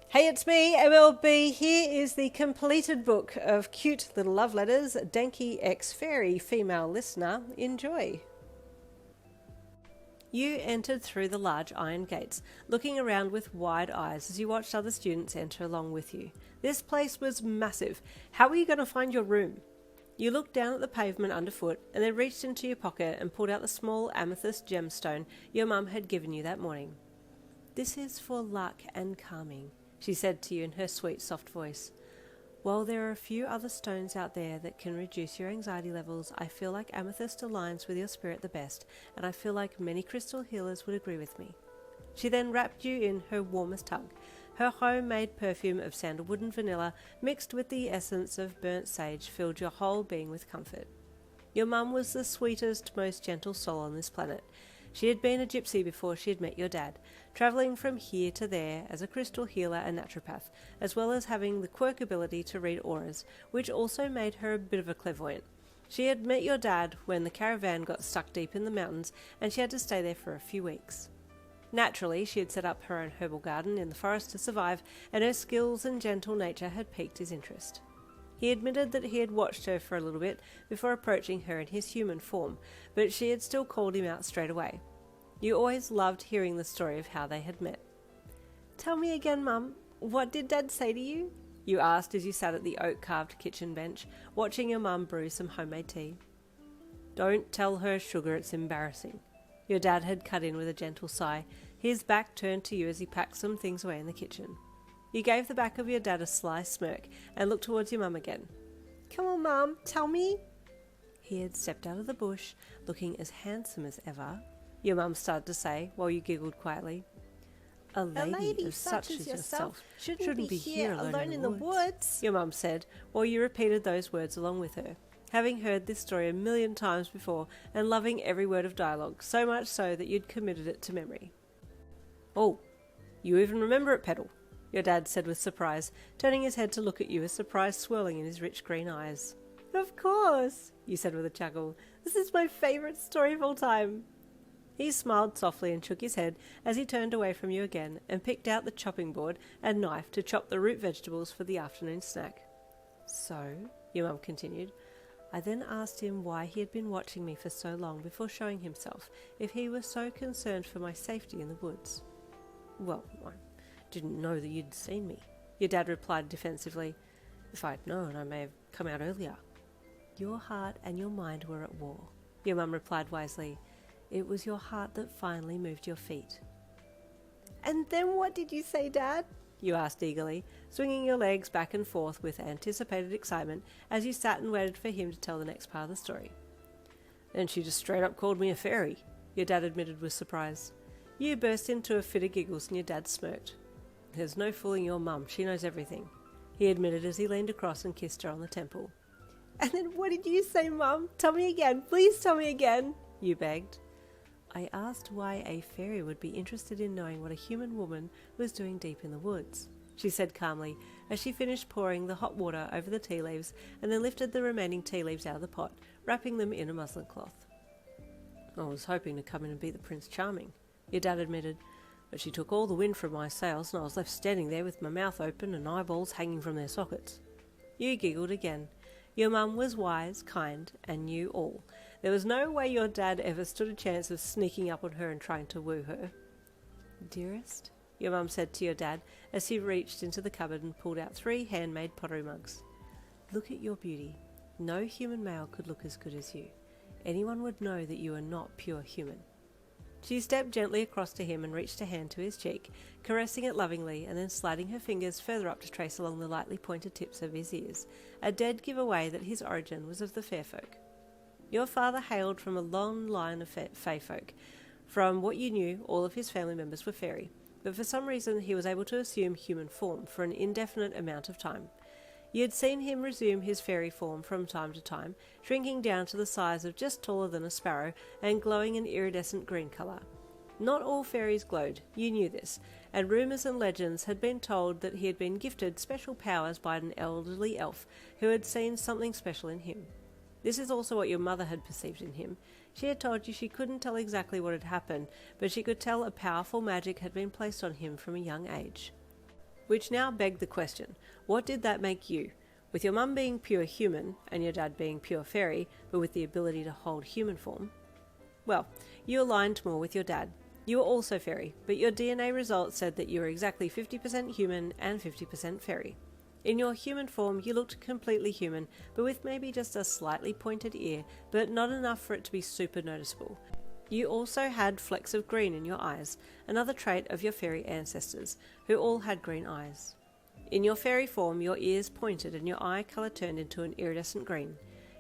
Hey, it's me, MLB. Here is the completed book of cute little love letters, Denki x Faerie, female listener. Enjoy. You entered through the large iron gates, looking around with wide eyes as you watched other students enter along with you. This place was massive. How were you going to find your room? You looked down at the pavement underfoot and then reached into your pocket and pulled out the small amethyst gemstone your mum had given you that morning. "This is for luck and calming," she said to you in her sweet, soft voice. "While there are a few other stones out there that can reduce your anxiety levels, I feel like amethyst aligns with your spirit the best, and I feel like many crystal healers would agree with me." She then wrapped you in her warmest hug. Her homemade perfume of sandalwood and vanilla mixed with the essence of burnt sage filled your whole being with comfort. Your mum was the sweetest, most gentle soul on this planet. She had been a gypsy before she had met your dad, travelling from here to there as a crystal healer and naturopath, as well as having the quirk ability to read auras, which also made her a bit of a clairvoyant. She had met your dad when the caravan got stuck deep in the mountains and she had to stay there for a few weeks. Naturally, she had set up her own herbal garden in the forest to survive, and her skills and gentle nature had piqued his interest. He admitted that he had watched her for a little bit before approaching her in his human form, but she had still called him out straight away. You always loved hearing the story of how they had met. "Tell me again, Mum, what did Dad say to you?" you asked as you sat at the oak-carved kitchen bench, watching your mum brew some homemade tea. "Don't tell her, Sugar, it's embarrassing." Your dad had cut in with a gentle sigh, his back turned to you as he packed some things away in the kitchen. You gave the back of your dad a sly smirk and looked towards your mum again. "Come on, Mum, tell me." He had stepped out of the bush, looking as handsome as ever, your mum started to say while you giggled quietly. A lady of such as yourself shouldn't be here alone in the woods, your mum said while you repeated those words along with her, having heard this story 1,000,000 times before and loving every word of dialogue, so much so that you'd committed it to memory. "Oh, you even remember it, Petal," your dad said with surprise, turning his head to look at you, with surprise swirling in his rich green eyes. "Of course," you said with a chuckle. "This is my favourite story of all time." He smiled softly and shook his head as he turned away from you again and picked out the chopping board and knife to chop the root vegetables for the afternoon snack. "So," your mum continued, "I then asked him why he had been watching me for so long before showing himself, if he was so concerned for my safety in the woods." "Well, I didn't know that you'd seen me," your dad replied defensively. "If I'd known, I may have come out earlier." "Your heart and your mind were at war," your mum replied wisely. "It was your heart that finally moved your feet." "And then what did you say, Dad?" you asked eagerly, swinging your legs back and forth with anticipated excitement as you sat and waited for him to tell the next part of the story. "Then she just straight up called me a fairy," your dad admitted with surprise. You burst into a fit of giggles and your dad smirked. "There's no fooling your mum, she knows everything," he admitted as he leaned across and kissed her on the temple. "And then what did you say, Mum? Tell me again, please tell me again," you begged. "I asked why a fairy would be interested in knowing what a human woman was doing deep in the woods," she said calmly as she finished pouring the hot water over the tea leaves and then lifted the remaining tea leaves out of the pot, wrapping them in a muslin cloth. "I was hoping to come in and be the Prince Charming," your dad admitted, "but she took all the wind from my sails and I was left standing there with my mouth open and eyeballs hanging from their sockets." You giggled again. Your mum was wise, kind, and knew all. There was no way your dad ever stood a chance of sneaking up on her and trying to woo her. "Dearest," your mum said to your dad as he reached into the cupboard and pulled out 3 handmade pottery mugs. "Look at your beauty. No human male could look as good as you. Anyone would know that you are not pure human." She stepped gently across to him and reached a hand to his cheek, caressing it lovingly and then sliding her fingers further up to trace along the lightly pointed tips of his ears, a dead giveaway that his origin was of the fair folk. Your father hailed from a long line of fae folk. From what you knew, all of his family members were fairy, but for some reason he was able to assume human form for an indefinite amount of time. You had seen him resume his fairy form from time to time, shrinking down to the size of just taller than a sparrow and glowing an iridescent green colour. Not all fairies glowed, you knew this, and rumours and legends had been told that he had been gifted special powers by an elderly elf who had seen something special in him. This is also what your mother had perceived in him. She had told you she couldn't tell exactly what had happened, but she could tell a powerful magic had been placed on him from a young age. Which now begged the question, what did that make you? With your mum being pure human, and your dad being pure fairy, but with the ability to hold human form? Well, you aligned more with your dad. You were also fairy, but your DNA results said that you were exactly 50% human and 50% fairy. In your human form, you looked completely human, but with maybe just a slightly pointed ear, but not enough for it to be super noticeable. You also had flecks of green in your eyes, another trait of your fairy ancestors, who all had green eyes. In your fairy form, your ears pointed and your eye colour turned into an iridescent green.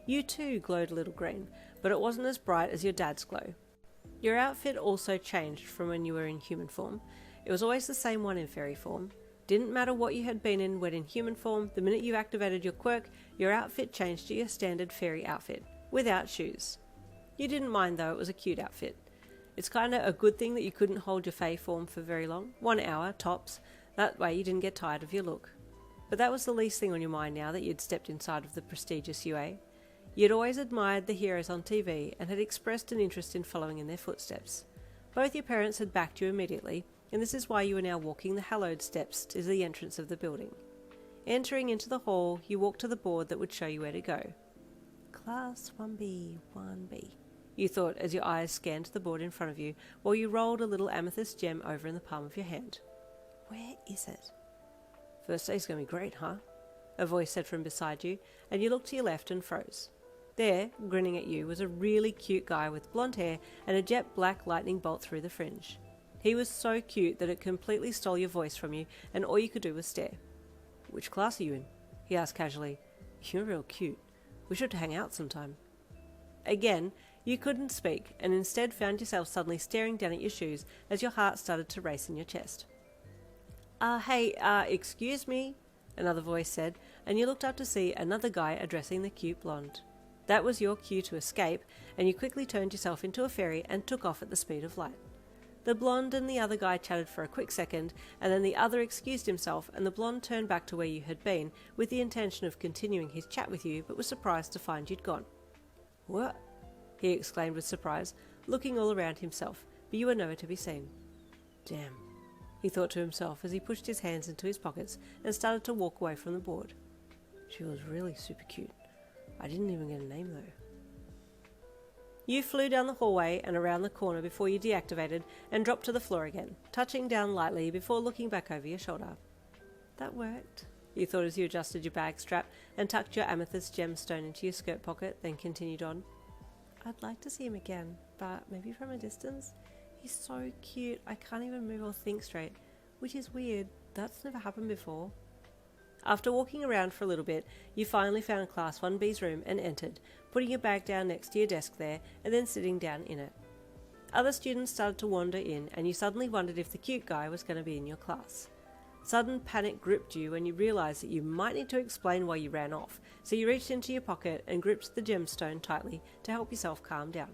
You too glowed a little green, but it wasn't as bright as your dad's glow. Your outfit also changed from when you were in human form. It was always the same one in fairy form. Didn't matter what you had been in when in human form, the minute you activated your quirk, your outfit changed to your standard fairy outfit, without shoes. You didn't mind though, it was a cute outfit. It's kinda a good thing that you couldn't hold your fae form for very long, 1 hour tops, that way you didn't get tired of your look. But that was the least thing on your mind now that you'd stepped inside of the prestigious UA. You'd always admired the heroes on TV and had expressed an interest in following in their footsteps. Both your parents had backed you immediately, and this is why you were now walking the hallowed steps to the entrance of the building. Entering into the hall, you walked to the board that would show you where to go. Class 1B, 1B, you thought as your eyes scanned the board in front of you, while you rolled a little amethyst gem over in the palm of your hand. Where is it? First day's gonna be great, huh? A voice said from beside you, and you looked to your left and froze. There, grinning at you, was a really cute guy with blonde hair and a jet black lightning bolt through the fringe. He was so cute that it completely stole your voice from you, and all you could do was stare. Which class are you in? He asked casually. You're real cute. We should hang out sometime. Again, you couldn't speak, and instead found yourself suddenly staring down at your shoes as your heart started to race in your chest. Excuse me, another voice said, and you looked up to see another guy addressing the cute blonde. That was your cue to escape, and you quickly turned yourself into a fairy and took off at the speed of light. The blonde and the other guy chatted for a quick second, and then the other excused himself, and the blonde turned back to where you had been, with the intention of continuing his chat with you, but was surprised to find you'd gone. What? He exclaimed with surprise, looking all around himself, but you were nowhere to be seen. Damn, he thought to himself as he pushed his hands into his pockets and started to walk away from the board. She was really super cute. I didn't even get a name though. You flew down the hallway and around the corner before you deactivated and dropped to the floor again, touching down lightly before looking back over your shoulder. That worked, you thought as you adjusted your bag strap and tucked your amethyst gemstone into your skirt pocket, then continued on. I'd like to see him again, but maybe from a distance. He's so cute, I can't even move or think straight, which is weird. That's never happened before. After walking around for a little bit, you finally found Class 1B's room and entered, putting your bag down next to your desk there and then sitting down in it. Other students started to wander in, and you suddenly wondered if the cute guy was going to be in your class. Sudden panic gripped you when you realised that you might need to explain why you ran off, so you reached into your pocket and gripped the gemstone tightly to help yourself calm down.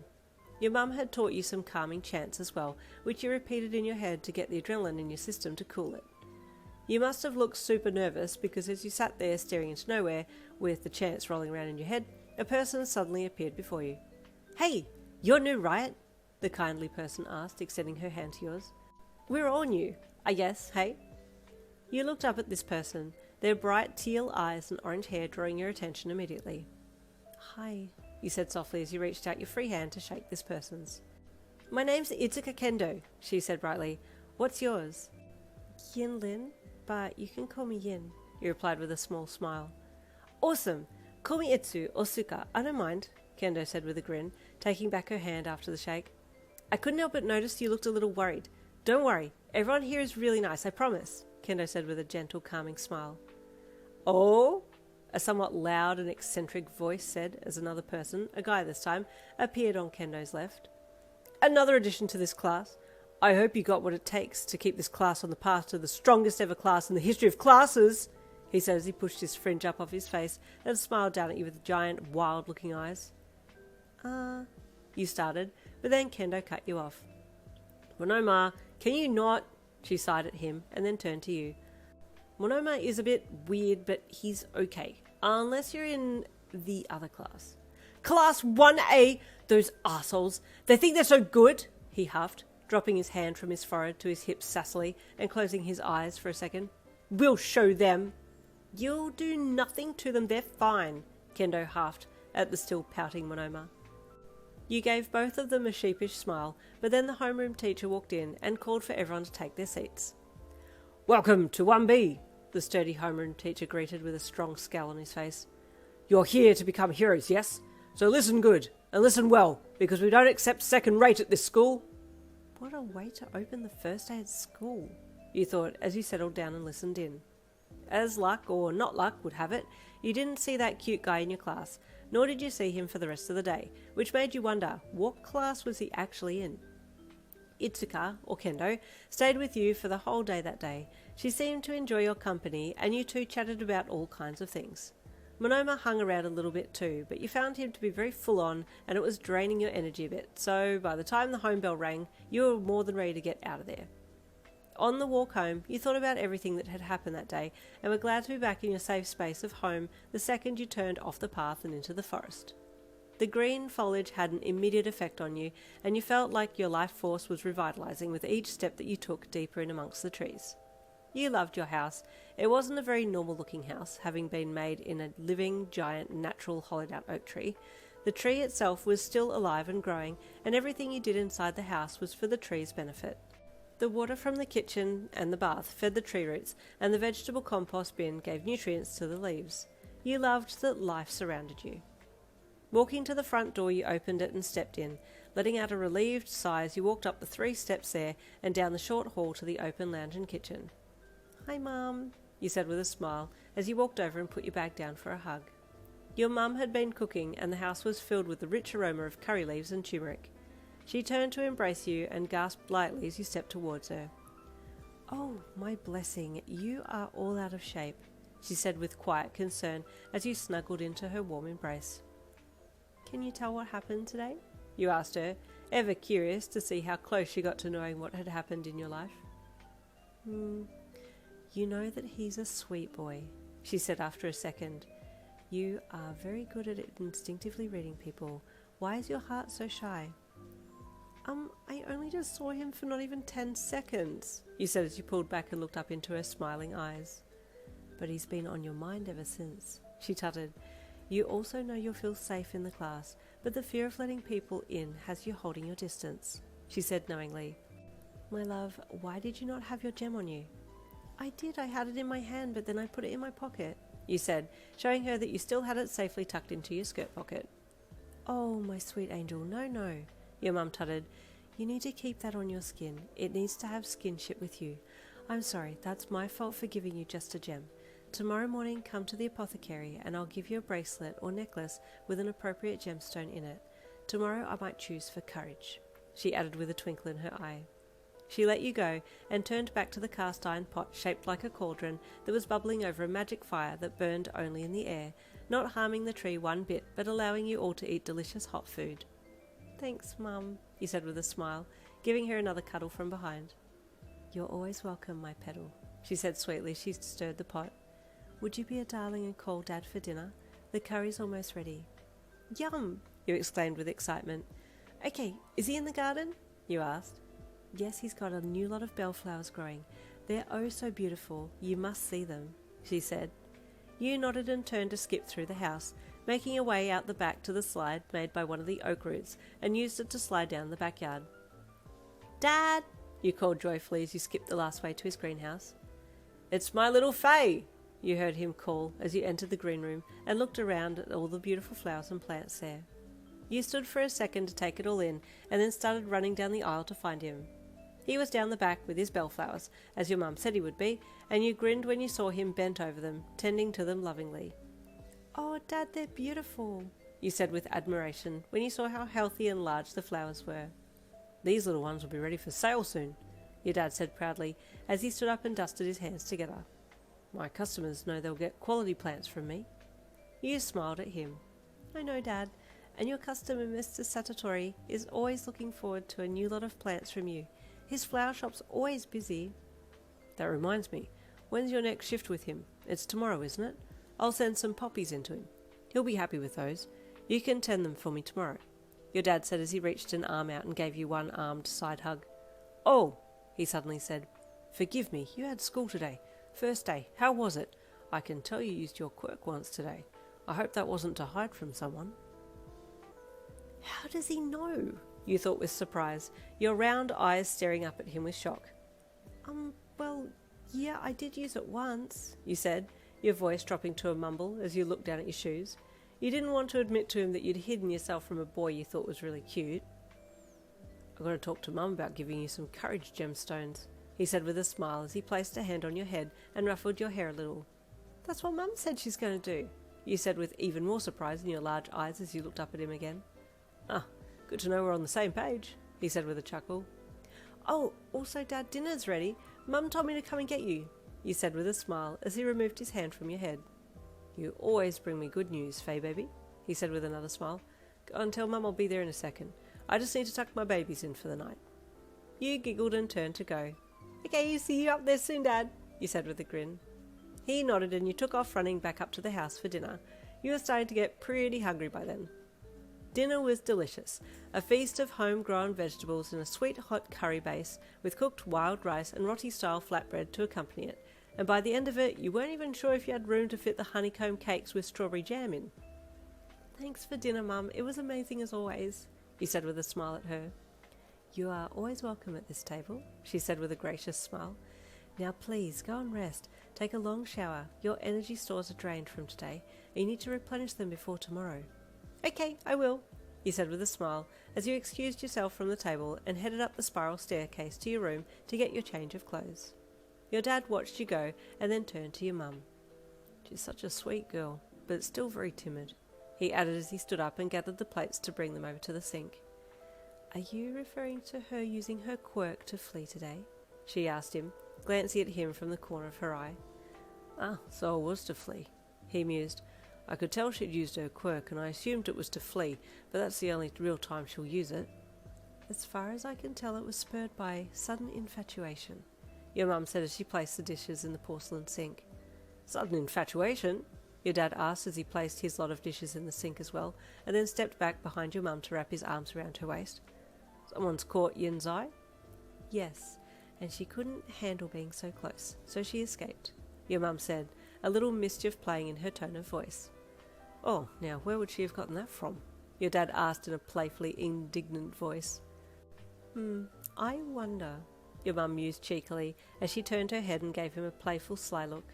Your mum had taught you some calming chants as well, which you repeated in your head to get the adrenaline in your system to cool it. You must have looked super nervous because as you sat there staring into nowhere, with the chants rolling around in your head, a person suddenly appeared before you. Hey, you're new, right? The kindly person asked, extending her hand to yours. We're all new, I guess, hey? You looked up at this person, their bright teal eyes and orange hair drawing your attention immediately. Hi, you said softly as you reached out your free hand to shake this person's. My name's Itsuka Kendo, she said brightly. What's yours? Yin Lin, but you can call me Yin, you replied with a small smile. Awesome! Call me Itsu or Suka, I don't mind, Kendo said with a grin, taking back her hand after the shake. I couldn't help but notice you looked a little worried. Don't worry, everyone here is really nice, I promise, Kendo said with a gentle, calming smile. Oh? A somewhat loud and eccentric voice said as another person, a guy this time, appeared on Kendo's left. Another addition to this class. I hope you got what it takes to keep this class on the path to the strongest ever class in the history of classes, he said as he pushed his fringe up off his face and smiled down at you with giant, wild-looking eyes. You started, but then Kendo cut you off. Monoma, can you not? She sighed at him and then turned to you. Monoma is a bit weird, but he's okay. Unless you're in the other class. Class 1A! Those assholes! They think they're so good! He huffed, dropping his hand from his forehead to his hips sassily and closing his eyes for a second. We'll show them. You'll do nothing to them, they're fine, Kendo huffed at the still pouting Monoma. You gave both of them a sheepish smile, but then the homeroom teacher walked in and called for everyone to take their seats. Welcome to 1B, the sturdy homeroom teacher greeted with a strong scowl on his face. You're here to become heroes, yes? So listen good, and listen well, because we don't accept second rate at this school. What a way to open the first day at school, you thought as you settled down and listened in. As luck, or not luck, would have it, you didn't see that cute guy in your class, nor did you see him for the rest of the day, which made you wonder, what class was he actually in? Itsuka, or Kendo, stayed with you for the whole day that day. She seemed to enjoy your company, and you two chatted about all kinds of things. Monoma hung around a little bit too, but you found him to be very full-on, and it was draining your energy a bit, so by the time the home bell rang, you were more than ready to get out of there. On the walk home, you thought about everything that had happened that day, and were glad to be back in your safe space of home the second you turned off the path and into the forest. The green foliage had an immediate effect on you, and you felt like your life force was revitalizing with each step that you took deeper in amongst the trees. You loved your house. It wasn't a very normal-looking house, having been made in a living, giant, natural, hollowed-out oak tree. The tree itself was still alive and growing, and everything you did inside the house was for the tree's benefit. The water from the kitchen and the bath fed the tree roots, and the vegetable compost bin gave nutrients to the leaves. You loved that life surrounded you. Walking to the front door, you opened it and stepped in. Letting out a relieved sigh as you walked up the 3 steps there and down the short hall to the open lounge and kitchen. Hi, Mum, you said with a smile as you walked over and put your bag down for a hug. Your mum had been cooking, and the house was filled with the rich aroma of curry leaves and turmeric. She turned to embrace you and gasped lightly as you stepped towards her. Oh, my blessing, you are all out of shape, she said with quiet concern as you snuggled into her warm embrace. Can you tell what happened today? You asked her, ever curious to see how close she got to knowing what had happened in your life. You know that he's a sweet boy, she said after a second. You are very good at instinctively reading people. Why is your heart so shy? I only just saw him for not even 10 seconds, you said as you pulled back and looked up into her smiling eyes. But he's been on your mind ever since, she tutted. You also know you'll feel safe in the class, but the fear of letting people in has you holding your distance, she said knowingly. My love, why did you not have your gem on you? I did, I had it in my hand, but then I put it in my pocket, you said, showing her that you still had it safely tucked into your skirt pocket. Oh, my sweet angel, no, your mum tutted. You need to keep that on your skin. It needs to have skinship with you. I'm sorry, that's my fault for giving you just a gem. Tomorrow morning, come to the apothecary and I'll give you a bracelet or necklace with an appropriate gemstone in it. Tomorrow I might choose for courage, she added with a twinkle in her eye. She let you go and turned back to the cast iron pot shaped like a cauldron that was bubbling over a magic fire that burned only in the air, not harming the tree one bit but allowing you all to eat delicious hot food. Thanks, Mum, you said with a smile, giving her another cuddle from behind. You're always welcome, my petal, she said sweetly as she stirred the pot. Would you be a darling and call Dad for dinner? The curry's almost ready. Yum, you exclaimed with excitement. Okay, is he in the garden? You asked. Yes, he's got a new lot of bellflowers growing. They're oh so beautiful. You must see them, she said. You nodded and turned to skip through the house, making your way out the back to the slide made by one of the oak roots, and used it to slide down the backyard. Dad, you called joyfully as you skipped the last way to his greenhouse. It's my little Fae, you heard him call as you entered the green room and looked around at all the beautiful flowers and plants there. You stood for a second to take it all in, and then started running down the aisle to find him. He was down the back with his bellflowers, as your mum said he would be, and you grinned when you saw him bent over them, tending to them lovingly. Oh, Dad, they're beautiful, you said with admiration when you saw how healthy and large the flowers were. These little ones will be ready for sale soon, your dad said proudly, as he stood up and dusted his hands together. My customers know they'll get quality plants from me. You smiled at him. I know, Dad, and your customer, Mr. Satatori, is always looking forward to a new lot of plants from you. His flower shop's always busy. That reminds me, when's your next shift with him? It's tomorrow, isn't it? I'll send some poppies into him. He'll be happy with those. You can tend them for me tomorrow, your dad said as he reached an arm out and gave you one armed side hug. Oh, he suddenly said, forgive me, you had school today. First day, how was it? I can tell you used your quirk once today. I hope that wasn't to hide from someone. How does he know? You thought with surprise, your round eyes staring up at him with shock. Well, yeah, I did use it once, you said, your voice dropping to a mumble as you looked down at your shoes. You didn't want to admit to him that you'd hidden yourself from a boy you thought was really cute. I've got to talk to Mum about giving you some courage gemstones, he said with a smile as he placed a hand on your head and ruffled your hair a little. That's what Mum said she's going to do, you said with even more surprise in your large eyes as you looked up at him again. Ah, good to know we're on the same page, he said with a chuckle. Oh, also Dad, dinner's ready. Mum told me to come and get you said with a smile as he removed his hand from your head. You always bring me good news, Faye baby, he said with another smile. Go and tell Mum I'll be there in a second. I just need to tuck my babies in for the night. You giggled and turned to go. Okay, see you up there soon, Dad, you said with a grin. He nodded and you took off running back up to the house for dinner. You were starting to get pretty hungry by then. Dinner was delicious, a feast of homegrown vegetables and a sweet hot curry base with cooked wild rice and roti-style flatbread to accompany it, and by the end of it you weren't even sure if you had room to fit the honeycomb cakes with strawberry jam in. Thanks for dinner, Mum, it was amazing as always, he said with a smile at her. You are always welcome at this table, she said with a gracious smile. Now please, go and rest, take a long shower, your energy stores are drained from today, and you need to replenish them before tomorrow. Okay, I will, you said with a smile as you excused yourself from the table and headed up the spiral staircase to your room to get your change of clothes. Your dad watched you go and then turned to your mum. She's such a sweet girl, but still very timid, he added as he stood up and gathered the plates to bring them over to the sink. Are you referring to her using her quirk to flee today? She asked him, glancing at him from the corner of her eye. Ah, so it was to flee, he mused. I could tell she'd used her quirk and I assumed it was to flee, but that's the only real time she'll use it. As far as I can tell, it was spurred by sudden infatuation, your mum said as she placed the dishes in the porcelain sink. Sudden infatuation? Your dad asked as he placed his lot of dishes in the sink as well, and then stepped back behind your mum to wrap his arms around her waist. Someone's caught Yin's eye? Yes, and she couldn't handle being so close, so she escaped, your mum said, a little mischief playing in her tone of voice. Oh, now where would she have gotten that from? Your dad asked in a playfully indignant voice. I wonder, your mum mused cheekily as she turned her head and gave him a playful sly look.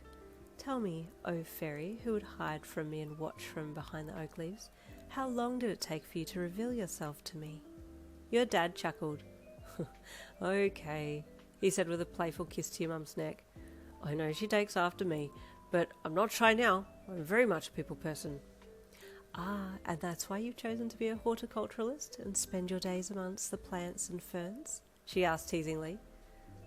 Tell me, oh Faerie, who would hide from me and watch from behind the oak leaves, how long did it take for you to reveal yourself to me? Your dad chuckled. Okay, he said with a playful kiss to your mum's neck. I know she takes after me, but I'm not shy now. I'm very much a people person. Ah, and that's why you've chosen to be a horticulturalist and spend your days amongst the plants and ferns? She asked teasingly.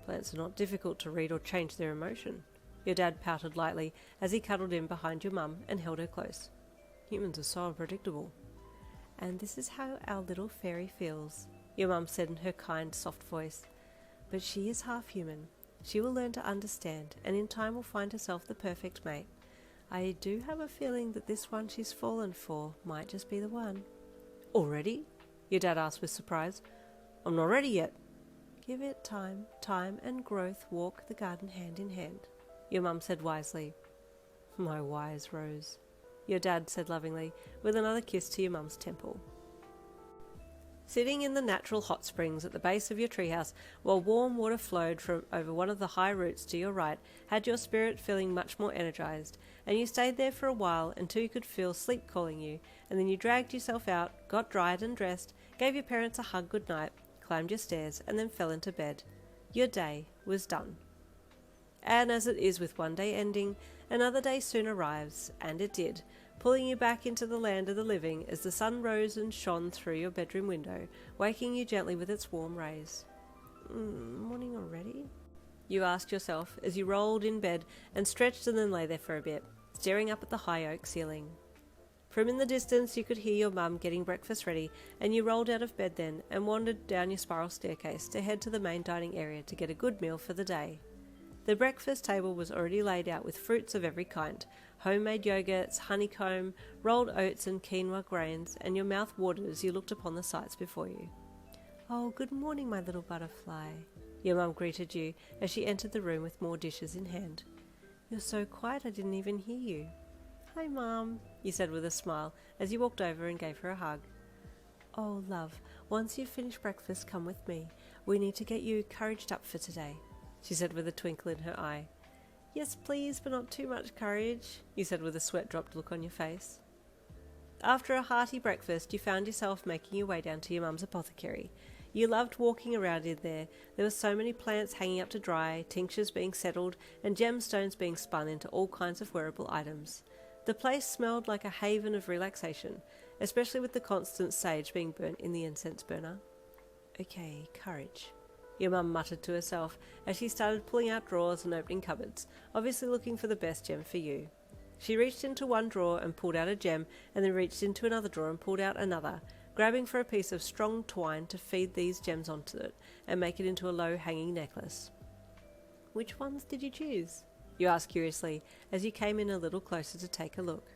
Plants are not difficult to read or change their emotion. Your dad pouted lightly as he cuddled in behind your mum and held her close. Humans are so unpredictable. And this is how our little fairy feels, your mum said in her kind, soft voice. But she is half human. She will learn to understand, and in time will find herself the perfect mate. I do have a feeling that this one she's fallen for might just be the one. Already? Your dad asked with surprise. I'm not ready yet. Give it time. Time and growth walk the garden hand in hand, your mum said wisely. My wise Rose, your dad said lovingly, with another kiss to your mum's temple. Sitting in the natural hot springs at the base of your treehouse while warm water flowed from over one of the high roots to your right had your spirit feeling much more energized, and you stayed there for a while until you could feel sleep calling you, and then you dragged yourself out, got dried and dressed, gave your parents a hug goodnight, climbed your stairs, and then fell into bed. Your day was done. And as it is with one day ending, another day soon arrives, and it did, pulling you back into the land of the living as the sun rose and shone through your bedroom window, waking you gently with its warm rays. Morning already? You asked yourself as you rolled in bed and stretched and then lay there for a bit, staring up at the high oak ceiling. From in the distance you could hear your mum getting breakfast ready, and you rolled out of bed then and wandered down your spiral staircase to head to the main dining area to get a good meal for the day. The breakfast table was already laid out with fruits of every kind, homemade yogurts, honeycomb, rolled oats and quinoa grains, and your mouth watered as you looked upon the sights before you. Oh, good morning, my little butterfly, your mum greeted you as she entered the room with more dishes in hand. You're so quiet I didn't even hear you. Hi, Mom, you said with a smile as you walked over and gave her a hug. Oh, love, once you've finished breakfast, come with me. We need to get you couraged up for today, she said with a twinkle in her eye. Yes, please, but not too much courage, you said with a sweat-dropped look on your face. After a hearty breakfast, you found yourself making your way down to your mum's apothecary. You loved walking around in there. There were so many plants hanging up to dry, tinctures being settled, and gemstones being spun into all kinds of wearable items. The place smelled like a haven of relaxation, especially with the constant sage being burnt in the incense burner. Okay, courage, your mum muttered to herself as she started pulling out drawers and opening cupboards, obviously looking for the best gem for you. She reached into one drawer and pulled out a gem, and then reached into another drawer and pulled out another, grabbing for a piece of strong twine to feed these gems onto it and make it into a low-hanging necklace. Which ones did you choose? You asked curiously as you came in a little closer to take a look.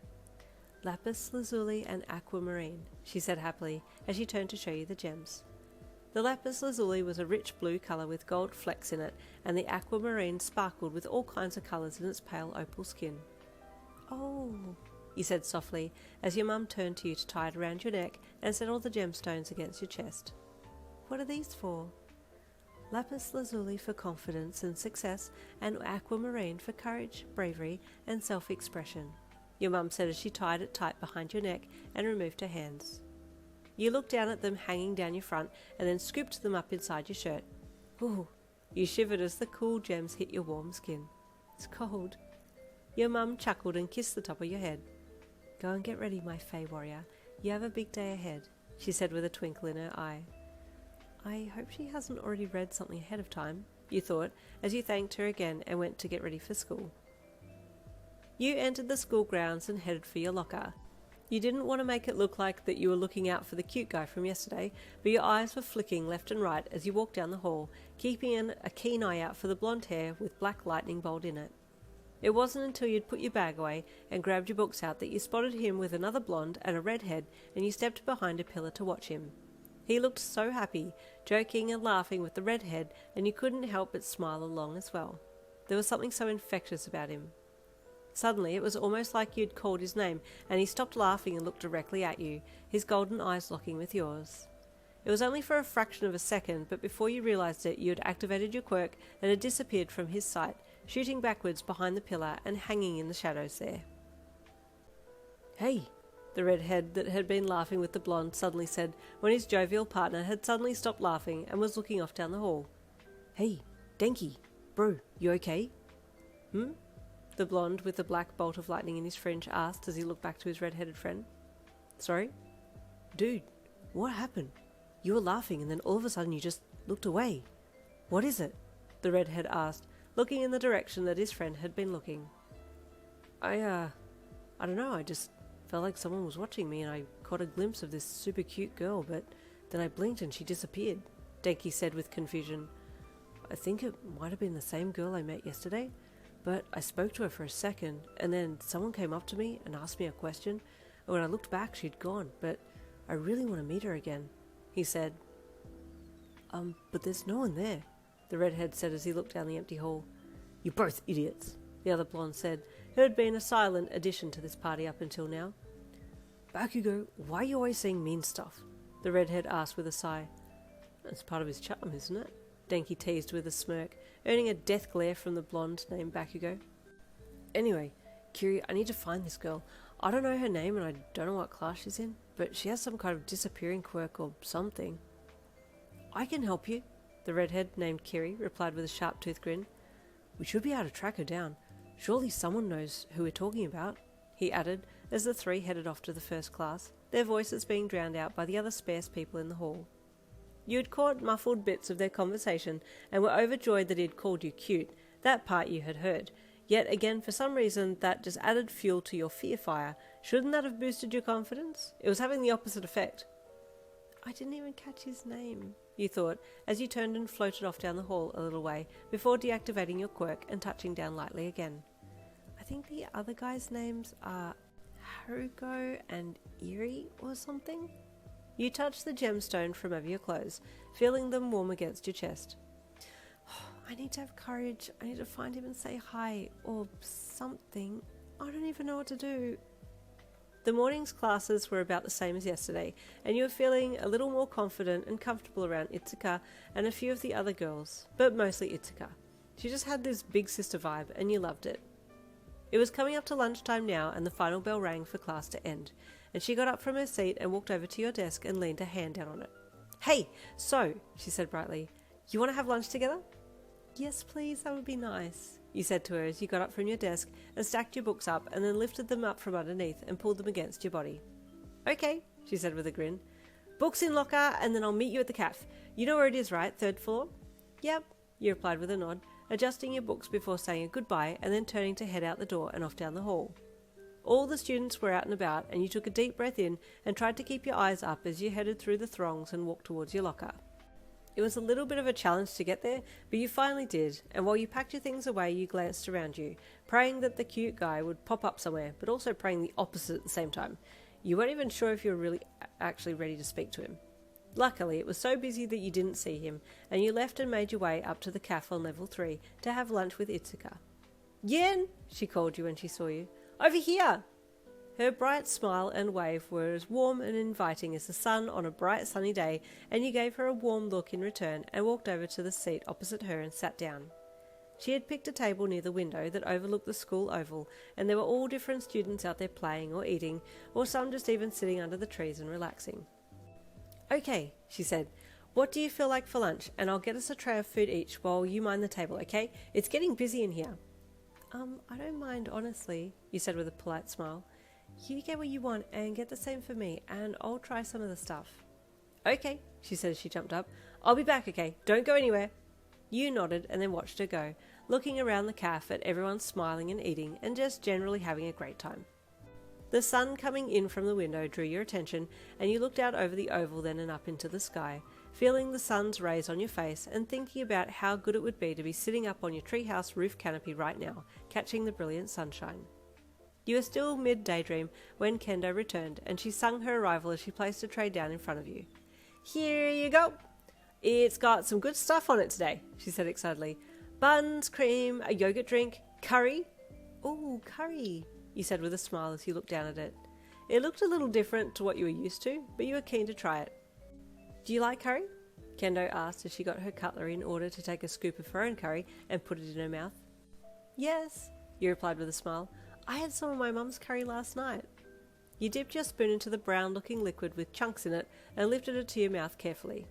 Lapis lazuli and aquamarine, she said happily as she turned to show you the gems. The lapis lazuli was a rich blue colour with gold flecks in it, and the aquamarine sparkled with all kinds of colours in its pale opal skin. Oh, you said softly as your mum turned to you to tie it around your neck and set all the gemstones against your chest. What are these for? Lapis lazuli for confidence and success, and aquamarine for courage, bravery, and self-expression, your mum said as she tied it tight behind your neck and removed her hands. You looked down at them hanging down your front and then scooped them up inside your shirt. Ooh, you shivered as the cool gems hit your warm skin. It's cold. Your mum chuckled and kissed the top of your head. Go and get ready, my Fae warrior. You have a big day ahead, she said with a twinkle in her eye. I hope she hasn't already read something ahead of time, you thought, as you thanked her again and went to get ready for school. You entered the school grounds and headed for your locker. You didn't want to make it look like that you were looking out for the cute guy from yesterday, but your eyes were flicking left and right as you walked down the hall, keeping a keen eye out for the blonde hair with black lightning bolt in it. It wasn't until you'd put your bag away and grabbed your books out that you spotted him with another blonde and a redhead, and you stepped behind a pillar to watch him. He looked so happy, joking and laughing with the redhead, and you couldn't help but smile along as well. There was something so infectious about him. Suddenly, it was almost like you'd called his name, and he stopped laughing and looked directly at you, his golden eyes locking with yours. It was only for a fraction of a second, but before you realised it, you had activated your quirk and had disappeared from his sight, shooting backwards behind the pillar and hanging in the shadows there. Hey, the redhead that had been laughing with the blonde suddenly said when his jovial partner had suddenly stopped laughing and was looking off down the hall. Hey, Denki, bro, you okay? The blonde with the black bolt of lightning in his fringe asked as he looked back to his red-headed friend. Sorry? Dude, what happened? You were laughing and then all of a sudden you just looked away. What is it? The redhead asked, looking in the direction that his friend had been looking. I don't know, I just felt like someone was watching me and I caught a glimpse of this super cute girl, but then I blinked and she disappeared, Denki said with confusion. I think it might have been the same girl I met yesterday, but I spoke to her for a second, and then someone came up to me and asked me a question, and when I looked back she'd gone, but I really want to meet her again, he said. But there's no one there, the redhead said as he looked down the empty hall. You're both idiots, the other blonde said, who had been a silent addition to this party up until now. Bakugo, why are you always saying mean stuff? The redhead asked with a sigh. That's part of his charm, isn't it? Denki teased with a smirk, earning a death glare from the blonde named Bakugo. Anyway, Kiri, I need to find this girl. I don't know her name and I don't know what class she's in, but she has some kind of disappearing quirk or something. I can help you, the redhead named Kiri replied with a sharp-toothed grin. We should be able to track her down. Surely someone knows who we're talking about, he added as the three headed off to the first class, their voices being drowned out by the other sparse people in the hall. You had caught muffled bits of their conversation and were overjoyed that he had called you cute. That part you had heard. Yet again, for some reason, that just added fuel to your fear fire. Shouldn't that have boosted your confidence? It was having the opposite effect. I didn't even catch his name, you thought, as you turned and floated off down the hall a little way before deactivating your quirk and touching down lightly again. I think the other guys' names are Haruko and Eri or something? You touched the gemstone from over your clothes, feeling them warm against your chest. I need to have courage. I need to find him and say hi or something. I don't even know what to do. The morning's classes were about the same as yesterday, and you were feeling a little more confident and comfortable around Itsuka and a few of the other girls, but mostly Itsuka. She just had this big sister vibe, and you loved it. It was coming up to lunchtime now, and the final bell rang for class to end, and she got up from her seat and walked over to your desk and leaned a hand down on it. Hey, so, she said brightly, you want to have lunch together? Yes, please, that would be nice, you said to her as you got up from your desk and stacked your books up and then lifted them up from underneath and pulled them against your body. Okay, she said with a grin. Books in locker and then I'll meet you at the cafe. You know where it is, right? 3rd floor? Yep, you replied with a nod, adjusting your books before saying a goodbye and then turning to head out the door and off down the hall. All the students were out and about and you took a deep breath in and tried to keep your eyes up as you headed through the throngs and walked towards your locker. It was a little bit of a challenge to get there, but you finally did, and while you packed your things away you glanced around you, praying that the cute guy would pop up somewhere, but also praying the opposite at the same time. You weren't even sure if you were really actually ready to speak to him. Luckily, it was so busy that you didn't see him, and you left and made your way up to the cafe on level 3 to have lunch with Itsuka. Yen! She called you when she saw you. Over here! Her bright smile and wave were as warm and inviting as the sun on a bright sunny day, and you gave her a warm look in return and walked over to the seat opposite her and sat down. She had picked a table near the window that overlooked the school oval, and there were all different students out there playing or eating, or some just even sitting under the trees and relaxing. Okay, she said, what do you feel like for lunch? And I'll get us a tray of food each while you mind the table, okay? It's getting busy in here. I don't mind, honestly, you said with a polite smile. You get what you want and get the same for me, and I'll try some of the stuff. Okay, she said as she jumped up. I'll be back, okay? Don't go anywhere. You nodded and then watched her go, looking around the cafe at everyone smiling and eating and just generally having a great time. The sun coming in from the window drew your attention, and you looked out over the oval then and up into the sky, feeling the sun's rays on your face and thinking about how good it would be to be sitting up on your treehouse roof canopy right now, catching the brilliant sunshine. You were still mid-daydream when Kendo returned, and she sung her arrival as she placed a tray down in front of you. Here you go! It's got some good stuff on it today, she said excitedly. Buns, cream, a yogurt drink, curry. Ooh, curry, you said with a smile as you looked down at it. It looked a little different to what you were used to, but you were keen to try it. Do you like curry? Kendo asked as she got her cutlery in order to take a scoop of her own curry and put it in her mouth. Yes, you replied with a smile. I had some of my mum's curry last night. You dipped your spoon into the brown-looking liquid with chunks in it and lifted it to your mouth carefully.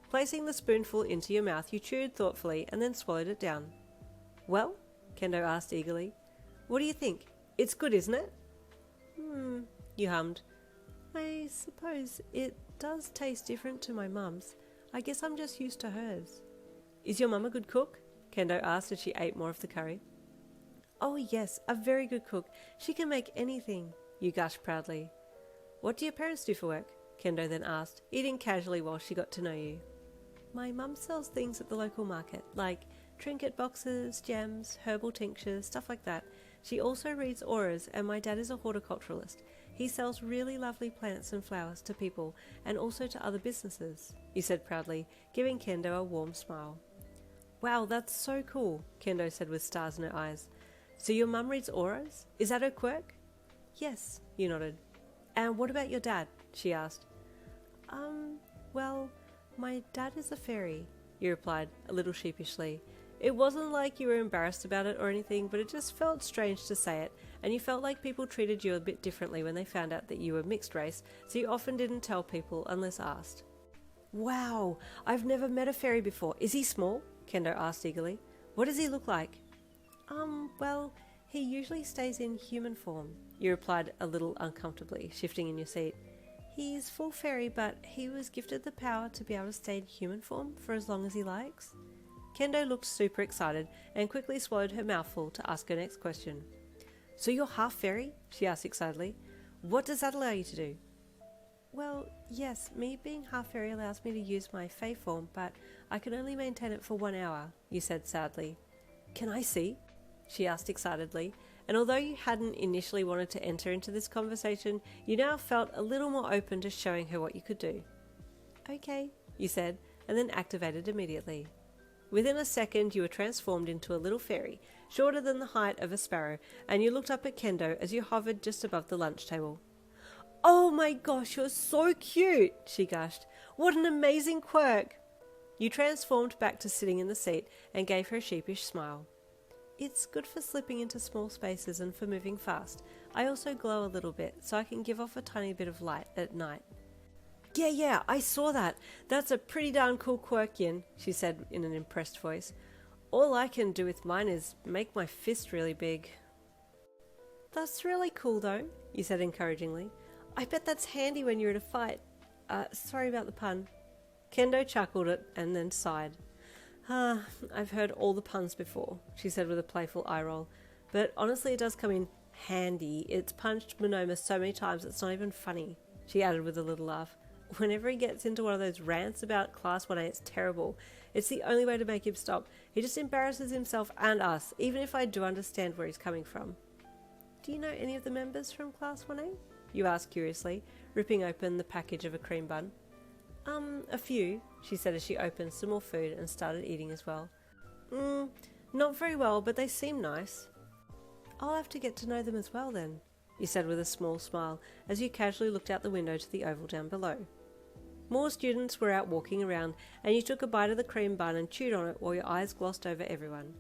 Placing the spoonful into your mouth, you chewed thoughtfully and then swallowed it down. Well, Kendo asked eagerly, what do you think? It's good, isn't it? You hummed. I suppose it does taste different to my mum's. I guess I'm just used to hers. Is your mum a good cook? Kendo asked as she ate more of the curry. Oh yes, a very good cook. She can make anything, you gushed proudly. What do your parents do for work? Kendo then asked, eating casually while she got to know you. My mum sells things at the local market, like trinket boxes, gems, herbal tinctures, stuff like that. She also reads auras, and my dad is a horticulturalist. He sells really lovely plants and flowers to people, and also to other businesses, you said proudly, giving Kendo a warm smile. Wow, that's so cool, Kendo said with stars in her eyes. So your mum reads auras? Is that her quirk? Yes, you nodded. And what about your dad? She asked. Well, my dad is a fairy, you replied, a little sheepishly. It wasn't like you were embarrassed about it or anything, but it just felt strange to say it, and you felt like people treated you a bit differently when they found out that you were mixed race, so you often didn't tell people unless asked. Wow, I've never met a fairy before. Is he small? Kendo asked eagerly. What does he look like? Well, he usually stays in human form, you replied a little uncomfortably, shifting in your seat. He's full fairy, but he was gifted the power to be able to stay in human form for as long as he likes. Kendo looked super excited and quickly swallowed her mouthful to ask her next question. So you're half fairy? She asked excitedly. What does that allow you to do? Well, yes, me being half fairy allows me to use my fae form, but I can only maintain it for 1 hour, you said sadly. Can I see? She asked excitedly, and although you hadn't initially wanted to enter into this conversation, you now felt a little more open to showing her what you could do. Okay, you said, and then activated immediately. Within a second, you were transformed into a little fairy, shorter than the height of a sparrow, and you looked up at Kendo as you hovered just above the lunch table. "Oh my gosh, you're so cute," she gushed. "What an amazing quirk." You transformed back to sitting in the seat and gave her a sheepish smile. "It's good for slipping into small spaces and for moving fast. I also glow a little bit, so I can give off a tiny bit of light at night." Yeah, I saw that. That's a pretty darn cool quirk, Yin," she said in an impressed voice. "All I can do with mine is make my fist really big." "That's really cool though," you said encouragingly. "I bet that's handy when you're in a fight. Sorry about the pun." Kendo chuckled it and then sighed. I've heard all the puns before," she said with a playful eye roll. "But honestly, it does come in handy. It's punched Monoma so many times it's not even funny," she added with a little laugh. "Whenever he gets into one of those rants about Class 1A, it's terrible. It's the only way to make him stop. He just embarrasses himself and us, even if I do understand where he's coming from." "Do you know any of the members from Class 1A? You asked curiously, ripping open the package of a cream bun. A few," she said as she opened some more food and started eating as well. Not very well, but they seem nice." "I'll have to get to know them as well then," you said with a small smile as you casually looked out the window to the oval down below. More students were out walking around, and you took a bite of the cream bun and chewed on it while your eyes glossed over everyone.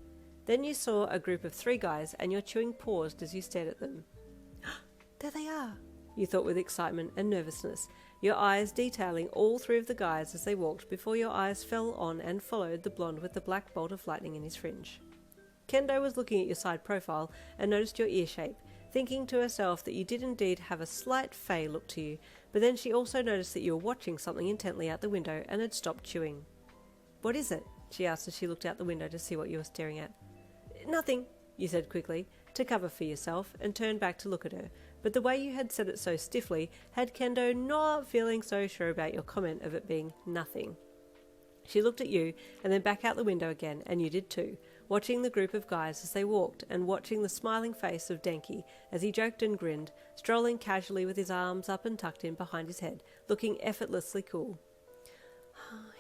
Then you saw a group of 3 guys, and your chewing paused as you stared at them. "There they are," you thought with excitement and nervousness, your eyes detailing all 3 of the guys as they walked before your eyes fell on and followed the blonde with the black bolt of lightning in his fringe. Kendo was looking at your side profile and noticed your ear shape, thinking to herself that you did indeed have a slight Fae look to you, but then she also noticed that you were watching something intently out the window and had stopped chewing. "What is it?" she asked as she looked out the window to see what you were staring at. "Nothing," you said quickly, to cover for yourself, and turned back to look at her, but the way you had said it so stiffly had Kendo not feeling so sure about your comment of it being nothing. She looked at you and then back out the window again, and you did too, watching the group of guys as they walked and watching the smiling face of Denki as he joked and grinned, strolling casually with his arms up and tucked in behind his head, looking effortlessly cool.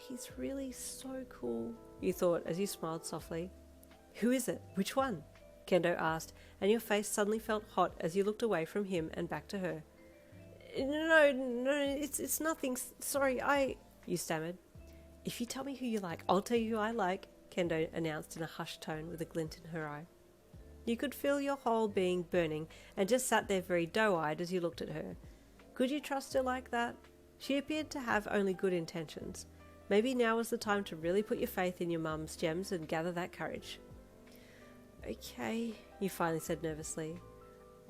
"He's really so cool," you thought as you smiled softly. "Who is it? Which one?" Kendo asked, and your face suddenly felt hot as you looked away from him and back to her. No, it's nothing. Sorry, you stammered. "If you tell me who you like, I'll tell you who I like," Kendo announced in a hushed tone with a glint in her eye. You could feel your whole being burning and just sat there very doe-eyed as you looked at her. Could you trust her like that? She appeared to have only good intentions. Maybe now was the time to really put your faith in your mum's gems and gather that courage. "Okay," you finally said nervously.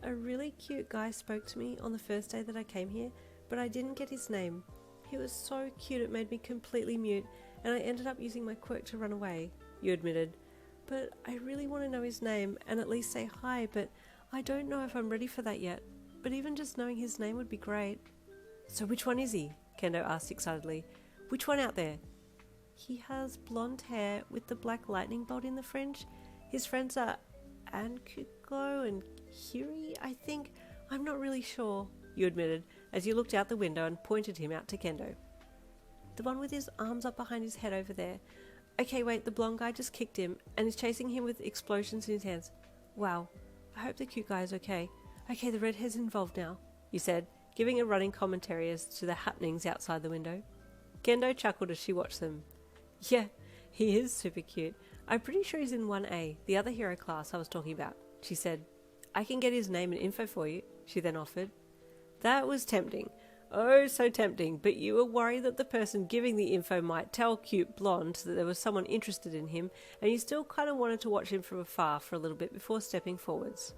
"A really cute guy spoke to me on the first day that I came here, but I didn't get his name. He was so cute it made me completely mute, and I ended up using my quirk to run away," you admitted. "But I really want to know his name and at least say hi, but I don't know if I'm ready for that yet. But even just knowing his name would be great." "So which one is he?" Kendo asked excitedly. "Which one out there?" "He has blonde hair with the black lightning bolt in the fringe. His friends are Ankuko and Hiri, I think. I'm not really sure," you admitted, as you looked out the window and pointed him out to Kendo. "The one with his arms up behind his head over there. Okay, wait, the blonde guy just kicked him and is chasing him with explosions in his hands. Wow, I hope the cute guy is okay. Okay, the redhead's involved now," you said, giving a running commentary as to the happenings outside the window. Kendo chuckled as she watched them. "Yeah, he is super cute. I'm pretty sure he's in 1A, the other hero class I was talking about," she said. "I can get his name and info for you," she then offered. That was tempting. Oh, so tempting, but you were worried that the person giving the info might tell cute blonde that there was someone interested in him, and you still kind of wanted to watch him from afar for a little bit before stepping forwards.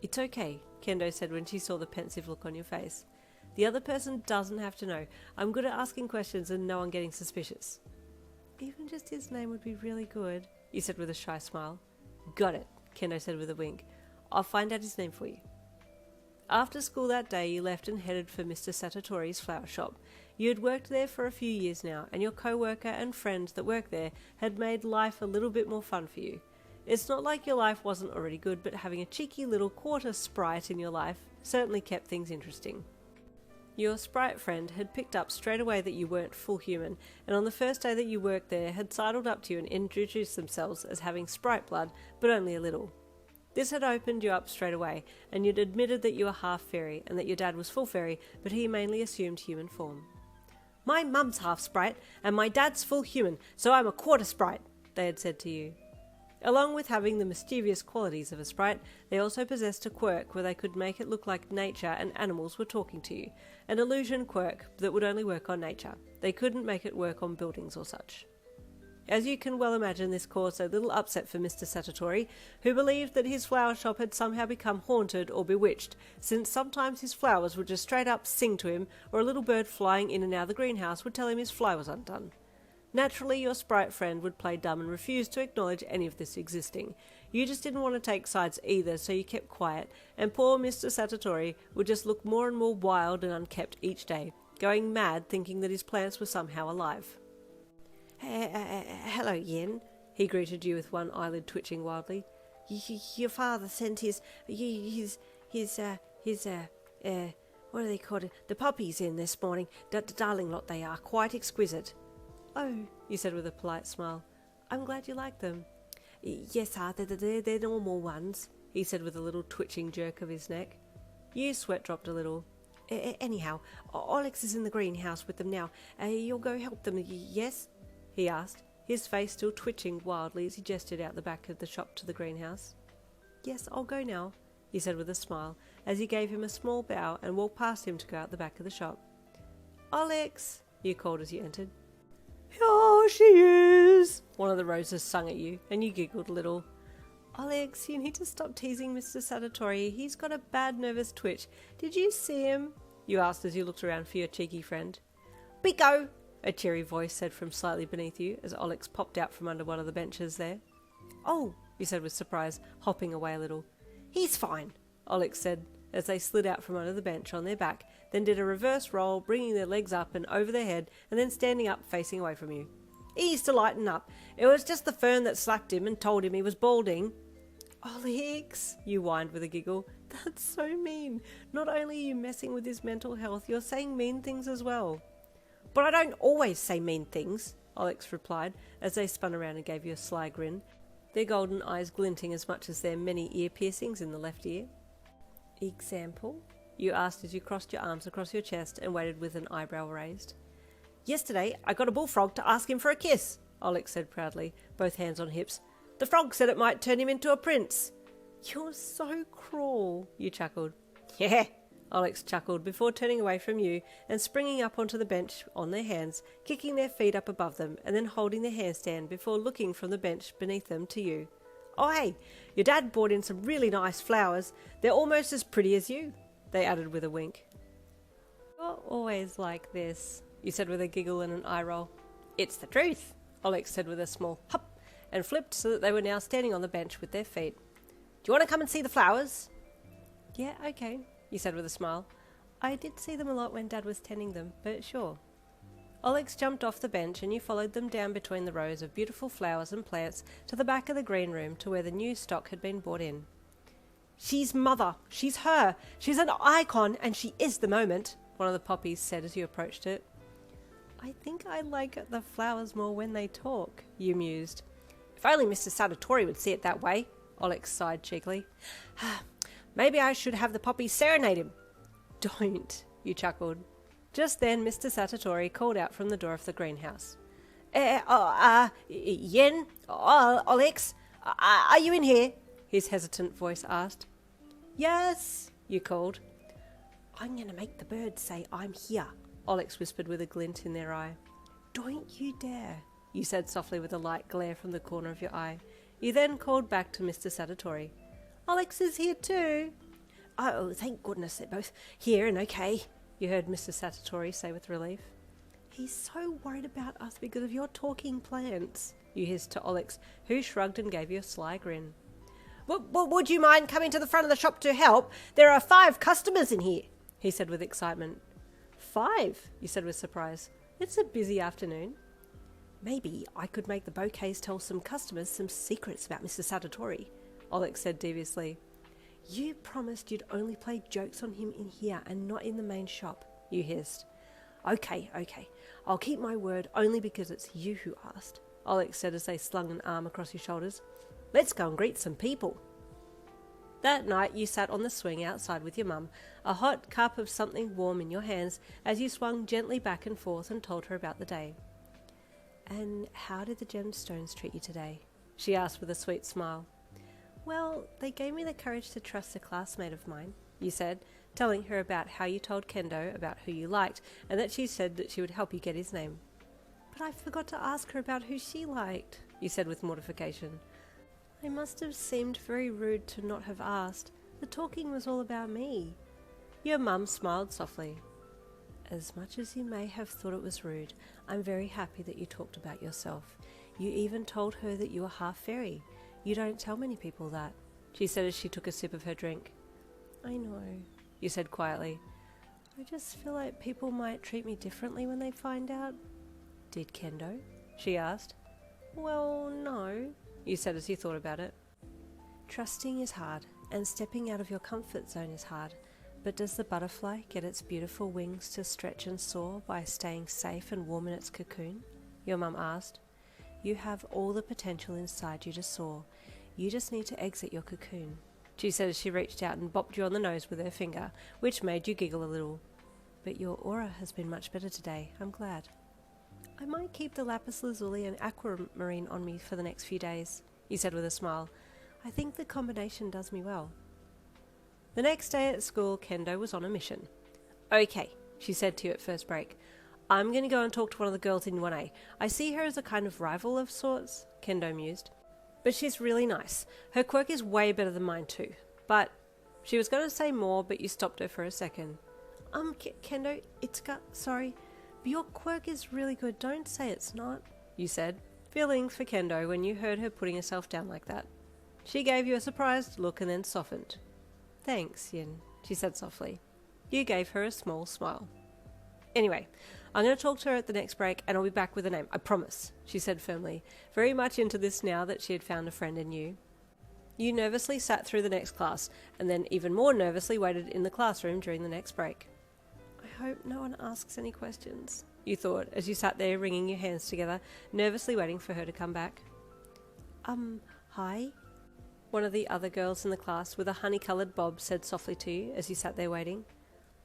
"It's okay," Kendo said when she saw the pensive look on your face. "The other person doesn't have to know. I'm good at asking questions and no one getting suspicious." "Even just his name would be really good," you said with a shy smile. "Got it," Kendo said with a wink. "I'll find out his name for you." After school that day, you left and headed for Mr. Satatori's flower shop. You had worked there for a few years now, and your co-worker and friends that worked there had made life a little bit more fun for you. It's not like your life wasn't already good, but having a cheeky little quarter sprite in your life certainly kept things interesting. Your sprite friend had picked up straight away that you weren't full human, and on the first day that you worked there had sidled up to you and introduced themselves as having sprite blood, but only a little. This had opened you up straight away, and you'd admitted that you were half fairy, and that your dad was full fairy, but he mainly assumed human form. "My mum's half sprite, and my dad's full human, so I'm a quarter sprite," they had said to you. Along with having the mischievous qualities of a sprite, they also possessed a quirk where they could make it look like nature and animals were talking to you, an illusion quirk that would only work on nature. They couldn't make it work on buildings or such. As you can well imagine, this caused a little upset for Mr. Satatori, who believed that his flower shop had somehow become haunted or bewitched, since sometimes his flowers would just straight up sing to him, or a little bird flying in and out of the greenhouse would tell him his fly was undone. Naturally, your sprite friend would play dumb and refuse to acknowledge any of this existing. You just didn't want to take sides either, so you kept quiet, and poor Mr. Satatori would just look more and more wild and unkept each day, going mad thinking that his plants were somehow alive. "Hello, Yen," he greeted you with one eyelid twitching wildly. "Your father sent his what do they call it? The puppies in this morning. Darling lot they are, quite exquisite." "Oh," you said with a polite smile. "I'm glad you like them." "Yes, they're normal ones," he said with a little twitching jerk of his neck. You sweat dropped a little. Anyhow, Alex is in the greenhouse with them now. You'll go help them, yes?" he asked, his face still twitching wildly as he gestured out the back of the shop to the greenhouse. "Yes, I'll go now," he said with a smile, as he gave him a small bow and walked past him to go out the back of the shop. "Alex," you called as you entered. "Here she is," one of the roses sung at you, and you giggled a little. "Alex, you need to stop teasing Mr. Satatori. He's got a bad nervous twitch. Did you see him?" you asked as you looked around for your cheeky friend. "Biko!" a cheery voice said from slightly beneath you as Alex popped out from under one of the benches there. "Oh," you said with surprise, hopping away a little. "He's fine," Alex said as they slid out from under the bench on their back, then did a reverse roll, bringing their legs up and over their head, and then standing up facing away from you. "He's to lighten up. It was just the fern that slapped him and told him he was balding." "Alex," you whined with a giggle. "That's so mean. Not only are you messing with his mental health, you're saying mean things as well." "But I don't always say mean things," Alex replied as they spun around and gave you a sly grin, their golden eyes glinting as much as their many ear piercings in the left ear. "Example?" you asked as you crossed your arms across your chest and waited with an eyebrow raised. "Yesterday I got a bullfrog to ask him for a kiss," Alex said proudly, both hands on hips. "The frog said it might turn him into a prince." "You're so cruel," you chuckled. "Yeah," Alex chuckled before turning away from you and springing up onto the bench on their hands, kicking their feet up above them and then holding their handstand before looking from the bench beneath them to you. "Oh hey, your dad brought in some really nice flowers. They're almost as pretty as you," they added with a wink. "You're always like this," you said with a giggle and an eye roll. "It's the truth," Alex said with a small hop and flipped so that they were now standing on the bench with their feet. "Do you want to come and see the flowers?" "Yeah, okay," you said with a smile. "I did see them a lot when Dad was tending them, but sure." Alex jumped off the bench and you followed them down between the rows of beautiful flowers and plants to the back of the green room to where the new stock had been brought in. "She's Mother. She's her. She's an icon and she is the moment," one of the poppies said as you approached it. "I think I like the flowers more when they talk," you mused. "If only Mr. Satatori would see it that way," Alex sighed cheekily. "Maybe I should have the poppies serenade him." "Don't," you chuckled. Just then Mr. Satatori called out from the door of the greenhouse. Yen? Alex? Are you in here?" his hesitant voice asked. "Yes," you called. "I'm going to make the birds say I'm here," Alex whispered with a glint in their eye. "Don't you dare," you said softly with a light glare from the corner of your eye. You then called back to Mr. Satatori. "Alex is here too." "Oh, thank goodness they're both here and okay," you heard Mr. Satatori say with relief. "He's so worried about us because of your talking plants," you hissed to Alex, who shrugged and gave you a sly grin. Would you mind coming to the front of the shop to help? There are 5 customers in here," he said with excitement. 5, you said with surprise. "It's a busy afternoon." "Maybe I could make the bouquets tell some customers some secrets about Mr. Satatori," Alex said deviously. "You promised you'd only play jokes on him in here and not in the main shop," you hissed. Okay, I'll keep my word only because it's you who asked, Alex said as they slung an arm across his shoulders. Let's go and greet some people. That night you sat on the swing outside with your mum, a hot cup of something warm in your hands as you swung gently back and forth and told her about the day. And how did the gemstones treat you today? She asked with a sweet smile. Well, they gave me the courage to trust a classmate of mine, you said, telling her about how you told Kendo about who you liked and that she said that she would help you get his name. But I forgot to ask her about who she liked, you said with mortification. I must have seemed very rude to not have asked. The talking was all about me. Your mum smiled softly. As much as you may have thought it was rude, I'm very happy that you talked about yourself. You even told her that you were half fairy. You don't tell many people that, she said as she took a sip of her drink. I know, you said quietly. I just feel like people might treat me differently when they find out. Did Kendo? She asked. Well, no, you said as you thought about it. Trusting is hard, and stepping out of your comfort zone is hard. But does the butterfly get its beautiful wings to stretch and soar by staying safe and warm in its cocoon? Your mum asked. You have all the potential inside you to soar. You just need to exit your cocoon, she said as she reached out and bopped you on the nose with her finger, which made you giggle a little. But your aura has been much better today, I'm glad. I might keep the lapis lazuli and aquamarine on me for the next few days, you said with a smile. I think the combination does me well. The next day at school, Kendo was on a mission. Okay, she said to you at first break. I'm going to go and talk to one of the girls in 1A. I see her as a kind of rival of sorts, Kendo mused. But she's really nice. Her quirk is way better than mine too. But she was going to say more, but you stopped her for a second. Kendo, sorry, but your quirk is really good. Don't say it's not, you said, feeling for Kendo when you heard her putting herself down like that. She gave you a surprised look and then softened. Thanks, Yin, she said softly. You gave her a small smile. Anyway, I'm going to talk to her at the next break and I'll be back with a name, I promise, she said firmly, very much into this now that she had found a friend in you. You nervously sat through the next class and then even more nervously waited in the classroom during the next break. I hope no one asks any questions, you thought as you sat there wringing your hands together, nervously waiting for her to come back. Hi? One of the other girls in the class with a honey-coloured bob said softly to you as you sat there waiting.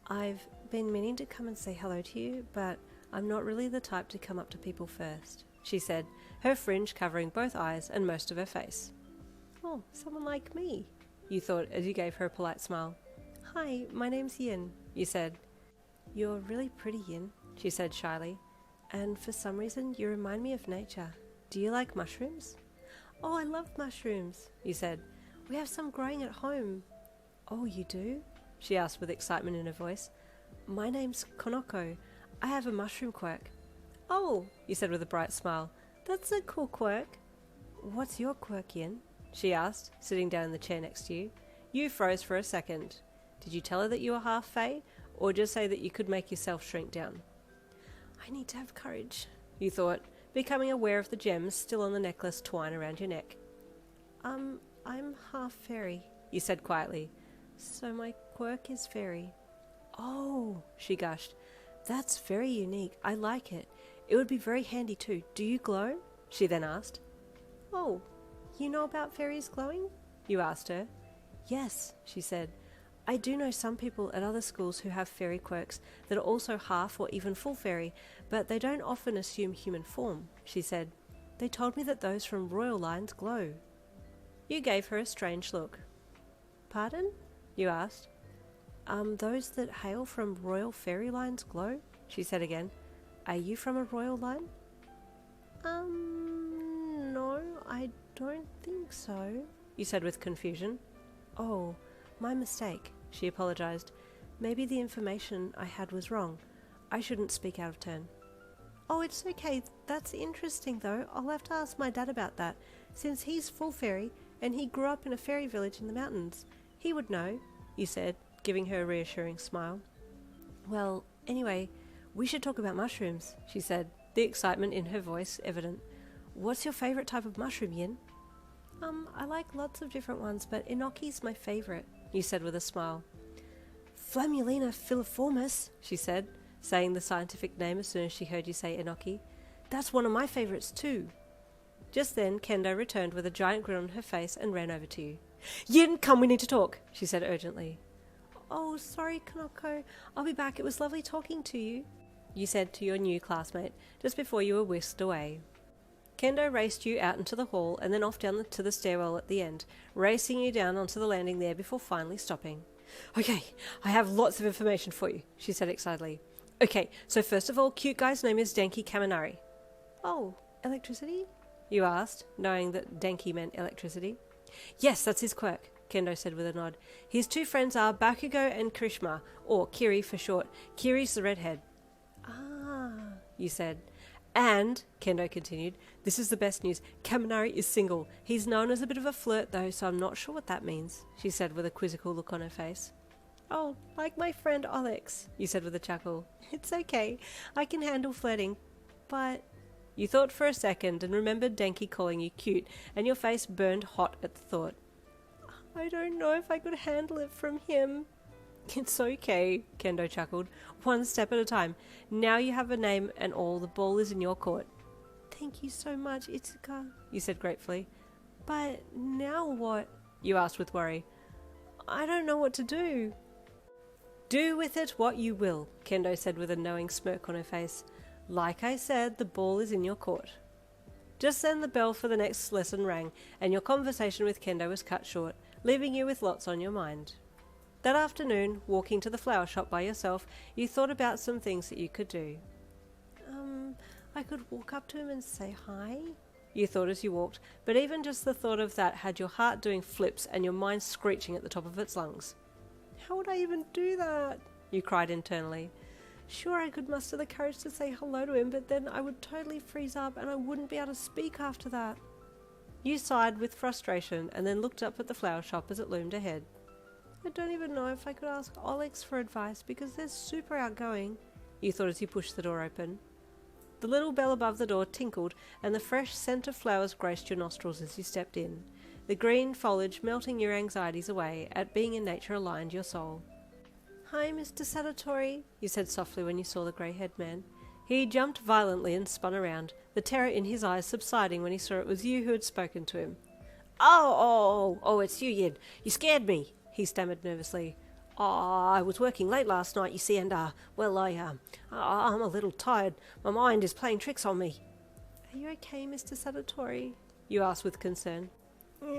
I've been meaning to come and say hello to you, but I'm not really the type to come up to people first, she said, her fringe covering both eyes and most of her face. Oh, someone like me, you thought as you gave her a polite smile. Hi, my name's Yin, you said. You're really pretty, Yin, she said shyly, and for some reason you remind me of nature. Do you like mushrooms? Oh, I love mushrooms, you said. We have some growing at home. Oh, you do? She asked with excitement in her voice. My name's Konoko. I have a mushroom quirk. Oh, you said with a bright smile. That's a cool quirk. What's your quirk, Yin? She asked, sitting down in the chair next to you. You froze for a second. Did you tell her that you were half fae, or just say that you could make yourself shrink down? I need to have courage, you thought, becoming aware of the gems still on the necklace twine around your neck. I'm half fairy, you said quietly. So my quirk is fairy. Oh, she gushed. That's very unique. I like it. It would be very handy too. Do you glow? She then asked. Oh, you know about fairies glowing? You asked her. Yes, she said. I do know some people at other schools who have fairy quirks that are also half or even full fairy, but they don't often assume human form, she said. They told me that those from royal lines glow. You gave her a strange look. Pardon? You asked. Those that hail from royal fairy lines glow? She said again. Are you from a royal line? No, I don't think so, you said with confusion. Oh, my mistake, she apologized. Maybe the information I had was wrong. I shouldn't speak out of turn. Oh, it's okay. That's interesting, though. I'll have to ask my dad about that, since he's full fairy, and he grew up in a fairy village in the mountains. He would know, you said, giving her a reassuring smile. Well, anyway, we should talk about mushrooms, she said, the excitement in her voice evident. What's your favourite type of mushroom, Yin? I like lots of different ones, but enoki's my favourite, you said with a smile. Flammulina filiformis, she said, saying the scientific name as soon as she heard you say enoki. That's one of my favourites too. Just then, Kendo returned with a giant grin on her face and ran over to you. Yin, come, we need to talk, she said urgently. Oh, sorry, Kanako. I'll be back. It was lovely talking to you, you said to your new classmate, just before you were whisked away. Kendo raced you out into the hall and then off down to the stairwell at the end, racing you down onto the landing there before finally stopping. Okay, I have lots of information for you, she said excitedly. Okay, so first of all, cute guy's name is Denki Kaminari. Oh, electricity? You asked, knowing that Denki meant electricity. Yes, that's his quirk, Kendo said with a nod. His two friends are Bakugo and Krishma, or Kiri for short. Kiri's the redhead. Ah, you said. And, Kendo continued, this is the best news. Kaminari is single. He's known as a bit of a flirt though, so I'm not sure what that means, she said with a quizzical look on her face. Oh, like my friend Alex, you said with a chuckle. It's okay. I can handle flirting. But... You thought for a second and remembered Denki calling you cute, and your face burned hot at the thought. I don't know if I could handle it from him. It's okay, Kendo chuckled. One step at a time. Now you have a name and all, the ball is in your court. Thank you so much, Itsuka, you said gratefully. But now what? You asked with worry. I don't know what to do. Do with it what you will, Kendo said with a knowing smirk on her face. Like I said, the ball is in your court. Just then the bell for the next lesson rang, and your conversation with Kendo was cut short, leaving you with lots on your mind. That afternoon, walking to the flower shop by yourself, you thought about some things that you could do. I could walk up to him and say hi, you thought as you walked, but even just the thought of that had your heart doing flips and your mind screeching at the top of its lungs. How would I even do that? You cried internally. Sure, I could muster the courage to say hello to him, but then I would totally freeze up and I wouldn't be able to speak after that. You sighed with frustration and then looked up at the flower shop as it loomed ahead. I don't even know if I could ask Alex for advice because they're super outgoing, you thought as you pushed the door open. The little bell above the door tinkled and the fresh scent of flowers graced your nostrils as you stepped in, the green foliage melting your anxieties away at being in nature aligned your soul. Hi, Mr. Sadatori, you said softly when you saw the grey-haired man. He jumped violently and spun around, the terror in his eyes subsiding when he saw it was you who had spoken to him. Oh, it's you, Yin. You scared me, he stammered nervously. I was working late last night, you see, and, I'm a little tired. My mind is playing tricks on me. Are you okay, Mr. Sadatori? You asked with concern.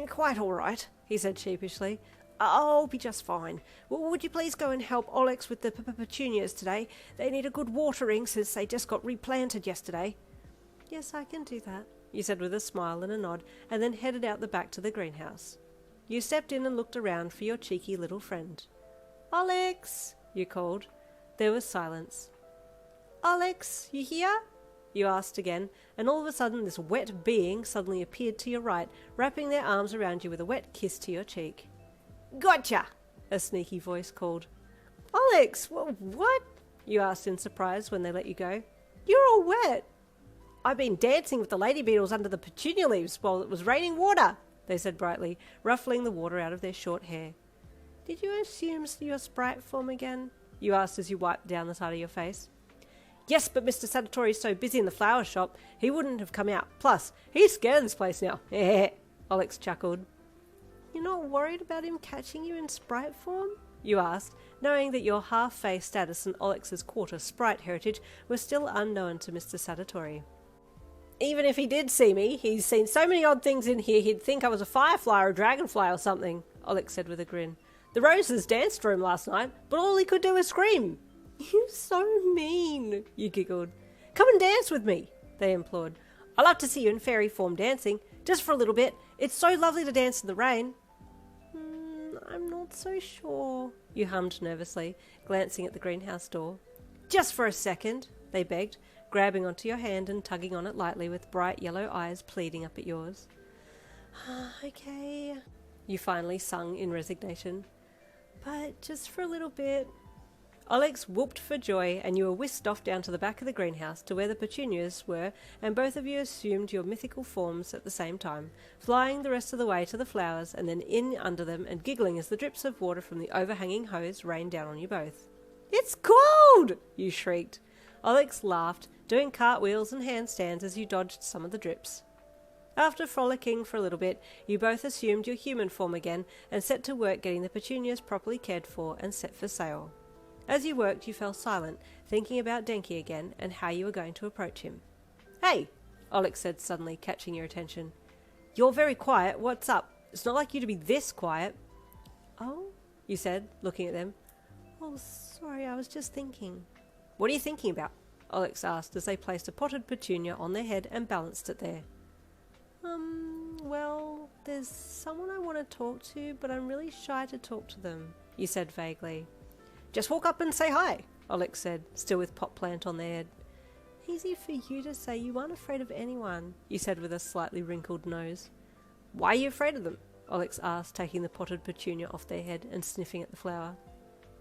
Quite all right, he said sheepishly. I'll be just fine. Would you please go and help Alex with the petunias today? They need a good watering since they just got replanted yesterday. Yes, I can do that, you said with a smile and a nod, and then headed out the back to the greenhouse. You stepped in and looked around for your cheeky little friend. Alex, you called. There was silence. Alex, you here? You asked again, and all of a sudden this wet being suddenly appeared to your right, wrapping their arms around you with a wet kiss to your cheek. Gotcha! A sneaky voice called. Alex, what? You asked in surprise when they let you go. You're all wet. I've been dancing with the lady beetles under the petunia leaves while it was raining water, they said brightly, ruffling the water out of their short hair. Did you assume your sprite form again? You asked as you wiped down the side of your face. Yes, but Mr. Sadatori's so busy in the flower shop, he wouldn't have come out. Plus, he's scared of this place now. Alex chuckled. You're not worried about him catching you in sprite form? You asked, knowing that your half-face status and Alex's quarter sprite heritage were still unknown to Mr. Sadatori. Even if he did see me, he's seen so many odd things in here he'd think I was a firefly or a dragonfly or something, Alex said with a grin. The roses danced for him last night, but all he could do was scream. You're so mean, you giggled. Come and dance with me, they implored. I'd love to see you in fairy form dancing, just for a little bit. It's so lovely to dance in the rain. I'm not so sure, you hummed nervously, glancing at the greenhouse door. Just for a second, they begged, grabbing onto your hand and tugging on it lightly with bright yellow eyes pleading up at yours. Okay, you finally sung in resignation. But just for a little bit. Alex whooped for joy and you were whisked off down to the back of the greenhouse to where the petunias were, and both of you assumed your mythical forms at the same time, flying the rest of the way to the flowers and then in under them and giggling as the drips of water from the overhanging hose rained down on you both. It's cold! You shrieked. Alex laughed, doing cartwheels and handstands as you dodged some of the drips. After frolicking for a little bit, you both assumed your human form again and set to work getting the petunias properly cared for and set for sale. As you worked, you fell silent, thinking about Denki again and how you were going to approach him. Hey, Alex said suddenly, catching your attention. You're very quiet. What's up? It's not like you to be this quiet. Oh, you said, looking at them. Oh, sorry, I was just thinking. What are you thinking about? Alex asked as they placed a potted petunia on their head and balanced it there. Well, there's someone I want to talk to, but I'm really shy to talk to them, you said vaguely. Just walk up and say hi, Alex said, still with pot plant on their head. Easy for you to say, you aren't afraid of anyone, you said with a slightly wrinkled nose. Why are you afraid of them? Alex asked, taking the potted petunia off their head and sniffing at the flower.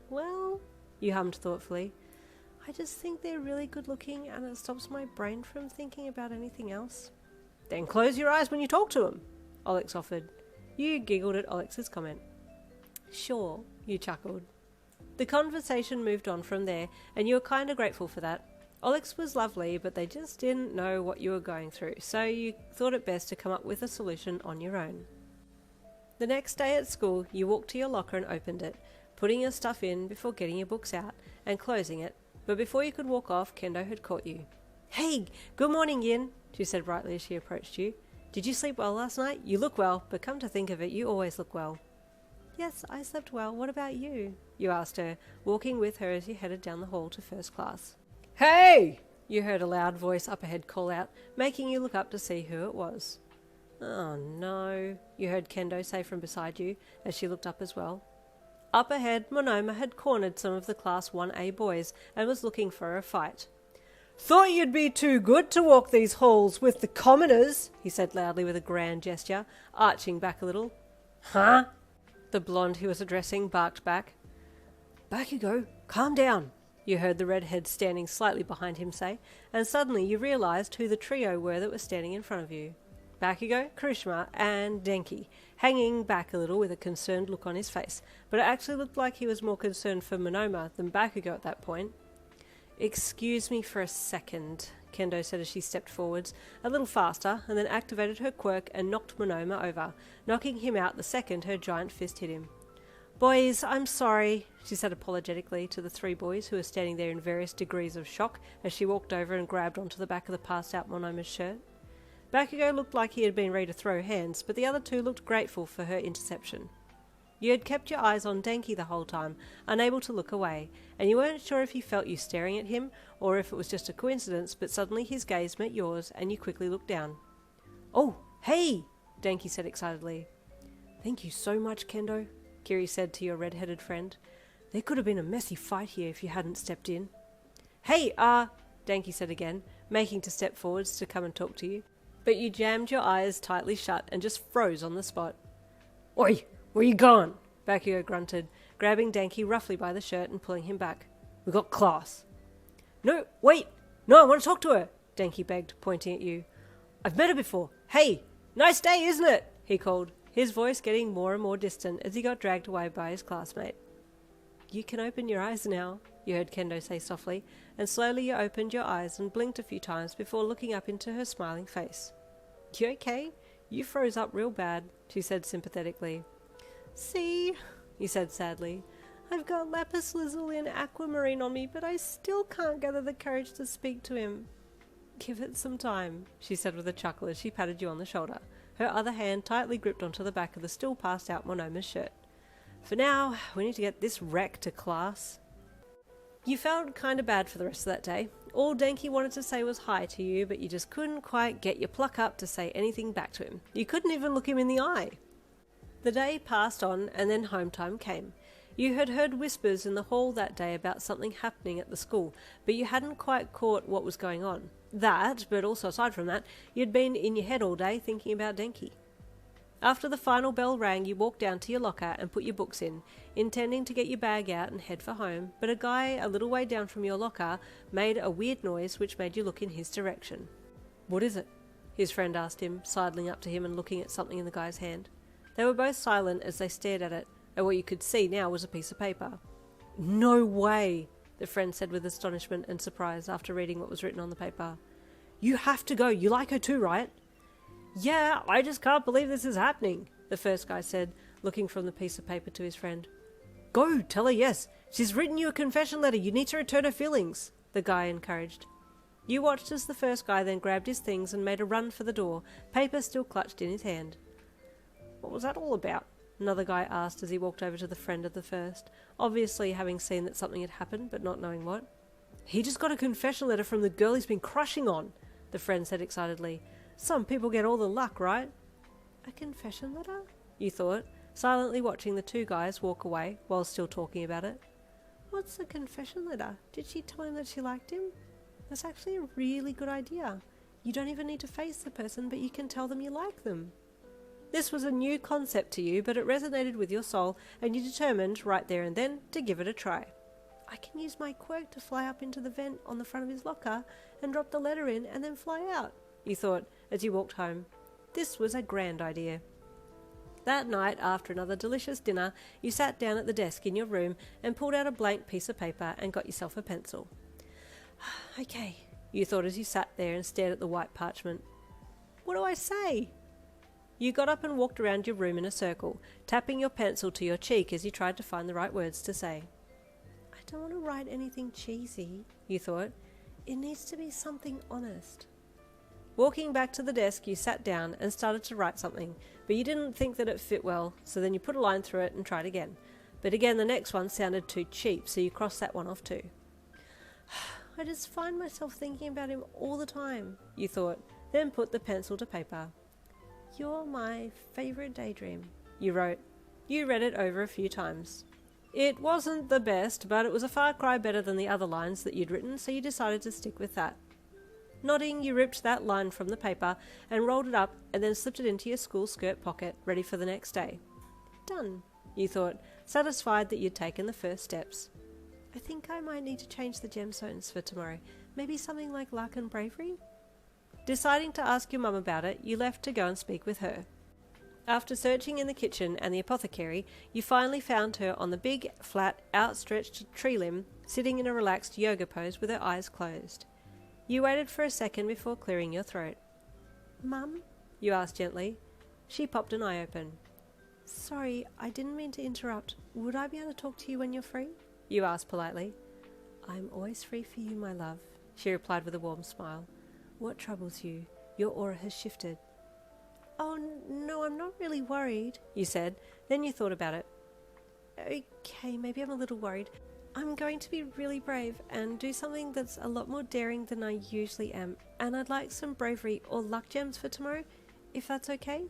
Well, you hummed thoughtfully, I just think they're really good looking and it stops my brain from thinking about anything else. Then close your eyes when you talk to them, Alex offered. You giggled at Alex's comment. Sure, you chuckled. The conversation moved on from there, and you were kind of grateful for that. Alex was lovely, but they just didn't know what you were going through, so you thought it best to come up with a solution on your own. The next day at school, you walked to your locker and opened it, putting your stuff in before getting your books out and closing it, but before you could walk off, Kendo had caught you. Hey, good morning, Yin, she said brightly as she approached you. Did you sleep well last night? You look well, but come to think of it, you always look well. Yes, I slept well. What about you? You asked her, walking with her as you headed down the hall to first class. Hey! You heard a loud voice up ahead call out, making you look up to see who it was. Oh no, you heard Kendo say from beside you as she looked up as well. Up ahead, Monoma had cornered some of the Class 1A boys and was looking for a fight. Thought you'd be too good to walk these halls with the commoners, he said loudly with a grand gesture, arching back a little. Huh? The blonde he was addressing barked back. Back you go, calm down, you heard the redhead standing slightly behind him say, and suddenly you realised who the trio were that was standing in front of you. Bakugo, Karishima, and Denki, hanging back a little with a concerned look on his face, but it actually looked like he was more concerned for Monoma than Bakugo at that point. Excuse me for a second, Kendo said as she stepped forwards, a little faster, and then activated her quirk and knocked Monoma over, knocking him out the second her giant fist hit him. Boys, I'm sorry, she said apologetically to the three boys who were standing there in various degrees of shock as she walked over and grabbed onto the back of the passed-out Monoma's shirt. Bakugo looked like he had been ready to throw hands, but the other two looked grateful for her interception. You had kept your eyes on Denki the whole time, unable to look away, and you weren't sure if he felt you staring at him or if it was just a coincidence, but suddenly his gaze met yours and you quickly looked down. Oh, hey, Denki said excitedly. Thank you so much, Kendo, Kiri said to your red-headed friend. There could have been a messy fight here if you hadn't stepped in. Hey, Denki said again, making to step forwards to come and talk to you, but you jammed your eyes tightly shut and just froze on the spot. Oi! Where you gone? Bakugo grunted, grabbing Denki roughly by the shirt and pulling him back. We got class. No, wait! No, I want to talk to her! Denki begged, pointing at you. I've met her before. Hey! Nice day, isn't it? He called, his voice getting more and more distant as he got dragged away by his classmate. You can open your eyes now, you heard Kendo say softly, and slowly you opened your eyes and blinked a few times before looking up into her smiling face. You okay? You froze up real bad, she said sympathetically. See, he said sadly, I've got lapis lazuli and aquamarine on me, but I still can't gather the courage to speak to him. Give it some time, she said with a chuckle as she patted you on the shoulder, her other hand tightly gripped onto the back of the still passed out Monoma's shirt. For now, we need to get this wreck to class. You felt kind of bad for the rest of that day. All Denki wanted to say was hi to you, but you just couldn't quite get your pluck up to say anything back to him. You couldn't even look him in the eye. The day passed on, and then home time came. You had heard whispers in the hall that day about something happening at the school, but you hadn't quite caught what was going on. That, but also aside from that, you'd been in your head all day thinking about Denki. After the final bell rang, you walked down to your locker and put your books in, intending to get your bag out and head for home, but a guy a little way down from your locker made a weird noise which made you look in his direction. What is it? His friend asked him, sidling up to him and looking at something in the guy's hand. They were both silent as they stared at it, and what you could see now was a piece of paper. No way! the friend said with astonishment and surprise after reading what was written on the paper. You have to go. You like her too, right? Yeah, I just can't believe this is happening, the first guy said, looking from the piece of paper to his friend. Go, tell her yes. She's written you a confession letter. You need to return her feelings, the guy encouraged. You watched as the first guy then grabbed his things and made a run for the door, paper still clutched in his hand. What was that all about? Another guy asked as he walked over to the friend of the first, obviously having seen that something had happened but not knowing what. He just got a confession letter from the girl he's been crushing on, the friend said excitedly. Some people get all the luck, right? A confession letter? You thought, silently watching the two guys walk away while still talking about it. What's a confession letter? Did she tell him that she liked him? That's actually a really good idea. You don't even need to face the person, but you can tell them you like them. This was a new concept to you, but it resonated with your soul, and you determined, right there and then, to give it a try. I can use my quirk to fly up into the vent on the front of his locker and drop the letter in and then fly out, you thought as you walked home. This was a grand idea. That night, after another delicious dinner, you sat down at the desk in your room and pulled out a blank piece of paper and got yourself a pencil. Okay, you thought as you sat there and stared at the white parchment. What do I say? You got up and walked around your room in a circle, tapping your pencil to your cheek as you tried to find the right words to say. I don't want to write anything cheesy, you thought. It needs to be something honest. Walking back to the desk, you sat down and started to write something, but you didn't think that it fit well, so then you put a line through it and tried again. But again, the next one sounded too cheap, so you crossed that one off too. I just find myself thinking about him all the time, you thought, then put the pencil to paper. You're my favourite daydream, you wrote. You read it over a few times. It wasn't the best, but it was a far cry better than the other lines that you'd written, so you decided to stick with that. Nodding, you ripped that line from the paper and rolled it up and then slipped it into your school skirt pocket, ready for the next day. Done, you thought, satisfied that you'd taken the first steps. I think I might need to change the gemstones for tomorrow. Maybe something like luck and bravery? Deciding to ask your mum about it, you left to go and speak with her. After searching in the kitchen and the apothecary, you finally found her on the big, flat, outstretched tree limb, sitting in a relaxed yoga pose with her eyes closed. You waited for a second before clearing your throat. Mum? You asked gently. She popped an eye open. Sorry, I didn't mean to interrupt. Would I be able to talk to you when you're free? You asked politely. I'm always free for you, my love, she replied with a warm smile. What troubles you? Your aura has shifted. Oh, no, I'm not really worried, you said. Then you thought about it. Okay, maybe I'm a little worried. I'm going to be really brave and do something that's a lot more daring than I usually am, and I'd like some bravery or luck gems for tomorrow, if that's okay?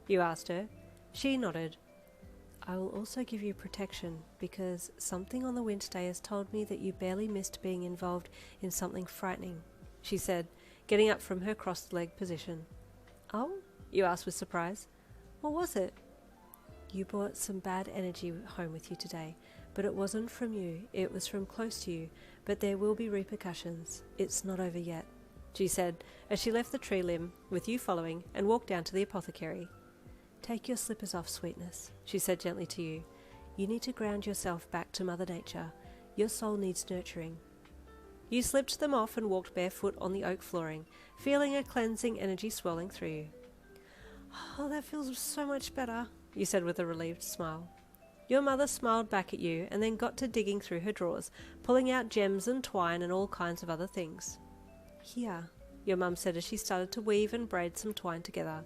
You asked her. She nodded. I will also give you protection, because something on the Wednesday has told me that you barely missed being involved in something frightening, she said, getting up from her crossed-legged position. Oh? You asked with surprise. What was it? You brought some bad energy home with you today, but it wasn't from you, it was from close to you, but there will be repercussions. It's not over yet, she said, as she left the tree limb, with you following, and walked down to the apothecary. Take your slippers off, sweetness, she said gently to you. You need to ground yourself back to Mother Nature. Your soul needs nurturing. You slipped them off and walked barefoot on the oak flooring, feeling a cleansing energy swelling through you. Oh, that feels so much better, you said with a relieved smile. Your mother smiled back at you and then got to digging through her drawers, pulling out gems and twine and all kinds of other things. Here, your mum said as she started to weave and braid some twine together.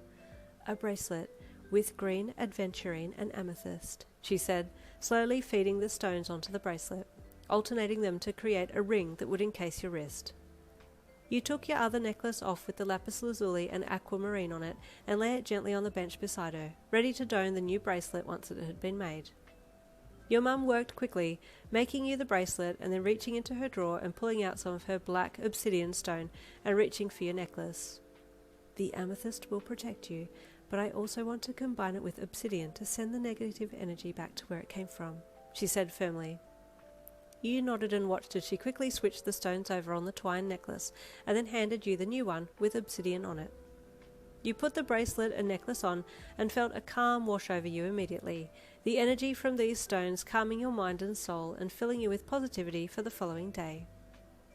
A bracelet with green adventurine and amethyst, she said, slowly feeding the stones onto the bracelet, alternating them to create a ring that would encase your wrist. You took your other necklace off with the lapis lazuli and aquamarine on it and lay it gently on the bench beside her, ready to don the new bracelet once it had been made. Your mum worked quickly, making you the bracelet and then reaching into her drawer and pulling out some of her black obsidian stone and reaching for your necklace. The amethyst will protect you, but I also want to combine it with obsidian to send the negative energy back to where it came from, she said firmly. You nodded and watched as she quickly switched the stones over on the twine necklace and then handed you the new one with obsidian on it. You put the bracelet and necklace on and felt a calm wash over you immediately, the energy from these stones calming your mind and soul and filling you with positivity for the following day.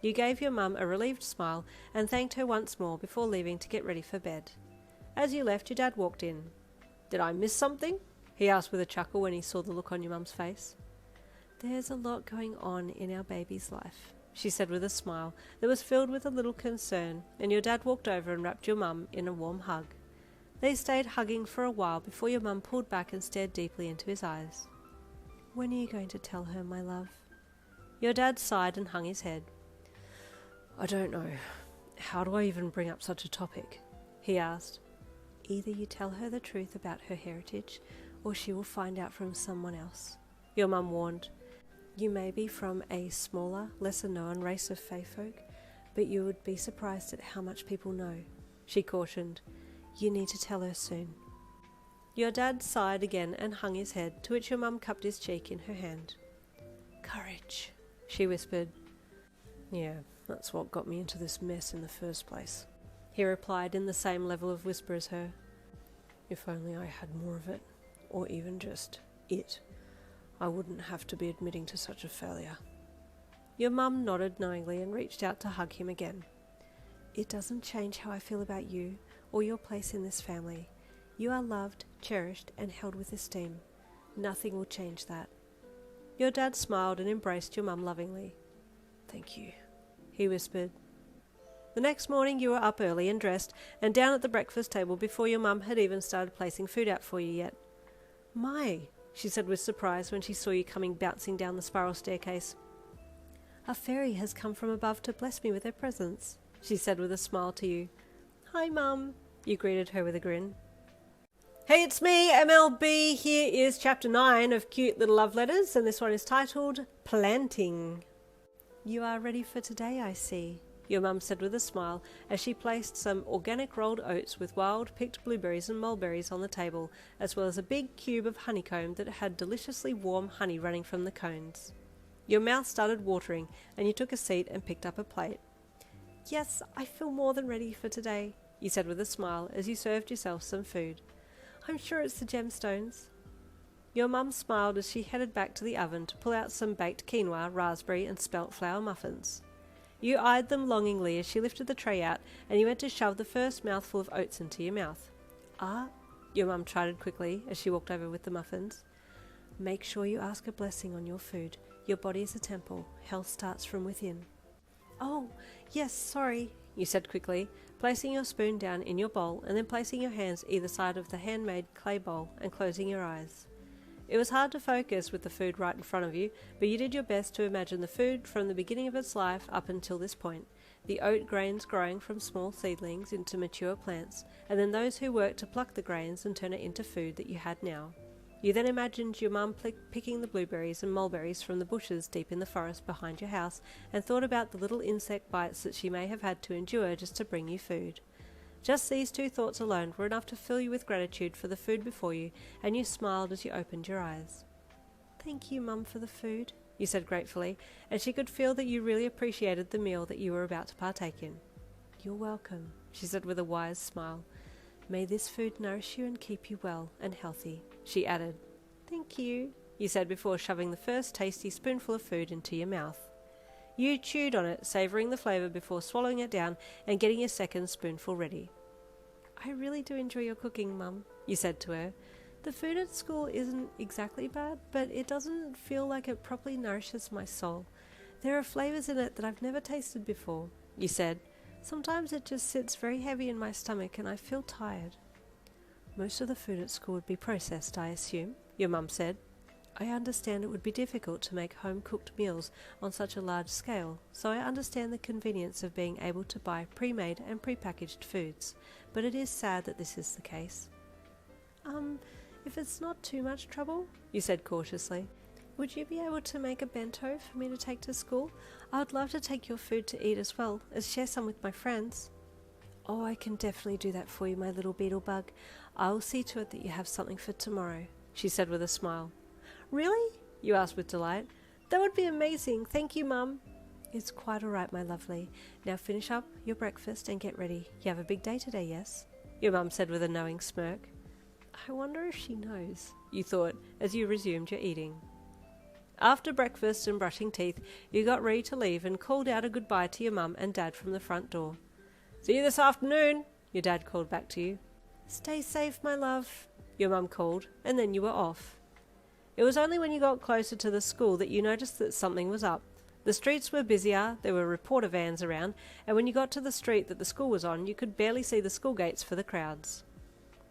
You gave your mum a relieved smile and thanked her once more before leaving to get ready for bed. As you left, your dad walked in. "Did I miss something?" he asked with a chuckle when he saw the look on your mum's face. "There's a lot going on in our baby's life," she said with a smile that was filled with a little concern, and your dad walked over and wrapped your mum in a warm hug. They stayed hugging for a while before your mum pulled back and stared deeply into his eyes. "When are you going to tell her, my love?" Your dad sighed and hung his head. "I don't know. How do I even bring up such a topic?" he asked. "Either you tell her the truth about her heritage, or she will find out from someone else," your mum warned. "You may be from a smaller, lesser-known race of Fae folk, but you would be surprised at how much people know," she cautioned. "You need to tell her soon." Your dad sighed again and hung his head, to which your mum cupped his cheek in her hand. "Courage," she whispered. "Yeah, that's what got me into this mess in the first place," he replied in the same level of whisper as her. "If only I had more of it, or even just it, I wouldn't have to be admitting to such a failure." Your mum nodded knowingly and reached out to hug him again. "It doesn't change how I feel about you or your place in this family. You are loved, cherished, and held with esteem. Nothing will change that." Your dad smiled and embraced your mum lovingly. "Thank you," he whispered. The next morning you were up early and dressed and down at the breakfast table before your mum had even started placing food out for you yet. "My," she said with surprise when she saw you coming bouncing down the spiral staircase. "A fairy has come from above to bless me with her presence," she said with a smile to you. "Hi, Mum," you greeted her with a grin. Hey, it's me, MLB. Here is chapter 9 of Cute Little Love Letters, and this one is titled Planting. "You are ready for today, I see," your mum said with a smile as she placed some organic rolled oats with wild picked blueberries and mulberries on the table, as well as a big cube of honeycomb that had deliciously warm honey running from the cones. Your mouth started watering, and you took a seat and picked up a plate. "Yes, I feel more than ready for today," you said with a smile as you served yourself some food. "I'm sure it's the gemstones." Your mum smiled as she headed back to the oven to pull out some baked quinoa, raspberry and spelt flour muffins. You eyed them longingly as she lifted the tray out, and you went to shove the first mouthful of oats into your mouth. "Ah," your mum chided quickly as she walked over with the muffins. "Make sure you ask a blessing on your food. Your body is a temple. Health starts from within." "Oh, yes, sorry," you said quickly, placing your spoon down in your bowl and then placing your hands either side of the handmade clay bowl and closing your eyes. It was hard to focus with the food right in front of you, but you did your best to imagine the food from the beginning of its life up until this point, the oat grains growing from small seedlings into mature plants, and then those who worked to pluck the grains and turn it into food that you had now. You then imagined your mum picking the blueberries and mulberries from the bushes deep in the forest behind your house, and thought about the little insect bites that she may have had to endure just to bring you food. Just these two thoughts alone were enough to fill you with gratitude for the food before you, and you smiled as you opened your eyes. "Thank you, Mum, for the food," you said gratefully, and she could feel that you really appreciated the meal that you were about to partake in. "You're welcome," she said with a wise smile. "May this food nourish you and keep you well and healthy," she added. "Thank you," you said before shoving the first tasty spoonful of food into your mouth. You chewed on it, savouring the flavour before swallowing it down and getting your second spoonful ready. "I really do enjoy your cooking, Mum," you said to her. "The food at school isn't exactly bad, but it doesn't feel like it properly nourishes my soul. There are flavours in it that I've never tasted before," you said. "Sometimes it just sits very heavy in my stomach and I feel tired." "Most of the food at school would be processed, I assume," your mum said. "I understand it would be difficult to make home-cooked meals on such a large scale, so I understand the convenience of being able to buy pre-made and pre-packaged foods, but it is sad that this is the case." If it's not too much trouble," you said cautiously, "would you be able to make a bento for me to take to school? I would love to take your food to eat as well as share some with my friends." "Oh, I can definitely do that for you, my little beetle bug. I will see to it that you have something for tomorrow," she said with a smile. "Really?" you asked with delight. "That would be amazing. Thank you, Mum." "It's quite all right, my lovely. Now finish up your breakfast and get ready. You have a big day today, yes?" your mum said with a knowing smirk. I wonder if she knows, you thought as you resumed your eating. After breakfast and brushing teeth, you got ready to leave and called out a goodbye to your mum and dad from the front door. "See you this afternoon," your dad called back to you. "Stay safe, my love," your mum called, and then you were off. It was only when you got closer to the school that you noticed that something was up. The streets were busier, there were reporter vans around, and when you got to the street that the school was on, you could barely see the school gates for the crowds.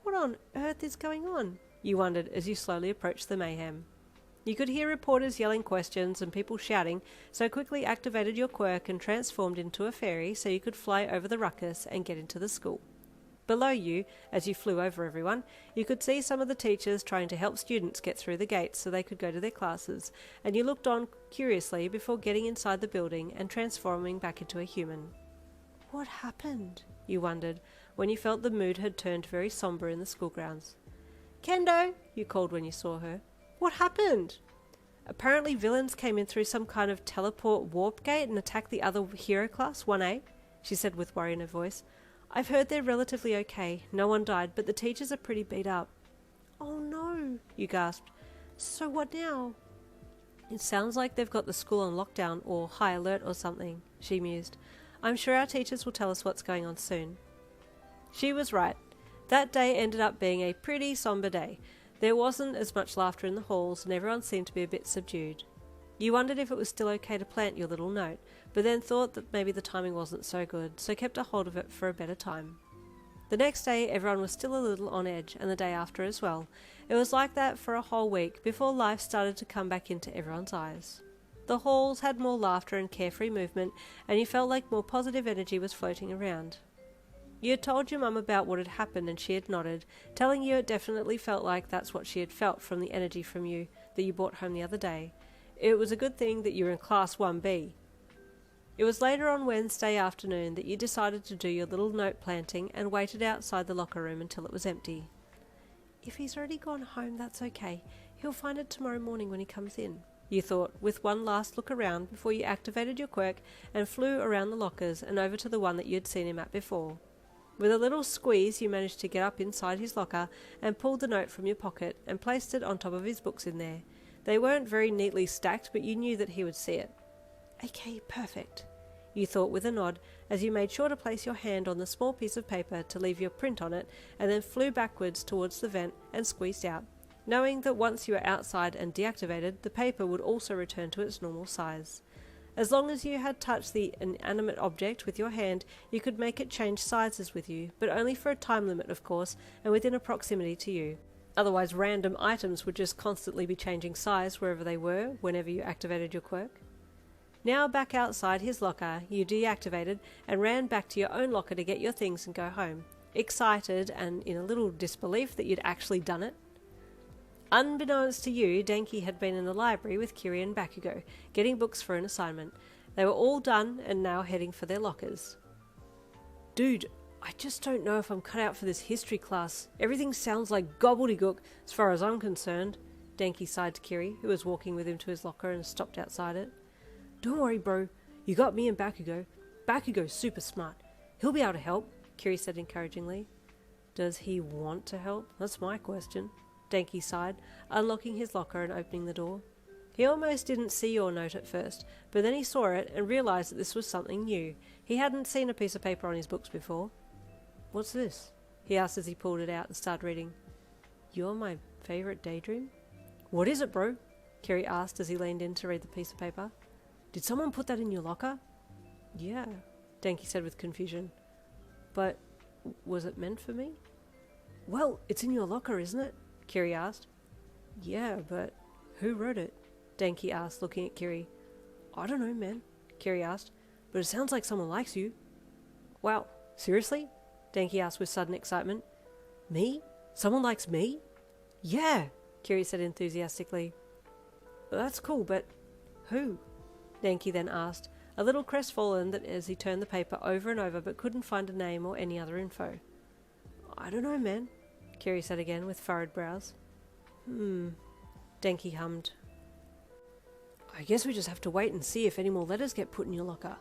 What on earth is going on? You wondered as you slowly approached the mayhem. You could hear reporters yelling questions and people shouting, so quickly activated your quirk and transformed into a fairy so you could fly over the ruckus and get into the school. Below you, as you flew over everyone, you could see some of the teachers trying to help students get through the gates so they could go to their classes, and you looked on curiously before getting inside the building and transforming back into a human. What happened? You wondered, when you felt the mood had turned very somber in the school grounds. "Kendo!" you called when you saw her. "What happened?" "Apparently villains came in through some kind of teleport warp gate and attacked the other hero class, 1A, she said with worry in her voice. "I've heard they're relatively okay. No one died, but the teachers are pretty beat up." "Oh no," you gasped. "So what now?" "It sounds like they've got the school on lockdown or high alert or something," she mused. "I'm sure our teachers will tell us what's going on soon." She was right. That day ended up being a pretty somber day. There wasn't as much laughter in the halls and everyone seemed to be a bit subdued. You wondered if it was still okay to plant your little note, but then thought that maybe the timing wasn't so good, so kept a hold of it for a better time. The next day everyone was still a little on edge, and the day after as well. It was like that for a whole week before life started to come back into everyone's eyes. The halls had more laughter and carefree movement, and you felt like more positive energy was floating around. You had told your mum about what had happened and she had nodded, telling you it definitely felt like that's what she had felt from the energy from you that you brought home the other day. It was a good thing that you were in Class 1B. It was later on Wednesday afternoon that you decided to do your little note planting and waited outside the locker room until it was empty. "If he's already gone home, that's okay. He'll find it tomorrow morning when he comes in," you thought, with one last look around before you activated your quirk and flew around the lockers and over to the one that you had seen him at before. With a little squeeze, you managed to get up inside his locker and pulled the note from your pocket and placed it on top of his books in there. They weren't very neatly stacked, but you knew that he would see it. "Okay, perfect," you thought with a nod as you made sure to place your hand on the small piece of paper to leave your print on it and then flew backwards towards the vent and squeezed out, knowing that once you were outside and deactivated, the paper would also return to its normal size. As long as you had touched the inanimate object with your hand, you could make it change sizes with you, but only for a time limit, of course, and within a proximity to you. Otherwise, random items would just constantly be changing size wherever they were, whenever you activated your quirk. Now back outside his locker, you deactivated and ran back to your own locker to get your things and go home, excited and in a little disbelief that you'd actually done it. Unbeknownst to you, Denki had been in the library with Kiri and Bakugo, getting books for an assignment. They were all done and now heading for their lockers. "Dude, I just don't know if I'm cut out for this history class. Everything sounds like gobbledygook as far as I'm concerned," Denki sighed to Kiri, who was walking with him to his locker and stopped outside it. "Don't worry, bro. You got me and Bakugo. Bakugo's super smart. He'll be able to help," Kiri said encouragingly. "Does he want to help? That's my question," Denki sighed, unlocking his locker and opening the door. He almost didn't see your note at first, but then he saw it and realised that this was something new. He hadn't seen a piece of paper on his books before. "What's this?" he asked as he pulled it out and started reading. "You're my favourite daydream?" "What is it, bro?" Kiri asked as he leaned in to read the piece of paper. "Did someone put that in your locker?" "Yeah," Denki said with confusion. "But was it meant for me?" "Well, it's in your locker, isn't it?" Kiri asked. "Yeah, but who wrote it?" Denki asked, looking at Kiri. "I don't know, man," Kiri asked, "but it sounds like someone likes you." "Wow, seriously?" Denki asked with sudden excitement. "Me? Someone likes me?" "Yeah," Kiri said enthusiastically. "That's cool, but who?" Denki then asked, a little crestfallen that as he turned the paper over and over but couldn't find a name or any other info. "I don't know, man," Kiri said again with furrowed brows. Denki hummed. "I guess we just have to wait and see if any more letters get put in your locker.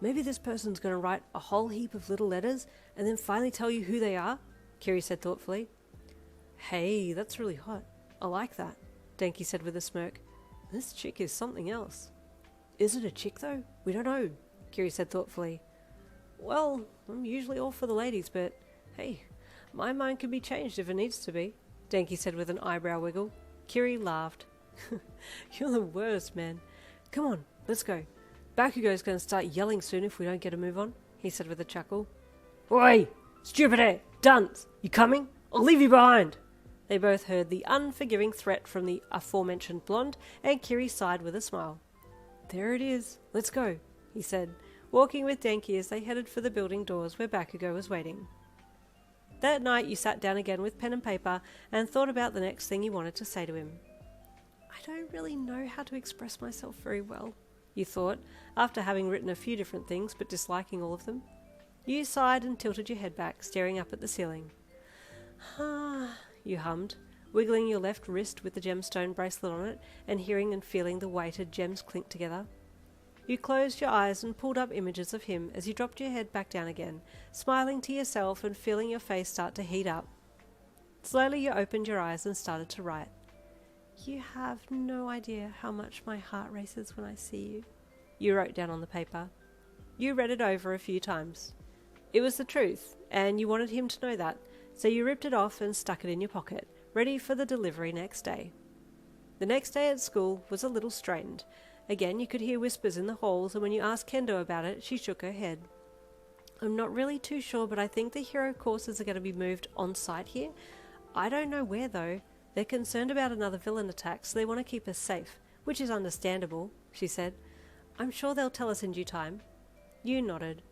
Maybe this person's going to write a whole heap of little letters and then finally tell you who they are," Kiri said thoughtfully. Hey, that's really hot. I like that, Denki said with a smirk. This chick is something else. Is it a chick though? We don't know, Kiri said thoughtfully. Well, I'm usually all for the ladies, but hey, my mind can be changed if it needs to be, Denki said with an eyebrow wiggle. Kiri laughed. You're the worst, man. Come on, let's go. Bakugo's going to start yelling soon if we don't get a move on, he said with a chuckle. Oi! Stupid air! Dunce! You coming? I'll leave you behind! They both heard the unforgiving threat from the aforementioned blonde, and Kiri sighed with a smile. There it is. Let's go, he said, walking with Denki as they headed for the building doors where Bakugo was waiting. That night you sat down again with pen and paper and thought about the next thing you wanted to say to him. I don't really know how to express myself very well, you thought, after having written a few different things but disliking all of them. You sighed and tilted your head back, staring up at the ceiling. Ah, you hummed, wiggling your left wrist with the gemstone bracelet on it and hearing and feeling the weighted gems clink together. You closed your eyes and pulled up images of him as you dropped your head back down again, smiling to yourself and feeling your face start to heat up. Slowly you opened your eyes and started to write. You have no idea how much my heart races when I see you, you wrote down on the paper. You read it over a few times. It was the truth, and you wanted him to know that, so you ripped it off and stuck it in your pocket, ready for the delivery next day. The next day at school was a little strained. Again, you could hear whispers in the halls, and when you asked Kendo about it, she shook her head. I'm not really too sure, but I think the hero courses are going to be moved on site here. I don't know where, though. They're concerned about another villain attack, so they want to keep us safe, which is understandable, she said. I'm sure they'll tell us in due time. You nodded.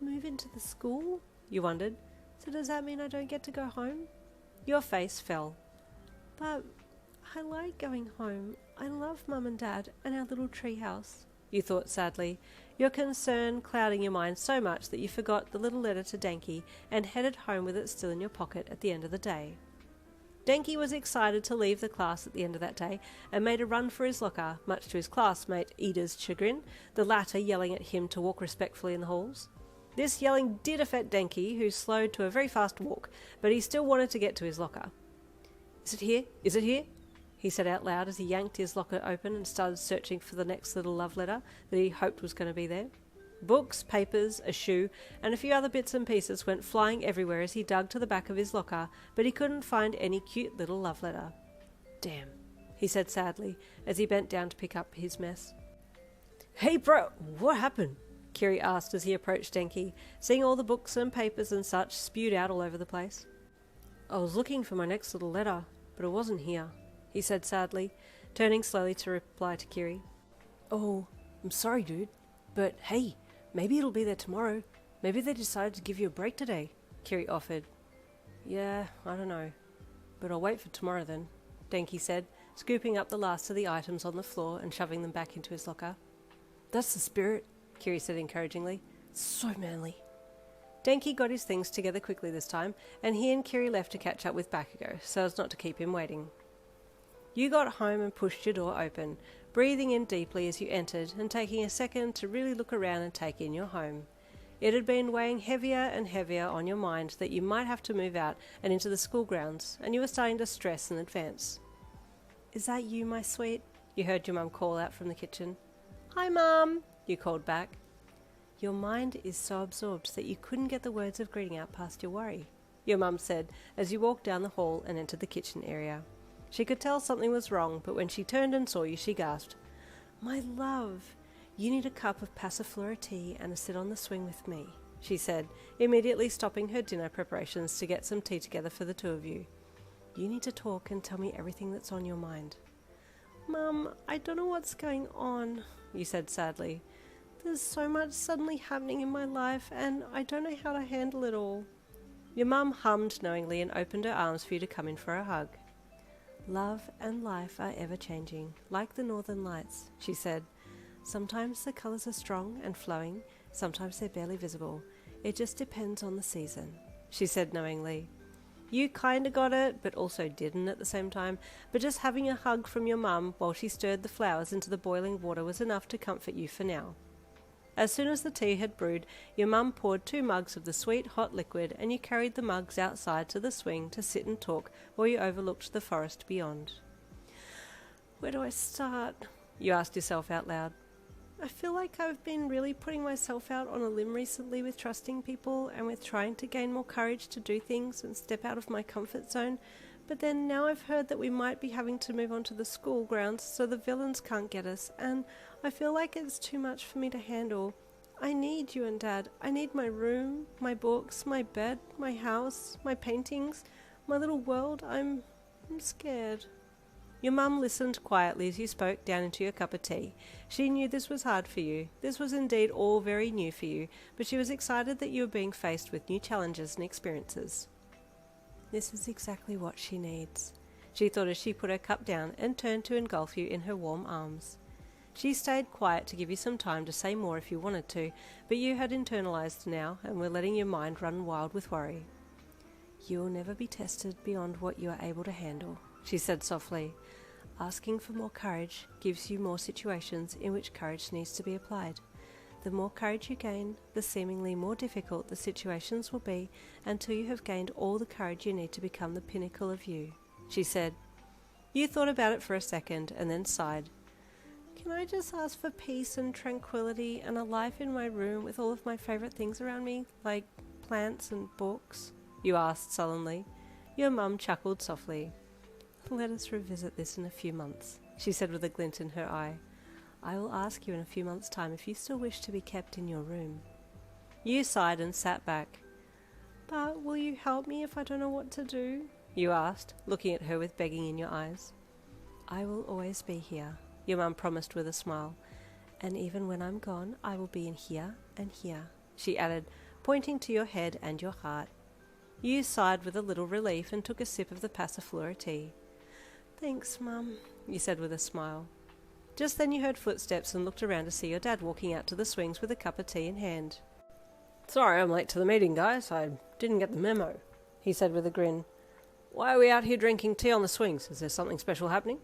Move into the school? You wondered. So does that mean I don't get to go home? Your face fell. But I like going home. I love Mum and Dad and our little treehouse, you thought sadly, your concern clouding your mind so much that you forgot the little letter to Denki and headed home with it still in your pocket at the end of the day. Denki was excited to leave the class at the end of that day and made a run for his locker, much to his classmate Ida's chagrin, the latter yelling at him to walk respectfully in the halls. This yelling did affect Denki, who slowed to a very fast walk, but he still wanted to get to his locker. Is it here? Is it here? He said out loud as he yanked his locker open and started searching for the next little love letter that he hoped was going to be there. Books, papers, a shoe, and a few other bits and pieces went flying everywhere as he dug to the back of his locker, but he couldn't find any cute little love letter. Damn, he said sadly as he bent down to pick up his mess. Hey bro, what happened? Kiri asked as he approached Denki, seeing all the books and papers and such spewed out all over the place. I was looking for my next little letter, but it wasn't here, he said sadly, turning slowly to reply to Kiri. Oh, I'm sorry dude, but hey, maybe it'll be there tomorrow. Maybe they decided to give you a break today, Kiri offered. Yeah, I don't know. But I'll wait for tomorrow then, Denki said, scooping up the last of the items on the floor and shoving them back into his locker. That's the spirit, Kiri said encouragingly. So manly. Denki got his things together quickly this time, and he and Kiri left to catch up with Bakugo, so as not to keep him waiting. You got home and pushed your door open, breathing in deeply as you entered and taking a second to really look around and take in your home. It had been weighing heavier and heavier on your mind that you might have to move out and into the school grounds, and you were starting to stress in advance. Is that you, my sweet? You heard your mum call out from the kitchen. Hi, Mum, you called back. Your mind is so absorbed that you couldn't get the words of greeting out past your worry, your mum said as you walked down the hall and entered the kitchen area. She could tell something was wrong, but when she turned and saw you, she gasped. My love, you need a cup of passiflora tea and a sit on the swing with me, she said, immediately stopping her dinner preparations to get some tea together for the two of you. You need to talk and tell me everything that's on your mind. Mum, I don't know what's going on, you said sadly. There's so much suddenly happening in my life, and I don't know how to handle it all. Your mum hummed knowingly and opened her arms for you to come in for a hug. Love and life are ever-changing, like the northern lights, she said. Sometimes the colours are strong and flowing, sometimes they're barely visible. It just depends on the season, she said knowingly. You kinda got it, but also didn't at the same time, but just having a hug from your mum while she stirred the flowers into the boiling water was enough to comfort you for now. As soon as the tea had brewed, your mum poured 2 mugs of the sweet, hot liquid, and you carried the mugs outside to the swing to sit and talk while you overlooked the forest beyond. Where do I start? You asked yourself out loud. I feel like I've been really putting myself out on a limb recently with trusting people and with trying to gain more courage to do things and step out of my comfort zone. But then now I've heard that we might be having to move on to the school grounds so the villains can't get us, and I feel like it's too much for me to handle. I need you and Dad. I need my room, my books, my bed, my house, my paintings, my little world. I'm scared. Your mum listened quietly as you spoke down into your cup of tea. She knew this was hard for you. This was indeed all very new for you, but she was excited that you were being faced with new challenges and experiences. This is exactly what she needs, she thought as she put her cup down and turned to engulf you in her warm arms. She stayed quiet to give you some time to say more if you wanted to, but you had internalized now and were letting your mind run wild with worry. You will never be tested beyond what you are able to handle, she said softly. Asking for more courage gives you more situations in which courage needs to be applied. The more courage you gain, the seemingly more difficult the situations will be until you have gained all the courage you need to become the pinnacle of you, she said. You thought about it for a second and then sighed. Can I just ask for peace and tranquility and a life in my room with all of my favourite things around me, like plants and books? You asked sullenly. Your mum chuckled softly. Let us revisit this in a few months, she said with a glint in her eye. I will ask you in a few months' time if you still wish to be kept in your room. You sighed and sat back. But will you help me if I don't know what to do? You asked, looking at her with begging in your eyes. I will always be here, your mum promised with a smile. And even when I'm gone, I will be in here and here, she added, pointing to your head and your heart. You sighed with a little relief and took a sip of the passiflora tea. Thanks, Mum, you said with a smile. Just then you heard footsteps and looked around to see your dad walking out to the swings with a cup of tea in hand. Sorry I'm late to the meeting, guys. I didn't get the memo, he said with a grin. Why are we out here drinking tea on the swings? Is there something special happening?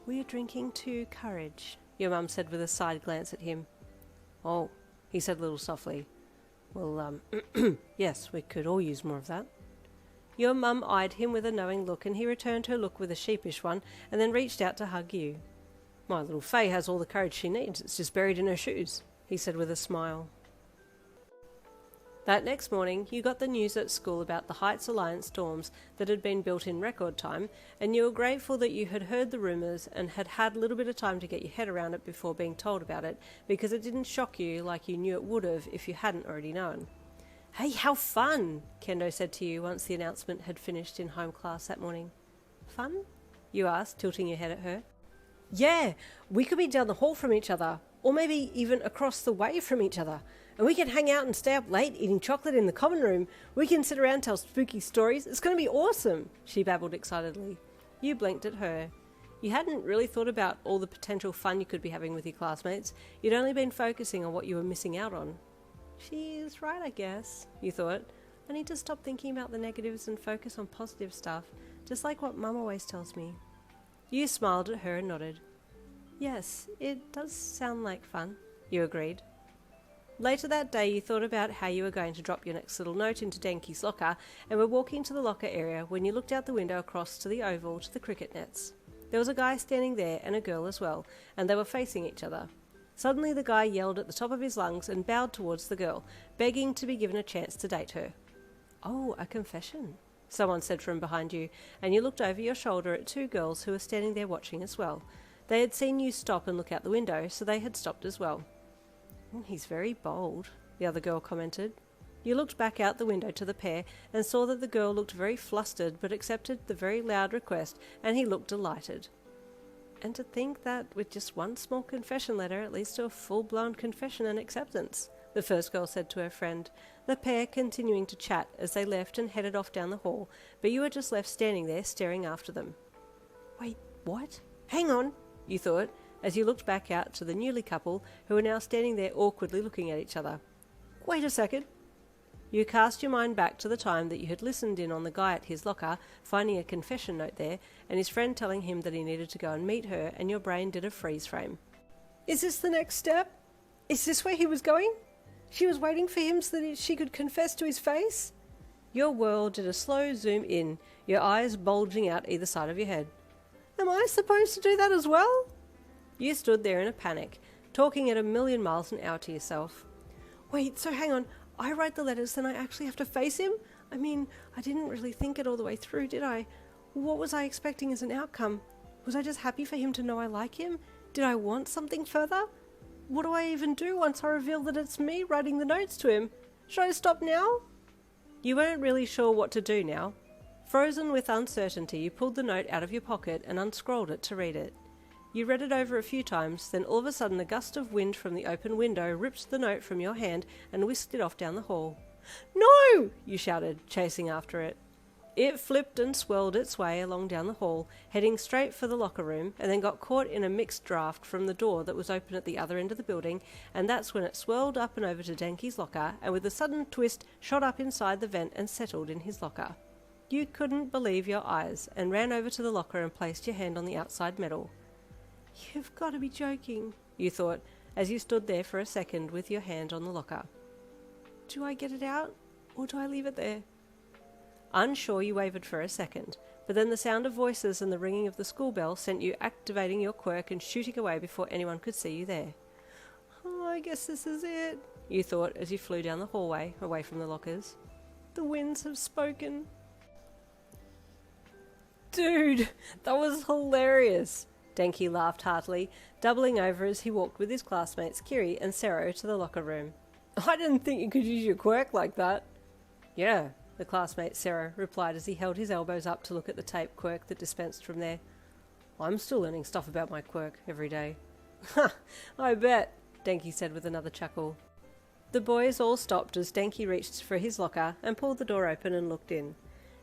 We are drinking to courage, your mum said with a side glance at him. Oh, he said a little softly. Well, yes, we could all use more of that. Your mum eyed him with a knowing look, and he returned her look with a sheepish one, and then reached out to hug you. My little Faye has all the courage she needs. It's just buried in her shoes, he said with a smile. That next morning, you got the news at school about the Heights Alliance dorms that had been built in record time, and you were grateful that you had heard the rumours and had had a little bit of time to get your head around it before being told about it, because it didn't shock you like you knew it would have if you hadn't already known. Hey, how fun, Kendo said to you once the announcement had finished in home class that morning. Fun? You asked, tilting your head at her. Yeah, we could be down the hall from each other, or maybe even across the way from each other. And we can hang out and stay up late eating chocolate in the common room. We can sit around and tell spooky stories. It's going to be awesome, she babbled excitedly. You blinked at her. You hadn't really thought about all the potential fun you could be having with your classmates. You'd only been focusing on what you were missing out on. She's right, I guess, you thought. I need to stop thinking about the negatives and focus on positive stuff, just like what Mum always tells me. You smiled at her and nodded. Yes, it does sound like fun, you agreed. Later that day you thought about how you were going to drop your next little note into Denki's locker and were walking to the locker area when you looked out the window across to the oval to the cricket nets. There was a guy standing there and a girl as well, and they were facing each other. Suddenly the guy yelled at the top of his lungs and bowed towards the girl, begging to be given a chance to date her. Oh, a confession, someone said from behind you, and you looked over your shoulder at 2 girls who were standing there watching as well. They had seen you stop and look out the window, so they had stopped as well. He's very bold, the other girl commented. You looked back out the window to the pair and saw that the girl looked very flustered but accepted the very loud request, and he looked delighted. And to think that with just one small confession letter it leads to a full-blown confession and acceptance, the first girl said to her friend, the pair continuing to chat as they left and headed off down the hall, but you were just left standing there staring after them. Wait, what? Hang on, you thought, as you looked back out to the newly couple who were now standing there awkwardly looking at each other. Wait a second. You cast your mind back to the time that you had listened in on the guy at his locker, finding a confession note there, and his friend telling him that he needed to go and meet her, and your brain did a freeze frame. Is this the next step? Is this where he was going? She was waiting for him so that she could confess to his face? Your world did a slow zoom in, your eyes bulging out either side of your head. Am I supposed to do that as well? You stood there in a panic, talking at 1,000,000 miles an hour to yourself. Wait, so hang on, I write the letters, then I actually have to face him? I mean, I didn't really think it all the way through, did I? What was I expecting as an outcome? Was I just happy for him to know I like him? Did I want something further? What do I even do once I reveal that it's me writing the notes to him? Should I stop now? You weren't really sure what to do now. Frozen with uncertainty, you pulled the note out of your pocket and unscrolled it to read it. You read it over a few times, then all of a sudden a gust of wind from the open window ripped the note from your hand and whisked it off down the hall. No! You shouted, chasing after it. It flipped and swirled its way along down the hall, heading straight for the locker room, and then got caught in a mixed draft from the door that was open at the other end of the building, and that's when it swirled up and over to Denki's locker, and with a sudden twist shot up inside the vent and settled in his locker. You couldn't believe your eyes, and ran over to the locker and placed your hand on the outside metal. You've got to be joking, you thought, as you stood there for a second with your hand on the locker. Do I get it out, or do I leave it there? Unsure, you wavered for a second, but then the sound of voices and the ringing of the school bell sent you activating your quirk and shooting away before anyone could see you there. Oh, I guess this is it, you thought as you flew down the hallway, away from the lockers. The winds have spoken. Dude, that was hilarious! Denki laughed heartily, doubling over as he walked with his classmates Kiri and Sero to the locker room. I didn't think you could use your quirk like that. Yeah, the classmate Sero replied as he held his elbows up to look at the tape quirk that dispensed from there. I'm still learning stuff about my quirk every day. Ha! I bet, Denki said with another chuckle. The boys all stopped as Denki reached for his locker and pulled the door open and looked in.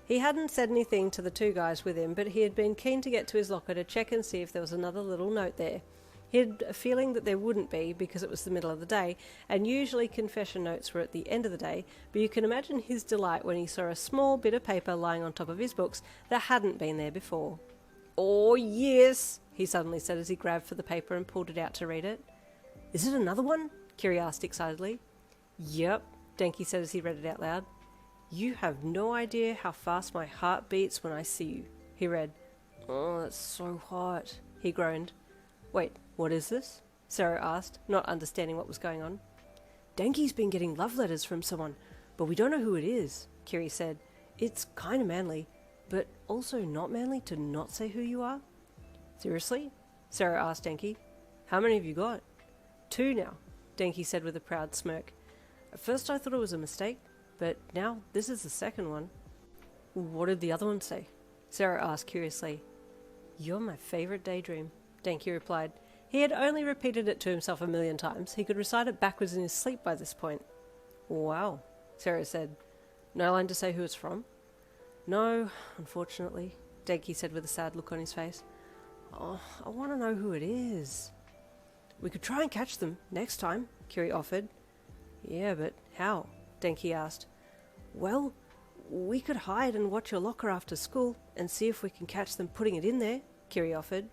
He hadn't said anything to the two guys with him, but he had been keen to get to his locker to check and see if there was another little note there. He had a feeling that there wouldn't be because it was the middle of the day, and usually confession notes were at the end of the day, but you can imagine his delight when he saw a small bit of paper lying on top of his books that hadn't been there before. Oh yes, he suddenly said as he grabbed for the paper and pulled it out to read it. Is it another one? Kiri asked excitedly. Yep, Denki said as he read it out loud. You have no idea how fast my heart beats when I see you, he read. Oh, that's so hot, he groaned. Wait, what is this? Sero asked, not understanding what was going on. Denki's been getting love letters from someone, but we don't know who it is, Kiri said. It's kind of manly, but also not manly to not say who you are. Seriously? Sero asked Denki. How many have you got? 2 now, Denki said with a proud smirk. At first I thought it was a mistake, but now this is the second one. What did the other one say? Sero asked curiously. You're my favourite daydream, Denki replied. He had only repeated it to himself 1,000,000 times. He could recite it backwards in his sleep by this point. Wow, Sero said. No line to say who it's from? No, unfortunately, Denki said with a sad look on his face. Oh, I want to know who it is. We could try and catch them next time, Kiri offered. Yeah, but how? Denki asked. Well, we could hide and watch your locker after school and see if we can catch them putting it in there, Kiri offered.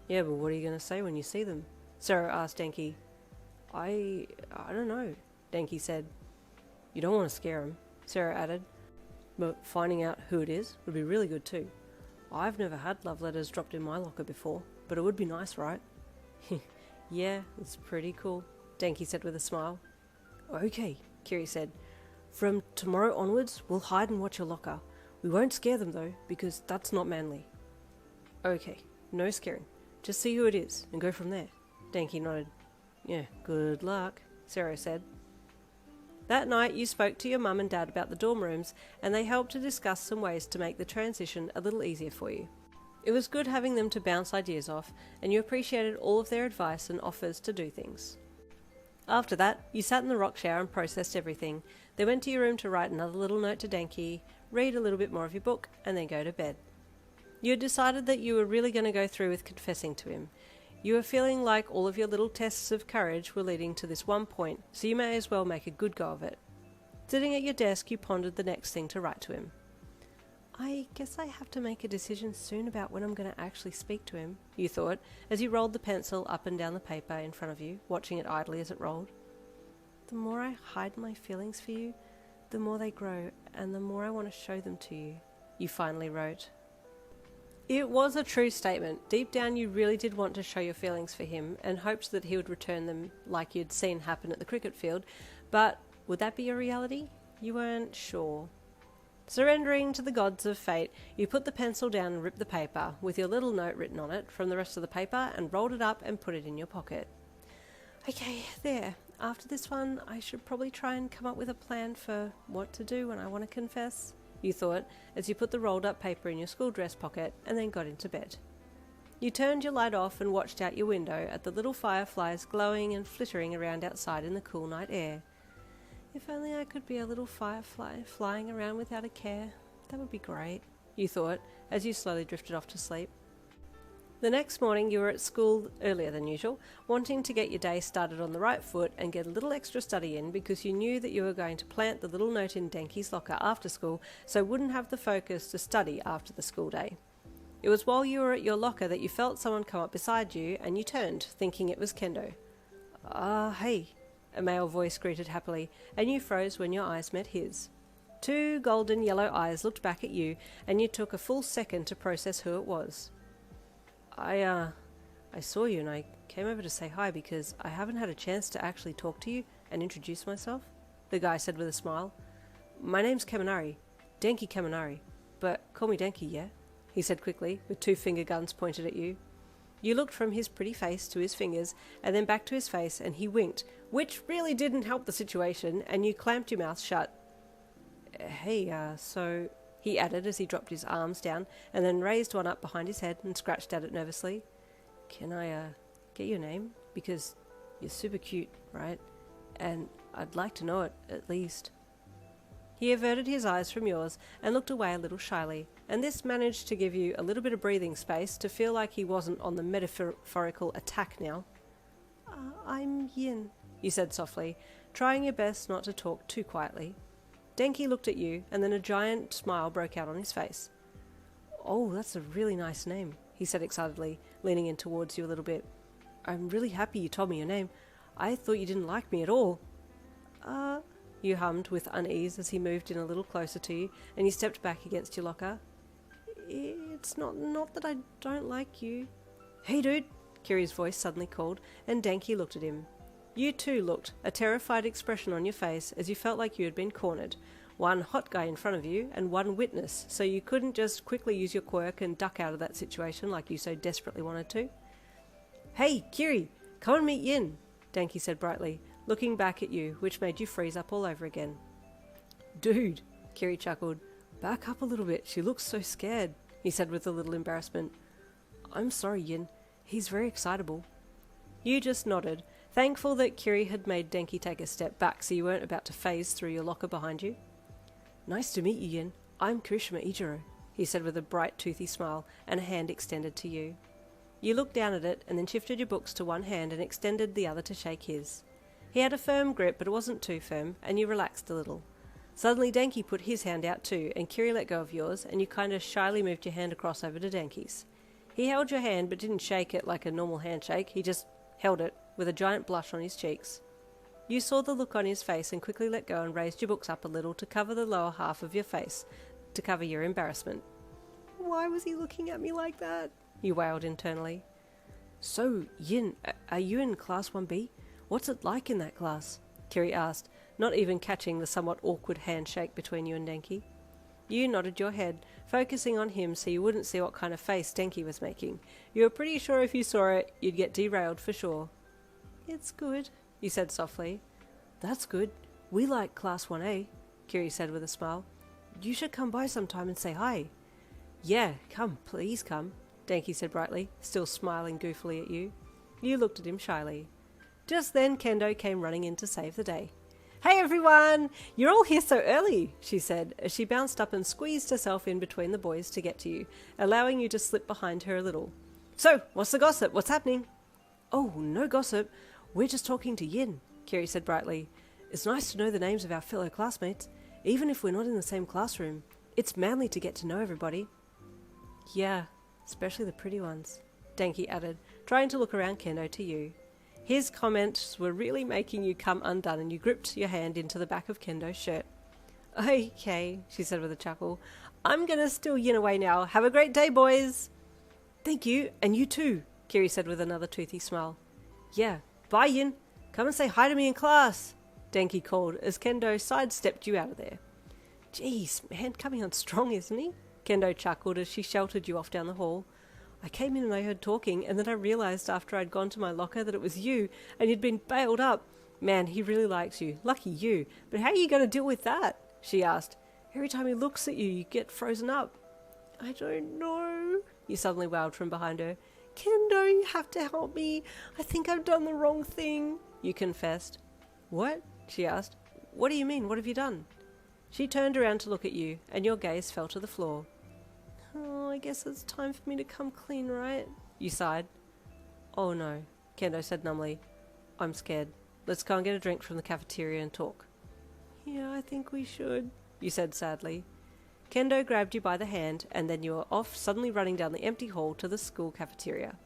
Yeah, but what are you going to say when you see them? Sero asked Denki. I don't know, Denki said. You don't want to scare them, Sero added. But finding out who it is would be really good too. I've never had love letters dropped in my locker before, but it would be nice, right? Yeah, it's pretty cool, Denki said with a smile. Okay, Kiri said. From tomorrow onwards, we'll hide and watch your locker. We won't scare them though, because that's not manly. Okay, no scaring. Just see who it is and go from there. Denki nodded. Yeah, good luck, Sero said. That night you spoke to your mum and dad about the dorm rooms, and they helped to discuss some ways to make the transition a little easier for you. It was good having them to bounce ideas off, and you appreciated all of their advice and offers to do things. After that, you sat in the rock shower and processed everything, then went to your room to write another little note to Denki, read a little bit more of your book, and then go to bed. You had decided that you were really going to go through with confessing to him. You were feeling like all of your little tests of courage were leading to this one point, so you may as well make a good go of it. Sitting at your desk, you pondered the next thing to write to him. I guess I have to make a decision soon about when I'm going to actually speak to him, you thought, as you rolled the pencil up and down the paper in front of you, watching it idly as it rolled. The more I hide my feelings for you, the more they grow, and the more I want to show them to you, you finally wrote. It was a true statement. Deep down you really did want to show your feelings for him, and hoped that he would return them like you'd seen happen at the cricket field, but would that be a reality? You weren't sure. Surrendering to the gods of fate, you put the pencil down and ripped the paper, with your little note written on it, from the rest of the paper, and rolled it up and put it in your pocket. Okay, there. After this one, I should probably try and come up with a plan for what to do when I want to confess, you thought, as you put the rolled up paper in your school dress pocket, and then got into bed. You turned your light off and watched out your window at the little fireflies glowing and flittering around outside in the cool night air. If only I could be a little firefly flying around without a care, that would be great, you thought, as you slowly drifted off to sleep. The next morning you were at school earlier than usual, wanting to get your day started on the right foot and get a little extra study in because you knew that you were going to plant the little note in Denki's locker after school so wouldn't have the focus to study after the school day. It was while you were at your locker that you felt someone come up beside you and you turned, thinking it was Kendo. Hey, a male voice greeted happily, and you froze when your eyes met his. Two golden yellow eyes looked back at you, and you took a full second to process who it was. I saw you and I came over to say hi because I haven't had a chance to actually talk to you and introduce myself, the guy said with a smile. My name's Kaminari, Denki Kaminari, but call me Denki, yeah? He said quickly, with two finger guns pointed at you. You looked from his pretty face to his fingers, and then back to his face, and he winked, which really didn't help the situation, and you clamped your mouth shut. Hey, so... he added as he dropped his arms down, and then raised one up behind his head and scratched at it nervously. Can I, get your name? Because you're super cute, right? And I'd like to know it, at least. He averted his eyes from yours and looked away a little shyly, and this managed to give you a little bit of breathing space to feel like he wasn't on the metaphorical attack now. I'm Yin, you said softly, trying your best not to talk too quietly. Denki looked at you, and then a giant smile broke out on his face. Oh, that's a really nice name, he said excitedly, leaning in towards you a little bit. I'm really happy you told me your name. I thought you didn't like me at all. You hummed with unease as he moved in a little closer to you, and you stepped back against your locker. It's not that I don't like you. Hey, dude, Kiri's voice suddenly called, and Denki looked at him. You too looked, a terrified expression on your face as you felt like you had been cornered. One hot guy in front of you, and one witness, so you couldn't just quickly use your quirk and duck out of that situation like you so desperately wanted to. Hey, Kiri, come and meet Yin, Denki said brightly, looking back at you, which made you freeze up all over again. Dude, Kiri chuckled. Back up a little bit, she looks so scared, he said with a little embarrassment. I'm sorry, Yin. He's very excitable. You just nodded, thankful that Kiri had made Denki take a step back so you weren't about to phase through your locker behind you. Nice to meet you, Yin. I'm Kirishima Ijiro, he said with a bright, toothy smile and a hand extended to you. You looked down at it and then shifted your books to one hand and extended the other to shake his. He had a firm grip, but it wasn't too firm, and you relaxed a little. Suddenly Denki put his hand out too, and Kiri let go of yours, and you kind of shyly moved your hand across over to Denki's. He held your hand but didn't shake it like a normal handshake, he just held it, with a giant blush on his cheeks. You saw the look on his face and quickly let go and raised your books up a little to cover the lower half of your face, to cover your embarrassment. Why was he looking at me like that? You wailed internally. So, Yin, are you in Class 1B? What's it like in that class? Kiri asked, not even catching the somewhat awkward handshake between you and Denki. You nodded your head, focusing on him so you wouldn't see what kind of face Denki was making. You were pretty sure if you saw it, you'd get derailed for sure. It's good, you said softly. That's good. We like Class 1A, Kiri said with a smile. You should come by sometime and say hi. Yeah, come, please come, Denki said brightly, still smiling goofily at you. You looked at him shyly. Just then Kendo came running in to save the day. Hey everyone! You're all here so early, she said, as she bounced up and squeezed herself in between the boys to get to you, allowing you to slip behind her a little. So, what's the gossip? What's happening? Oh, no gossip. We're just talking to Yin, Kiri said brightly. It's nice to know the names of our fellow classmates, even if we're not in the same classroom. It's manly to get to know everybody. Yeah, especially the pretty ones, Denki added, trying to look around Kendo to you. His comments were really making you come undone, and you gripped your hand into the back of Kendo's shirt. Okay, she said with a chuckle. I'm gonna steal Yin away now. Have a great day, boys. Thank you, and you too, Kiri said with another toothy smile. Yeah, bye Yin. Come and say hi to me in class, Denki called as Kendo sidestepped you out of there. Jeez, man, coming on strong, isn't he? Kendo chuckled as she sheltered you off down the hall. I came in and I heard talking, and then I realised after I'd gone to my locker that it was you, and you'd been bailed up. Man, he really likes you. Lucky you. But how are you going to deal with that? She asked. Every time he looks at you, you get frozen up. I don't know, you suddenly wailed from behind her. Kendo, you have to help me. I think I've done the wrong thing, you confessed. What? She asked. What do you mean? What have you done? She turned around to look at you, and your gaze fell to the floor. Oh, I guess it's time for me to come clean, right? You sighed. Oh no, Kendo said numbly. I'm scared. Let's go and get a drink from the cafeteria and talk. Yeah, I think we should, you said sadly. Kendo grabbed you by the hand, and then you were off, suddenly running down the empty hall to the school cafeteria.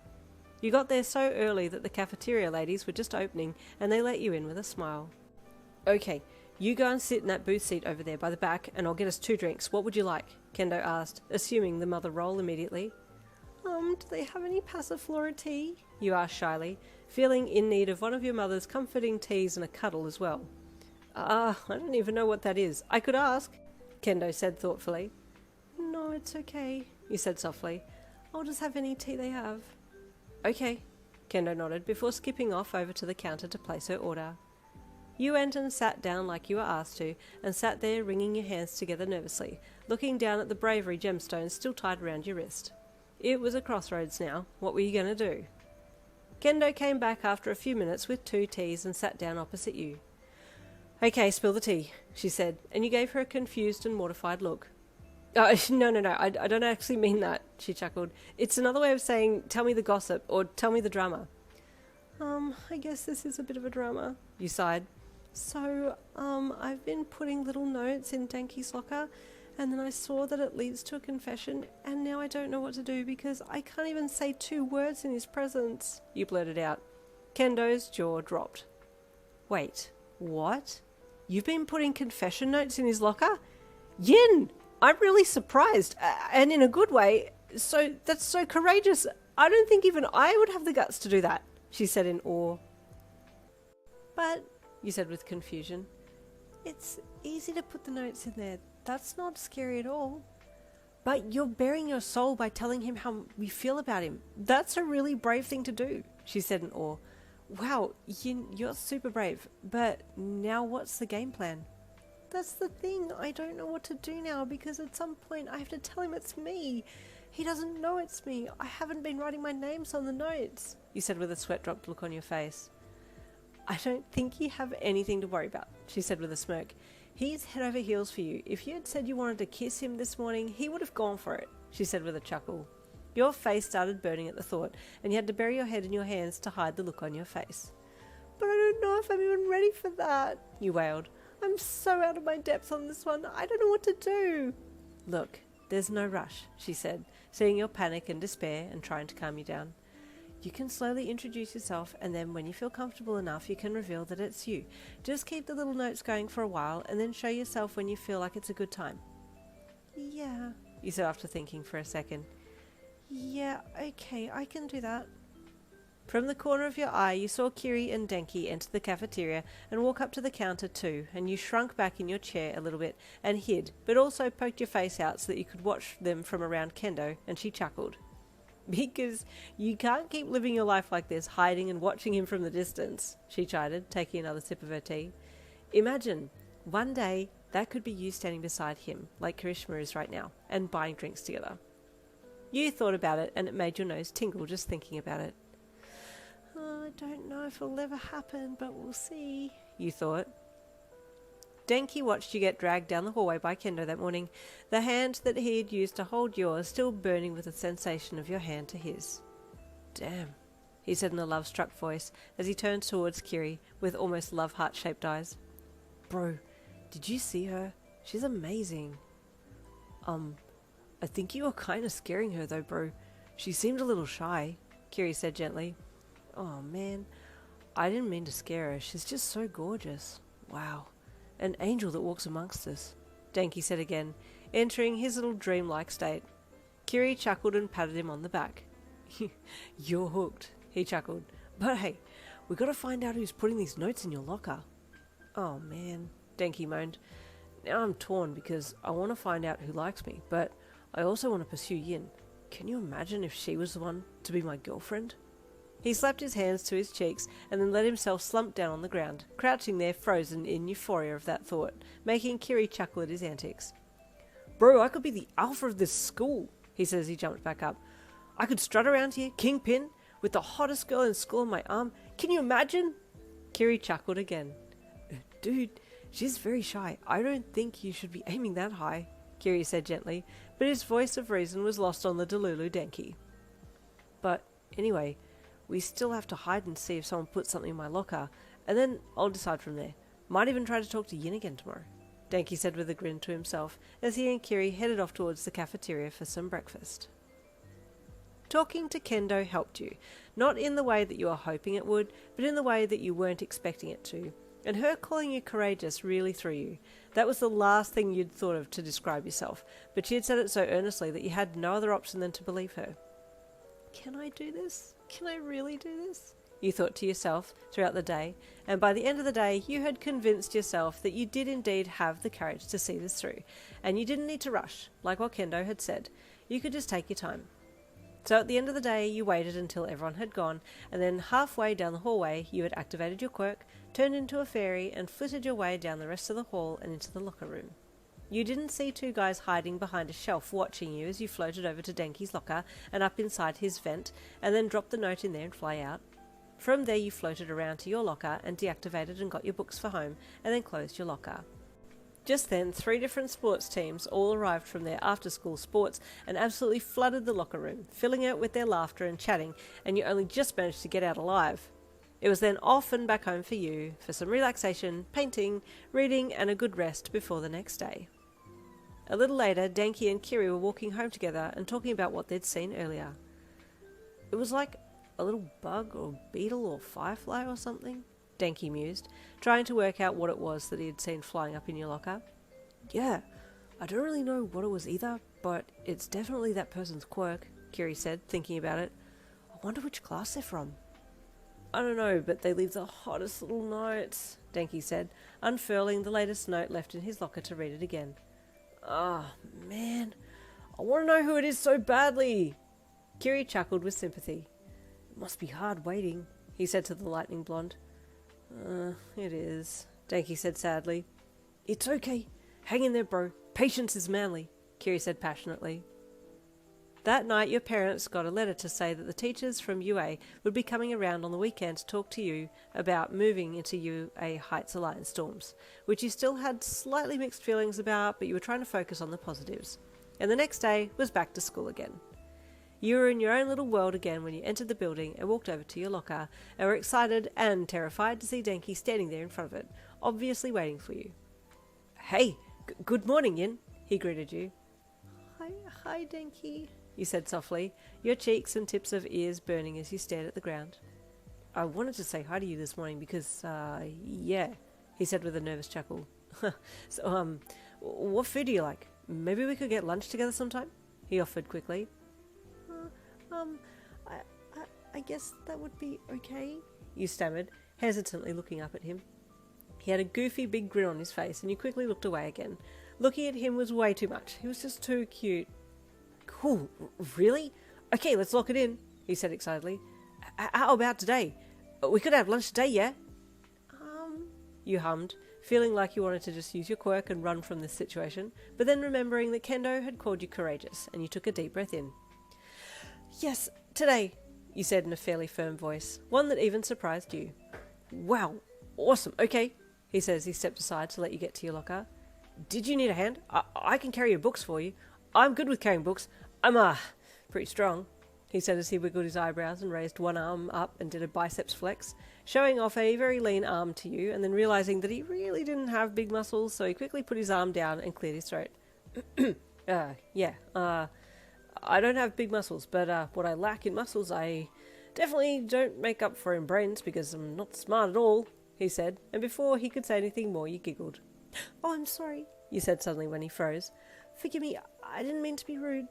You got there so early that the cafeteria ladies were just opening, and they let you in with a smile. Okay, you go and sit in that booth seat over there by the back, and I'll get us 2 drinks. What would you like? Kendo asked, assuming the mother role immediately. Do they have any passiflora tea? You asked shyly, feeling in need of one of your mother's comforting teas and a cuddle as well. I don't even know what that is. I could ask, Kendo said thoughtfully. No, it's okay, you said softly. I'll just have any tea they have. Okay, Kendo nodded before skipping off over to the counter to place her order. You went and sat down like you were asked to, and sat there wringing your hands together nervously, looking down at the bravery gemstones still tied around your wrist. It was a crossroads now. What were you going to do? Kendo came back after a few minutes with 2 teas and sat down opposite you. Okay, spill the tea, she said, and you gave her a confused and mortified look. No, I don't actually mean that, she chuckled. It's another way of saying, tell me the gossip, or tell me the drama. I guess this is a bit of a drama, you sighed. So, I've been putting little notes in Denki's locker, and then I saw that it leads to a confession, and now I don't know what to do because I can't even say 2 words in his presence, you blurted out. Kendo's jaw dropped. Wait, what? You've been putting confession notes in his locker? Yin! I'm really surprised, and in a good way. So, that's so courageous. I don't think even I would have the guts to do that, she said in awe. But, you said with confusion, it's easy to put the notes in there. That's not scary at all. But you're bearing your soul by telling him how we feel about him. That's a really brave thing to do, she said in awe. Wow, Yin, you're super brave. But now what's the game plan? That's the thing. I don't know what to do now because at some point I have to tell him it's me. He doesn't know it's me. I haven't been writing my names on the notes, you said with a sweat-dropped look on your face. I don't think you have anything to worry about, she said with a smirk. He's head over heels for you. If you had said you wanted to kiss him this morning, he would have gone for it, she said with a chuckle. Your face started burning at the thought, and you had to bury your head in your hands to hide the look on your face. But I don't know if I'm even ready for that, you wailed. I'm so out of my depth on this one. I don't know what to do. Look, there's no rush, she said, seeing your panic and despair and trying to calm you down. You can slowly introduce yourself, and then when you feel comfortable enough, you can reveal that it's you. Just keep the little notes going for a while, and then show yourself when you feel like it's a good time. Yeah, you said after thinking for a second. Yeah, okay, I can do that. From the corner of your eye, you saw Kiri and Denki enter the cafeteria and walk up to the counter too, and you shrunk back in your chair a little bit and hid, but also poked your face out so that you could watch them from around Kendo, and she chuckled. Because you can't keep living your life like this, hiding and watching him from the distance, she chided, taking another sip of her tea. Imagine, one day, that could be you standing beside him, like Karishma is right now, and buying drinks together. You thought about it, and it made your nose tingle just thinking about it. I don't know if it'll ever happen, but we'll see, you thought. Denki watched you get dragged down the hallway by Kendo that morning, the hand that he had used to hold yours still burning with the sensation of your hand to his. Damn, he said in a love-struck voice as he turned towards Kiri with almost love-heart-shaped eyes. Bro, did you see her? She's amazing. I think you were kind of scaring her though, bro. She seemed a little shy, Kiri said gently. Oh man, I didn't mean to scare her. She's just so gorgeous. Wow, an angel that walks amongst us, Denki said again, entering his little dreamlike state. Kiri chuckled and patted him on the back. You're hooked, he chuckled. But hey, we gotta find out who's putting these notes in your locker. Oh man, Denki moaned. Now I'm torn because I want to find out who likes me, but I also want to pursue Yin. Can you imagine if she was the one to be my girlfriend? He slapped his hands to his cheeks and then let himself slump down on the ground, crouching there frozen in euphoria of that thought, making Kiri chuckle at his antics. Bro, I could be the alpha of this school, he said as he jumped back up. I could strut around here, kingpin, with the hottest girl in school on my arm. Can you imagine? Kiri chuckled again. Dude, she's very shy. I don't think you should be aiming that high, Kiri said gently, but his voice of reason was lost on the Delulu Denki. But anyway, we still have to hide and see if someone puts something in my locker, and then I'll decide from there. Might even try to talk to Yin again tomorrow, Denki said with a grin to himself as he and Kiri headed off towards the cafeteria for some breakfast. Talking to Kendo helped you, not in the way that you were hoping it would, but in the way that you weren't expecting it to. And her calling you courageous really threw you. That was the last thing you'd thought of to describe yourself, but she had said it so earnestly that you had no other option than to believe her. Can I do this? Can I really do this? You thought to yourself throughout the day, and by the end of the day you had convinced yourself that you did indeed have the courage to see this through, and you didn't need to rush, like what Kendo had said. You could just take your time. So at the end of the day you waited until everyone had gone, and then halfway down the hallway you had activated your quirk, turned into a fairy, and flitted your way down the rest of the hall and into the locker room. You didn't see two guys hiding behind a shelf watching you as you floated over to Denki's locker and up inside his vent, and then dropped the note in there and fly out. From there you floated around to your locker and deactivated and got your books for home, and then closed your locker. Just then, 3 different sports teams all arrived from their after-school sports and absolutely flooded the locker room, filling it with their laughter and chatting, and you only just managed to get out alive. It was then off and back home for you, for some relaxation, painting, reading, and a good rest before the next day. A little later, Denki and Kiri were walking home together and talking about what they'd seen earlier. It was like a little bug or beetle or firefly or something, Denki mused, trying to work out what it was that he had seen flying up in your locker. Yeah, I don't really know what it was either, but it's definitely that person's quirk, Kiri said, thinking about it. I wonder which class they're from. I don't know, but they leave the hottest little notes, Denki said, unfurling the latest note left in his locker to read it again. Ah, man, I want to know who it is so badly. Kiri chuckled with sympathy. It must be hard waiting, he said to the lightning blonde. It is, Denki said sadly. It's okay. Hang in there, bro. Patience is manly, Kiri said passionately. That night your parents got a letter to say that the teachers from UA would be coming around on the weekend to talk to you about moving into UA Heights Alliance dorms, which you still had slightly mixed feelings about, but you were trying to focus on the positives. And the next day was back to school again. You were in your own little world again when you entered the building and walked over to your locker, and were excited and terrified to see Denki standing there in front of it, obviously waiting for you. Hey, good morning, Yin, he greeted you. Hi, Denki, you said softly, your cheeks and tips of ears burning as you stared at the ground. I wanted to say hi to you this morning because, yeah, he said with a nervous chuckle. So, what food do you like? Maybe we could get lunch together sometime? He offered quickly. I guess that would be okay, you stammered, hesitantly looking up at him. He had a goofy big grin on his face, and you quickly looked away again. Looking at him was way too much. He was just too cute. Cool, really? Okay, let's lock it in, he said excitedly. How about today? We could have lunch today, yeah? You hummed, feeling like you wanted to just use your quirk and run from this situation, but then remembering that Kendo had called you courageous, and you took a deep breath in. Yes, today, you said in a fairly firm voice, one that even surprised you. Wow, awesome, okay, he said as he stepped aside to let you get to your locker. Did you need a hand? I can carry your books for you. I'm good with carrying books. I'm, pretty strong, he said as he wiggled his eyebrows and raised one arm up and did a biceps flex, showing off a very lean arm to you, and then realising that he really didn't have big muscles, so he quickly put his arm down and cleared his throat. Yeah. I don't have big muscles, but what I lack in muscles, I definitely don't make up for in brains because I'm not smart at all, he said, and before he could say anything more, you giggled. Oh, I'm sorry, you said suddenly when he froze. Forgive me, I didn't mean to be rude.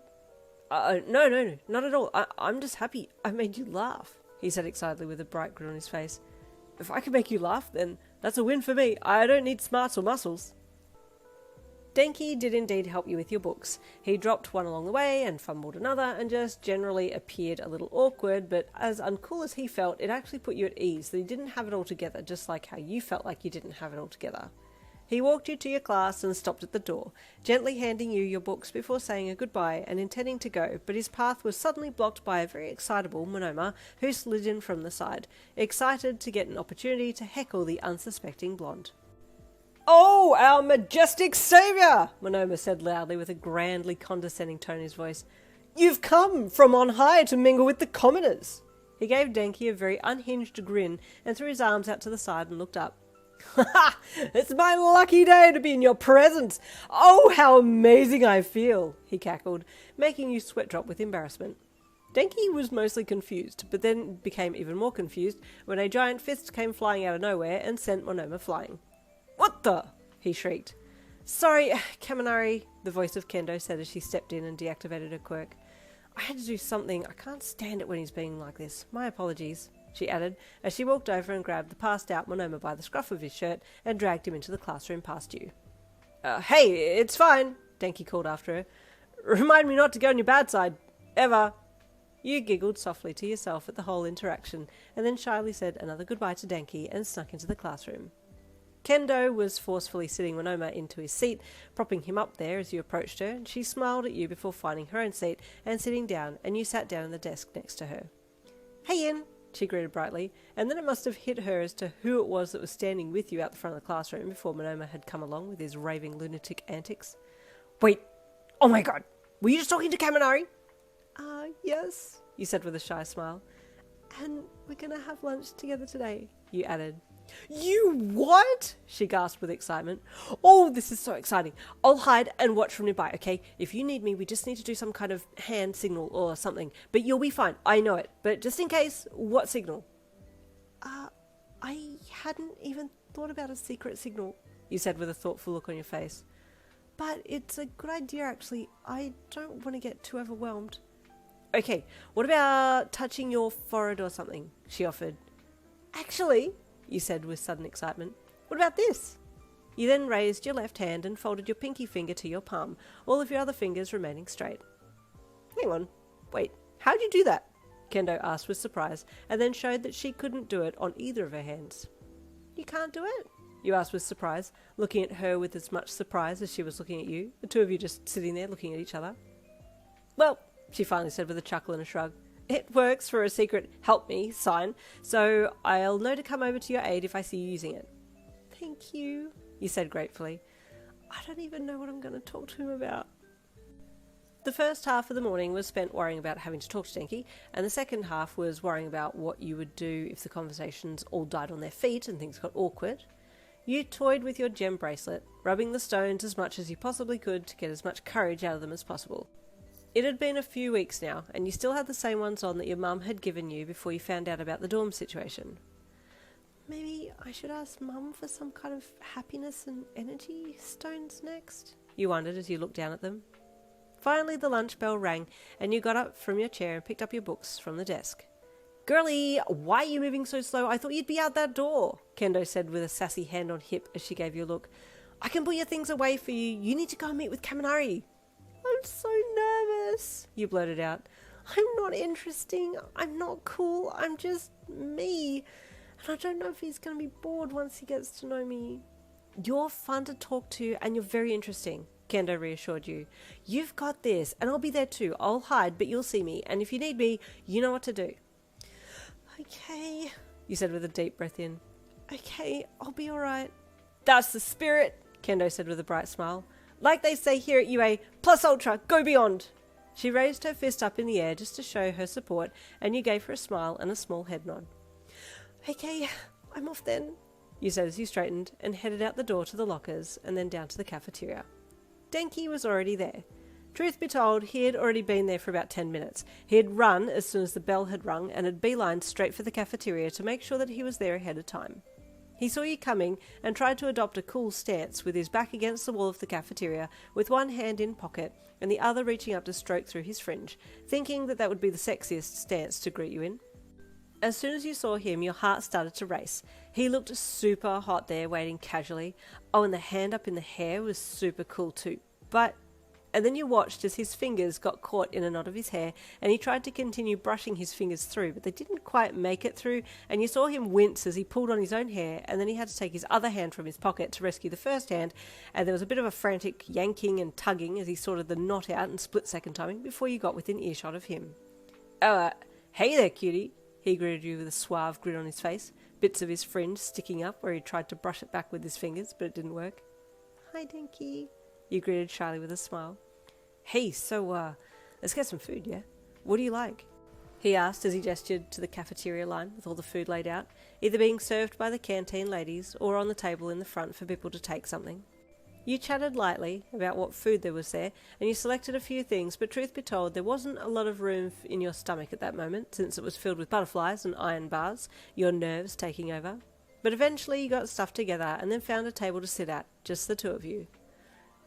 No, not at all. I'm just happy I made you laugh, he said excitedly with a bright grin on his face. If I can make you laugh, then that's a win for me. I don't need smarts or muscles. Denki did indeed help you with your books. He dropped one along the way and fumbled another and just generally appeared a little awkward, but as uncool as he felt, it actually put you at ease that he didn't have it all together, just like how you felt like you didn't have it all together. He walked you to your class and stopped at the door, gently handing you your books before saying a goodbye and intending to go, but his path was suddenly blocked by a very excitable Monoma who slid in from the side, excited to get an opportunity to heckle the unsuspecting blonde. Oh, our majestic saviour! Monoma said loudly with a grandly condescending tone in his voice. You've come from on high to mingle with the commoners! He gave Denki a very unhinged grin and threw his arms out to the side and looked up. Ha! It's my lucky day to be in your presence! Oh, how amazing I feel! He cackled, making you sweat drop with embarrassment. Denki was mostly confused, but then became even more confused when a giant fist came flying out of nowhere and sent Monoma flying. What the? He shrieked. Sorry, Kaminari, the voice of Kendo said as she stepped in and deactivated her quirk. I had to do something. I can't stand it when he's being like this. My apologies, she added as she walked over and grabbed the passed out Monoma by the scruff of his shirt and dragged him into the classroom past you. Hey, it's fine, Denki called after her. Remind me not to go on your bad side. Ever. You giggled softly to yourself at the whole interaction and then shyly said another goodbye to Denki and snuck into the classroom. Kendo was forcefully sitting Monoma into his seat, propping him up there as you approached her, and she smiled at you before finding her own seat and sitting down, and you sat down in the desk next to her. Hey, Ian, she greeted brightly, and then it must have hit her as to who it was that was standing with you out the front of the classroom before Monoma had come along with his raving lunatic antics. Wait, oh my god, were you just talking to Kaminari? Yes, you said with a shy smile. And we're gonna have lunch together today, you added. You what? She gasped with excitement. Oh, this is so exciting. I'll hide and watch from nearby, okay? If you need me, we just need to do some kind of hand signal or something. But you'll be fine. I know it. But just in case, what signal? I hadn't even thought about a secret signal, you said with a thoughtful look on your face. But it's a good idea, actually. I don't want to get too overwhelmed. Okay, what about touching your forehead or something? She offered. Actually, you said with sudden excitement. What about this? You then raised your left hand and folded your pinky finger to your palm, all of your other fingers remaining straight. Hang on, wait, how'd you do that? Kendo asked with surprise, and then showed that she couldn't do it on either of her hands. You can't do it? You asked with surprise, looking at her with as much surprise as she was looking at you, the two of you just sitting there looking at each other. Well, she finally said with a chuckle and a shrug. It works for a secret help me sign, so I'll know to come over to your aid if I see you using it. Thank you, you said gratefully. I don't even know what I'm going to talk to him about. The first half of the morning was spent worrying about having to talk to Denki, and the second half was worrying about what you would do if the conversations all died on their feet and things got awkward. You toyed with your gem bracelet, rubbing the stones as much as you possibly could to get as much courage out of them as possible. It had been a few weeks now, and you still had the same ones on that your mum had given you before you found out about the dorm situation. Maybe I should ask Mum for some kind of happiness and energy stones next? You wondered as you looked down at them. Finally the lunch bell rang, and you got up from your chair and picked up your books from the desk. Girlie, why are you moving so slow? I thought you'd be out that door, Kendo said with a sassy hand on hip as she gave you a look. I can put your things away for you. You need to go and meet with Kaminari. I'm so nervous, you blurted out. I'm not interesting. I'm not cool. I'm just me. And I don't know if he's going to be bored once he gets to know me. You're fun to talk to and you're very interesting, Kendo reassured you. You've got this, and I'll be there too. I'll hide, but you'll see me. And if you need me, you know what to do. Okay, you said with a deep breath in. Okay, I'll be alright. That's the spirit, Kendo said with a bright smile. Like they say here at UA, plus ultra, go beyond. She raised her fist up in the air just to show her support, and you gave her a smile and a small head nod. Okay, I'm off then, you said as you straightened and headed out the door to the lockers and then down to the cafeteria. Denki was already there. Truth be told, he had already been there for about 10 minutes. He had run as soon as the bell had rung and had beelined straight for the cafeteria to make sure that he was there ahead of time. He saw you coming and tried to adopt a cool stance with his back against the wall of the cafeteria, with one hand in pocket and the other reaching up to stroke through his fringe, thinking that that would be the sexiest stance to greet you in. As soon as you saw him, your heart started to race. He looked super hot there, waiting casually. Oh, and the hand up in the hair was super cool too. And then you watched as his fingers got caught in a knot of his hair, and he tried to continue brushing his fingers through, but they didn't quite make it through, and you saw him wince as he pulled on his own hair, and then he had to take his other hand from his pocket to rescue the first hand, and there was a bit of a frantic yanking and tugging as he sorted the knot out in split-second timing before you got within earshot of him. Oh, hey there, cutie, he greeted you with a suave grin on his face, bits of his fringe sticking up where he tried to brush it back with his fingers, but it didn't work. Hi, Denki, you greeted shyly with a smile. Hey, so, let's get some food, yeah? What do you like? He asked as he gestured to the cafeteria line with all the food laid out, either being served by the canteen ladies or on the table in the front for people to take something. You chatted lightly about what food there was there, and you selected a few things, but truth be told, there wasn't a lot of room in your stomach at that moment, since it was filled with butterflies and iron bars, your nerves taking over. But eventually you got stuff together and then found a table to sit at, just the two of you.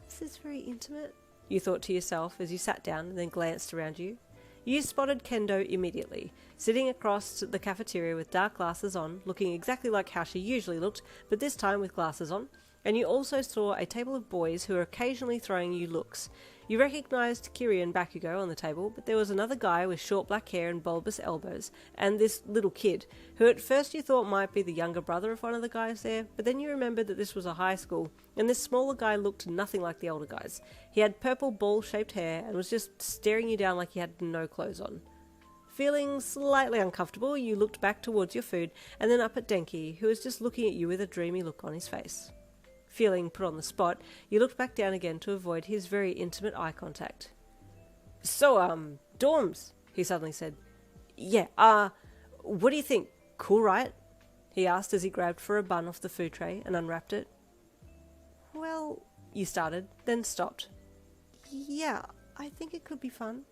This is very intimate, you thought to yourself as you sat down and then glanced around you. You spotted Kendo immediately, sitting across the cafeteria with dark glasses on, looking exactly like how she usually looked, but this time with glasses on, and you also saw a table of boys who were occasionally throwing you looks. You recognised Kiri and Bakugo on the table, but there was another guy with short black hair and bulbous elbows, and this little kid, who at first you thought might be the younger brother of one of the guys there, but then you remembered that this was a high school, and this smaller guy looked nothing like the older guys. He had purple ball-shaped hair and was just staring you down like he had no clothes on. Feeling slightly uncomfortable, you looked back towards your food, and then up at Denki, who was just looking at you with a dreamy look on his face. Feeling put on the spot, you looked back down again to avoid his very intimate eye contact. So, dorms, he suddenly said. Yeah, what do you think? Cool, right? He asked as he grabbed for a bun off the food tray and unwrapped it. Well, you started, then stopped. Yeah, I think it could be fun.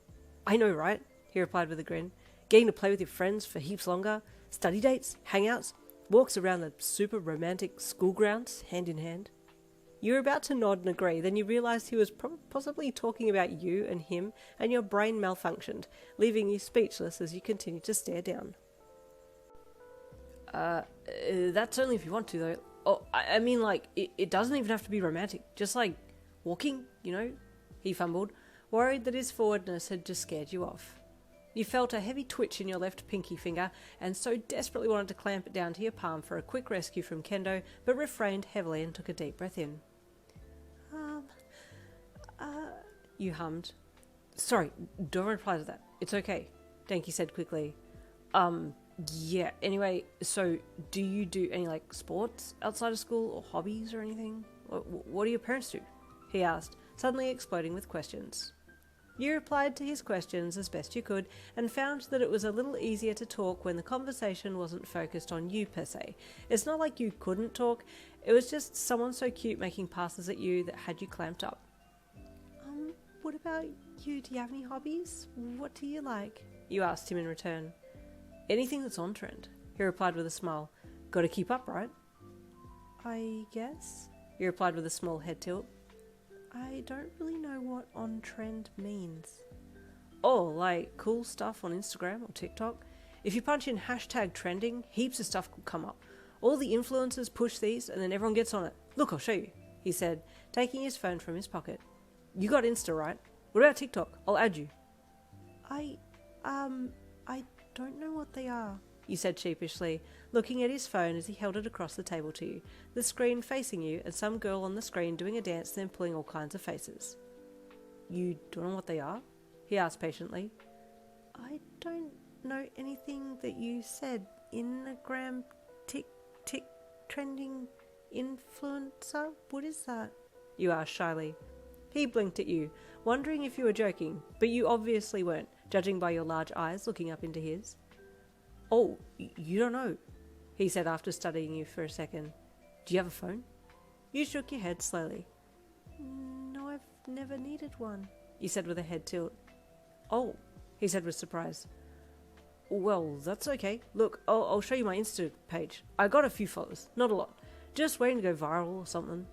I know, right? He replied with a grin. Getting to play with your friends for heaps longer, study dates, hangouts, walks around the super romantic school grounds, hand in hand. You were about to nod and agree, then you realised he was possibly talking about you and him, and your brain malfunctioned, leaving you speechless as you continued to stare down. That's only if you want to, though. Oh, I mean, like, it doesn't even have to be romantic. Just, like, walking, you know? He fumbled, worried that his forwardness had just scared you off. You felt a heavy twitch in your left pinky finger and so desperately wanted to clamp it down to your palm for a quick rescue from Kendo, but refrained heavily and took a deep breath in. You hummed. Sorry, don't reply to that. It's okay, Denki said quickly. Yeah, anyway, so do you do any, like, sports outside of school or hobbies or anything? What do your parents do? He asked, suddenly exploding with questions. You replied to his questions as best you could and found that it was a little easier to talk when the conversation wasn't focused on you per se. It's not like you couldn't talk, it was just someone so cute making passes at you that had you clamped up. What about you? Do you have any hobbies? What do you like? You asked him in return. Anything that's on trend, he replied with a smile. Gotta keep up, right? I guess, he replied with a small head tilt. I don't really know what on trend means. Oh, like cool stuff on Instagram or TikTok? If you punch in hashtag trending, heaps of stuff will come up. All the influencers push these and then everyone gets on it. Look, I'll show you, he said, taking his phone from his pocket. You got Insta, right? What about TikTok? I'll add you. I don't know what they are, you said sheepishly, looking at his phone as he held it across the table to you, the screen facing you and some girl on the screen doing a dance then pulling all kinds of faces. You don't know what they are? He asked patiently. I don't know anything that you said. Instagram, tick, trending, influencer? What is that? You asked shyly. He blinked at you, wondering if you were joking, but you obviously weren't, judging by your large eyes looking up into his. Oh, you don't know, he said after studying you for a second. Do you have a phone? You shook your head slowly. No, I've never needed one, you said with a head tilt. Oh, he said with surprise. Well, that's okay. Look, I'll show you my Insta page. I got a few followers, not a lot. Just waiting to go viral or something.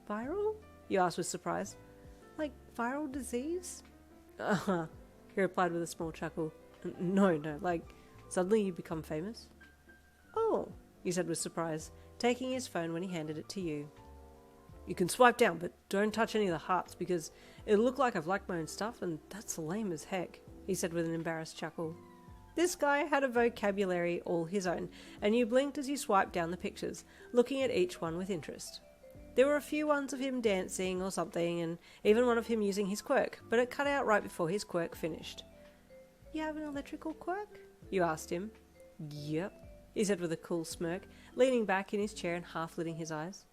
Viral? You asked with surprise. Like viral disease? He replied with a small chuckle. No, like suddenly you become famous? Oh, you said with surprise, taking his phone when he handed it to you. You can swipe down, but don't touch any of the hearts because it'll look like I've liked my own stuff and that's lame as heck, he said with an embarrassed chuckle. This guy had a vocabulary all his own, and you blinked as you swiped down the pictures, looking at each one with interest. There were a few ones of him dancing or something, and even one of him using his quirk, but it cut out right before his quirk finished. You have an electrical quirk? You asked him. Yep, he said with a cool smirk, leaning back in his chair and half lidding his eyes.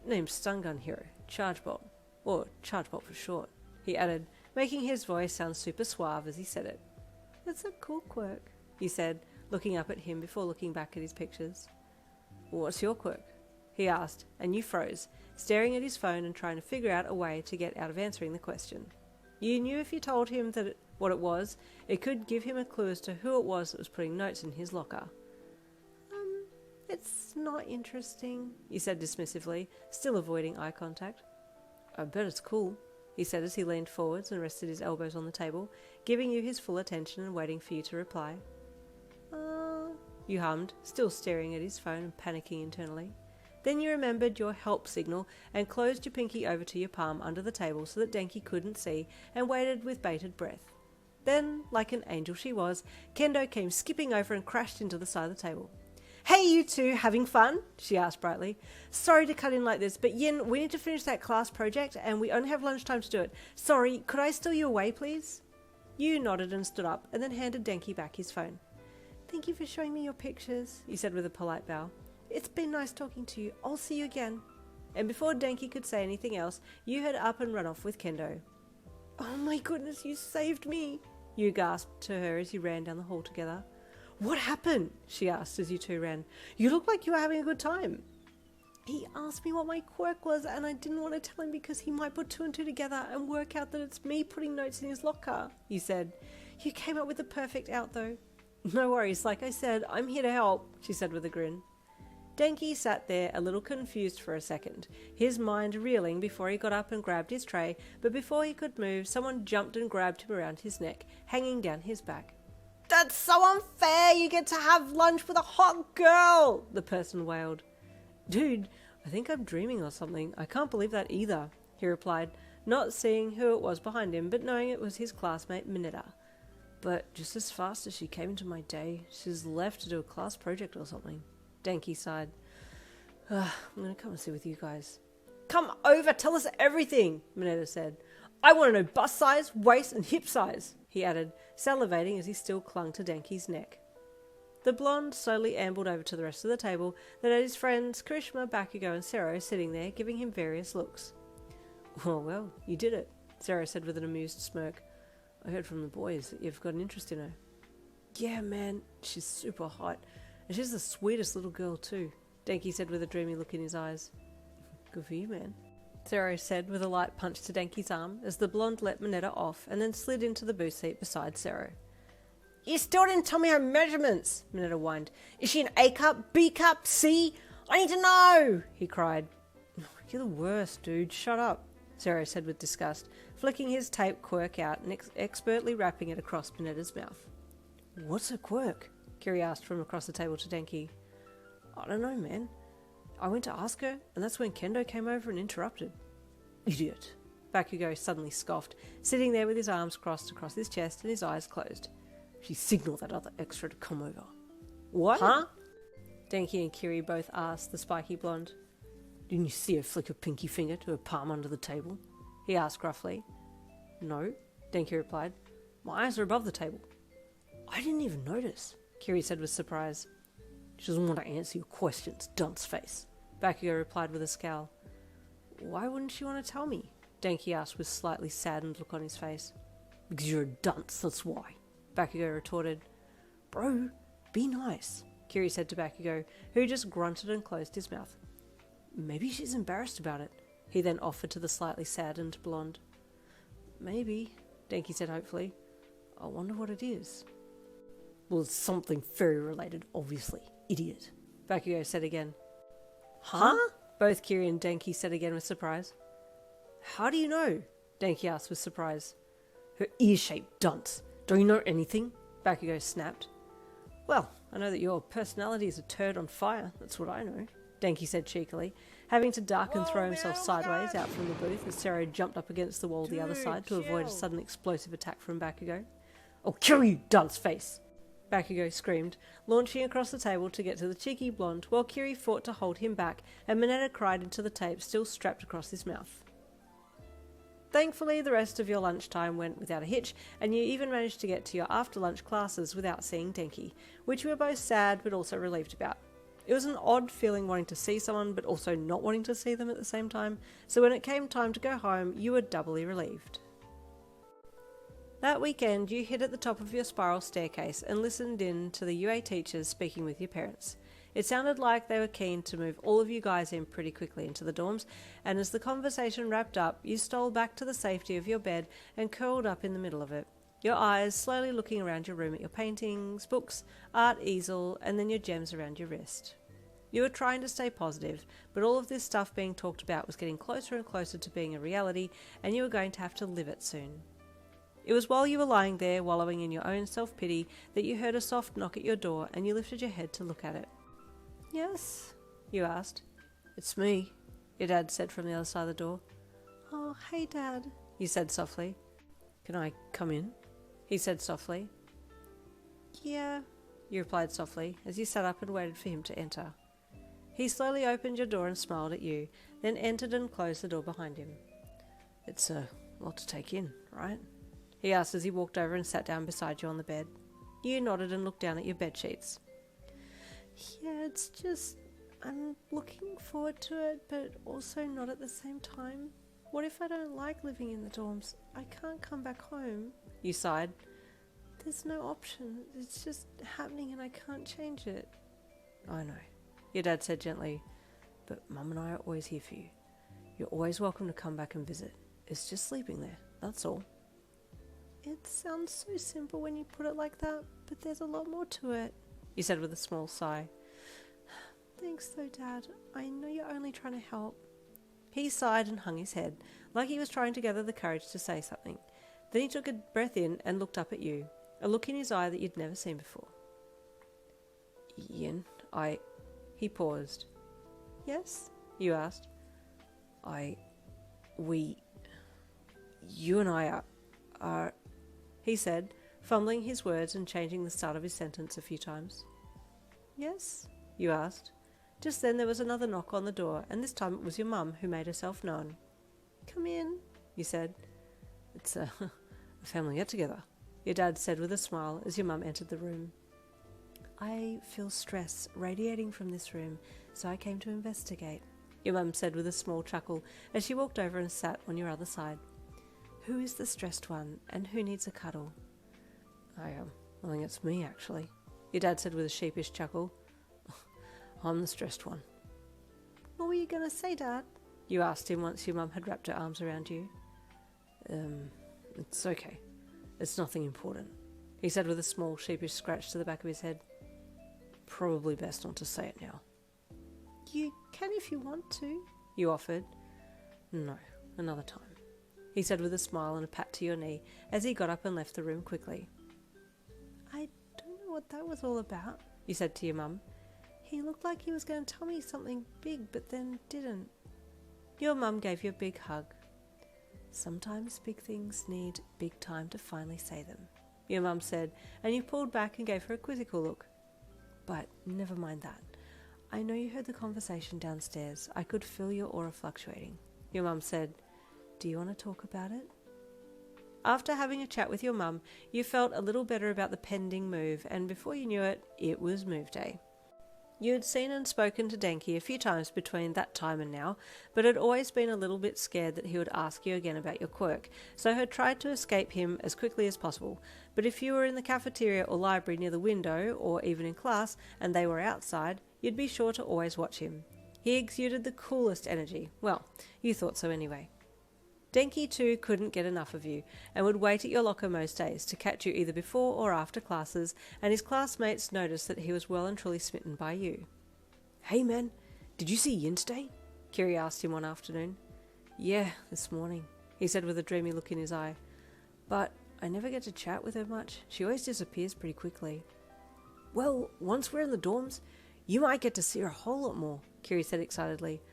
Name's Stun Gun Hero, Chargebot, or Chargebot for short, he added, making his voice sound super suave as he said it. That's a cool quirk, he said, looking up at him before looking back at his pictures. What's your quirk? He asked, and you froze, staring at his phone and trying to figure out a way to get out of answering the question. You knew if you told him what it was, it could give him a clue as to who it was that was putting notes in his locker. It's not interesting, you said dismissively, still avoiding eye contact. I bet it's cool, he said as he leaned forwards and rested his elbows on the table, giving you his full attention and waiting for you to reply. You hummed, still staring at his phone and panicking internally. Then you remembered your help signal and closed your pinky over to your palm under the table so that Denki couldn't see and waited with bated breath. Then, like an angel she was, Kendo came skipping over and crashed into the side of the table. Hey, you two, having fun? She asked brightly. Sorry to cut in like this, but Yin, we need to finish that class project and we only have lunchtime to do it. Sorry, could I steal you away, please? You nodded and stood up and then handed Denki back his phone. Thank you for showing me your pictures, he said with a polite bow. It's been nice talking to you. I'll see you again. And before Denki could say anything else, you had up and run off with Kendo. Oh my goodness, you saved me, you gasped to her as you ran down the hall together. What happened? She asked as you two ran. You look like you were having a good time. He asked me what my quirk was and I didn't want to tell him because he might put two and two together and work out that it's me putting notes in his locker, you said. You came up with the perfect out though. No worries, like I said, I'm here to help, she said with a grin. Denki sat there a little confused for a second, his mind reeling before he got up and grabbed his tray, but before he could move, someone jumped and grabbed him around his neck, hanging down his back. That's so unfair! You get to have lunch with a hot girl! The person wailed. Dude, I think I'm dreaming or something. I can't believe that either, he replied, not seeing who it was behind him, but knowing it was his classmate Mineta. But just as fast as she came into my day, she's left to do a class project or something. Denki sighed. I'm going to come and sit with you guys. Come over, tell us everything, Mineta said. I want to know bust size, waist and hip size, he added, salivating as he still clung to Denki's neck. The blonde slowly ambled over to the rest of the table that had his friends Karishma, Bakugo and Sero sitting there giving him various looks. Well, you did it, Sero said with an amused smirk. I heard from the boys that you've got an interest in her. Yeah, man, she's super hot. And she's the sweetest little girl too, Denki said with a dreamy look in his eyes. Good for you, man, Sero said with a light punch to Denki's arm as the blonde let Mineta off and then slid into the booth seat beside Sero. You still didn't tell me her measurements, Mineta whined. Is she an A cup, B cup, C? I need to know, he cried. You're the worst, dude. Shut up, Sero said with disgust, flicking his tape quirk out and expertly wrapping it across Mineta's mouth. What's a quirk? Kiri asked from across the table to Denki. I don't know, man. I went to ask her, and that's when Kendo came over and interrupted. Idiot, Bakugo suddenly scoffed, sitting there with his arms crossed across his chest and his eyes closed. She signalled that other extra to come over. What? Huh? Denki and Kiri both asked the spiky blonde. Didn't you see her flick her pinky finger to her palm under the table? He asked gruffly. No, Denki replied. My eyes are above the table. I didn't even notice, Kiri said with surprise. She doesn't want to answer your questions, dunce face, Bakugo replied with a scowl. Why wouldn't she want to tell me? Denki asked with slightly saddened look on his face. Because you're a dunce, that's why, Bakugo retorted. Bro, be nice, Kiri said to Bakugo, who just grunted and closed his mouth. Maybe she's embarrassed about it, he then offered to the slightly saddened blonde. Maybe, Denki said hopefully. I wonder what it is. Well, it's something fairy related, obviously. Idiot, Bakugo said again. Huh? Both Kiri and Denki said again with surprise. How do you know? Denki asked with surprise. Her ear-shaped dunce. Don't you know anything? Bakugo snapped. Well, I know that your personality is a turd on fire. That's what I know, Denki said cheekily, having to duck and throw himself sideways out from the booth as Sero jumped up against the wall the other side to avoid a sudden explosive attack from Bakugo. I'll kill you, dunce face! Bakugo screamed, launching across the table to get to the cheeky blonde, while Kiri fought to hold him back and Mineta cried into the tape still strapped across his mouth. Thankfully, the rest of your lunchtime went without a hitch, and you even managed to get to your after-lunch classes without seeing Denki, which you were both sad but also relieved about. It was an odd feeling wanting to see someone but also not wanting to see them at the same time, so when it came time to go home, you were doubly relieved. That weekend, you hid at the top of your spiral staircase and listened in to the UA teachers speaking with your parents. It sounded like they were keen to move all of you guys in pretty quickly into the dorms, and as the conversation wrapped up, you stole back to the safety of your bed and curled up in the middle of it, your eyes slowly looking around your room at your paintings, books, art easel, and then your gems around your wrist. You were trying to stay positive, but all of this stuff being talked about was getting closer and closer to being a reality, and you were going to have to live it soon. It was while you were lying there, wallowing in your own self-pity, that you heard a soft knock at your door and you lifted your head to look at it. Yes? You asked. It's me, your dad said from the other side of the door. Oh, hey Dad, you said softly. Can I come in? He said softly. Yeah, you replied softly as you sat up and waited for him to enter. He slowly opened your door and smiled at you, then entered and closed the door behind him. It's a lot to take in, right? He asked as he walked over and sat down beside you on the bed. You nodded and looked down at your bedsheets. Yeah, it's just, I'm looking forward to it, but also not at the same time. What if I don't like living in the dorms? I can't come back home, you sighed. There's no option. It's just happening and I can't change it. I know, your dad said gently, but Mum and I are always here for you. You're always welcome to come back and visit. It's just sleeping there, that's all. It sounds so simple when you put it like that, but there's a lot more to it, you said with a small sigh. Thanks though, Dad. I know you're only trying to help. He sighed and hung his head, like he was trying to gather the courage to say something. Then he took a breath in and looked up at you, a look in his eye that you'd never seen before. Yin, He paused. Yes? You asked. You and I are... He said, fumbling his words and changing the start of his sentence a few times. Yes? You asked. Just then there was another knock on the door, and this time it was your mum who made herself known. Come in, you said. It's a family get-together, your dad said with a smile as your mum entered the room. I feel stress radiating from this room, so I came to investigate, your mum said with a small chuckle as she walked over and sat on your other side. Who is the stressed one, and who needs a cuddle? I think it's me, actually, your dad said with a sheepish chuckle. I'm the stressed one. What were you going to say, Dad? You asked him once your mum had wrapped her arms around you. It's okay. It's nothing important, he said with a small sheepish scratch to the back of his head. Probably best not to say it now. You can if you want to, you offered. No, another time, he said with a smile and a pat to your knee as he got up and left the room quickly. I don't know what that was all about, you said to your mum. He looked like he was going to tell me something big, but then didn't. Your mum gave you a big hug. Sometimes big things need big time to finally say them, your mum said, and you pulled back and gave her a quizzical look. But never mind that. I know you heard the conversation downstairs. I could feel your aura fluctuating, your mum said. Do you want to talk about it? After having a chat with your mum, you felt a little better about the pending move, and before you knew it, it was move day. You had seen and spoken to Denki a few times between that time and now, but had always been a little bit scared that he would ask you again about your quirk, so had tried to escape him as quickly as possible. But if you were in the cafeteria or library near the window, or even in class, and they were outside, you'd be sure to always watch him. He exuded the coolest energy. Well, you thought so anyway. Denki too couldn't get enough of you and would wait at your locker most days to catch you either before or after classes, and his classmates noticed that he was well and truly smitten by you. "Hey man, did you see Yin today?" Kiri asked him one afternoon. "Yeah, this morning," he said with a dreamy look in his eye. "But I never get to chat with her much. She always disappears pretty quickly." "Well, once we're in the dorms, you might get to see her a whole lot more," Kiri said excitedly.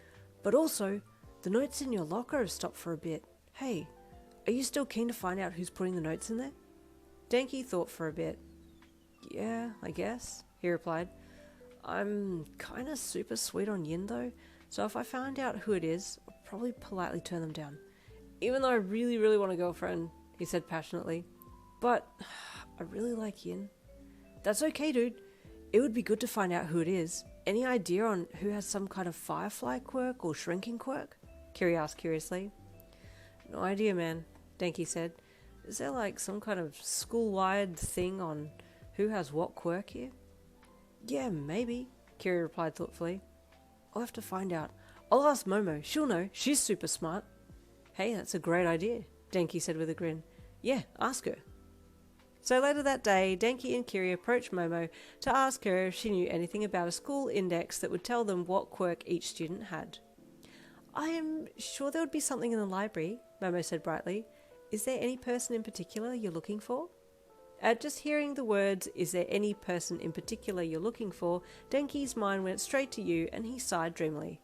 "But also, the notes in your locker have stopped for a bit. Hey, are you still keen to find out who's putting the notes in there?" Denki thought for a bit. "Yeah, I guess," he replied. "I'm kinda super sweet on Yin though, so if I found out who it is, I'd probably politely turn them down. Even though I really, really want a girlfriend," he said passionately. "But I really like Yin." "That's okay, dude. It would be good to find out who it is. Any idea on who has some kind of firefly quirk or shrinking quirk?" Kiri asked curiously. "No idea, man," Denki said. "Is there like some kind of school-wide thing on who has what quirk here?" "Yeah, maybe," Kiri replied thoughtfully. "I'll have to find out. I'll ask Momo. She'll know. She's super smart." "Hey, that's a great idea," Denki said with a grin. "Yeah, ask her." So later that day, Denki and Kiri approached Momo to ask her if she knew anything about a school index that would tell them what quirk each student had. "I am sure there would be something in the library," Momo said brightly. "Is there any person in particular you're looking for?" At just hearing the words, "is there any person in particular you're looking for," Denki's mind went straight to you and he sighed dreamily.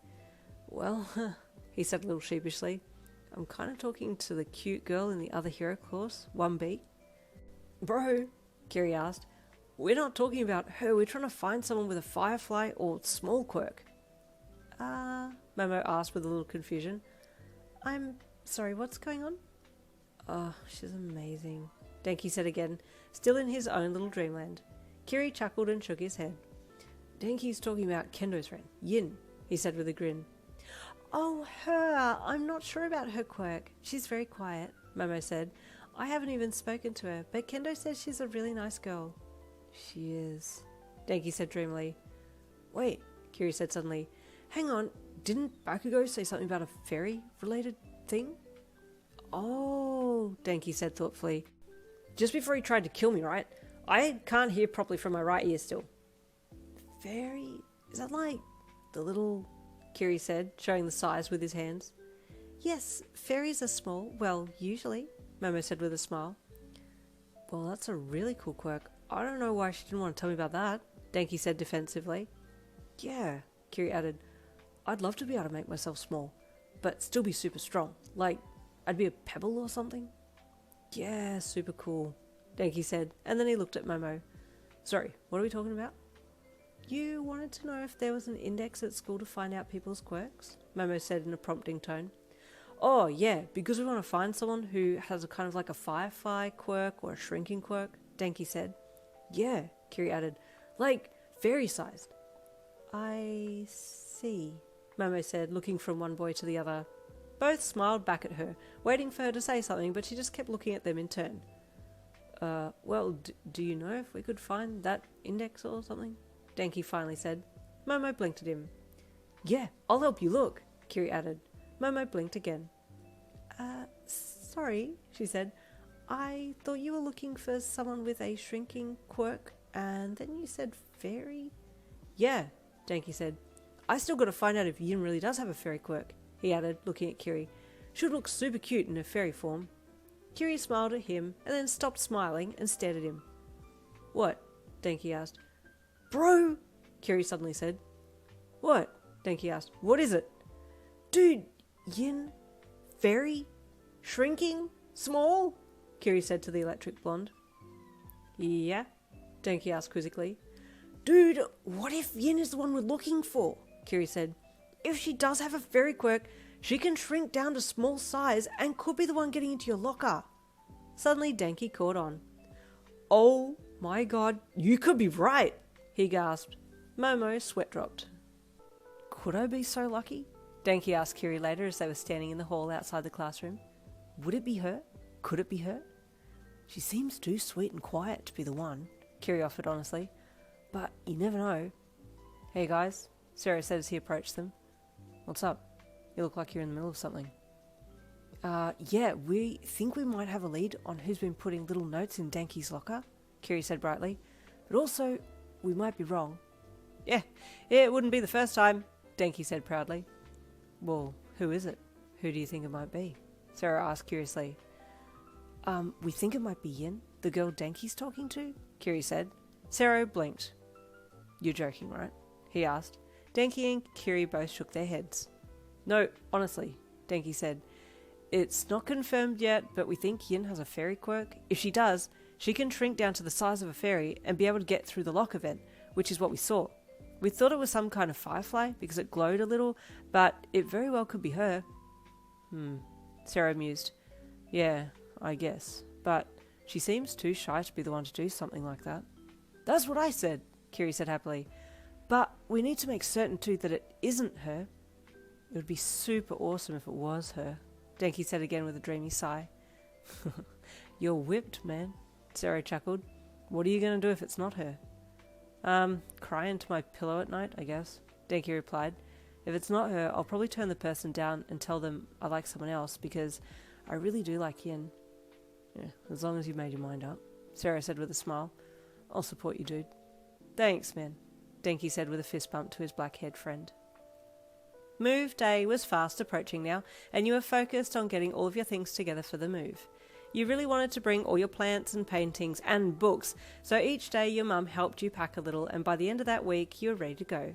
"Well," he said a little sheepishly, "I'm kind of talking to the cute girl in the other hero course, 1B. "Bro," Kiri asked, "we're not talking about her, we're trying to find someone with a firefly or small quirk." Momo asked with a little confusion. "I'm sorry, what's going on?" "Oh, she's amazing," Denki said again, still in his own little dreamland. Kiri chuckled and shook his head. "Denki's talking about Kendo's friend, Yin," he said with a grin. "Oh, her! I'm not sure about her quirk. She's very quiet," Momo said. "I haven't even spoken to her, but Kendo says she's a really nice girl." "She is," Denki said dreamily. "Wait," Kiri said suddenly. "Hang on, didn't Bakugo say something about a fairy-related thing?" "Oh," Denki said thoughtfully. "Just before he tried to kill me, right? I can't hear properly from my right ear still." "Fairy? Is that like the little..." Kiri said, showing the size with his hands. "Yes, fairies are small, well, usually," Momo said with a smile. "Well, that's a really cool quirk. I don't know why she didn't want to tell me about that," Denki said defensively. "Yeah," Kiri added. "I'd love to be able to make myself small, but still be super strong. Like, I'd be a pebble or something." "Yeah, super cool," Denki said, and then he looked at Momo. "Sorry, what are we talking about?" "You wanted to know if there was an index at school to find out people's quirks?" Momo said in a prompting tone. "Oh, yeah, because we want to find someone who has a kind of like a firefly quirk or a shrinking quirk," Denki said. "Yeah," Kiri added. "Like, fairy-sized." "I see," Momo said, looking from one boy to the other. Both smiled back at her, waiting for her to say something, but she just kept looking at them in turn. Well, do you know if we could find that index or something?" Denki finally said. Momo blinked at him. "Yeah, I'll help you look," Kiri added. Momo blinked again. Sorry," she said. "I thought you were looking for someone with a shrinking quirk, and then you said fairy?" "Yeah," Denki said. "I still got to find out if Yin really does have a fairy quirk," he added, looking at Kiri. "She'd look super cute in her fairy form." Kiri smiled at him, and then stopped smiling and stared at him. "What?" Denki asked. "Bro!" Kiri suddenly said. "What?" Denki asked. "What is it?" "Dude, Yin, fairy, shrinking, small?" Kiri said to the electric blonde. "Yeah?" Denki asked quizzically. "Dude, what if Yin is the one we're looking for?" Kiri said. "If she does have a fairy quirk, she can shrink down to small size and could be the one getting into your locker." Suddenly Denki caught on. "Oh my god, you could be right," he gasped. Momo sweat dropped. "Could I be so lucky?" Denki asked Kiri later as they were standing in the hall outside the classroom. "Would it be her? Could it be her? She seems too sweet and quiet to be the one," Kiri offered honestly. "But you never know." "Hey guys," Sarah said as he approached them. "What's up? You look like you're in the middle of something." Yeah, we think we might have a lead on who's been putting little notes in Denki's locker, Kiri said brightly. But also, we might be wrong. Yeah, it wouldn't be the first time, Denki said proudly. Well, who is it? Who do you think it might be? Sarah asked curiously. We think it might be Yin, the girl Denki's talking to, Kiri said. Sarah blinked. You're joking, right? He asked. Denki and Kiri both shook their heads. No, honestly, Denki said. It's not confirmed yet, but we think Yin has a fairy quirk. If she does, she can shrink down to the size of a fairy and be able to get through the lock event, which is what we saw. We thought it was some kind of firefly because it glowed a little, but it very well could be her. Sarah mused. Yeah, I guess. But she seems too shy to be the one to do something like that. That's what I said, Kiri said happily. But we need to make certain too that it isn't her. It would be super awesome if it was her, Denki said again with a dreamy sigh. You're whipped, man, Sarah chuckled. What are you going to do if it's not her? Cry into my pillow at night, I guess, Denki replied. If it's not her, I'll probably turn the person down and tell them I like someone else because I really do like Yin. Yeah, as long as you've made your mind up, Sarah said with a smile. I'll support you, dude. Thanks, man, Denki said with a fist bump to his black-haired friend. Move day was fast approaching now, and you were focused on getting all of your things together for the move. You really wanted to bring all your plants and paintings and books, so each day your mum helped you pack a little, and by the end of that week you were ready to go.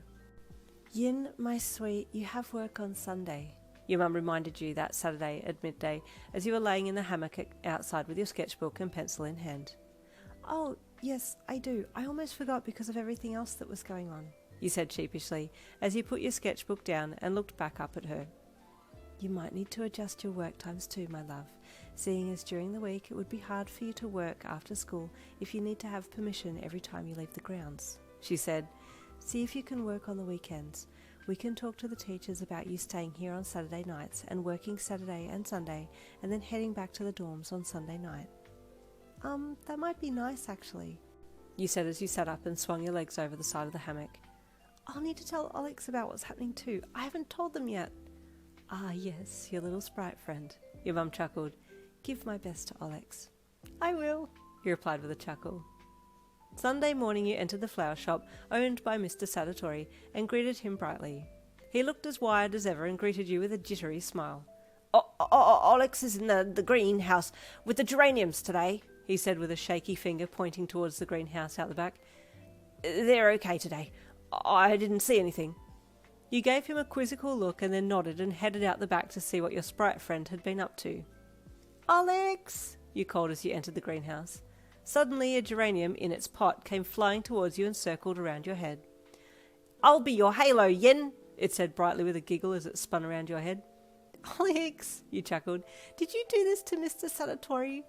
Yin, my sweet, you have work on Sunday, your mum reminded you that Saturday at midday as you were laying in the hammock outside with your sketchbook and pencil in hand. Oh, yes, I do. I almost forgot because of everything else that was going on, you said sheepishly as you put your sketchbook down and looked back up at her. You might need to adjust your work times too, my love, seeing as during the week it would be hard for you to work after school if you need to have permission every time you leave the grounds, she said. See if you can work on the weekends. We can talk to the teachers about you staying here on Saturday nights and working Saturday and Sunday and then heading back to the dorms on Sunday night. That might be nice actually, you said as you sat up and swung your legs over the side of the hammock. I'll need to tell Alex about what's happening too. I haven't told them yet. Ah, yes, your little sprite friend, your mum chuckled. Give my best to Alex. I will, he replied with a chuckle. Sunday morning you entered the flower shop owned by Mr. Sadatori and greeted him brightly. He looked as wide as ever and greeted you with a jittery smile. Alex is in the greenhouse with the geraniums today, he said with a shaky finger pointing towards the greenhouse out the back. They're okay today. I didn't see anything. You gave him a quizzical look and then nodded and headed out the back to see what your sprite friend had been up to. Alex, you called as you entered the greenhouse. Suddenly a geranium in its pot came flying towards you and circled around your head. I'll be your halo, Yin, it said brightly with a giggle as it spun around your head. Alex, you chuckled, did you do this to Mr. Sadatori?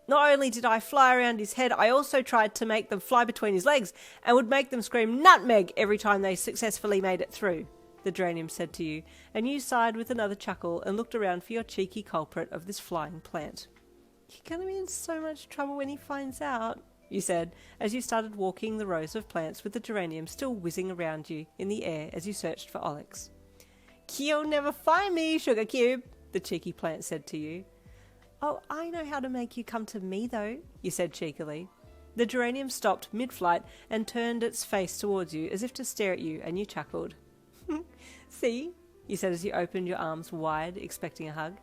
Not only did I fly around his head, I also tried to make them fly between his legs and would make them scream nutmeg every time they successfully made it through, the geranium said to you, and you sighed with another chuckle and looked around for your cheeky culprit of this flying plant. You're going to be in so much trouble when he finds out, you said, as you started walking the rows of plants with the geranium still whizzing around you in the air as you searched for Alex. You'll never find me, Sugar Cube, the cheeky plant said to you. Oh, I know how to make you come to me, though, you said cheekily. The geranium stopped mid-flight and turned its face towards you as if to stare at you, and you chuckled. See, you said as you opened your arms wide, expecting a hug.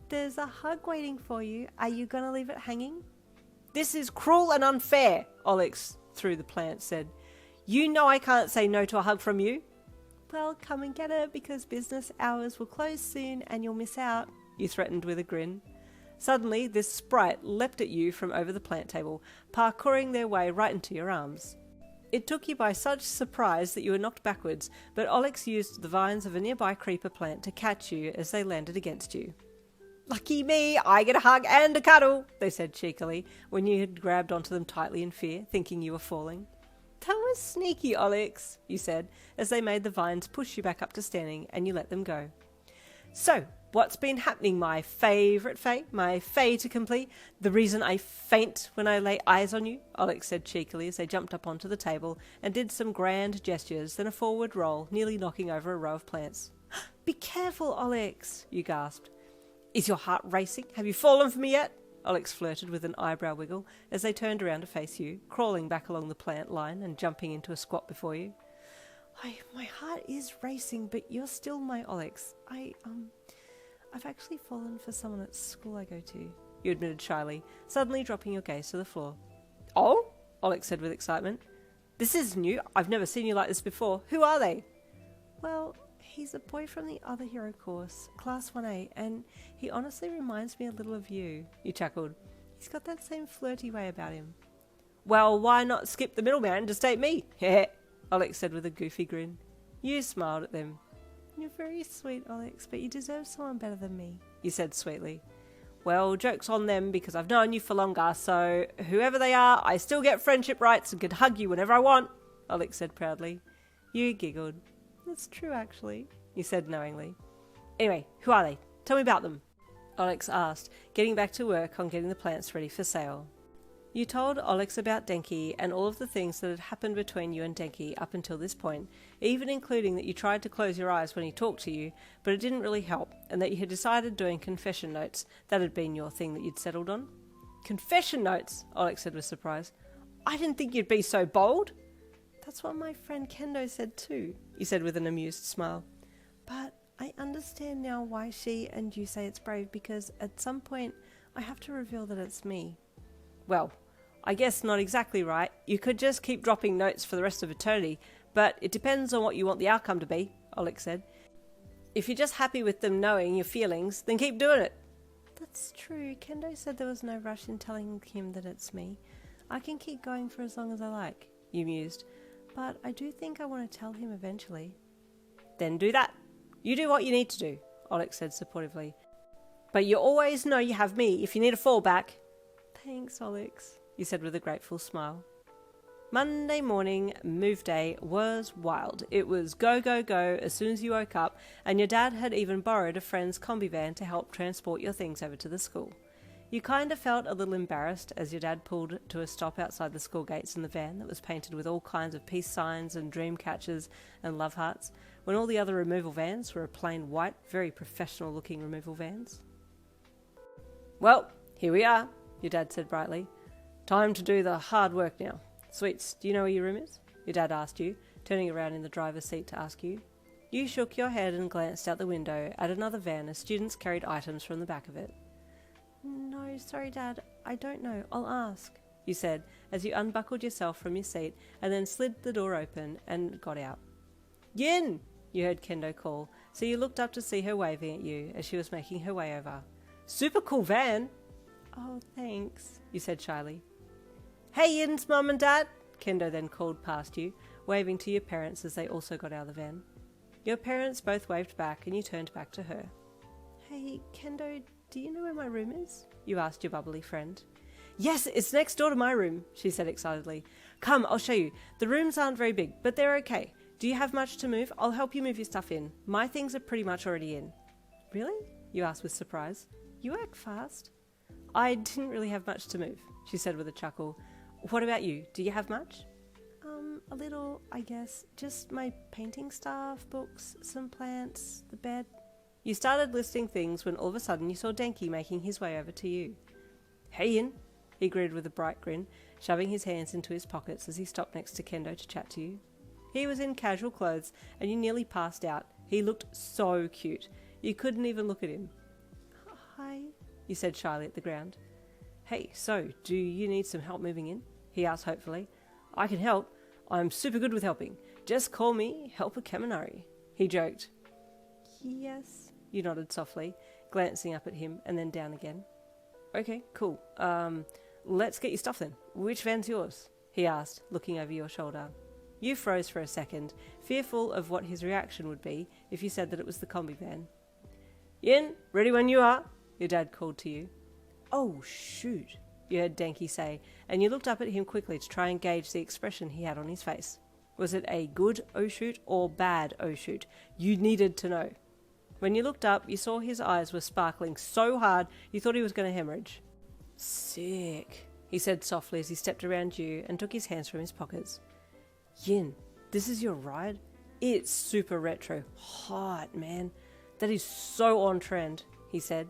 There's a hug waiting for you. Are you going to leave it hanging? This is cruel and unfair, Alex, through the plant, said. You know I can't say no to a hug from you. Well, come and get it, because business hours will close soon and you'll miss out, you threatened with a grin. Suddenly, this sprite leapt at you from over the plant table, parkouring their way right into your arms. It took you by such surprise that you were knocked backwards, but Alex used the vines of a nearby creeper plant to catch you as they landed against you. Lucky me, I get a hug and a cuddle, they said cheekily, when you had grabbed onto them tightly in fear, thinking you were falling. That was sneaky, Alex, you said, as they made the vines push you back up to standing and you let them go. So, what's been happening, my favourite Fae, my Fae to complete? The reason I faint when I lay eyes on you, Alex said cheekily as they jumped up onto the table and did some grand gestures, then a forward roll, nearly knocking over a row of plants. Be careful, Alex, you gasped. Is your heart racing? Have you fallen for me yet? Alex flirted with an eyebrow wiggle as they turned around to face you, crawling back along the plant line and jumping into a squat before you. My heart is racing, but you're still my Alex. I've actually fallen for someone at school I go to, you admitted shyly, suddenly dropping your gaze to the floor. Oh? Alex said with excitement. This is new. I've never seen you like this before. Who are they? Well, he's a boy from the other hero course, Class 1A, and he honestly reminds me a little of you, chuckled. He's got that same flirty way about him. Well, why not skip the middleman and just date me? Heh, Alex said with a goofy grin. You smiled at them. You're very sweet, Alex, but you deserve someone better than me, you said sweetly. Well, joke's on them because I've known you for longer, so whoever they are, I still get friendship rights and can hug you whenever I want, Alex said proudly. You giggled. That's true, actually, you said knowingly. Anyway, who are they? Tell me about them, Alex asked, getting back to work on getting the plants ready for sale. You told Alex about Denki and all of the things that had happened between you and Denki up until this point, even including that you tried to close your eyes when he talked to you, but it didn't really help, and that you had decided doing confession notes. That had been your thing that you'd settled on. Confession notes, Alex said with surprise. I didn't think you'd be so bold. That's what my friend Kendo said too, you said with an amused smile. But I understand now why she and you say it's brave, because at some point I have to reveal that it's me. Well, I guess not exactly right. You could just keep dropping notes for the rest of eternity, but it depends on what you want the outcome to be, Alex said. If you're just happy with them knowing your feelings, then keep doing it. That's true. Kendo said there was no rush in telling him that it's me. I can keep going for as long as I like, you mused. But I do think I want to tell him eventually. Then do that. You do what you need to do, Alex said supportively. But you always know you have me if you need a fallback. Thanks, Alex, you said with a grateful smile. Monday morning, move day, was wild. It was go, go, go as soon as you woke up, and your dad had even borrowed a friend's combi van to help transport your things over to the school. You kind of felt a little embarrassed as your dad pulled to a stop outside the school gates in the van that was painted with all kinds of peace signs and dream catchers and love hearts, when all the other removal vans were plain white, very professional looking removal vans. Well, here we are, your dad said brightly. Time to do the hard work now. Sweets, do you know where your room is? Your dad asked you, turning around in the driver's seat to ask you. You shook your head and glanced out the window at another van as students carried items from the back of it. No, sorry, Dad, I don't know. I'll ask, you said as you unbuckled yourself from your seat and then slid the door open and got out. Yin! You heard Kendo call, so you looked up to see her waving at you as she was making her way over. Super cool van! Oh, thanks, you said shyly. Hey, Yin's mum and dad, Kendo then called past you, waving to your parents as they also got out of the van. Your parents both waved back and you turned back to her. Hey, Kendo, do you know where my room is? You asked your bubbly friend. Yes, it's next door to my room, she said excitedly. Come, I'll show you. The rooms aren't very big, but they're okay. Do you have much to move? I'll help you move your stuff in. My things are pretty much already in. Really? You asked with surprise. You act fast. I didn't really have much to move, she said with a chuckle. What about you? Do you have much? A little, I guess. Just my painting stuff, books, some plants, the bed. You started listing things when all of a sudden you saw Denki making his way over to you. Hey, Yin, he greeted with a bright grin, shoving his hands into his pockets as he stopped next to Kendo to chat to you. He was in casual clothes and you nearly passed out. He looked so cute. You couldn't even look at him. Hi, you said shyly at the ground. Hey, so, do you need some help moving in? He asked hopefully. I can help. I'm super good with helping. Just call me Helper Kaminari. He joked. Yes, you nodded softly, glancing up at him and then down again. Okay, cool. Let's get your stuff then. Which van's yours? He asked, looking over your shoulder. You froze for a second, fearful of what his reaction would be if you said that it was the combi van. Yin, ready when you are, your dad called to you. Oh, shoot, you heard Denki say, and you looked up at him quickly to try and gauge the expression he had on his face. Was it a good oh shoot or bad oh shoot? You needed to know. When you looked up, you saw his eyes were sparkling so hard you thought he was going to hemorrhage. Sick, he said softly as he stepped around you and took his hands from his pockets. Yin, this is your ride? It's super retro. Hot, man. That is so on trend, he said.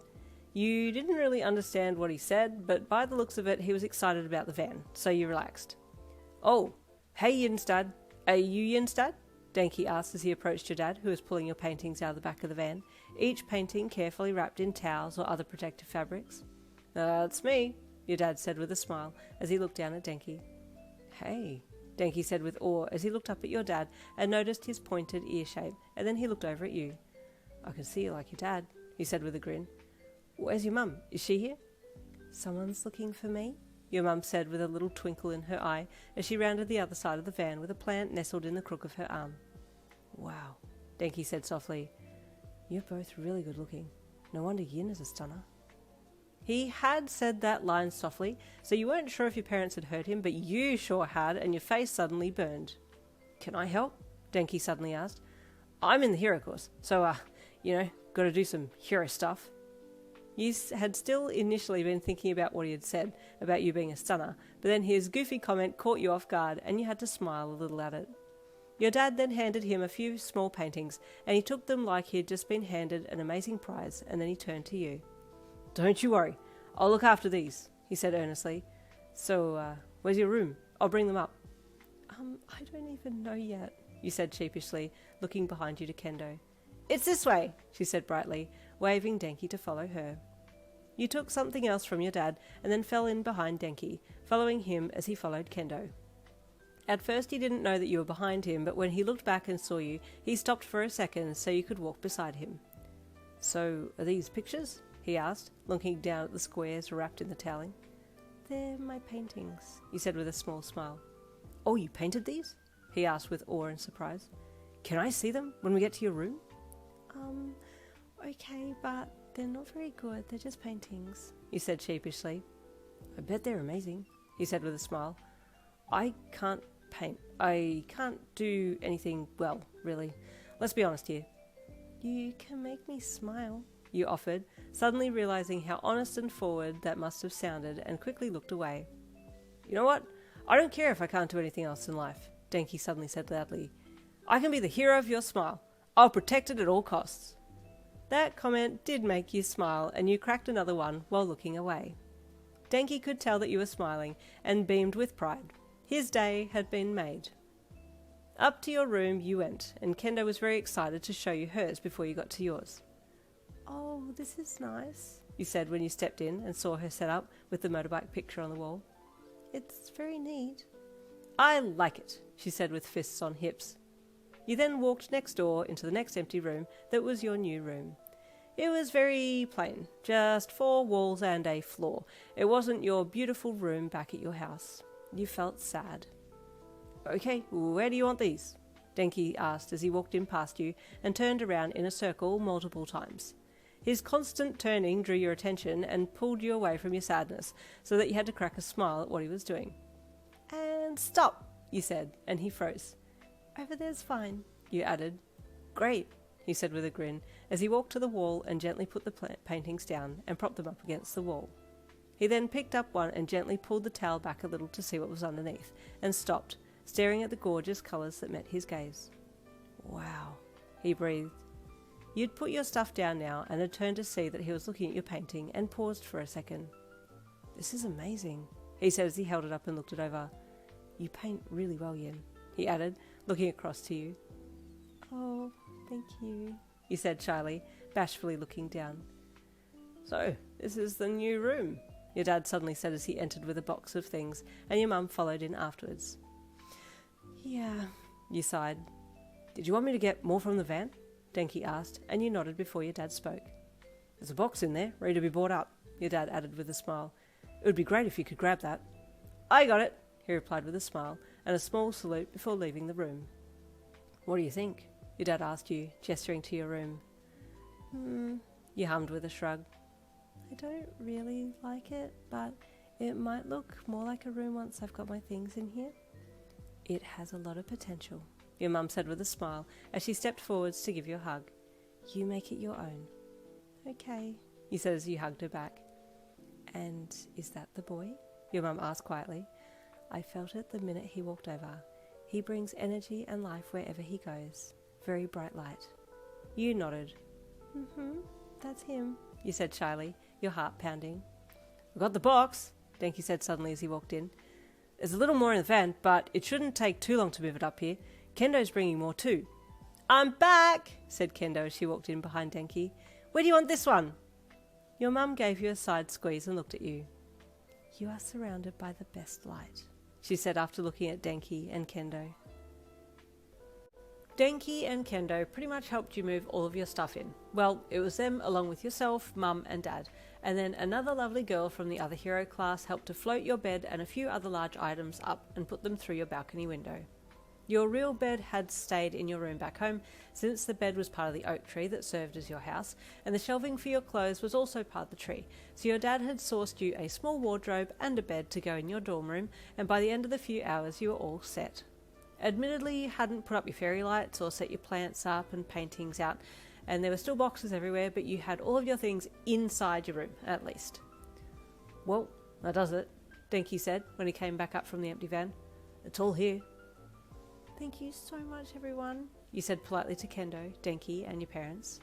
You didn't really understand what he said, but by the looks of it, he was excited about the van, so you relaxed. "Oh, hey Yinstad. Are you Yinstad?" Denki asked as he approached your dad, who was pulling your paintings out of the back of the van, each painting carefully wrapped in towels or other protective fabrics. "That's me," your dad said with a smile as he looked down at Denki. "Hey," Denki said with awe as he looked up at your dad and noticed his pointed ear shape, and then he looked over at you. "I can see you like your dad," he said with a grin. "Where's your mum? Is she here?" "Someone's looking for me," your mum said with a little twinkle in her eye as she rounded the other side of the van with a plant nestled in the crook of her arm. "Wow," Denki said softly. "You're both really good looking. No wonder Yin is a stunner." He had said that line softly, so you weren't sure if your parents had heard him, but you sure had, and your face suddenly burned. "Can I help?" Denki suddenly asked. "I'm in the hero course, so, gotta do some hero stuff." You had still initially been thinking about what he had said about you being a stunner, but then his goofy comment caught you off guard and you had to smile a little at it. Your dad then handed him a few small paintings and he took them like he had just been handed an amazing prize, and then he turned to you. "Don't you worry, I'll look after these," he said earnestly. "So, where's your room? I'll bring them up." I don't even know yet," you said sheepishly, looking behind you to Kendo. "It's this way," she said brightly, waving Denki to follow her. You took something else from your dad and then fell in behind Denki, following him as he followed Kendo. At first he didn't know that you were behind him, but when he looked back and saw you, he stopped for a second so you could walk beside him. "So, are these pictures?" he asked, looking down at the squares wrapped in the toweling. "They're my paintings," you said with a small smile. "Oh, you painted these?" he asked with awe and surprise. "Can I see them when we get to your room?" Okay, but they're not very good. They're just paintings," you said sheepishly. "I bet they're amazing," he said with a smile. "I can't paint. I can't do anything well, really. Let's be honest here." "You can make me smile," you offered, suddenly realizing how honest and forward that must have sounded, and quickly looked away. "You know what? I don't care if I can't do anything else in life," Denki suddenly said loudly. "I can be the hero of your smile. I'll protect it at all costs." That comment did make you smile, and you cracked another one while looking away. Denki could tell that you were smiling, and beamed with pride. His day had been made. Up to your room you went, and Kendo was very excited to show you hers before you got to yours. "Oh, this is nice," you said when you stepped in and saw her set up with the motorbike picture on the wall. "It's very neat." "I like it," she said with fists on hips. You then walked next door into the next empty room that was your new room. It was very plain, just 4 walls and a floor. It wasn't your beautiful room back at your house. You felt sad. "Okay, where do you want these?" Denki asked as he walked in past you and turned around in a circle multiple times. His constant turning drew your attention and pulled you away from your sadness, so that you had to crack a smile at what he was doing. "And stop," you said, and he froze. "Over there's fine," you added. "Great," he said with a grin, as he walked to the wall and gently put the paintings down and propped them up against the wall. He then picked up one and gently pulled the towel back a little to see what was underneath, and stopped, staring at the gorgeous colours that met his gaze. "Wow," he breathed. You'd put your stuff down now and had turned to see that he was looking at your painting and paused for a second. "This is amazing," he said as he held it up and looked it over. "You paint really well, Yin," he added, looking across to you. "Oh, thank you," you said shyly, bashfully looking down. "So, this is the new room," your dad suddenly said as he entered with a box of things, and your mum followed in afterwards. "Yeah," you sighed. "Did you want me to get more from the van?" Denki asked, and you nodded before your dad spoke. "There's a box in there, ready to be brought up," your dad added with a smile. "It would be great if you could grab that." "I got it," he replied with a smile and a small salute before leaving the room. "What do you think?" your dad asked you, gesturing to your room. You hummed with a shrug. "I don't really like it, but it might look more like a room once I've got my things in here." "It has a lot of potential," your mum said with a smile as she stepped forwards to give you a hug. "You make it your own." "Okay," you said as you hugged her back. "And is that the boy?" your mum asked quietly. "I felt it the minute he walked over. He brings energy and life wherever he goes. Very bright light." You nodded. That's him," you said shyly, your heart pounding. "I got the box," Denki said suddenly as he walked in. "There's a little more in the van, but it shouldn't take too long to move it up here. Kendo's bringing more too." "I'm back," said Kendo as she walked in behind Denki. "Where do you want this one?" Your mum gave you a side squeeze and looked at you. "You are surrounded by the best light," she said after looking at Denki and Kendo. Denki and Kendo pretty much helped you move all of your stuff in. Well, it was them along with yourself, mum and dad, and then another lovely girl from the other hero class helped to float your bed and a few other large items up and put them through your balcony window. Your real bed had stayed in your room back home since the bed was part of the oak tree that served as your house, and the shelving for your clothes was also part of the tree, so your dad had sourced you a small wardrobe and a bed to go in your dorm room, and by the end of the few hours you were all set. Admittedly, you hadn't put up your fairy lights or set your plants up and paintings out, and there were still boxes everywhere, but you had all of your things inside your room, at least. "Well, that does it," Denki said when he came back up from the empty van. "It's all here." "Thank you so much, everyone," you said politely to Kendo, Denki, and your parents.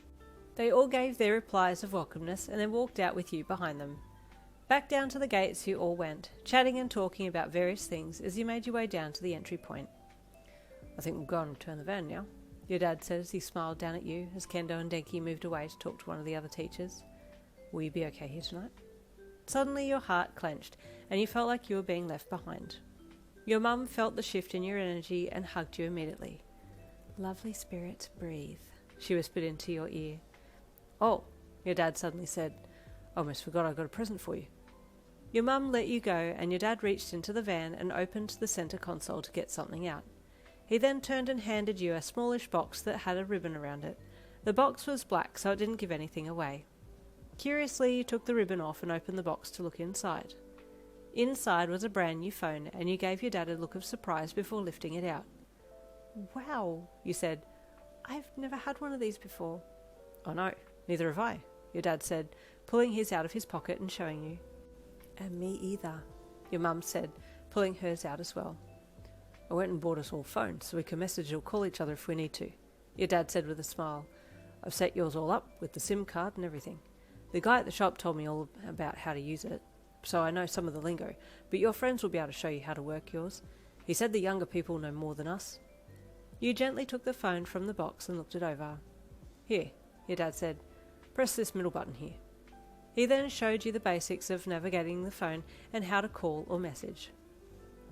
They all gave their replies of welcomeness and then walked out with you behind them. Back down to the gates you all went, chatting and talking about various things as you made your way down to the entry point. "I think we'll go and return the van now," your dad said as he smiled down at you as Kendo and Denki moved away to talk to one of the other teachers. "Will you be okay here tonight?" Suddenly your heart clenched and you felt like you were being left behind. Your mum felt the shift in your energy and hugged you immediately. "Lovely spirit, breathe," she whispered into your ear. "Oh," your dad suddenly said. "I almost forgot I got a present for you." Your mum let you go and your dad reached into the van and opened the centre console to get something out. He then turned and handed you a smallish box that had a ribbon around it. The box was black, so it didn't give anything away. Curiously, you took the ribbon off and opened the box to look inside. Inside was a brand new phone, and you gave your dad a look of surprise before lifting it out. "Wow," you said. "I've never had one of these before." "Oh no, neither have I," your dad said, pulling his out of his pocket and showing you. "And me either," your mum said, pulling hers out as well. "I went and bought us all phones so we can message or call each other if we need to," your dad said with a smile. "I've set yours all up with the SIM card and everything. The guy at the shop told me all about how to use it, so I know some of the lingo, but your friends will be able to show you how to work yours. He said the younger people know more than us." You gently took the phone from the box and looked it over. "Here," your dad said, "press this middle button here." He then showed you the basics of navigating the phone and how to call or message.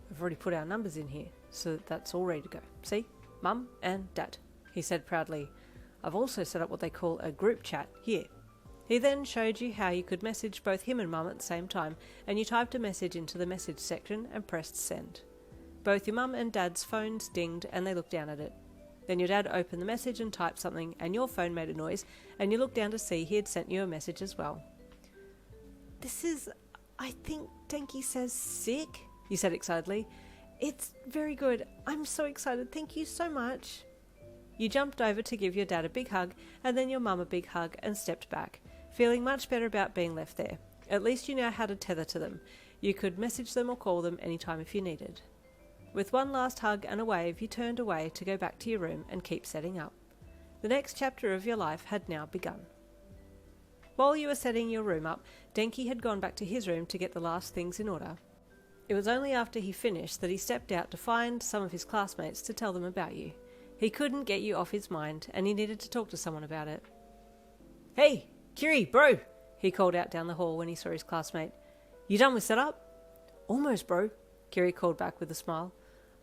"I've already put our numbers in here, so that's all ready to go. See? Mum and Dad," he said proudly. "I've also set up what they call a group chat here." He then showed you how you could message both him and Mum at the same time, and you typed a message into the message section and pressed send. Both your Mum and Dad's phones dinged and they looked down at it. Then your dad opened the message and typed something, and your phone made a noise, and you looked down to see he had sent you a message as well. "This is, I think Denki says sick," you said excitedly. "It's very good. I'm so excited. Thank you so much." You jumped over to give your dad a big hug and then your mum a big hug and stepped back, feeling much better about being left there. At least you know how to tether to them. You could message them or call them anytime if you needed. With one last hug and a wave, you turned away to go back to your room and keep setting up. The next chapter of your life had now begun. While you were setting your room up, Denki had gone back to his room to get the last things in order. It was only after he finished that he stepped out to find some of his classmates to tell them about you. He couldn't get you off his mind, and he needed to talk to someone about it. "Hey, Kiri, bro!" he called out down the hall when he saw his classmate. "You done with setup?" "Almost, bro," Kiri called back with a smile.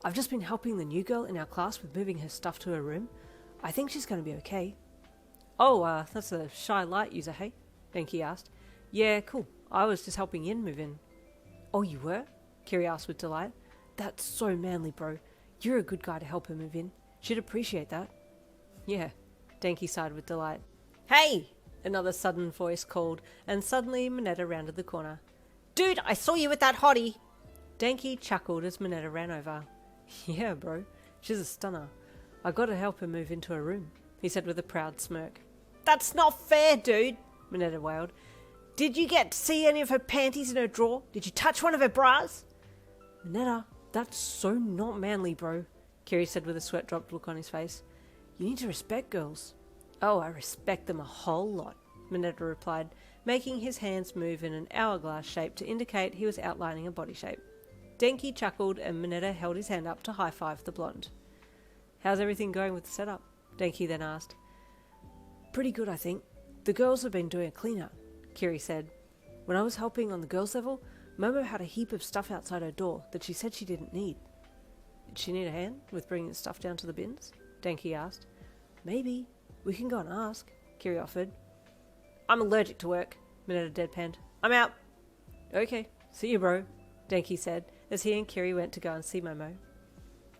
"I've just been helping the new girl in our class with moving her stuff to her room. I think she's going to be okay." "Oh, that's a shy light user, hey?" Denki asked. "Yeah, cool. I was just helping Yin move in." "Oh, you were?" Kiri asked with delight. "That's so manly, bro. You're a good guy to help her move in. She'd appreciate that." "Yeah," Denki sighed with delight. "Hey!" another sudden voice called, and suddenly Minetta rounded the corner. "Dude, I saw you with that hottie!" Denki chuckled as Minetta ran over. "Yeah, bro. She's a stunner. I gotta help her move into her room," he said with a proud smirk. "That's not fair, dude," Minetta wailed. "Did you get to see any of her panties in her drawer? Did you touch one of her bras?" "Minetta, that's so not manly, bro," Kiri said with a sweat-dropped look on his face. "You need to respect girls." "Oh, I respect them a whole lot," Minetta replied, making his hands move in an hourglass shape to indicate he was outlining a body shape. Denki chuckled and Mineta held his hand up to high-five the blonde. "How's everything going with the setup?" Denki then asked. "Pretty good, I think. The girls have been doing a clean-out," Kiri said. "When I was helping on the girls' level, Momo had a heap of stuff outside her door that she said she didn't need." "Did she need a hand with bringing the stuff down to the bins?" Denki asked. "Maybe. We can go and ask," Kiri offered. "I'm allergic to work," Mineta deadpanned. "I'm out." "Okay, see you, bro," Denki said, as he and Kiri went to go and see Momo.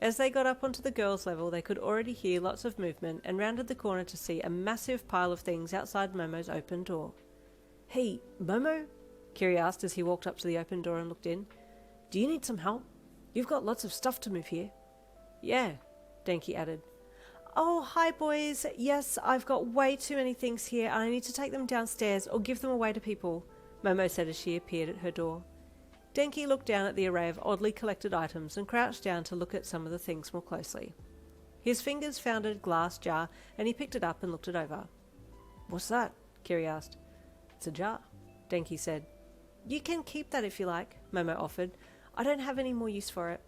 As they got up onto the girls' level, they could already hear lots of movement and rounded the corner to see a massive pile of things outside Momo's open door. "Hey, Momo?" Kiri asked as he walked up to the open door and looked in. "Do you need some help? You've got lots of stuff to move here." "Yeah," Denki added. "Oh, hi boys. Yes, I've got way too many things here and I need to take them downstairs or give them away to people," Momo said as she appeared at her door. Denki looked down at the array of oddly collected items and crouched down to look at some of the things more closely. His fingers found a glass jar and he picked it up and looked it over. "What's that?" Kiri asked. "It's a jar," Denki said. "You can keep that if you like," Momo offered. "I don't have any more use for it."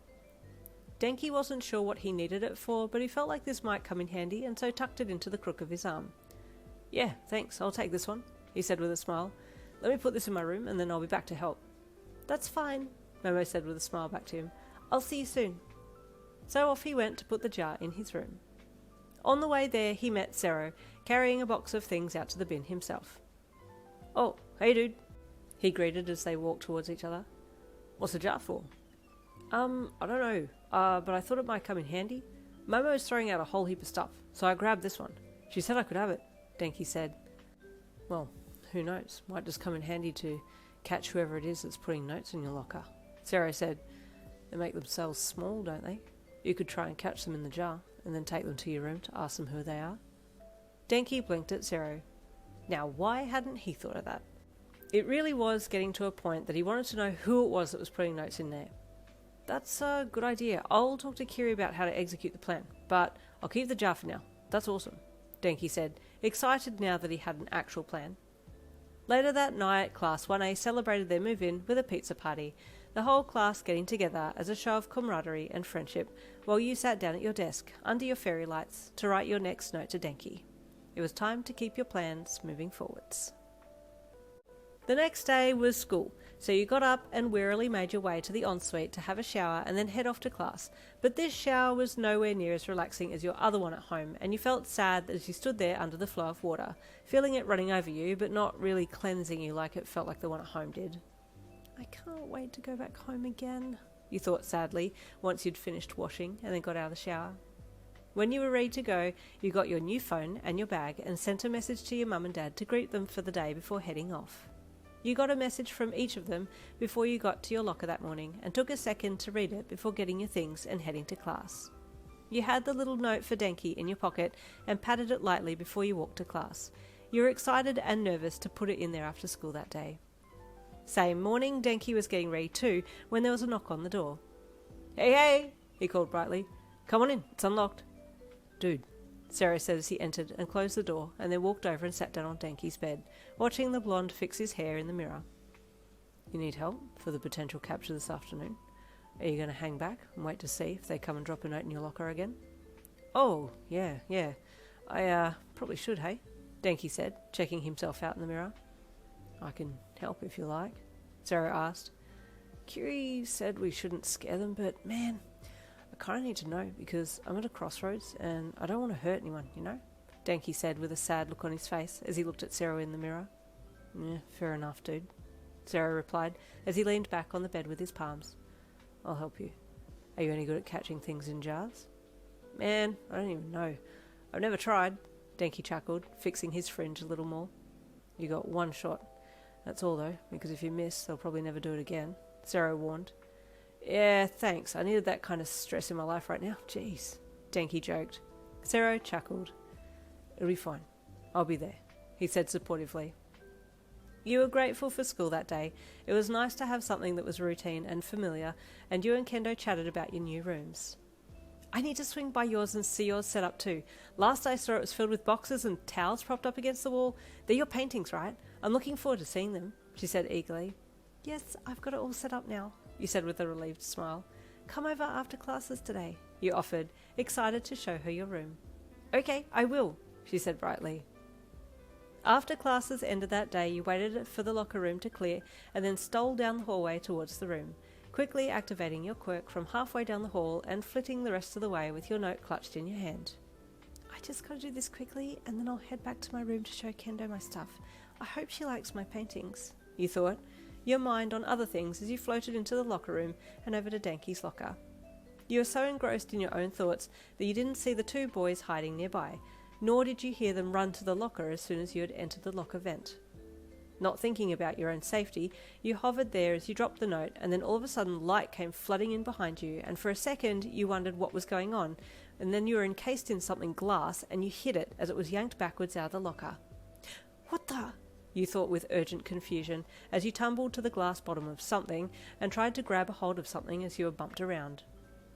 Denki wasn't sure what he needed it for, but he felt like this might come in handy and so tucked it into the crook of his arm. "Yeah, thanks, I'll take this one," he said with a smile. "Let me put this in my room and then I'll be back to help." "That's fine," Momo said with a smile back to him. "I'll see you soon." So off he went to put the jar in his room. On the way there he met Zero, carrying a box of things out to the bin himself. "Oh, hey dude," he greeted as they walked towards each other. "What's the jar for?" I don't know, but I thought it might come in handy. Momo's throwing out a whole heap of stuff, so I grabbed this one. She said I could have it," Denki said. "Well, who knows, might just come in handy to catch whoever it is that's putting notes in your locker," Zero said. "They make themselves small, don't they? You could try and catch them in the jar, and then take them to your room to ask them who they are." Denki blinked at Zero. Now, why hadn't he thought of that? It really was getting to a point that he wanted to know who it was that was putting notes in there. "That's a good idea. I'll talk to Kiri about how to execute the plan, but I'll keep the jar for now. That's awesome," Denki said, excited now that he had an actual plan. Later that night, Class 1A celebrated their move-in with a pizza party, the whole class getting together as a show of camaraderie and friendship while you sat down at your desk under your fairy lights to write your next note to Denki. It was time to keep your plans moving forwards. The next day was school, so you got up and wearily made your way to the ensuite to have a shower and then head off to class. But this shower was nowhere near as relaxing as your other one at home, and you felt sad as you stood there under the flow of water, feeling it running over you but not really cleansing you like it felt like the one at home did. "I can't wait to go back home again," you thought sadly, once you'd finished washing and then got out of the shower. When you were ready to go, you got your new phone and your bag and sent a message to your mum and dad to greet them for the day before heading off. You got a message from each of them before you got to your locker that morning and took a second to read it before getting your things and heading to class. You had the little note for Denki in your pocket and patted it lightly before you walked to class. You were excited and nervous to put it in there after school that day. Same morning, Denki was getting ready too when there was a knock on the door. "Hey, hey," he called brightly. "Come on in, it's unlocked." "Dude," Sarah said as he entered and closed the door and then walked over and sat down on Denki's bed, watching the blonde fix his hair in the mirror. "You need help for the potential capture this afternoon? Are you going to hang back and wait to see if they come and drop a note in your locker again?" "Oh, yeah. I probably should, hey?" Denki said, checking himself out in the mirror. "I can help if you like," Sarah asked. "Kiri said we shouldn't scare them, but man, I kind of need to know because I'm at a crossroads and I don't want to hurt anyone, you know?" Denki said with a sad look on his face as he looked at Sarah in the mirror. "Yeah, fair enough, dude," Sarah replied as he leaned back on the bed with his palms. "I'll help you. Are you any good at catching things in jars?" "Man, I don't even know. I've never tried," Denki chuckled, fixing his fringe a little more. "You got one shot. That's all though, because if you miss, they'll probably never do it again," Sarah warned. "Yeah, thanks. I needed that kind of stress in my life right now. Jeez," Denki joked. Sarah chuckled. "It'll be fine. I'll be there," he said supportively. You were grateful for school that day. It was nice to have something that was routine and familiar, and you and Kendo chatted about your new rooms. I need to swing by yours and see yours set up too. Last I saw it was filled with boxes and towels propped up against the wall. They're your paintings, right? I'm looking forward to seeing them, she said eagerly. Yes, I've got it all set up now, you said with a relieved smile. Come over after classes today, you offered, excited to show her your room. Okay, I will, she said brightly. After classes ended that day, you waited for the locker room to clear and then stole down the hallway towards the room, quickly activating your quirk from halfway down the hall and flitting the rest of the way with your note clutched in your hand. I just gotta do this quickly and then I'll head back to my room to show Kendo my stuff. I hope she likes my paintings, you thought, your mind on other things as you floated into the locker room and over to Denki's locker. You were so engrossed in your own thoughts that you didn't see the two boys hiding nearby, nor did you hear them run to the locker as soon as you had entered the locker vent. Not thinking about your own safety, you hovered there as you dropped the note, and then all of a sudden light came flooding in behind you, and for a second you wondered what was going on, and then you were encased in something glass and you hit it as it was yanked backwards out of the locker. What the? You thought with urgent confusion as you tumbled to the glass bottom of something and tried to grab a hold of something as you were bumped around.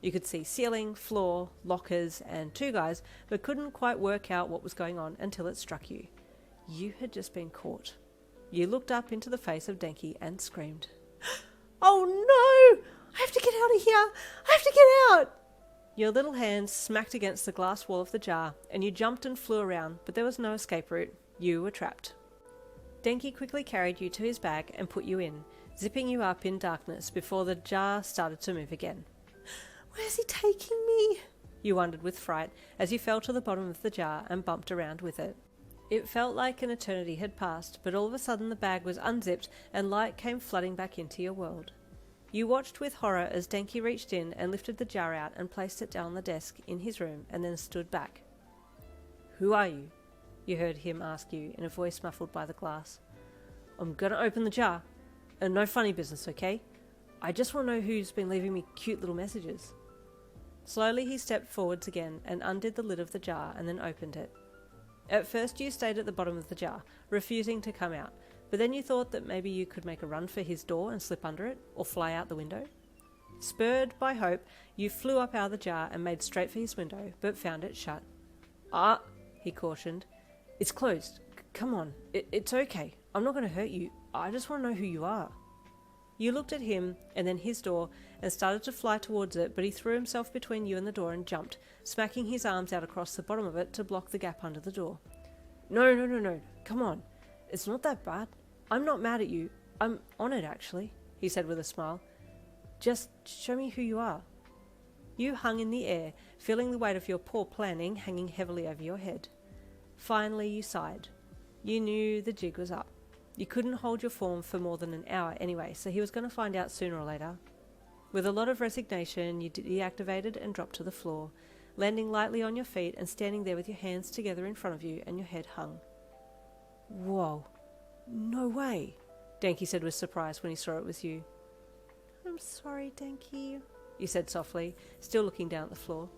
You could see ceiling, floor, lockers, and two guys, but couldn't quite work out what was going on until it struck you. You had just been caught. You looked up into the face of Denki and screamed. Oh no! I have to get out of here! I have to get out! Your little hand smacked against the glass wall of the jar, and you jumped and flew around, but there was no escape route. You were trapped. Denki quickly carried you to his bag and put you in, zipping you up in darkness before the jar started to move again. Where's he taking me? You wondered with fright as you fell to the bottom of the jar and bumped around with it. It felt like an eternity had passed, but all of a sudden the bag was unzipped and light came flooding back into your world. You watched with horror as Denki reached in and lifted the jar out and placed it down on the desk in his room and then stood back. Who are you? You heard him ask you in a voice muffled by the glass. I'm gonna open the jar. And no funny business, okay? I just want to know who's been leaving me cute little messages. Slowly he stepped forwards again and undid the lid of the jar and then opened it. At first you stayed at the bottom of the jar, refusing to come out, but then you thought that maybe you could make a run for his door and slip under it, or fly out the window. Spurred by hope, you flew up out of the jar and made straight for his window, but found it shut. Ah, he cautioned. It's closed. Come on, it's okay. I'm not going to hurt you. I just want to know who you are. You looked at him and then his door and started to fly towards it, but he threw himself between you and the door and jumped, smacking his arms out across the bottom of it to block the gap under the door. No. Come on. It's not that bad. I'm not mad at you. I'm honoured, actually, he said with a smile. Just show me who you are. You hung in the air, feeling the weight of your poor planning hanging heavily over your head. Finally you sighed. You knew the jig was up. You couldn't hold your form for more than an hour anyway, so he was going to find out sooner or later. With a lot of resignation, you deactivated and dropped to the floor, landing lightly on your feet and standing there with your hands together in front of you and your head hung. Whoa, no way, Denki said with surprise when he saw it was you. I'm sorry, Denki, you said softly, still looking down at the floor.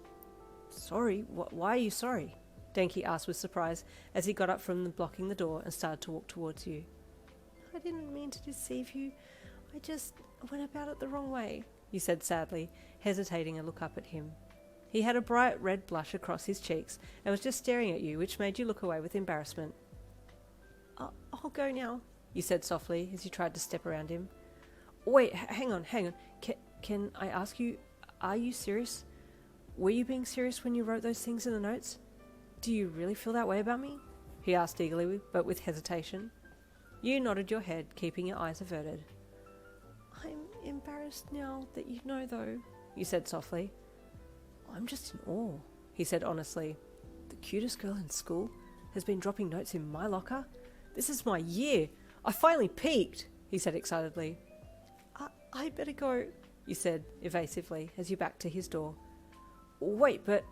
Sorry? Why are you sorry? Denki asked with surprise as he got up from blocking the door and started to walk towards you. I didn't mean to deceive you. I just went about it the wrong way, you said sadly, hesitating a look up at him. He had a bright red blush across his cheeks and was just staring at you, which made you look away with embarrassment. I'll go now, you said softly as you tried to step around him. Wait, hang on. Can I ask you, are you serious? Were you being serious when you wrote those things in the notes? Do you really feel that way about me? He asked eagerly, but with hesitation. You nodded your head, keeping your eyes averted. I'm embarrassed now that you know, though, you said softly. I'm just in awe, he said honestly. The cutest girl in school has been dropping notes in my locker? This is my year! I finally peaked, he said excitedly. I better go, you said evasively as you backed to his door. Wait, but,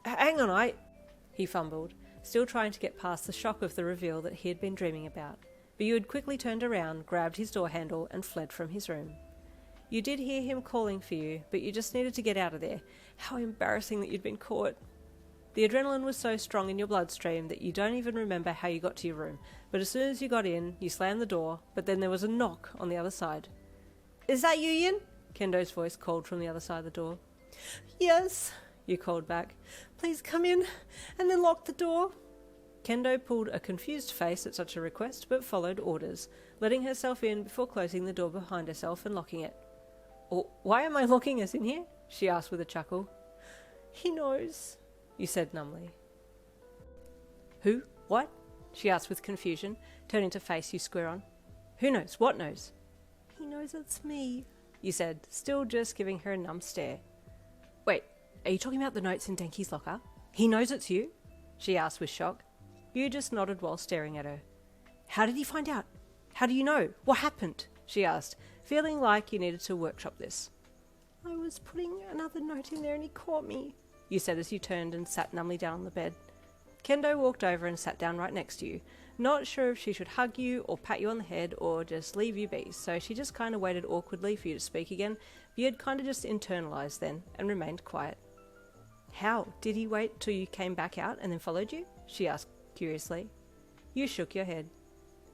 hang on, he fumbled, still trying to get past the shock of the reveal that he had been dreaming about. But you had quickly turned around, grabbed his door handle, and fled from his room. You did hear him calling for you, but you just needed to get out of there. How embarrassing that you'd been caught. The adrenaline was so strong in your bloodstream that you don't even remember how you got to your room, but as soon as you got in, you slammed the door, but then there was a knock on the other side. Is that you, Yin? Kendo's voice called from the other side of the door. Yes, you called back. Please come in, and then lock the door. Kendo pulled a confused face at such a request, but followed orders, letting herself in before closing the door behind herself and locking it. Why am I locking us in here? She asked with a chuckle. He knows, you said numbly. Who? What? She asked with confusion, turning to face you square on. Who knows? What knows? He knows it's me, you said, still just giving her a numb stare. Wait, are you talking about the notes in Denki's locker? He knows it's you? She asked with shock. You just nodded while staring at her. How did he find out? How do you know? What happened? She asked, feeling like you needed to workshop this. I was putting another note in there and he caught me, you said as you turned and sat numbly down on the bed. Kendo walked over and sat down right next to you, not sure if she should hug you or pat you on the head or just leave you be, so she just kind of waited awkwardly for you to speak again, but you had kind of just internalized then and remained quiet. How? Did he wait till you came back out and then followed you? She asked curiously. You shook your head.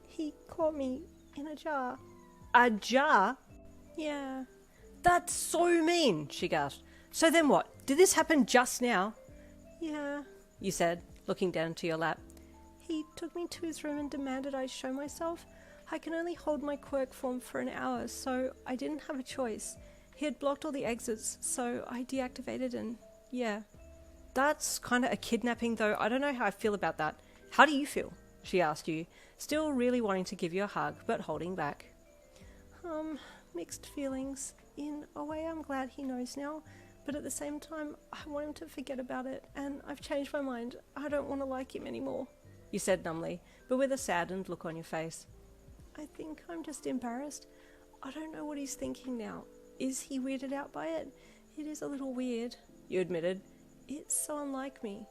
He caught me in a jar. A jar? Yeah. That's so mean, she gasped. So then what? Did this happen just now? Yeah, you said, looking down into your lap. He took me to his room and demanded I show myself. I can only hold my quirk form for an hour, so I didn't have a choice. He had blocked all the exits, so I deactivated and yeah. That's kind of a kidnapping though. I don't know how I feel about that. How do you feel? She asked you, still really wanting to give you a hug, but holding back. Mixed feelings. In a way, I'm glad he knows now, but at the same time, I want him to forget about it, and I've changed my mind. I don't want to like him anymore, you said numbly, but with a saddened look on your face. I think I'm just embarrassed. I don't know what he's thinking now. Is he weirded out by it? It is a little weird, you admitted. It's so unlike me.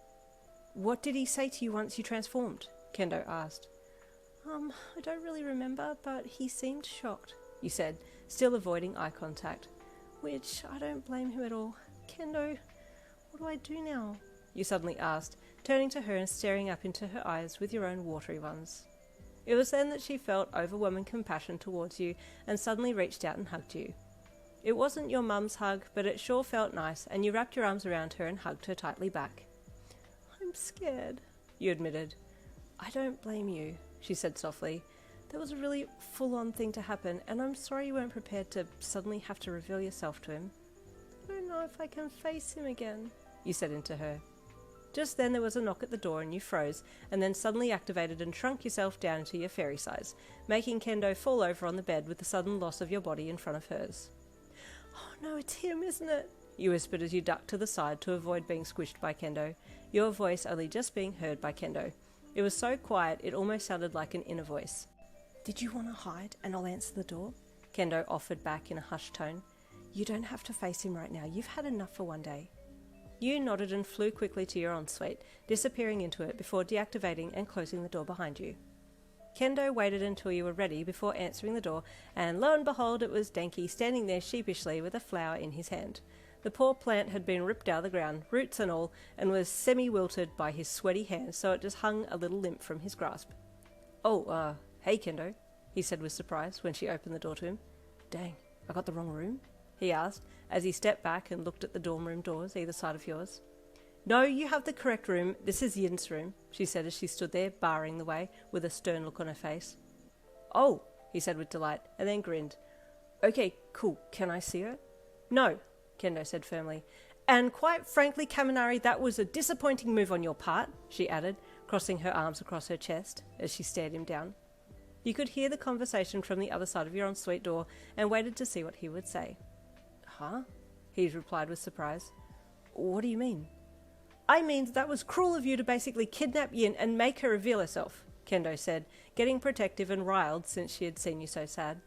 What did he say to you once you transformed? Kendo asked. I don't really remember, but he seemed shocked, you said, still avoiding eye contact. Which I don't blame him at all. Kendo, what do I do now? You suddenly asked, turning to her and staring up into her eyes with your own watery ones. It was then that she felt overwhelming compassion towards you and suddenly reached out and hugged you. It wasn't your mum's hug, but it sure felt nice, and you wrapped your arms around her and hugged her tightly back. I'm scared, you admitted. I don't blame you, she said softly. That was a really full-on thing to happen, and I'm sorry you weren't prepared to suddenly have to reveal yourself to him. I don't know if I can face him again, you said into her. Just then there was a knock at the door and you froze, and then suddenly activated and shrunk yourself down into your fairy size, making Kendo fall over on the bed with the sudden loss of your body in front of hers. Oh no, it's him, isn't it? You whispered as you ducked to the side to avoid being squished by Kendo, your voice only just being heard by Kendo. It was so quiet it almost sounded like an inner voice. Did you want to hide and I'll answer the door? Kendo offered back in a hushed tone. You don't have to face him right now. You've had enough for one day. You nodded and flew quickly to your ensuite, disappearing into it before deactivating and closing the door behind you. Kendo waited until you were ready before answering the door, and lo and behold it was Denki standing there sheepishly with a flower in his hand. The poor plant had been ripped out of the ground, roots and all, and was semi-wilted by his sweaty hands, so it just hung a little limp from his grasp. Oh, hey Kendo, he said with surprise when she opened the door to him. Dang, I got the wrong room? He asked, as he stepped back and looked at the dorm room doors either side of yours. No, you have the correct room. This is Yin's room, she said as she stood there, barring the way, with a stern look on her face. Oh, he said with delight, and then grinned. Okay, cool. Can I see her? No, Kendo said firmly. And quite frankly, Kaminari, that was a disappointing move on your part, she added, crossing her arms across her chest as she stared him down. You could hear the conversation from the other side of your ensuite door and waited to see what he would say. Huh? He replied with surprise. What do you mean? I mean that was cruel of you to basically kidnap Yin and make her reveal herself, Kendo said, getting protective and riled since she had seen you so sad.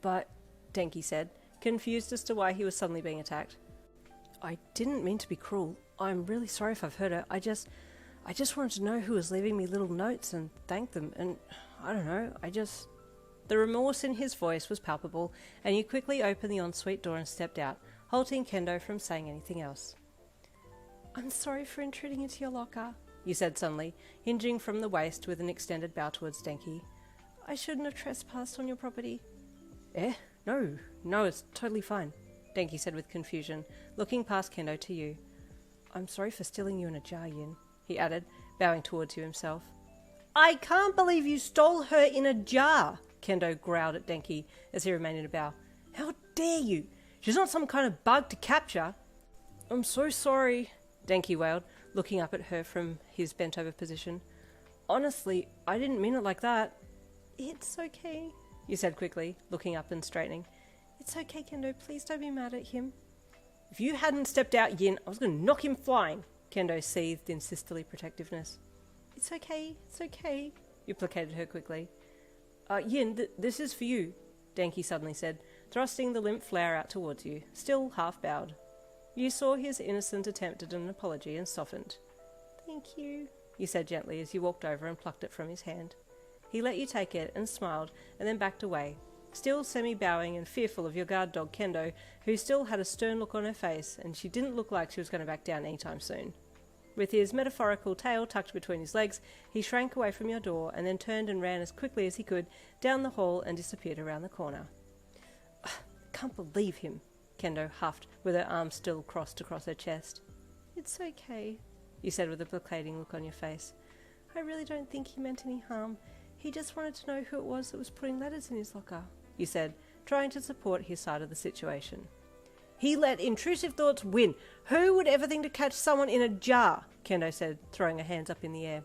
But, Denki said, confused as to why he was suddenly being attacked. I didn't mean to be cruel. I'm really sorry if I've hurt her. I just wanted to know who was leaving me little notes and thank them, and I don't know, The remorse in his voice was palpable, and you quickly opened the ensuite door and stepped out, halting Kendo from saying anything else. I'm sorry for intruding into your locker, you said suddenly, hinging from the waist with an extended bow towards Denki. I shouldn't have trespassed on your property. No, it's totally fine. Denki said with confusion, looking past Kendo to you. I'm sorry for stealing you in a jar, Yin, he added, bowing towards you himself. I can't believe you stole her in a jar, Kendo growled at Denki as he remained in a bow. How dare you? She's not some kind of bug to capture. I'm so sorry, Denki wailed, looking up at her from his bent-over position. Honestly, I didn't mean it like that. It's okay, you said quickly, looking up and straightening. It's okay, Kendo. Please don't be mad at him. If you hadn't stepped out, Yin, I was going to knock him flying, Kendo seethed in sisterly protectiveness. It's okay, you placated her quickly. Yin, this is for you, Denki suddenly said, thrusting the limp flower out towards you, still half bowed. You saw his innocent attempt at an apology and softened. Thank you, you said gently as you walked over and plucked it from his hand. He let you take it and smiled and then backed away, still semi-bowing and fearful of your guard dog Kendo, who still had a stern look on her face, and she didn't look like she was going to back down anytime soon. With his metaphorical tail tucked between his legs, he shrank away from your door and then turned and ran as quickly as he could down the hall and disappeared around the corner. Can't believe him, Kendo huffed, with her arms still crossed across her chest. It's okay, you said with a placating look on your face. I really don't think he meant any harm. He just wanted to know who it was that was putting letters in his locker, you said, trying to support his side of the situation. He let intrusive thoughts win. Who would ever think to catch someone in a jar? Kendo said, throwing her hands up in the air.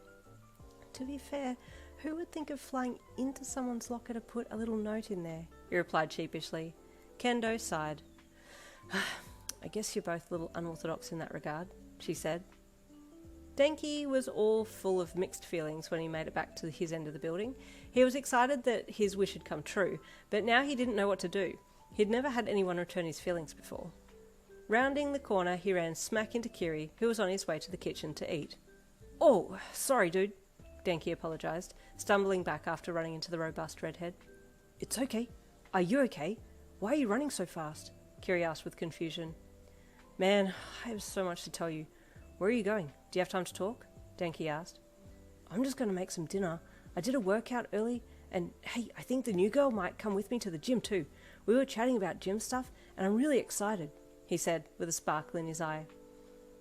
To be fair, who would think of flying into someone's locker to put a little note in there? He replied sheepishly. Kendo sighed. I guess you're both a little unorthodox in that regard, she said. Denki was all full of mixed feelings when he made it back to his end of the building. He was excited that his wish had come true, but now he didn't know what to do. He'd never had anyone return his feelings before. Rounding the corner, he ran smack into Kiri, who was on his way to the kitchen to eat. Oh, sorry, dude, Denki apologised, stumbling back after running into the robust redhead. It's okay. Are you okay? Why are you running so fast? Kiri asked with confusion. Man, I have so much to tell you. Where are you going? Do you have time to talk? Denki asked. I'm just going to make some dinner. I did a workout early, and hey, I think the new girl might come with me to the gym too. We were chatting about gym stuff, and I'm really excited, he said, with a sparkle in his eye.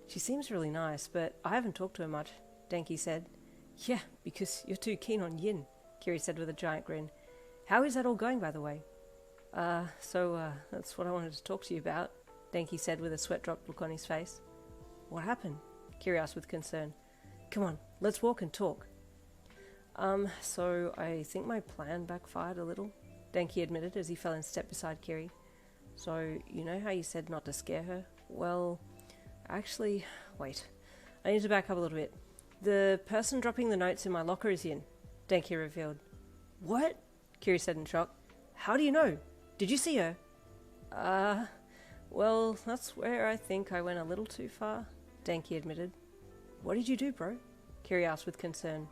She seems really nice, but I haven't talked to her much, Denki said. Yeah, because you're too keen on Yin, Kiri said with a giant grin. How is that all going, by the way? That's what I wanted to talk to you about, Denki said with a sweat-dropped look on his face. What happened? Kiri asked with concern. Come on, let's walk and talk. So I think my plan backfired a little, Denki admitted as he fell in step beside Kiri. So, you know how you said not to scare her? Well, actually, wait. I need to back up a little bit. The person dropping the notes in my locker is Yin, Denki revealed. What? Kiri said in shock. How do you know? Did you see her? Well, that's where I think I went a little too far, Denki admitted. What did you do, bro? Kiri asked with concern.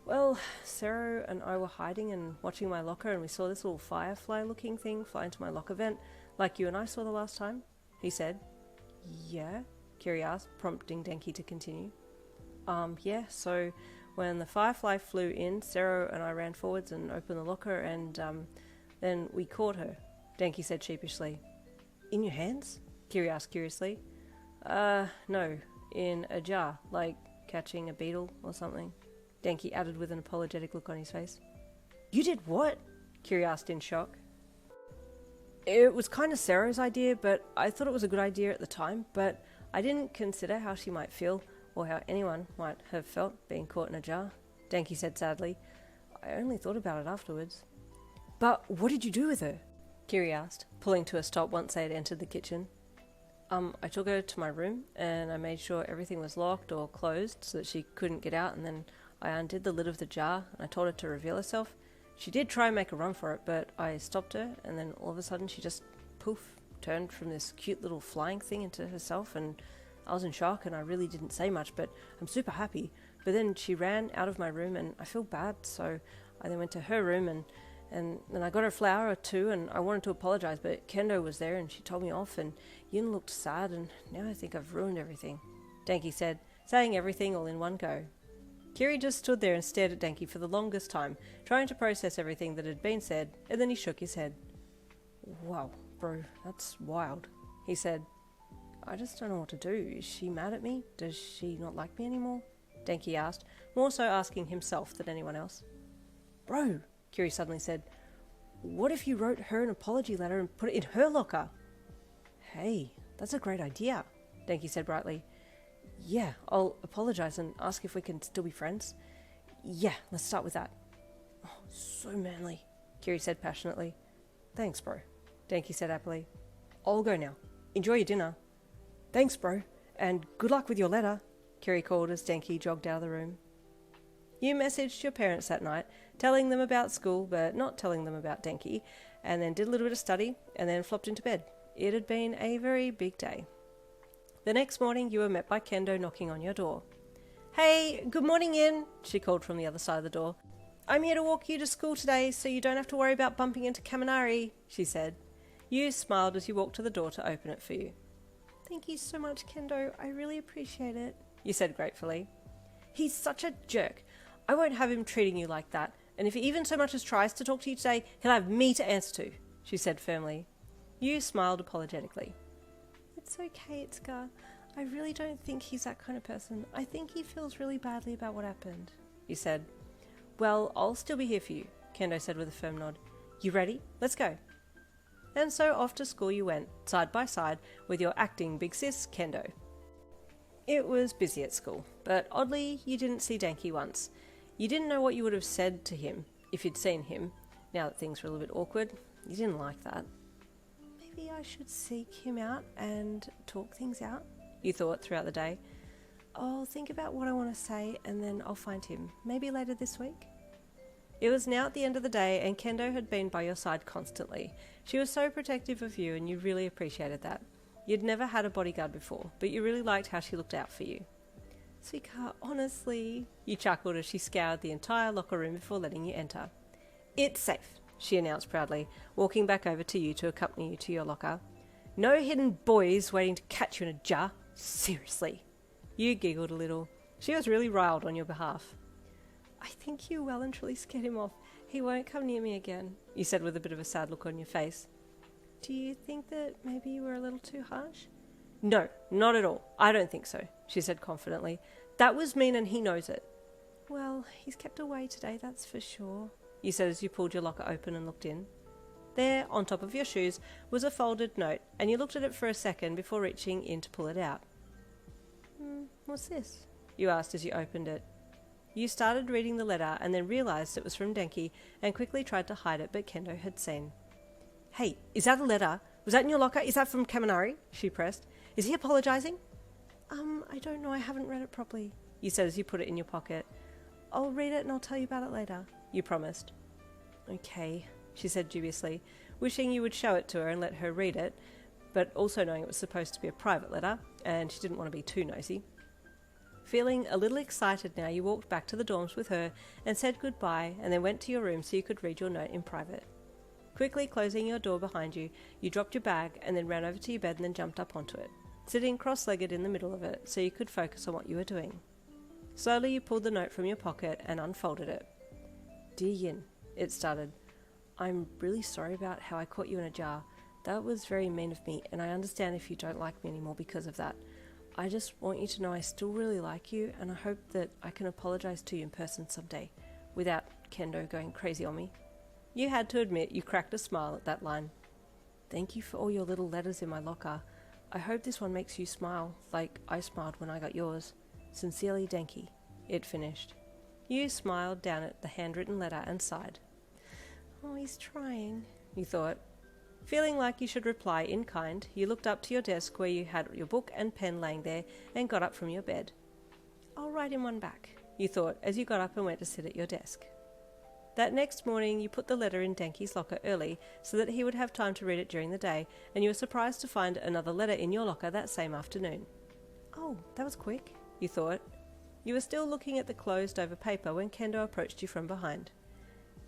Well, Sero and I were hiding and watching my locker, and we saw this little firefly-looking thing fly into my locker vent, like you and I saw the last time, he said. Yeah? Kiri asked, prompting Denki to continue. Yeah, so when the firefly flew in, Sero and I ran forwards and opened the locker, and then we caught her, Denki said sheepishly. In your hands? Kiri asked curiously. No, in a jar, like catching a beetle or something, Denki added with an apologetic look on his face. You did what? Kiri asked in shock. It was kind of Sarah's idea, but I thought it was a good idea at the time, but I didn't consider how she might feel or how anyone might have felt being caught in a jar, Denki said sadly. I only thought about it afterwards. But what did you do with her? Kiri asked, pulling to a stop once they had entered the kitchen. I took her to my room and I made sure everything was locked or closed so that she couldn't get out, and then I undid the lid of the jar and I told her to reveal herself. She did try and make a run for it, but I stopped her, and then all of a sudden she just, poof, turned from this cute little flying thing into herself, and I was in shock and I really didn't say much, but I'm super happy. But then she ran out of my room and I feel bad, so I then went to her room and then I got her a flower or two, and I wanted to apologise, but Kendo was there and she told me off, and Yin looked sad, and now I think I've ruined everything, Denki said, saying everything all in one go. Kiri just stood there and stared at Denki for the longest time, trying to process everything that had been said, and then he shook his head. Wow, bro, that's wild, he said. I just don't know what to do. Is she mad at me? Does she not like me anymore? Denki asked, more so asking himself than anyone else. Bro, Kiri suddenly said, what if you wrote her an apology letter and put it in her locker? Hey, that's a great idea, Denki said brightly. Yeah, I'll apologize and ask if we can still be friends. Yeah, let's start with that. Oh, so manly, Kiri said passionately. Thanks, bro, Denki said happily. I'll go now. Enjoy your dinner. Thanks, bro, and good luck with your letter, Kiri called as Denki jogged out of the room. You messaged your parents that night, telling them about school but not telling them about Denki, and then did a little bit of study and then flopped into bed. It had been a very big day. The next morning you were met by Kendo knocking on your door. Hey, good morning, Yin, she called from the other side of the door. I'm here to walk you to school today so you don't have to worry about bumping into Kaminari, she said. You smiled as you walked to the door to open it for you. Thank you so much, Kendo. I really appreciate it, you said gratefully. He's such a jerk. I won't have him treating you like that, and if he even so much as tries to talk to you today, he'll have me to answer to, she said firmly. You smiled apologetically. It's okay, Itsuka. I really don't think he's that kind of person. I think he feels really badly about what happened, you said. Well, I'll still be here for you, Kendo said with a firm nod. You ready? Let's go. And so off to school you went, side by side with your acting big sis, Kendo. It was busy at school, but oddly you didn't see Denki once. You didn't know what you would have said to him if you'd seen him. Now that things were a little bit awkward, you didn't like that. Maybe I should seek him out and talk things out, you thought throughout the day. I'll think about what I want to say and then I'll find him, maybe later this week. It was now at the end of the day and Kendo had been by your side constantly. She was so protective of you and you really appreciated that. You'd never had a bodyguard before, but you really liked how she looked out for you. Sweetheart, honestly, you chuckled as she scoured the entire locker room before letting you enter. It's safe, she announced proudly, walking back over to you to accompany you to your locker. No hidden boys waiting to catch you in a jar. Seriously. You giggled a little. She was really riled on your behalf. I think you well and truly scared him off. He won't come near me again, you said with a bit of a sad look on your face. Do you think that maybe you were a little too harsh? No, not at all. I don't think so, she said confidently. That was mean and he knows it. Well, he's kept away today, that's for sure, you said as you pulled your locker open and looked in. There, on top of your shoes, was a folded note, and you looked at it for a second before reaching in to pull it out. What's this? You asked as you opened it. You started reading the letter and then realised it was from Denki and quickly tried to hide it, but Kendo had seen. Hey, is that a letter? Was that in your locker? Is that from Kaminari? She pressed. Is he apologising? I don't know. I haven't read it properly, you said as you put it in your pocket. I'll read it and I'll tell you about it later, you promised. Okay, she said dubiously, wishing you would show it to her and let her read it, but also knowing it was supposed to be a private letter, and she didn't want to be too nosy. Feeling a little excited now, you walked back to the dorms with her and said goodbye, and then went to your room so you could read your note in private. Quickly closing your door behind you, you dropped your bag and then ran over to your bed and then jumped up onto it, sitting cross-legged in the middle of it so you could focus on what you were doing. Slowly you pulled the note from your pocket and unfolded it. Dear Yin, it started. I'm really sorry about how I caught you in a jar. That was very mean of me, and I understand if you don't like me anymore because of that. I just want you to know I still really like you, and I hope that I can apologise to you in person someday, without Kendo going crazy on me. You had to admit you cracked a smile at that line. Thank you for all your little letters in my locker. I hope this one makes you smile, like I smiled when I got yours. Sincerely, Denki. It finished. You smiled down at the handwritten letter and sighed. Oh, he's trying, you thought. Feeling like you should reply in kind, you looked up to your desk where you had your book and pen laying there and got up from your bed. I'll write him one back, you thought as you got up and went to sit at your desk. That next morning you put the letter in Denki's locker early so that he would have time to read it during the day, and you were surprised to find another letter in your locker that same afternoon. Oh, that was quick, you thought. You were still looking at the closed over paper when Kendo approached you from behind.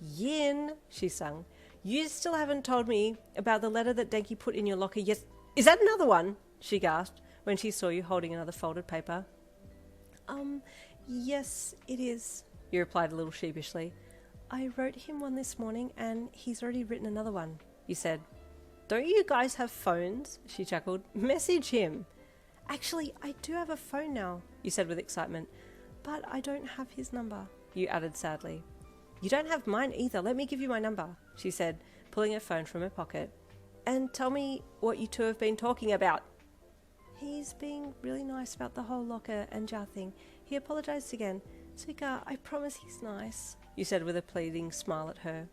Yin, she sung. You still haven't told me about the letter that Denki put in your locker yet. Is that another one? She gasped when she saw you holding another folded paper. Yes, it is, you replied a little sheepishly. I wrote him one this morning and he's already written another one, you said. Don't you guys have phones? She chuckled. Message him. Actually, I do have a phone now, you said with excitement. But I don't have his number, you added sadly. You don't have mine either. Let me give you my number, she said, pulling her phone from her pocket. And tell me what you two have been talking about. He's being really nice about the whole locker and jar thing. He apologized again. Suika, I promise he's nice, you said with a pleading smile at her.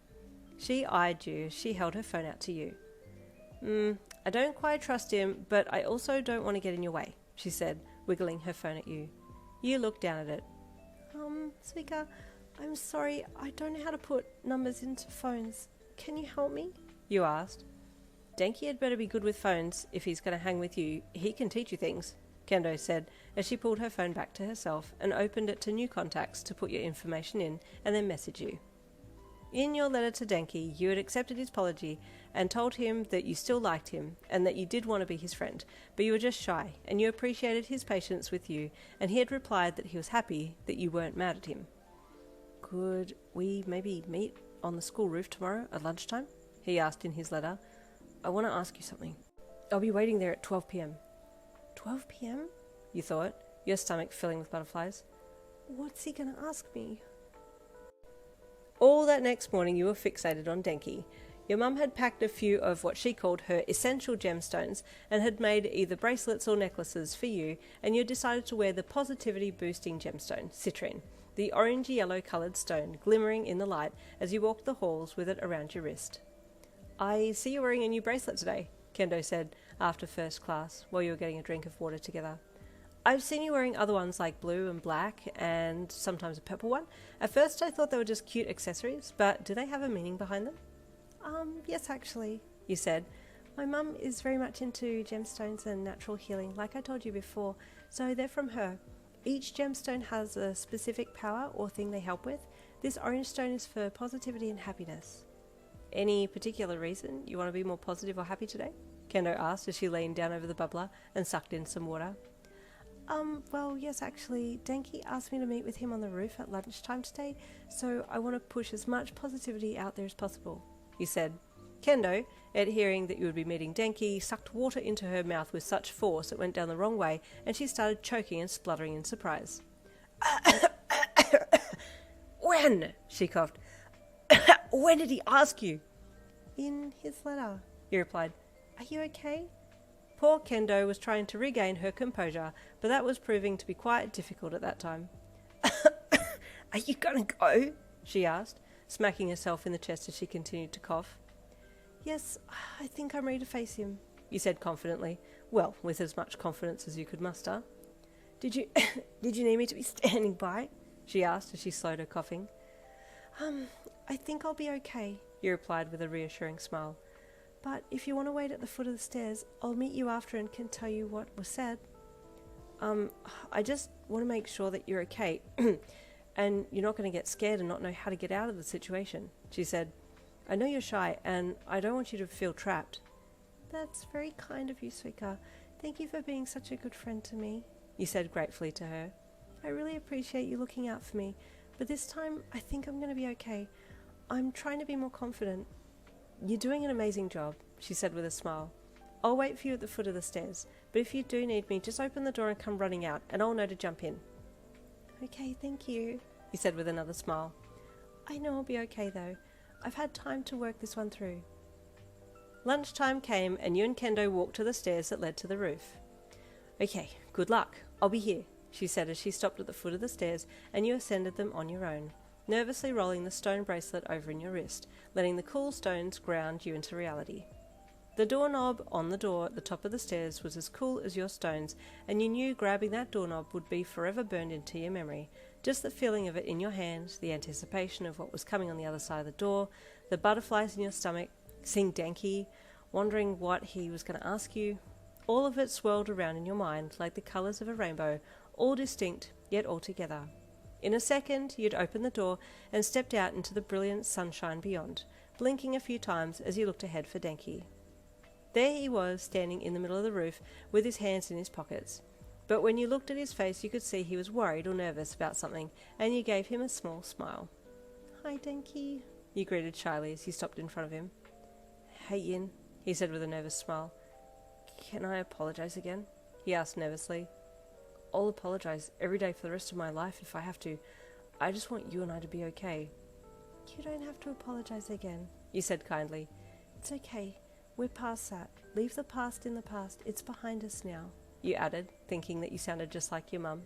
She eyed you. She held her phone out to you. I don't quite trust him, but I also don't want to get in your way, she said, wiggling her phone at you. You looked down at it. Suika, I'm sorry, I don't know how to put numbers into phones. Can you help me? You asked. Denki had better be good with phones. If he's going to hang with you, he can teach you things, Kendo said as she pulled her phone back to herself and opened it to new contacts to put your information in and then message you. In your letter to Denki, you had accepted his apology and told him that you still liked him and that you did want to be his friend, but you were just shy and you appreciated his patience with you, and he had replied that he was happy that you weren't mad at him. Could we maybe meet on the school roof tomorrow at lunchtime? He asked in his letter. I want to ask you something. I'll be waiting there at 12 p.m. 12 p.m? You thought, your stomach filling with butterflies. What's he going to ask me? All that next morning you were fixated on Denki. Your mum had packed a few of what she called her essential gemstones and had made either bracelets or necklaces for you, and you decided to wear the positivity boosting gemstone, citrine, the orangey yellow coloured stone glimmering in the light as you walked the halls with it around your wrist. I see you're wearing a new bracelet today, Kendo said after first class while you were getting a drink of water together. I've seen you wearing other ones like blue and black and sometimes a purple one. At first I thought they were just cute accessories, but do they have a meaning behind them? Yes actually, you said. My mum is very much into gemstones and natural healing, like I told you before, so they're from her. Each gemstone has a specific power or thing they help with. This orange stone is for positivity and happiness. Any particular reason you want to be more positive or happy today? Kendo asked as she leaned down over the bubbler and sucked in some water. Well, yes, actually, Denki asked me to meet with him on the roof at lunchtime today, so I want to push as much positivity out there as possible, you said. Kendo, at hearing that you would be meeting Denki, sucked water into her mouth with such force it went down the wrong way, and she started choking and spluttering in surprise. When? She coughed. When did he ask you? In his letter, you replied. Are you okay? Poor Kendo was trying to regain her composure, but that was proving to be quite difficult at that time. Are you going to go? She asked, smacking herself in the chest as she continued to cough. Yes, I think I'm ready to face him, you said confidently. Well, with as much confidence as you could muster. Did you need me to be standing by? She asked as she slowed her coughing. I think I'll be okay, you replied with a reassuring smile. But if you want to wait at the foot of the stairs, I'll meet you after and can tell you what was said. I just want to make sure that you're okay and you're not going to get scared and not know how to get out of the situation, she said. I know you're shy and I don't want you to feel trapped. That's very kind of you, Suika. Thank you for being such a good friend to me, you said gratefully to her. I really appreciate you looking out for me, but this time I think I'm going to be okay. I'm trying to be more confident. You're doing an amazing job, she said with a smile. I'll wait for you at the foot of the stairs, but if you do need me, just open the door and come running out, and I'll know to jump in. Okay, thank you, he said with another smile. I know I'll be okay though. I've had time to work this one through. Lunchtime came, and you and Kendo walked to the stairs that led to the roof. Okay, good luck. I'll be here, she said as she stopped at the foot of the stairs, and you ascended them on your own, nervously rolling the stone bracelet over in your wrist, letting the cool stones ground you into reality. The doorknob on the door at the top of the stairs was as cool as your stones, and you knew grabbing that doorknob would be forever burned into your memory. Just the feeling of it in your hand, the anticipation of what was coming on the other side of the door, the butterflies in your stomach, seeing Denki, wondering what he was going to ask you, all of it swirled around in your mind like the colours of a rainbow, all distinct, yet all together. In a second, you'd opened the door and stepped out into the brilliant sunshine beyond, blinking a few times as you looked ahead for Denki. There he was, standing in the middle of the roof, with his hands in his pockets. But when you looked at his face, you could see he was worried or nervous about something, and you gave him a small smile. Hi, Denki, you greeted shyly as you stopped in front of him. Hey, Yin, he said with a nervous smile. Can I apologize again? He asked nervously. I'll apologize every day for the rest of my life if I have to. I just want you and I to be okay. You don't have to apologize again, you said kindly. It's okay. We're past that. Leave the past in the past. It's behind us now, you added, thinking that you sounded just like your mum.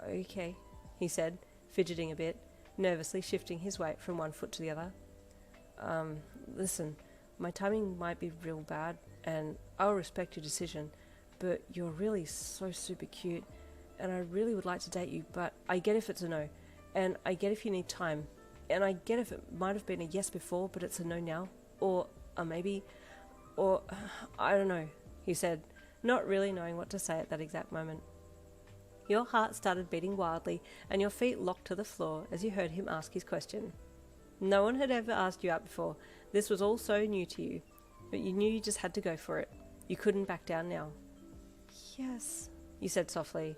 Okay, he said, fidgeting a bit, nervously shifting his weight from one foot to the other. Listen, my timing might be real bad, and I'll respect your decision, but you're really so super cute, and I really would like to date you, but I get if it's a no, and I get if you need time, and I get if it might have been a yes before, but it's a no now, or a maybe, or I don't know, he said, not really knowing what to say at that exact moment. Your heart started beating wildly, and your feet locked to the floor as you heard him ask his question. No one had ever asked you out before. This was all so new to you, but you knew you just had to go for it. You couldn't back down now. Yes, you said softly.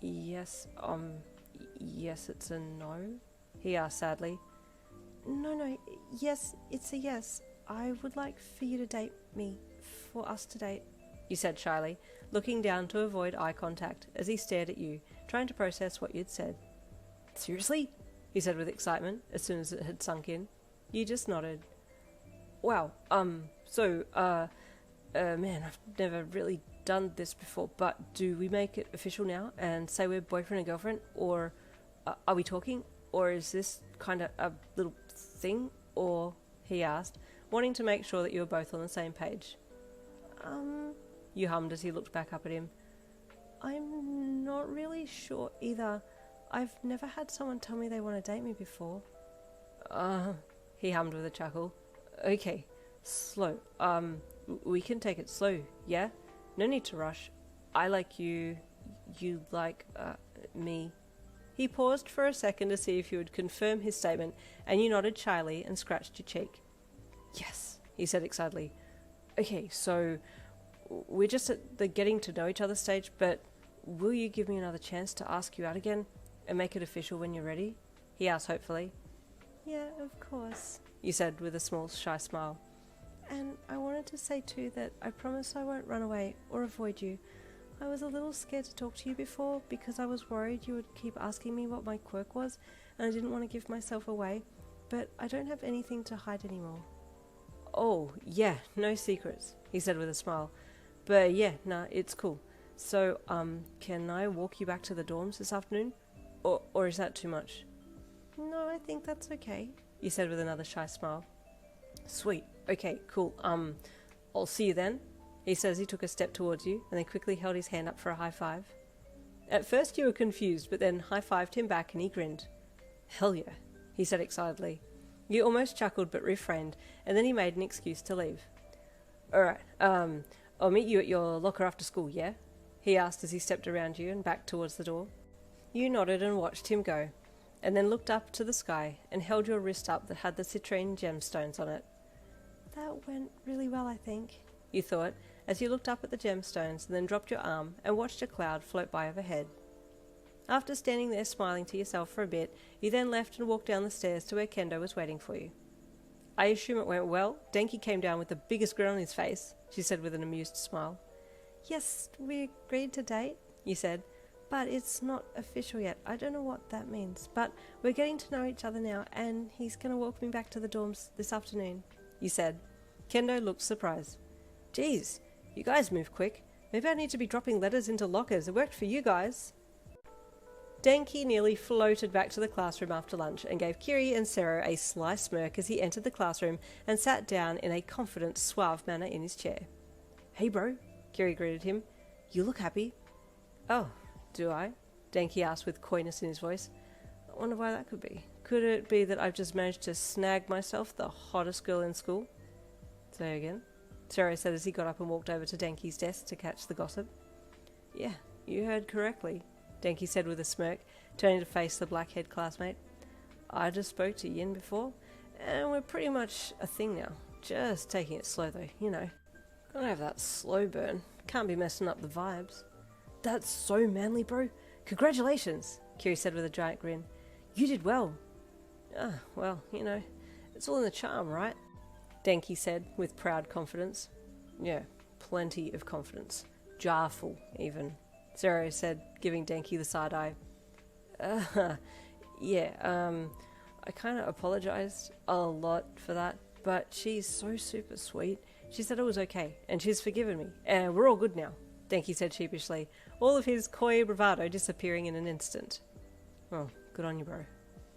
Yes, yes, it's a no? He asked sadly. No, yes, it's a yes. I would like for you to date me, for us to date, you said shyly, looking down to avoid eye contact as he stared at you, trying to process what you'd said. Seriously? He said with excitement, as soon as it had sunk in. You just nodded. Wow, man, I've never really done this before, but do we make it official now and say we're boyfriend and girlfriend, or are we talking, or is this kind of a little thing, or, he asked, wanting to make sure that you were both on the same page. You hummed as he looked back up at him. I'm not really sure either. I've never had someone tell me they want to date me before. He hummed with a chuckle. Okay, slow. We can take it slow, yeah? No need to rush. I like you. You like, me. He paused for a second to see if you would confirm his statement, and you nodded shyly and scratched your cheek. Yes, he said excitedly. Okay, so we're just at the getting to know each other stage, but will you give me another chance to ask you out again and make it official when you're ready? He asked hopefully. Yeah, of course, you said with a small shy smile. And I wanted to say too that I promise I won't run away or avoid you. I was a little scared to talk to you before because I was worried you would keep asking me what my quirk was, and I didn't want to give myself away, but I don't have anything to hide anymore. Oh, yeah, no secrets, he said with a smile. But yeah, nah, it's cool. So, can I walk you back to the dorms this afternoon? Or is that too much? No, I think that's okay, you said with another shy smile. Sweet, okay, cool. I'll see you then, he said as he took a step towards you and then quickly held his hand up for a high five. At first you were confused, but then high-fived him back and he grinned. Hell yeah, he said excitedly. You almost chuckled but refrained, and then he made an excuse to leave. Alright, I'll meet you at your locker after school, yeah? He asked as he stepped around you and back towards the door. You nodded and watched him go, and then looked up to the sky and held your wrist up that had the citrine gemstones on it. That went really well, I think, you thought, as you looked up at the gemstones and then dropped your arm and watched a cloud float by overhead. After standing there smiling to yourself for a bit, you then left and walked down the stairs to where Kendo was waiting for you. I assume it went well. Denki came down with the biggest grin on his face, she said with an amused smile. Yes, we agreed to date, you said, but it's not official yet. I don't know what that means, but we're getting to know each other now, and he's going to walk me back to the dorms this afternoon, you said. Kendo looked surprised. Geez, you guys move quick. Maybe I need to be dropping letters into lockers. It worked for you guys. Denki nearly floated back to the classroom after lunch and gave Kiri and Sero a sly smirk as he entered the classroom and sat down in a confident, suave manner in his chair. Hey bro, Kiri greeted him. You look happy. Oh, do I? Denki asked with coyness in his voice. I wonder why that could be. Could it be that I've just managed to snag myself the hottest girl in school? Say again, Sero said as he got up and walked over to Denki's desk to catch the gossip. Yeah, you heard correctly, Denki said with a smirk, turning to face the black-haired classmate. I just spoke to Yin before, and we're pretty much a thing now. Just taking it slow though, you know. Gotta have that slow burn. Can't be messing up the vibes. That's so manly, bro. Congratulations, Kiri said with a giant grin. You did well. Ah, well, you know, it's all in the charm, right? Denki said with proud confidence. Yeah, plenty of confidence. Jarful, even, Zero said, giving Denki the side eye. I kind of apologised a lot for that, but she's so super sweet. She said it was okay, and she's forgiven me, and we're all good now, Denki said sheepishly, all of his coy bravado disappearing in an instant. Oh, good on you, bro.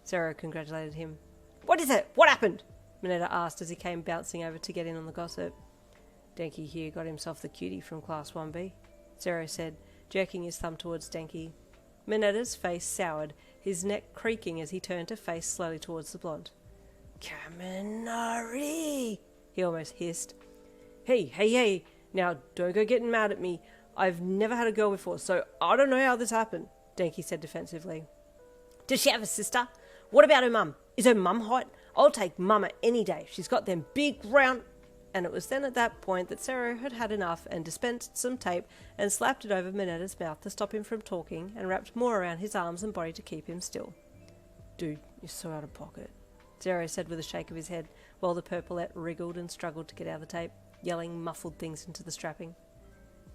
Zero congratulated him. What is it? What happened? Mineta asked as he came bouncing over to get in on the gossip. Denki here got himself the cutie from Class 1B, Zero said, jerking his thumb towards Denki. Mineta's face soured, his neck creaking as he turned to face slowly towards the blonde. Kaminari! He almost hissed. Hey, now don't go getting mad at me. I've never had a girl before, so I don't know how this happened, Denki said defensively. Does she have a sister? What about her mum? Is her mum hot? I'll take Mama any day. She's got them big round... And it was then at that point that Zero had had enough and dispensed some tape and slapped it over Mineta's mouth to stop him from talking and wrapped more around his arms and body to keep him still. Dude, you're so out of pocket, Zero said with a shake of his head while the purplet wriggled and struggled to get out of the tape, yelling muffled things into the strapping.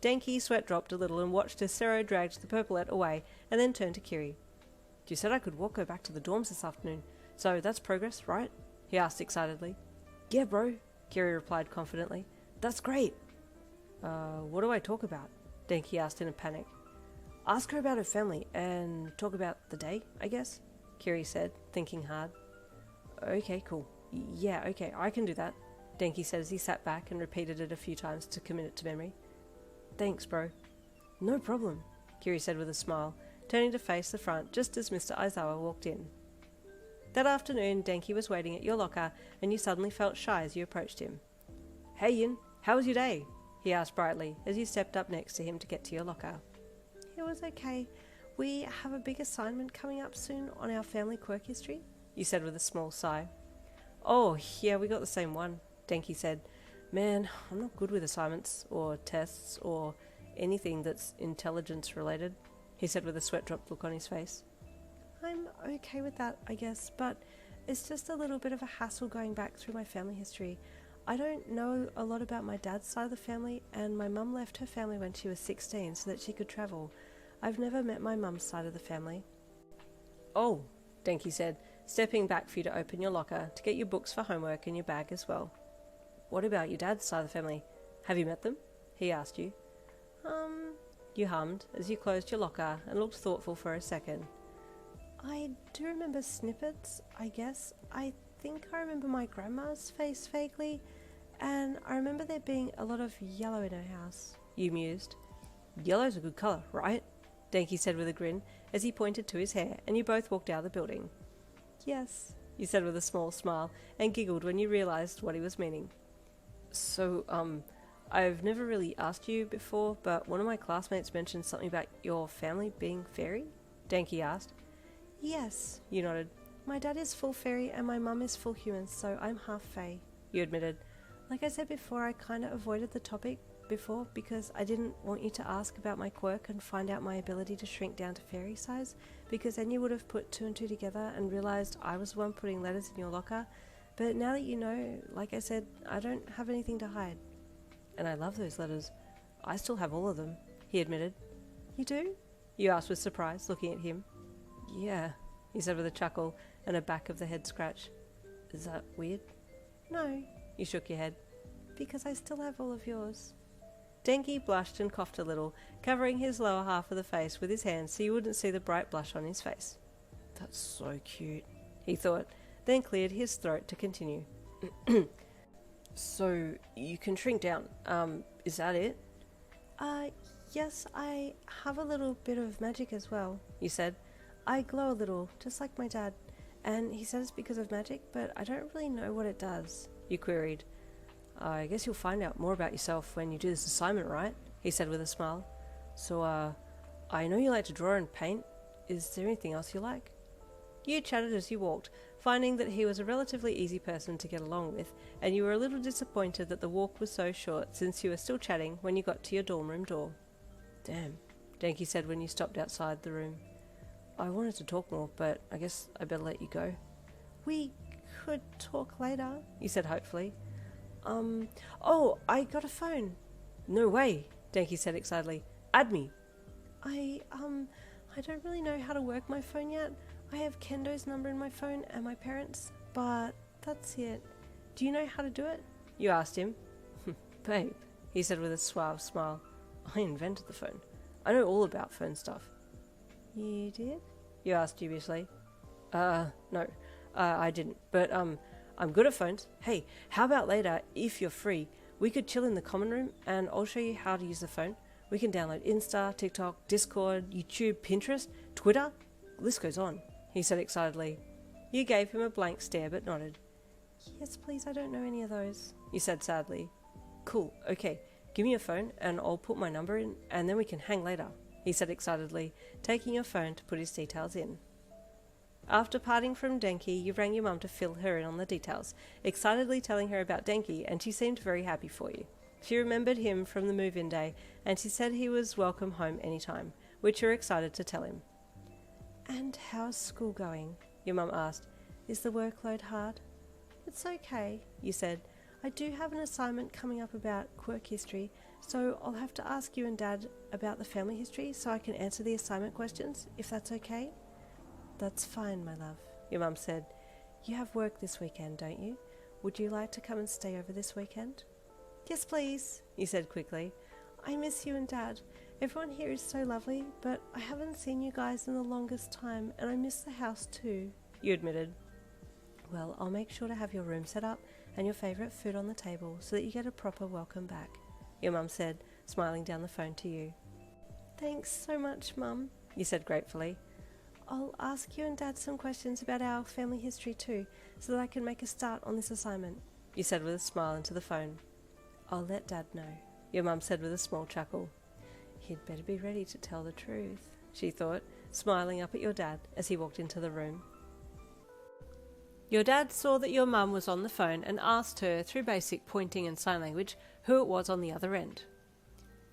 Denki sweat dropped a little and watched as Zero dragged the purplet away and then turned to Kiri. You said I could go back to the dorms this afternoon, so that's progress, right? He asked excitedly. Yeah, bro, Kiri replied confidently. That's great. What do I talk about? Denki asked in a panic. Ask her about her family and talk about the day, I guess, Kiri said, thinking hard. Okay, cool. Yeah, okay, I can do that, Denki said as he sat back and repeated it a few times to commit it to memory. Thanks, bro. No problem, Kiri said with a smile, turning to face the front just as Mr. Aizawa walked in. That afternoon, Denki was waiting at your locker, and you suddenly felt shy as you approached him. Hey Yin, how was your day? He asked brightly as you stepped up next to him to get to your locker. It was okay. We have a big assignment coming up soon on our family quirk history, you said with a small sigh. Oh, yeah, we got the same one, Denki said. Man, I'm not good with assignments, or tests, or anything that's intelligence related, he said with a sweat-dropped look on his face. I'm okay with that, I guess, but it's just a little bit of a hassle going back through my family history. I don't know a lot about my dad's side of the family, and my mum left her family when she was 16 so that she could travel. I've never met my mum's side of the family. Oh, Denki said, stepping back for you to open your locker to get your books for homework in your bag as well. What about your dad's side of the family? Have you met them? He asked you. You hummed as you closed your locker and looked thoughtful for a second. I do remember snippets, I guess. I think I remember my grandma's face vaguely, and I remember there being a lot of yellow in her house, you mused. Yellow's a good colour, right? Denki said with a grin as he pointed to his hair, and you both walked out of the building. Yes, you said with a small smile, and giggled when you realised what he was meaning. So, I've never really asked you before, but one of my classmates mentioned something about your family being Faerie? Denki asked. Yes, you nodded. My dad is full fairy and my mum is full human, so I'm half fae, you admitted. Like I said before, I kind of avoided the topic before because I didn't want you to ask about my quirk and find out my ability to shrink down to fairy size, because then you would have put two and two together and realised I was the one putting letters in your locker. But now that you know, like I said, I don't have anything to hide. And I love those letters. I still have all of them, he admitted. You do? You asked with surprise, looking at him. Yeah, he said with a chuckle and a back of the head scratch. Is that weird? No, you shook your head. Because I still have all of yours. Denki blushed and coughed a little, covering his lower half of the face with his hands so you wouldn't see the bright blush on his face. That's so cute, he thought, then cleared his throat to continue. So, you can shrink down. Is that it? Yes, I have a little bit of magic as well, you said. I glow a little, just like my dad, and he said it's because of magic, but I don't really know what it does, you queried. I guess you'll find out more about yourself when you do this assignment, right? He said with a smile. So, I know you like to draw and paint. Is there anything else you like? You chatted as you walked, finding that he was a relatively easy person to get along with, and you were a little disappointed that the walk was so short since you were still chatting when you got to your dorm room door. Damn, Denki said when you stopped outside the room. I wanted to talk more, but I guess I better let you go. We could talk later, you said hopefully. Oh, I got a phone. No way, Denki said excitedly. Add me. I don't really know how to work my phone yet. I have Kendo's number in my phone and my parents, but that's it. Do you know how to do it? You asked him. Babe, he said with a suave smile. I invented the phone. I know all about phone stuff. You did? You asked dubiously. No, I didn't, but I'm good at phones. Hey, how about later, if you're free, we could chill in the common room and I'll show you how to use the phone. We can download Insta, TikTok, Discord, YouTube, Pinterest, Twitter. The list goes on, he said excitedly. You gave him a blank stare but nodded. Yes, please, I don't know any of those, you said sadly. Cool, okay, give me your phone and I'll put my number in and then we can hang later, he said excitedly, taking your phone to put his details in. After parting from Denki, you rang your mum to fill her in on the details, excitedly telling her about Denki, and she seemed very happy for you. She remembered him from the move-in day, and she said he was welcome home any time, which you were excited to tell him. And how's school going? Your mum asked. Is the workload hard? It's okay, you said. I do have an assignment coming up about quirk history, so I'll have to ask you and Dad about the family history so I can answer the assignment questions, if that's okay. That's fine, my love, your mum said. You have work this weekend, don't you? Would you like to come and stay over this weekend? Yes, please, you said quickly. I miss you and Dad. Everyone here is so lovely, but I haven't seen you guys in the longest time, and I miss the house too, you admitted. Well, I'll make sure to have your room set up and your favourite food on the table so that you get a proper welcome back, your mum said, smiling down the phone to you. Thanks so much, Mum, you said gratefully. I'll ask you and Dad some questions about our family history too, so that I can make a start on this assignment, you said with a smile into the phone. I'll let Dad know, your mum said with a small chuckle. He'd better be ready to tell the truth, she thought, smiling up at your dad as he walked into the room. Your dad saw that your mum was on the phone and asked her, through basic pointing and sign language, who it was on the other end.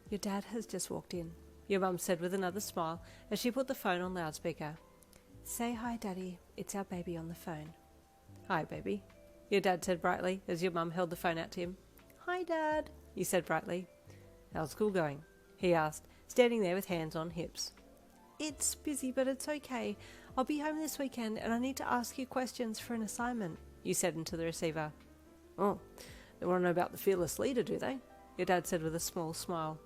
Your dad has just walked in, your mum said with another smile as she put the phone on loudspeaker. Say hi, Daddy. It's our baby on the phone. Hi, baby, your dad said brightly as your mum held the phone out to him. Hi, Dad, you said brightly. How's school going? He asked, standing there with hands on hips. It's busy, but it's okay. I'll be home this weekend and I need to ask you questions for an assignment, you said into the receiver. Oh, they want to know about the fearless leader, do they? Your dad said with a small smile.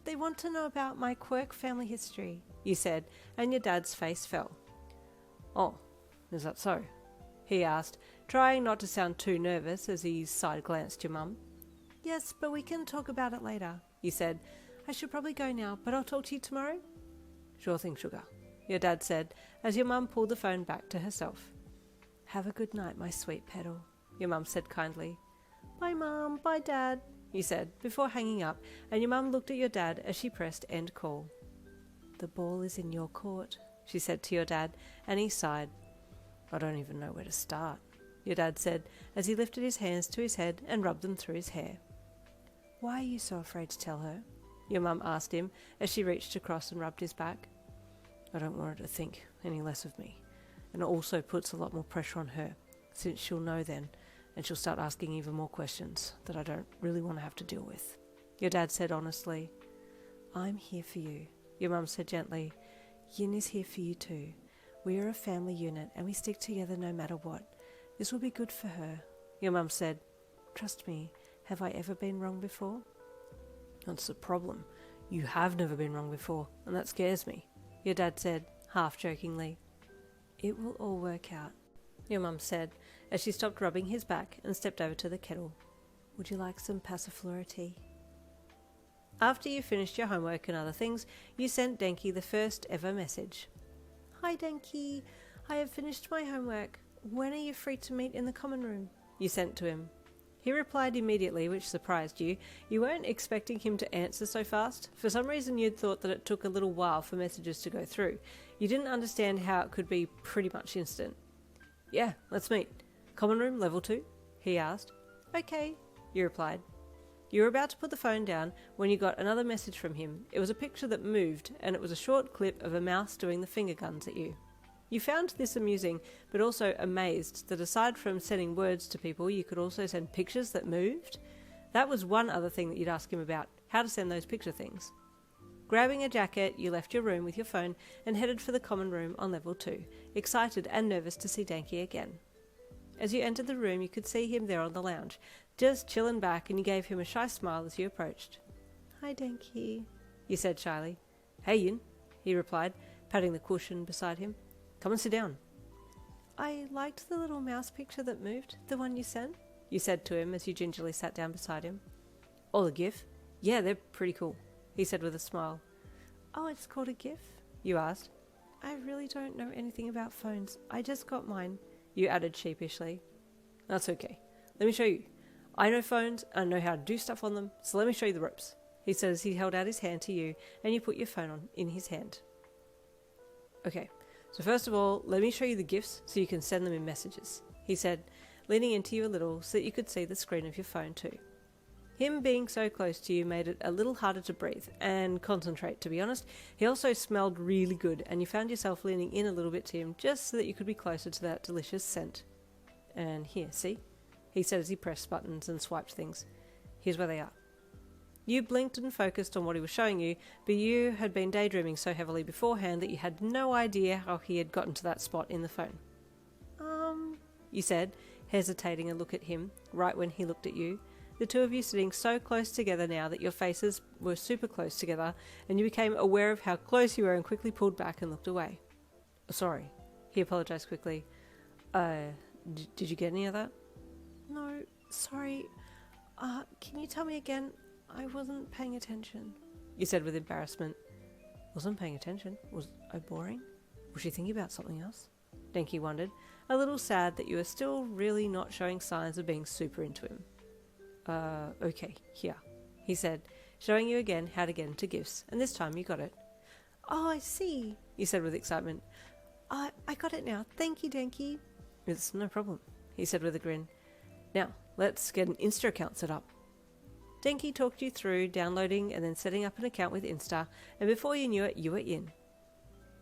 They want to know about my quirk family history, you said, and your dad's face fell. Oh, is that so? He asked, trying not to sound too nervous as he side-glanced your mum. Yes, but we can talk about it later, you said. I should probably go now, but I'll talk to you tomorrow. Sure thing, sugar, your dad said, as your mum pulled the phone back to herself. Have a good night, my sweet petal, your mum said kindly. Bye, Mum. Bye, Dad, you said, before hanging up, and your mum looked at your dad as she pressed end call. The ball is in your court, she said to your dad, and he sighed. I don't even know where to start, your dad said, as he lifted his hands to his head and rubbed them through his hair. Why are you so afraid to tell her? Your mum asked him as she reached across and rubbed his back. I don't want her to think any less of me, and it also puts a lot more pressure on her, since she'll know then, and she'll start asking even more questions that I don't really want to have to deal with, your dad said honestly. I'm here for you, your mum said gently. Yin is here for you too. We are a family unit and we stick together no matter what. This will be good for her, your mum said. Trust me, have I ever been wrong before? That's the problem. You have never been wrong before, and that scares me, your dad said, half jokingly. It will all work out, your mum said, as she stopped rubbing his back and stepped over to the kettle. Would you like some passiflora tea? After you finished your homework and other things, you sent Denki the first ever message. Hi, Denki. I have finished my homework. When are you free to meet in the common room? You sent to him. He replied immediately, which surprised you. You weren't expecting him to answer so fast. For some reason you'd thought that it took a little while for messages to go through. You didn't understand how it could be pretty much instant. Yeah, let's meet. Common room, level 2? He asked. Okay, you replied. You were about to put the phone down when you got another message from him. It was a picture that moved, and it was a short clip of a mouse doing the finger guns at you. You found this amusing, but also amazed that aside from sending words to people, you could also send pictures that moved. That was one other thing that you'd ask him about, how to send those picture things. Grabbing a jacket, you left your room with your phone and headed for the common room on level 2, excited and nervous to see Denki again. As you entered the room, you could see him there on the lounge, just chilling back, and you gave him a shy smile as you approached. "Hi, Denki," you said shyly. "Hey, Yin," he replied, patting the cushion beside him. "Come and sit down." "I liked the little mouse picture that moved, the one you sent," you said to him as you gingerly sat down beside him. "Oh, the GIF? Yeah, they're pretty cool," he said with a smile. "Oh, it's called a GIF?" you asked. "I really don't know anything about phones. I just got mine," you added sheepishly. "That's okay. Let me show you. I know phones, and I know how to do stuff on them, so let me show you the ropes," he said as he held out his hand to you, and you put your phone on in his hand. "Okay, so first of all, let me show you the GIFs so you can send them in messages," he said, leaning into you a little so that you could see the screen of your phone too. Him being so close to you made it a little harder to breathe and concentrate, to be honest. He also smelled really good, and you found yourself leaning in a little bit to him just so that you could be closer to that delicious scent. "And here, see?" he said as he pressed buttons and swiped things. "Here's where they are." You blinked and focused on what he was showing you, but you had been daydreaming so heavily beforehand that you had no idea how he had gotten to that spot in the phone. You said, hesitating a look at him, right when he looked at you. The two of you sitting so close together now that your faces were super close together, and you became aware of how close you were and quickly pulled back and looked away. "Sorry," he apologized quickly. Did you get any of that?" "No, sorry. Can you tell me again? I wasn't paying attention," you said with embarrassment. "Wasn't paying attention? Was I boring? Was she thinking about something else?" Denki wondered, a little sad that you were still really not showing signs of being super into him. Okay, here," he said, showing you again how to get into GIFs, and this time you got it. "Oh, I see," you said with excitement. I got it now. Thank you, Denki." "It's no problem," he said with a grin. "Now, let's get an Insta account set up." Denki talked you through downloading and then setting up an account with Insta, and before you knew it, you were in.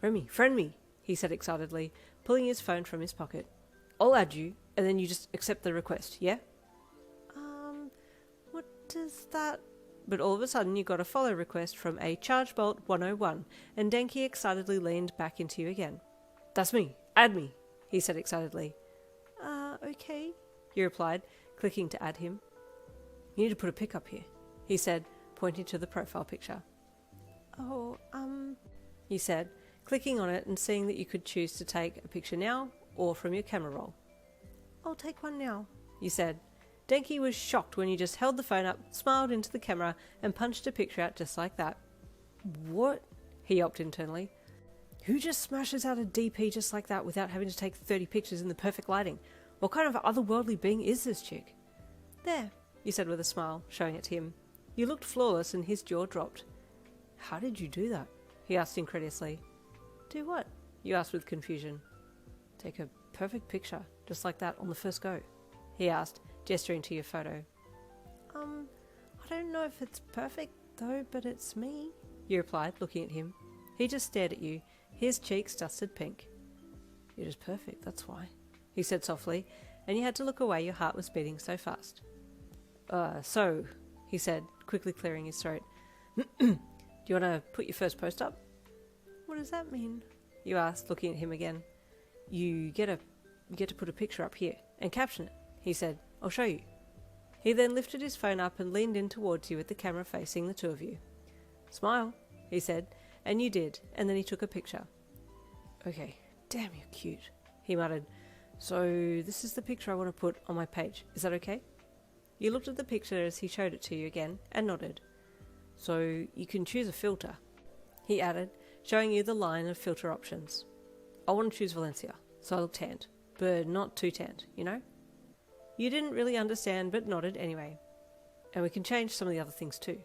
"Remy, friend me," he said excitedly, pulling his phone from his pocket. "I'll add you, and then you just accept the request, yeah?" What does that... But all of a sudden you got a follow request from a Chargebolt 101, and Denki excitedly leaned back into you again. "That's me, add me," he said excitedly. Okay," you replied, clicking to add him. "You need to put a pic up here," he said, pointing to the profile picture. "Oh, you said, clicking on it and seeing that you could choose to take a picture now or from your camera roll. I'll take one now," you said. Denki was shocked when you just held the phone up, smiled into the camera, and punched a picture out just like that. "What?" he yelped internally. "Who just smashes out a DP just like that without having to take 30 pictures in the perfect lighting? What kind of otherworldly being is this chick?" "There," you said with a smile, showing it to him. You looked flawless and his jaw dropped. "How did you do that?" he asked incredulously. "Do what?" you asked with confusion. "Take a perfect picture, just like that, on the first go," he asked, gesturing to your photo. I don't know if it's perfect though, but it's me," you replied, looking at him. He just stared at you, his cheeks dusted pink. "You're just perfect, that's why," he said softly, and you had to look away, your heart was beating so fast. So, he said, quickly clearing his throat. "Do you want to put your first post up?" "What does that mean?" you asked, looking at him again. You get to put a picture up here, and caption it," he said. "I'll show you." He then lifted his phone up and leaned in towards you with the camera facing the two of you. "Smile," he said, and you did, and then he took a picture. "Okay, damn, you're cute," he muttered. "So this is the picture I want to put on my page. Is that okay?" You looked at the picture as he showed it to you again, and nodded. "So you can choose a filter," he added, showing you the line of filter options. "I want to choose Valencia, so I look tanned, but not too tanned, you know?" You didn't really understand, but nodded anyway. "And we can change some of the other things too."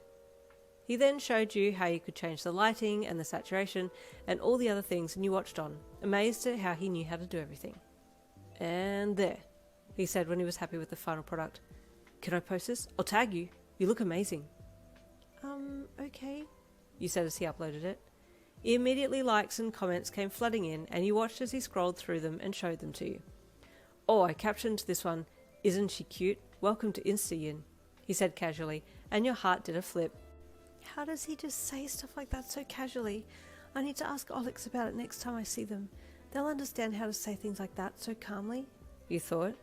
He then showed you how you could change the lighting and the saturation and all the other things, and you watched on, amazed at how he knew how to do everything. "And there," he said when he was happy with the final product. "Can I post this? I'll tag you. You look amazing." Okay," you said as he uploaded it. Immediately likes and comments came flooding in, and you watched as he scrolled through them and showed them to you. "Oh, I captioned this one, 'Isn't she cute? Welcome to Insta-yin,'" he said casually, and your heart did a flip. How does he just say stuff like that so casually? I need to ask Alex about it next time I see them. They'll understand how to say things like that so calmly, you thought.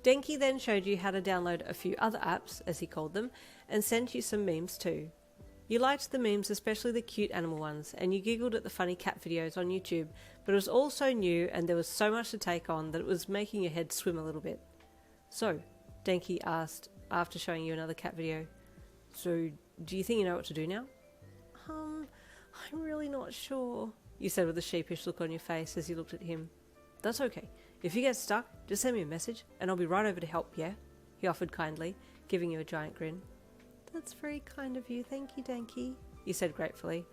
Denki then showed you how to download a few other apps, as he called them, and sent you some memes too. You liked the memes, especially the cute animal ones, and you giggled at the funny cat videos on YouTube, but it was all so new and there was so much to take on that it was making your head swim a little bit. "So," Denki asked after showing you another cat video, "so do you think you know what to do now?" I'm really not sure, you said with a sheepish look on your face as you looked at him. "That's okay. If you get stuck, just send me a message and I'll be right over to help, yeah?" he offered kindly, giving you a giant grin. That's very kind of you, thank you, Denki, you said gratefully.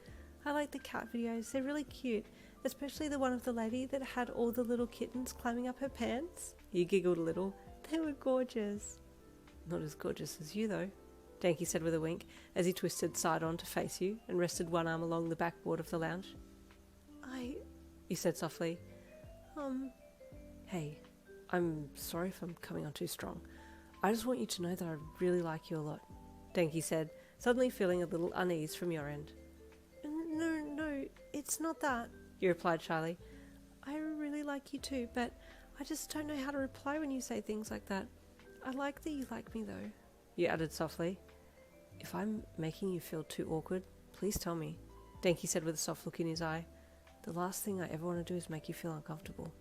I like the cat videos, they're really cute, especially the one of the lady that had all the little kittens climbing up her pants. You giggled a little. They were gorgeous. "Not as gorgeous as you, though," Denki said with a wink as he twisted side on to face you and rested one arm along the backboard of the lounge. You said softly. "Hey, I'm sorry if I'm coming on too strong. I just want you to know that I really like you a lot," Denki said, suddenly feeling a little unease from your end. No, it's not that, you replied shyly. I really like you too, but I just don't know how to reply when you say things like that. I like that you like me though, you added softly. "If I'm making you feel too awkward, please tell me," Denki said with a soft look in his eye. "The last thing I ever want to do is make you feel uncomfortable."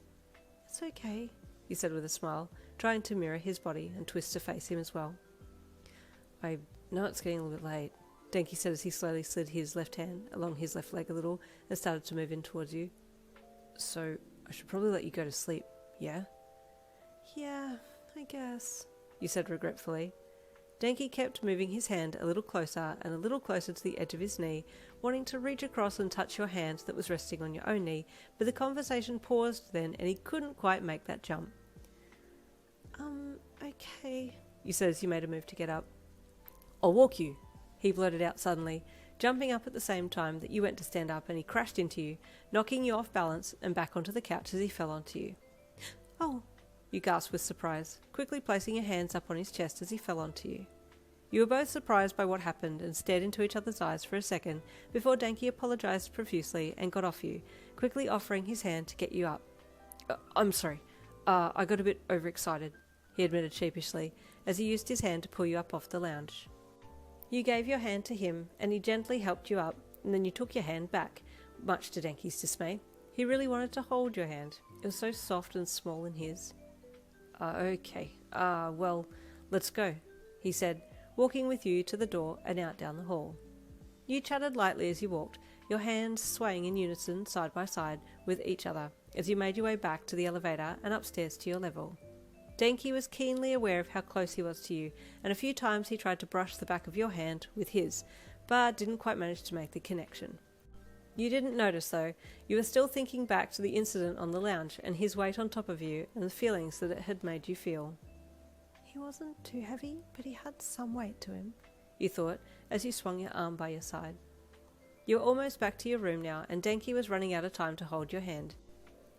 It's okay, you said with a smile, trying to mirror his body and twist to face him as well. "I know it's getting a little bit late," Denki said as he slowly slid his left hand along his left leg a little and started to move in towards you. "So I should probably let you go to sleep, yeah?" Yeah, I guess, you said regretfully. Denki kept moving his hand a little closer and a little closer to the edge of his knee, wanting to reach across and touch your hand that was resting on your own knee, but the conversation paused then and he couldn't quite make that jump. Okay, you said as you made a move to get up. "I'll walk you," he blurted out suddenly, jumping up at the same time that you went to stand up, and he crashed into you, knocking you off balance and back onto the couch as he fell onto you. "Oh," you gasped with surprise, quickly placing your hands up on his chest as he fell onto you. You were both surprised by what happened and stared into each other's eyes for a second before Denki apologised profusely and got off you, quickly offering his hand to get you up. I'm sorry. I got a bit overexcited," he admitted sheepishly as he used his hand to pull you up off the lounge. You gave your hand to him and he gently helped you up, and then you took your hand back, much to Denki's dismay. He really wanted to hold your hand. It was so soft and small in his. Okay. Well, let's go," he said, walking with you to the door and out down the hall. You chatted lightly as you walked, your hands swaying in unison side by side with each other as you made your way back to the elevator and upstairs to your level. Denki was keenly aware of how close he was to you, and a few times he tried to brush the back of your hand with his, but didn't quite manage to make the connection. You didn't notice, though. You were still thinking back to the incident on the lounge and his weight on top of you and the feelings that it had made you feel. He wasn't too heavy, but he had some weight to him, you thought, as you swung your arm by your side. You were almost back to your room now, and Denki was running out of time to hold your hand.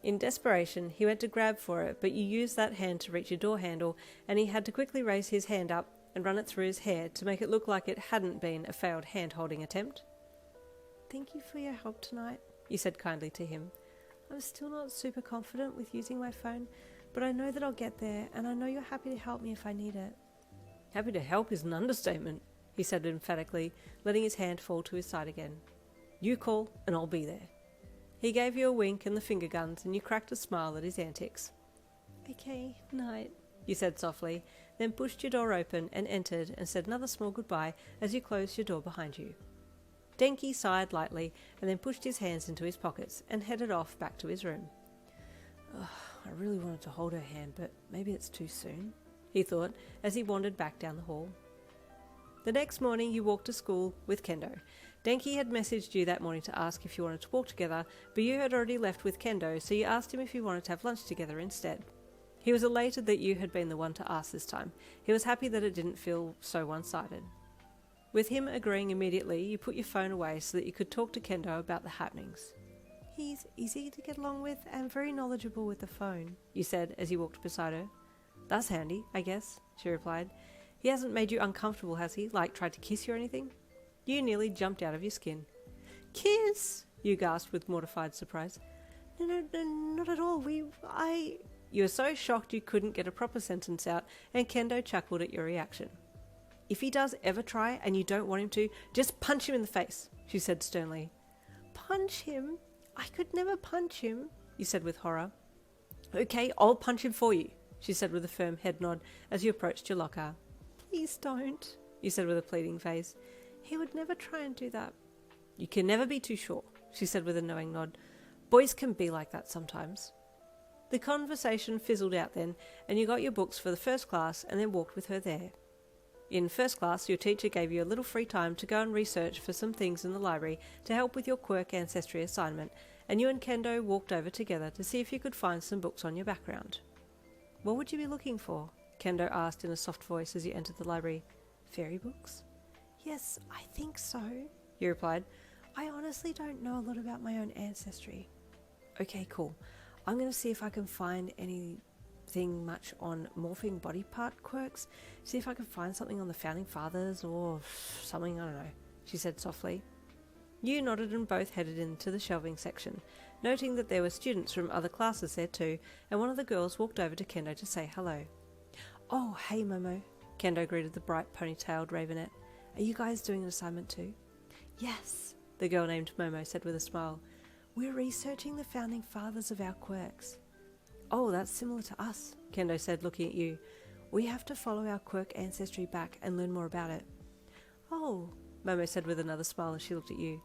In desperation, he went to grab for it, but you used that hand to reach your door handle, and he had to quickly raise his hand up and run it through his hair to make it look like it hadn't been a failed hand-holding attempt. "Thank you for your help tonight," you said kindly to him. "I'm still not super confident with using my phone, but I know that I'll get there, and I know you're happy to help me if I need it." "Happy to help is an understatement," he said emphatically, letting his hand fall to his side again. "You call, and I'll be there." He gave you a wink and the finger guns, and you cracked a smile at his antics. "Okay, night," you said softly, then pushed your door open and entered and said another small goodbye as you closed your door behind you. Denki sighed lightly and then pushed his hands into his pockets and headed off back to his room. I really wanted to hold her hand, but maybe it's too soon, he thought as he wandered back down the hall. The next morning you walked to school with Kendo. Denki had messaged you that morning to ask if you wanted to walk together, but you had already left with Kendo, so you asked him if you wanted to have lunch together instead. He was elated that you had been the one to ask this time. He was happy that it didn't feel so one-sided. With him agreeing immediately, you put your phone away so that you could talk to Kendo about the happenings. He's easy to get along with and very knowledgeable with the phone, you said as you walked beside her. That's handy, I guess, she replied. He hasn't made you uncomfortable, has he? Like tried to kiss you or anything? You nearly jumped out of your skin. Kiss? You gasped with mortified surprise. No, not at all. You were so shocked you couldn't get a proper sentence out, and Kendo chuckled at your reaction. If he does ever try and you don't want him to, just punch him in the face, she said sternly. Punch him? I could never punch him, you said with horror. Okay, I'll punch him for you, she said with a firm head nod as you approached your locker. Please don't, you said with a pleading face. He would never try and do that. You can never be too sure, she said with a knowing nod. Boys can be like that sometimes. The conversation fizzled out then, and you got your books for the first class and then walked with her there. In first class, your teacher gave you a little free time to go and research for some things in the library to help with your quirk ancestry assignment, and you and Kendo walked over together to see if you could find some books on your background. What would you be looking for? Kendo asked in a soft voice as you entered the library. Fairy books? Yes, I think so, you replied. I honestly don't know a lot about my own ancestry. Okay, cool. I'm going to see if I can find anything much on morphing body part quirks. See if I can find something on the founding fathers or something, I don't know, she said softly. You nodded and both headed into the shelving section, noting that there were students from other classes there too, and one of the girls walked over to Kendo to say hello. Oh, hey Momo, Kendo greeted the bright ponytailed ravenet. Are you guys doing an assignment too? Yes, the girl named Momo said with a smile. We're researching the founding fathers of our quirks. Oh, that's similar to us, Kendo said, looking at you. We have to follow our quirk ancestry back and learn more about it. Oh, Momo said with another smile as she looked at you.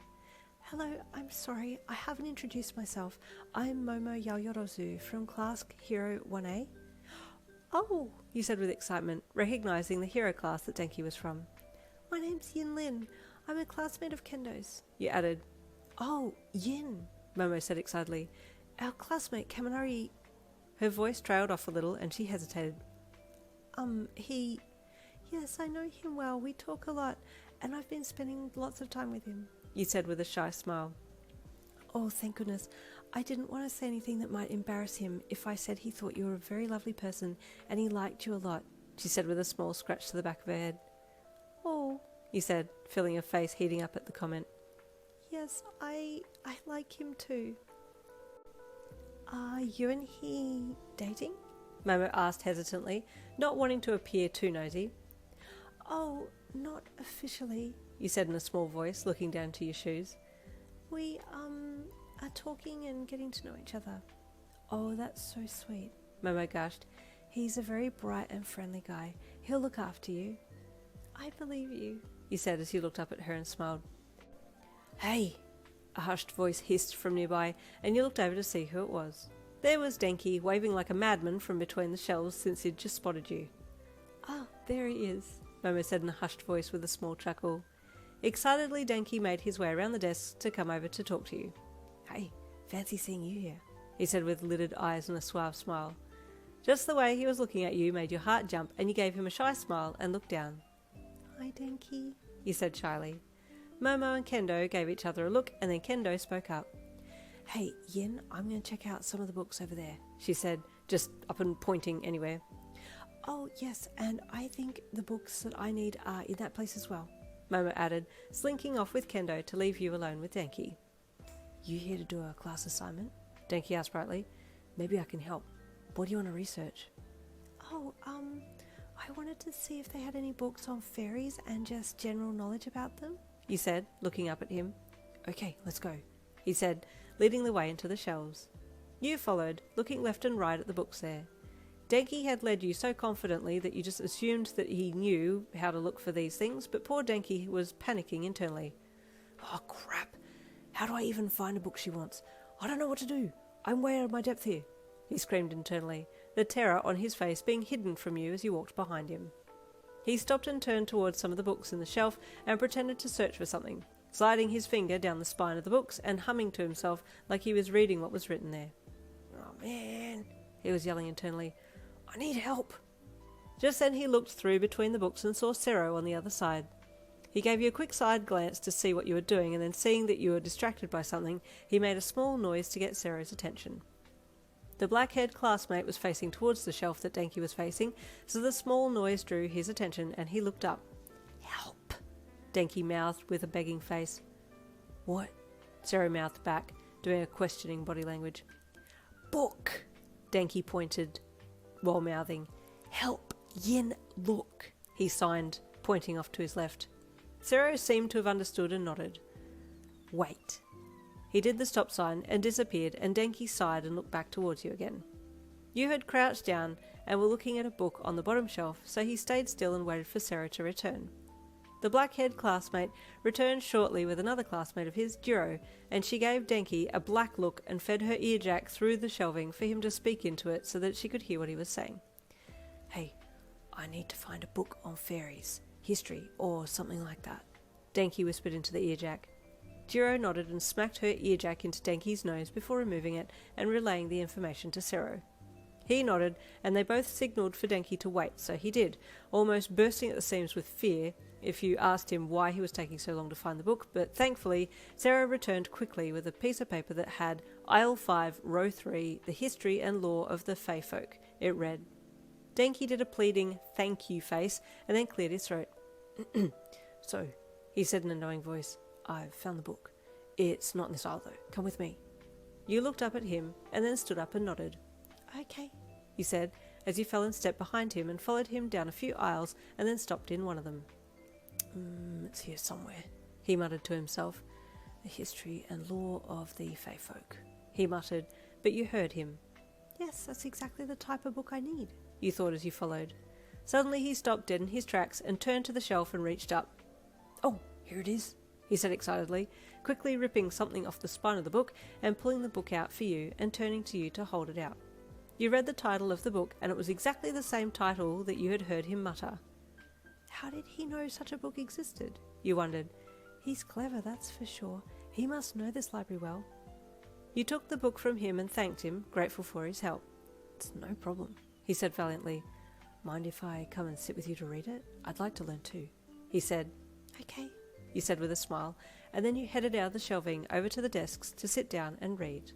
Hello, I'm sorry, I haven't introduced myself. I'm Momo Yaoyorozu from class Hero 1A. Oh, you said with excitement, recognizing the hero class that Denki was from. My name's Yin Lin. I'm a classmate of Kendo's. You added. Oh, Yin, Momo said excitedly. Our classmate Kaminari. Her voice trailed off a little and she hesitated. Yes, I know him well. We talk a lot, and I've been spending lots of time with him, you said with a shy smile. Oh, thank goodness. I didn't want to say anything that might embarrass him if I said he thought you were a very lovely person and he liked you a lot, she said with a small scratch to the back of her head. Oh, you said, feeling her face heating up at the comment. Yes, I like him too. Are you and he dating? Momo asked hesitantly, not wanting to appear too nosy. Oh, not officially, you said in a small voice, looking down to your shoes. We, are talking and getting to know each other. Oh, that's so sweet, Momo gushed. He's a very bright and friendly guy. He'll look after you. I believe you, you said as you looked up at her and smiled. Hey, a hushed voice hissed from nearby, and you looked over to see who it was. There was Denki, waving like a madman from between the shelves since he'd just spotted you. Ah, there he is, Momo said in a hushed voice with a small chuckle. Excitedly, Denki made his way around the desk to come over to talk to you. Hey, fancy seeing you here, he said with lidded eyes and a suave smile. Just the way he was looking at you made your heart jump, and you gave him a shy smile and looked down. Hi, Denki, he said shyly. Momo and Kendo gave each other a look, and then Kendo spoke up. Hey, Yin, I'm going to check out some of the books over there, she said, just up and pointing anywhere. Oh, yes, and I think the books that I need are in that place as well, Momo added, slinking off with Kendo to leave you alone with Denki. You here to do a class assignment? Denki asked brightly. Maybe I can help. What do you want to research? Oh, I wanted to see if they had any books on fairies and just general knowledge about them, you said, looking up at him. Okay, let's go, he said, leading the way into the shelves. You followed, looking left and right at the books there. Denki had led you so confidently that you just assumed that he knew how to look for these things, but poor Denki was panicking internally. Oh crap, how do I even find a book she wants? I don't know what to do. I'm way out of my depth here, he screamed internally, the terror on his face being hidden from you as you walked behind him. He stopped and turned towards some of the books in the shelf and pretended to search for something, sliding his finger down the spine of the books and humming to himself like he was reading what was written there. Oh man, he was yelling internally. I need help. Just then he looked through between the books and saw Sero on the other side. He gave you a quick side glance to see what you were doing, and then seeing that you were distracted by something, he made a small noise to get Sero's attention. The black-haired classmate was facing towards the shelf that Denki was facing, so the small noise drew his attention and he looked up. "Help," Denki mouthed with a begging face. "What?" Sero mouthed back, doing a questioning body language. "Book," Denki pointed while mouthing. "Help, yin, look," he signed, pointing off to his left. Sero seemed to have understood and nodded. "Wait." He did the stop sign and disappeared, and Denki sighed and looked back towards you again. You had crouched down and were looking at a book on the bottom shelf, so he stayed still and waited for Sero to return. The black-haired classmate returned shortly with another classmate of his, Jiro, and she gave Denki a black look and fed her earjack through the shelving for him to speak into it so that she could hear what he was saying. "Hey, I need to find a book on fairies, history, or something like that," Denki whispered into the earjack. Jiro nodded and smacked her earjack into Denki's nose before removing it and relaying the information to Sero. He nodded, and they both signalled for Denki to wait, so he did, almost bursting at the seams with fear if you asked him why he was taking so long to find the book, but thankfully Sero returned quickly with a piece of paper that had Aisle 5, Row 3, The History and Lore of the Fae Folk. It read. Denki did a pleading thank you face and then cleared his throat. "So," he said in a knowing voice, "I've found the book. It's not in this aisle though. Come with me." You looked up at him and then stood up and nodded. "Okay," he said as you fell in step behind him and followed him down a few aisles and then stopped in one of them. It's here somewhere," he muttered to himself. "The history and lore of the Fae Folk," he muttered, but you heard him. "Yes, that's exactly the type of book I need," you thought as you followed. Suddenly he stopped dead in his tracks and turned to the shelf and reached up. "Oh, here it is," he said excitedly, quickly ripping something off the spine of the book and pulling the book out for you and turning to you to hold it out. You read the title of the book, and it was exactly the same title that you had heard him mutter. How did he know such a book existed? You wondered. He's clever, that's for sure. He must know this library well. You took the book from him and thanked him, grateful for his help. "It's no problem," he said valiantly. "Mind if I come and sit with you to read it? I'd like to learn too," he said. "Okay," you said with a smile, and then you headed out of the shelving over to the desks to sit down and read.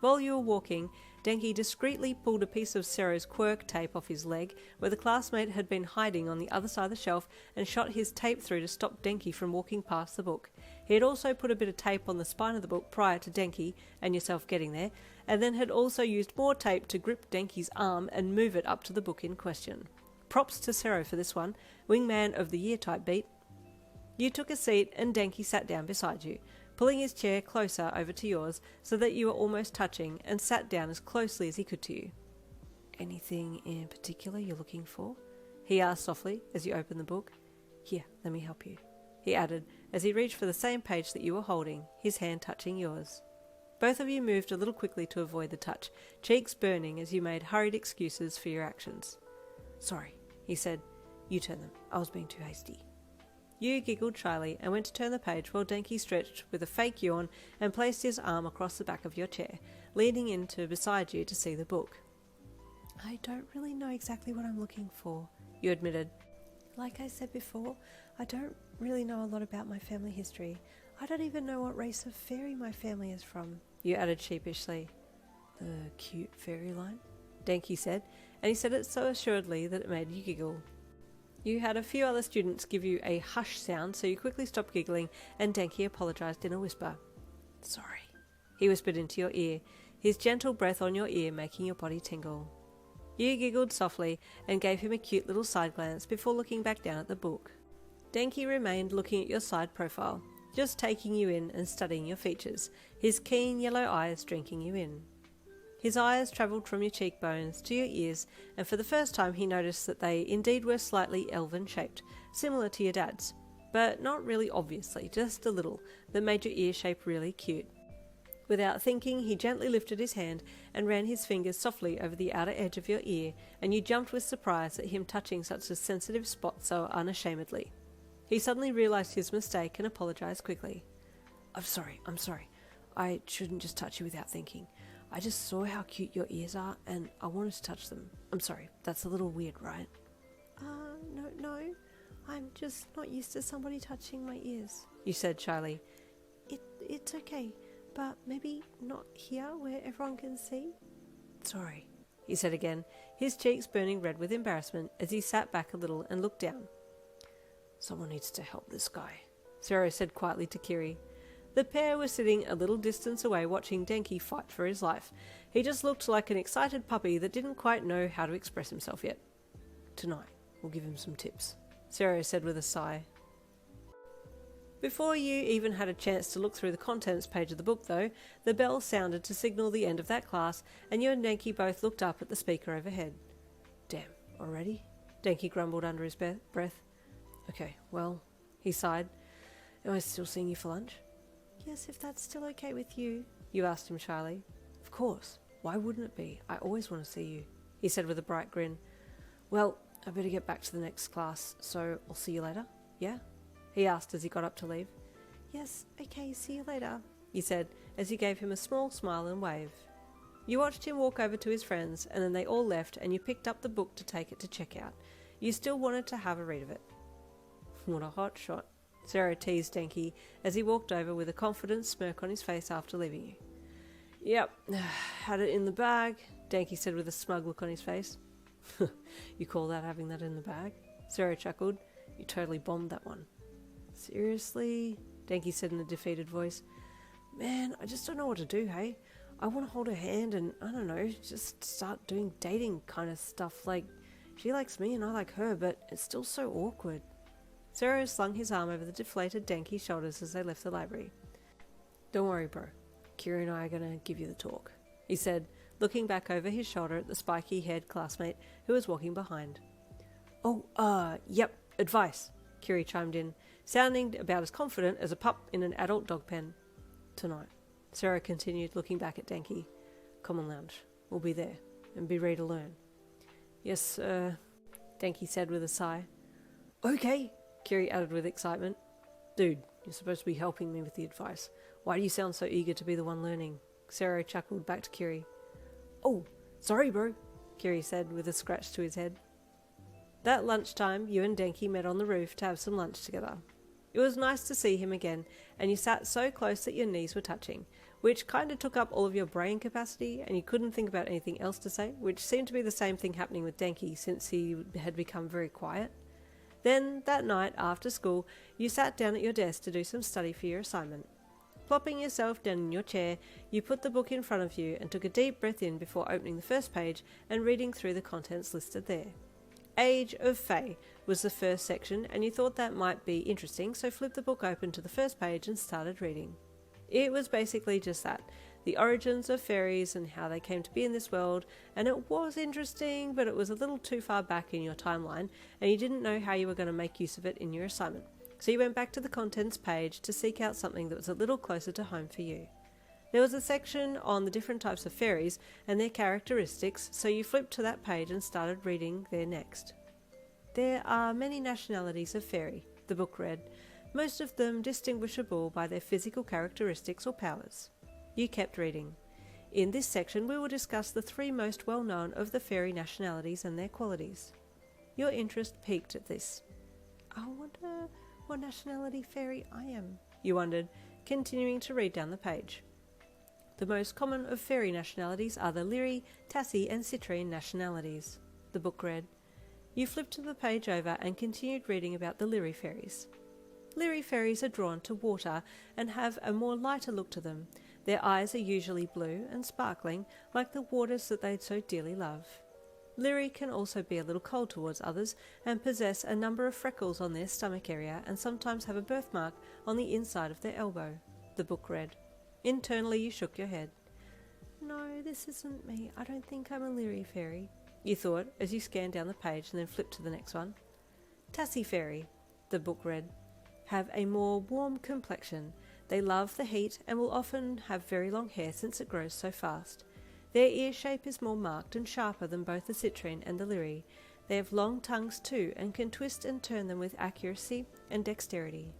While you were walking, Denki discreetly pulled a piece of Sero's quirk tape off his leg, where the classmate had been hiding on the other side of the shelf, and shot his tape through to stop Denki from walking past the book. He had also put a bit of tape on the spine of the book prior to Denki and yourself getting there, and then had also used more tape to grip Denki's arm and move it up to the book in question. Props to Sero for this one, wingman of the year type beat. You took a seat and Denki sat down beside you, pulling his chair closer over to yours so that you were almost touching, and sat down as closely as he could to you. "Anything in particular you're looking for?" he asked softly as you opened the book. "Here, let me help you," he added as he reached for the same page that you were holding, his hand touching yours. Both of you moved a little quickly to avoid the touch, cheeks burning as you made hurried excuses for your actions. "Sorry," he said. "You turn them. I was being too hasty." You giggled shyly and went to turn the page while Denki stretched with a fake yawn and placed his arm across the back of your chair, leaning into beside you to see the book. "I don't really know exactly what I'm looking for," you admitted. "Like I said before, I don't really know a lot about my family history. I don't even know what race of fairy my family is from," you added sheepishly. "The cute fairy line?" Denki said, and he said it so assuredly that it made you giggle. You had a few other students give you a hush sound, so you quickly stopped giggling, and Denki apologised in a whisper. "Sorry," he whispered into your ear, his gentle breath on your ear making your body tingle. You giggled softly and gave him a cute little side glance before looking back down at the book. Denki remained looking at your side profile, just taking you in and studying your features, his keen yellow eyes drinking you in. His eyes travelled from your cheekbones to your ears, and for the first time he noticed that they indeed were slightly elven-shaped, similar to your dad's, but not really obviously, just a little, that made your ear shape really cute. Without thinking, he gently lifted his hand and ran his fingers softly over the outer edge of your ear, and you jumped with surprise at him touching such a sensitive spot so unashamedly. He suddenly realised his mistake and apologised quickly. I'm sorry. I shouldn't just touch you without thinking. I just saw how cute your ears are, and I wanted to touch them. I'm sorry, that's a little weird, right?" No. I'm just not used to somebody touching my ears, you said shyly. It's okay, but maybe not here where everyone can see? Sorry, he said again, his cheeks burning red with embarrassment as he sat back a little and looked down. Someone needs to help this guy, Zero said quietly to Kiri. The pair were sitting a little distance away watching Denki fight for his life. He just looked like an excited puppy that didn't quite know how to express himself yet. Tonight, we'll give him some tips, Zero said with a sigh. Before you even had a chance to look through the contents page of the book, though, the bell sounded to signal the end of that class, and you and Denki both looked up at the speaker overhead. Damn, already? Denki grumbled under his breath. Okay, well, he sighed. Am I still seeing you for lunch? Yes, if that's still okay with you, you asked him shyly. Of course. Why wouldn't it be? I always want to see you, he said with a bright grin. Well, I better get back to the next class, so I'll see you later, yeah? He asked as he got up to leave. Yes, okay, see you later, he said as he gave him a small smile and wave. You watched him walk over to his friends, and then they all left, and you picked up the book to take it to checkout. You still wanted to have a read of it. What a hot shot, Sarah teased Denki as he walked over with a confident smirk on his face after leaving you. Yep, had it in the bag, Denki said with a smug look on his face. You call that having that in the bag? Sarah chuckled. You totally bombed that one. Seriously? Denki said in a defeated voice. Man, I just don't know what to do, hey? I want to hold her hand and, I don't know, just start doing dating kind of stuff. Like, she likes me and I like her, but it's still so awkward. Zero slung his arm over the deflated Denki's shoulders as they left the library. Don't worry, bro. Kira and I are going to give you the talk, he said, looking back over his shoulder at the spiky-haired classmate who was walking behind. Oh, yep, advice, Kiri chimed in, sounding about as confident as a pup in an adult dog pen. Tonight, Sarah continued, looking back at Denki. Common lounge. We'll be there, and be ready to learn. Yes, Denki said with a sigh. Okay, Kiri added with excitement. Dude, you're supposed to be helping me with the advice. Why do you sound so eager to be the one learning? Sarah chuckled back to Kiri. Oh, sorry, bro, Kiri said with a scratch to his head. That lunchtime, you and Denki met on the roof to have some lunch together. It was nice to see him again, and you sat so close that your knees were touching, which kind of took up all of your brain capacity, and you couldn't think about anything else to say, which seemed to be the same thing happening with Denki since he had become very quiet. Then, that night, after school, you sat down at your desk to do some study for your assignment. Plopping yourself down in your chair, you put the book in front of you and took a deep breath in before opening the first page and reading through the contents listed there. Age of Fae was the first section, and you thought that might be interesting, so flipped the book open to the first page and started reading. It was basically just that, the origins of fairies and how they came to be in this world, and it was interesting, but it was a little too far back in your timeline, and you didn't know how you were going to make use of it in your assignment. So you went back to the contents page to seek out something that was a little closer to home for you. There was a section on the different types of fairies and their characteristics, so you flipped to that page and started reading there next. There are many nationalities of fairy, the book read, most of them distinguishable by their physical characteristics or powers. You kept reading. In this section we will discuss the 3 most well-known of the fairy nationalities and their qualities. Your interest piqued at this. I wonder what nationality fairy I am, you wondered, continuing to read down the page. The most common of fairy nationalities are the Lyri, Tassi and Citrine nationalities, the book read. You flipped to the page over and continued reading about the Lyri fairies. Lyri fairies are drawn to water and have a more lighter look to them. Their eyes are usually blue and sparkling, like the waters that they so dearly love. Lyri can also be a little cold towards others and possess a number of freckles on their stomach area and sometimes have a birthmark on the inside of their elbow, the book read. Internally you shook your head. No, this isn't me. I don't think I'm a Lyri fairy, you thought as you scanned down the page and then flipped to the next one. Tassi fairy, the book read, have a more warm complexion. They love the heat and will often have very long hair since it grows so fast. Their ear shape is more marked and sharper than both the Citrine and the Lyri. They have long tongues too and can twist and turn them with accuracy and dexterity.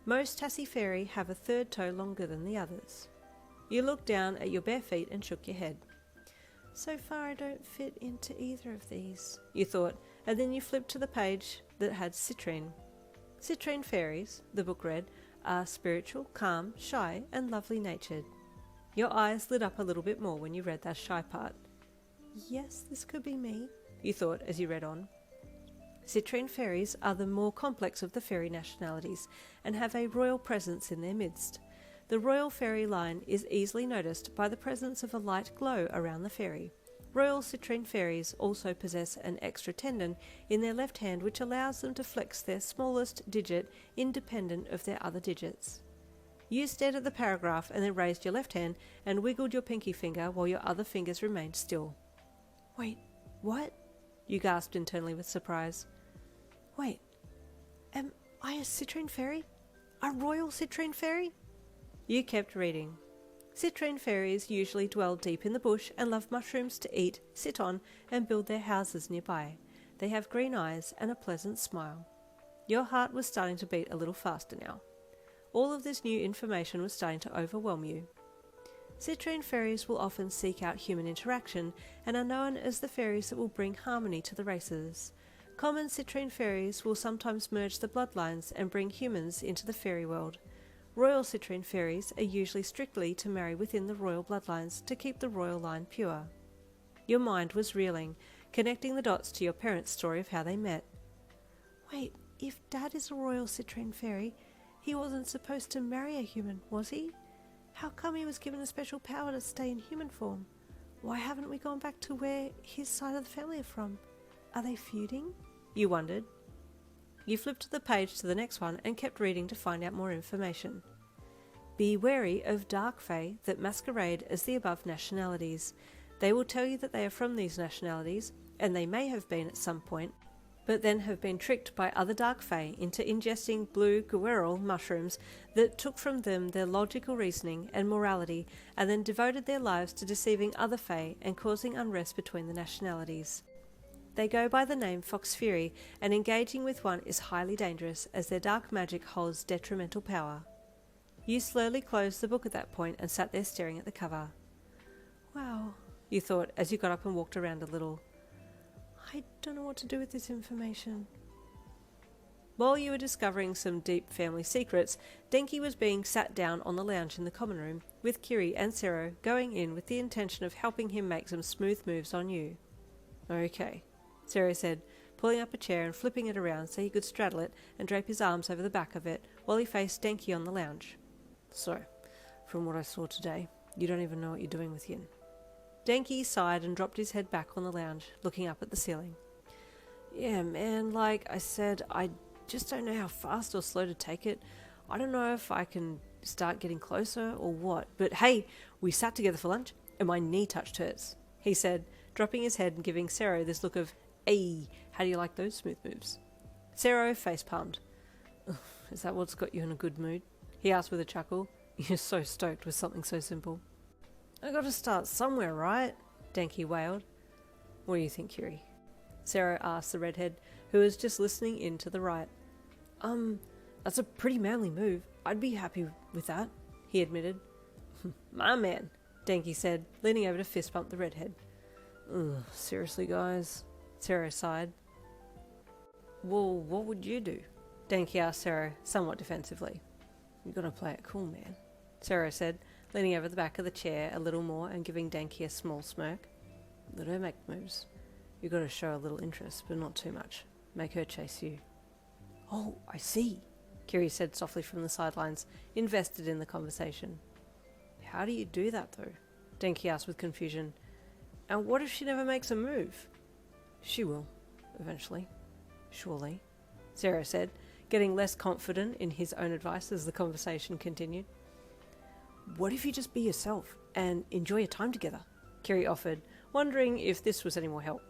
Most Tassi fairy have a 3rd toe longer than the others. You looked down at your bare feet and shook your head. So far I don't fit into either of these, you thought, and then you flipped to the page that had Citrine. Citrine fairies, the book read, are spiritual, calm, shy, and lovely natured. Your eyes lit up a little bit more when you read that shy part. Yes, this could be me, you thought as you read on. Citrine fairies are the more complex of the fairy nationalities and have a royal presence in their midst. The royal fairy line is easily noticed by the presence of a light glow around the fairy. Royal citrine fairies also possess an extra tendon in their left hand which allows them to flex their smallest digit independent of their other digits. You stared at the paragraph and then raised your left hand and wiggled your pinky finger while your other fingers remained still. Wait, what? You gasped internally with surprise. Wait, am I a citrine fairy? A royal citrine fairy? You kept reading. Citrine fairies usually dwell deep in the bush and love mushrooms to eat, sit on, and build their houses nearby. They have green eyes and a pleasant smile. Your heart was starting to beat a little faster now. All of this new information was starting to overwhelm you. Citrine fairies will often seek out human interaction and are known as the fairies that will bring harmony to the races. Common citrine fairies will sometimes merge the bloodlines and bring humans into the fairy world. Royal citrine fairies are usually strictly to marry within the royal bloodlines to keep the royal line pure. Your mind was reeling, connecting the dots to your parents' story of how they met. Wait, if Dad is a royal citrine fairy, he wasn't supposed to marry a human, was he? How come he was given a special power to stay in human form? Why haven't we gone back to where his side of the family are from? Are they feuding? You wondered. You flipped the page to the next one and kept reading to find out more information. Be wary of dark fae that masquerade as the above nationalities. They will tell you that they are from these nationalities, and they may have been at some point, but then have been tricked by other dark fae into ingesting blue guerrero mushrooms that took from them their logical reasoning and morality, and then devoted their lives to deceiving other fae and causing unrest between the nationalities. They go by the name Faerie, and engaging with one is highly dangerous as their dark magic holds detrimental power. You slowly closed the book at that point and sat there staring at the cover. Wow, you thought as you got up and walked around a little. I don't know what to do with this information. While you were discovering some deep family secrets, Denki was being sat down on the lounge in the common room, with Kiri and Sero going in with the intention of helping him make some smooth moves on you. Okay, Sero said, pulling up a chair and flipping it around so he could straddle it and drape his arms over the back of it while he faced Denki on the lounge. So, from what I saw today, you don't even know what you're doing with Yin. Denki sighed and dropped his head back on the lounge, looking up at the ceiling. Yeah, man, like I said, I just don't know how fast or slow to take it. I don't know if I can start getting closer or what. But hey, we sat together for lunch and my knee touched hers, he said, dropping his head and giving Sero this look of, "Hey, how do you like those smooth moves?" Sero face-palmed. Is that what's got you in a good mood? He asked with a chuckle. You're so stoked with something so simple. I gotta start somewhere, right? Denki wailed. What do you think, Kiri? Sero asked the redhead, who was just listening in to the right. That's a pretty manly move. I'd be happy with that, he admitted. My man, Denki said, leaning over to fist bump the redhead. Ugh, seriously, guys? Sero sighed. Well, what would you do? Denki asked Sero, somewhat defensively. You gotta play it cool, man, Sero said, leaning over the back of the chair a little more and giving Denki a small smirk. Let her make moves. You gotta show a little interest, but not too much. Make her chase you. Oh, I see, Kiri said softly from the sidelines, invested in the conversation. How do you do that, though? Denki asked with confusion. And what if she never makes a move? She will, eventually. Surely, Sero said, getting less confident in his own advice as the conversation continued. What if you just be yourself and enjoy your time together? Kiri offered, wondering if this was any more help.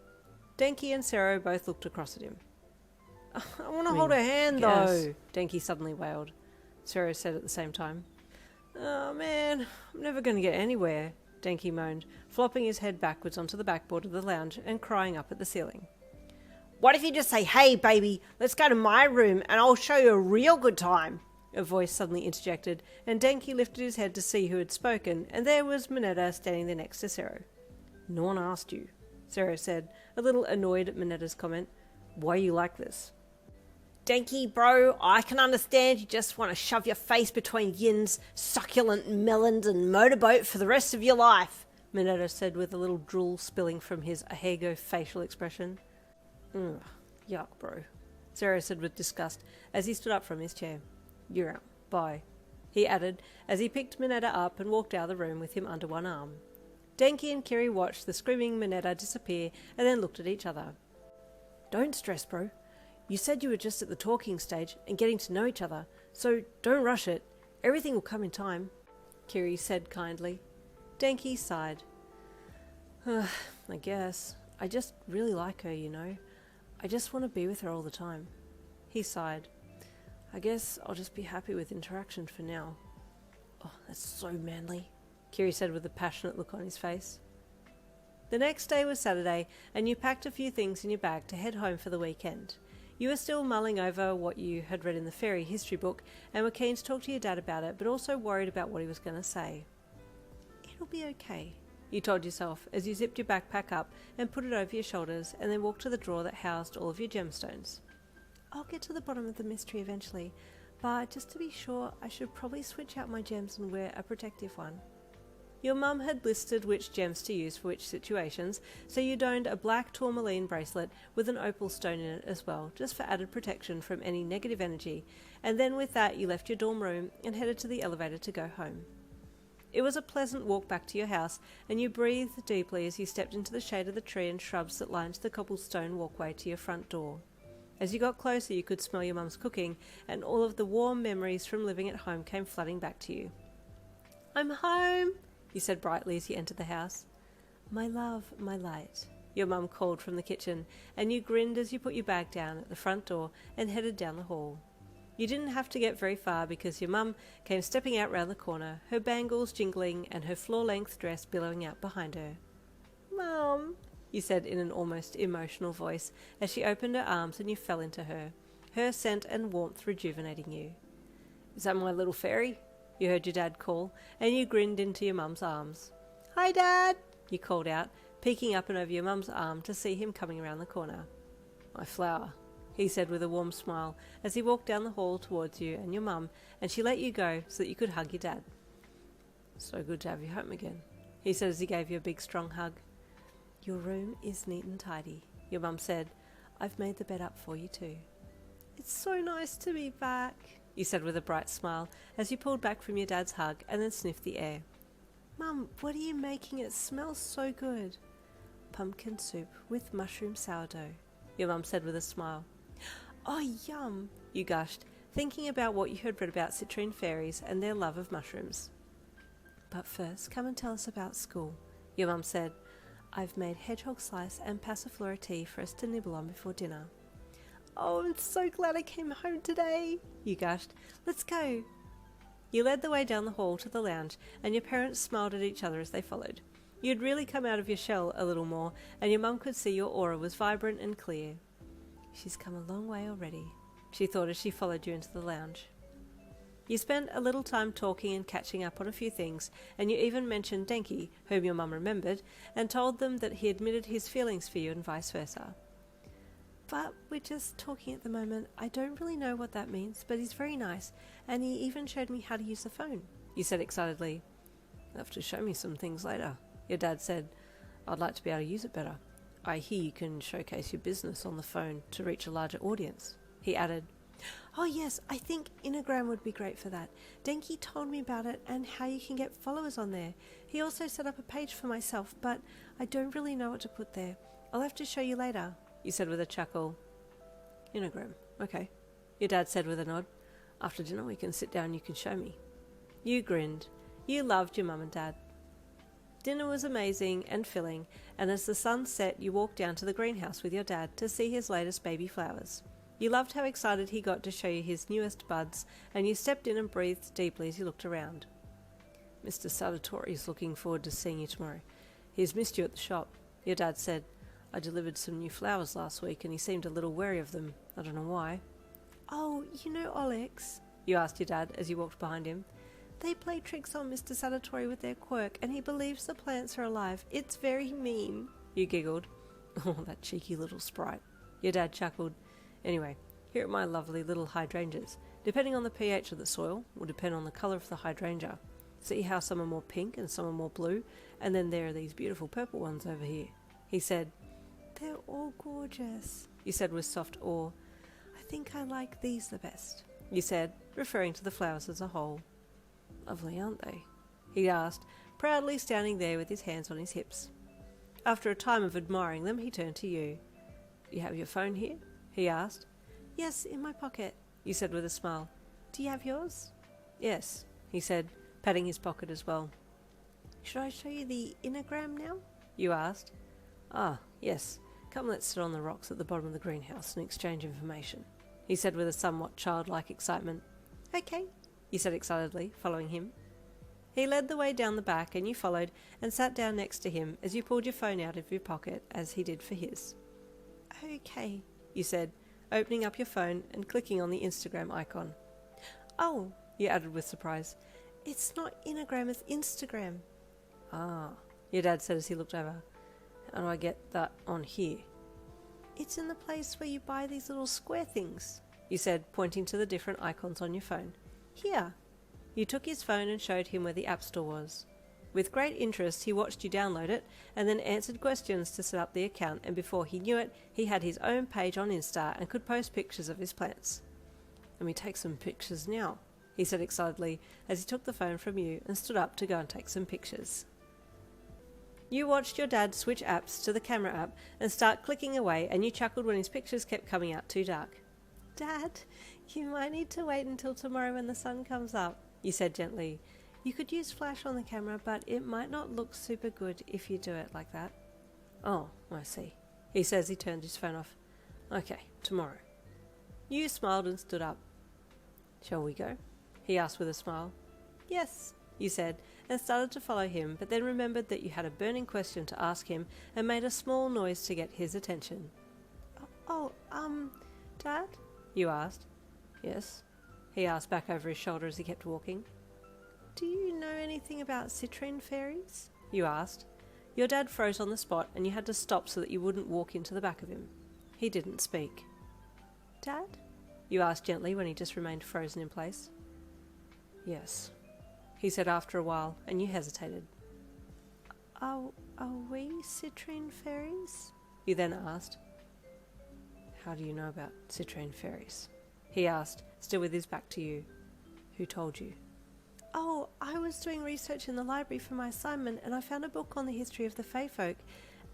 Denki and Sero both looked across at him. I want to hold her hand, though, Denki suddenly wailed. Sero said at the same time. Oh, man, I'm never going to get anywhere, Denki moaned, flopping his head backwards onto the backboard of the lounge and crying up at the ceiling. What if you just say, hey, baby, let's go to my room and I'll show you a real good time? A voice suddenly interjected, and Denki lifted his head to see who had spoken, and there was Mineta standing there next to Sero. No one asked you, Sero said, a little annoyed at Minetta's comment. Why are you like this? Denki, bro, I can understand you just want to shove your face between Yin's succulent melons and motorboat for the rest of your life, Mineta said with a little drool spilling from his ahego facial expression. Yuck, bro, Zero said with disgust as he stood up from his chair. You're out. Bye, he added as he picked Mineta up and walked out of the room with him under one arm. Denki and Kiri watched the screaming Mineta disappear and then looked at each other. Don't stress, bro. You said you were just at the talking stage and getting to know each other, so don't rush it. Everything will come in time, Kiri said kindly. Denki sighed. I guess. I just really like her, you know. I just want to be with her all the time. He sighed. I guess I'll just be happy with interaction for now. Oh, that's so manly, Kiri said with a passionate look on his face. The next day was Saturday, and you packed a few things in your bag to head home for the weekend. You were still mulling over what you had read in the Faerie history book and were keen to talk to your dad about it, but also worried about what he was going to say. It'll be okay, you told yourself as you zipped your backpack up and put it over your shoulders and then walked to the drawer that housed all of your gemstones. I'll get to the bottom of the mystery eventually, but just to be sure, I should probably switch out my gems and wear a protective one. Your mum had listed which gems to use for which situations, so you donned a black tourmaline bracelet with an opal stone in it as well, just for added protection from any negative energy, and then with that you left your dorm room and headed to the elevator to go home. It was a pleasant walk back to your house, and you breathed deeply as you stepped into the shade of the tree and shrubs that lined the cobblestone walkway to your front door. As you got closer you could smell your mum's cooking, and all of the warm memories from living at home came flooding back to you. I'm home, you said brightly as you entered the house. My love, my light, your mum called from the kitchen, and you grinned as you put your bag down at the front door and headed down the hall. You didn't have to get very far because your mum came stepping out round the corner, her bangles jingling and her floor-length dress billowing out behind her. Mum, you said in an almost emotional voice as she opened her arms and you fell into her scent and warmth rejuvenating you. Is that my little fairy? You heard your dad call, and you grinned into your mum's arms. Hi, Dad, you called out, peeking up and over your mum's arm to see him coming around the corner. My flower, he said with a warm smile as he walked down the hall towards you and your mum, and she let you go so that you could hug your dad. So good to have you home again, he said as he gave you a big strong hug. Your room is neat and tidy, your mum said. I've made the bed up for you too. It's so nice to be back, you said with a bright smile as you pulled back from your dad's hug and then sniffed the air. Mum, what are you making? It smells so good. Pumpkin soup with mushroom sourdough, your mum said with a smile. Oh, yum, you gushed, thinking about what you had read about citrine fairies and their love of mushrooms. But first, come and tell us about school, your mum said. I've made hedgehog slice and passiflora tea for us to nibble on before dinner. Oh, I'm so glad I came home today, you gushed. Let's go. You led the way down the hall to the lounge, and your parents smiled at each other as they followed. You'd really come out of your shell a little more, and your mum could see your aura was vibrant and clear. She's come a long way already, she thought as she followed you into the lounge. You spent a little time talking and catching up on a few things, and you even mentioned Denki, whom your mum remembered, and told them that he admitted his feelings for you and vice versa. But we're just talking at the moment. I don't really know what that means, but he's very nice, and he even showed me how to use the phone, you said excitedly. You'll have to show me some things later, your dad said. I'd like to be able to use it better. I hear you can showcase your business on the phone to reach a larger audience, he added. Oh yes, I think Instagram would be great for that. Denki told me about it and how you can get followers on there. He also set up a page for myself, but I don't really know what to put there. I'll have to show you later, you said with a chuckle. Instagram, okay, your dad said with a nod. After dinner we can sit down and you can show me. You grinned. You loved your mum and dad. Dinner was amazing and filling, and as the sun set you walked down to the greenhouse with your dad to see his latest baby flowers. You loved how excited he got to show you his newest buds, and you stepped in and breathed deeply as you looked around. Mr. Sadatori is looking forward to seeing you tomorrow. He's missed you at the shop, your dad said. I delivered some new flowers last week and he seemed a little wary of them. I don't know why. Oh, you know Alex? You asked your dad as you walked behind him. They play tricks on Mr. Sadatori with their quirk and he believes the plants are alive. It's very mean, you giggled. Oh, that cheeky little sprite. Your dad chuckled. Anyway, Here are my lovely little hydrangeas. Depending on the pH of the soil, will depend on the colour of the hydrangea. See how some are more pink and some are more blue, and then there are these beautiful purple ones over here. He said, They're all gorgeous. You said with soft awe. I think I like these the best. You said, referring to the flowers as a whole. Lovely, aren't they? He asked, proudly standing there with his hands on his hips. After a time of admiring them, he turned to you. You have your phone here? He asked. Yes, in my pocket. You said with a smile. Do you have yours? Yes, he said, patting his pocket as well. Should I show you the inagram now? You asked. Ah, yes. Come, let's sit on the rocks at the bottom of the greenhouse and exchange information. He said with a somewhat childlike excitement. Okay, You said excitedly, following him. He led the way down the back and you followed and sat down next to him as you pulled your phone out of your pocket as he did for his. Okay, You said, opening up your phone and clicking on the Instagram icon. Oh, You added with surprise. it's not Inagram, it's Instagram. Ah, your dad said as he looked over. How do I get that on here? It's in the place where you buy these little square things. You said, pointing to the different icons on your phone. Here. You took his phone and showed him where the App Store was. With great interest, he watched you download it and then answered questions to set up the account, and before he knew it, he had his own page on Insta and could post pictures of his plants. Let me take some pictures now, he said excitedly as he took the phone from you and stood up to go and take some pictures. You watched your dad switch apps to the camera app and start clicking away, and you chuckled when his pictures kept coming out too dark. Dad, you might need to wait until tomorrow when the sun comes up. You said gently. You could use flash on the camera, but it might not look super good if you do it like that. Oh, I see, he says. He turned his phone off. Okay, tomorrow. You smiled and stood up. Shall we go? He asked with a smile. Yes, You said, and started to follow him, but then remembered that you had a burning question to ask him and made a small noise to get his attention. Dad? You asked. Yes? He asked back over his shoulder as he kept walking. Do you know anything about citrine fairies? You asked. Your dad froze on the spot and you had to stop so that you wouldn't walk into the back of him. He didn't speak. Dad? You asked gently when he just remained frozen in place. Yes, he said after a while, and you hesitated. Are we citrine fairies? You then asked. How do you know about citrine fairies? He asked, still with his back to you. Who told you? Oh, I was doing research in the library for my assignment and I found a book on the history of the Fae folk,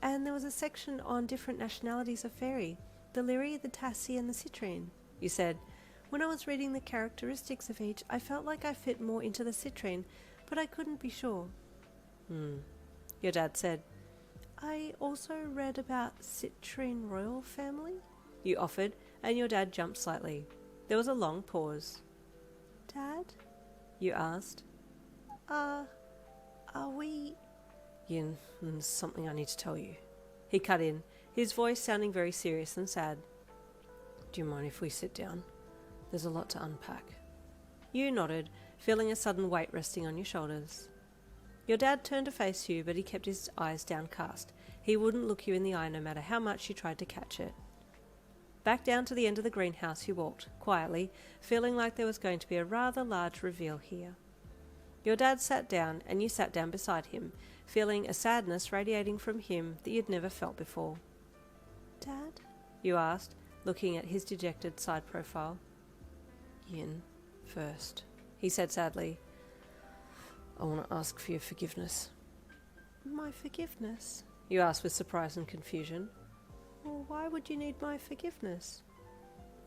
and there was a section on different nationalities of fairy, the Lyri, the Tassi and the citrine. You said. When I was reading the characteristics of each, I felt like I fit more into the citrine, but I couldn't be sure. Your dad said. I also read about citrine royal family. You offered, and your dad jumped slightly. There was a long pause. Dad? You asked. Are we... Yin, there's something I need to tell you. He cut in, his voice sounding very serious and sad. Do you mind if we sit down? There's a lot to unpack. You nodded, feeling a sudden weight resting on your shoulders. Your dad turned to face you, but he kept his eyes downcast. He wouldn't look you in the eye no matter how much you tried to catch it. Back down to the end of the greenhouse you walked, quietly, feeling like there was going to be a rather large reveal here. Your dad sat down, and you sat down beside him, feeling a sadness radiating from him that you'd never felt before. Dad? You asked, looking at his dejected side profile. Yin, first, he said sadly. I want to ask for your forgiveness. My forgiveness? You asked with surprise and confusion. Well, why would you need my forgiveness?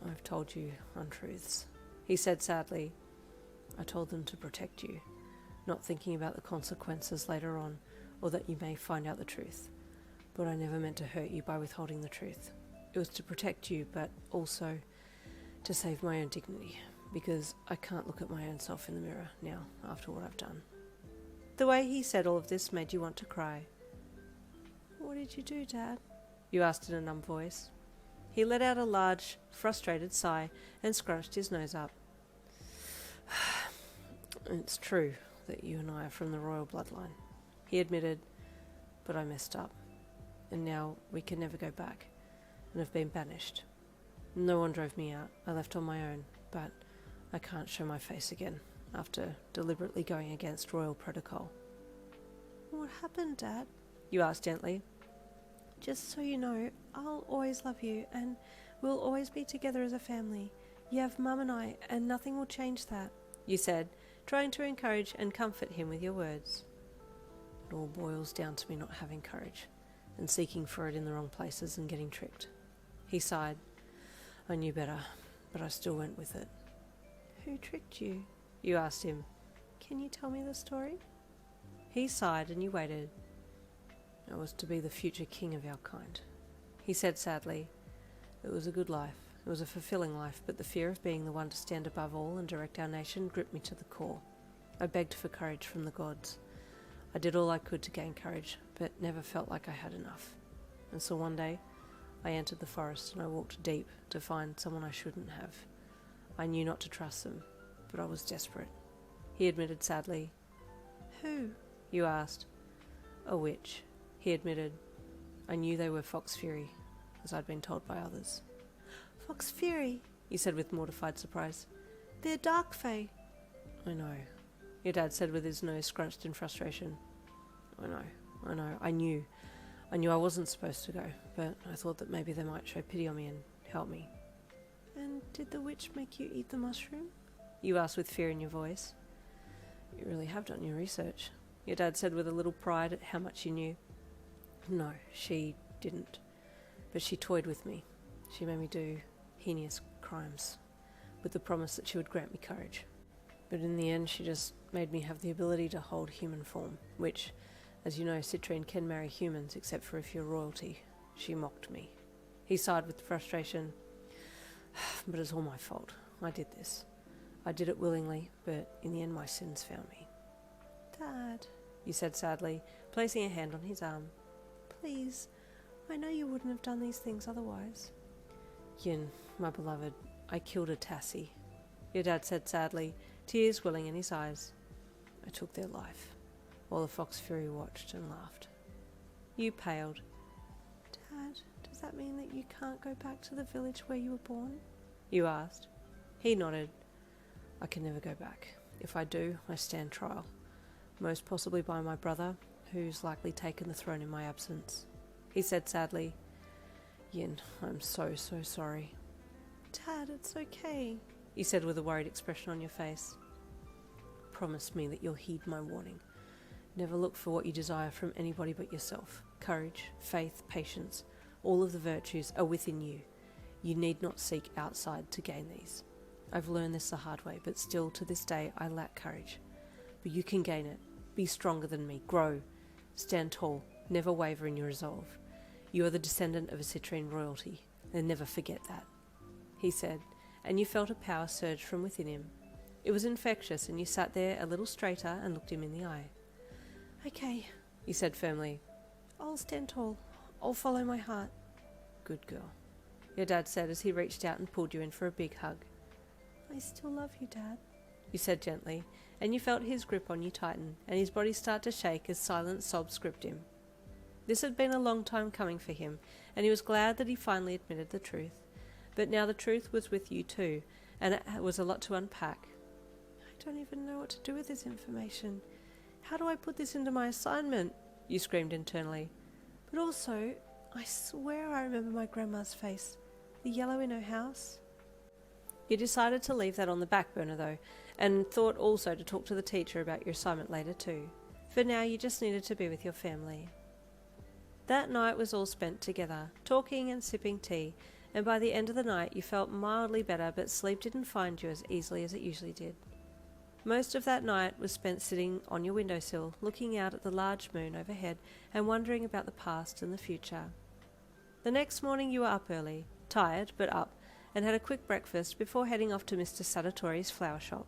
I've told you untruths, he said sadly. I told them to protect you, not thinking about the consequences later on, or that you may find out the truth. But I never meant to hurt you by withholding the truth. It was to protect you, but also to save my own dignity, because I can't look at my own self in the mirror now after what I've done. The way he said all of this made you want to cry. What did you do, Dad? You asked in a numb voice. He let out a large, frustrated sigh and scrunched his nose up. It's true that you and I are from the royal bloodline, he admitted, but I messed up, and now we can never go back, and have been banished. No one drove me out. I left on my own, but I can't show my face again after deliberately going against royal protocol. What happened, Dad? You asked gently. Just so you know, I'll always love you, and we'll always be together as a family. You have Mum and I, and nothing will change that, You said, trying to encourage and comfort him with your words. It all boils down to me not having courage, and seeking for it in the wrong places and getting tricked. He sighed. I knew better, but I still went with it. Who tricked you? You asked him. Can you tell me the story? He sighed and you waited. I was to be the future king of our kind. He said sadly, it was a good life. It was a fulfilling life, but the fear of being the one to stand above all and direct our nation gripped me to the core. I begged for courage from the gods. I did all I could to gain courage, but never felt like I had enough. And so one day, I entered the forest and I walked deep to find someone I shouldn't have. I knew not to trust them, but I was desperate. He admitted sadly. Who? You asked. A witch. He admitted. I knew they were Fox Fury, as I'd been told by others. Fox Fury? You said with mortified surprise. They're dark fae. I know. Your dad said with his nose scrunched in frustration. I know. I knew I wasn't supposed to go, but I thought that maybe they might show pity on me and help me. And did the witch make you eat the mushroom? You asked with fear in your voice. You really have done your research, your dad said with a little pride at how much you knew. No, she didn't. But she toyed with me. She made me do heinous crimes, with the promise that she would grant me courage. But in the end, she just made me have the ability to hold human form, which, as you know, citrine can marry humans except for if you're royalty. She mocked me. He sighed with frustration. But it's all my fault. I did this. I did it willingly, but in the end my sins found me. Dad, You said sadly, placing a hand on his arm. please. I know you wouldn't have done these things otherwise. Yin, my beloved, I killed a Tassie. Your dad said sadly, tears welling in his eyes. I took their life, while the Fox Fury watched and laughed. You paled. Dad, does that mean that you can't go back to the village where you were born? You asked. He nodded. I can never go back. If I do, I stand trial. Most possibly by my brother, who's likely taken the throne in my absence. He said sadly, Yin, I'm so sorry. Dad, it's okay. You said with a worried expression on your face. Promise me that you'll heed my warning. Never look for what you desire from anybody but yourself. Courage, faith, patience, all of the virtues are within you. You need not seek outside to gain these. I've learned this the hard way, but still to this day I lack courage. But you can gain it. Be stronger than me. Grow. Stand tall. Never waver in your resolve. You are the descendant of a citrine royalty, and never forget that. He said, and you felt a power surge from within him. It was infectious, and you sat there a little straighter and looked him in the eye. Okay, You said firmly. I'll stand tall. I'll follow my heart. Good girl. Your dad said as he reached out and pulled you in for a big hug. I still love you, Dad. You said gently, and you felt his grip on you tighten, and his body start to shake as silent sobs gripped him. This had been a long time coming for him, and he was glad that he finally admitted the truth. But now the truth was with you too, and it was a lot to unpack. I don't even know what to do with this information. How do I put this into my assignment? You screamed internally. But also, I swear I remember my grandma's face. The yellow in her house. You decided to leave that on the back burner though, and thought also to talk to the teacher about your assignment later too. For now you just needed to be with your family. That night was all spent together, talking and sipping tea, and by the end of the night you felt mildly better, but sleep didn't find you as easily as it usually did. Most of that night was spent sitting on your windowsill, looking out at the large moon overhead and wondering about the past and the future. The next morning you were up early, tired but up, and had a quick breakfast before heading off to Mr. Sadatori's flower shop.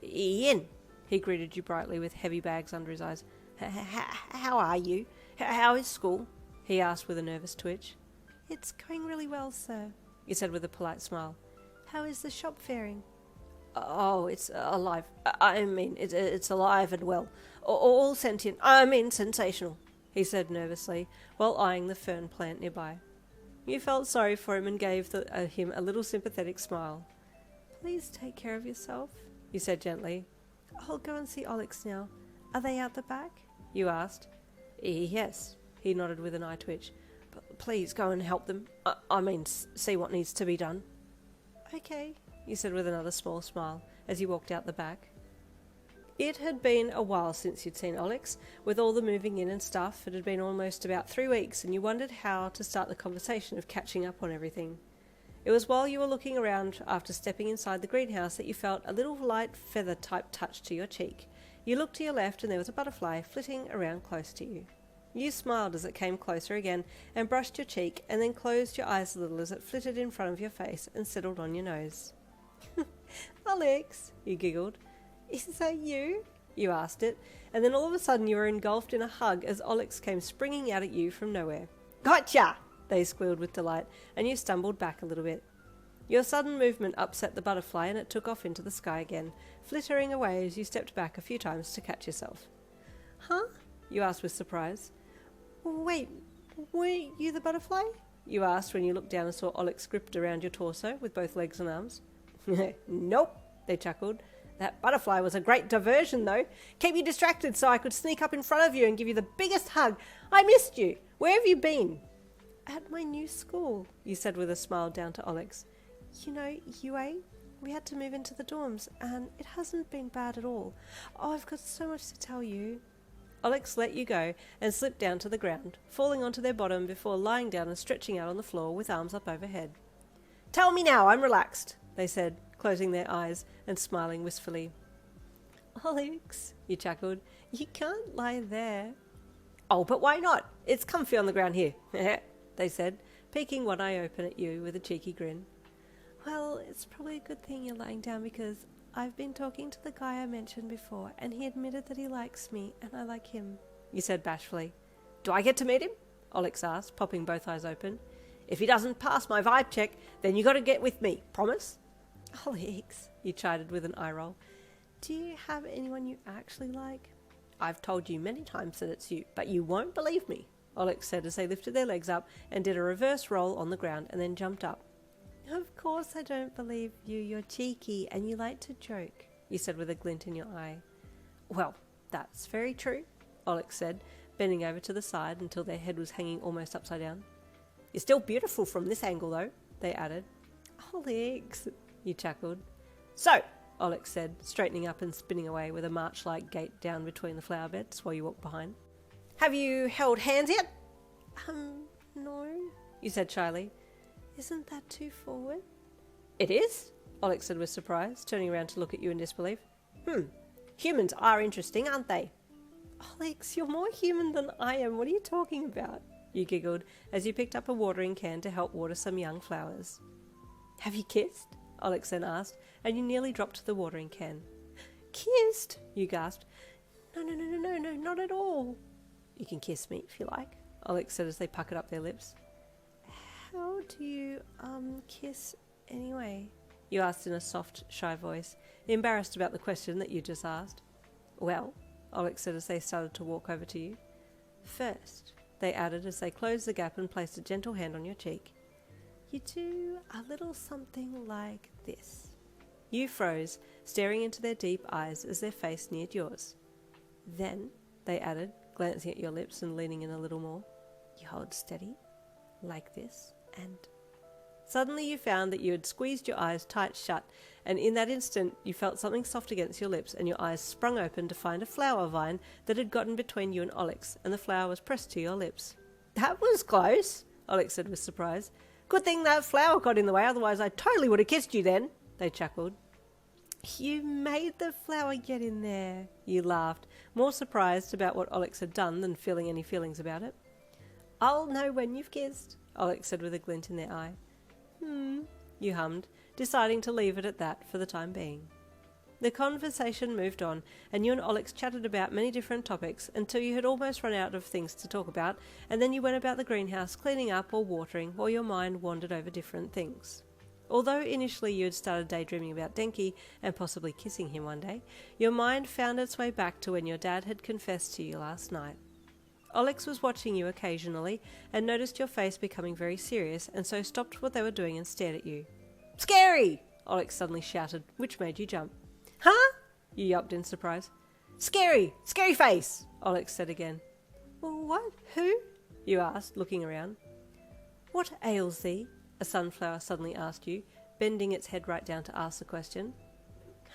Ian, he greeted you brightly with heavy bags under his eyes. How are you? How is school? He asked with a nervous twitch. It's going really well, sir. You said with a polite smile. How is the shop faring? Oh, it's alive. It's alive and well. All sentient. Sensational, he said nervously, while eyeing the fern plant nearby. You felt sorry for him and gave him a little sympathetic smile. Please take care of yourself, you said gently. I'll go and see Alex now. Are they out the back? You asked. Yes, he nodded with an eye twitch. Please go and help them. I mean, see what needs to be done. Okay, you said with another small smile as you walked out the back. It had been a while since you'd seen Alex. With all the moving in and stuff, it had been almost about 3 weeks, and you wondered how to start the conversation of catching up on everything. It was while you were looking around after stepping inside the greenhouse that you felt a little light feather-type touch to your cheek. You looked to your left and there was a butterfly flitting around close to you. You smiled as it came closer again and brushed your cheek, and then closed your eyes a little as it flitted in front of your face and settled on your nose. Alex, you giggled. Is that you? You asked it, and then all of a sudden you were engulfed in a hug as Alex came springing out at you from nowhere. Gotcha! They squealed with delight, and you stumbled back a little bit. Your sudden movement upset the butterfly and it took off into the sky again, flittering away as you stepped back a few times to catch yourself. Huh? You asked with surprise. Wait, weren't you the butterfly? You asked when you looked down and saw Alex gripped around your torso with both legs and arms. Nope, they chuckled. That butterfly was a great diversion, though. Keep you distracted so I could sneak up in front of you and give you the biggest hug. I missed you. Where have you been? At my new school, you said with a smile down to Alex. You know, UA, we had to move into the dorms, and it hasn't been bad at all. Oh, I've got so much to tell you. Alex let you go and slipped down to the ground, falling onto their bottom before lying down and stretching out on the floor with arms up overhead. Tell me now, I'm relaxed, they said, closing their eyes and smiling wistfully. Alex, you chuckled, you can't lie there. Oh, but why not? It's comfy on the ground here, they said, peeking one eye open at you with a cheeky grin. Well, it's probably a good thing you're lying down because I've been talking to the guy I mentioned before, and he admitted that he likes me and I like him, you said bashfully. Do I get to meet him? Alex asked, popping both eyes open. If he doesn't pass my vibe check, then you got to get with me, promise? Alex, you chided with an eye roll. Do you have anyone you actually like? I've told you many times that it's you, but you won't believe me, Alex said as they lifted their legs up and did a reverse roll on the ground and then jumped up. Of course I don't believe you. You're cheeky and you like to joke, you said with a glint in your eye. Well, that's very true, Alex said, bending over to the side until their head was hanging almost upside down. You're still beautiful from this angle, though, they added. Alex, you chuckled. So, Alex said, straightening up and spinning away with a march-like gait down between the flower beds while you walked behind. Have you held hands yet? No, you said shyly. Isn't that too forward? It is, Alex said with surprise, turning around to look at you in disbelief. Humans are interesting, aren't they? Alex, you're more human than I am. What are you talking about? You giggled as you picked up a watering can to help water some young flowers. Have you kissed? Alex then asked, and you nearly dropped the watering can. Kissed? You gasped. No, not at all. You can kiss me if you like, Alex said as they puckered up their lips. How do you, kiss anyway? You asked in a soft, shy voice, embarrassed about the question that you just asked. Well, Alex said as they started to walk over to you. First, they added as they closed the gap and placed a gentle hand on your cheek. You do a little something like this. You froze, staring into their deep eyes as their face neared yours. Then, they added, glancing at your lips and leaning in a little more, you hold steady, like this, and... Suddenly you found that you had squeezed your eyes tight shut, and in that instant you felt something soft against your lips and your eyes sprung open to find a flower vine that had gotten between you and Alex, and the flower was pressed to your lips. That was close, Alex said with surprise. Good thing that flower got in the way, otherwise I totally would have kissed you then, they chuckled. You made the flower get in there, you laughed, more surprised about what Alex had done than feeling any feelings about it. I'll know when you've kissed, Alex said with a glint in their eye. You hummed, deciding to leave it at that for the time being. The conversation moved on, and you and Alex chatted about many different topics until you had almost run out of things to talk about, and then you went about the greenhouse cleaning up or watering while your mind wandered over different things. Although initially you had started daydreaming about Denki and possibly kissing him one day, your mind found its way back to when your dad had confessed to you last night. Alex was watching you occasionally and noticed your face becoming very serious, and so stopped what they were doing and stared at you. Scary! Alex suddenly shouted, which made you jump. Huh? You yelped in surprise. Scary! Scary face! Alex said again. Well, what? Who? You asked, looking around. What ails thee? A sunflower suddenly asked you, bending its head right down to ask the question.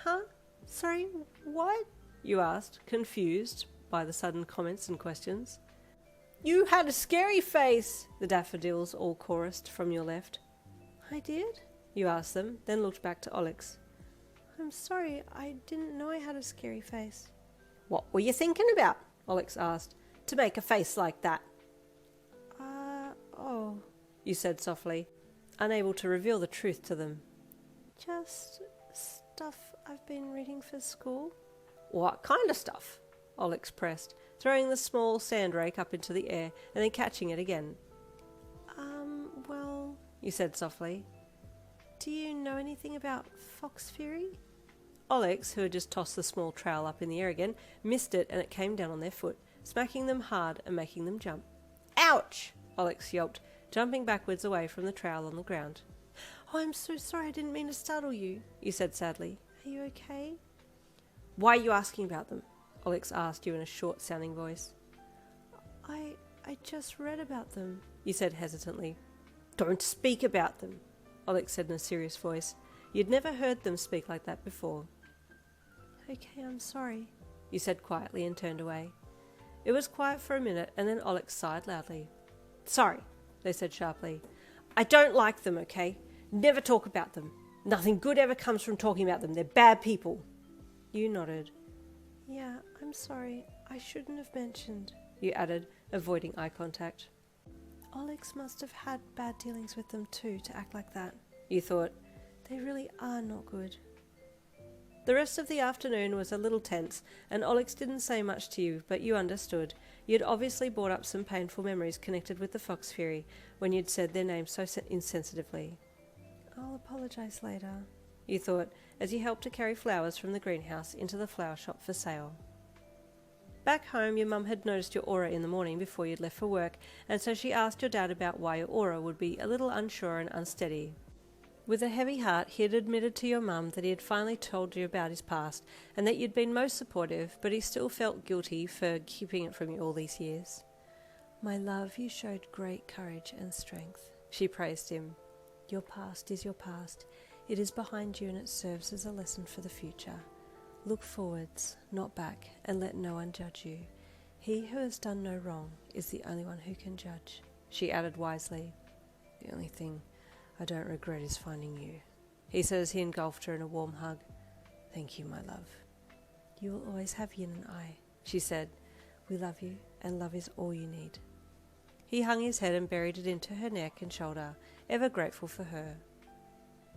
Huh? Sorry, what? You asked, confused by the sudden comments and questions. You had a scary face, the daffodils all chorused from your left. I did? You asked them, then looked back to Alex. I'm sorry, I didn't know I had a scary face. What were you thinking about? Alex asked, to make a face like that. Oh, you said softly, unable to reveal the truth to them. Just stuff I've been reading for school. What kind of stuff? Alex pressed, throwing the small sand rake up into the air and then catching it again. Well, you said softly. Do you know anything about fox Faerie? Alex, who had just tossed the small trowel up in the air again, missed it and it came down on their foot, smacking them hard and making them jump. Ouch! Alex yelped, jumping backwards away from the trowel on the ground. Oh, I'm so sorry, I didn't mean to startle you, you said sadly. Are you okay? Why are you asking about them? Alex asked you in a short-sounding voice. I just read about them, you said hesitantly. Don't speak about them, Alex said in a serious voice. You'd never heard them speak like that before. Okay, I'm sorry, you said quietly and turned away. It was quiet for a minute and then Alex sighed loudly. Sorry, they said sharply. I don't like them, okay? Never talk about them. Nothing good ever comes from talking about them. They're bad people. You nodded. Yeah, I'm sorry. I shouldn't have mentioned, you added, avoiding eye contact. Alex must have had bad dealings with them too to act like that. You thought. They really are not good. The rest of the afternoon was a little tense, and Alex didn't say much to you, but you understood. You'd obviously brought up some painful memories connected with the fox Faerie when you'd said their names so insensitively. I'll apologise later, you thought, as you helped to carry flowers from the greenhouse into the flower shop for sale. Back home, your mum had noticed your aura in the morning before you'd left for work, and so she asked your dad about why your aura would be a little unsure and unsteady. With a heavy heart, he had admitted to your mum that he had finally told you about his past, and that you'd been most supportive, but he still felt guilty for keeping it from you all these years. My love, you showed great courage and strength, she praised him. Your past is your past. It is behind you and it serves as a lesson for the future. Look forwards, not back, and let no one judge you. He who has done no wrong is the only one who can judge, she added wisely. The only thing I don't regret is finding you, he said as he engulfed her in a warm hug. Thank you, my love. You will always have yin and I, she said. We love you, and love is all you need. He hung his head and buried it into her neck and shoulder, ever grateful for her.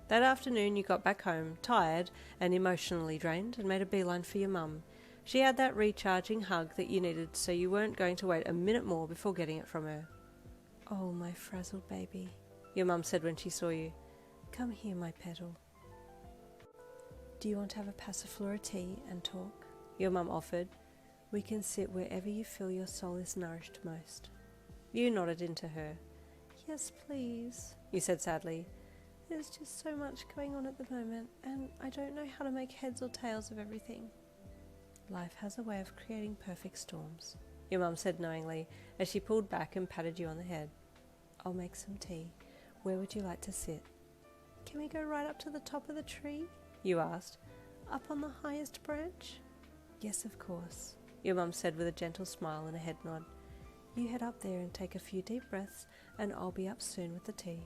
That afternoon you got back home, tired and emotionally drained, and made a beeline for your mum. She had that recharging hug that you needed, so you weren't going to wait a minute more before getting it from her. Oh, my frazzled baby, your mum said when she saw you. Come here, my petal. Do you want to have a passiflora tea and talk? Your mum offered. We can sit wherever you feel your soul is nourished most. You nodded into her. Yes, please, you said sadly. There's just so much going on at the moment, and I don't know how to make heads or tails of everything. Life has a way of creating perfect storms, your mum said knowingly, as she pulled back and patted you on the head. I'll make some tea. Where would you like to sit? Can we go right up to the top of the tree? You asked. Up on the highest branch? Yes, of course, your mum said with a gentle smile and a head nod. You head up there and take a few deep breaths, and I'll be up soon with the tea.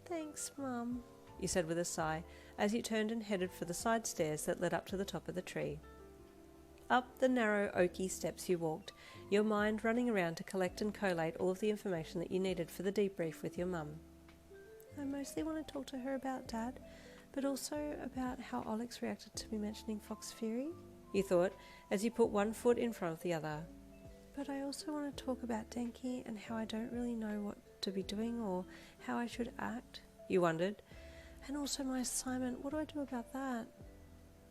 Thanks, Mum, you said with a sigh, as you turned and headed for the side stairs that led up to the top of the tree. Up the narrow oaky steps you walked, your mind running around to collect and collate all of the information that you needed for the debrief with your mum. I mostly want to talk to her about Dad, but also about how Alex reacted to me mentioning fox Faerie, you thought, as you put one foot in front of the other. But I also want to talk about Denki and how I don't really know what to be doing or how I should act, you wondered. And also my assignment, what do I do about that?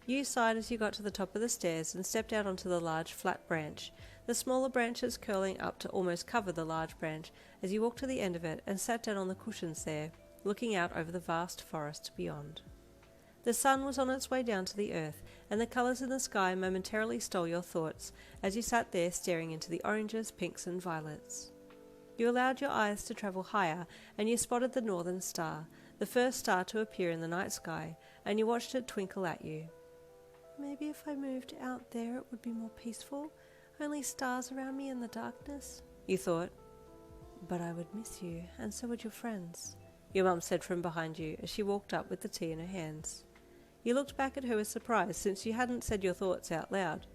You sighed as you got to the top of the stairs and stepped out onto the large flat branch, the smaller branches curling up to almost cover the large branch as you walked to the end of it and sat down on the cushions there, looking out over the vast forest beyond. The sun was on its way down to the earth, and the colours in the sky momentarily stole your thoughts as you sat there staring into the oranges, pinks and violets. You allowed your eyes to travel higher, and you spotted the northern star, the first star to appear in the night sky, and you watched it twinkle at you. Maybe if I moved out there it would be more peaceful, only stars around me in the darkness, you thought. but I would miss you, and so would your friends, your mum said from behind you as she walked up with the tea in her hands. You looked back at her with surprise since you hadn't said your thoughts out loud.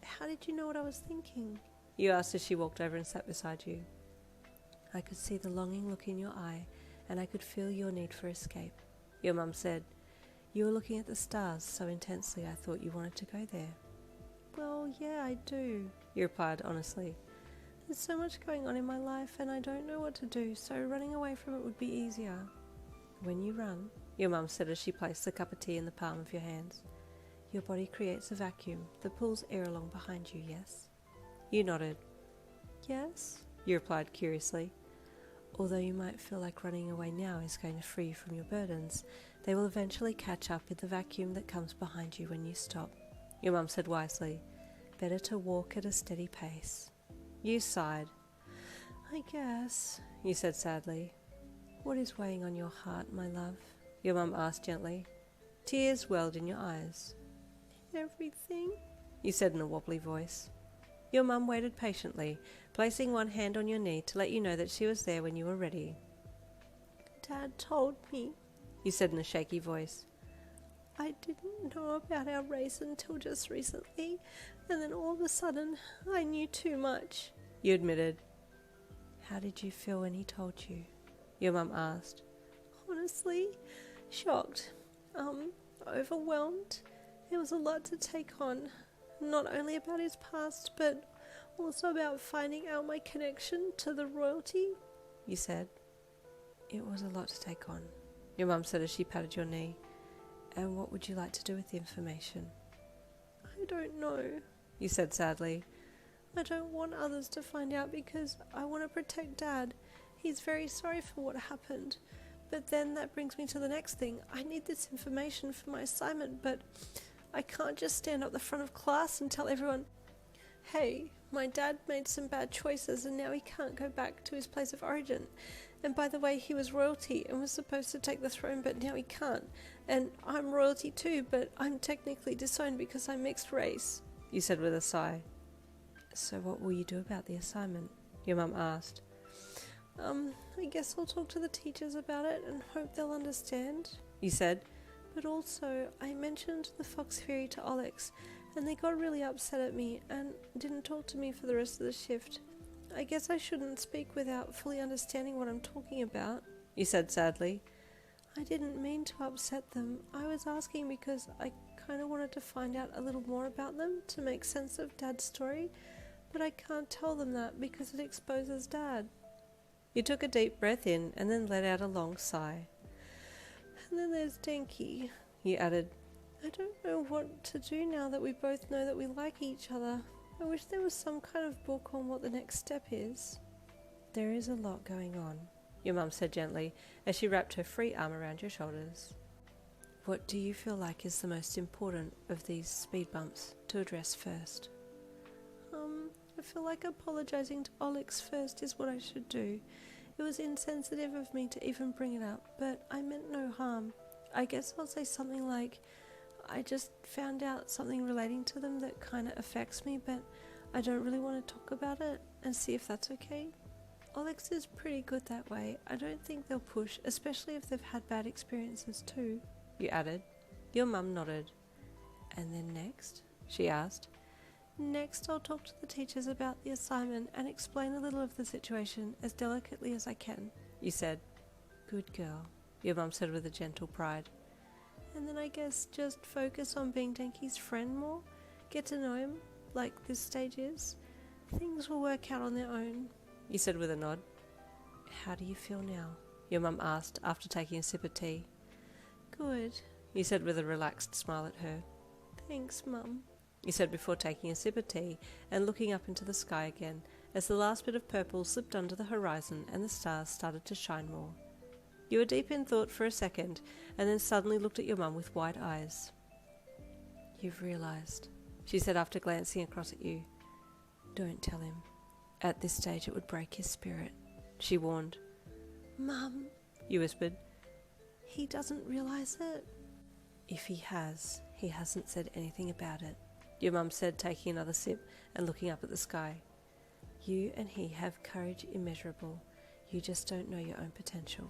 How did you know what I was thinking? You asked as she walked over and sat beside you. I could see the longing look in your eye, and I could feel your need for escape, your mum said. You were looking at the stars so intensely I thought you wanted to go there. Well, yeah, I do, you replied honestly. There's so much going on in my life and I don't know what to do, so running away from it would be easier. When you run, your mum said as she placed the cup of tea in the palm of your hands, your body creates a vacuum that pulls air along behind you, yes? You nodded. Yes, you replied curiously. Although you might feel like running away now is going to free you from your burdens, they will eventually catch up with the vacuum that comes behind you when you stop, your mum said wisely. Better to walk at a steady pace. You sighed. I guess, you said sadly. What is weighing on your heart, my love? Your mum asked gently. Tears welled in your eyes. Everything, you said in a wobbly voice. Your mum waited patiently, placing one hand on your knee to let you know that she was there when you were ready. Dad told me, you said in a shaky voice. I didn't know about our race until just recently, and then all of a sudden I knew too much, you admitted. How did you feel when he told you? Your mum asked. Honestly, shocked, overwhelmed. It was a lot to take on, not only about his past, but also about finding out my connection to the royalty, you said. It was a lot to take on, your mum said as she patted your knee. And what would you like to do with the information? I don't know, you said sadly. I don't want others to find out because I want to protect Dad. He's very sorry for what happened. But then that brings me to the next thing. I need this information for my assignment, but I can't just stand up the front of class and tell everyone, hey, my dad made some bad choices and now he can't go back to his place of origin. And by the way, he was royalty and was supposed to take the throne, but now he can't. And I'm royalty too, but I'm technically disowned because I'm mixed race, you said with a sigh. So what will you do about the assignment? Your mum asked. I guess I'll talk to the teachers about it and hope they'll understand, you said. But also, I mentioned the fox fairy to Alex, and they got really upset at me and didn't talk to me for the rest of the shift. I guess I shouldn't speak without fully understanding what I'm talking about, you said sadly. I didn't mean to upset them. I was asking because I kind of wanted to find out a little more about them to make sense of Dad's story, but I can't tell them that because it exposes Dad. You took a deep breath in and then let out a long sigh. And then there's Denki, you added. I don't know what to do now that we both know that we like each other. I wish there was some kind of book on what the next step is. There is a lot going on, your mum said gently as she wrapped her free arm around your shoulders. What do you feel like is the most important of these speed bumps to address first? I feel like apologizing to Alex first is what I should do. It was insensitive of me to even bring it up, but I meant no harm. I guess I'll say something like, I just found out something relating to them that kind of affects me, but I don't really want to talk about it, and see if that's okay. Alex is pretty good that way. I don't think they'll push, especially if they've had bad experiences too, you added. Your mum nodded. And then next? She asked. Next, I'll talk to the teachers about the assignment and explain a little of the situation as delicately as I can, you said. Good girl, your mum said with a gentle pride. And then I guess just focus on being Denki's friend more, get to know him, like this stage is. Things will work out on their own, you said with a nod. How do you feel now? Your mum asked after taking a sip of tea. Good, you said with a relaxed smile at her. Thanks, Mum, you said before taking a sip of tea and looking up into the sky again as the last bit of purple slipped under the horizon and the stars started to shine more. You were deep in thought for a second and then suddenly looked at your mum with wide eyes. You've realised, she said after glancing across at you. Don't tell him. At this stage it would break his spirit, she warned. Mum, you whispered. He doesn't realise it? If he has, he hasn't said anything about it, your mum said, taking another sip and looking up at the sky. You and he have courage immeasurable. You just don't know your own potential.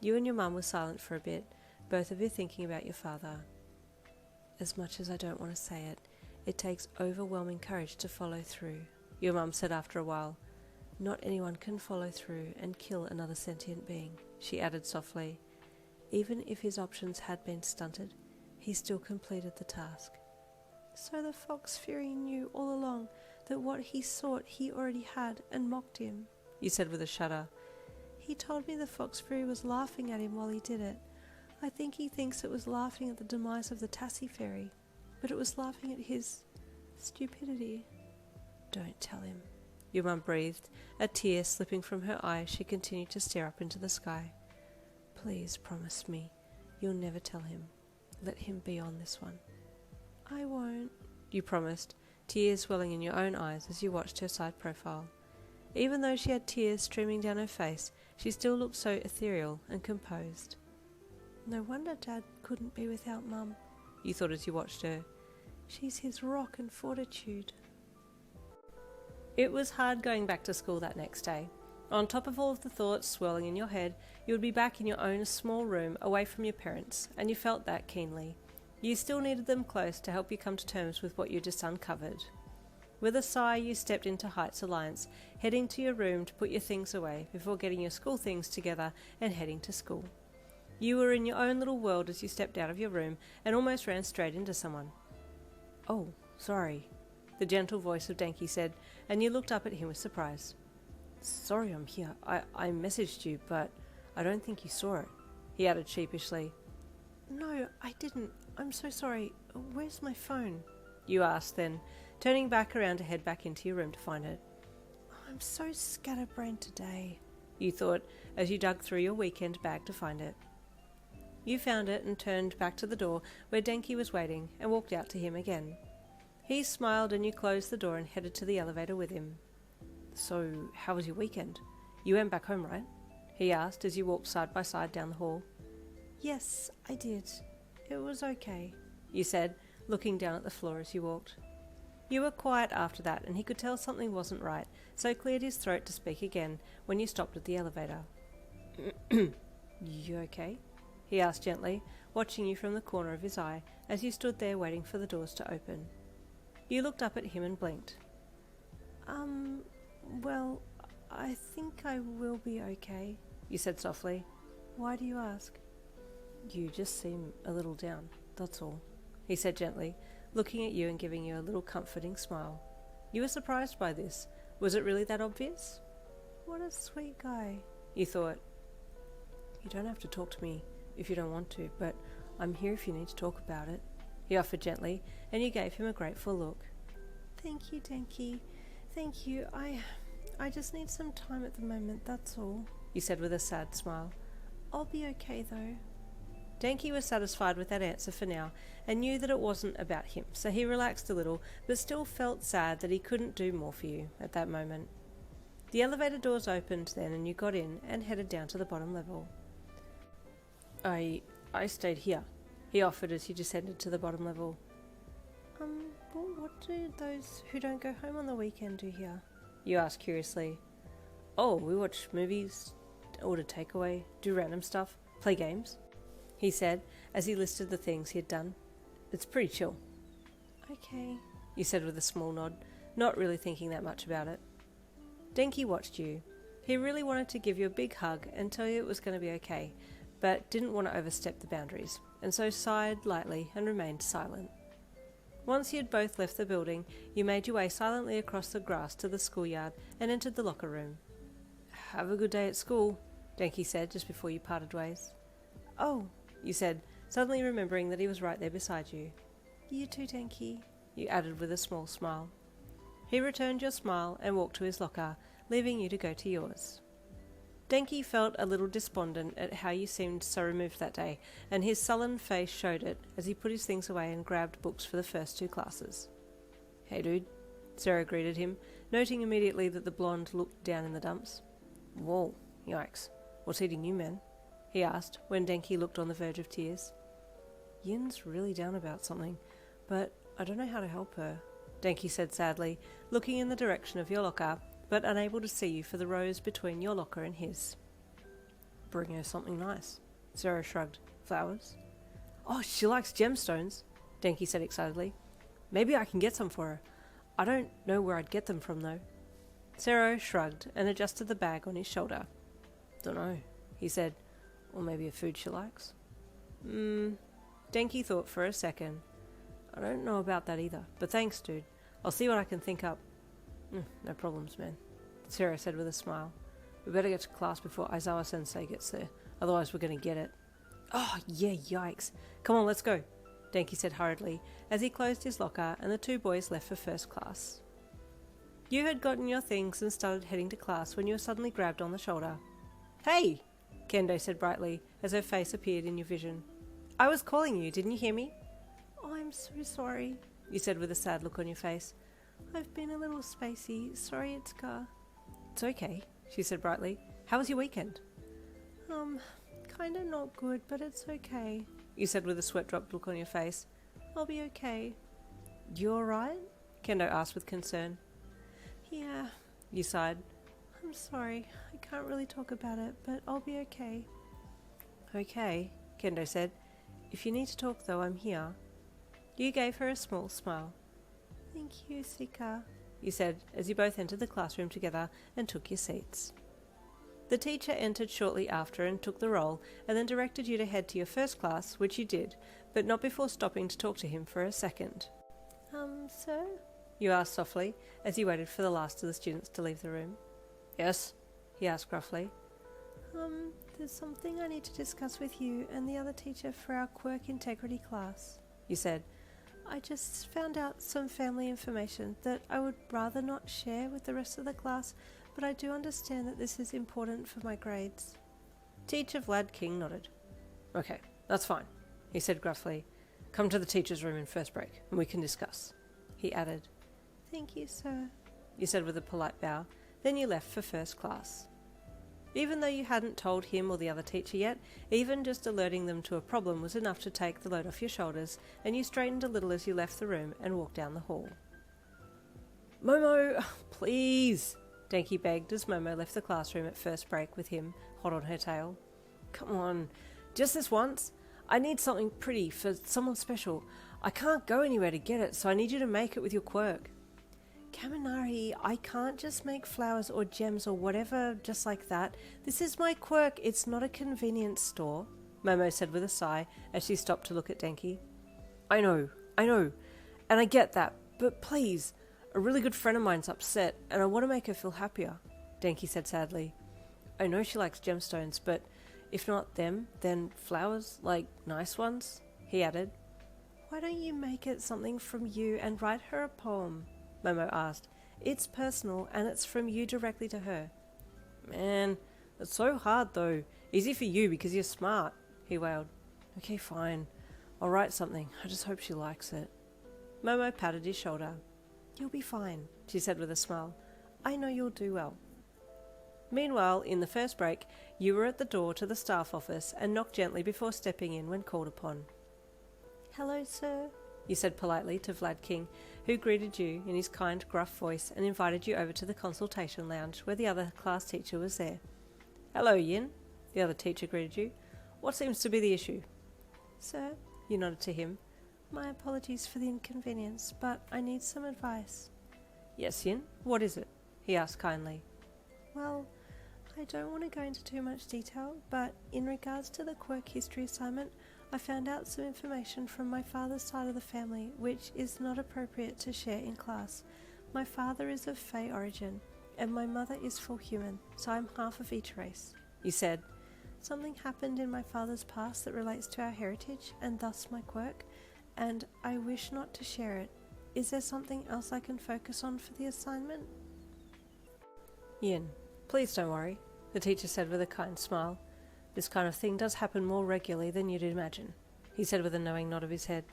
You and your mum were silent for a bit, both of you thinking about your father. As much as I don't want to say it, it takes overwhelming courage to follow through, your mum said after a while. Not anyone can follow through and kill another sentient being, she added softly. Even if his options had been stunted, he still completed the task. So the fox Faerie knew all along that what he sought he already had and mocked him, you said with a shudder. He told me the fox Faerie was laughing at him while he did it. I think he thinks it was laughing at the demise of the Tassie Fairy, but it was laughing at his stupidity. Don't tell him, your mum breathed, a tear slipping from her eye as she continued to stare up into the sky. Please promise me you'll never tell him. Let him be on this one. I won't, you promised, tears welling in your own eyes as you watched her side profile. Even though she had tears streaming down her face, she still looked so ethereal and composed. No wonder Dad couldn't be without Mum, you thought as you watched her. She's his rock and fortitude. It was hard going back to school that next day. On top of all of the thoughts swirling in your head, you would be back in your own small room away from your parents, and you felt that keenly. You still needed them close to help you come to terms with what you just uncovered. With a sigh, you stepped into Heights Alliance, heading to your room to put your things away before getting your school things together and heading to school. You were in your own little world as you stepped out of your room and almost ran straight into someone. Oh, sorry, the gentle voice of Denki said, and you looked up at him with surprise. Sorry I'm here. I messaged you, but I don't think you saw it, he added sheepishly. No, I didn't. I'm so sorry. Where's my phone? You asked then, turning back around to head back into your room to find it. I'm so scatterbrained today, you thought as you dug through your weekend bag to find it. You found it and turned back to the door where Denki was waiting and walked out to him again. He smiled and you closed the door and headed to the elevator with him. So, how was your weekend? You went back home, right? He asked as you walked side by side down the hall. Yes, I did. It was okay, you said, looking down at the floor as you walked. You were quiet after that, and he could tell something wasn't right, so cleared his throat to speak again when you stopped at the elevator. You okay? He asked gently, watching you from the corner of his eye as you stood there waiting for the doors to open. You looked up at him and blinked. Well, I think I will be okay, you said softly. Why do you ask? You just seem a little down, that's all, he said gently, looking at you and giving you a little comforting smile. You were surprised by this. Was it really that obvious? What a sweet guy, you thought. You don't have to talk to me if you don't want to, but I'm here if you need to talk about it, he offered gently, and you gave him a grateful look. Thank you, Denki. Thank you. I just need some time at the moment, that's all, you said with a sad smile. I'll be okay though. Denki was satisfied with that answer for now and knew that it wasn't about him, so he relaxed a little but still felt sad that he couldn't do more for you at that moment. The elevator doors opened then and you got in and headed down to the bottom level. I stayed here, he offered as you descended to the bottom level. What do those who don't go home on the weekend do here? You asked curiously. Oh, we watch movies, order takeaway, do random stuff, play games, he said as he listed the things he had done. It's pretty chill. Okay, you said with a small nod, not really thinking that much about it. Denki watched you. He really wanted to give you a big hug and tell you it was going to be okay, but didn't want to overstep the boundaries, and so sighed lightly and remained silent. Once you had both left the building, you made your way silently across the grass to the schoolyard and entered the locker room. Have a good day at school, Denki said just before you parted ways. Oh, you said, suddenly remembering that he was right there beside you. You too, Denki, you added with a small smile. He returned your smile and walked to his locker, leaving you to go to yours. Denki felt a little despondent at how you seemed so removed that day, and his sullen face showed it as he put his things away and grabbed books for the first 2 classes. Hey dude, Sarah greeted him, noting immediately that the blonde looked down in the dumps. Whoa, yikes, what's eating you, man? He asked, when Denki looked on the verge of tears. Yin's really down about something, but I don't know how to help her, Denki said sadly, looking in the direction of your locker, but unable to see you for the rows between your locker and his. Bring her something nice, Sarah shrugged. Flowers? Oh, she likes gemstones, Denki said excitedly. Maybe I can get some for her. I don't know where I'd get them from, though. Sarah shrugged and adjusted the bag on his shoulder. Dunno, he said. Or maybe a food she likes. Denki thought for a second. I don't know about that either, but thanks, dude. I'll see what I can think up. No problems, man, Sarah said with a smile. We better get to class before Aizawa-sensei gets there, otherwise we're going to get it. Oh, yeah, yikes. Come on, let's go, Denki said hurriedly, as he closed his locker and the 2 boys left for first class. You had gotten your things and started heading to class when you were suddenly grabbed on the shoulder. Hey, Kendo said brightly, as her face appeared in your vision. I was calling you, didn't you hear me? Oh, I'm so sorry, you said with a sad look on your face. I've been a little spacey. Sorry, Itsuka. It's okay, she said brightly. How was your weekend? Kinda not good, but it's okay, you said with a sweat-dropped look on your face. I'll be okay. You alright? Kendo asked with concern. Yeah, you sighed. I'm sorry. I can't really talk about it, but I'll be okay. Okay, Kendo said. If you need to talk, though, I'm here. You gave her a small smile. Thank you, Sika, you said, as you both entered the classroom together and took your seats. The teacher entered shortly after and took the roll, and then directed you to head to your first class, which you did, but not before stopping to talk to him for a second. Sir? You asked softly, as you waited for the last of the students to leave the room. Yes? He asked gruffly. There's something I need to discuss with you and the other teacher for our quirk integrity class, you said. I just found out some family information that I would rather not share with the rest of the class, but I do understand that this is important for my grades. Teacher Vlad King nodded. Okay, that's fine, he said gruffly. Come to the teacher's room in first break, and we can discuss, he added. Thank you, sir, you said with a polite bow. Then you left for first class. Even though you hadn't told him or the other teacher yet, even just alerting them to a problem was enough to take the load off your shoulders, and you straightened a little as you left the room and walked down the hall. Momo, please, Denki begged as Momo left the classroom at first break with him, hot on her tail. Come on, just this once. I need something pretty for someone special. I can't go anywhere to get it, so I need you to make it with your quirk. Kaminari, I can't just make flowers or gems or whatever just like that. This is my quirk, it's not a convenience store, Momo said with a sigh as she stopped to look at Denki. I know, and I get that, but please, a really good friend of mine's upset and I want to make her feel happier, Denki said sadly. I know she likes gemstones, but if not them, then flowers, like nice ones, he added. Why don't you make it something from you and write her a poem? Momo asked. It's personal and it's from you directly to her. Man, that's so hard though. Easy for you because you're smart, he wailed. Okay, fine. I'll write something. I just hope she likes it. Momo patted his shoulder. You'll be fine, she said with a smile. I know you'll do well. Meanwhile, in the first break, you were at the door to the staff office and knocked gently before stepping in when called upon. Hello, sir, you said politely to Vlad King, who greeted you in his kind, gruff voice and invited you over to the consultation lounge where the other class teacher was there. Hello, Yin, the other teacher greeted you. What seems to be the issue? Sir, you nodded to him. My apologies for the inconvenience, but I need some advice. Yes, Yin, what is it? He asked kindly. Well, I don't want to go into too much detail, but in regards to the quirk history assignment, I found out some information from my father's side of the family which is not appropriate to share in class. My father is of Fae origin, and my mother is full human, so I'm half of each race, you said. Something happened in my father's past that relates to our heritage, and thus my quirk, and I wish not to share it. Is there something else I can focus on for the assignment? Yin, please don't worry, the teacher said with a kind smile. This kind of thing does happen more regularly than you'd imagine, he said with a knowing nod of his head.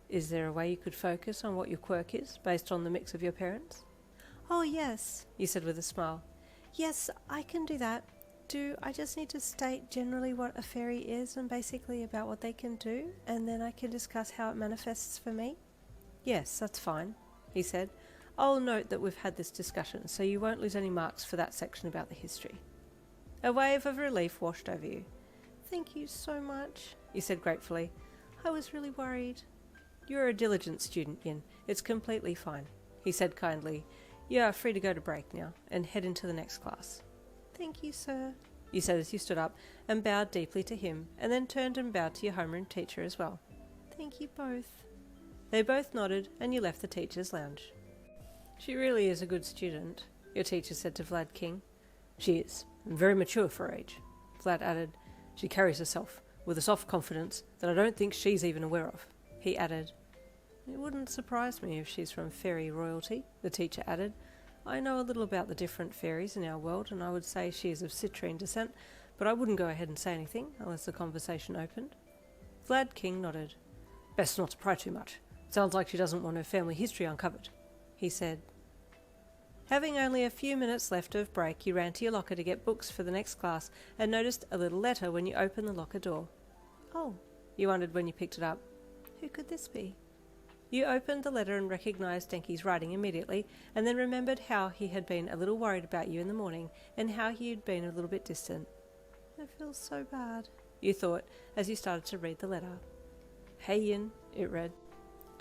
Is there a way you could focus on what your quirk is, based on the mix of your parents? Oh yes, You said with a smile. yes, I can do that. Do I just need to state generally what a fairy is and basically about what they can do, and then I can discuss how it manifests for me? Yes, that's fine, he said. I'll note that we've had this discussion, so you won't lose any marks for that section about the history. A wave of relief washed over you. Thank you so much, You said gratefully. I was really worried. You're a diligent student, Yin. It's completely fine, he said kindly. You are free to go to break now, and head into the next class. Thank you, sir, You said as you stood up and bowed deeply to him, and then turned and bowed to your homeroom teacher as well. Thank you both. They both nodded, and you left the teacher's lounge. She really is a good student, your teacher said to Vlad King. She is, and very mature for her age, Vlad added. She carries herself with a soft confidence that I don't think she's even aware of, he added. It wouldn't surprise me if she's from fairy royalty, the teacher added. I know a little about the different fairies in our world, and I would say she is of citrine descent, but I wouldn't go ahead and say anything unless the conversation opened. Vlad King nodded. Best not to pry too much. Sounds like she doesn't want her family history uncovered, he said. Having only a few minutes left of break, you ran to your locker to get books for the next class and noticed a little letter when you opened the locker door. Oh, You wondered when you picked it up. who could this be? You opened the letter and recognised Denki's writing immediately, and then remembered how he had been a little worried about you in the morning, and how he had been a little bit distant. I feel so bad. You thought, as you started to read the letter. Hey Yin, it read.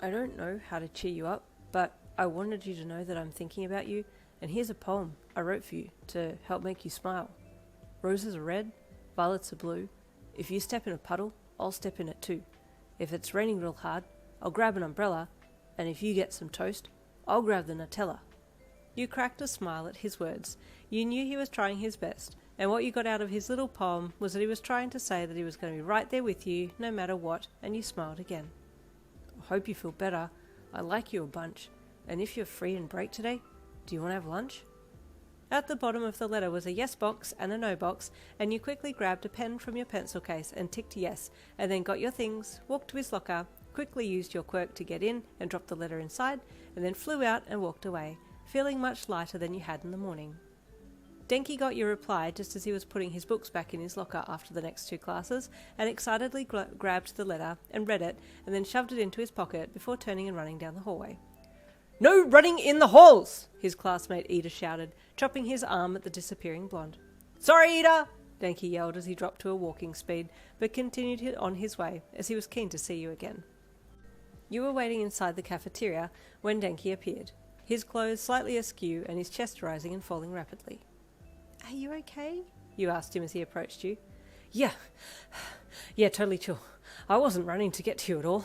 I don't know how to cheer you up, but I wanted you to know that I'm thinking about you, and here's a poem I wrote for you to help make you smile. Roses are red, violets are blue. If you step in a puddle, I'll step in it too. If it's raining real hard, I'll grab an umbrella, and if you get some toast, I'll grab the Nutella. You cracked a smile at his words. You knew he was trying his best, and what you got out of his little poem was that he was trying to say that he was going to be right there with you, no matter what, and you smiled again. I hope you feel better. I like you a bunch, and if you're free and break today, do you want to have lunch? At the bottom of the letter was a yes box and a no box, and you quickly grabbed a pen from your pencil case and ticked yes, and then got your things, walked to his locker, quickly used your quirk to get in and dropped the letter inside, and then flew out and walked away, feeling much lighter than you had in the morning. Denki got your reply just as he was putting his books back in his locker after the next two classes, and excitedly grabbed the letter and read it, and then shoved it into his pocket before turning and running down the hallway. No running in the halls! His classmate Ida shouted, chopping his arm at the disappearing blonde. Sorry, Ida! Denki yelled as he dropped to a walking speed, but continued on his way, as he was keen to see you again. You were waiting inside the cafeteria when Denki appeared, his clothes slightly askew and his chest rising and falling rapidly. Are you okay? You asked him as he approached you. Yeah, totally chill. I wasn't running to get to you at all,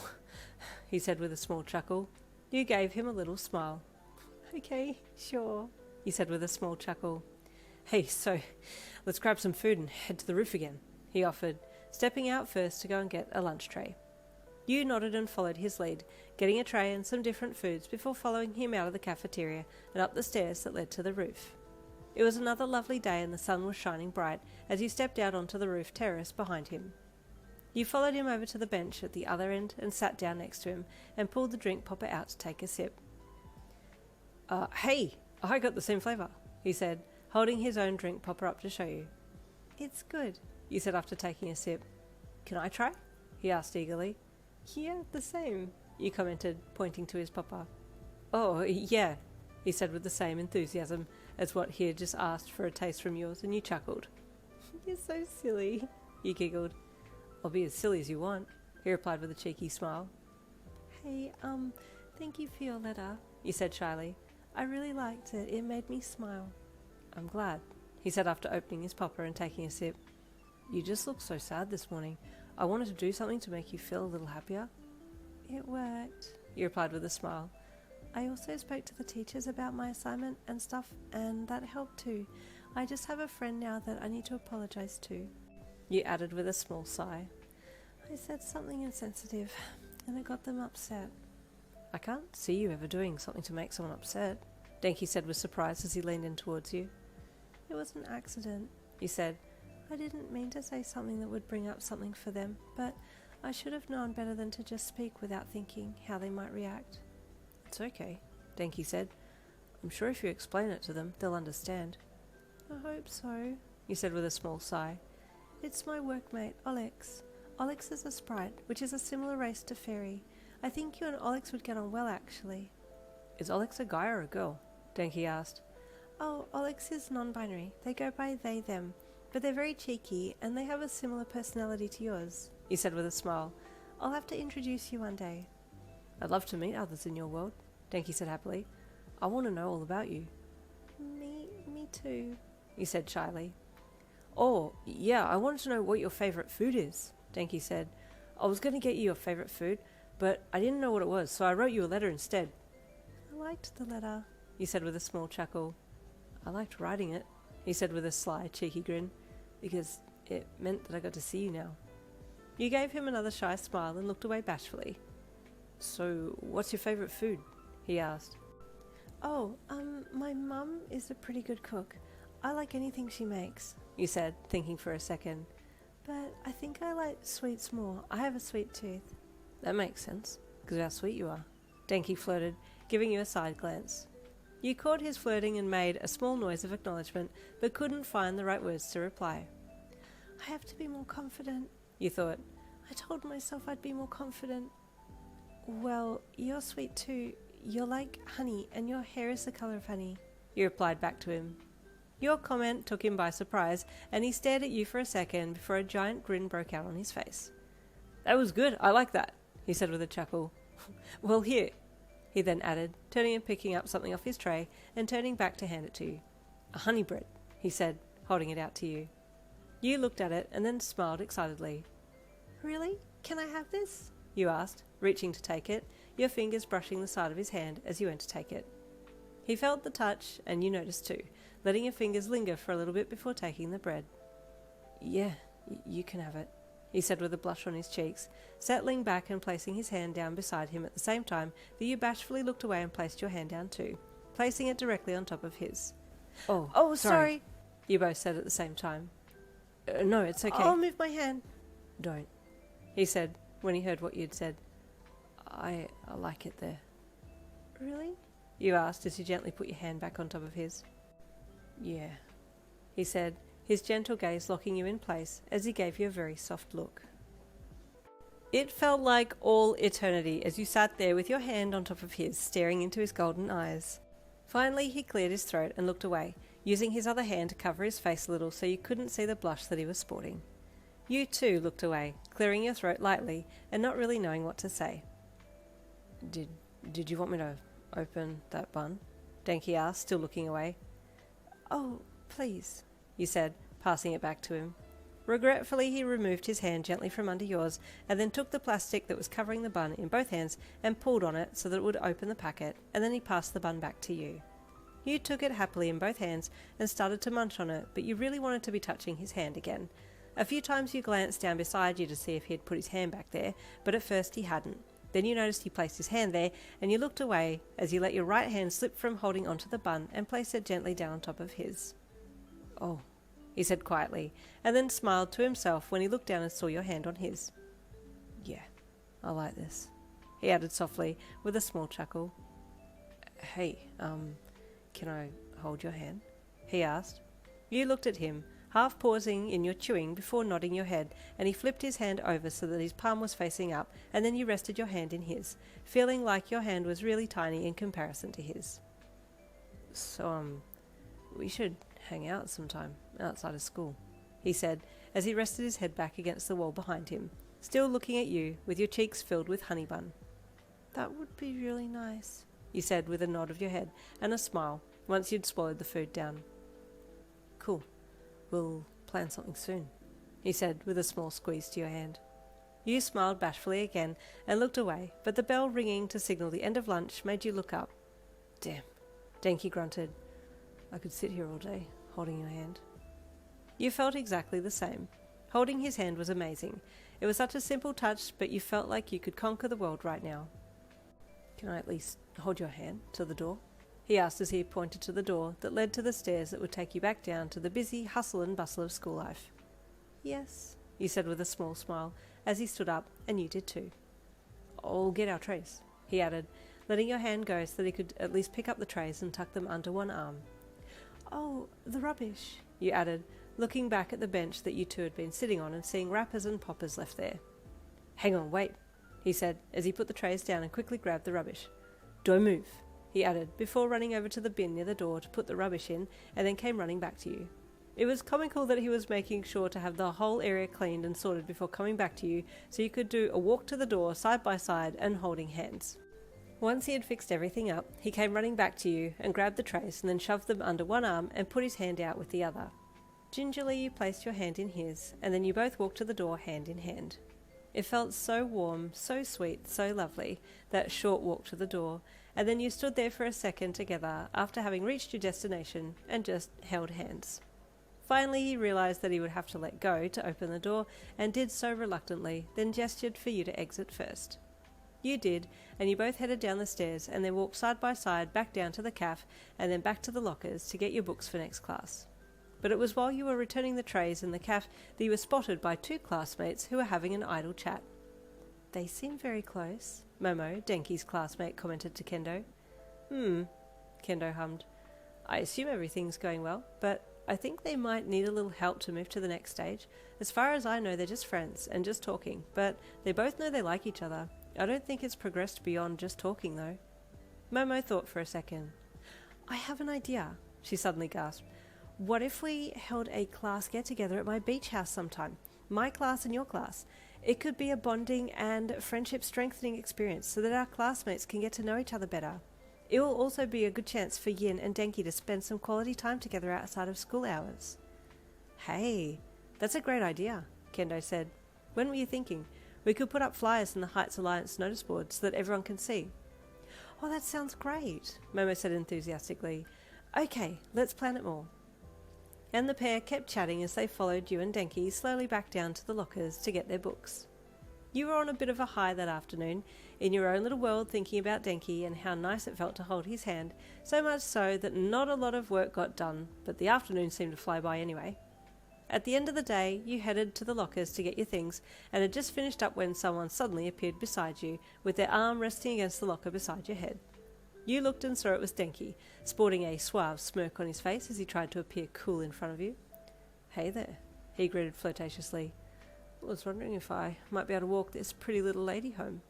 he said with a small chuckle. You gave him a little smile. Okay, sure, He said with a small chuckle. Hey, so, let's grab some food and head to the roof again, he offered, stepping out first to go and get a lunch tray. You nodded and followed his lead, getting a tray and some different foods before following him out of the cafeteria and up the stairs that led to the roof. It was another lovely day and the sun was shining bright as you stepped out onto the roof terrace behind him. You followed him over to the bench at the other end and sat down next to him and pulled the drink popper out to take a sip. Hey, I got the same flavour, he said, holding his own drink popper up to show you. It's good, You said after taking a sip. Can I try? He asked eagerly. Yeah, the same, You commented, pointing to his popper. Oh, yeah, he said with the same enthusiasm as what he had just asked for a taste from yours, and you chuckled. You're so silly. You giggled. I'll be as silly as you want, he replied with a cheeky smile. Hey, thank you for your letter, You said shyly. I really liked it. It made me smile. I'm glad, he said after opening his popper and taking a sip. You just look so sad this morning. I wanted to do something to make you feel a little happier. It worked, You replied with a smile. I also spoke to the teachers about my assignment and stuff, and that helped too. I just have a friend now that I need to apologise to. You added with a small sigh. I said something insensitive, and it got them upset. I can't see you ever doing something to make someone upset, Denki said with surprise as he leaned in towards you. It was an accident, You said. I didn't mean to say something that would bring up something for them, but I should have known better than to just speak without thinking how they might react. It's okay, Denki said. I'm sure if you explain it to them, they'll understand. I hope so, You said with a small sigh. It's my workmate, Alex. Alex is a sprite, which is a similar race to Faerie. I think you and Alex would get on well, actually. Is Alex a guy or a girl? Denki asked. Oh, Alex is non-binary. They go by they, them. But they're very cheeky, and they have a similar personality to yours, You said with a smile. I'll have to introduce you one day. I'd love to meet others in your world, Denki said happily. I want to know all about you. Me too, You said shyly. Oh, yeah, I wanted to know what your favourite food is, Denki said. I was going to get you your favourite food, but I didn't know what it was, so I wrote you a letter instead. I liked the letter, You said with a small chuckle. I liked writing it, he said with a sly, cheeky grin, because it meant that I got to see you now. You gave him another shy smile and looked away bashfully. So, what's your favourite food? He asked. Oh, my mum is a pretty good cook. I like anything she makes, You said, thinking for a second. but I think I like sweets more. I have a sweet tooth. That makes sense, because of how sweet you are, Denki flirted, giving you a side glance. You caught his flirting and made a small noise of acknowledgement, but couldn't find the right words to reply. I have to be more confident. You thought. I told myself I'd be more confident. Well, you're sweet too. You're like honey, and your hair is the colour of honey. You replied back to him. Your comment took him by surprise, and he stared at you for a second before a giant grin broke out on his face. That was good, I like that, he said with a chuckle. Well, here, he then added, turning and picking up something off his tray and turning back to hand it to you. A honey bread, he said, holding it out to you. You looked at it and then smiled excitedly. Really? Can I have this? You asked, reaching to take it, your fingers brushing the side of his hand as you went to take it. He felt the touch, and you noticed too, letting your fingers linger for a little bit before taking the bread. Yeah, you can have it, he said with a blush on his cheeks, settling back and placing his hand down beside him at the same time that you bashfully looked away and placed your hand down too, placing it directly on top of his. Oh, sorry. You both said at the same time. No, it's okay. I'll move my hand. Don't, he said when he heard what you'd said. I like it there. Really? You asked as you gently put your hand back on top of his. Yeah, he said, his gentle gaze locking you in place as he gave you a very soft look. It felt like all eternity as you sat there with your hand on top of his, staring into his golden eyes. Finally, he cleared his throat and looked away, using his other hand to cover his face a little so you couldn't see the blush that he was sporting. You too looked away, clearing your throat lightly and not really knowing what to say. Did you want me to open that bun? Denki asked, still looking away. Oh, please, You said, passing it back to him. Regretfully, he removed his hand gently from under yours and then took the plastic that was covering the bun in both hands and pulled on it so that it would open the packet, and then he passed the bun back to you. You took it happily in both hands and started to munch on it, but you really wanted to be touching his hand again. A few times you glanced down beside you to see if he had put his hand back there, but at first he hadn't. Then you noticed he placed his hand there, and you looked away as you let your right hand slip from holding onto the bun and placed it gently down on top of his. Oh, he said quietly, and then smiled to himself when he looked down and saw your hand on his. Yeah, I like this, he added softly, with a small chuckle. Hey, can I hold your hand? He asked. You looked at him, half pausing in your chewing before nodding your head, and he flipped his hand over so that his palm was facing up, and then you rested your hand in his, feeling like your hand was really tiny in comparison to his. So, we should hang out sometime, outside of school, he said, as he rested his head back against the wall behind him, still looking at you, with your cheeks filled with honey bun. That would be really nice, you said with a nod of your head and a smile, once you'd swallowed the food down. Cool. We'll plan something soon, he said with a small squeeze to your hand. You smiled bashfully again and looked away, but the bell ringing to signal the end of lunch made you look up. Damn, Denki grunted. I could sit here all day, holding your hand. You felt exactly the same. Holding his hand was amazing. It was such a simple touch, but you felt like you could conquer the world right now. "Can I at least hold your hand to the door?" he asked as he pointed to the door that led to the stairs that would take you back down to the busy hustle and bustle of school life. "Yes," you said with a small smile as he stood up, and you did too. "I'll get our trays," he added, letting your hand go so that he could at least pick up the trays and tuck them under one arm. "Oh, the rubbish," you added, looking back at the bench that you two had been sitting on and seeing wrappers and poppers left there. "Hang on, wait," he said as he put the trays down and quickly grabbed the rubbish. "Don't move," he added, before running over to the bin near the door to put the rubbish in, and then came running back to you. It was comical that he was making sure to have the whole area cleaned and sorted before coming back to you, so you could do a walk to the door side by side and holding hands. Once he had fixed everything up, he came running back to you and grabbed the trays and then shoved them under one arm and put his hand out with the other. Gingerly you placed your hand in his, and then you both walked to the door hand in hand. It felt so warm, so sweet, so lovely, that short walk to the door, and then you stood there for a second together after having reached your destination and just held hands. Finally he realised that he would have to let go to open the door, and did so reluctantly, then gestured for you to exit first. You did, and you both headed down the stairs and then walked side by side back down to the caf and then back to the lockers to get your books for next class. But it was while you were returning the trays in the caf that you were spotted by two classmates who were having an idle chat. "They seem very close," Momo, Denki's classmate, commented to Kendo. Kendo hummed. "I assume everything's going well, but I think they might need a little help to move to the next stage. As far as I know, they're just friends and just talking, but they both know they like each other. I don't think it's progressed beyond just talking, though." Momo thought for a second. "I have an idea," she suddenly gasped. "What if we held a class get-together at my beach house sometime? My class and your class. It could be a bonding and friendship-strengthening experience so that our classmates can get to know each other better. It will also be a good chance for Yin and Denki to spend some quality time together outside of school hours." "Hey, that's a great idea," Kendo said. "When were you thinking? We could put up flyers in the Heights Alliance notice board so that everyone can see." "Oh, that sounds great," Momo said enthusiastically. "Okay, let's plan it more." And the pair kept chatting as they followed you and Denki slowly back down to the lockers to get their books. You were on a bit of a high that afternoon, in your own little world thinking about Denki and how nice it felt to hold his hand, so much so that not a lot of work got done, but the afternoon seemed to fly by anyway. At the end of the day, you headed to the lockers to get your things, and had just finished up when someone suddenly appeared beside you, with their arm resting against the locker beside your head. You looked and saw it was Denki, sporting a suave smirk on his face as he tried to appear cool in front of you. "Hey there," he greeted flirtatiously. "I was wondering if I might be able to walk this pretty little lady home."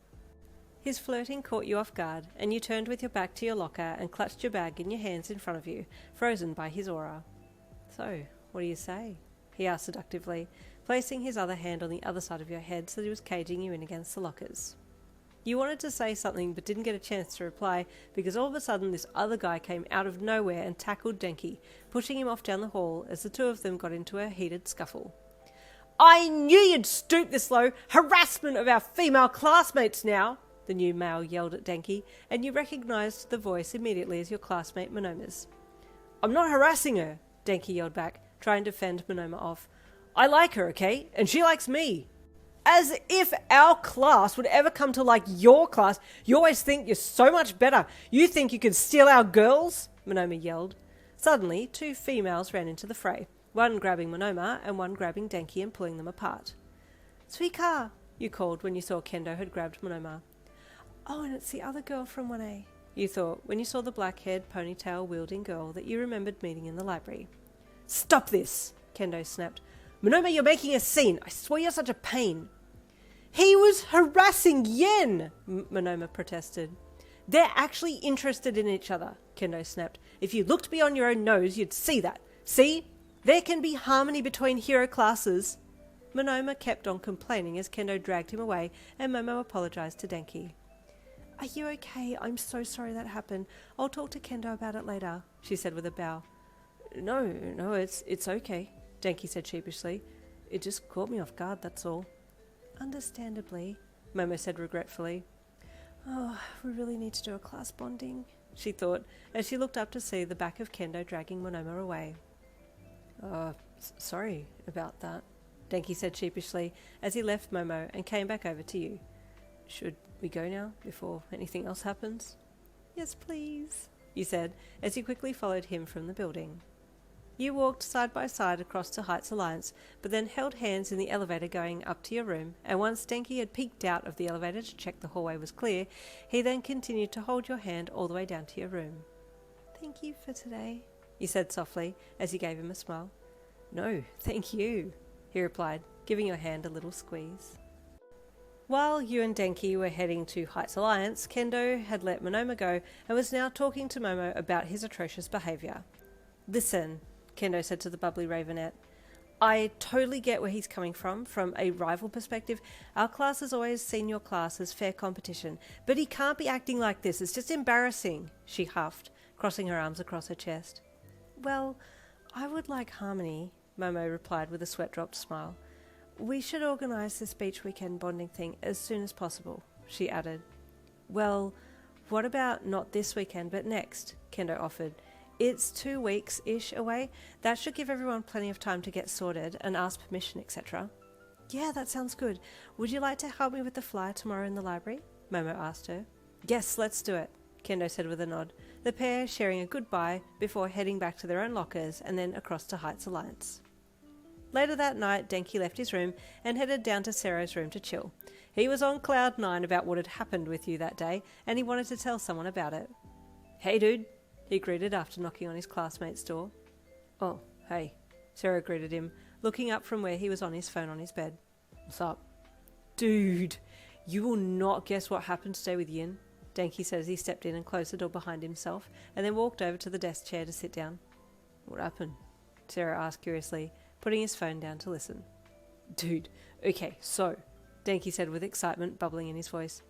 His flirting caught you off guard, and you turned with your back to your locker and clutched your bag in your hands in front of you, frozen by his aura. "So, what do you say?" he asked seductively, placing his other hand on the other side of your head so that he was caging you in against the lockers. You wanted to say something but didn't get a chance to reply because all of a sudden this other guy came out of nowhere and tackled Denki, pushing him off down the hall as the two of them got into a heated scuffle. "I knew you'd stoop this low! Harassment of our female classmates now!" the new male yelled at Denki, and you recognised the voice immediately as your classmate Monoma's. "I'm not harassing her," Denki yelled back, trying to fend Monoma off. "I like her, okay? And she likes me." "As if our class would ever come to like your class. You always think you're so much better. You think you can steal our girls?" Monoma yelled. Suddenly, two females ran into the fray, one grabbing Monoma and one grabbing Denki and pulling them apart. "Suika!" you called when you saw Kendo had grabbed Monoma. "Oh, and it's the other girl from 1A. You thought when you saw the black-haired, ponytail-wielding girl that you remembered meeting in the library. "Stop this!" Kendo snapped. "Monoma, you're making a scene. I swear you're such a pain." "He was harassing Yen!" Monoma protested. "They're actually interested in each other," Kendo snapped. "If you looked beyond your own nose, you'd see that. See? There can be harmony between hero classes." Monoma kept on complaining as Kendo dragged him away and Momo apologised to Denki. "Are you okay? I'm so sorry that happened. I'll talk to Kendo about it later," she said with a bow. No, it's okay," Denki said sheepishly. "It just caught me off guard, that's all." "Understandably," Momo said regretfully. "Oh, we really need to do a class bonding," she thought, as she looked up to see the back of Kendo dragging Monoma away. Sorry about that," Denki said sheepishly as he left Momo and came back over to you. Should we go now, before anything else happens? Yes, please, you said as you quickly followed him from the building. You walked side by side across to Heights Alliance, but then held hands in the elevator going up to your room, and once Denki had peeked out of the elevator to check the hallway was clear, he then continued to hold your hand all the way down to your room. Thank you for today, you said softly as you gave him a smile. No, thank you, he replied, giving your hand a little squeeze. While you and Denki were heading to Heights Alliance, Kendo had let Monoma go and was now talking to Momo about his atrocious behaviour. Listen, Kendo said to the bubbly Ravenette, I totally get where he's coming from a rival perspective. Our class has always seen your class as fair competition, but he can't be acting like this. It's just embarrassing, she huffed, crossing her arms across her chest. Well, I would like harmony, Momo replied with a sweat-dropped smile. We should organise this beach weekend bonding thing as soon as possible, she added. Well, what about not this weekend but next, Kendo offered. It's 2 weeks-ish away. That should give everyone plenty of time to get sorted and ask permission, etc. Yeah, that sounds good. Would you like to help me with the flyer tomorrow in the library? Momo asked her. Yes, let's do it, Kendo said with a nod, the pair sharing a goodbye before heading back to their own lockers and then across to Heights Alliance. Later that night, Denki left his room and headed down to Sero's room to chill. He was on cloud 9 about what had happened with you that day, and he wanted to tell someone about it. Hey dude, he greeted after knocking on his classmate's door. Oh, hey, Sero greeted him, looking up from where he was on his phone on his bed. What's up? Dude, you will not guess what happened today with Yin, Denki said as he stepped in and closed the door behind himself, and then walked over to the desk chair to sit down. What happened? Sero asked curiously, putting his phone down to listen. Dude, okay, so, Denki said with excitement bubbling in his voice.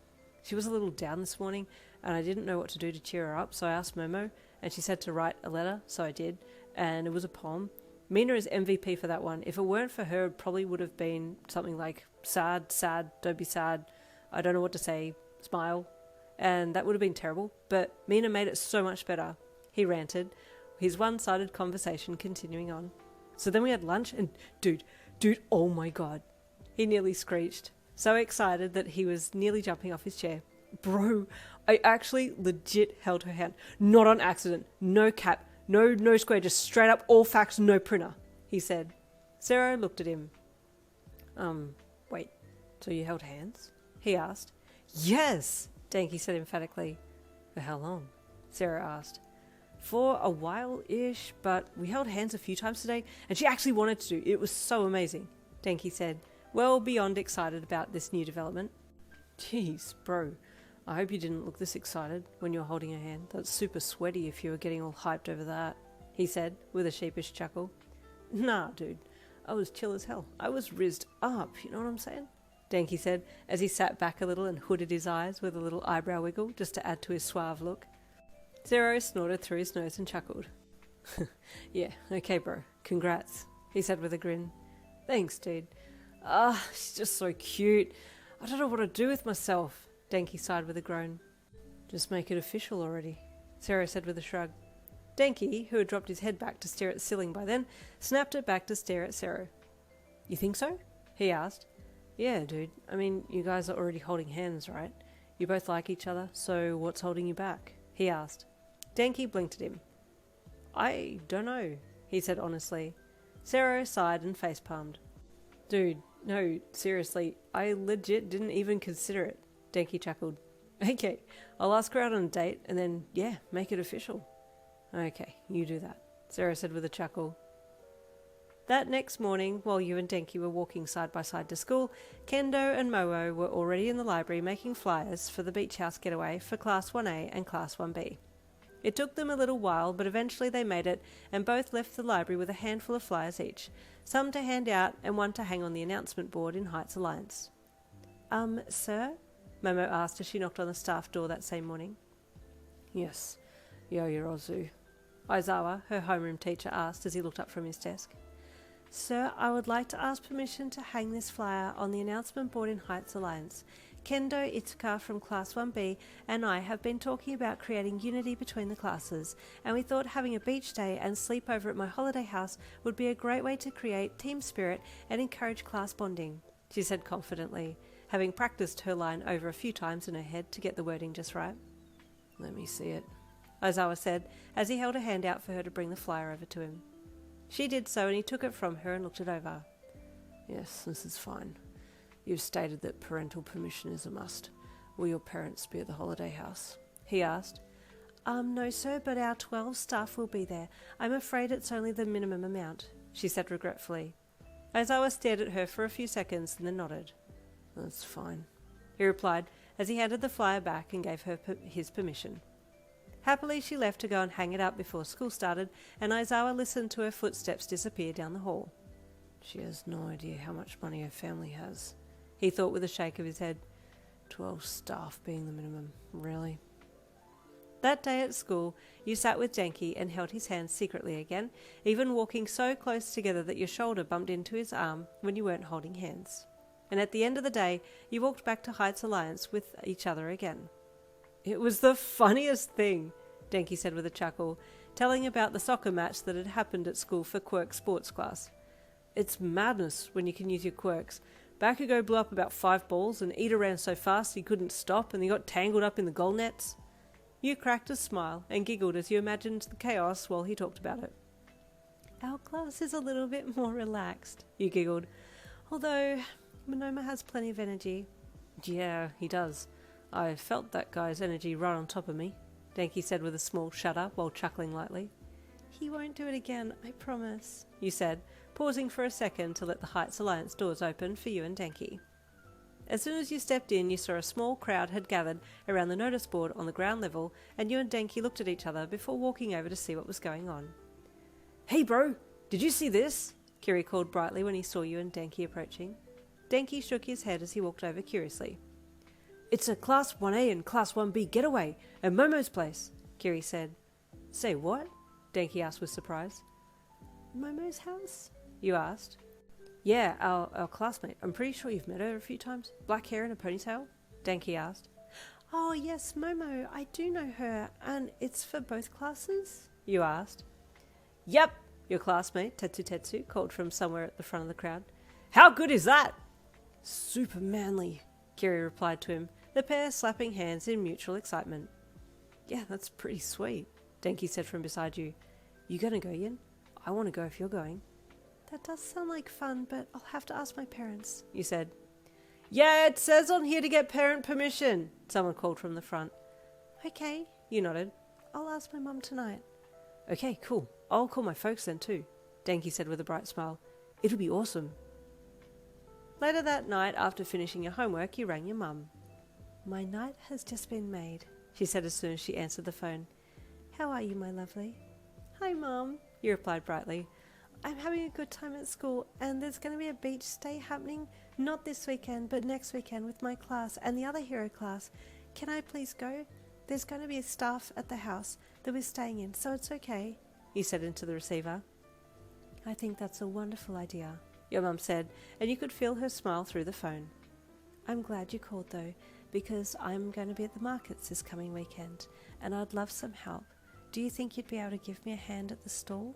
She was a little down this morning, and I didn't know what to do to cheer her up, so I asked Momo, and she said to write a letter, so I did, and it was a poem. Mina is MVP for that one. If it weren't for her, it probably would have been something like, sad, don't be sad, I don't know what to say, smile, and that would have been terrible, but Mina made it so much better, he ranted, his one-sided conversation continuing on. So then we had lunch, and dude, oh my god, he nearly screeched, so excited that he was nearly jumping off his chair. Bro, I actually legit held her hand. Not on accident. No cap. No square. Just straight up all facts, no printer, he said. Sero looked at him. Wait. So you held hands? He asked. Yes, Denki said emphatically. For how long? Sero asked. For a while-ish, but we held hands a few times today, and she actually wanted to. It was so amazing, Denki said, well beyond excited about this new development. Jeez, bro. I hope you didn't look this excited when you were holding her hand. That's super sweaty if you were getting all hyped over that, he said, with a sheepish chuckle. Nah, dude. I was chill as hell. I was rizzed up, you know what I'm saying? Denki said, as he sat back a little and hooded his eyes with a little eyebrow wiggle just to add to his suave look. Zero snorted through his nose and chuckled. Yeah, okay bro. Congrats, he said with a grin. Thanks, dude. She's just so cute. I don't know what to do with myself, Denki sighed with a groan. Just make it official already, Sarah said with a shrug. Denki, who had dropped his head back to stare at the ceiling by then, snapped it back to stare at Sarah. You think so? He asked. Yeah, dude. I mean, you guys are already holding hands, right? You both like each other, so what's holding you back? He asked. Denki blinked at him. I don't know, he said honestly. Sarah sighed and facepalmed. Dude, no, seriously, I legit didn't even consider it, Denki chuckled. Okay, I'll ask her out on a date and then, yeah, make it official. Okay, you do that, Sarah said with a chuckle. That next morning, while you and Denki were walking side by side to school, Kendo and Momo were already in the library making flyers for the beach house getaway for Class 1A and Class 1B. It took them a little while, but eventually they made it, and both left the library with a handful of flyers each, some to hand out and one to hang on the announcement board in Heights Alliance. Sir? Momo asked as she knocked on the staff door that same morning. Yes, Yorozu, Aizawa, her homeroom teacher, asked as he looked up from his desk. Sir, I would like to ask permission to hang this flyer on the announcement board in Heights Alliance. Kendo, Itsuka from Class 1B and I have been talking about creating unity between the classes, and we thought having a beach day and sleepover at my holiday house would be a great way to create team spirit and encourage class bonding, she said confidently, having practiced her line over a few times in her head to get the wording just right. Let me see it, Aizawa said as he held a hand out for her to bring the flyer over to him. She did so and he took it from her and looked it over. Yes, this is fine. You've stated that parental permission is a must. Will your parents be at the holiday house? He asked. No sir, but our 12 staff will be there. I'm afraid it's only the minimum amount, she said regretfully. Aizawa stared at her for a few seconds and then nodded. That's fine, he replied as he handed the flyer back and gave her his permission. Happily she left to go and hang it up before school started, and Aizawa listened to her footsteps disappear down the hall. She has no idea how much money her family has, he thought with a shake of his head. 12 staff being the minimum, really? That day at school, you sat with Denki and held his hand secretly again, even walking so close together that your shoulder bumped into his arm when you weren't holding hands. And at the end of the day, you walked back to Heights Alliance with each other again. It was the funniest thing, Denki said with a chuckle, telling about the soccer match that had happened at school for Quirk sports class. It's madness when you can use your quirks. Bakugo blew up about 5 balls and Ida ran so fast he couldn't stop and he got tangled up in the goal nets. You cracked a smile and giggled as you imagined the chaos while he talked about it. Our class is a little bit more relaxed, you giggled, although Monoma has plenty of energy. Yeah, he does. I felt that guy's energy right on top of me, Denki said with a small shudder while chuckling lightly. He won't do it again, I promise, you said, pausing for a second to let the Heights Alliance doors open for you and Denki. As soon as you stepped in, you saw a small crowd had gathered around the notice board on the ground level, and you and Denki looked at each other before walking over to see what was going on. Hey bro, did you see this? Kiri called brightly when he saw you and Denki approaching. Denki shook his head as he walked over curiously. It's a Class 1A and Class 1B getaway at Momo's place, Kiri said. Say what? Denki asked with surprise. Momo's house? You asked. Yeah, our classmate. I'm pretty sure you've met her a few times. Black hair and a ponytail? Denki asked. Oh yes, Momo, I do know her, and it's for both classes? You asked. Yep, your classmate, Tetsu, called from somewhere at the front of the crowd. How good is that? Super manly, Kiri replied to him, the pair slapping hands in mutual excitement. Yeah, that's pretty sweet, Denki said from beside you. You gonna go, Yin? I want to go if you're going. That does sound like fun, but I'll have to ask my parents, you said. Yeah, it says on here to get parent permission, someone called from the front. Okay, you nodded. I'll ask my mum tonight. Okay, cool. I'll call my folks then too, Denki said with a bright smile. It'll be awesome. Later that night, after finishing your homework, you rang your mum. My night has just been made, she said as soon as she answered the phone. How are you, my lovely? Hi, Mum, you replied brightly. I'm having a good time at school, and there's going to be a beach day happening, not this weekend, but next weekend with my class and the other hero class. Can I please go? There's going to be a staff at the house that we're staying in, so it's okay, he said into the receiver. I think that's a wonderful idea, your mum said, and you could feel her smile through the phone. I'm glad you called though, because I'm going to be at the markets this coming weekend, and I'd love some help. Do you think you'd be able to give me a hand at the stall?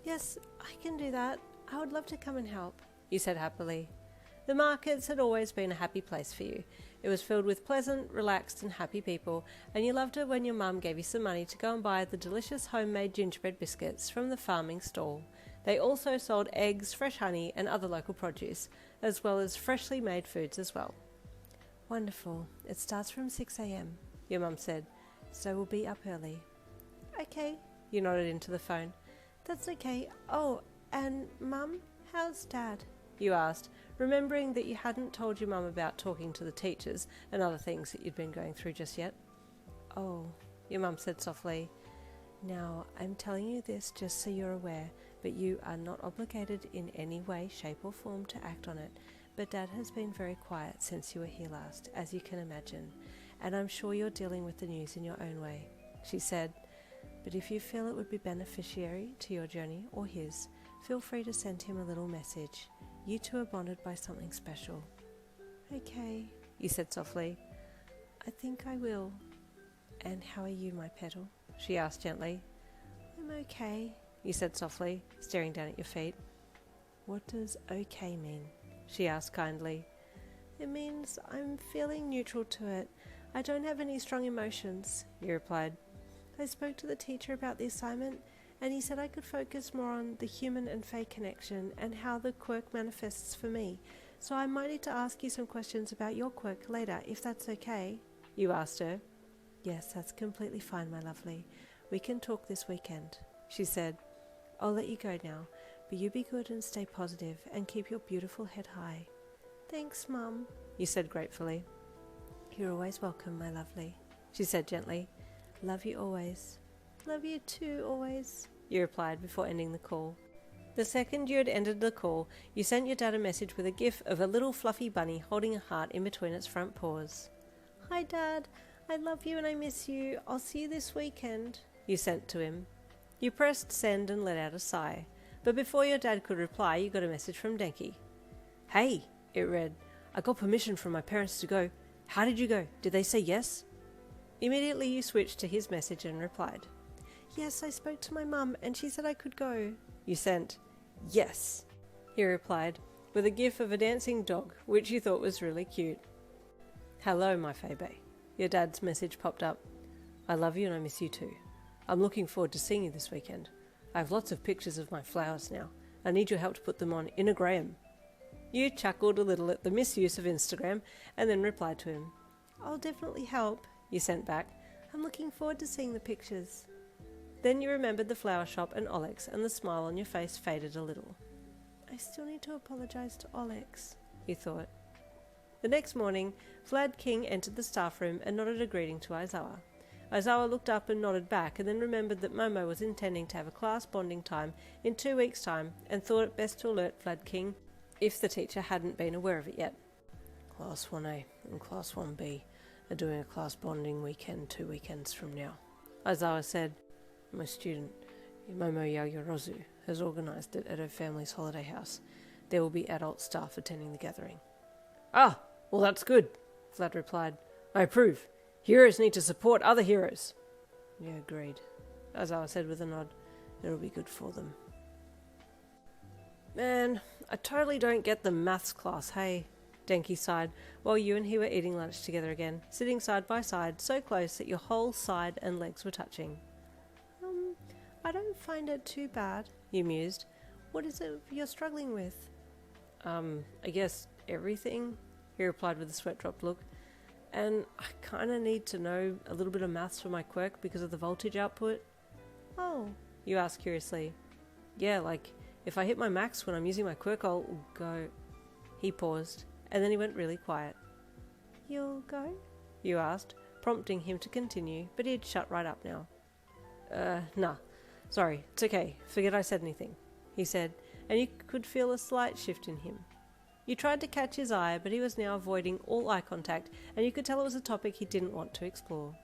Yes, I can do that. I would love to come and help, you said happily. The markets had always been a happy place for you. It was filled with pleasant, relaxed and happy people, and you loved it when your mum gave you some money to go and buy the delicious homemade gingerbread biscuits from the farming stall. They also sold eggs, fresh honey and other local produce, as well as freshly made foods as well. Wonderful. It starts from 6 a.m, your mum said, so we'll be up early. Okay, you nodded into the phone. That's okay. Oh, and Mum, how's Dad? You asked, remembering that you hadn't told your mum about talking to the teachers and other things that you'd been going through just yet. Oh, your mum said softly. Now, I'm telling you this just so you're aware, but you are not obligated in any way, shape or form to act on it. But Dad has been very quiet since you were here last, as you can imagine, and I'm sure you're dealing with the news in your own way, she said. But if you feel it would be beneficiary to your journey or his, feel free to send him a little message. You two are bonded by something special. Okay, you said softly. I think I will. And how are you, my petal? She asked gently. I'm okay, you said softly, staring down at your feet. What does okay mean? She asked kindly. It means I'm feeling neutral to it. I don't have any strong emotions, you replied. I spoke to the teacher about the assignment, and he said I could focus more on the human and Fae connection and how the quirk manifests for me. So I might need to ask you some questions about your quirk later, if that's okay. You asked her. Yes, that's completely fine, my lovely. We can talk this weekend, she said. I'll let you go now, but you be good and stay positive and keep your beautiful head high. Thanks, Mum, you said gratefully. You're always welcome, my lovely, she said gently. Love you always. Love you too, always, you replied before ending the call. The second you had ended the call, you sent your dad a message with a gif of a little fluffy bunny holding a heart in between its front paws. Hi, Dad. I love you and I miss you. I'll see you this weekend, you sent to him. You pressed send and let out a sigh, but before your dad could reply, you got a message from Denki. Hey, it read, I got permission from my parents to go. How did you go? Did they say yes? Immediately you switched to his message and replied. Yes, I spoke to my mum and she said I could go. You sent, yes, he replied, with a gif of a dancing dog, which you thought was really cute. Hello, my Faerie. Your dad's message popped up. I love you and I miss you too. I'm looking forward to seeing you this weekend. I have lots of pictures of my flowers now. I need your help to put them on Instagram. You chuckled a little at the misuse of Instagram and then replied to him. I'll definitely help, you sent back. I'm looking forward to seeing the pictures. Then you remembered the flower shop and Olex, and the smile on your face faded a little. I still need to apologise to Olex, you thought. The next morning, Vlad King entered the staff room and nodded a greeting to Aizawa. Aizawa looked up and nodded back, and then remembered that Momo was intending to have a class bonding time in 2 weeks' time, and thought it best to alert Vlad King if the teacher hadn't been aware of it yet. Class 1A and Class 1B are doing a class bonding weekend 2 weekends from now, Aizawa said. My student, Momo Yaoyorozu, has organised it at her family's holiday house. There will be adult staff attending the gathering. Ah, well that's good, Vlad replied. I approve. Heroes need to support other heroes. Yeah, agreed, Aizawa said with a nod. It'll be good for them. Man, I totally don't get the maths class, hey? Denki sighed, while you and he were eating lunch together again, sitting side by side, so close that your whole side and legs were touching. I don't find it too bad, you mused. What is it you're struggling with? I guess everything, he replied with a sweat-dropped look. And I kind of need to know a little bit of maths for my quirk because of the voltage output. Oh, you asked curiously. Yeah, like, if I hit my max when I'm using my quirk, I'll go... He paused, and then he went really quiet. You'll go? You asked, prompting him to continue, but he'd shut right up now. Nah. Sorry, it's okay. Forget I said anything, he said, and you could feel a slight shift in him. You tried to catch his eye, but he was now avoiding all eye contact, and you could tell it was a topic he didn't want to explore.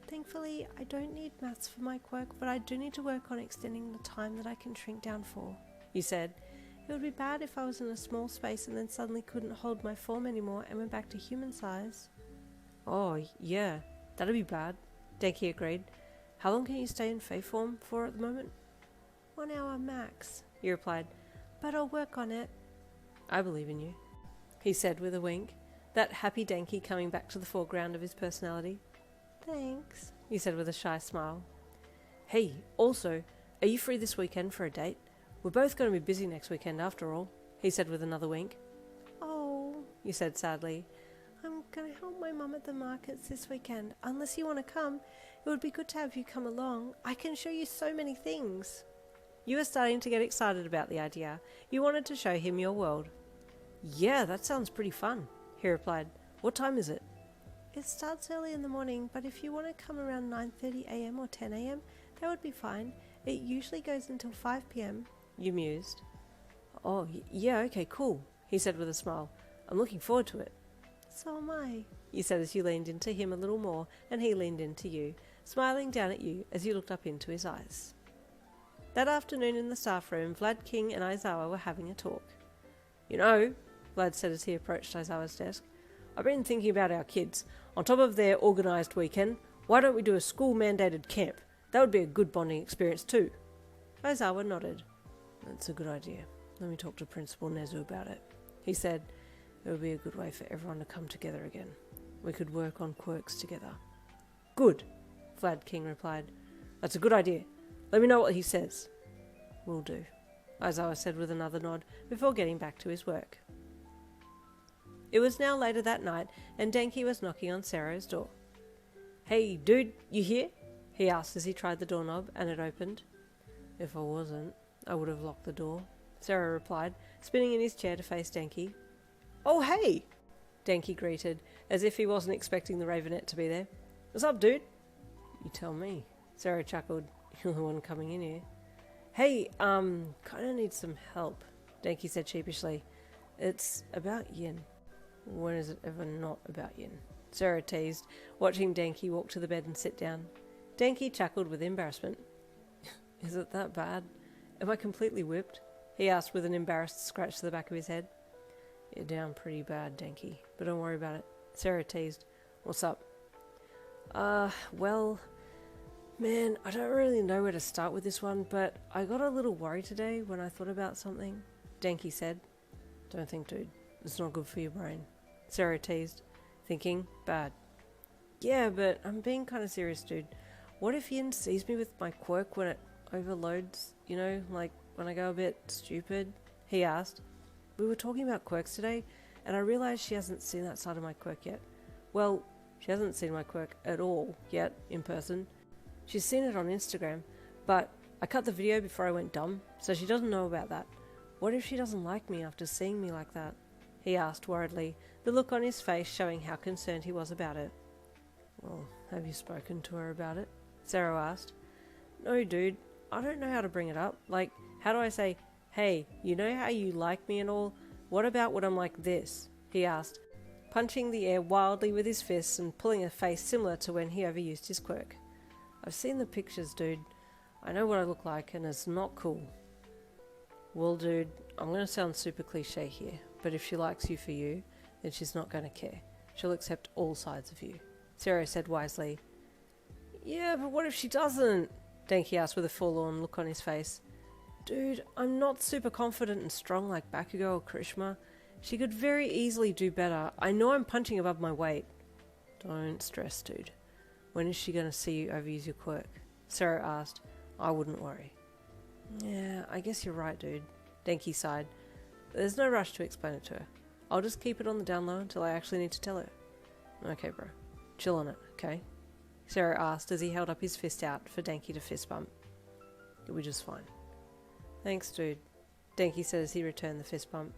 Thankfully, I don't need maths for my quirk, but I do need to work on extending the time that I can shrink down for, you said. It would be bad if I was in a small space and then suddenly couldn't hold my form anymore and went back to human size. Oh, yeah, that'd be bad, Denki agreed. How long can you stay in Fae form for at the moment? 1 hour max, you replied. But I'll work on it. I believe in you, he said with a wink, that happy Denki coming back to the foreground of his personality. Thanks, you said with a shy smile. Hey, also, are you free this weekend for a date? We're both going to be busy next weekend after all, he said with another wink. Oh, you said sadly. I'm going to help my mum at the markets this weekend. Unless you want to come, it would be good to have you come along. I can show you so many things. You were starting to get excited about the idea. You wanted to show him your world. Yeah, that sounds pretty fun, he replied. What time is it? It starts early in the morning, but if you want to come around 9:30 a.m. or 10 a.m., that would be fine. It usually goes until 5 p.m. You mused. Oh, yeah, okay, cool, he said with a smile. I'm looking forward to it. So am I, you said as you leaned into him a little more, and he leaned into you, smiling down at you as you looked up into his eyes. That afternoon in the staff room, Vlad King and Aizawa were having a talk. You know, Vlad said as he approached Aizawa's desk, I've been thinking about our kids. On top of their organised weekend, why don't we do a school-mandated camp? That would be a good bonding experience too. Aizawa nodded. That's a good idea. Let me talk to Principal Nezu about it. He said, it would be a good way for everyone to come together again. We could work on quirks together. Good, Vlad King replied. That's a good idea. Let me know what he says. Will do, Aizawa said with another nod before getting back to his work. It was now later that night and Denki was knocking on Sero's door. Hey, dude, you here? He asked as he tried the doorknob and it opened. If I wasn't, I would have locked the door, Sero replied, spinning in his chair to face Denki. Oh, hey! Denki greeted, as if he wasn't expecting the Ravenette to be there. What's up, dude? You tell me, Sero chuckled. You're the one coming in here. Hey, kinda need some help, Denki said sheepishly. It's about Yin. When is it ever not about Yin? Sero teased, watching Denki walk to the bed and sit down. Denki chuckled with embarrassment. Is it that bad? Am I completely whipped? He asked with an embarrassed scratch to the back of his head. You're down pretty bad, Denki, but don't worry about it. Sero teased. What's up? Well, man, I don't really know where to start with this one, but I got a little worried today when I thought about something, Denki said. Don't think, dude. It's not good for your brain. Sero teased. Thinking? Bad. Yeah, but I'm being kind of serious, dude. What if Yin sees me with my quirk when it overloads? You know, like when I go a bit stupid? He asked. We were talking about quirks today, and I realised she hasn't seen that side of my quirk yet. Well, she hasn't seen my quirk at all yet, in person. She's seen it on Instagram, but I cut the video before I went dumb, so she doesn't know about that. What if she doesn't like me after seeing me like that? He asked worriedly, the look on his face showing how concerned he was about it. Well, have you spoken to her about it? Sero asked. No, dude. I don't know how to bring it up. Like, how do I say, hey, you know how you like me and all? What about when I'm like this? He asked, punching the air wildly with his fists and pulling a face similar to when he overused his quirk. I've seen the pictures, dude. I know what I look like, and it's not cool. Well, dude, I'm going to sound super cliche here, but if she likes you for you, then she's not going to care. She'll accept all sides of you. Sero said wisely. Yeah, but what if she doesn't? Denki asked with a forlorn look on his face. Dude, I'm not super confident and strong like Bakugo or Krishima. She could very easily do better. I know I'm punching above my weight. Don't stress, dude. When is she going to see you overuse your quirk? Sero asked. I wouldn't worry. Yeah, I guess you're right, dude. Denki sighed. There's no rush to explain it to her. I'll just keep it on the down low until I actually need to tell her. Okay, bro. Chill on it, okay? Sero asked as he held up his fist out for Denki to fist bump. You'll be just fine. Thanks, dude, Denki said as he returned the fist bump.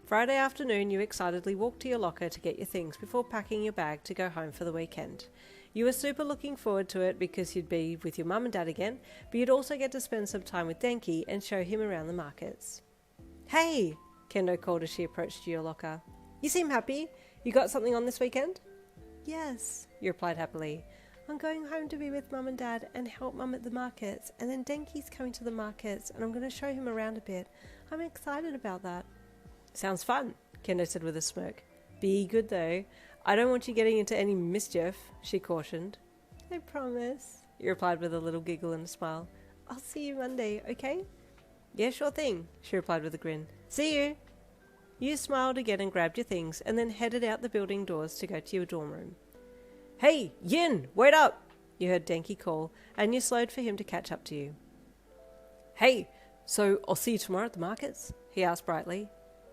Friday afternoon, you excitedly walked to your locker to get your things before packing your bag to go home for the weekend. You were super looking forward to it because you'd be with your mum and dad again, but you'd also get to spend some time with Denki and show him around the markets. Hey, Kendo called as she approached your locker. You seem happy. You got something on this weekend? Yes, you replied happily. I'm going home to be with Mum and Dad and help Mum at the markets, and then Denki's coming to the markets and I'm going to show him around a bit. I'm excited about that. Sounds fun, Kendo said with a smirk. Be good though. I don't want you getting into any mischief, she cautioned. I promise, you replied with a little giggle and a smile. I'll see you Monday, okay? Yeah, sure thing, she replied with a grin. See you. You smiled again and grabbed your things and then headed out the building doors to go to your dorm room. Hey, Yin, wait up! You heard Denki call, and you slowed for him to catch up to you. Hey, so I'll see you tomorrow at the markets? He asked brightly.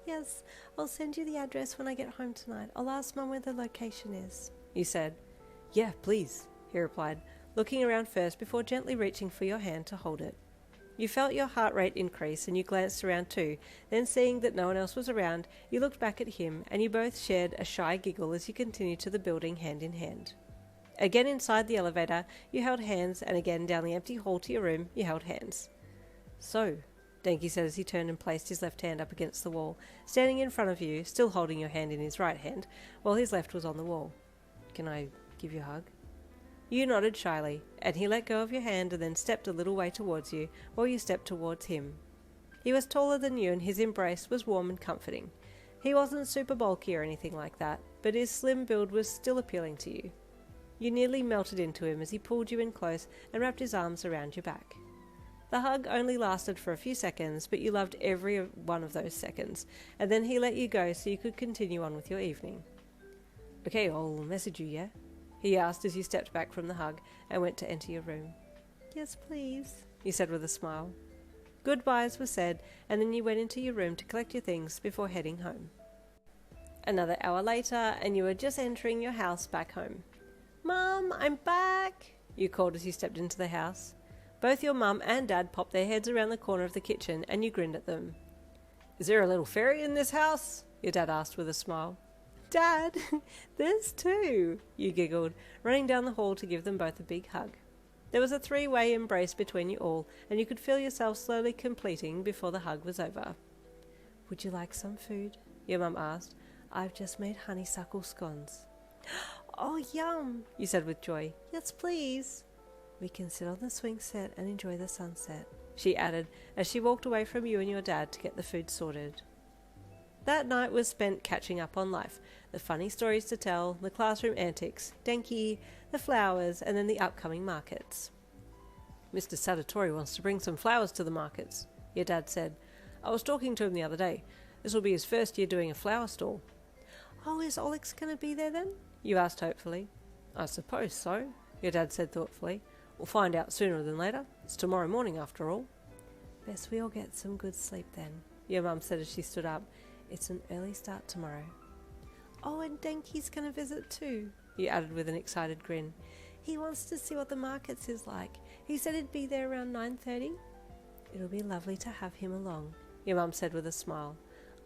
Yes, I'll send you the address when I get home tonight. I'll ask Mum where the location is, you said. Yeah, please, he replied, looking around first before gently reaching for your hand to hold it. You felt your heart rate increase and you glanced around too, then seeing that no one else was around, you looked back at him and you both shared a shy giggle as you continued to the building hand in hand. Again inside the elevator, you held hands, and again down the empty hall to your room, you held hands. So, Denki said as he turned and placed his left hand up against the wall, standing in front of you, still holding your hand in his right hand, while his left was on the wall. Can I give you a hug? You nodded shyly, and he let go of your hand and then stepped a little way towards you, while you stepped towards him. He was taller than you, and his embrace was warm and comforting. He wasn't super bulky or anything like that, but his slim build was still appealing to you. You nearly melted into him as he pulled you in close and wrapped his arms around your back. The hug only lasted for a few seconds, but you loved every one of those seconds, and then he let you go so you could continue on with your evening. "Okay, I'll message you, yeah?" he asked as you stepped back from the hug and went to enter your room. "Yes, please," you said with a smile. Goodbyes were said, and then you went into your room to collect your things before heading home. Another hour later, and you were just entering your house back home. "Mum, I'm back," you called as you stepped into the house. Both your mum and dad popped their heads around the corner of the kitchen, and you grinned at them. "Is there a little fairy in this house?" your dad asked with a smile. "Dad, there's two," you giggled, running down the hall to give them both a big hug. There was a three-way embrace between you all, and you could feel yourself slowly completing before the hug was over. "Would you like some food?" your mum asked. "I've just made honeysuckle scones." "Oh, yum," you said with joy. "Yes, please." "We can sit on the swing set and enjoy the sunset," she added as she walked away from you and your dad to get the food sorted. That night was spent catching up on life, the funny stories to tell, the classroom antics, Denki, the flowers, and then the upcoming markets. "Mr. Sadatori wants to bring some flowers to the markets," your dad said. "I was talking to him the other day. This will be his first year doing a flower stall." "Oh, is Alex going to be there then?" you asked hopefully. "I suppose so," your dad said thoughtfully. "We'll find out sooner than later. It's tomorrow morning after all." "Best we all get some good sleep then," your mum said as she stood up. "It's an early start tomorrow." "Oh, and Denki's going to visit too," you added with an excited grin. "He wants to see what the markets is like. He said he'd be there around 9:30. "It'll be lovely to have him along," your mum said with a smile.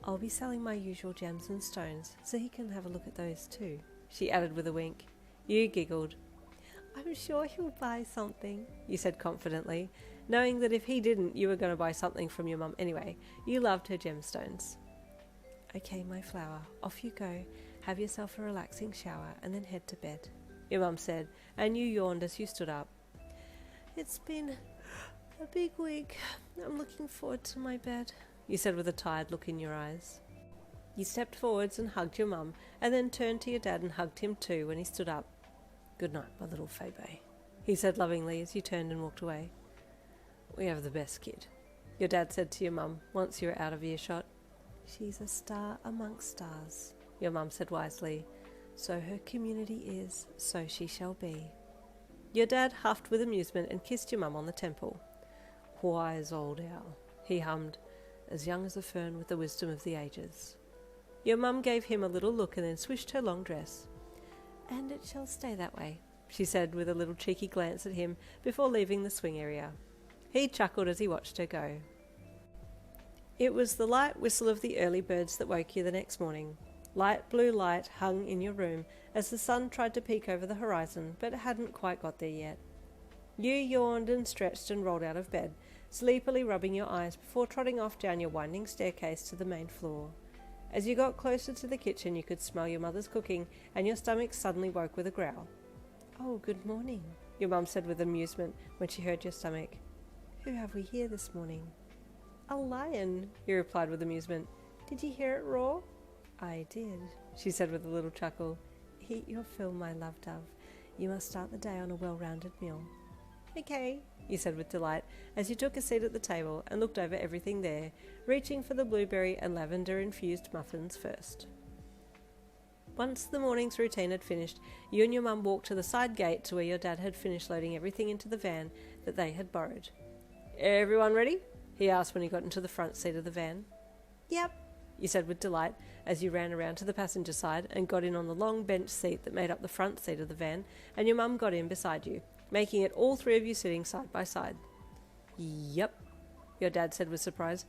"I'll be selling my usual gems and stones, so he can have a look at those too," she added with a wink. You giggled. "I'm sure he'll buy something," you said confidently, knowing that if he didn't, you were going to buy something from your mum anyway. You loved her gemstones. "Okay, my flower, off you go. Have yourself a relaxing shower and then head to bed," your mum said, and you yawned as you stood up. "It's been a big week. I'm looking forward to my bed," you said with a tired look in your eyes. You stepped forwards and hugged your mum, and then turned to your dad and hugged him too when he stood up. "Good night, my little Faerie," he said lovingly as you turned and walked away. "We have the best kid," your dad said to your mum once you were out of earshot. "She's a star amongst stars," your mum said wisely. "So her community is, so she shall be." Your dad huffed with amusement and kissed your mum on the temple. "Wise old owl," he hummed, "as young as a fern with the wisdom of the ages." Your mum gave him a little look and then swished her long dress. "And it shall stay that way," she said with a little cheeky glance at him before leaving the swing area. He chuckled as he watched her go. It was the light whistle of the early birds that woke you the next morning. Light blue light hung in your room as the sun tried to peek over the horizon, but it hadn't quite got there yet. You yawned and stretched and rolled out of bed, sleepily rubbing your eyes before trotting off down your winding staircase to the main floor. As you got closer to the kitchen, you could smell your mother's cooking, and your stomach suddenly woke with a growl. "Oh, good morning," your mum said with amusement when she heard your stomach. "Who have we here this morning?" "A lion," you replied with amusement. "Did you hear it roar?" "I did," she said with a little chuckle. "Eat your fill, my love dove. You must start the day on a well-rounded meal." "Okay," you said with delight as you took a seat at the table and looked over everything there, reaching for the blueberry and lavender-infused muffins first. Once the morning's routine had finished, you and your mum walked to the side gate to where your dad had finished loading everything into the van that they had borrowed. "Everyone ready?" he asked when he got into the front seat of the van. "Yep," you said with delight as you ran around to the passenger side and got in on the long bench seat that made up the front seat of the van, and your mum got in beside you, making it all three of you sitting side by side. "Yep," your dad said with surprise.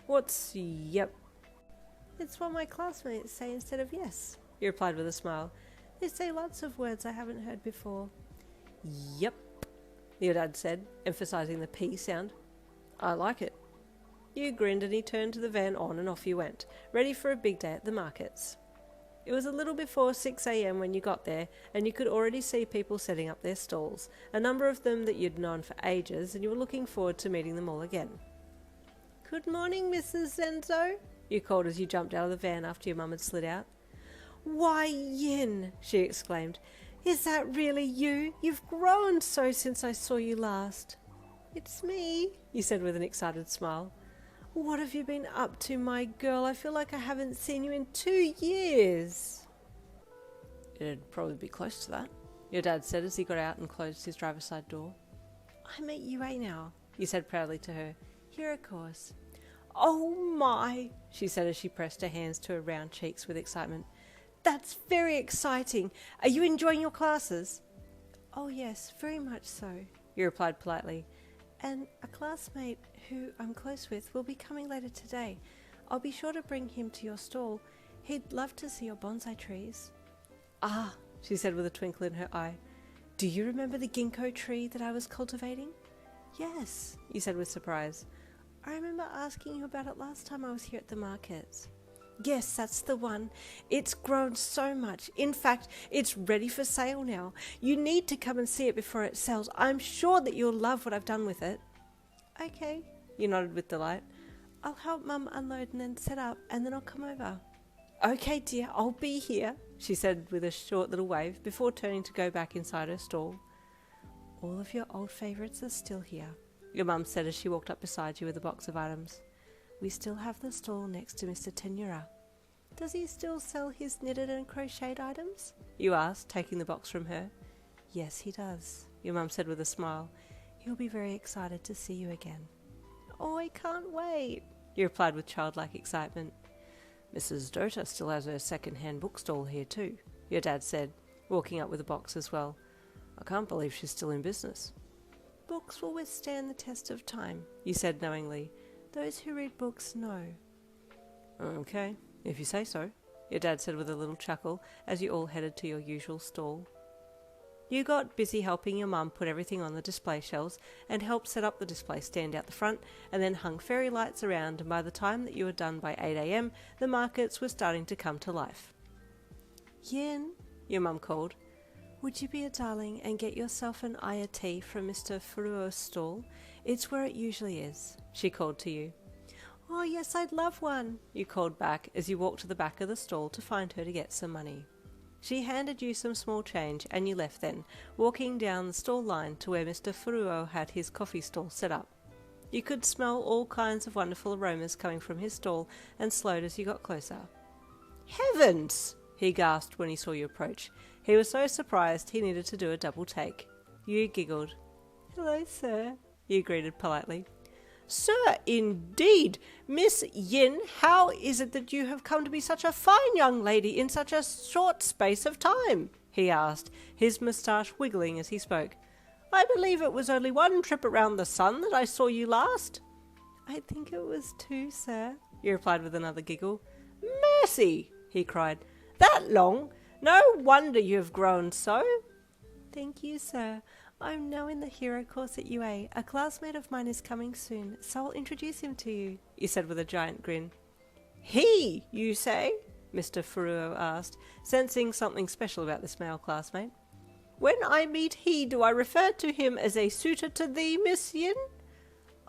"What's yep?" "It's what my classmates say instead of yes," you replied with a smile. "They say lots of words I haven't heard before." "Yep," your dad said, emphasizing the P sound. "I like it." You grinned and he turned the van on and off you went, ready for a big day at the markets. It was a little before 6 a.m. when you got there, and you could already see people setting up their stalls, a number of them that you'd known for ages, and you were looking forward to meeting them all again. "Good morning, Mrs. Zenzo," you called as you jumped out of the van after your mum had slid out. Why, Yin, she exclaimed. Is that really you? You've grown so since I saw you last. It's me, you said with an excited smile. What have you been up to, my girl? I feel like I haven't seen you in 2 years. It'd probably be close to that, your dad said as he got out and closed his driver's side door. I'm at UA now, You said proudly to her. Here, of course. Oh my, she said as she pressed her hands to her round cheeks with excitement. That's very exciting. Are you enjoying your classes? Oh yes, very much so. You replied politely. And a classmate who I'm close with will be coming later today. I'll be sure to bring him to your stall. He'd love to see your bonsai trees. Ah, she said with a twinkle in her eye. Do you remember the ginkgo tree that I was cultivating? Yes, You said with surprise. I remember asking you about it last time I was here at the markets. Yes, that's the one. It's grown so much. In fact, it's ready for sale now. You need to come and see it before it sells. I'm sure that you'll love what I've done with it. Okay, You nodded with delight. I'll help Mum unload and then set up, and then I'll come over. Okay, dear, I'll be here, she said with a short little wave before turning to go back inside her stall. All of your old favourites are still here. Your mum said as she walked up beside you with a box of items. We still have the stall next to Mr. Tenura. Does he still sell his knitted and crocheted items? You asked, taking the box from her. Yes, he does. Your mum said with a smile. He'll be very excited to see you again. Oh, I can't wait, You replied with childlike excitement. Mrs. Dota still has her second-hand bookstall here too, your dad said, walking up with a box as well. I can't believe she's still in business. Books will withstand the test of time, You said knowingly. Those who read books know. Okay, if you say so, your dad said with a little chuckle as you all headed to your usual stall. You got busy helping your mum put everything on the display shelves and helped set up the display stand out the front and then hung fairy lights around, and by the time that you were done by 8 a.m, the markets were starting to come to life. Yin, Your mum called. would you be a darling and get yourself an aya tea from Mr. Furuo's stall? It's where it usually is, She called to you. Oh yes, I'd love one. You called back as you walked to the back of the stall to find her to get some money. She handed you some small change and you left then, walking down the stall line to where Mr. Furuo had his coffee stall set up. You could smell all kinds of wonderful aromas coming from his stall and slowed as you got closer. Heavens! He gasped when he saw you approach. He was so surprised he needed to do a double take. You giggled. Hello, sir. You greeted politely. Sir, indeed! Miss Yin, how is it that you have come to be such a fine young lady in such a short space of time? He asked, his moustache wiggling as he spoke. I believe it was only 1 trip around the sun that I saw you last. I think it was 2, sir. You replied with another giggle. Mercy! He cried. That long? No wonder you have grown so. Thank you, sir. I'm now in the hero course at UA. A classmate of mine is coming soon, so I'll introduce him to you, You said with a giant grin. He, you say? Mr. Furuo asked, sensing something special about this male classmate. When I meet he, do I refer to him as a suitor to thee, Miss Yin?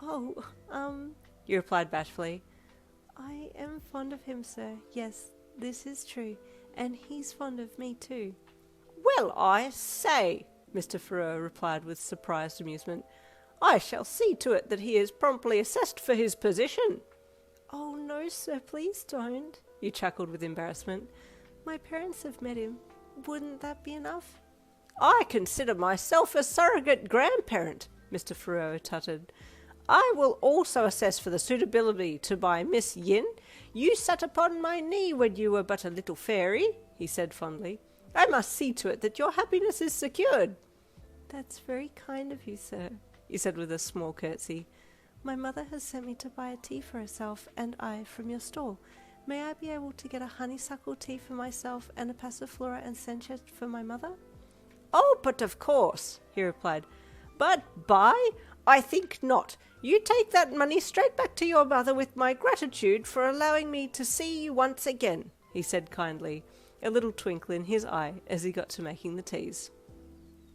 Oh, You replied bashfully. I am fond of him, sir. Yes, this is true. And he's fond of me too. Well, I say, Mr. Furuo replied with surprised amusement. I shall see to it that he is promptly assessed for his position. Oh, no, sir, please don't. You chuckled with embarrassment. My parents have met him. Wouldn't that be enough? I consider myself a surrogate grandparent, Mr. Furuo tutted. I will also assess for the suitability to my Miss Yin. You sat upon my knee when you were but a little fairy, he said fondly. I must see to it that your happiness is secured. That's very kind of you, sir, You said with a small curtsy. My mother has sent me to buy a tea for herself and I from your stall. May I be able to get a honeysuckle tea for myself and a passiflora and sencha for my mother? Oh, but of course, he replied. But buy? I think not. You take that money straight back to your mother with my gratitude for allowing me to see you once again, he said kindly, a little twinkle in his eye as he got to making the teas.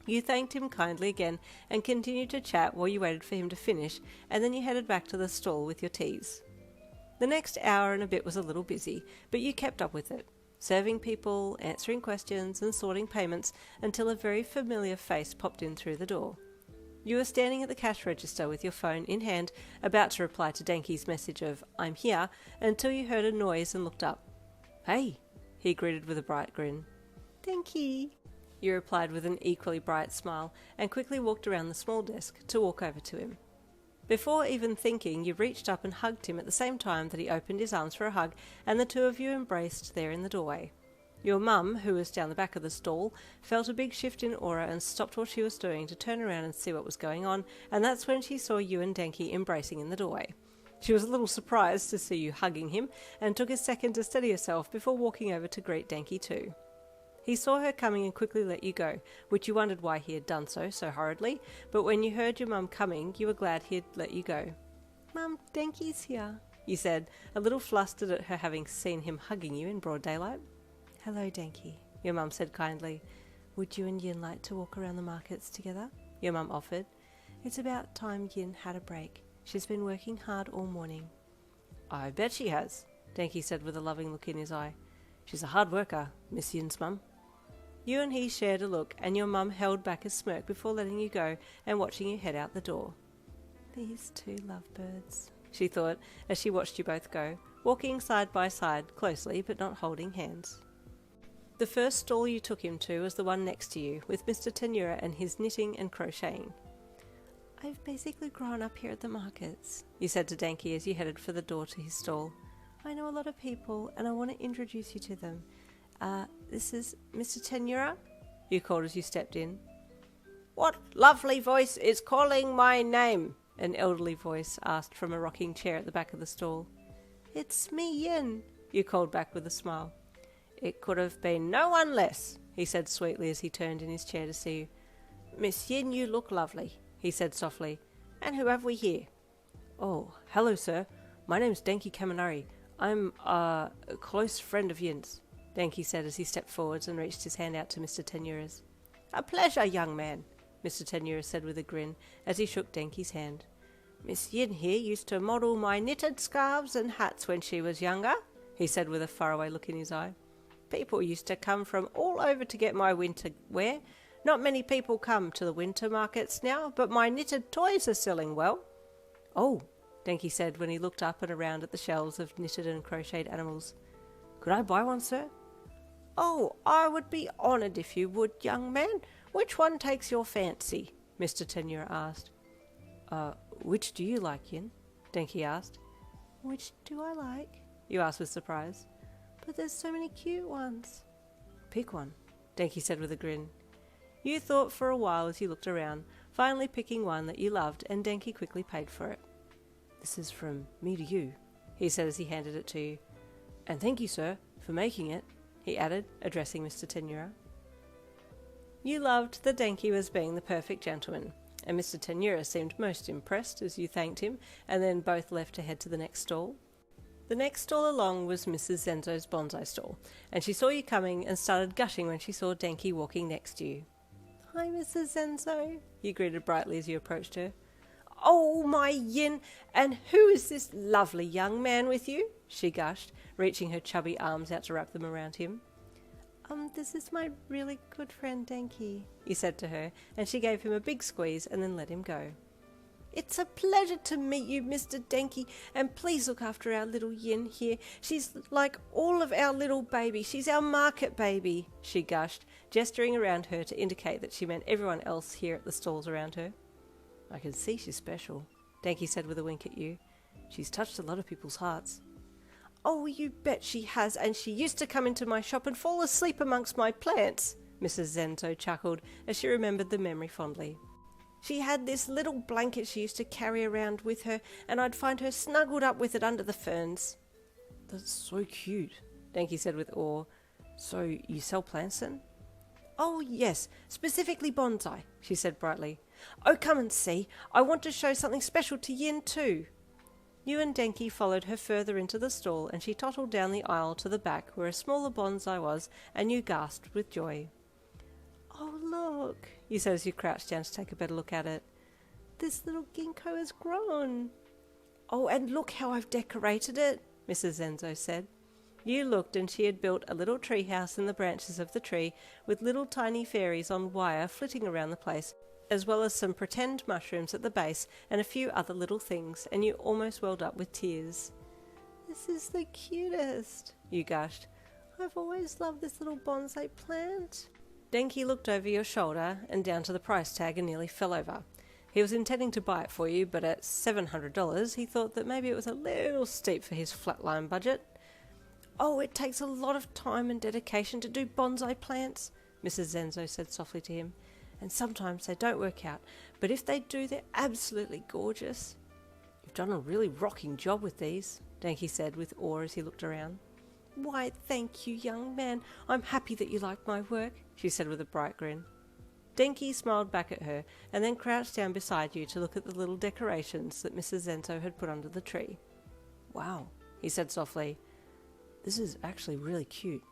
You thanked him kindly again and continued to chat while you waited for him to finish, and then you headed back to the stall with your teas. The next hour and a bit was a little busy, but you kept up with it, serving people, answering questions, and sorting payments until a very familiar face popped in through the door. You were standing at the cash register with your phone in hand, about to reply to Denki's message of "I'm here," until you heard a noise and looked up. "Hey," he greeted with a bright grin. Denki, You replied with an equally bright smile and quickly walked around the small desk to walk over to him. Before even thinking, you reached up and hugged him at the same time that he opened his arms for a hug, and the two of you embraced there in the doorway. Your mum, who was down the back of the stall, felt a big shift in aura and stopped what she was doing to turn around and see what was going on, and that's when she saw you and Denki embracing in the doorway. She was a little surprised to see you hugging him, and took a second to steady herself before walking over to greet Denki too. He saw her coming and quickly let you go, which you wondered why he had done so hurriedly, but when you heard your mum coming, you were glad he had let you go. Mum, Denki's here, you said, a little flustered at her having seen him hugging you in broad daylight. Hello, Denki, Your mum said kindly. Would you and Yin like to walk around the markets together? Your mum offered. It's about time Yin had a break. She's been working hard all morning. I bet she has, Denki said with a loving look in his eye. She's a hard worker, Miss Yin's mum. You and he shared a look, and your mum held back a smirk before letting you go and watching you head out the door. These two lovebirds, she thought, as she watched you both go, walking side by side, closely but not holding hands. The first stall you took him to was the one next to you, with Mr. Tenura and his knitting and crocheting. I've basically grown up here at the markets, you said to Denki as you headed for the door to his stall. I know a lot of people, and I want to introduce you to them. This is Mr. Tenura, you called as you stepped in. What lovely voice is calling my name? An elderly voice asked from a rocking chair at the back of the stall. It's me, Yin, you called back with a smile. It could have been no one less, he said sweetly as he turned in his chair to see you. Miss Yin, you look lovely, he said softly. And who have we here? Oh, hello, sir. My name's Denki Kaminari. I'm a close friend of Yin's, Denki said as he stepped forwards and reached his hand out to Mr. Tenura's. A pleasure, young man, Mr. Tenura said with a grin as he shook Denki's hand. Miss Yin here used to model my knitted scarves and hats when she was younger, he said with a faraway look in his eye. People used to come from all over to get my winter wear. Not many people come to the winter markets now, but my knitted toys are selling well. Oh, Denki said when he looked up and around at the shelves of knitted and crocheted animals. Could I buy one, sir? Oh, I would be honoured if you would, young man. Which one takes your fancy? Mr. Tenura asked. Which do you like, Yin? Denki asked. Which do I like? You asked with surprise. But there's so many cute ones. Pick one, Denki said with a grin. You thought for a while as you looked around, finally picking one that you loved, and Denki quickly paid for it. This is from me to you, he said as he handed it to you. And thank you, sir, for making it, he added, addressing Mr. Tenura. You loved that Denki was being the perfect gentleman, and Mr. Tenura seemed most impressed as you thanked him, and then both left to head to the next stall. The next stall along was Mrs. Zenzo's bonsai stall, and she saw you coming and started gushing when she saw Denki walking next to you. Hi, Mrs. Zenzo, you greeted brightly as you approached her. Oh, my Yin, and who is this lovely young man with you? She gushed, reaching her chubby arms out to wrap them around him. This is my really good friend Denki, you said to her, and she gave him a big squeeze and then let him go. It's a pleasure to meet you, Mr. Denki, and please look after our little Yin here. She's like all of our little baby. She's our market baby, she gushed, gesturing around her to indicate that she meant everyone else here at the stalls around her. I can see she's special, Denki said with a wink at you. She's touched a lot of people's hearts. Oh, you bet she has, and she used to come into my shop and fall asleep amongst my plants, Mrs. Zenzo chuckled as she remembered the memory fondly. She had this little blanket she used to carry around with her, and I'd find her snuggled up with it under the ferns. That's so cute, Denki said with awe. So you sell plants then? Oh yes, specifically bonsai, she said brightly. Oh, come and see. I want to show something special to Yin too. You and Denki followed her further into the stall, and she tottled down the aisle to the back where a smaller bonsai was, and you gasped with joy. Oh, look, you said as you crouched down to take a better look at it. This little ginkgo has grown. Oh, and look how I've decorated it, Mrs. Zenzo said. You looked and she had built a little tree house in the branches of the tree with little tiny fairies on wire flitting around the place, as well as some pretend mushrooms at the base and a few other little things, and you almost welled up with tears. This is the cutest, you gushed. I've always loved this little bonsai plant. Denki looked over your shoulder and down to the price tag and nearly fell over. He was intending to buy it for you, but at $700 he thought that maybe it was a little steep for his flatline budget. Oh, it takes a lot of time and dedication to do bonsai plants, Mrs. Zenzo said softly to him. And sometimes they don't work out, but if they do, they're absolutely gorgeous. You've done a really rocking job with these, Denki said with awe as he looked around. Why, thank you, young man. I'm happy that you like my work, she said with a bright grin. Denki smiled back at her and then crouched down beside you to look at the little decorations that Mrs. Zenzo had put under the tree. Wow, he said softly. This is actually really cute.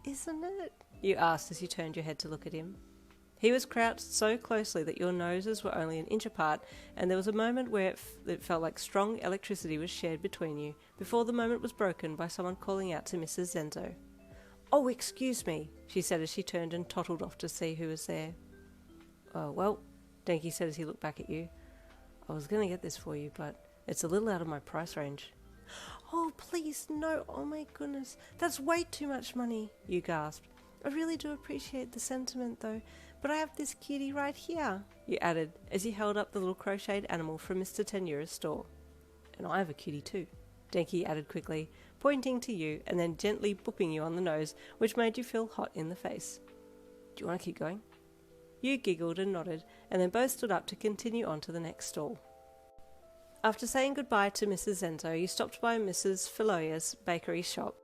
Isn't it? You asked as you turned your head to look at him. He was crouched so closely that your noses were only an inch apart, and there was a moment where it felt like strong electricity was shared between you, before the moment was broken by someone calling out to Mrs. Zenzo. Oh, excuse me, she said as she turned and tottled off to see who was there. Oh, well, Denki said as he looked back at you. I was going to get this for you, but it's a little out of my price range. Oh, please, no, oh my goodness, that's way too much money, you gasped. I really do appreciate the sentiment though, but I have this cutie right here, you added as he held up the little crocheted animal from Mr. Tenura's store. And I have a cutie too, Denki added quickly, pointing to you and then gently booping you on the nose, which made you feel hot in the face. Do you want to keep going? You giggled and nodded, and then both stood up to continue on to the next stall. After saying goodbye to Mrs. Zenzo, you stopped by Mrs. Filoya's bakery shop.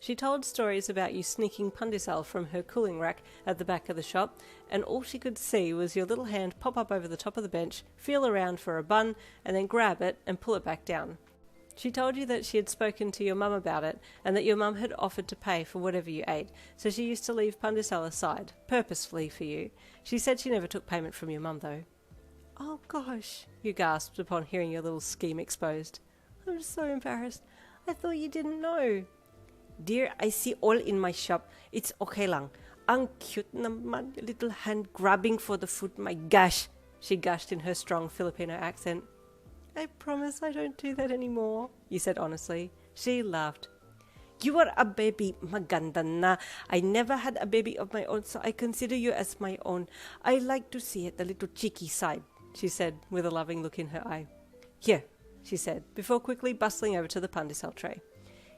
She told stories about you sneaking pandesal from her cooling rack at the back of the shop, and all she could see was your little hand pop up over the top of the bench, feel around for a bun, and then grab it and pull it back down. She told you that she had spoken to your mum about it, and that your mum had offered to pay for whatever you ate, so she used to leave pandesal aside, purposefully for you. She said she never took payment from your mum, though. Oh gosh, you gasped upon hearing your little scheme exposed. I'm so embarrassed. I thought you didn't know. Dear, I see all in my shop. It's okay lang. Ang cute naman, little hand grabbing for the food. My gosh, she gushed in her strong Filipino accent. I promise I don't do that anymore, you said honestly. She laughed. You are a baby, maganda na. I never had a baby of my own, so I consider you as my own. I like to see it, the little cheeky side, she said with a loving look in her eye. Here, she said, before quickly bustling over to the pandesal tray.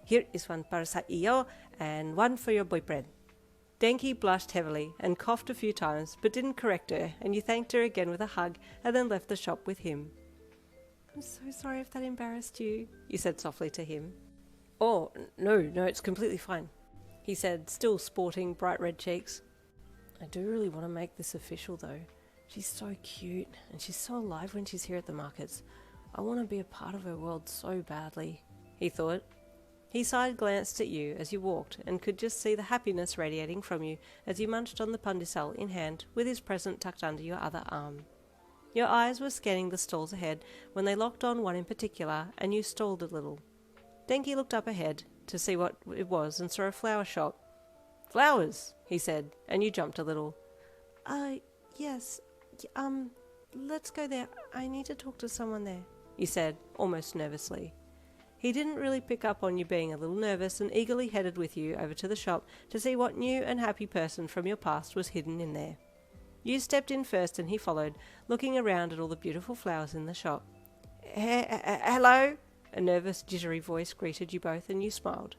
Here is one para sa iyo and one for your boyfriend. Denki blushed heavily and coughed a few times, but didn't correct her, and you thanked her again with a hug and then left the shop with him. I'm so sorry if that embarrassed you, you said softly to him. Oh, no, it's completely fine, he said, still sporting bright red cheeks. I do really want to make this official though. She's so cute, and she's so alive when she's here at the markets. I want to be a part of her world so badly, he thought. He side-glanced at you as you walked and could just see the happiness radiating from you as you munched on the pandesal in hand with his present tucked under your other arm. Your eyes were scanning the stalls ahead when they locked on one in particular, and you stalled a little. Denki looked up ahead to see what it was and saw a flower shop. Flowers, he said, and you jumped a little. Yes, let's go there. I need to talk to someone there, you said, almost nervously. He didn't really pick up on you being a little nervous and eagerly headed with you over to the shop to see what new and happy person from your past was hidden in there. You stepped in first and he followed, looking around at all the beautiful flowers in the shop. Hello? A nervous, jittery voice greeted you both and you smiled.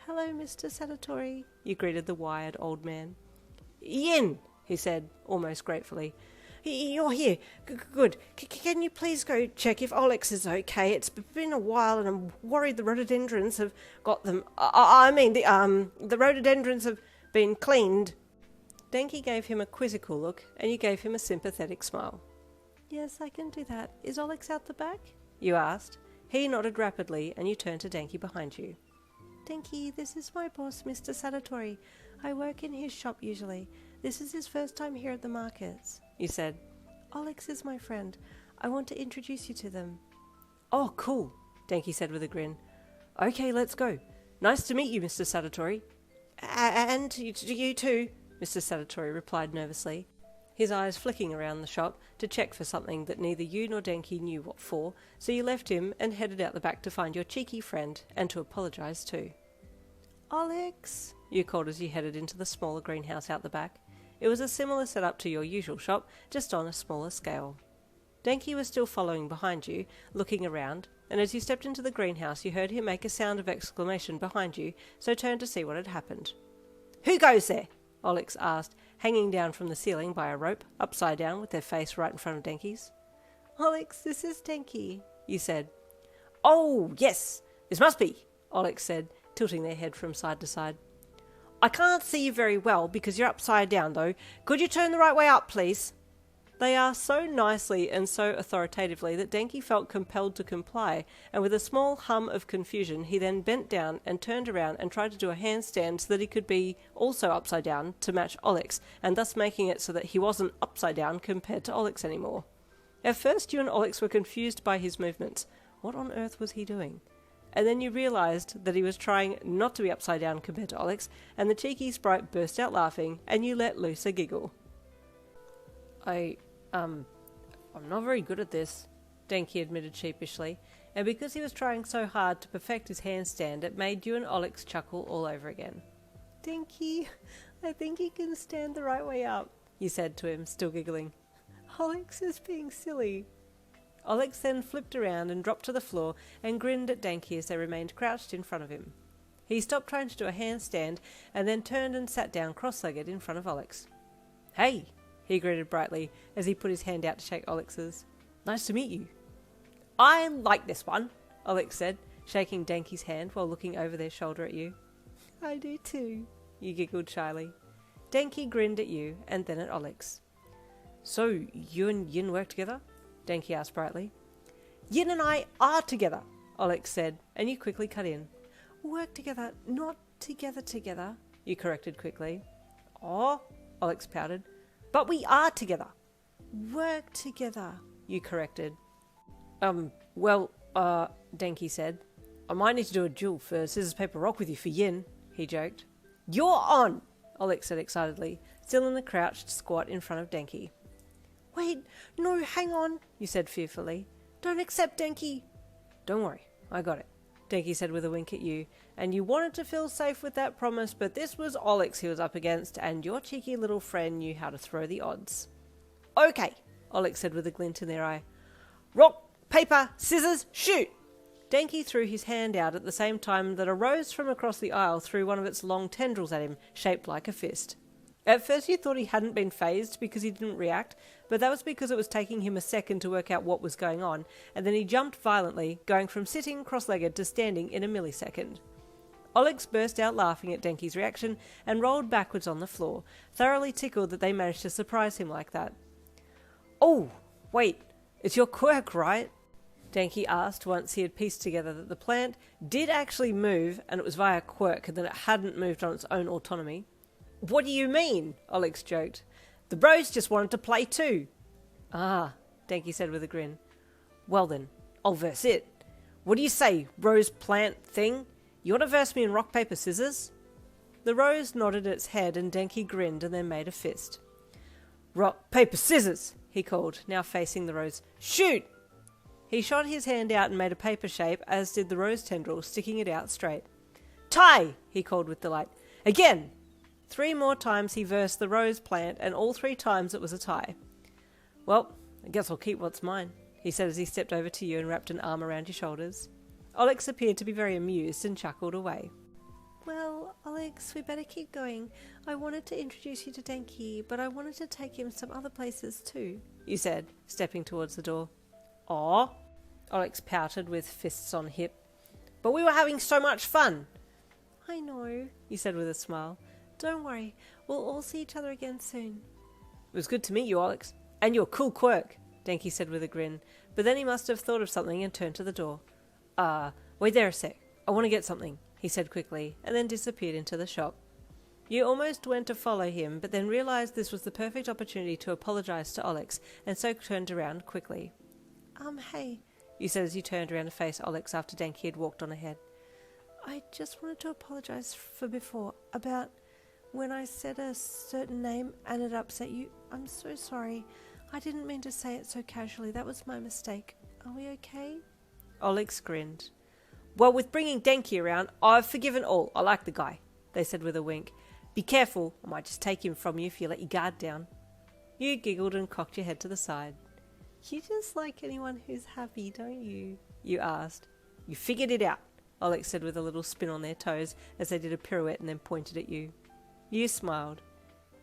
Hello, Mr. Sadatori, you greeted the wired old man. Yin, he said, almost gratefully. You're here. Good. Can you please go check if Alex is okay? It's been a while and I'm worried the rhododendrons have got them. The rhododendrons have been cleaned. Denki gave him a quizzical look and you gave him a sympathetic smile. Yes, I can do that. Is Alex out the back? You asked. He nodded rapidly and you turned to Denki behind you. Denki, this is my boss, Mr. Sadatori. I work in his shop usually. This is his first time here at the markets, you said. Alex is my friend. I want to introduce you to them. Oh, cool, Denki said with a grin. Okay, let's go. Nice to meet you, Mr. Sadatori. And you too, Mr. Sadatori replied nervously, his eyes flicking around the shop to check for something that neither you nor Denki knew what for, so you left him and headed out the back to find your cheeky friend and to apologise too. Alex, you called as you headed into the smaller greenhouse out the back. It was a similar setup to your usual shop, just on a smaller scale. Denki was still following behind you, looking around, and as you stepped into the greenhouse you heard him make a sound of exclamation behind you, so turned to see what had happened. Who goes there? Alex asked, hanging down from the ceiling by a rope, upside down with their face right in front of Denki's. Alex, this is Denki, you said. Oh, yes, this must be, Alex said, tilting their head from side to side. I can't see you very well because you're upside down though. Could you turn the right way up, please? They asked so nicely and so authoritatively that Denki felt compelled to comply, and with a small hum of confusion he then bent down and turned around and tried to do a handstand so that he could be also upside down to match Alex, and thus making it so that he wasn't upside down compared to Alex anymore. At first you and Alex were confused by his movements. What on earth was he doing? And then you realised that he was trying not to be upside down compared to Alex, and the cheeky sprite burst out laughing, and you let loose a giggle. I'm not very good at this, Denki admitted sheepishly, and because he was trying so hard to perfect his handstand, it made you and Alex chuckle all over again. Denki, I think you can stand the right way up, you said to him, still giggling. Alex is being silly. Alex then flipped around and dropped to the floor and grinned at Denki as they remained crouched in front of him. He stopped trying to do a handstand and then turned and sat down cross-legged in front of Alex. Hey, he greeted brightly as he put his hand out to shake Alex's. Nice to meet you. I like this one, Alex said, shaking Denki's hand while looking over their shoulder at you. I do too, you giggled shyly. Denki grinned at you and then at Alex. So, you and Yin work together? Denki asked brightly. Yin and I are together, Alex said, and you quickly cut in. Work together, not together, you corrected quickly. Oh, Alex pouted. But we are together. Work together, you corrected. Denki said. I might need to do a duel for scissors, paper, rock with you for Yin, he joked. You're on, Alex said excitedly, still in the crouched squat in front of Denki. Wait, no, hang on, you said fearfully. Don't accept Denki. Don't worry, I got it, Denki said with a wink at you, and you wanted to feel safe with that promise, but this was Alex he was up against, and your cheeky little friend knew how to throw the odds. Okay, Alex said with a glint in their eye. Rock, paper, scissors, shoot! Denki threw his hand out at the same time that a rose from across the aisle threw one of its long tendrils at him, shaped like a fist. At first you thought he hadn't been phased because he didn't react, but that was because it was taking him a second to work out what was going on, and then he jumped violently, going from sitting cross-legged to standing in a millisecond. Alex burst out laughing at Denki's reaction and rolled backwards on the floor, thoroughly tickled that they managed to surprise him like that. Oh, wait, it's your quirk, right? Denki asked once he had pieced together that the plant did actually move, and it was via quirk, and that it hadn't moved on its own autonomy. What do you mean? Alex joked. The bros just wanted to play too. Ah, Denki said with a grin. Well then, I'll verse it. What do you say, rose plant thing? You want to verse me in rock, paper, scissors? The rose nodded its head and Denki grinned and then made a fist. Rock, paper, scissors, he called, now facing the rose. Shoot! He shot his hand out and made a paper shape, as did the rose tendril, sticking it out straight. Tie! He called with delight. Again! 3 more times he versed the rose plant, and all 3 times it was a tie. Well, I guess I'll keep what's mine, he said as he stepped over to you and wrapped an arm around your shoulders. Alex appeared to be very amused and chuckled away. Well, Alex, we better keep going. I wanted to introduce you to Denki, but I wanted to take him some other places too, you said, stepping towards the door. Aw, Alex pouted with fists on hip. But we were having so much fun. I know, you said with a smile. Don't worry, we'll all see each other again soon. It was good to meet you, Alex. And your cool quirk, Denki said with a grin, but then he must have thought of something and turned to the door. Wait there a sec. I want to get something, he said quickly, and then disappeared into the shop. You almost went to follow him, but then realised this was the perfect opportunity to apologise to Alex, and so turned around quickly. Hey, you said as you turned around to face Alex after Denki had walked on ahead. I just wanted to apologize for before, about when I said a certain name and it upset you. I'm so sorry. I didn't mean to say it so casually. That was my mistake. Are we okay? Alex grinned. Well, with bringing Denki around, I've forgiven all. I like the guy, they said with a wink. Be careful, I might just take him from you if you let your guard down. You giggled and cocked your head to the side. You just like anyone who's happy, don't you? You asked. You figured it out, Alex said with a little spin on their toes as they did a pirouette and then pointed at you. You smiled.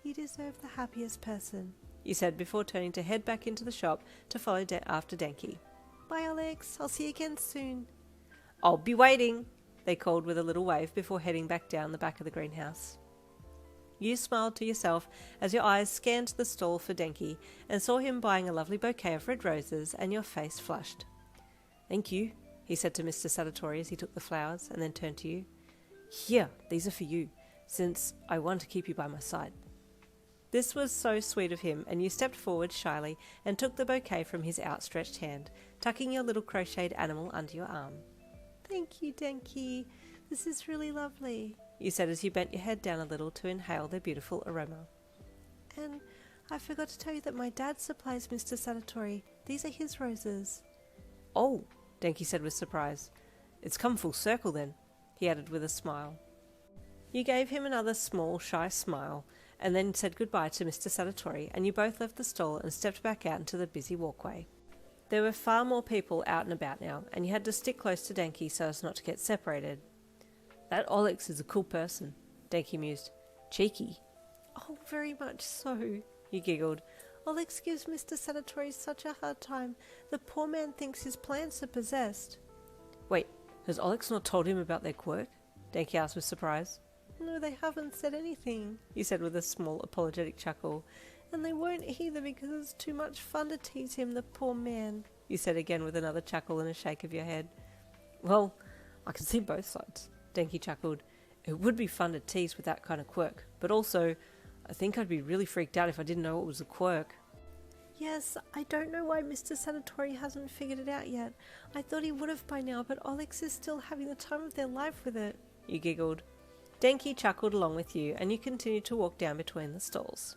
You deserve the happiest person, you said before turning to head back into the shop to follow after Denki. Bye, Alex. I'll see you again soon. I'll be waiting, they called with a little wave before heading back down the back of the greenhouse. You smiled to yourself as your eyes scanned the stall for Denki and saw him buying a lovely bouquet of red roses, and your face flushed. Thank you, he said to Mr. Sadatori as he took the flowers and then turned to you. Here, these are for you, since I want to keep you by my side. This was so sweet of him, and you stepped forward shyly and took the bouquet from his outstretched hand, tucking your little crocheted animal under your arm. Thank you, Denki. This is really lovely, you said as you bent your head down a little to inhale their beautiful aroma. And I forgot to tell you that my dad supplies Mr. Sadatori. These are his roses. Oh, Denki said with surprise. It's come full circle then, he added with a smile. You gave him another small, shy smile, and then said goodbye to Mr. Sadatori, and you both left the stall and stepped back out into the busy walkway. There were far more people out and about now, and you had to stick close to Denki so as not to get separated. That Alex is a cool person, Denki mused. Cheeky. Oh, very much so, you giggled. Alex gives Mr. Sadatori such a hard time. The poor man thinks his plants are possessed. Wait, has Alex not told him about their quirk? Denki asked with surprise. No, they haven't said anything, you said with a small apologetic chuckle. And they won't either because it's too much fun to tease him, the poor man, you said again with another chuckle and a shake of your head. Well, I can see both sides, Denki chuckled. It would be fun to tease with that kind of quirk, but also, I think I'd be really freaked out if I didn't know it was a quirk. Yes, I don't know why Mr. Sadatori hasn't figured it out yet. I thought he would have by now, but Alex is still having the time of their life with it, you giggled. Denki chuckled along with you, and you continued to walk down between the stalls.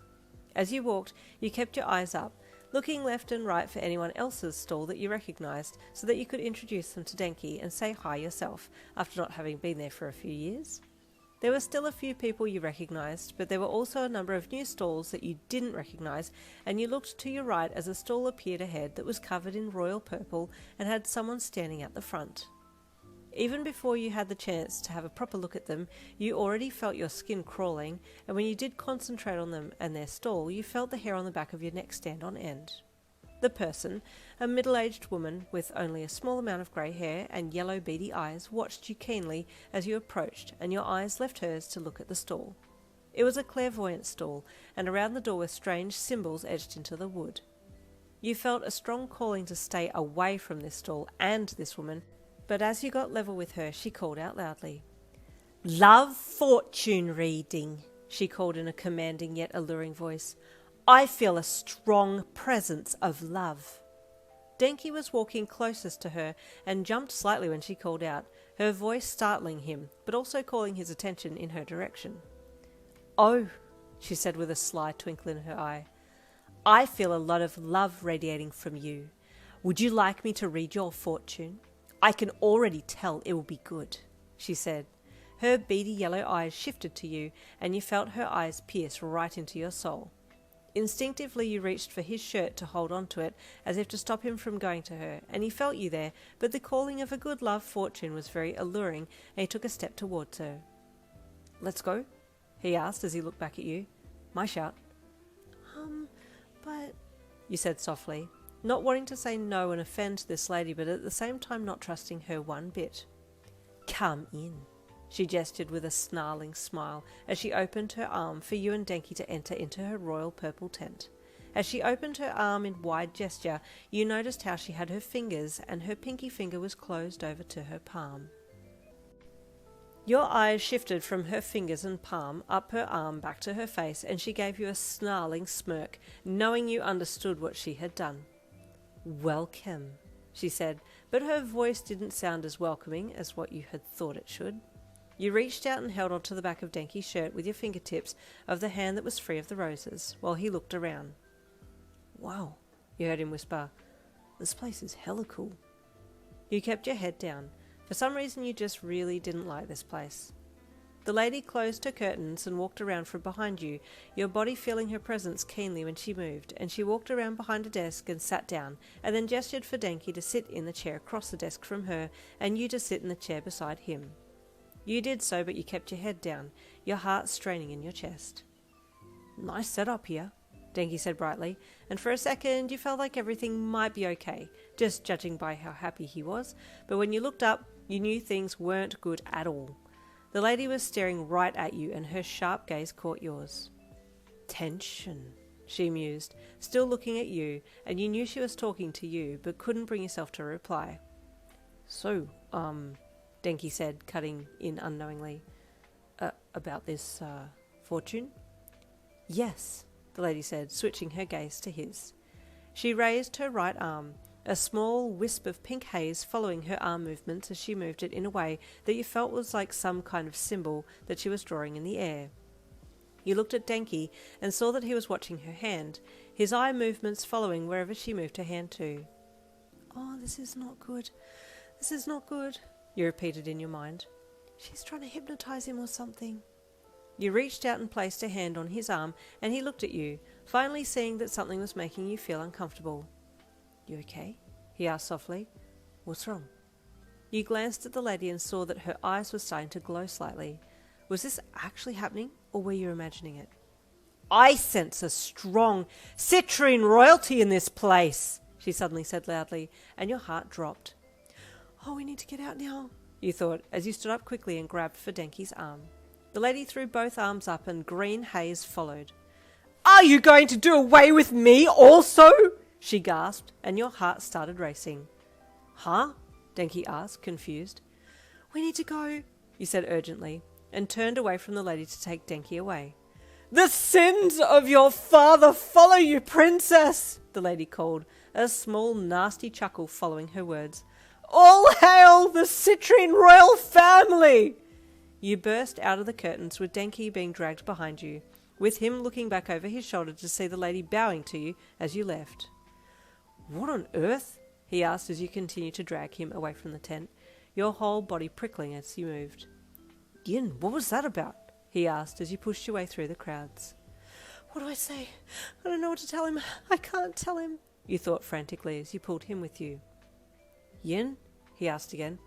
As you walked, you kept your eyes up, looking left and right for anyone else's stall that you recognised so that you could introduce them to Denki and say hi yourself, after not having been there for a few years. There were still a few people you recognised, but there were also a number of new stalls that you didn't recognise, and you looked to your right as a stall appeared ahead that was covered in royal purple and had someone standing at the front. Even before you had the chance to have a proper look at them, you already felt your skin crawling, and when you did concentrate on them and their stall, you felt the hair on the back of your neck stand on end. The person, a middle-aged woman with only a small amount of grey hair and yellow beady eyes, watched you keenly as you approached, and your eyes left hers to look at the stall. It was a clairvoyant stall, and around the door were strange symbols etched into the wood. You felt a strong calling to stay away from this stall and this woman, but as you got level with her, she called out loudly. Love fortune reading, she called in a commanding yet alluring voice. I feel a strong presence of love. Denki was walking closest to her and jumped slightly when she called out, her voice startling him, but also calling his attention in her direction. Oh, she said with a sly twinkle in her eye. I feel a lot of love radiating from you. Would you like me to read your fortune? I can already tell it will be good, she said. Her beady yellow eyes shifted to you, and you felt her eyes pierce right into your soul. Instinctively you reached for his shirt to hold on to it, as if to stop him from going to her, and he felt you there, but the calling of a good love fortune was very alluring, and he took a step towards her. Let's go? He asked as he looked back at you. My shout. But... you said softly, not wanting to say no and offend this lady, but at the same time not trusting her one bit. Come in, she gestured with a snarling smile as she opened her arm for you and Denki to enter into her royal purple tent. As she opened her arm in wide gesture, you noticed how she had her fingers, and her pinky finger was closed over to her palm. Your eyes shifted from her fingers and palm up her arm back to her face, and she gave you a snarling smirk, knowing you understood what she had done. Welcome, she said, but her voice didn't sound as welcoming as what you had thought it should. You reached out and held onto the back of Denki's shirt with your fingertips of the hand that was free of the roses, while he looked around. "Wow," you heard him whisper. "This place is hella cool." You kept your head down. For some reason you just really didn't like this place. The lady closed her curtains and walked around from behind you, your body feeling her presence keenly when she moved, and she walked around behind a desk and sat down, and then gestured for Denki to sit in the chair across the desk from her, and you to sit in the chair beside him. You did so, but you kept your head down, your heart straining in your chest. "Nice setup here," Denki said brightly, and for a second you felt like everything might be okay, just judging by how happy he was, but when you looked up, you knew things weren't good at all. The lady was staring right at you, and her sharp gaze caught yours. "Tension," she mused, still looking at you, and you knew she was talking to you, but couldn't bring yourself to reply. "So, Denki said, cutting in unknowingly. About this, fortune?" "Yes," the lady said, switching her gaze to his. She raised her right arm, a small wisp of pink haze following her arm movements as she moved it in a way that you felt was like some kind of symbol that she was drawing in the air. You looked at Denki and saw that he was watching her hand, his eye movements following wherever she moved her hand to. "Oh, this is not good. This is not good," you repeated in your mind. "She's trying to hypnotize him or something." You reached out and placed a hand on his arm, and he looked at you, finally seeing that something was making you feel uncomfortable. "You okay?" he asked softly. "What's wrong?" You glanced at the lady and saw that her eyes were starting to glow slightly. Was this actually happening, or were you imagining it? "I sense a strong citrine royalty in this place," she suddenly said loudly, and your heart dropped. "Oh, we need to get out now," you thought, as you stood up quickly and grabbed for Denki's arm. The lady threw both arms up and green haze followed. "Are you going to do away with me also?" she gasped, and your heart started racing. "Huh?" Denki asked, confused. "We need to go," you said urgently, and turned away from the lady to take Denki away. "The sins of your father follow you, princess!" the lady called, a small nasty chuckle following her words. "All hail the citrine royal family!" You burst out of the curtains with Denki being dragged behind you, with him looking back over his shoulder to see the lady bowing to you as you left. "What on earth?" he asked as you continued to drag him away from the tent, your whole body prickling as you moved. "Yin, what was that about?" he asked as you pushed your way through the crowds. "What do I say? I don't know what to tell him. I can't tell him," you thought frantically as you pulled him with you. "Yin?" he asked again.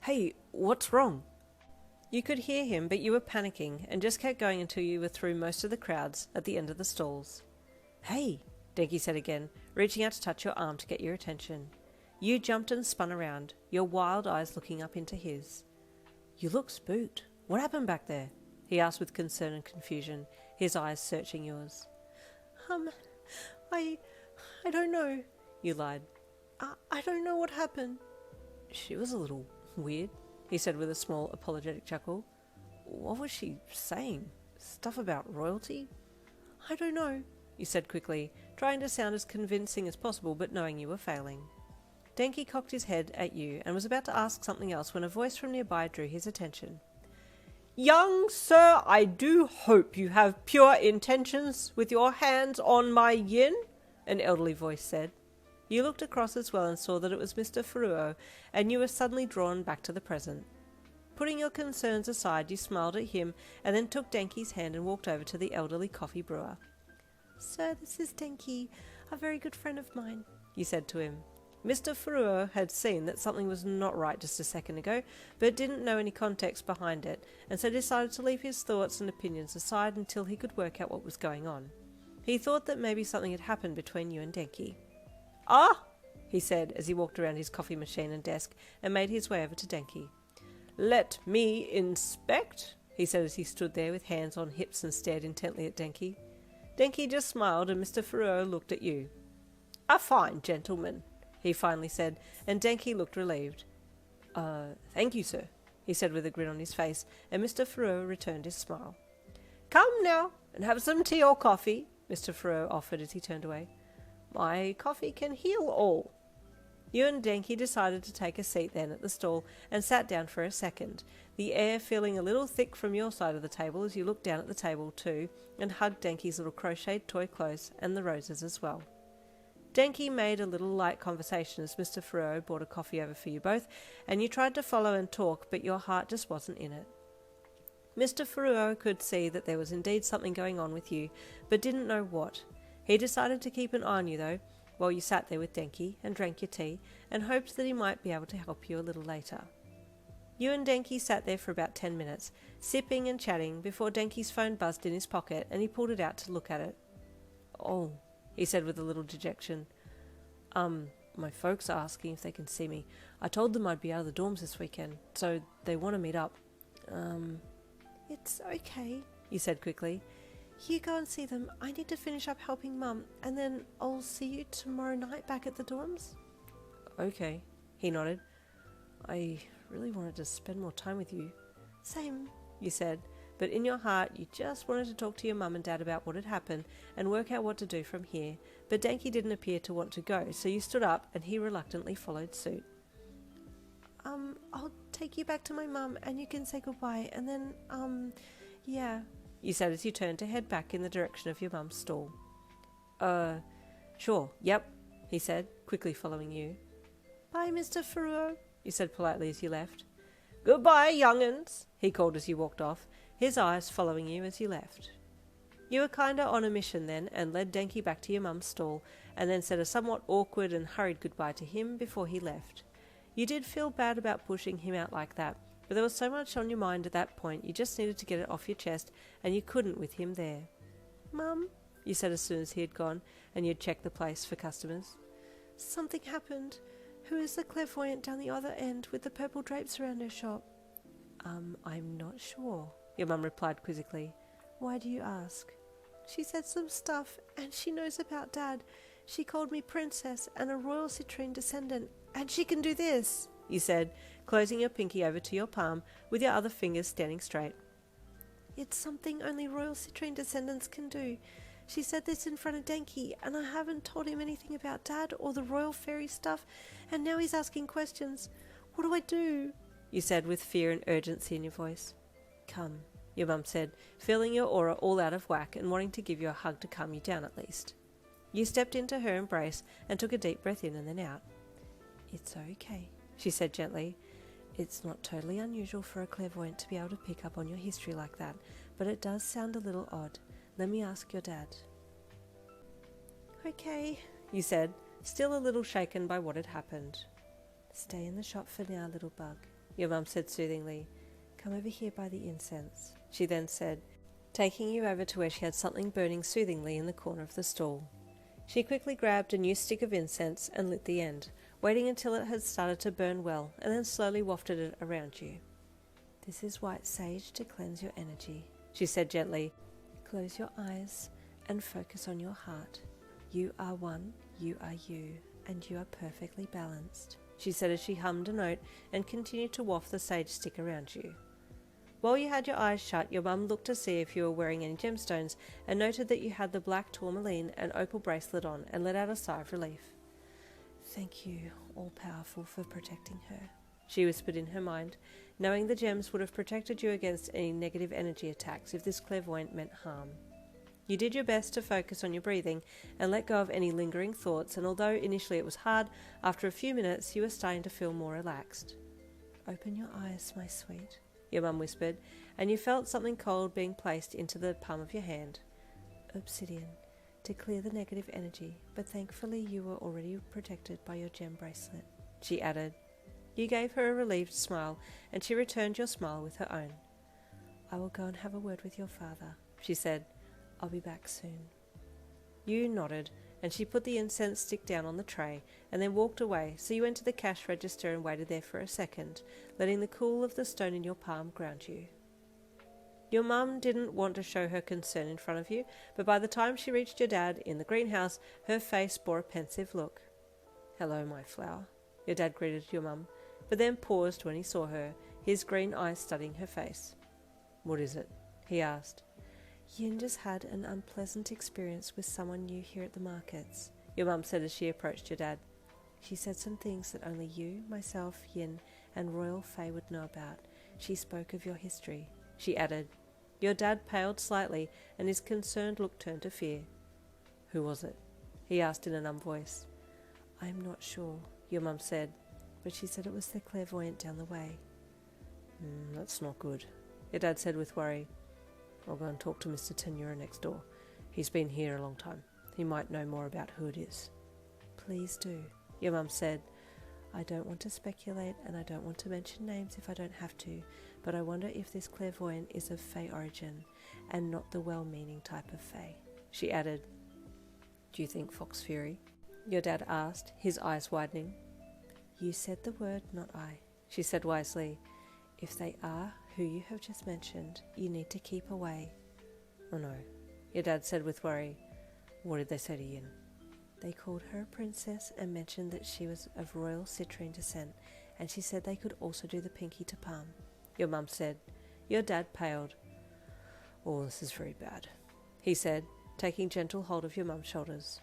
"Hey, what's wrong?" You could hear him, but you were panicking and just kept going until you were through most of the crowds at the end of the stalls. "Hey," Denki said again, reaching out to touch your arm to get your attention. You jumped and spun around, your wild eyes looking up into his. "You look spooked. What happened back there?" he asked with concern and confusion, his eyes searching yours. I don't know," you lied. I don't know what happened." "She was a little weird," he said with a small apologetic chuckle. "What was she saying? Stuff about royalty?" "I don't know," you said quickly, trying to sound as convincing as possible but knowing you were failing. Denki cocked his head at you and was about to ask something else when a voice from nearby drew his attention. "Young sir, I do hope you have pure intentions with your hands on my yin," an elderly voice said. You looked across as well and saw that it was Mr. Furuo, and you were suddenly drawn back to the present. Putting your concerns aside, you smiled at him and then took Denki's hand and walked over to the elderly coffee brewer. "Sir, this is Denki, a very good friend of mine," you said to him. Mr. Furuo had seen that something was not right just a second ago, but didn't know any context behind it, and so decided to leave his thoughts and opinions aside until he could work out what was going on. He thought that maybe something had happened between you and Denki. "Ah!" he said as he walked around his coffee machine and desk and made his way over to Denki. "Let me inspect," he said as he stood there with hands on hips and stared intently at Denki. Denki just smiled and Mr. Furuo looked at you. "A fine gentleman," he finally said, and Denki looked relieved. Thank you, sir," he said with a grin on his face, and Mr. Furuo returned his smile. "Come now, and have some tea or coffee," Mr. Furuo offered as he turned away. "My coffee can heal all." You and Denki decided to take a seat then at the stall and sat down for a second, the air feeling a little thick from your side of the table as you looked down at the table too and hugged Denki's little crocheted toy close and the roses as well. Denki made a little light conversation as Mr. Furuo brought a coffee over for you both, and you tried to follow and talk, but your heart just wasn't in it. Mr. Furuo could see that there was indeed something going on with you, but didn't know what. He decided to keep an eye on you though, while you sat there with Denki and drank your tea, and hoped that he might be able to help you a little later. You and Denki sat there for about 10 minutes, sipping and chatting, before Denki's phone buzzed in his pocket and he pulled it out to look at it. "Oh," he said with a little dejection. My folks are asking if they can see me. I told them I'd be out of the dorms this weekend, so they want to meet up." It's okay, you said quickly. You go and see them. I need to finish up helping Mum, and then I'll see you tomorrow night back at the dorms. "Okay," he nodded. "I really wanted to spend more time with you." "Same," you said, but in your heart you just wanted to talk to your mum and dad about what had happened and work out what to do from here, but Denki didn't appear to want to go, so you stood up and he reluctantly followed suit. I'll take you back to my mum and you can say goodbye, and then, yeah, you said as you turned to head back in the direction of your mum's stall. Sure, yep," he said, quickly following you. "Bye, Mr. Furuo," you said politely as you left. "Goodbye, young'uns," he called as you walked off, his eyes following you as you left. You were kinda on a mission then, and led Denki back to your mum's stall, and then said a somewhat awkward and hurried goodbye to him before he left. You did feel bad about pushing him out like that, but there was so much on your mind at that point you just needed to get it off your chest, and you couldn't with him there. "Mum," you said as soon as he had gone, and you'd checked the place for customers. "Something happened. Who is the clairvoyant down the other end with the purple drapes around her shop?" I'm not sure," your mum replied quizzically. "Why do you ask?" "She said some stuff, and she knows about Dad. She called me princess and a royal citrine descendant, and she can do this," you said, closing your pinky over to your palm with your other fingers standing straight. "It's something only royal citrine descendants can do. She said this in front of Denki, and I haven't told him anything about Dad or the royal fairy stuff, and now he's asking questions. What do I do?" you said with fear and urgency in your voice. "Come," your mum said, feeling your aura all out of whack and wanting to give you a hug to calm you down at least. You stepped into her embrace and took a deep breath in and then out. "It's okay," she said gently. "It's not totally unusual for a clairvoyant to be able to pick up on your history like that, but it does sound a little odd. Let me ask your dad." "Okay," you said, still a little shaken by what had happened. "Stay in the shop for now, little bug," your mum said soothingly. "Come over here by the incense," she then said, taking you over to where she had something burning soothingly in the corner of the stall. She quickly grabbed a new stick of incense and lit the end, waiting until it had started to burn well, and then slowly wafted it around you. "This is white sage to cleanse your energy," she said gently. "Close your eyes and focus on your heart. You are one, you are you, and you are perfectly balanced," she said as she hummed a note and continued to waft the sage stick around you. While you had your eyes shut, your mum looked to see if you were wearing any gemstones and noted that you had the black tourmaline and opal bracelet on and let out a sigh of relief. "Thank you, all-powerful, for protecting her," she whispered in her mind, knowing the gems would have protected you against any negative energy attacks if this clairvoyant meant harm. You did your best to focus on your breathing and let go of any lingering thoughts, and although initially it was hard, after a few minutes you were starting to feel more relaxed. "Open your eyes, my sweet," your mum whispered, and you felt something cold being placed into the palm of your hand. "Obsidian, to clear the negative energy, but thankfully you were already protected by your gem bracelet," she added. You gave her a relieved smile, and she returned your smile with her own. "I will go and have a word with your father," she said. "I'll be back soon." You nodded, and she put the incense stick down on the tray and then walked away, so you went to the cash register and waited there for a second, letting the cool of the stone in your palm ground you. Your mum didn't want to show her concern in front of you, but by the time she reached your dad in the greenhouse, her face bore a pensive look. "Hello, my flower," your dad greeted your mum, but then paused when he saw her, his green eyes studying her face. "What is it?" he asked. "Yin just had an unpleasant experience with someone new here at the markets," your mum said as she approached your dad. She said some things that only you, myself, Yin, and Royal Fae would know about. She spoke of your history. She added. Your dad paled slightly, and his concerned look turned to fear. Who was it? He asked in a numb voice. I'm not sure, your mum said, but she said it was the clairvoyant down the way. That's not good, your dad said with worry. I'll go and talk to Mr. Tenura next door. He's been here a long time. He might know more about who it is. Please do, your mum said. I don't want to speculate, and I don't want to mention names if I don't have to, but I wonder if this clairvoyant is of Fae origin, and not the well-meaning type of Fae. She added, Do you think Fox Fury? Your dad asked, his eyes widening. You said the word, not I, she said wisely. If they are who you have just mentioned, you need to keep away. Oh no, your dad said with worry. What did they say to Yin? They called her a princess and mentioned that she was of royal citrine descent, and she said they could also do the pinky to palm. Your mum said. Your dad paled. Oh, this is very bad, he said, taking gentle hold of your mum's shoulders.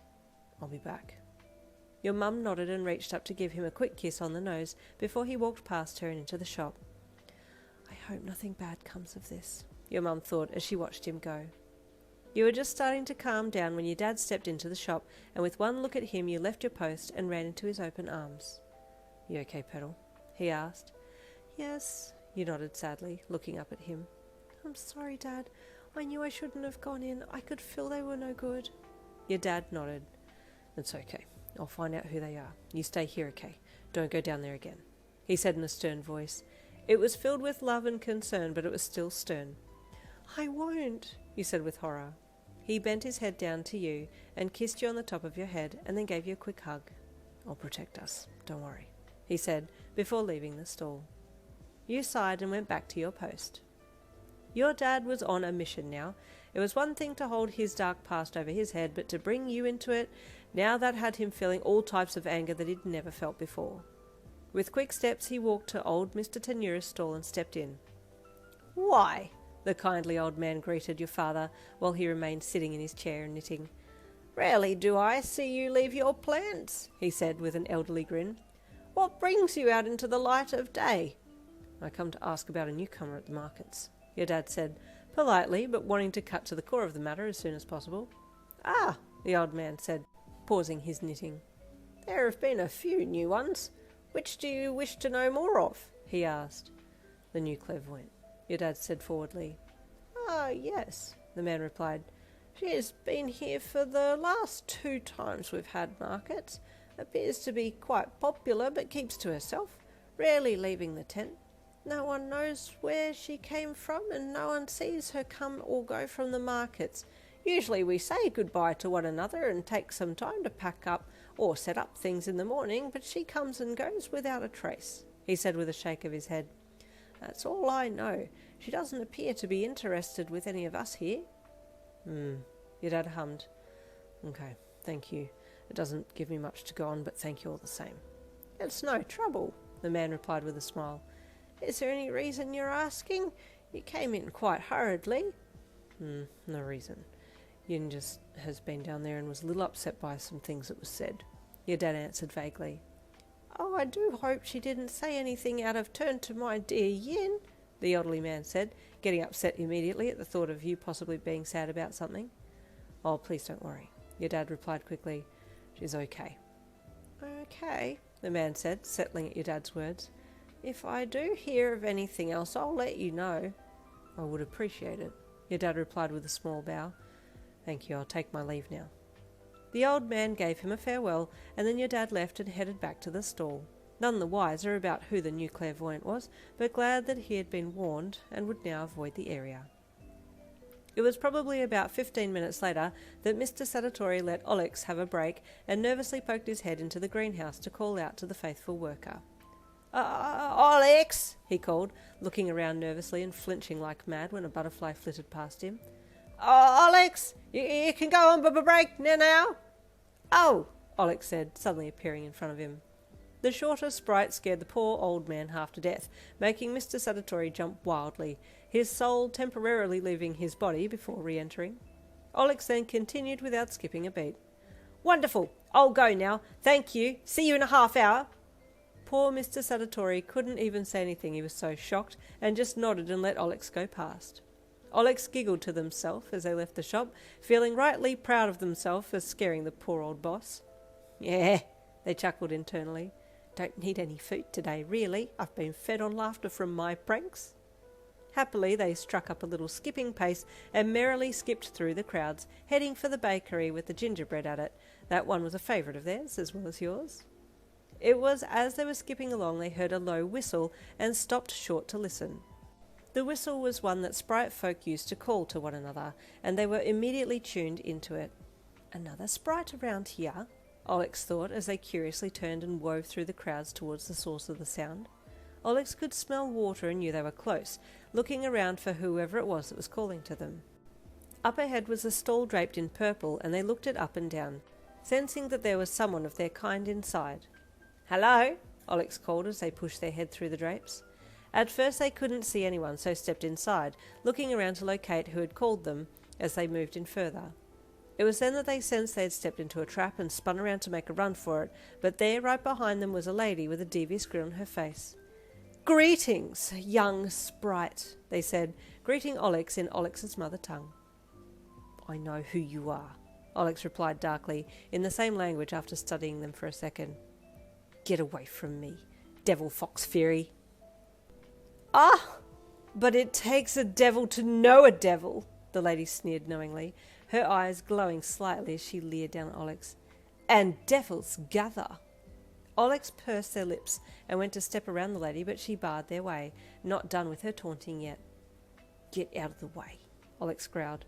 I'll be back. Your mum nodded and reached up to give him a quick kiss on the nose before he walked past her and into the shop. I hope nothing bad comes of this, your mum thought as she watched him go. You were just starting to calm down when your dad stepped into the shop, and with one look at him you left your post and ran into his open arms. You okay, Petal? He asked. Yes, you nodded sadly, looking up at him. I'm sorry, Dad. I knew I shouldn't have gone in. I could feel they were no good. Your dad nodded. It's okay. I'll find out who they are. You stay here, okay? Don't go down there again, he said in a stern voice. It was filled with love and concern, but it was still stern. I won't, you said with horror. He bent his head down to you and kissed you on the top of your head and then gave you a quick hug. I'll protect us, don't worry, he said before leaving the stall. You sighed and went back to your post. Your dad was on a mission now. It was one thing to hold his dark past over his head, but to bring you into it, now that had him feeling all types of anger that he'd never felt before. With quick steps he walked to old Mr. Tenura's stall and stepped in. Why? The kindly old man greeted your father while he remained sitting in his chair knitting. Rarely do I see you leave your plants, he said with an elderly grin. What brings you out into the light of day? I come to ask about a newcomer at the markets, your dad said, politely but wanting to cut to the core of the matter as soon as possible. Ah, the old man said, pausing his knitting. There have been a few new ones. Which do you wish to know more of? He asked. The new clairvoyant, your dad said forwardly. Ah, yes, the man replied. She has been here for the last 2 times we've had markets. Appears to be quite popular, but keeps to herself, rarely leaving the tent. No one knows where she came from, and no one sees her come or go from the markets. Usually we say goodbye to one another and take some time to pack up or set up things in the morning, but she comes and goes without a trace, he said with a shake of his head. That's all I know. She doesn't appear to be interested with any of us here. Your dad hummed. Okay, thank you. It doesn't give me much to go on, but thank you all the same. It's no trouble, the man replied with a smile. Is there any reason you're asking? You came in quite hurriedly. No reason. Yin just has been down there and was a little upset by some things that was said, your dad answered vaguely. Oh, I do hope she didn't say anything out of turn to my dear Yin, the elderly man said, getting upset immediately at the thought of you possibly being sad about something. Oh, please don't worry, your dad replied quickly. She's okay. Okay, the man said, settling at your dad's words. If I do hear of anything else, I'll let you know. I would appreciate it, your dad replied with a small bow. Thank you, I'll take my leave now. The old man gave him a farewell, and then your dad left and headed back to the stall, none the wiser about who the new clairvoyant was, but glad that he had been warned and would now avoid the area. It was probably about 15 minutes later that Mr. Sadatori let Olex have a break and nervously poked his head into the greenhouse to call out to the faithful worker. Olex, he called, looking around nervously and flinching like mad when a butterfly flitted past him. Olex, you can go on break now. Oh, Olex said, suddenly appearing in front of him. The shorter sprite scared the poor old man half to death, making Mr. Sadatori jump wildly, his soul temporarily leaving his body before re-entering. Olex then continued without skipping a beat. Wonderful! I'll go now. Thank you. See you in a half hour. Poor Mr. Sadatori couldn't even say anything, he was so shocked, and just nodded and let Olex go past. Olex giggled to themselves as they left the shop, feeling rightly proud of themselves for scaring the poor old boss. Yeah, they chuckled internally. Don't need any food today, really. I've been fed on laughter from my pranks. Happily, they struck up a little skipping pace and merrily skipped through the crowds, heading for the bakery with the gingerbread at it. That one was a favourite of theirs, as well as yours. It was as they were skipping along they heard a low whistle and stopped short to listen. The whistle was one that sprite folk used to call to one another, and they were immediately tuned into it. Another sprite around here, Olex thought as they curiously turned and wove through the crowds towards the source of the sound. Olex could smell water and knew they were close, looking around for whoever it was that was calling to them. Up ahead was a stall draped in purple, and they looked it up and down, sensing that there was someone of their kind inside. "Hello," Olex called as they pushed their head through the drapes. At first they couldn't see anyone, so stepped inside, looking around to locate who had called them as they moved in further. It was then that they sensed they had stepped into a trap and spun around to make a run for it, but there, right behind them, was a lady with a devious grin on her face. "Greetings, young sprite," they said, greeting Olex in Olex's mother tongue. "I know who you are," Olex replied darkly, in the same language after studying them for a second. "Get away from me, devil fox Faerie." "Ah, but it takes a devil to know a devil," the lady sneered knowingly, her eyes glowing slightly as she leered down at Olex. "And devils gather." Olex pursed their lips and went to step around the lady, but she barred their way, not done with her taunting yet. "Get out of the way," Olex growled.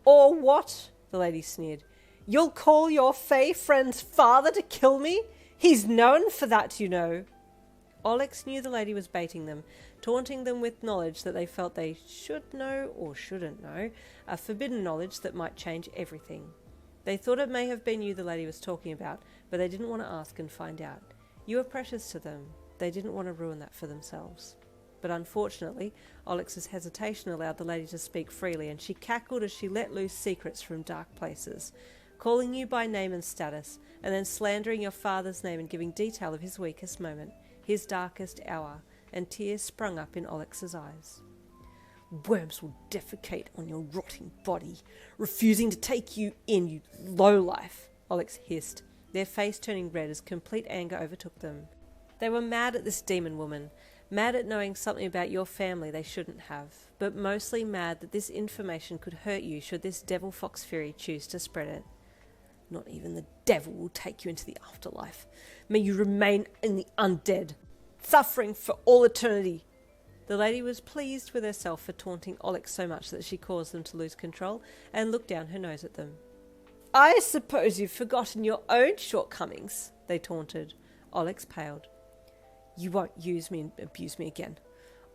"Or what?" the lady sneered. "You'll call your Fae friend's father to kill me? He's known for that, you know." Olex knew the lady was baiting them, taunting them with knowledge that they felt they should know or shouldn't know, a forbidden knowledge that might change everything. They thought it may have been you the lady was talking about, but they didn't want to ask and find out. You were precious to them. They didn't want to ruin that for themselves. But unfortunately, Olex's hesitation allowed the lady to speak freely, and she cackled as she let loose secrets from dark places, calling you by name and status, and then slandering your father's name and giving detail of his weakest moment, his darkest hour, and tears sprung up in Olex's eyes. "Worms will defecate on your rotting body, refusing to take you in, you lowlife," Olex hissed, their face turning red as complete anger overtook them. They were mad at this demon woman, mad at knowing something about your family they shouldn't have, but mostly mad that this information could hurt you should this devil fox Faerie choose to spread it. "Not even the devil will take you into the afterlife. May you remain in the undead, suffering for all eternity." The lady was pleased with herself for taunting Olex so much that she caused them to lose control and looked down her nose at them. "I suppose you've forgotten your own shortcomings," they taunted. Olex paled. "You won't use me and abuse me again.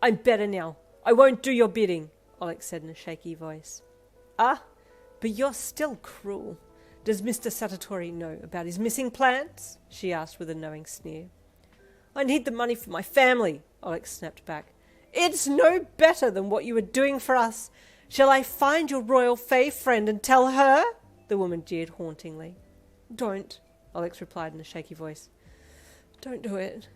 I'm better now. I won't do your bidding," Olex said in a shaky voice. "Ah, but you're still cruel. Does Mr. Sadatori know about his missing plans?" she asked with a knowing sneer. "I need the money for my family," Olex snapped back. "It's no better than what you were doing for us. Shall I find your royal Fae friend and tell her?" the woman jeered hauntingly. "Don't," Olex replied in a shaky voice. "Don't do it.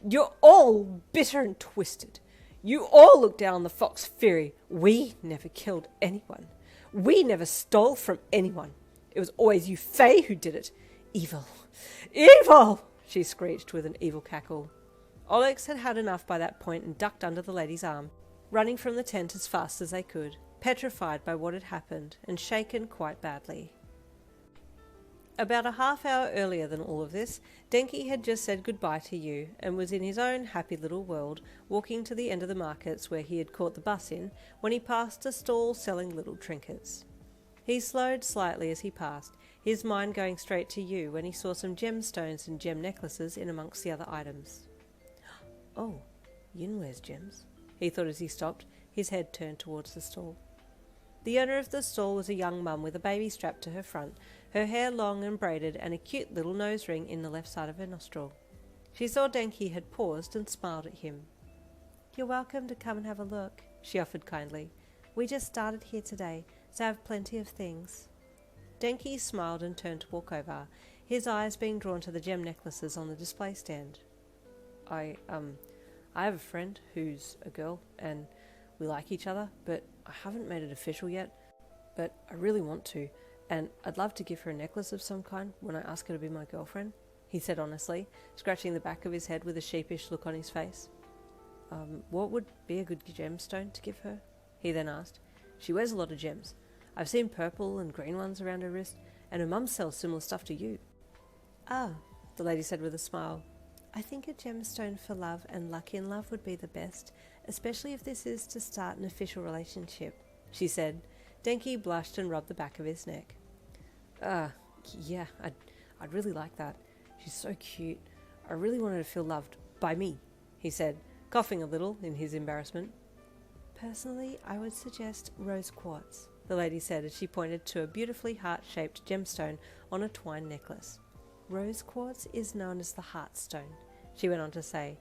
You're all bitter and twisted. You all look down on the fox Faerie. We never killed anyone. We never stole from anyone. It was always you Fae who did it. Evil. Evil!" she screeched with an evil cackle. Olex had had enough by that point and ducked under the lady's arm, running from the tent as fast as they could, petrified by what had happened and shaken quite badly. About a half hour earlier than all of this, Denki had just said goodbye to you and was in his own happy little world, walking to the end of the markets where he had caught the bus in, when he passed a stall selling little trinkets. He slowed slightly as he passed, his mind going straight to you when he saw some gemstones and gem necklaces in amongst the other items. "Oh, Yin wears gems," he thought as he stopped, his head turned towards the stall. The owner of the stall was a young mum with a baby strapped to her front, her hair long and braided, and a cute little nose ring in the left side of her nostril. She saw Denki had paused and smiled at him. "You're welcome to come and have a look," she offered kindly. "We just started here today, so I have plenty of things." Denki smiled and turned to walk over. his eyes being drawn to the gem necklaces on the display stand. I have a friend who's a girl, and we like each other, but I haven't made it official yet. But I really want to, and I'd love to give her a necklace of some kind when I ask her to be my girlfriend, he said honestly, scratching the back of his head with a sheepish look on his face. What would be a good gemstone to give her? He then asked. She wears a lot of gems. I've seen purple and green ones around her wrist, and her mum sells similar stuff to you. Ah, The lady said with a smile. I think a gemstone for love and luck in love would be the best, especially if this is to start an official relationship, she said. Denki blushed and rubbed the back of his neck. Yeah, I'd really like that. She's so cute. I really want her to feel loved by me, he said, coughing a little in his embarrassment. Personally, I would suggest rose quartz, the lady said as she pointed to a beautifully heart-shaped gemstone on a twine necklace. Rose quartz is known as the heart stone, she went on to say,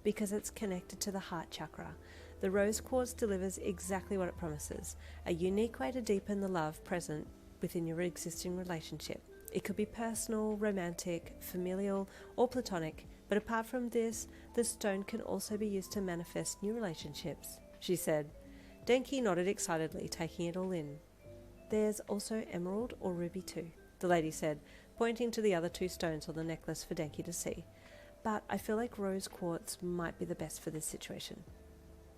because it's connected to the heart chakra. The rose quartz delivers exactly what it promises, a unique way to deepen the love present within your existing relationship. It could be personal, romantic, familial, or platonic, but apart from this, the stone can also be used to manifest new relationships, she said. Denki nodded excitedly, taking it all in. There's also emerald or ruby too, the lady said, pointing to the other 2 stones on the necklace for Denki to see. But I feel like rose quartz might be the best for this situation.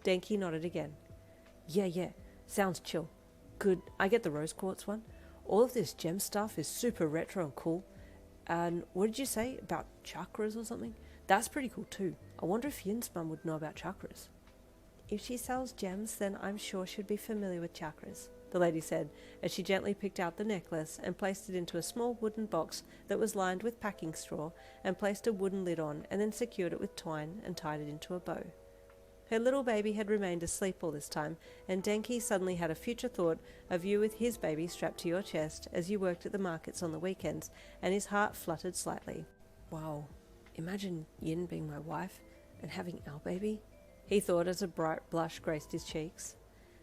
Denki nodded again. Yeah, sounds chill. Could I get the rose quartz one? All of this gem stuff is super retro and cool. And what did you say about chakras or something? That's pretty cool too. I wonder if Yin's mum would know about chakras. If she sells gems, then I'm sure she'd be familiar with chakras, the lady said, as she gently picked out the necklace and placed it into a small wooden box that was lined with packing straw, and placed a wooden lid on, and then secured it with twine and tied it into a bow. Her little baby had remained asleep all this time, and Denki suddenly had a future thought of you with his baby strapped to your chest as you worked at the markets on the weekends, and his heart fluttered slightly. Wow, imagine Yin being my wife and having our baby, he thought as a bright blush graced his cheeks.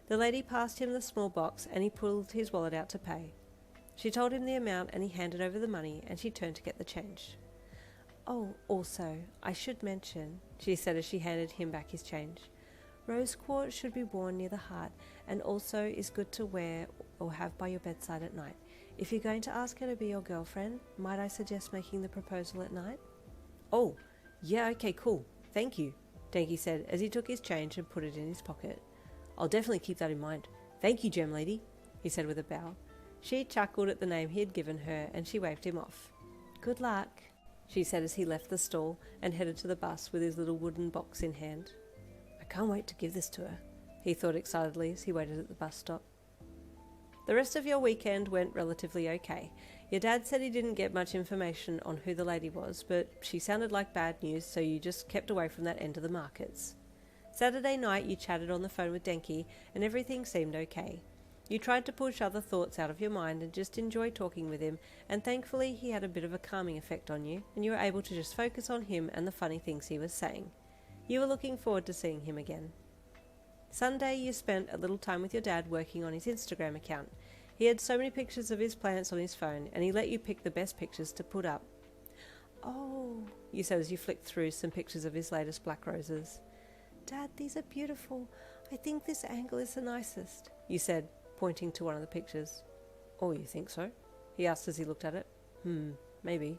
The lady passed him the small box, and he pulled his wallet out to pay. She told him the amount, and he handed over the money, and she turned to get the change. Oh, also, I should mention, she said as she handed him back his change, rose quartz should be worn near the heart, and also is good to wear or have by your bedside at night. If you're going to ask her to be your girlfriend, might I suggest making the proposal at night? Oh, yeah, okay, cool. Thank you, Denki said as he took his change and put it in his pocket. I'll definitely keep that in mind. Thank you, Gem Lady, he said with a bow. She chuckled at the name he had given her, and she waved him off. Good luck, she said as he left the stall and headed to the bus with his little wooden box in hand. I can't wait to give this to her, he thought excitedly as he waited at the bus stop. The rest of your weekend went relatively okay. Your dad said he didn't get much information on who the lady was, but she sounded like bad news, so you just kept away from that end of the markets. Saturday night you chatted on the phone with Denki, and everything seemed okay. You tried to push other thoughts out of your mind and just enjoy talking with him, and thankfully he had a bit of a calming effect on you, and you were able to just focus on him and the funny things he was saying. You were looking forward to seeing him again. Sunday you spent a little time with your dad working on his Instagram account. He had so many pictures of his plants on his phone, and he let you pick the best pictures to put up. Oh, you said as you flicked through some pictures of his latest black roses. Dad, these are beautiful. I think this angle is the nicest, you said, pointing to one of the pictures. Oh, you think so? He asked as he looked at it. Maybe.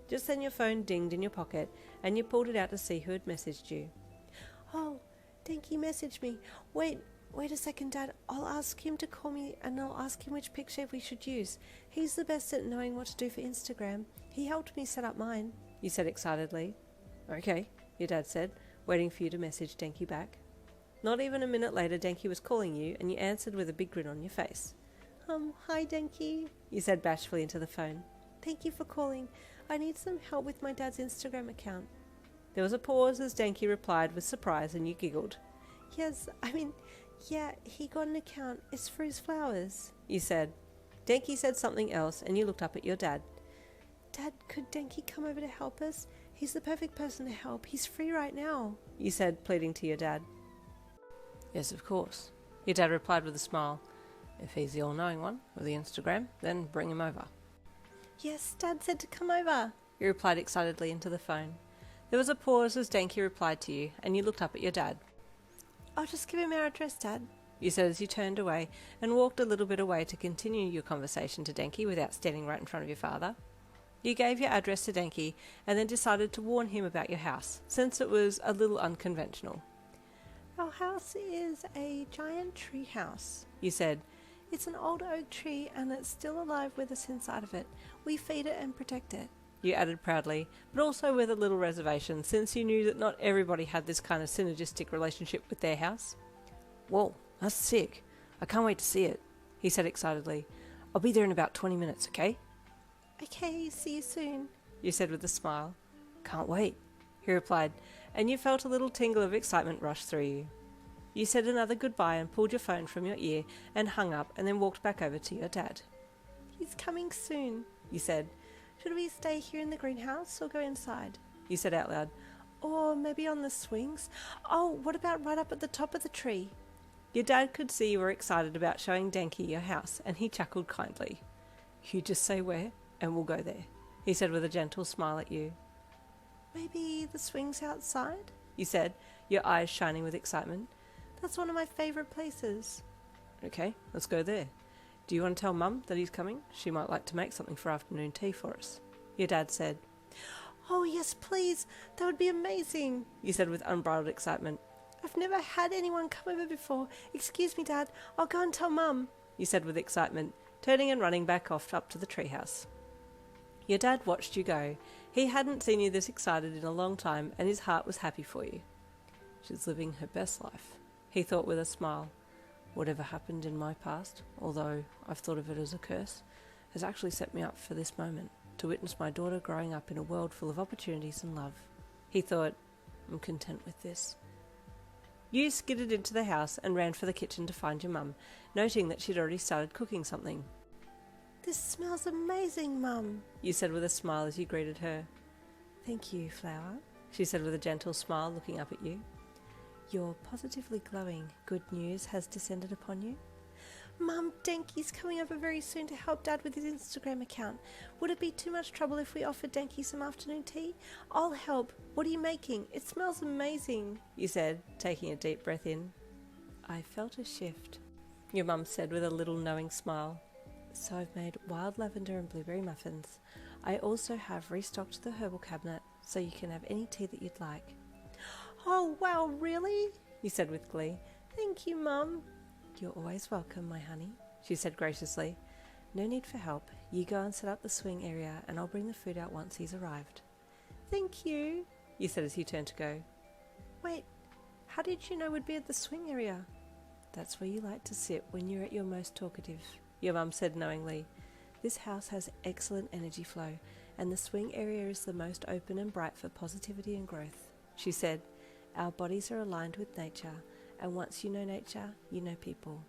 Just then your phone dinged in your pocket, and you pulled it out to see who had messaged you. Oh, Denki messaged me. Wait a second, Dad. I'll ask him to call me, and I'll ask him which picture we should use. He's the best at knowing what to do for Instagram. He helped me set up mine, you said excitedly. Okay, your dad said, waiting for you to message Denki back. Not even a minute later, Denki was calling you, and you answered with a big grin on your face. Hi Denki, you said bashfully into the phone. Thank you for calling. I need some help with my dad's Instagram account. There was a pause as Denki replied with surprise, and you giggled. Yeah, he got an account. It's for his flowers, you said. Denki said something else, and you looked up at your dad. Dad, could Denki come over to help us? He's the perfect person to help. He's free right now, you said, pleading to your dad. Yes, of course, your dad replied with a smile. If he's the all-knowing one with the Instagram, then bring him over. Yes, Dad said to come over. You replied excitedly into the phone. There was a pause as Denki replied to you, and you looked up at your dad. I'll just give him our address, Dad, you said as you turned away and walked a little bit away to continue your conversation to Denki without standing right in front of your father. You gave your address to Denki and then decided to warn him about your house, since it was a little unconventional. Our house is a giant tree house, You said. It's an old oak tree and it's still alive with us inside of it. We feed it and protect it. You added proudly, but also with a little reservation, since you knew that not everybody had this kind of synergistic relationship with their house. Whoa, that's sick. I can't wait to see it, he said excitedly. I'll be there in about 20 minutes, okay? Okay, see you soon, You said with a smile. Can't wait, he replied, and you felt a little tingle of excitement rush through you. You said another goodbye and pulled your phone from your ear and hung up and then walked back over to your dad. He's coming soon, You said. Should we stay here in the greenhouse or go inside? You said out loud. Or maybe on the swings? Oh, what about right up at the top of the tree? Your dad could see you were excited about showing Denki your house, and he chuckled kindly. You just say where, and we'll go there, he said with a gentle smile at you. Maybe the swings outside? You said, your eyes shining with excitement. That's one of my favourite places. Okay, let's go there. Do you want to tell Mum that he's coming? She might like to make something for afternoon tea for us, your dad said. Oh yes, please, that would be amazing, You said with unbridled excitement. I've never had anyone come over before. Excuse me, Dad, I'll go and tell Mum, You said with excitement, turning and running back off up to the treehouse. Your dad watched you go. He hadn't seen you this excited in a long time, and his heart was happy for you. She's living her best life, he thought with a smile. Whatever happened in my past, although I've thought of it as a curse, has actually set me up for this moment, to witness my daughter growing up in a world full of opportunities and love. He thought, I'm content with this. You skidded into the house and ran for the kitchen to find your mum, noting that she'd already started cooking something. This smells amazing, Mum, You said with a smile as you greeted her. Thank you, Flower. She said with a gentle smile, looking up at you. You're positively glowing. Good news has descended upon you. Mum, Denki's coming over very soon to help Dad with his Instagram account. Would it be too much trouble if we offered Denki some afternoon tea? I'll help. What are you making? It smells amazing, You said, taking a deep breath in. I felt a shift, your mum said with a little knowing smile. So I've made wild lavender and blueberry muffins. I also have restocked the herbal cabinet, so you can have any tea that you'd like. Oh, wow, really? You said with glee. Thank you, Mum. You're always welcome, my honey, she said graciously. No need for help. You go and set up the swing area, and I'll bring the food out once he's arrived. Thank you, You said as you turned to go. Wait, how did you know we'd be at the swing area? That's where you like to sit when you're at your most talkative, your mum said knowingly. This house has excellent energy flow, and the swing area is the most open and bright for positivity and growth, she said. Our bodies are aligned with nature, and once you know nature, you know people.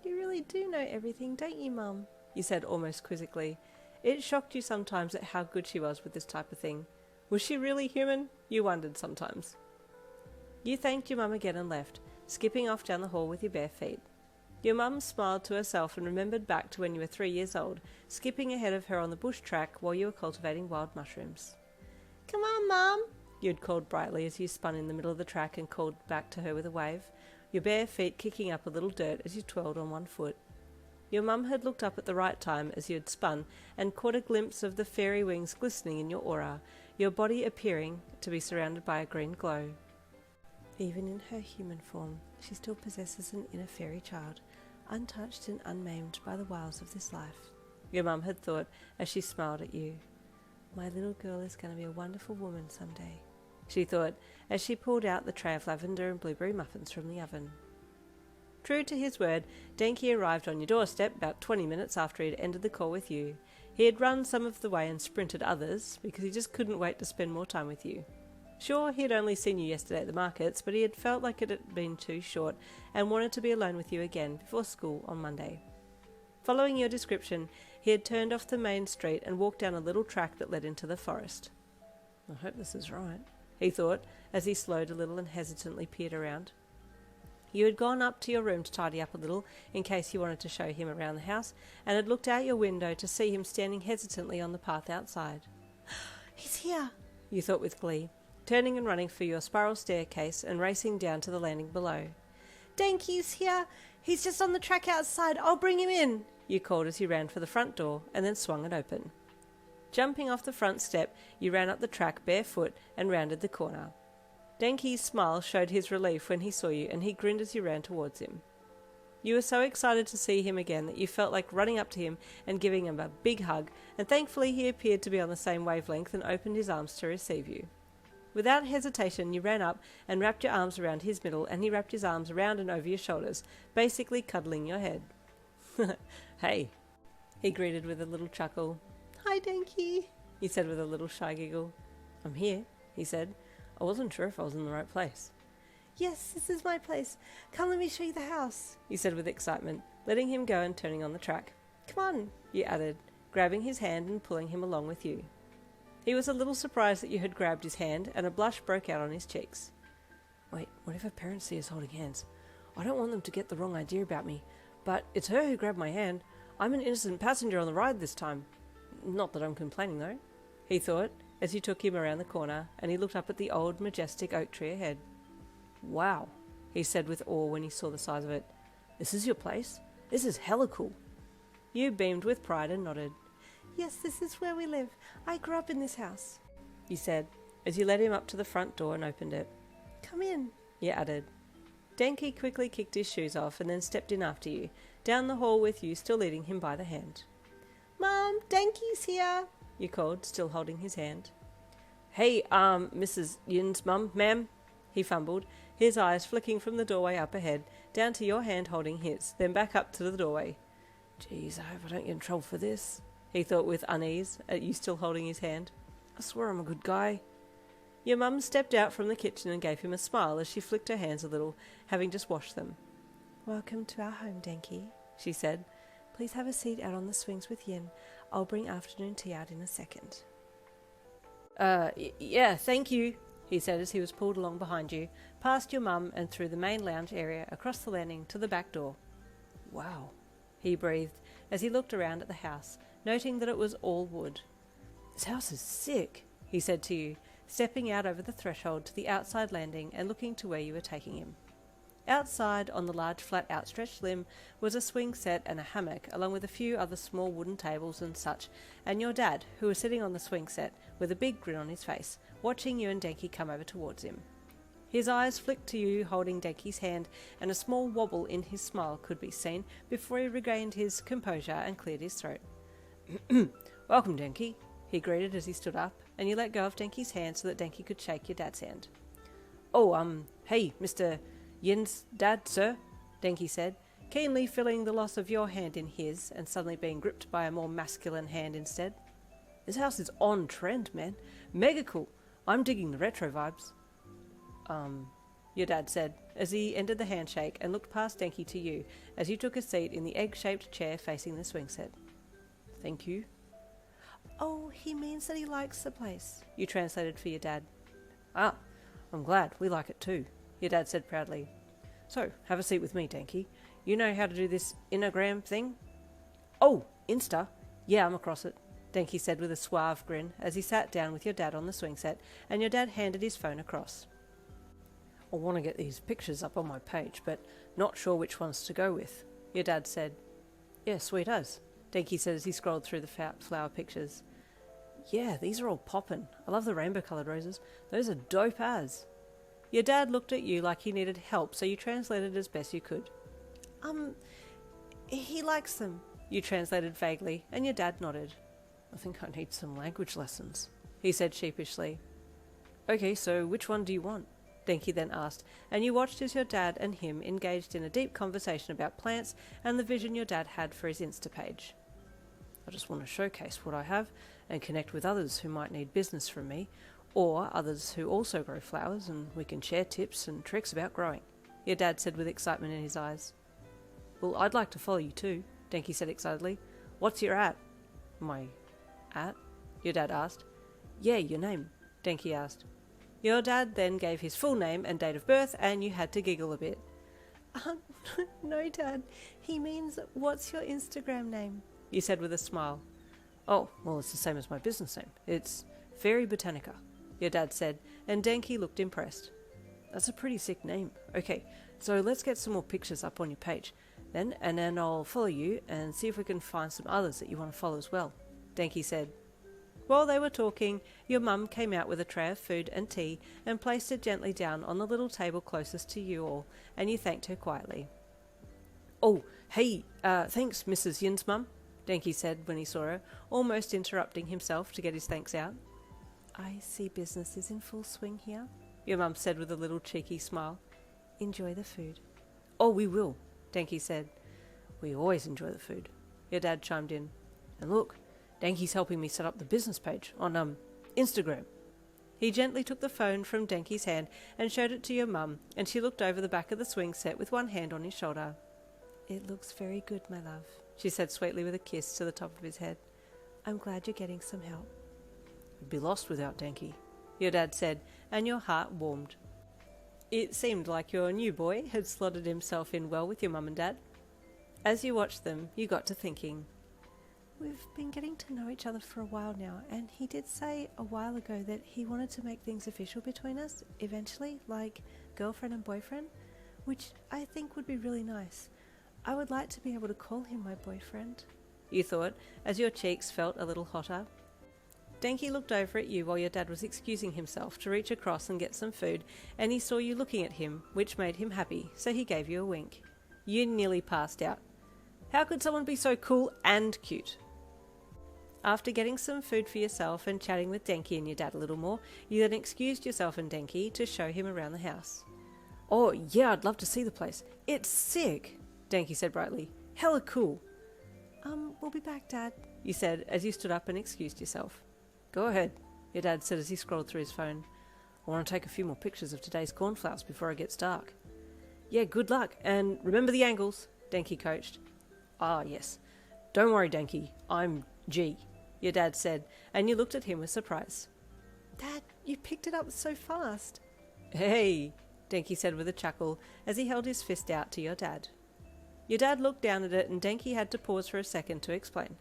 You really do know everything, don't you, Mum? You said almost quizzically. It shocked you sometimes at how good she was with this type of thing. Was she really human? You wondered sometimes. You thanked your mum again and left, skipping off down the hall with your bare feet. Your mum smiled to herself and remembered back to when you were 3 years old, skipping ahead of her on the bush track while you were cultivating wild mushrooms. Come on, Mum, You'd called brightly as you spun in the middle of the track and called back to her with a wave, your bare feet kicking up a little dirt as you twirled on one foot. Your mum had looked up at the right time as you had spun and caught a glimpse of the fairy wings glistening in your aura, your body appearing to be surrounded by a green glow. Even in her human form, she still possesses an inner fairy child, untouched and unmaimed by the wiles of this life, your mum had thought as she smiled at you. My little girl is going to be a wonderful woman someday, she thought as she pulled out the tray of lavender and blueberry muffins from the oven. True to his word, Denki arrived on your doorstep about 20 minutes after he had ended the call with you. He had run some of the way and sprinted others because he just couldn't wait to spend more time with you. Sure, he had only seen you yesterday at the markets, but he had felt like it had been too short and wanted to be alone with you again before school on Monday. Following your description, he had turned off the main street and walked down a little track that led into the forest. I hope this is right, he thought, as he slowed a little and hesitantly peered around. You had gone up to your room to tidy up a little, in case you wanted to show him around the house, and had looked out your window to see him standing hesitantly on the path outside. He's here, you thought with glee, turning and running for your spiral staircase and racing down to the landing below. Denki's here. He's just on the track outside. I'll bring him in, you called as you ran for the front door and then swung it open. Jumping off the front step, you ran up the track barefoot and rounded the corner. Denki's smile showed his relief when he saw you, and he grinned as you ran towards him. You were so excited to see him again that you felt like running up to him and giving him a big hug, and thankfully he appeared to be on the same wavelength and opened his arms to receive you. Without hesitation, you ran up and wrapped your arms around his middle, and he wrapped his arms around and over your shoulders, basically cuddling your head. Hey, he greeted with a little chuckle. Hi, Denki, he said with a little shy giggle. I'm here, he said. I wasn't sure if I was in the right place. Yes, this is my place. Come, let me show you the house, he said with excitement, letting him go and turning on the track. Come on, you added, grabbing his hand and pulling him along with you. He was a little surprised that you had grabbed his hand, and a blush broke out on his cheeks. Wait, what if her parents see us holding hands? I don't want them to get the wrong idea about me, but it's her who grabbed my hand. I'm an innocent passenger on the ride this time. Not that I'm complaining, though, he thought, as you took him around the corner, and he looked up at the old, majestic oak tree ahead. Wow, he said with awe when he saw the size of it. This is your place? This is hella cool. You beamed with pride and nodded. Yes, this is where we live. I grew up in this house, he said, as you led him up to the front door and opened it. Come in, you added. Denki quickly kicked his shoes off and then stepped in after you, down the hall with you still leading him by the hand. Mom, Denki's here, you called, still holding his hand. Hey, Mrs. Yin's ma'am, he fumbled, his eyes flicking from the doorway up ahead, down to your hand holding his, then back up to the doorway. Geez, I hope I don't get in trouble for this, he thought with unease, at you still holding his hand. I swear I'm a good guy. Your mum stepped out from the kitchen and gave him a smile as she flicked her hands a little, having just washed them. Welcome to our home, Denki, she said. Please have a seat out on the swings with Yin. I'll bring afternoon tea out in a second. Yeah, thank you, he said as he was pulled along behind you, past your mum and through the main lounge area, across the landing to the back door. Wow, he breathed as he looked around at the house, noting that it was all wood. This house is sick, he said to you, stepping out over the threshold to the outside landing and looking to where you were taking him. Outside, on the large flat outstretched limb, was a swing set and a hammock, along with a few other small wooden tables and such, and your dad, who was sitting on the swing set, with a big grin on his face, watching you and Denki come over towards him. His eyes flicked to you, holding Denki's hand, and a small wobble in his smile could be seen before he regained his composure and cleared his throat. Welcome, Denki, he greeted as he stood up, and you let go of Denki's hand so that Denki could shake your dad's hand. Oh, hey, Mr. Yin's dad, sir, Denki said, keenly feeling the loss of your hand in his and suddenly being gripped by a more masculine hand instead. This house is on trend, man. Mega cool. I'm digging the retro vibes. Your dad said, as he ended the handshake and looked past Denki to you as you took a seat in the egg-shaped chair facing the swing set. Thank you. Oh, he means that he likes the place, you translated for your dad. Ah, I'm glad. We like it too, your dad said proudly. So, have a seat with me, Denki. You know how to do this Instagram thing? Oh, Insta? Yeah, I'm across it, Denki said with a suave grin as he sat down with your dad on the swing set and your dad handed his phone across. I want to get these pictures up on my page, but not sure which ones to go with, your dad said. Yeah, sweet as, Denki said as he scrolled through the flower pictures. Yeah, these are all poppin'. I love the rainbow-coloured roses. Those are dope as. Your dad looked at you like he needed help, so you translated as best you could. He likes them, you translated vaguely, and your dad nodded. I think I need some language lessons, he said sheepishly. Okay, so which one do you want? Denki then asked, and you watched as your dad and him engaged in a deep conversation about plants and the vision your dad had for his Insta page. I just want to showcase what I have and connect with others who might need business from me, or others who also grow flowers, and we can share tips and tricks about growing, your dad said with excitement in his eyes. Well, I'd like to follow you too, Denki said excitedly. What's your at? My at? Your dad asked. Yeah, your name, Denki asked. Your dad then gave his full name and date of birth, and you had to giggle a bit. No, Dad. He means, what's your Instagram name? You said with a smile. Oh, well, it's the same as my business name. It's Faerie Botanica, your dad said, and Denki looked impressed. That's a pretty sick name. Okay, so let's get some more pictures up on your page. And then I'll follow you and see if we can find some others that you want to follow as well, Denki said. While they were talking, your mum came out with a tray of food and tea and placed it gently down on the little table closest to you all, and you thanked her quietly. Oh, hey, thanks, Mrs. Yin's mum, Denki said when he saw her, almost interrupting himself to get his thanks out. I see business is in full swing here, your mum said with a little cheeky smile. Enjoy the food. Oh, we will, Denki said. We always enjoy the food, your dad chimed in. And look, Denki's helping me set up the business page on, Instagram. He gently took the phone from Denki's hand and showed it to your mum, and she looked over the back of the swing set with one hand on his shoulder. It looks very good, my love, she said sweetly with a kiss to the top of his head. I'm glad you're getting some help. I'd be lost without Denki, your dad said, and your heart warmed. It seemed like your new boy had slotted himself in well with your mum and dad. As you watched them, you got to thinking. We've been getting to know each other for a while now, and he did say a while ago that he wanted to make things official between us, eventually, like girlfriend and boyfriend, which I think would be really nice. I would like to be able to call him my boyfriend, you thought, as your cheeks felt a little hotter. Denki looked over at you while your dad was excusing himself to reach across and get some food, and he saw you looking at him, which made him happy, so he gave you a wink. You nearly passed out. How could someone be so cool and cute? After getting some food for yourself and chatting with Denki and your dad a little more, you then excused yourself and Denki to show him around the house. Oh, yeah, I'd love to see the place. It's sick, Denki said brightly. Hella cool. We'll be back, Dad, you said as you stood up and excused yourself. Go ahead, your dad said as he scrolled through his phone. I want to take a few more pictures of today's cornflowers before it gets dark. Yeah, good luck, and remember the angles, Denki coached. Ah, yes. Don't worry, Denki. I'm G, your dad said, and you looked at him with surprise. Dad, you picked it up so fast. Hey, Denki said with a chuckle as he held his fist out to your dad. Your dad looked down at it and Denki had to pause for a second to explain.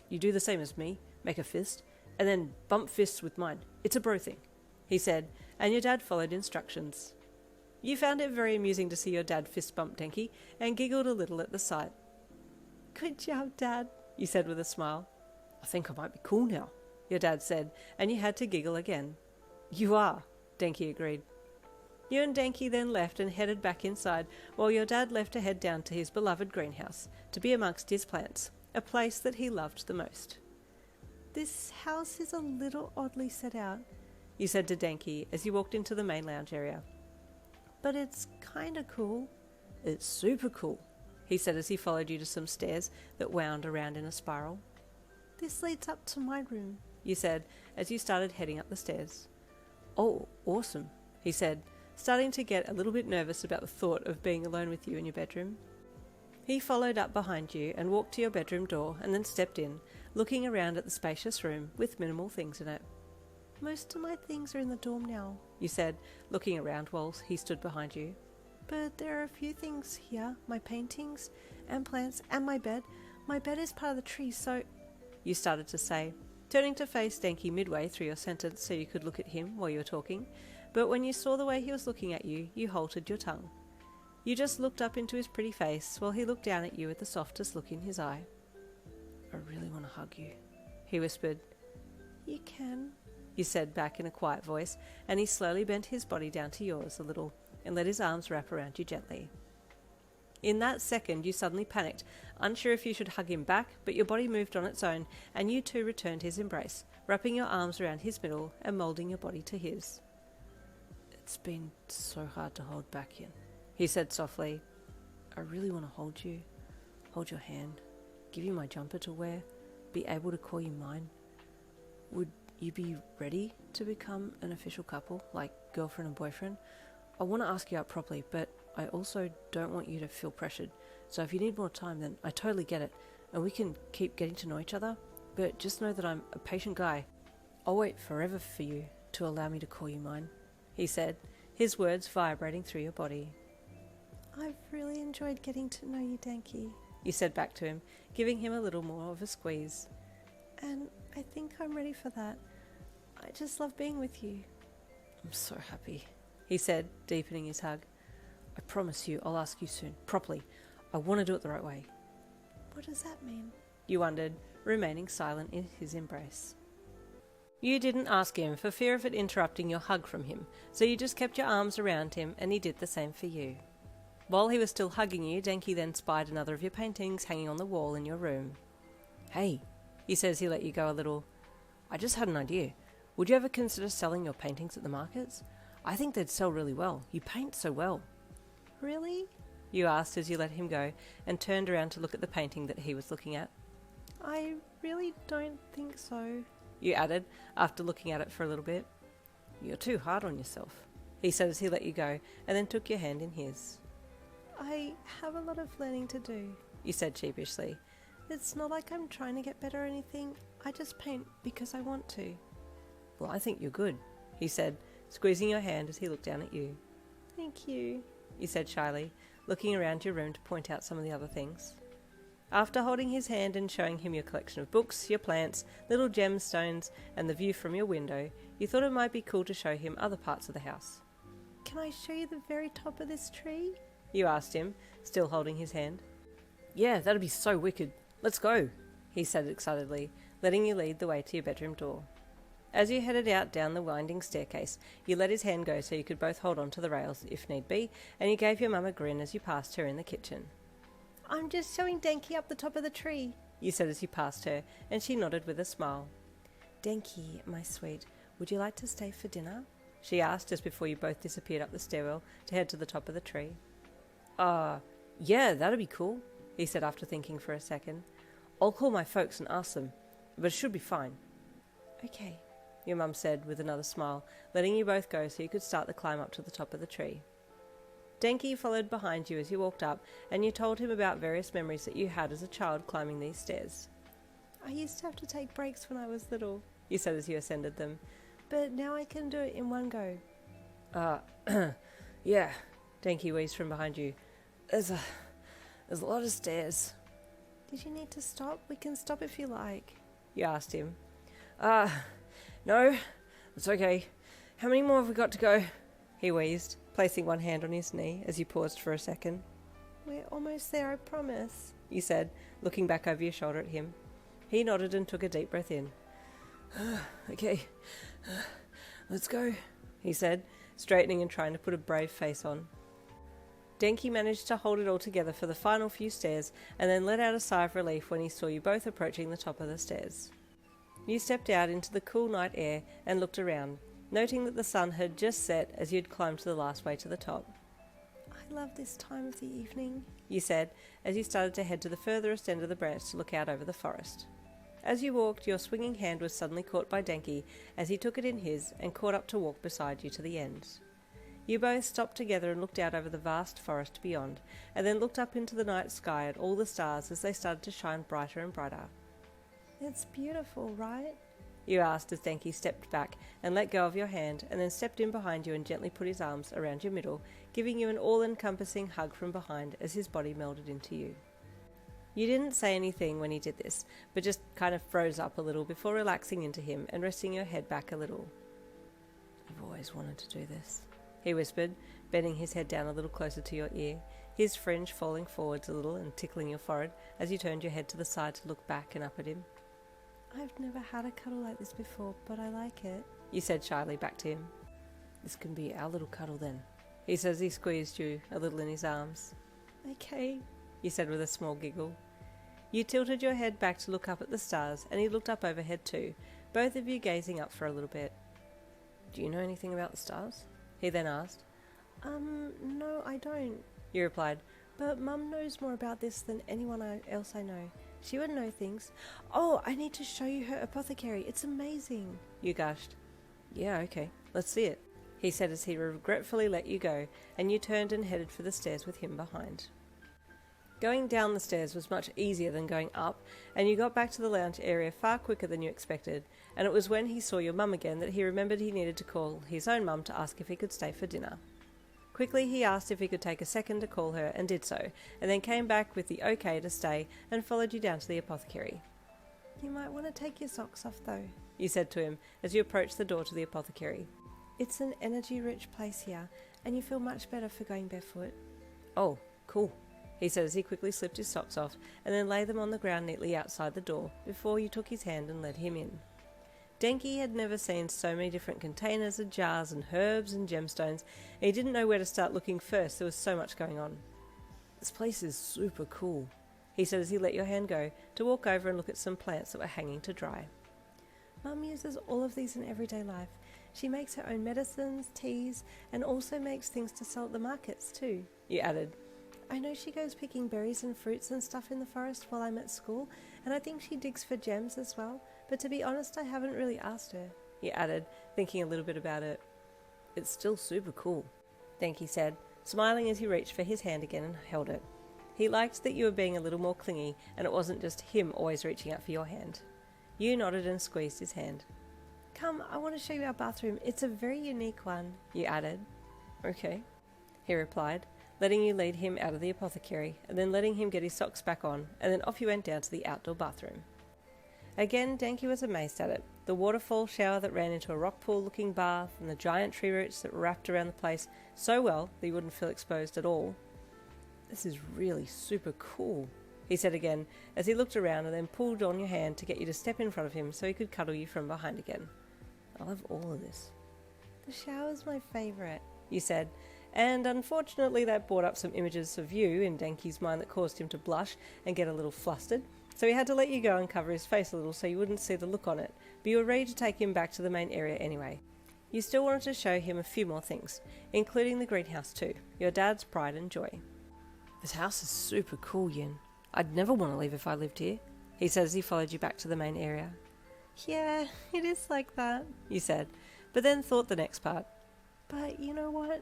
You do the same as me, make a fist, and then bump fists with mine. It's a bro thing, he said, and your dad followed instructions. You found it very amusing to see your dad fist bump Denki and giggled a little at the sight. Good job, Dad, you said with a smile. I think I might be cool now, your dad said, and you had to giggle again. You are, Denki agreed. You and Denki then left and headed back inside, while your dad left to head down to his beloved greenhouse, to be amongst his plants, a place that he loved the most. This house is a little oddly set out, you said to Denki as you walked into the main lounge area. But it's kinda cool. It's super cool, he said as he followed you to some stairs that wound around in a spiral. This leads up to my room, you said as you started heading up the stairs. Oh, awesome, he said, starting to get a little bit nervous about the thought of being alone with you in your bedroom. He followed up behind you and walked to your bedroom door and then stepped in, looking around at the spacious room with minimal things in it. Most of my things are in the dorm now, you said, looking around while he stood behind you. But there are a few things here, my paintings and plants and my bed. My bed is part of the tree, so... You started to say, turning to face Denki midway through your sentence so you could look at him while you were talking, but when you saw the way he was looking at you, you halted your tongue. You just looked up into his pretty face while he looked down at you with the softest look in his eye. I really want to hug you, he whispered. You can, you said back in a quiet voice, and he slowly bent his body down to yours a little and let his arms wrap around you gently. In that second, you suddenly panicked, unsure if you should hug him back, but your body moved on its own, and you too returned his embrace, wrapping your arms around his middle and moulding your body to his. It's been so hard to hold back in, he said softly. I really want to hold you, hold your hand, give you my jumper to wear, be able to call you mine. Would you be ready to become an official couple, like girlfriend and boyfriend? I want to ask you out properly, but I also don't want you to feel pressured. So if you need more time, then I totally get it, and we can keep getting to know each other, but just know that I'm a patient guy. I'll wait forever for you to allow me to call you mine, he said, his words vibrating through your body. I've really enjoyed getting to know you, Denki. You said back to him, giving him a little more of a squeeze. And I think I'm ready for that. I just love being with you. I'm so happy, he said, deepening his hug. I promise you I'll ask you soon, properly. I want to do it the right way. What does that mean? You wondered, remaining silent in his embrace. You didn't ask him for fear of it interrupting your hug from him, so you just kept your arms around him and he did the same for you. While he was still hugging you, Denki then spied another of your paintings hanging on the wall in your room. Hey, he says he let you go a little. I just had an idea. Would you ever consider selling your paintings at the markets? I think they'd sell really well. You paint so well. Really? You asked as you let him go and turned around to look at the painting that he was looking at. I really don't think so, you added after looking at it for a little bit. You're too hard on yourself, he said as he let you go and then took your hand in his. I have a lot of learning to do, you said sheepishly. It's not like I'm trying to get better or anything. I just paint because I want to. Well, I think you're good, he said, squeezing your hand as he looked down at you. Thank you, you said shyly, looking around your room to point out some of the other things. After holding his hand and showing him your collection of books, your plants, little gemstones, and the view from your window, you thought it might be cool to show him other parts of the house. Can I show you the very top of this tree? You asked him, still holding his hand. Yeah, that'd be so wicked. Let's go, he said excitedly, letting you lead the way to your bedroom door. As you headed out down the winding staircase, you let his hand go so you could both hold on to the rails if need be, and you gave your mum a grin as you passed her in the kitchen. I'm just showing Denki up the top of the tree, you said as you passed her, and she nodded with a smile. Denki, my sweet, would you like to stay for dinner? She asked just before you both disappeared up the stairwell to head to the top of the tree. Yeah, that'd be cool, he said after thinking for a second. I'll call my folks and ask them, but it should be fine. Okay, your mum said with another smile, letting you both go so you could start the climb up to the top of the tree. Denki followed behind you as you walked up, and you told him about various memories that you had as a child climbing these stairs. I used to have to take breaks when I was little, you said as you ascended them. But now I can do it in one go. Yeah, Denki wheezed from behind you. There's a lot of stairs. Did you need to stop? We can stop if you like, you asked him. No, it's okay. How many more have we got to go? He wheezed, placing one hand on his knee as you paused for a second. We're almost there, I promise, you said, looking back over your shoulder at him. He nodded and took a deep breath in. Okay, let's go, he said, straightening and trying to put a brave face on. Denki managed to hold it all together for the final few stairs and then let out a sigh of relief when he saw you both approaching the top of the stairs. You stepped out into the cool night air and looked around, noting that the sun had just set as you'd climbed to the last way to the top. I love this time of the evening, you said as you started to head to the furthest end of the branch to look out over the forest. As you walked, your swinging hand was suddenly caught by Denki as he took it in his and caught up to walk beside you to the end. You both stopped together and looked out over the vast forest beyond, and then looked up into the night sky at all the stars as they started to shine brighter and brighter. It's beautiful, right? You asked as Denki stepped back and let go of your hand and then stepped in behind you and gently put his arms around your middle, giving you an all-encompassing hug from behind as his body melded into you. You didn't say anything when he did this, but just kind of froze up a little before relaxing into him and resting your head back a little. I've always wanted to do this, he whispered, bending his head down a little closer to your ear, his fringe falling forwards a little and tickling your forehead as you turned your head to the side to look back and up at him. I've never had a cuddle like this before, but I like it, you said shyly back to him. This can be our little cuddle then, he said as he squeezed you a little in his arms. Okay, you said with a small giggle. You tilted your head back to look up at the stars, and he looked up overhead too, both of you gazing up for a little bit. Do you know anything about the stars? He then asked. No, I don't, you replied. But Mum knows more about this than anyone else I know. She would know things. Oh, I need to show you her apothecary. It's amazing, you gushed. Yeah, okay, let's see it, he said as he regretfully let you go, and you turned and headed for the stairs with him behind. Going down the stairs was much easier than going up, and you got back to the lounge area far quicker than you expected, and it was when he saw your mum again that he remembered he needed to call his own mum to ask if he could stay for dinner. Quickly he asked if he could take a second to call her and did so, and then came back with the okay to stay and followed you down to the apothecary. You might want to take your socks off though, you said to him as you approached the door to the apothecary. It's an energy-rich place here, and you feel much better for going barefoot. Oh, cool, he said as he quickly slipped his socks off and then laid them on the ground neatly outside the door before you took his hand and led him in. Denki had never seen so many different containers and jars and herbs and gemstones, and he didn't know where to start looking first. There was so much going on. This place is super cool, he said as he let your hand go to walk over and look at some plants that were hanging to dry. Mum uses all of these in everyday life. She makes her own medicines, teas, and also makes things to sell at the markets too, you added. I know she goes picking berries and fruits and stuff in the forest while I'm at school, and I think she digs for gems as well, but to be honest I haven't really asked her, he added, thinking a little bit about it. It's still super cool, Denki said, smiling as he reached for his hand again and held it. He liked that you were being a little more clingy and it wasn't just him always reaching out for your hand. You nodded and squeezed his hand. Come, I want to show you our bathroom. It's a very unique one, you added. Okay, he replied, letting you lead him out of the apothecary and then letting him get his socks back on, and then off you went down to the outdoor bathroom. Again, Denki was amazed at it. The waterfall shower that ran into a rock pool looking bath and the giant tree roots that wrapped around the place so well that you wouldn't feel exposed at all. This is really super cool, he said again as he looked around and then pulled on your hand to get you to step in front of him so he could cuddle you from behind again. I love all of this. The shower's my favourite, you said, and unfortunately that brought up some images of you in Denki's mind that caused him to blush and get a little flustered, so he had to let you go and cover his face a little so you wouldn't see the look on it, but you were ready to take him back to the main area anyway. You still wanted to show him a few more things, including the greenhouse too, your dad's pride and joy. This house is super cool, Yin. I'd never want to leave if I lived here, he said as he followed you back to the main area. Yeah, it is like that, you said, but then thought the next part. But you know what?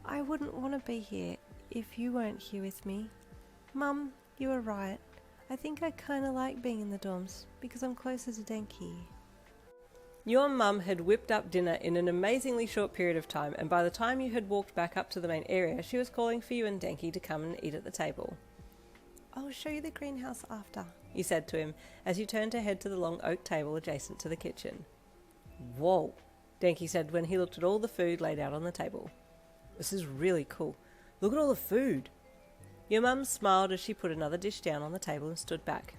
I wouldn't want to be here if you weren't here with me. Mum, you were right. I think I kind of like being in the dorms because I'm closer to Denki. Your mum had whipped up dinner in an amazingly short period of time, and by the time you had walked back up to the main area, she was calling for you and Denki to come and eat at the table. I'll show you the greenhouse after, you said to him as you turned to head to the long oak table adjacent to the kitchen. Whoa, Denki said when he looked at all the food laid out on the table. This is really cool. Look at all the food. Your mum smiled as she put another dish down on the table and stood back.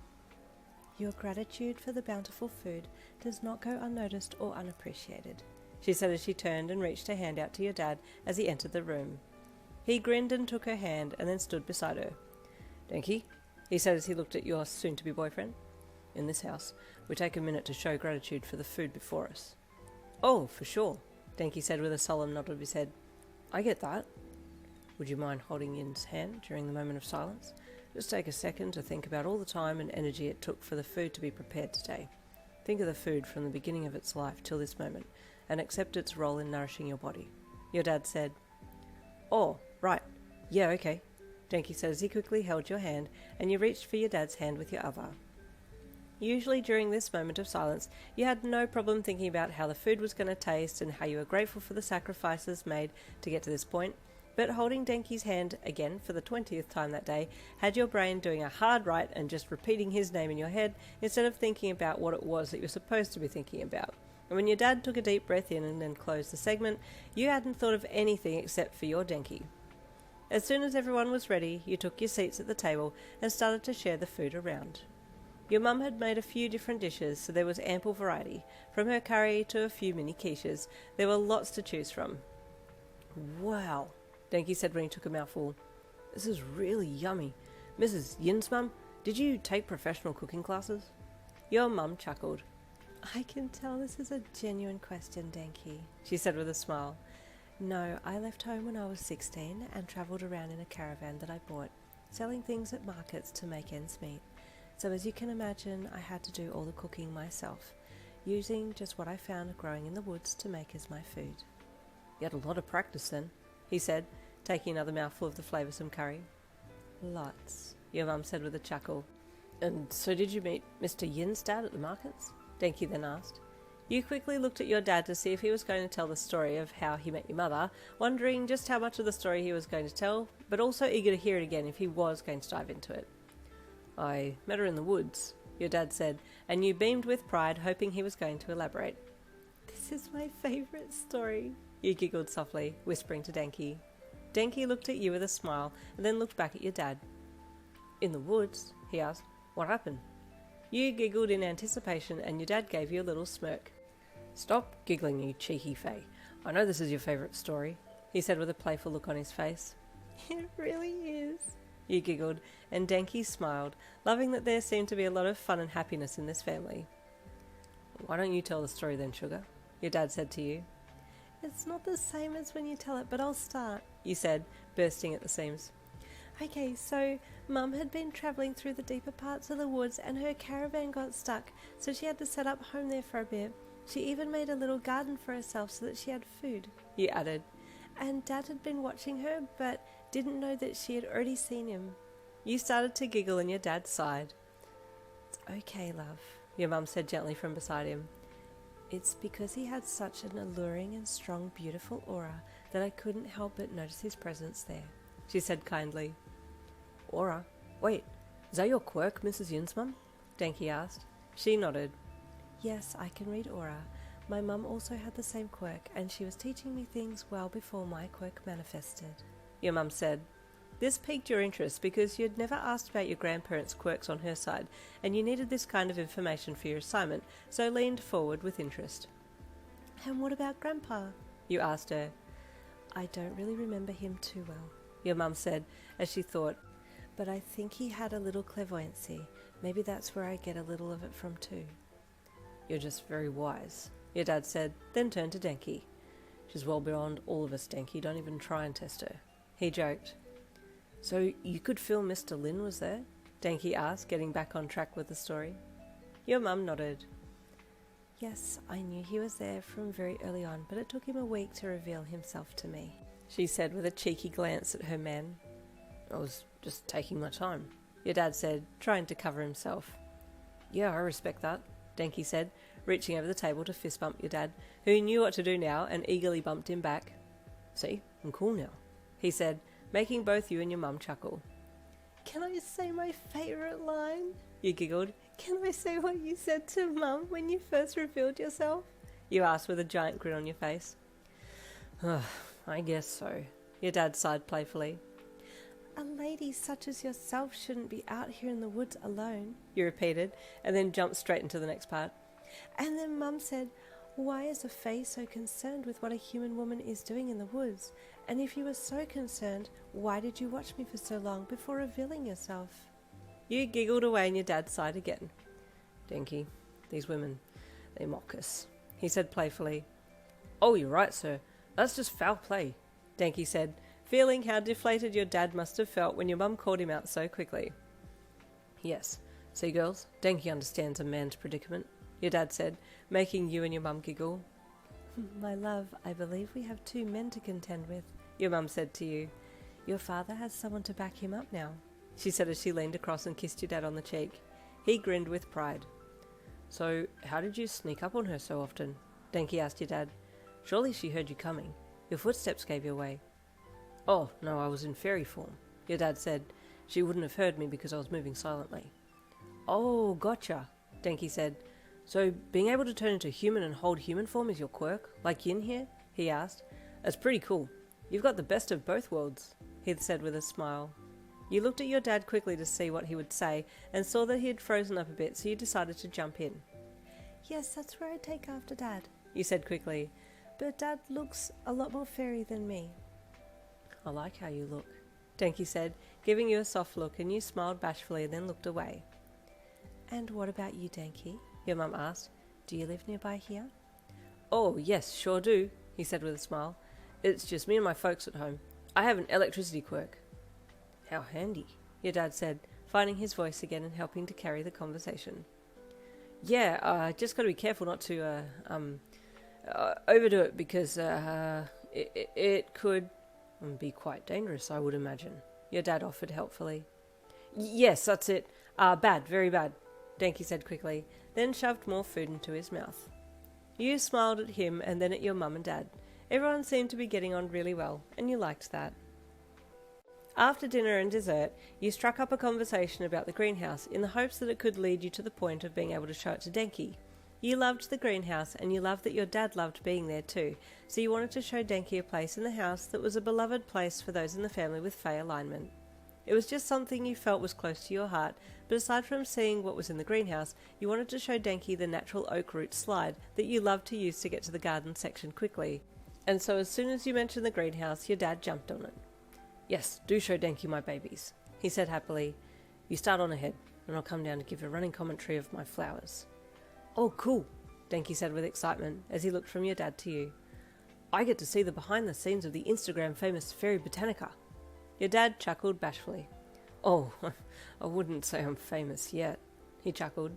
Your gratitude for the bountiful food does not go unnoticed or unappreciated, she said as she turned and reached her hand out to your dad as he entered the room. He grinned and took her hand and then stood beside her. Denki, he said as he looked at your soon-to-be boyfriend. In this house, we take a minute to show gratitude for the food before us. Oh, for sure, Denki said with a solemn nod of his head. I get that. Would you mind holding Yin's hand during the moment of silence? Just take a second to think about all the time and energy it took for the food to be prepared today. Think of the food from the beginning of its life till this moment, and accept its role in nourishing your body. Your dad said. Oh, right. Yeah, okay, Denki said as he quickly held your hand, and you reached for your dad's hand with your other. Usually during this moment of silence, you had no problem thinking about how the food was going to taste and how you were grateful for the sacrifices made to get to this point, but holding Denki's hand again for the 20th time that day had your brain doing a hard right and just repeating his name in your head instead of thinking about what it was that you were supposed to be thinking about. And when your dad took a deep breath in and then closed the segment, you hadn't thought of anything except for your Denki. As soon as everyone was ready, you took your seats at the table and started to share the food around. Your mum had made a few different dishes, so there was ample variety. From her curry to a few mini quiches, there were lots to choose from. Wow, Denki said when he took a mouthful. This is really yummy. Mrs. Yin's mum, did you take professional cooking classes? Your mum chuckled. I can tell this is a genuine question, Denki, she said with a smile. No, I left home when I was 16 and travelled around in a caravan that I bought, selling things at markets to make ends meet. So as you can imagine, I had to do all the cooking myself, using just what I found growing in the woods to make as my food. You had a lot of practice then, he said, taking another mouthful of the flavoursome curry. Lots, your mum said with a chuckle. And so did you meet Mr. Yin's dad at the markets? Denki then asked. You quickly looked at your dad to see if he was going to tell the story of how he met your mother, wondering just how much of the story he was going to tell, but also eager to hear it again if he was going to dive into it. I met her in the woods, your dad said, and you beamed with pride, hoping he was going to elaborate. This is my favourite story, you giggled softly, whispering to Denki. Denki looked at you with a smile, and then looked back at your dad. In the woods? He asked. What happened? You giggled in anticipation, and your dad gave you a little smirk. Stop giggling, you cheeky Fae. I know this is your favourite story, he said with a playful look on his face. It really is, you giggled, and Denki smiled, loving that there seemed to be a lot of fun and happiness in this family. Why don't you tell the story then, sugar? Your dad said to you. It's not the same as when you tell it, but I'll start, you said, bursting at the seams. Okay, so Mum had been travelling through the deeper parts of the woods and her caravan got stuck, so she had to set up home there for a bit. She even made a little garden for herself so that she had food, you added. And Dad had been watching her, but didn't know that she had already seen him. You started to giggle and your dad sighed. It's okay, love, your mum said gently from beside him. It's because he had such an alluring and strong, beautiful aura that I couldn't help but notice his presence there, she said kindly. Aura? Wait, is that your quirk, Mrs. Yin's mum? Denki asked. She nodded. Yes, I can read aura. My mum also had the same quirk, and she was teaching me things well before my quirk manifested, your mum said. This piqued your interest because you'd never asked about your grandparents' quirks on her side, and you needed this kind of information for your assignment, so leaned forward with interest. And what about Grandpa? You asked her. I don't really remember him too well, your mum said, as she thought. But I think he had a little clairvoyancy. Maybe that's where I get a little of it from too. You're just very wise, your dad said, then turned to Denki. She's well beyond all of us, Denki. Don't even try and test her. He joked. So you could feel Mr. Lin was there? Denki asked, getting back on track with the story. Your mum nodded. Yes, I knew he was there from very early on, but it took him a week to reveal himself to me, she said with a cheeky glance at her man. I was just taking my time, your dad said, trying to cover himself. Yeah, I respect that, Denki said, reaching over the table to fist bump your dad, who knew what to do now and eagerly bumped him back. See, I'm cool now, he said, making both you and your mum chuckle. Can I say my favourite line? You giggled. Can I say what you said to Mum when you first revealed yourself? You asked with a giant grin on your face. I guess so, your dad sighed playfully. A lady such as yourself shouldn't be out here in the woods alone, you repeated, and then jumped straight into the next part. And then Mum said, why is a Fae so concerned with what a human woman is doing in the woods? And if you were so concerned, why did you watch me for so long before revealing yourself? You giggled away and your dad sighed again. Denki, these women, they mock us, he said playfully. Oh, you're right, sir. That's just foul play, Denki said, feeling how deflated your dad must have felt when your mum called him out so quickly. Yes, see girls, Denki understands a man's predicament, your dad said, making you and your mum giggle. My love, I believe we have 2 men to contend with, your mum said to you. Your father has someone to back him up now, she said as she leaned across and kissed your dad on the cheek. He grinned with pride. So, how did you sneak up on her so often? Denki asked your dad. Surely she heard you coming. Your footsteps gave you away. Oh, no, I was in fairy form, your dad said. She wouldn't have heard me because I was moving silently. Oh, gotcha, Denki said. So, being able to turn into human and hold human form is your quirk, like Yin here? He asked. That's pretty cool. You've got the best of both worlds, he said with a smile. You looked at your dad quickly to see what he would say, and saw that he had frozen up a bit, so you decided to jump in. Yes, that's where I take after Dad, you said quickly. But Dad looks a lot more fairy than me. I like how you look, Denki said, giving you a soft look, and you smiled bashfully and then looked away. And what about you, Denki? Your mum asked. Do you live nearby here? Oh, yes, sure do, he said with a smile. It's just me and my folks at home. I have an electricity quirk. How handy, your dad said, finding his voice again and helping to carry the conversation. Yeah, just got to be careful not to overdo it because it could be quite dangerous, I would imagine, your dad offered helpfully. Yes, that's it. Bad, very bad, Denki said quickly, then shoved more food into his mouth. You smiled at him and then at your mum and dad. Everyone seemed to be getting on really well, and you liked that. After dinner and dessert, you struck up a conversation about the greenhouse in the hopes that it could lead you to the point of being able to show it to Denki. You loved the greenhouse, and you loved that your dad loved being there too, so you wanted to show Denki a place in the house that was a beloved place for those in the family with Fae alignment. It was just something you felt was close to your heart, but aside from seeing what was in the greenhouse, you wanted to show Denki the natural oak root slide that you loved to use to get to the garden section quickly. And so as soon as you mentioned the greenhouse, your dad jumped on it. "Yes, do show Denki my babies," he said happily. "You start on ahead, and I'll come down to give a running commentary of my flowers." "Oh, cool," Denki said with excitement as he looked from your dad to you. "I get to see the behind the scenes of the Instagram famous Faerie Botanica." Your dad chuckled bashfully. "Oh, I wouldn't say I'm famous yet," he chuckled.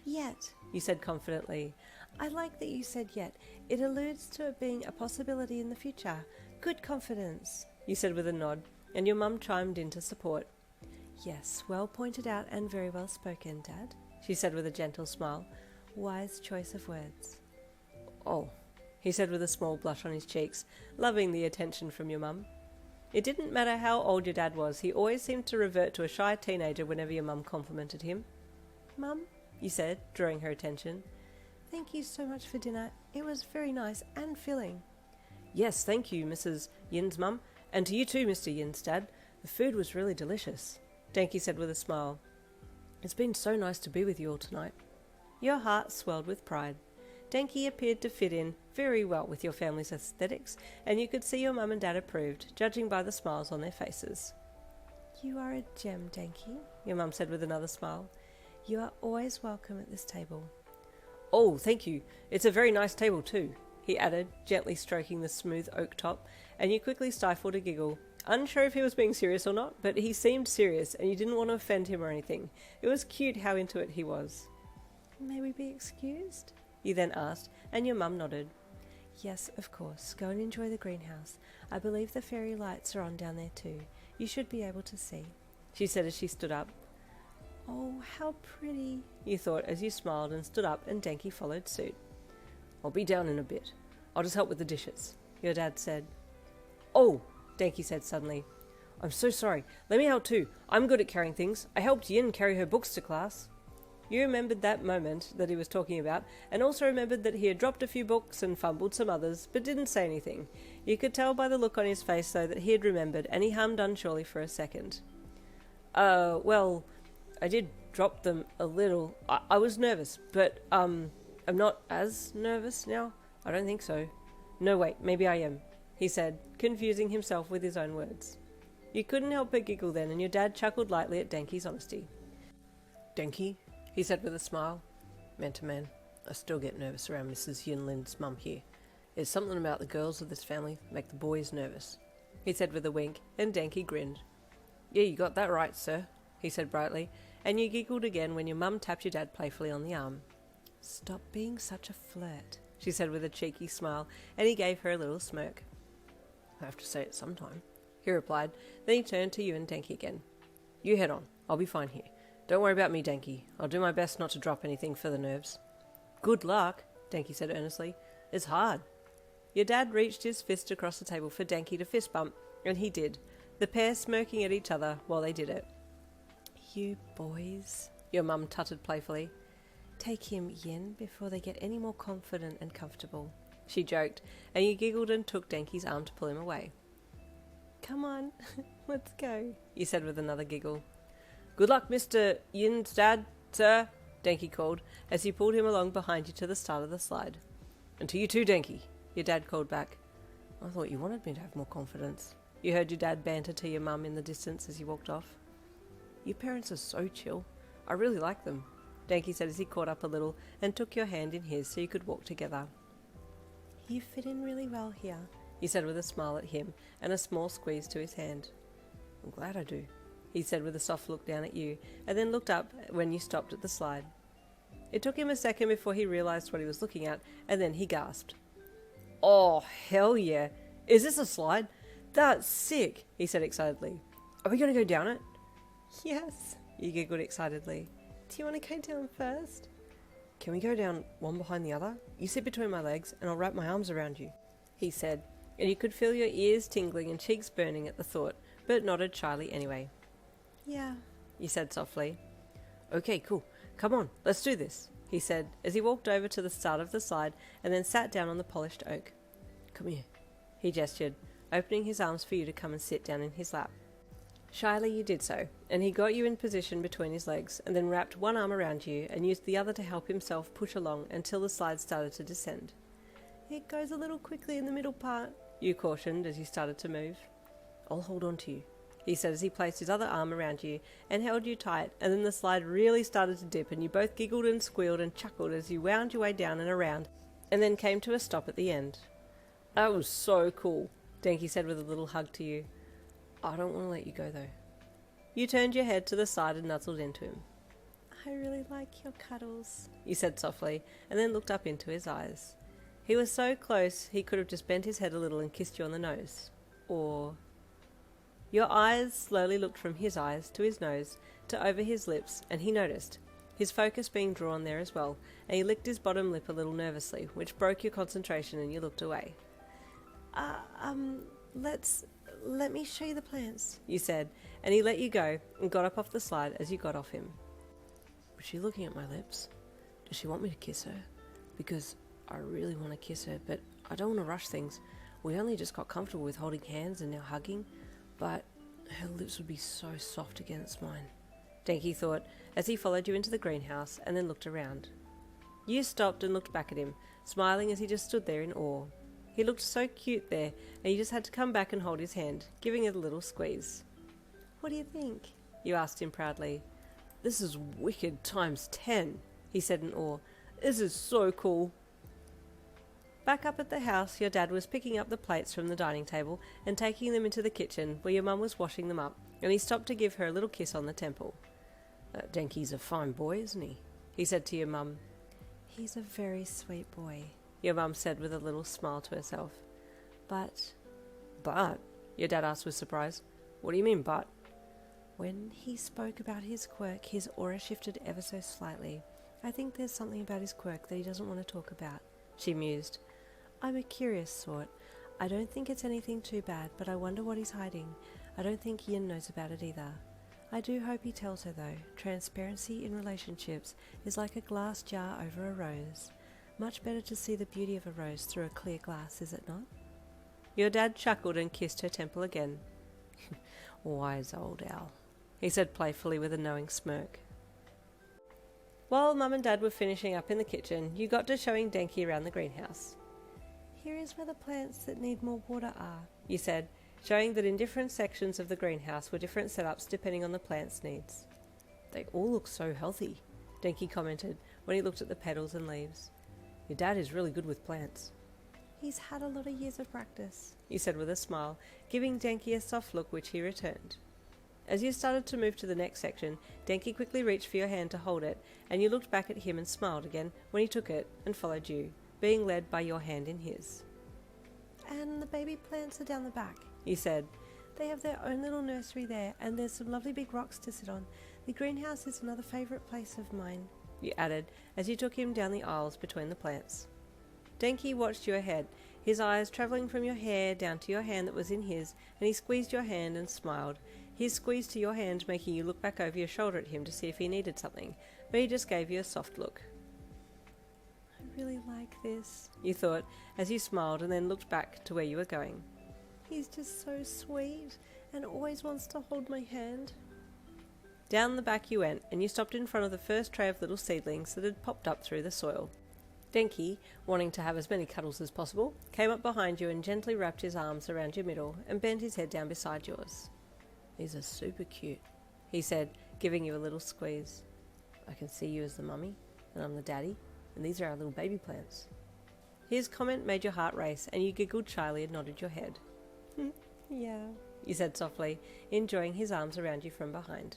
Yet, You said confidently. I like that you said yet. It alludes to it being a possibility in the future. Good confidence. You said with a nod, and your mum chimed in to support. Yes, well pointed out and very well spoken, Dad, She said with a gentle smile. Wise choice of words. "Oh," he said with a small blush on his cheeks, loving the attention from your mum. It didn't matter how old your dad was, he always seemed to revert to a shy teenager whenever your mum complimented him. Mum, You said, drawing her attention. thank you so much for dinner. It was very nice and filling. "Yes, thank you, Mrs. Yin's mum, and to you too, Mr. Yin's dad. The food was really delicious," Denki said with a smile. "It's been so nice to be with you all tonight." Your heart swelled with pride. Denki appeared to fit in very well with your family's aesthetics, and you could see your mum and dad approved, judging by the smiles on their faces. You are a gem, Denki. Your mum said with another smile. You are always welcome at this table. "Oh, thank you. It's a very nice table too," he added, gently stroking the smooth oak top, and you quickly stifled a giggle. Unsure if he was being serious or not, but he seemed serious, and you didn't want to offend him or anything. It was cute how into it he was. May we be excused? You then asked, and your mum nodded. Yes, of course. Go and enjoy the greenhouse. I believe the fairy lights are on down there too. You should be able to see, She said as she stood up. Oh, how pretty, You thought as you smiled and stood up, and Denki followed suit. "I'll be down in a bit. I'll just help with the dishes," your dad said. "Oh," Denki said suddenly. "I'm so sorry. Let me help too. I'm good at carrying things. I helped Yin carry her books to class." You remembered that moment that he was talking about, and also remembered that he had dropped a few books and fumbled some others, but didn't say anything. You could tell by the look on his face, though, that he had remembered, and he hummed unsurely for a second. Well, I did drop them a little. I was nervous, but, I'm not as nervous now. I don't think so. No, wait, maybe I am," he said, confusing himself with his own words. You couldn't help but giggle then, and your dad chuckled lightly at Denki's honesty. "Denki," he said with a smile. "Man to man, I still get nervous around Mrs. Yinlin's mum here. There's something about the girls of this family make the boys nervous," he said with a wink, and Denki grinned. "Yeah, you got that right, sir," he said brightly, and you giggled again when your mum tapped your dad playfully on the arm. Stop being such a flirt, she said with a cheeky smile, and he gave her a little smirk. "I have to say it sometime," he replied. Then he turned to you and Denki again. "You head on. I'll be fine here. Don't worry about me, Denki. I'll do my best not to drop anything for the nerves." "Good luck," Denki said earnestly. "It's hard." Your dad reached his fist across the table for Denki to fist bump, and he did, the pair smirking at each other while they did it. You boys. Your mum tutted playfully. Take him, Yin, before they get any more confident and comfortable. She joked, and you giggled and took Denki's arm to pull him away. Come on, let's go, you said with another giggle. "Good luck, Mr. Yin's dad, sir," Denki called, as he pulled him along behind you to the start of the slide. "And to you too, Denki," your dad called back. "I thought you wanted me to have more confidence." You heard your dad banter to your mum in the distance as he walked off. "Your parents are so chill. I really like them," Denki said as he caught up a little and took your hand in his so you could walk together. You fit in really well here, you said with a smile at him and a small squeeze to his hand. "I'm glad I do," he said with a soft look down at you, and then looked up when you stopped at the slide. It took him a second before he realised what he was looking at, and then he gasped. "Oh, hell yeah. Is this a slide? That's sick," he said excitedly. "Are we going to go down it?" Yes, You giggled excitedly. Do you want to go down first? Can we go down one behind the other? You sit between my legs and I'll wrap my arms around you, he said, and you could feel your ears tingling and cheeks burning at the thought, but nodded shyly anyway. Yeah, you said softly. Okay, cool. Come on, let's do this, he said, as he walked over to the start of the slide and then sat down on the polished oak. Come here, he gestured, opening his arms for you to come and sit down in his lap. Shyly you did so, and he got you in position between his legs and then wrapped one arm around you and used the other to help himself push along until the slide started to descend. it goes a little quickly in the middle part, you cautioned as you started to move. I'll hold on to you, he said as he placed his other arm around you and held you tight, and then the slide really started to dip and you both giggled and squealed and chuckled as you wound your way down and around and then came to a stop at the end. That was so cool, Denki said with a little hug to you. I don't want to let you go though. You turned your head to the side and nuzzled into him. I really like your cuddles, you said softly, and then looked up into his eyes. He was so close he could have just bent his head a little and kissed you on the nose. Or... Your eyes slowly looked from his eyes to his nose to over his lips, and he noticed, his focus being drawn there as well, and he licked his bottom lip a little nervously, which broke your concentration and you looked away. Let me show you the plants, you said, and he let you go and got up off the slide as you got off him. Was she looking at my lips? Does she want me to kiss her? Because I really want to kiss her, but I don't want to rush things. We only just got comfortable with holding hands and now hugging, but her lips would be so soft against mine, Denki thought as he followed you into the greenhouse and then looked around. You stopped and looked back at him, smiling as he just stood there in awe. He looked so cute there, and you just had to come back and hold his hand, giving it a little squeeze. What do you think? You asked him proudly. This is wicked times 10, he said in awe. This is so cool. Back up at the house, your dad was picking up the plates from the dining table and taking them into the kitchen where your mum was washing them up, and he stopped to give her a little kiss on the temple. Denki's a fine boy, isn't he? He said to your mum. He's a very sweet boy, your mum said with a little smile to herself. But, your dad asked with surprise. What do you mean, but? When he spoke about his quirk, his aura shifted ever so slightly. I think there's something about his quirk that he doesn't want to talk about, she mused. I'm a curious sort. I don't think it's anything too bad, but I wonder what he's hiding. I don't think Yin knows about it either. I do hope he tells her though. Transparency in relationships is like a glass jar over a rose. Much better to see the beauty of a rose through a clear glass, is it not? Your dad chuckled and kissed her temple again. Wise old owl, he said playfully with a knowing smirk. While Mum and Dad were finishing up in the kitchen, you got to showing Denki around the greenhouse. Here is where the plants that need more water are, you said, showing that in different sections of the greenhouse were different setups depending on the plant's needs. They all look so healthy, Denki commented when he looked at the petals and leaves. Your dad is really good with plants. He's had a lot of years of practice, you said with a smile, giving Denki a soft look which he returned. As you started to move to the next section, Denki quickly reached for your hand to hold it, and you looked back at him and smiled again when he took it and followed you, being led by your hand in his. And the baby plants are down the back, you said. They have their own little nursery there, and there's some lovely big rocks to sit on. The greenhouse is another favourite place of mine, you added as you took him down the aisles between the plants. Denki watched you ahead, his eyes travelling from your hair down to your hand that was in his, and he squeezed your hand and smiled, his squeeze to your hand making you look back over your shoulder at him to see if he needed something, but he just gave you a soft look. I really like this, you thought, as you smiled and then looked back to where you were going. He's just so sweet and always wants to hold my hand. Down the back you went, and you stopped in front of the first tray of little seedlings that had popped up through the soil. Denki, wanting to have as many cuddles as possible, came up behind you and gently wrapped his arms around your middle and bent his head down beside yours. These are super cute, he said, giving you a little squeeze. I can see you as the mummy, and I'm the daddy, and these are our little baby plants. His comment made your heart race, and you giggled shyly and nodded your head. Yeah, you said softly, enjoying his arms around you from behind.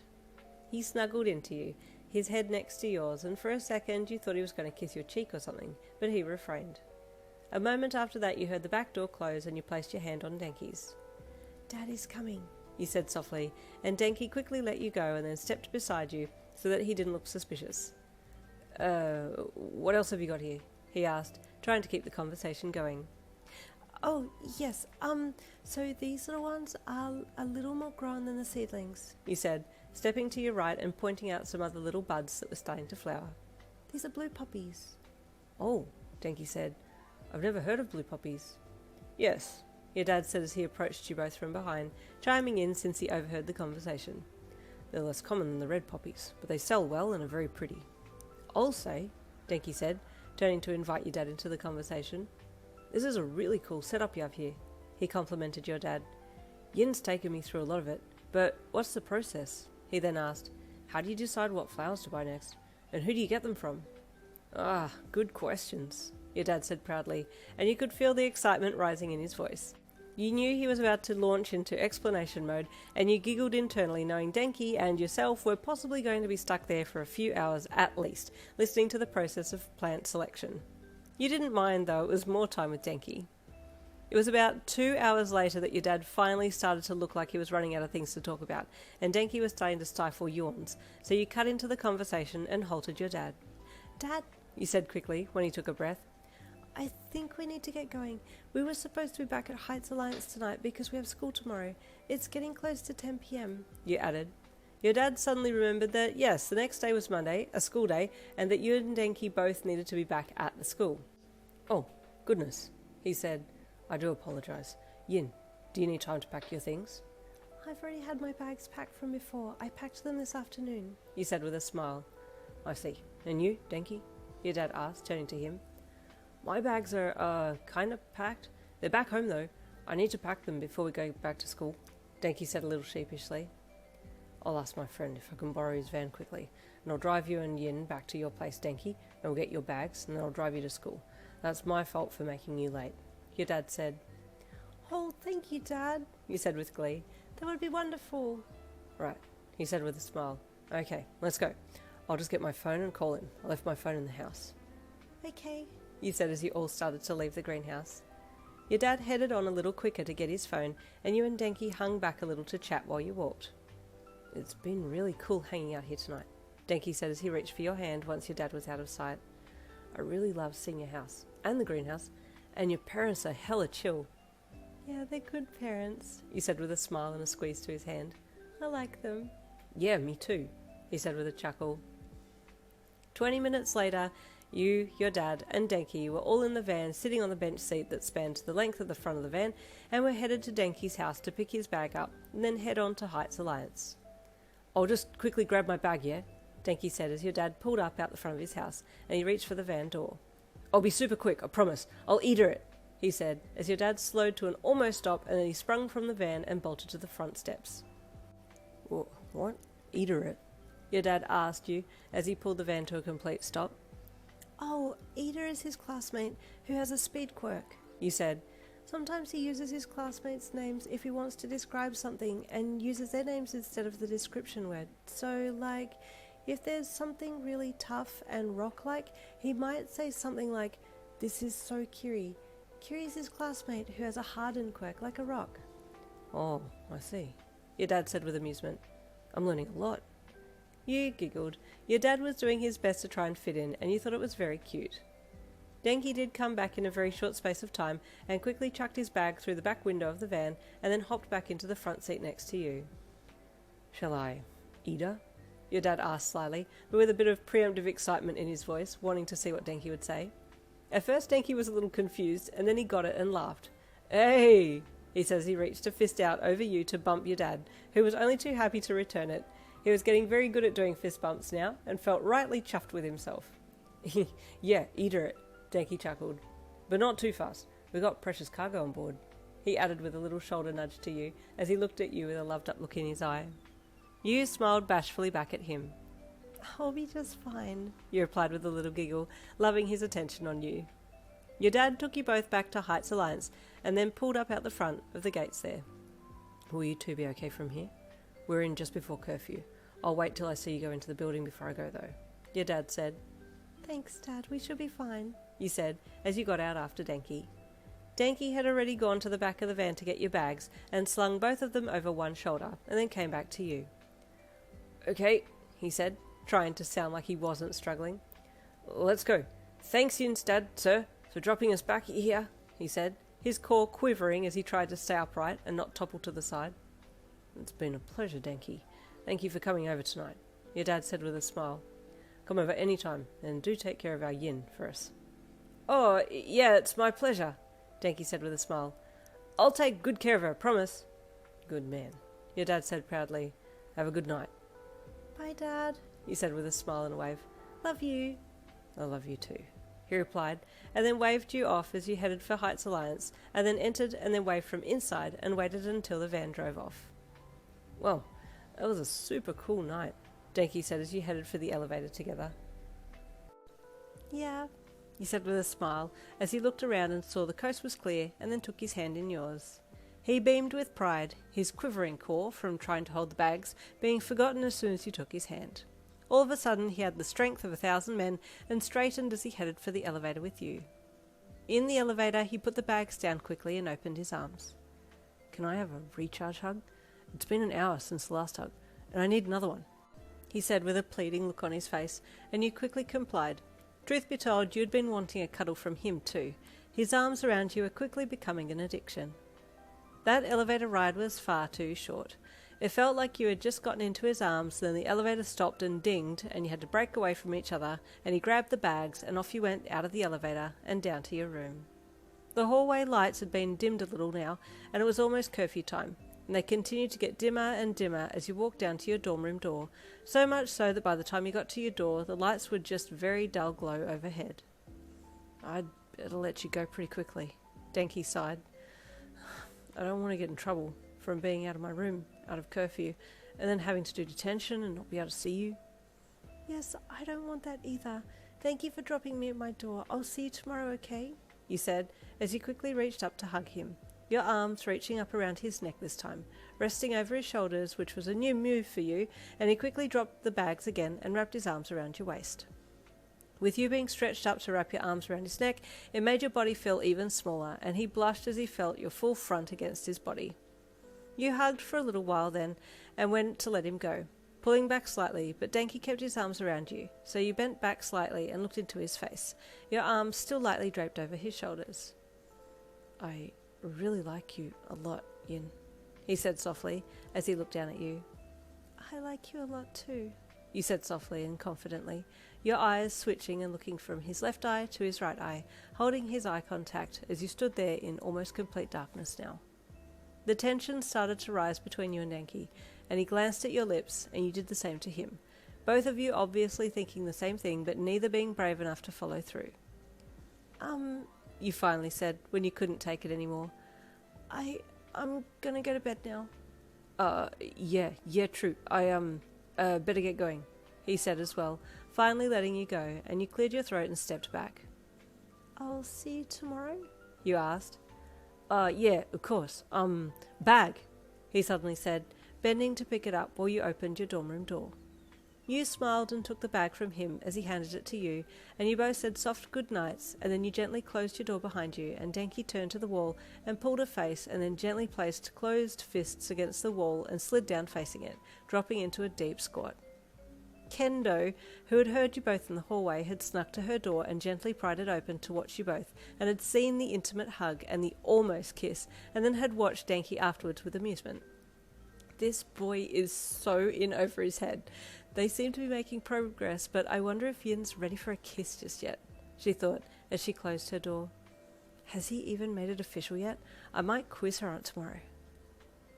He snuggled into you, his head next to yours, and for a second you thought he was going to kiss your cheek or something, but he refrained. A moment after that you heard the back door close and you placed your hand on Denki's. Daddy's coming, you said softly, and Denki quickly let you go and then stepped beside you so that he didn't look suspicious. What else have you got here? He asked, trying to keep the conversation going. Oh, yes, so these little ones are a little more grown than the seedlings, You said, stepping to your right and pointing out some other little buds that were starting to flower. These are blue poppies. Oh, Denki said. I've never heard of blue poppies. Yes, your dad said as he approached you both from behind, chiming in since he overheard the conversation. They're less common than the red poppies, but they sell well and are very pretty. I'll say, Denki said, turning to invite your dad into the conversation. This is a really cool setup you have here, he complimented your dad. Yin's taken me through a lot of it, but what's the process? He then asked. How do you decide what flowers to buy next? And who do you get them from? Ah, good questions, your dad said proudly, and you could feel the excitement rising in his voice. You knew he was about to launch into explanation mode, and you giggled internally knowing Denki and yourself were possibly going to be stuck there for a few hours at least, listening to the process of plant selection. You didn't mind though, it was more time with Denki. It was about 2 hours later that your dad finally started to look like he was running out of things to talk about, and Denki was starting to stifle yawns, so you cut into the conversation and halted your dad. Dad, You said quickly when he took a breath. I think we need to get going. We were supposed to be back at Heights Alliance tonight because we have school tomorrow. It's getting close to 10 p.m. You added. Your dad suddenly remembered that, yes, the next day was Monday, a school day, and that you and Denki both needed to be back at the school. Oh, goodness, he said. I do apologise. Yin, do you need time to pack your things? I've already had my bags packed from before. I packed them this afternoon. You said with a smile. I see. And you, Denki? Your dad asked, turning to him. My bags are, kind of packed. They're back home, though. I need to pack them before we go back to school, Denki said a little sheepishly. I'll ask my friend if I can borrow his van quickly, and I'll drive you and Yin back to your place, Denki, and we'll get your bags, and then I'll drive you to school. That's my fault for making you late, your dad said. Oh, thank you, Dad, You said with glee. That would be wonderful. Right, he said with a smile. Okay, let's go. I'll just get my phone and call him. I left my phone in the house. Okay. You said as you all started to leave the greenhouse. Your dad headed on a little quicker to get his phone, and you and Denki hung back a little to chat while you walked. It's been really cool hanging out here tonight, Denki said as he reached for your hand once your dad was out of sight. I really love seeing your house, and the greenhouse, and your parents are hella chill. Yeah, they're good parents, You said with a smile and a squeeze to his hand. I like them. Yeah, me too, he said with a chuckle. 20 minutes later, you, your dad, and Denki were all in the van sitting on the bench seat that spanned the length of the front of the van and were headed to Denki's house to pick his bag up and then head on to Heights Alliance. I'll just quickly grab my bag, yeah? Denki said as your dad pulled up out the front of his house and he reached for the van door. I'll be super quick, I promise. I'll eater it, he said as your dad slowed to an almost stop and then he sprung from the van and bolted to the front steps. What? Eater it? Your dad asked you as he pulled the van to a complete stop. Oh, Ida is his classmate who has a speed quirk, You said. Sometimes he uses his classmates' names if he wants to describe something and uses their names instead of the description word. So, like, if there's something really tough and rock-like, he might say something like, "This is so Kiri." Kiri's his classmate who has a hardened quirk like a rock. Oh, I see, your dad said with amusement. I'm learning a lot. You giggled. Your dad was doing his best to try and fit in, and you thought it was very cute. Denki did come back in a very short space of time and quickly chucked his bag through the back window of the van and then hopped back into the front seat next to you. Shall I eat her? Your dad asked slyly, but with a bit of preemptive excitement in his voice, wanting to see what Denki would say. At first Denki was a little confused, and then he got it and laughed. Hey, he says he reached a fist out over you to bump your dad, who was only too happy to return it. He was getting very good at doing fist bumps now, and felt rightly chuffed with himself. Yeah, eater it, Denki chuckled. But not too fast. We got precious cargo on board, he added with a little shoulder nudge to you, as he looked at you with a loved-up look in his eye. You smiled bashfully back at him. I'll be just fine, you replied with a little giggle, loving his attention on you. Your dad took you both back to Heights Alliance, and then pulled up out the front of the gates there. Will you two be okay from here? We're in just before curfew. I'll wait till I see you go into the building before I go, though, your dad said. Thanks, Dad. We should be fine, you said, as you got out after Denki. Denki had already gone to the back of the van to get your bags and slung both of them over one shoulder and then came back to you. Okay, he said, trying to sound like he wasn't struggling. Let's go. Thanks instead, sir, for dropping us back here, he said, his core quivering as he tried to stay upright and not topple to the side. It's been a pleasure, Denki. Thank you for coming over tonight, your dad said with a smile. Come over any time, and do take care of our yin for us. Oh, yeah, it's my pleasure, Denki said with a smile. I'll take good care of her, promise. Good man, your dad said proudly. Have a good night. Bye, Dad, he said with a smile and a wave. Love you. I love you too, he replied, and then waved you off as you headed for Heights Alliance, and then entered and then waved from inside and waited until the van drove off. Well, that was a super cool night, Denki said as you headed for the elevator together. Yeah, he said with a smile as he looked around and saw the coast was clear and then took his hand in yours. He beamed with pride, his quivering core from trying to hold the bags being forgotten as soon as you took his hand. All of a sudden he had the strength of 1,000 men and straightened as he headed for the elevator with you. In the elevator he put the bags down quickly and opened his arms. Can I have a recharge hug? It's been an hour since the last hug, and I need another one, he said with a pleading look on his face, and you quickly complied. Truth be told, you had been wanting a cuddle from him too. His arms around you were quickly becoming an addiction. That elevator ride was far too short. It felt like you had just gotten into his arms, then the elevator stopped and dinged, and you had to break away from each other, and he grabbed the bags, and off you went out of the elevator and down to your room. The hallway lights had been dimmed a little now, and it was almost curfew time, and they continued to get dimmer and dimmer as you walked down to your dorm room door, so much so that by the time you got to your door, the lights were just very dull glow overhead. I'd better let you go pretty quickly, Denki sighed. I don't want to get in trouble from being out of my room, out of curfew, and then having to do detention and not be able to see you. Yes, I don't want that either. Thank you for dropping me at my door. I'll see you tomorrow, okay? You said, as you quickly reached up to hug him, your arms reaching up around his neck this time, resting over his shoulders, which was a new move for you, and he quickly dropped the bags again and wrapped his arms around your waist. With you being stretched up to wrap your arms around his neck, it made your body feel even smaller, and he blushed as he felt your full front against his body. You hugged for a little while then, and went to let him go, pulling back slightly, but Denki kept his arms around you, so you bent back slightly and looked into his face, your arms still lightly draped over his shoulders. I really like you a lot, Yin, he said softly, as he looked down at you. I like you a lot too, you said softly and confidently, your eyes switching and looking from his left eye to his right eye, holding his eye contact as you stood there in almost complete darkness now. The tension started to rise between you and Denki, and he glanced at your lips, and you did the same to him, both of you obviously thinking the same thing, but neither being brave enough to follow through. You finally said, when you couldn't take it anymore. I'm gonna go to bed now. Yeah, true. I better get going, he said as well, finally letting you go, and you cleared your throat and stepped back. I'll see you tomorrow? You asked. Yeah, of course. Bag, he suddenly said, bending to pick it up while you opened your dorm room door. You smiled and took the bag from him as he handed it to you, and you both said soft good nights, and then you gently closed your door behind you, and Denki turned to the wall and pulled a face and then gently placed closed fists against the wall and slid down facing it, dropping into a deep squat. Kendo, who had heard you both in the hallway, had snuck to her door and gently pried it open to watch you both, and had seen the intimate hug and the almost kiss, and then had watched Denki afterwards with amusement. This boy is so in over his head. They seem to be making progress, but I wonder if Yin's ready for a kiss just yet, she thought as she closed her door. Has he even made it official yet? I might quiz her on it tomorrow.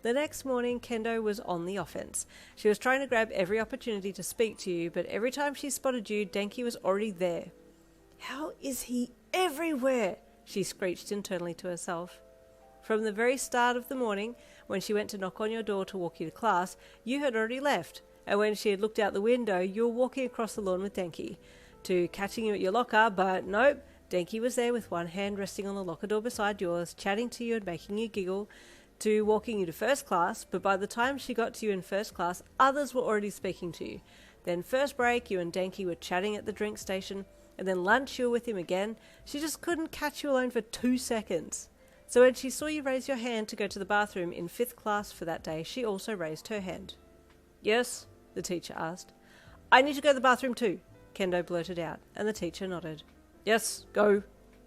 The next morning, Kendo was on the offense. She was trying to grab every opportunity to speak to you, but every time she spotted you, Denki was already there. How is he everywhere? She screeched internally to herself. From the very start of the morning, when she went to knock on your door to walk you to class, you had already left, and when she had looked out the window, you were walking across the lawn with Denki, to catching you at your locker, but nope, Denki was there with one hand resting on the locker door beside yours, chatting to you and making you giggle, to walking you to first class, but by the time she got to you in first class, others were already speaking to you. Then first break, you and Denki were chatting at the drink station, and then lunch you were with him again. She just couldn't catch you alone for 2 seconds. So when she saw you raise your hand to go to the bathroom in 5th class for that day, she also raised her hand. Yes, the teacher asked. I need to go to the bathroom too, Kendo blurted out, and the teacher nodded. Yes, go,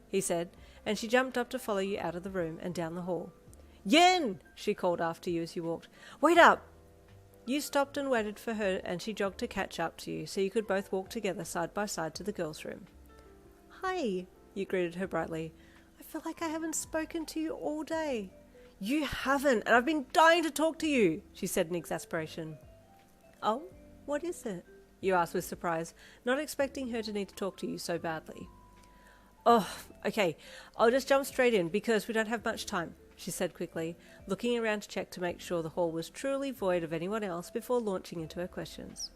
he said, and she jumped up to follow you out of the room and down the hall. Yen! She called after you as you walked. Wait up! You stopped and waited for her, and she jogged to catch up to you, so you could both walk together side by side to the girls' room. Hi, you greeted her brightly. I feel like I haven't spoken to you all day. You haven't, and I've been dying to talk to you, she said in exasperation. Oh, what is it? You asked with surprise, not expecting her to need to talk to you so badly. Oh, okay, I'll just jump straight in because we don't have much time, she said quickly, looking around to check to make sure the hall was truly void of anyone else before launching into her questions.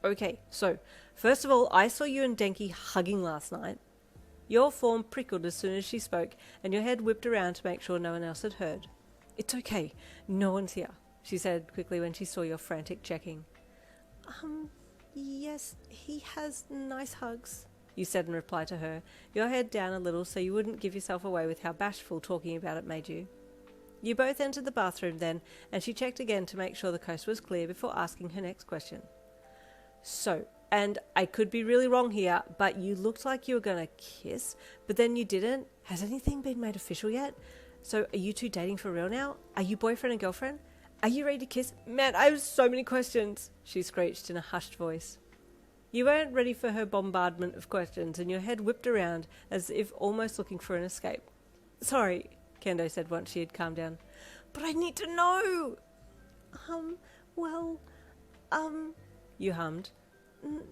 Okay, so, first of all, I saw you and Denki hugging last night. Your form prickled as soon as she spoke, and your head whipped around to make sure no one else had heard. It's okay, no one's here, she said quickly when she saw your frantic checking. Yes, he has nice hugs, you said in reply to her, your head down a little so you wouldn't give yourself away with how bashful talking about it made you. You both entered the bathroom then, and she checked again to make sure the coast was clear before asking her next question. So, and I could be really wrong here, but you looked like you were going to kiss, but then you didn't. Has anything been made official yet? So are you two dating for real now? Are you boyfriend and girlfriend? Are you ready to kiss? Man, I have so many questions, she screeched in a hushed voice. You weren't ready for her bombardment of questions, and your head whipped around as if almost looking for an escape. Sorry, Kendo said once she had calmed down. But I need to know! You hummed.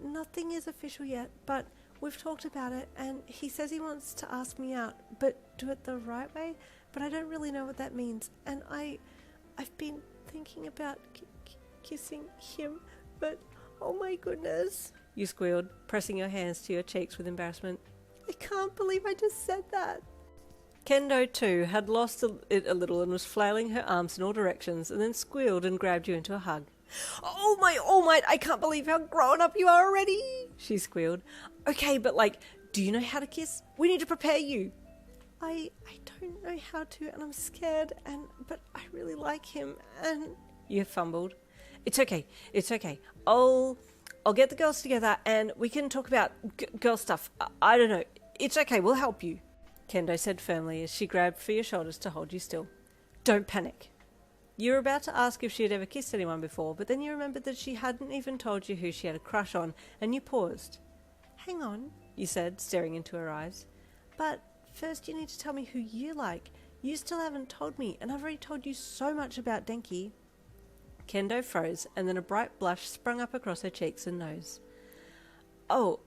Nothing is official yet, but we've talked about it, and he says he wants to ask me out, but do it the right way, but I don't really know what that means, and I've been thinking about kissing him, but oh my goodness, you squealed, pressing your hands to your cheeks with embarrassment. I can't believe I just said that. Kendo, too, had lost it a little and was flailing her arms in all directions and then squealed and grabbed you into a hug. Oh my, I can't believe how grown up you are already, she squealed. Okay, but do you know how to kiss? We need to prepare you. I don't know how to, and I'm scared, but I really like him, and... You fumbled. It's okay. I'll get the girls together and we can talk about girl stuff. I don't know. It's okay, we'll help you, Kendo said firmly as she grabbed for your shoulders to hold you still. Don't panic. You were about to ask if she had ever kissed anyone before, but then you remembered that she hadn't even told you who she had a crush on, and you paused. Hang on, you said, staring into her eyes. But first you need to tell me who you like. You still haven't told me, and I've already told you so much about Denki. Kendo froze, and then a bright blush sprung up across her cheeks and nose. Oh,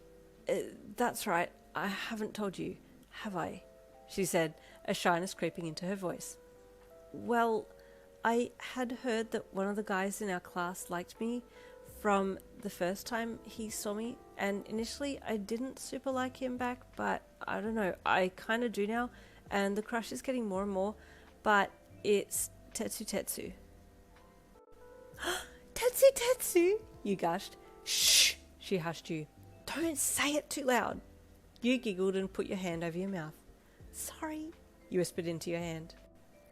that's right. I haven't told you, have I? She said, a shyness creeping into her voice. Well, I had heard that one of the guys in our class liked me from the first time he saw me, and initially I didn't super like him back, but I don't know, I kind of do now, and the crush is getting more and more, but it's Tetsu. Tetsu, you gushed. Shh, she hushed you. Don't say it too loud. You giggled and put your hand over your mouth. Sorry, you whispered into your hand.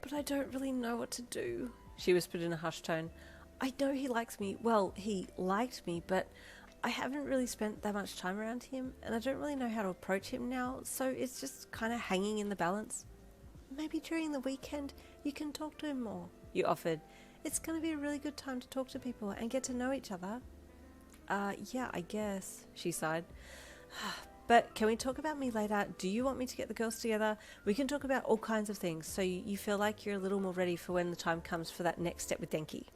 But I don't really know what to do, she whispered in a hushed tone. I know he likes me. Well, he liked me, but I haven't really spent that much time around him, and I don't really know how to approach him now, so it's just kind of hanging in the balance. Maybe during the weekend you can talk to him more, you offered. It's going to be a really good time to talk to people and get to know each other. Yeah, I guess, she sighed. But can we talk about me later? Do you want me to get the girls together? We can talk about all kinds of things, so you feel like you're a little more ready for when the time comes for that next step with Denki.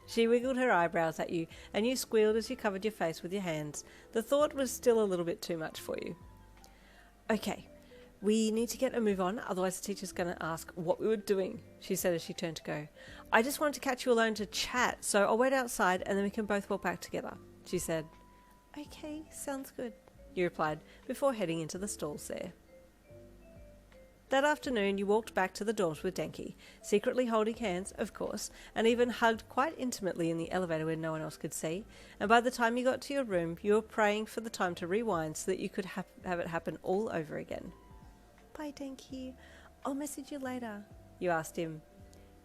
She wiggled her eyebrows at you, and you squealed as you covered your face with your hands. The thought was still a little bit too much for you. Okay, we need to get a move on, otherwise the teacher's going to ask what we were doing, she said as she turned to go. I just wanted to catch you alone to chat, so I'll wait outside and then we can both walk back together, she said. Okay, sounds good, you replied, before heading into the stalls there. That afternoon you walked back to the dorms with Denki, secretly holding hands, of course, and even hugged quite intimately in the elevator where no one else could see, and by the time you got to your room you were praying for the time to rewind so that you could have it happen all over again. Bye, Denki. I'll message you later, you asked him.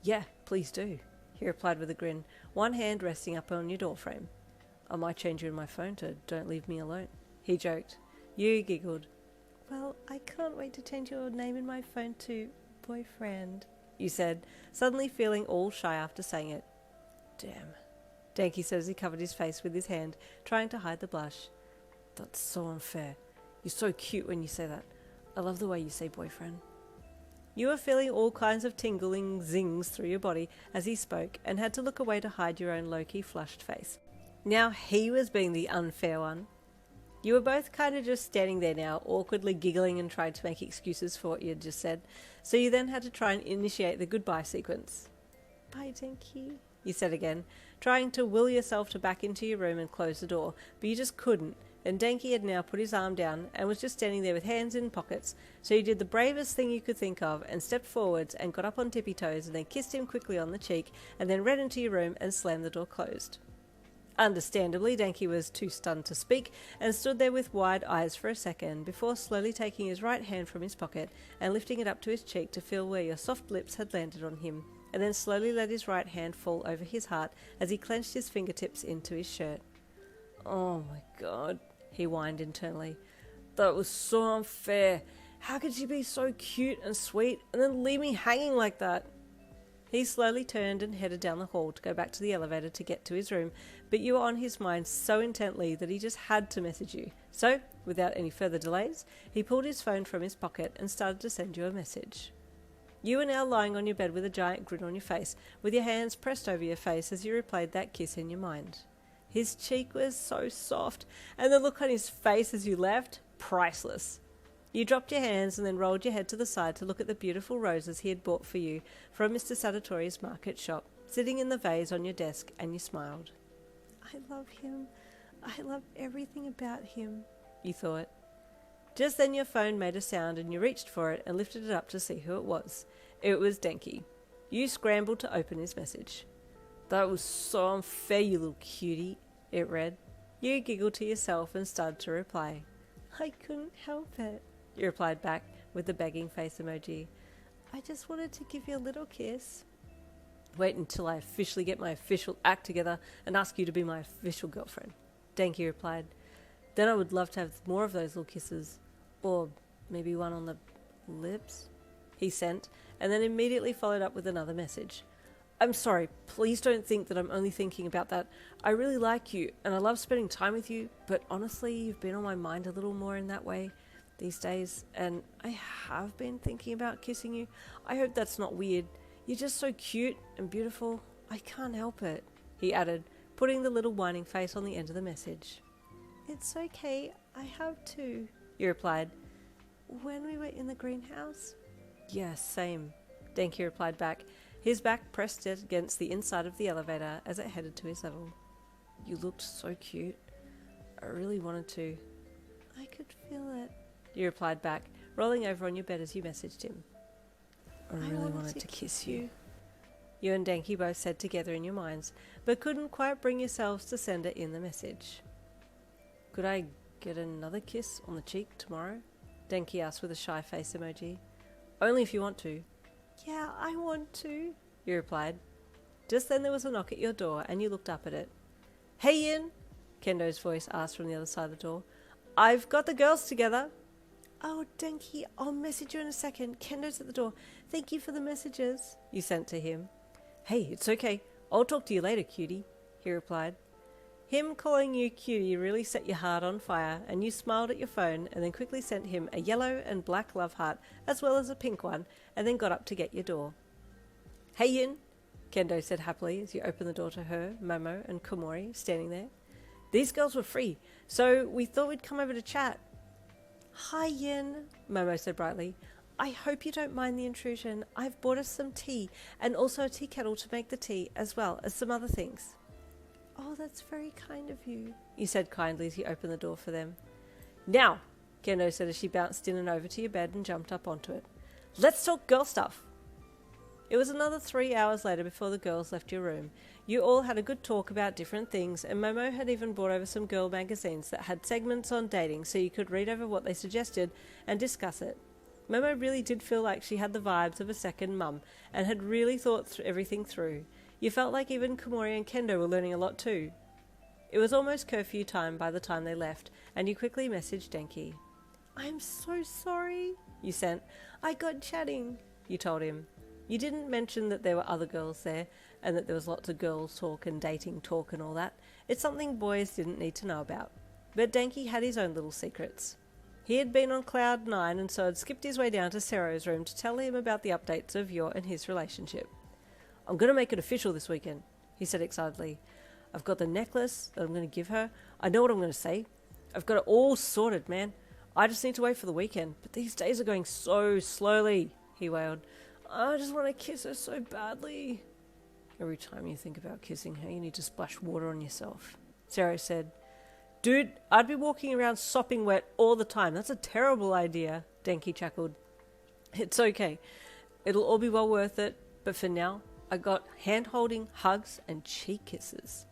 Yeah, please do, he replied with a grin, one hand resting up on your doorframe. I might change you in my phone to don't leave me alone, he joked. You giggled. Well, I can't wait to change your name in my phone to boyfriend, you said, suddenly feeling all shy after saying it. Damn, Denki said as he covered his face with his hand, trying to hide the blush. That's so unfair. You're so cute when you say that. I love the way you say boyfriend. You were feeling all kinds of tingling zings through your body as he spoke and had to look away to hide your own low-key flushed face. Now he was being the unfair one. You were both kind of just standing there now, awkwardly giggling and trying to make excuses for what you had just said, so you then had to try and initiate the goodbye sequence. Bye, Denki, you said again, trying to will yourself to back into your room and close the door, but you just couldn't, and Denki had now put his arm down and was just standing there with hands in pockets, so you did the bravest thing you could think of and stepped forwards and got up on tippy toes and then kissed him quickly on the cheek and then ran into your room and slammed the door closed. Understandably, Denki was too stunned to speak and stood there with wide eyes for a second before slowly taking his right hand from his pocket and lifting it up to his cheek to feel where your soft lips had landed on him, and then slowly let his right hand fall over his heart as he clenched his fingertips into his shirt. Oh my god, he whined internally. That was so unfair. How could she be so cute and sweet and then leave me hanging like that? He slowly turned and headed down the hall to go back to the elevator to get to his room, but you were on his mind so intently that he just had to message you. So, without any further delays, he pulled his phone from his pocket and started to send you a message. You were now lying on your bed with a giant grin on your face, with your hands pressed over your face as you replayed that kiss in your mind. His cheek was so soft, and the look on his face as you left, priceless. You dropped your hands and then rolled your head to the side to look at the beautiful roses he had bought for you from Mr. Sadatori's market shop, sitting in the vase on your desk, and you smiled. I love him. I love everything about him, you thought. Just then your phone made a sound and you reached for it and lifted it up to see who it was. It was Denki. You scrambled to open his message. That was so unfair, you little cutie, it read. You giggled to yourself and started to reply. I couldn't help it, you replied back with the begging face emoji. I just wanted to give you a little kiss. Wait until I officially get my official act together and ask you to be my official girlfriend, Denki replied. Then I would love to have more of those little kisses. Or maybe one on the lips, he sent, and then immediately followed up with another message. I'm sorry, please don't think that I'm only thinking about that. I really like you, and I love spending time with you, but honestly, you've been on my mind a little more in that way these days, and I have been thinking about kissing you. I hope that's not weird. You're just so cute and beautiful. I can't help it, he added, putting the little whining face on the end of the message. It's okay, I have to, you replied. When we were in the greenhouse? Yes, same, Denki replied back, his back pressed against the inside of the elevator as it headed to his level. You looked so cute. I really wanted to. I could feel it, you replied back, rolling over on your bed as you messaged him. I really wanted to kiss you. You and Denki both said together in your minds, but couldn't quite bring yourselves to send it in the message. Could I get another kiss on the cheek tomorrow? Denki asked with a shy face emoji. Only if you want to. Yeah, I want to, you replied. Just then there was a knock at your door and you looked up at it. Hey Yin, Kendo's voice asked from the other side of the door. I've got the girls together. Oh, Denki, I'll message you in a second. Kendo's at the door. Thank you for the messages, you sent to him. Hey, it's okay. I'll talk to you later, cutie, he replied. Him calling you cutie really set your heart on fire, and you smiled at your phone and then quickly sent him a yellow and black love heart as well as a pink one, and then got up to get your door. Hey Yin, Kendo said happily as you opened the door to her, Momo and Komori standing there. These girls were free, so we thought we'd come over to chat. Hi Yin, Momo said brightly. I hope you don't mind the intrusion. I've bought us some tea and also a tea kettle to make the tea as well as some other things. Oh, that's very kind of you, you said kindly as you opened the door for them. Now, Kendo said as she bounced in and over to your bed and jumped up onto it. Let's talk girl stuff. It was another 3 hours later before the girls left your room. You all had a good talk about different things, and Momo had even brought over some girl magazines that had segments on dating so you could read over what they suggested and discuss it. Momo really did feel like she had the vibes of a second mum and had really thought everything through. You felt like even Komori and Kendo were learning a lot too. It was almost curfew time by the time they left, and you quickly messaged Denki. I'm so sorry. You sent, I got chatting, you told him. You didn't mention that there were other girls there, and that there was lots of girls talk and dating talk and all that. It's something boys didn't need to know about. But Denki had his own little secrets. He had been on cloud 9 and so had skipped his way down to Sero's room to tell him about the updates of your and his relationship. I'm going to make it official this weekend, he said excitedly. I've got the necklace that I'm going to give her. I know what I'm going to say. I've got it all sorted, man. I just need to wait for the weekend. But these days are going so slowly, he wailed. I just want to kiss her so badly. Every time you think about kissing her, you need to splash water on yourself. Sero said, Dude, I'd be walking around sopping wet all the time. That's a terrible idea, Denki chuckled. It's okay. It'll all be well worth it. But for now, I got hand-holding, hugs, and cheek kisses.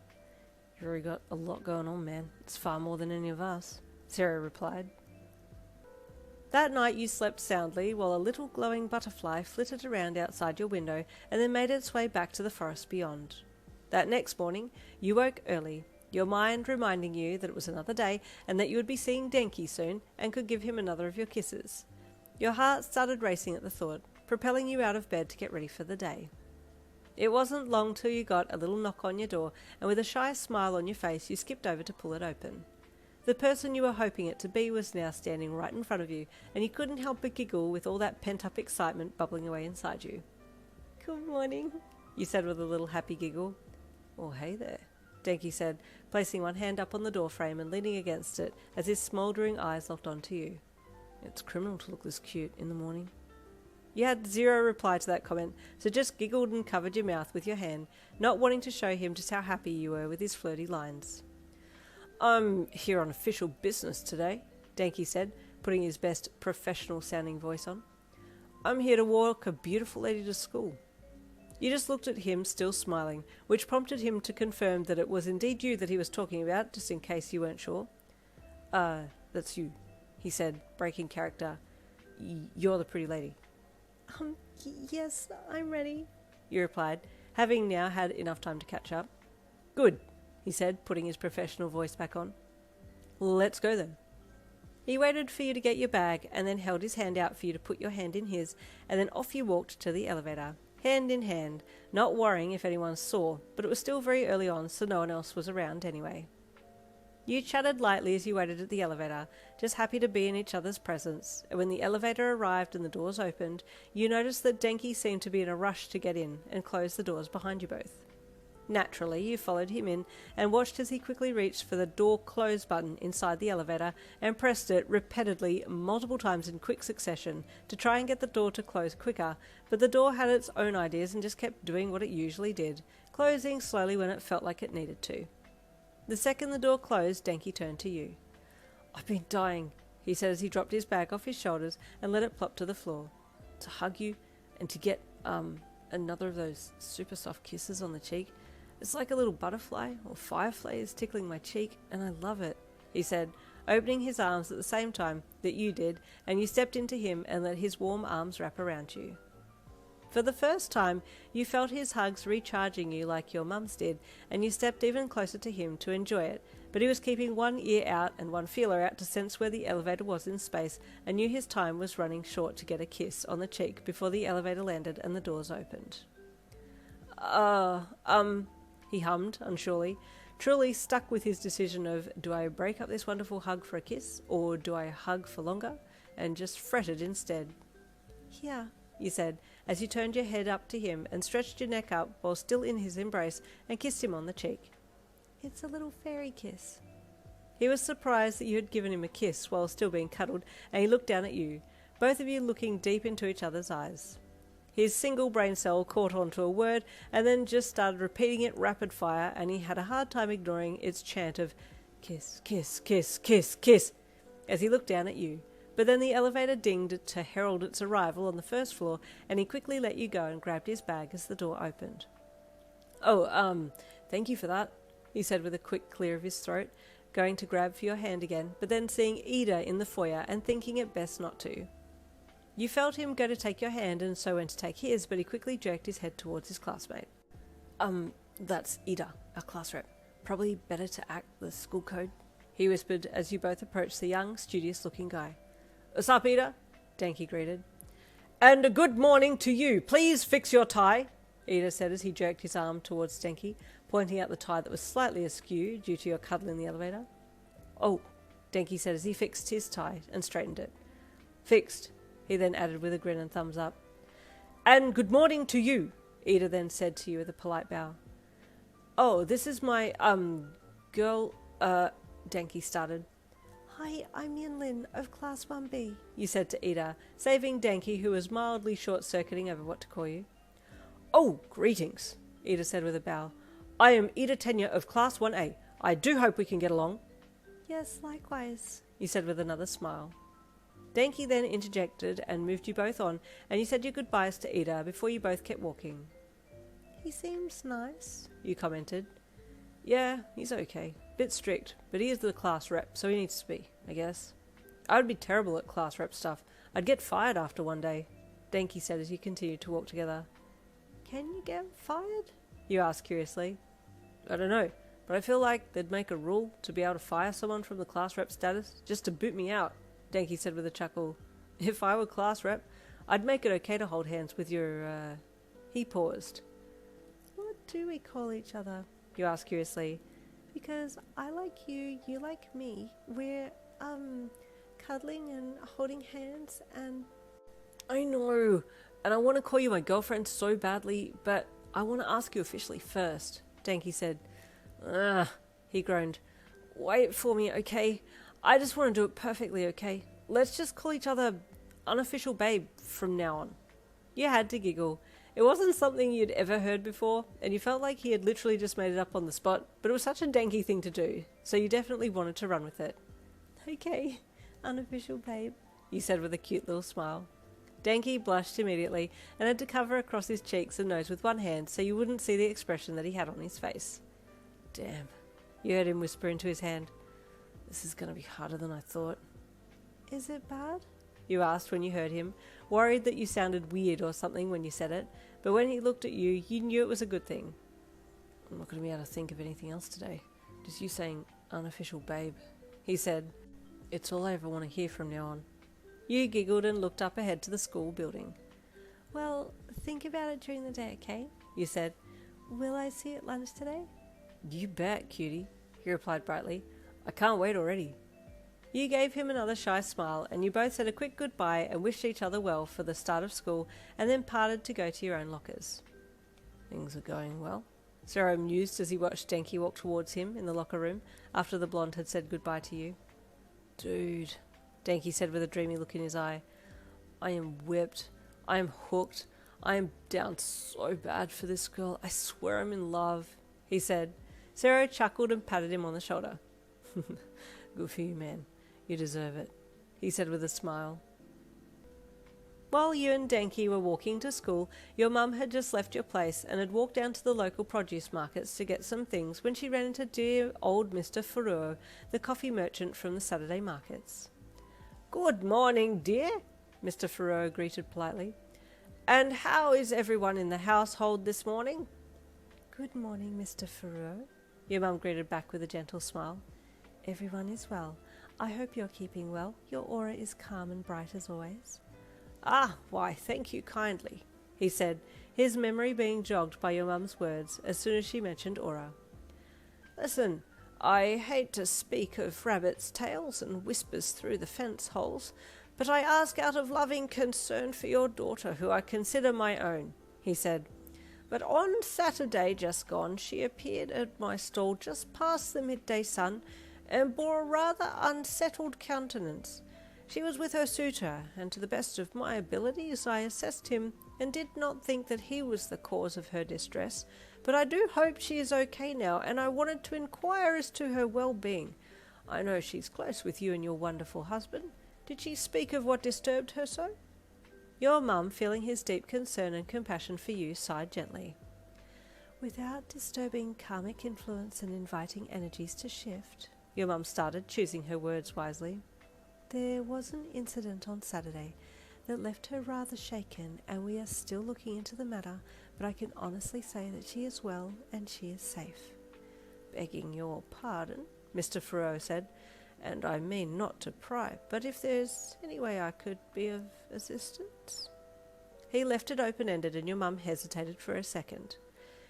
You've already got a lot going on, man. It's far more than any of us, Sarah replied. That night you slept soundly while a little glowing butterfly flitted around outside your window and then made its way back to the forest beyond. That next morning, you woke early, your mind reminding you that it was another day and that you would be seeing Denki soon and could give him another of your kisses. Your heart started racing at the thought, propelling you out of bed to get ready for the day. It wasn't long till you got a little knock on your door, and with a shy smile on your face you skipped over to pull it open. The person you were hoping it to be was now standing right in front of you, and you couldn't help but giggle with all that pent-up excitement bubbling away inside you. Good morning, you said with a little happy giggle. Oh, hey there, Denki said, placing one hand up on the doorframe and leaning against it as his smouldering eyes locked onto you. It's criminal to look this cute in the morning. You had zero reply to that comment, so just giggled and covered your mouth with your hand, not wanting to show him just how happy you were with his flirty lines. I'm here on official business today, Denki said, putting his best professional-sounding voice on. I'm here to walk a beautiful lady to school. You just looked at him, still smiling, which prompted him to confirm that it was indeed you that he was talking about, just in case you weren't sure. That's you, he said, breaking character. You're the pretty lady. Yes, I'm ready, you replied, having now had enough time to catch up. Good, he said, putting his professional voice back on. Let's go then. He waited for you to get your bag and then held his hand out for you to put your hand in his, and then off you walked to the elevator, hand in hand, not worrying if anyone saw, but it was still very early on, so no one else was around anyway. You chatted lightly as you waited at the elevator, just happy to be in each other's presence, and when the elevator arrived and the doors opened, you noticed that Denki seemed to be in a rush to get in and close the doors behind you both. Naturally, you followed him in and watched as he quickly reached for the door close button inside the elevator and pressed it repeatedly multiple times in quick succession to try and get the door to close quicker, but the door had its own ideas and just kept doing what it usually did, closing slowly when it felt like it needed to. The second the door closed, Denki turned to you. I've been dying, he said as he dropped his bag off his shoulders and let it plop to the floor. To hug you and to get, another of those super soft kisses on the cheek. It's like a little butterfly or firefly is tickling my cheek, and I love it, he said, opening his arms at the same time that you did, and you stepped into him and let his warm arms wrap around you. For the first time, you felt his hugs recharging you like your mum's did, and you stepped even closer to him to enjoy it, but he was keeping one ear out and one feeler out to sense where the elevator was in space, and knew his time was running short to get a kiss on the cheek before the elevator landed and the doors opened. He hummed, unsurely, truly stuck with his decision of, do I break up this wonderful hug for a kiss, or do I hug for longer, and just fretted instead. Yeah, you said, as you turned your head up to him and stretched your neck up while still in his embrace and kissed him on the cheek. It's a little fairy kiss. He was surprised that you had given him a kiss while still being cuddled, and he looked down at you, both of you looking deep into each other's eyes. His single brain cell caught onto a word and then just started repeating it rapid fire, and he had a hard time ignoring its chant of kiss, kiss, kiss, kiss, kiss as he looked down at you. But then the elevator dinged to herald its arrival on the first floor, and he quickly let you go and grabbed his bag as the door opened. Thank you for that, he said with a quick clear of his throat, going to grab for your hand again, but then seeing Ida in the foyer and thinking it best not to. You felt him go to take your hand and so went to take his, but he quickly jerked his head towards his classmate. That's Ida, our class rep. probably better to act the school code, he whispered as you both approached the young, studious-looking guy. What's up, Ida? Denki greeted. And a good morning to you. Please fix your tie, Ida said as he jerked his arm towards Denki, pointing out the tie that was slightly askew due to your cuddle in the elevator. Oh, Denki said as he fixed his tie and straightened it. Fixed, he then added with a grin and thumbs up. And good morning to you, Ida then said to you with a polite bow. Oh, this is my, girl, Denki started. Hi, I'm Yinlin of Class 1B, you said to Ida, saving Denki, who was mildly short-circuiting over what to call you. Oh, greetings, Ida said with a bow. I am Ida Tenya of Class 1A. I do hope we can get along. Yes, likewise, you said with another smile. Denki then interjected and moved you both on, and you said your goodbyes to Ida before you both kept walking. He seems nice, you commented. Yeah, he's okay. Bit strict, but he is the class rep, so he needs to be, I guess. I would be terrible at class rep stuff. I'd get fired after one day, Denki said as you continued to walk together. Can you get fired? You asked curiously. I don't know, but I feel like they'd make a rule to be able to fire someone from the class rep status just to boot me out, Denki said with a chuckle. If I were class rep, I'd make it okay to hold hands with your, He paused. What do we call each other? You asked curiously. Because I like you, you like me. We're, cuddling and holding hands and... I know, and I want to call you my girlfriend so badly, but I want to ask you officially first, Denki said. Ugh, he groaned. Wait for me, okay? I just want to do it perfectly, okay? Let's just call each other unofficial babe from now on. You had to giggle. It wasn't something you'd ever heard before, and you felt like he had literally just made it up on the spot, but it was such a Denki thing to do, so you definitely wanted to run with it. Okay, unofficial babe, you said with a cute little smile. Denki blushed immediately and had to cover across his cheeks and nose with one hand so you wouldn't see the expression that he had on his face. Damn, you heard him whisper into his hand. This is going to be harder than I thought. Is it bad? You asked when you heard him, worried that you sounded weird or something when you said it, but when he looked at you, you knew it was a good thing. I'm not going to be able to think of anything else today. Just you saying unofficial babe, he said. It's all I ever want to hear from now on. You giggled and looked up ahead to the school building. Well, think about it during the day, okay? You said. Will I see you at lunch today? You bet, cutie, he replied brightly. I can't wait already. You gave him another shy smile, and you both said a quick goodbye and wished each other well for the start of school, and then parted to go to your own lockers. Things are going well, Zero mused as he watched Denki walk towards him in the locker room after the blonde had said goodbye to you. Dude, Denki said with a dreamy look in his eye. I am whipped. I am hooked. I am down so bad for this girl. I swear I'm in love, he said. Zero chuckled and patted him on the shoulder. Good for you, man. You deserve it, he said with a smile. While you and Denki were walking to school, your mum had just left your place and had walked down to the local produce markets to get some things when she ran into dear old Mr. Furuo, the coffee merchant from the Saturday markets. Good morning, dear, Mr. Furuo greeted politely. And how is everyone in the household this morning? Good morning, Mr. Furuo, your mum greeted back with a gentle smile. Everyone is well. I hope you're keeping well. Your aura is calm and bright as always. Ah, why, thank you kindly, he said, his memory being jogged by your mum's words as soon as she mentioned aura. Listen, I hate to speak of rabbits' tails and whispers through the fence holes, but I ask out of loving concern for your daughter, who I consider my own, he said. But on Saturday just gone, she appeared at my stall just past the midday sun, and bore a rather unsettled countenance. She was with her suitor, and to the best of my abilities I assessed him, and did not think that he was the cause of her distress, but I do hope she is okay now, and I wanted to inquire as to her well-being. I know she's close with you and your wonderful husband. Did she speak of what disturbed her so? Your mum, feeling his deep concern and compassion for you, sighed gently. Without disturbing karmic influence and inviting energies to shift, your mum started, choosing her words wisely. There was an incident on Saturday that left her rather shaken, and we are still looking into the matter, but I can honestly say that she is well and she is safe. Begging your pardon, Mr. Faerie said, and I mean not to pry, but if there's any way I could be of assistance? He left it open-ended, and your mum hesitated for a second.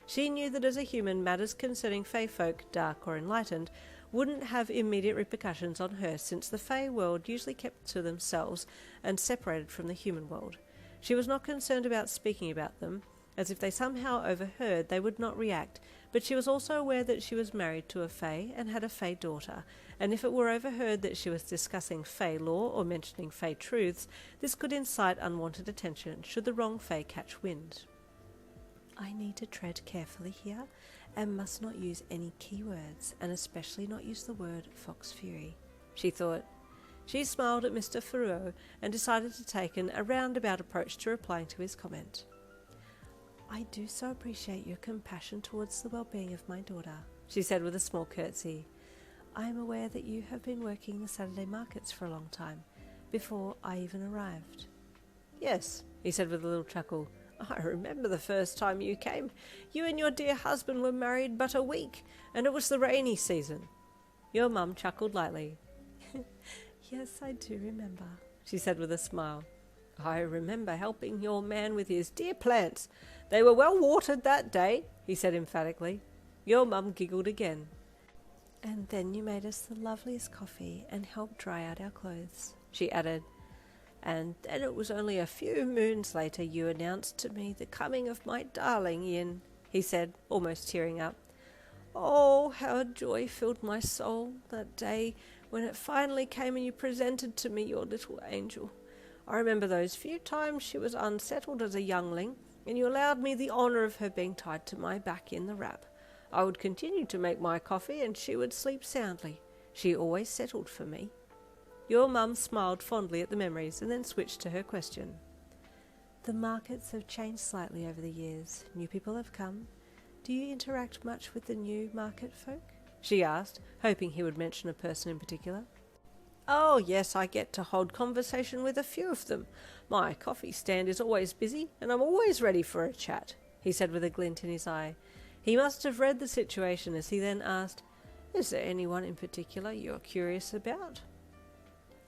She knew that as a human, matters concerning Fae folk, dark or enlightened, wouldn't have immediate repercussions on her, since the Fae world usually kept to themselves and separated from the human world. She was not concerned about speaking about them, as if they somehow overheard they would not react, but she was also aware that she was married to a Fae and had a Fae daughter, and if it were overheard that she was discussing Fae law or mentioning Fae truths, this could incite unwanted attention should the wrong Fae catch wind. I need to tread carefully here, and must not use any keywords, and especially not use the word Fox Fury, she thought. She smiled at Mr. Faerie and decided to take a roundabout approach to replying to his comment. I do so appreciate your compassion towards the well-being of my daughter, she said with a small curtsy. I am aware that you have been working the Saturday markets for a long time, before I even arrived. Yes, he said with a little chuckle. I remember the first time you came. You and your dear husband were married but a week, and it was the rainy season. Your mum chuckled lightly. Yes, I do remember, she said with a smile. I remember helping your man with his dear plants. They were well watered that day, he said emphatically. Your mum giggled again. And then you made us the loveliest coffee and helped dry out our clothes, she added. And then it was only a few moons later you announced to me the coming of my darling Yin, he said, almost tearing up. Oh, how joy filled my soul that day when it finally came and you presented to me your little angel. I remember those few times she was unsettled as a youngling, and you allowed me the honour of her being tied to my back in the wrap. I would continue to make my coffee, and she would sleep soundly. She always settled for me. Your mum smiled fondly at the memories, and then switched to her question. The markets have changed slightly over the years. New people have come. Do you interact much with the new market folk? She asked, hoping he would mention a person in particular. Oh, yes, I get to hold conversation with a few of them. My coffee stand is always busy, and I'm always ready for a chat, he said with a glint in his eye. He must have read the situation, as he then asked, Is there anyone in particular you're curious about?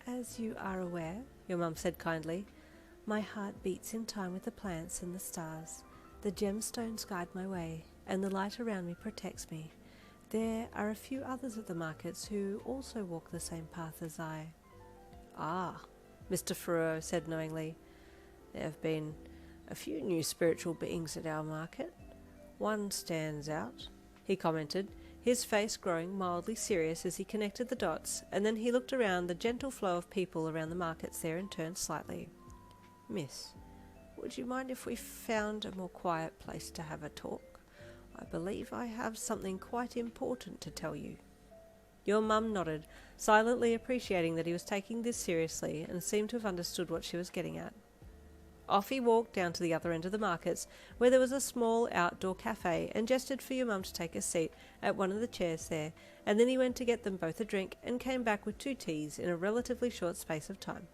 As you are aware, your mum said kindly, my heart beats in time with the plants and the stars. The gemstones guide my way, and the light around me protects me. There are a few others at the markets who also walk the same path as I. Ah, Mr. Faerie said knowingly. There have been a few new spiritual beings at our market. One stands out, he commented, his face growing mildly serious as he connected the dots, and then he looked around the gentle flow of people around the markets there and turned slightly. Miss, would you mind if we found a more quiet place to have a talk? I believe I have something quite important to tell you. Your mum nodded, silently appreciating that he was taking this seriously, and seemed to have understood what she was getting at. Off he walked down to the other end of the markets, where there was a small outdoor cafe, and gestured for your mum to take a seat at one of the chairs there, and then he went to get them both a drink, and came back with 2 teas in a relatively short space of time.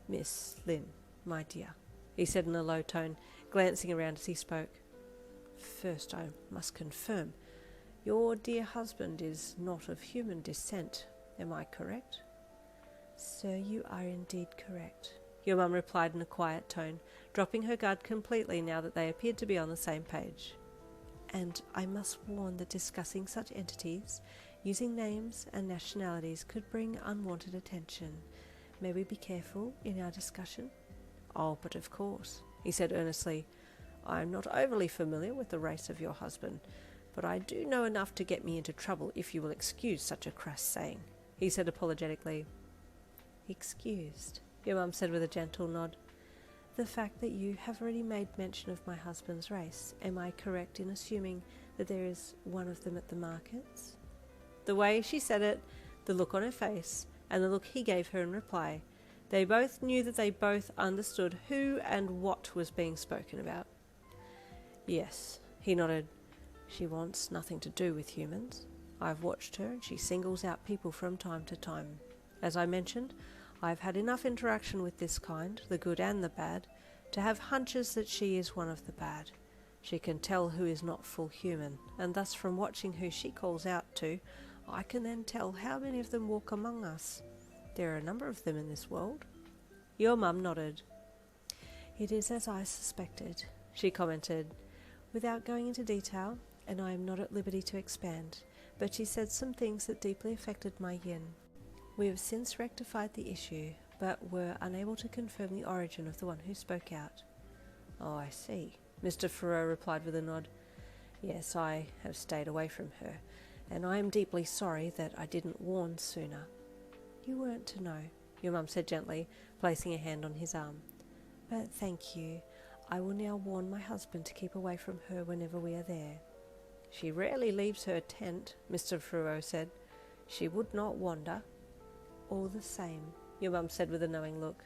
Miss Lynn, my dear, he said in a low tone, glancing around as he spoke. First, I must confirm, your dear husband is not of human descent, am I correct? Sir, you are indeed correct, your mum replied in a quiet tone, dropping her guard completely now that they appeared to be on the same page. And I must warn that discussing such entities, using names and nationalities, could bring unwanted attention. May we be careful in our discussion? Oh, but of course, he said earnestly. I am not overly familiar with the race of your husband, but I do know enough to get me into trouble if you will excuse such a crass saying, he said apologetically. Excused, your mum said with a gentle nod. The fact that you have already made mention of my husband's race, am I correct in assuming that there is one of them at the markets? The way she said it, the look on her face, and the look he gave her in reply, they both knew that they both understood who and what was being spoken about. Yes, he nodded. She wants nothing to do with humans. I've watched her, and she singles out people from time to time. As I mentioned, I've had enough interaction with this kind, the good and the bad, to have hunches that she is one of the bad. She can tell who is not full human, and thus from watching who she calls out to, I can then tell how many of them walk among us. There are a number of them in this world." Your mum nodded. "It is as I suspected," she commented, without going into detail, and I am not at liberty to expand, but she said some things that deeply affected my yin. We have since rectified the issue, but were unable to confirm the origin of the one who spoke out. "Oh, I see," Mr. Thoreau replied with a nod. "Yes, I have stayed away from her, and I am deeply sorry that I didn't warn sooner." "You weren't to know," your mum said gently, placing a hand on his arm. "But thank you. I will now warn my husband to keep away from her whenever we are there." "She rarely leaves her tent," Mr. Thoreau said. "She would not wander." "All the same," your mum said with a knowing look.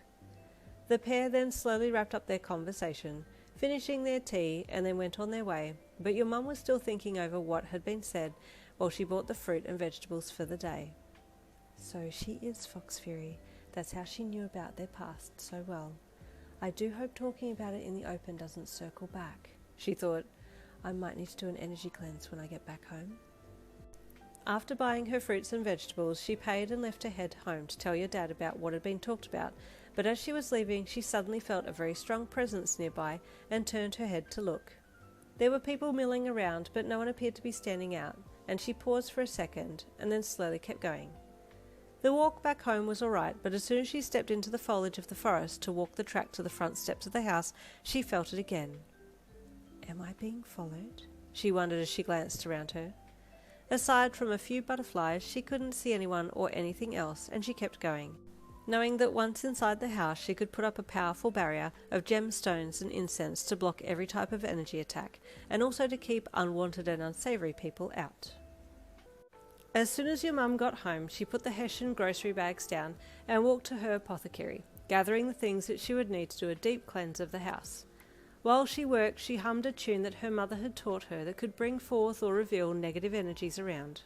The pair then slowly wrapped up their conversation, finishing their tea, and then went on their way, but your mum was still thinking over what had been said while she bought the fruit and vegetables for the day. So she is Fox Faerie. That's how she knew about their past so well. I do hope talking about it in the open doesn't circle back, she thought. I might need to do an energy cleanse when I get back home. After buying her fruits and vegetables, she paid and left to head home to tell your dad about what had been talked about, but as she was leaving, she suddenly felt a very strong presence nearby and turned her head to look. There were people milling around, but no one appeared to be standing out, and she paused for a second and then slowly kept going. The walk back home was all right, but as soon as she stepped into the foliage of the forest to walk the track to the front steps of the house, she felt it again. Am I being followed? She wondered as she glanced around her. Aside from a few butterflies, she couldn't see anyone or anything else, and she kept going, knowing that once inside the house she could put up a powerful barrier of gemstones and incense to block every type of energy attack, and also to keep unwanted and unsavoury people out. As soon as your mum got home, she put the Hessian grocery bags down and walked to her apothecary, gathering the things that she would need to do a deep cleanse of the house. While she worked, she hummed a tune that her mother had taught her that could bring forth or reveal negative energies around.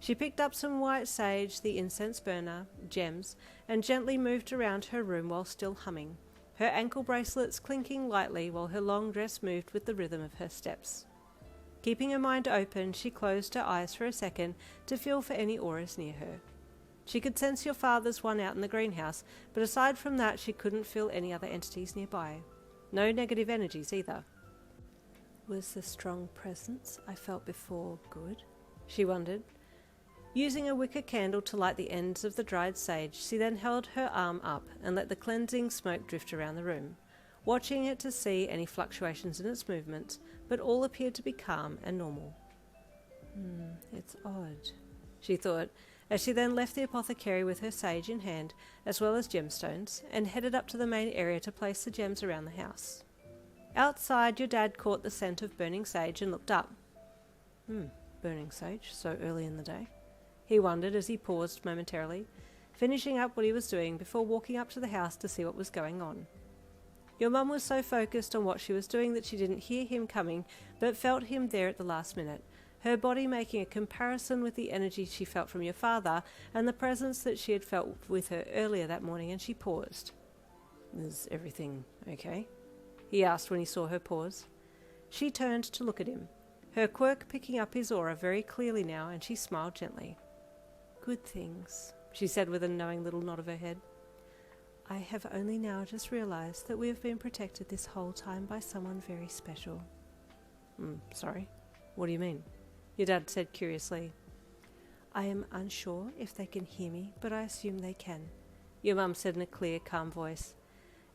She picked up some white sage, the incense burner, gems, and gently moved around her room while still humming, her ankle bracelets clinking lightly while her long dress moved with the rhythm of her steps. Keeping her mind open, she closed her eyes for a second to feel for any auras near her. She could sense your father's one out in the greenhouse, but aside from that she couldn't feel any other entities nearby. No negative energies either. Was the strong presence I felt before good? She wondered. Using a wicker candle to light the ends of the dried sage, she then held her arm up and let the cleansing smoke drift around the room, watching it to see any fluctuations in its movements, but all appeared to be calm and normal. It's odd, she thought, as she then left the apothecary with her sage in hand, as well as gemstones, and headed up to the main area to place the gems around the house. Outside, your dad caught the scent of burning sage and looked up. Burning sage, so early in the day? He wondered as he paused momentarily, finishing up what he was doing before walking up to the house to see what was going on. Your mum was so focused on what she was doing that she didn't hear him coming, but felt him there at the last minute, her body making a comparison with the energy she felt from your father and the presence that she had felt with her earlier that morning, and she paused. "Is everything okay?" he asked when he saw her pause. She turned to look at him, her quirk picking up his aura very clearly now, and she smiled gently. "Good things," she said with a knowing little nod of her head. "I have only now just realised that we have been protected this whole time by someone very special." Sorry? What do you mean?" your dad said curiously. "I am unsure if they can hear me, but I assume they can," your mum said in a clear, calm voice.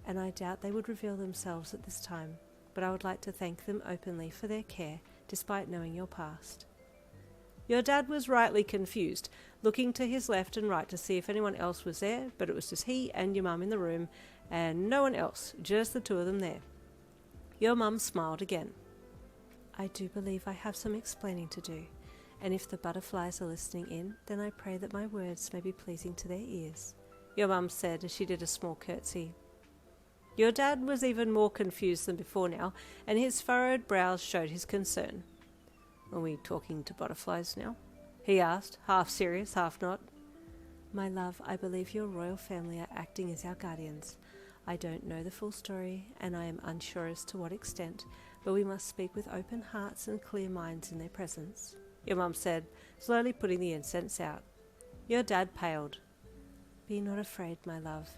"And I doubt they would reveal themselves at this time, but I would like to thank them openly for their care, despite knowing your past." Your dad was rightly confused, looking to his left and right to see if anyone else was there, but it was just he and your mum in the room, and no one else, just the two of them there. Your mum smiled again. "I do believe I have some explaining to do, and if the butterflies are listening in, then I pray that my words may be pleasing to their ears," your mum said as she did a small curtsy. Your dad was even more confused than before now, and his furrowed brows showed his concern. "Are we talking to butterflies now?" he asked, half serious, half not. "My love, I believe your royal family are acting as our guardians. I don't know the full story, and I am unsure as to what extent, but we must speak with open hearts and clear minds in their presence, your mum said, slowly putting the incense out. Your dad paled. Be not afraid, my love.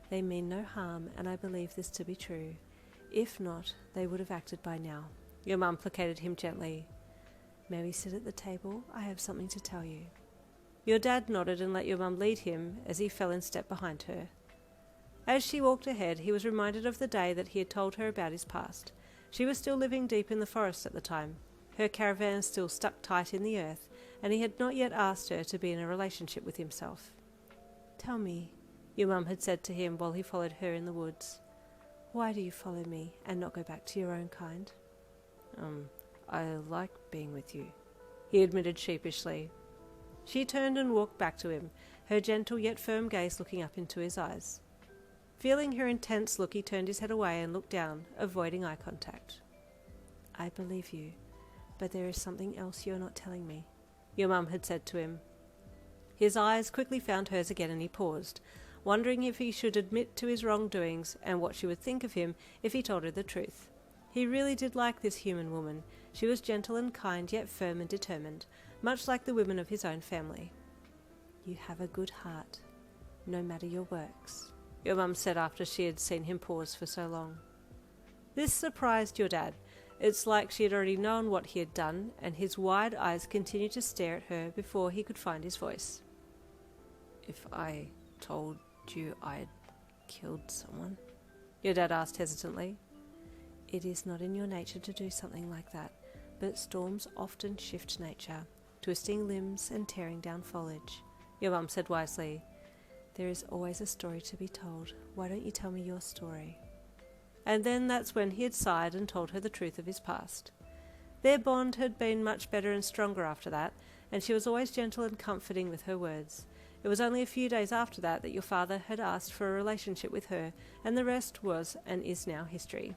They mean no harm, and I believe this to be true. If not, they would have acted by now. Your mum placated him gently. May we sit at the table? I have something to tell you. Your dad nodded and let your mum lead him as he fell in step behind her. As she walked ahead, he was reminded of the day that he had told her about his past. She was still living deep in the forest at the time. Her caravan still stuck tight in the earth, and he had not yet asked her to be in a relationship with himself. Tell me, your mum had said to him while he followed her in the woods. Why do you follow me and not go back to your own kind? I like being with you, he admitted sheepishly. She turned and walked back to him, her gentle yet firm gaze looking up into his eyes. Feeling her intense look, he turned his head away and looked down, avoiding eye contact. I believe you, but there is something else you're not telling me, your mum had said to him. His eyes quickly found hers again and he paused, wondering if he should admit to his wrongdoings and what she would think of him if he told her the truth. He really did like this human woman. She was gentle and kind, yet firm and determined, much like the women of his own family. You have a good heart, no matter your works, your mum said after she had seen him pause for so long. This surprised your dad. It's like she had already known what he had done, and his wide eyes continued to stare at her before he could find his voice. If I told you I'd killed someone? Your dad asked hesitantly. It is not in your nature to do something like that, but storms often shift nature, twisting limbs and tearing down foliage, your mum said wisely. There is always a story to be told. Why don't you tell me your story? And then that's when he had sighed and told her the truth of his past. Their bond had been much better and stronger after that, and she was always gentle and comforting with her words. It was only a few days after that that your father had asked for a relationship with her, and the rest was and is now history.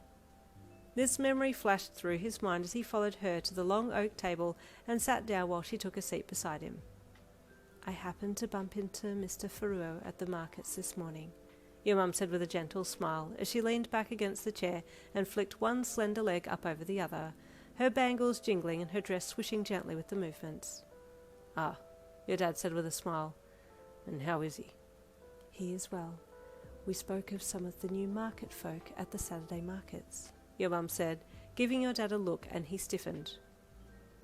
This memory flashed through his mind as he followed her to the long oak table and sat down while she took a seat beside him. I happened to bump into Mr. Faerie at the markets this morning, your mum said with a gentle smile as she leaned back against the chair and flicked one slender leg up over the other, her bangles jingling and her dress swishing gently with the movements. Ah, your dad said with a smile. And how is he? He is well. We spoke of some of the new market folk at the Saturday markets, your mum said, giving your dad a look, and he stiffened.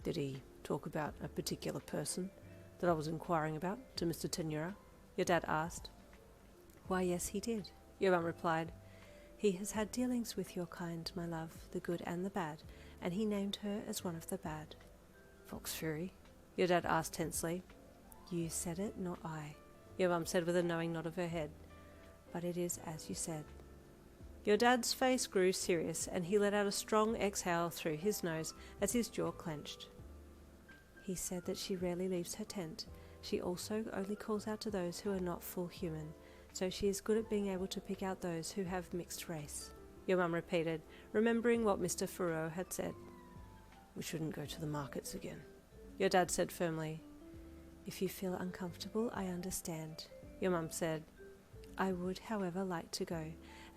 Did he talk about a particular person that I was inquiring about to Mr. Tenura? Your dad asked. Why, yes, he did, your mum replied. He has had dealings with your kind, my love, the good and the bad, and he named her as one of the bad. Fox Fury? Your dad asked tensely. You said it, not I, your mum said with a knowing nod of her head. But it is as you said. Your dad's face grew serious, and he let out a strong exhale through his nose as his jaw clenched. He said that she rarely leaves her tent. She also only calls out to those who are not full human, so she is good at being able to pick out those who have mixed race, your mum repeated, remembering what Mr. Faerie had said. We shouldn't go to the markets again, your dad said firmly. If you feel uncomfortable, I understand, your mum said. I would, however, like to go,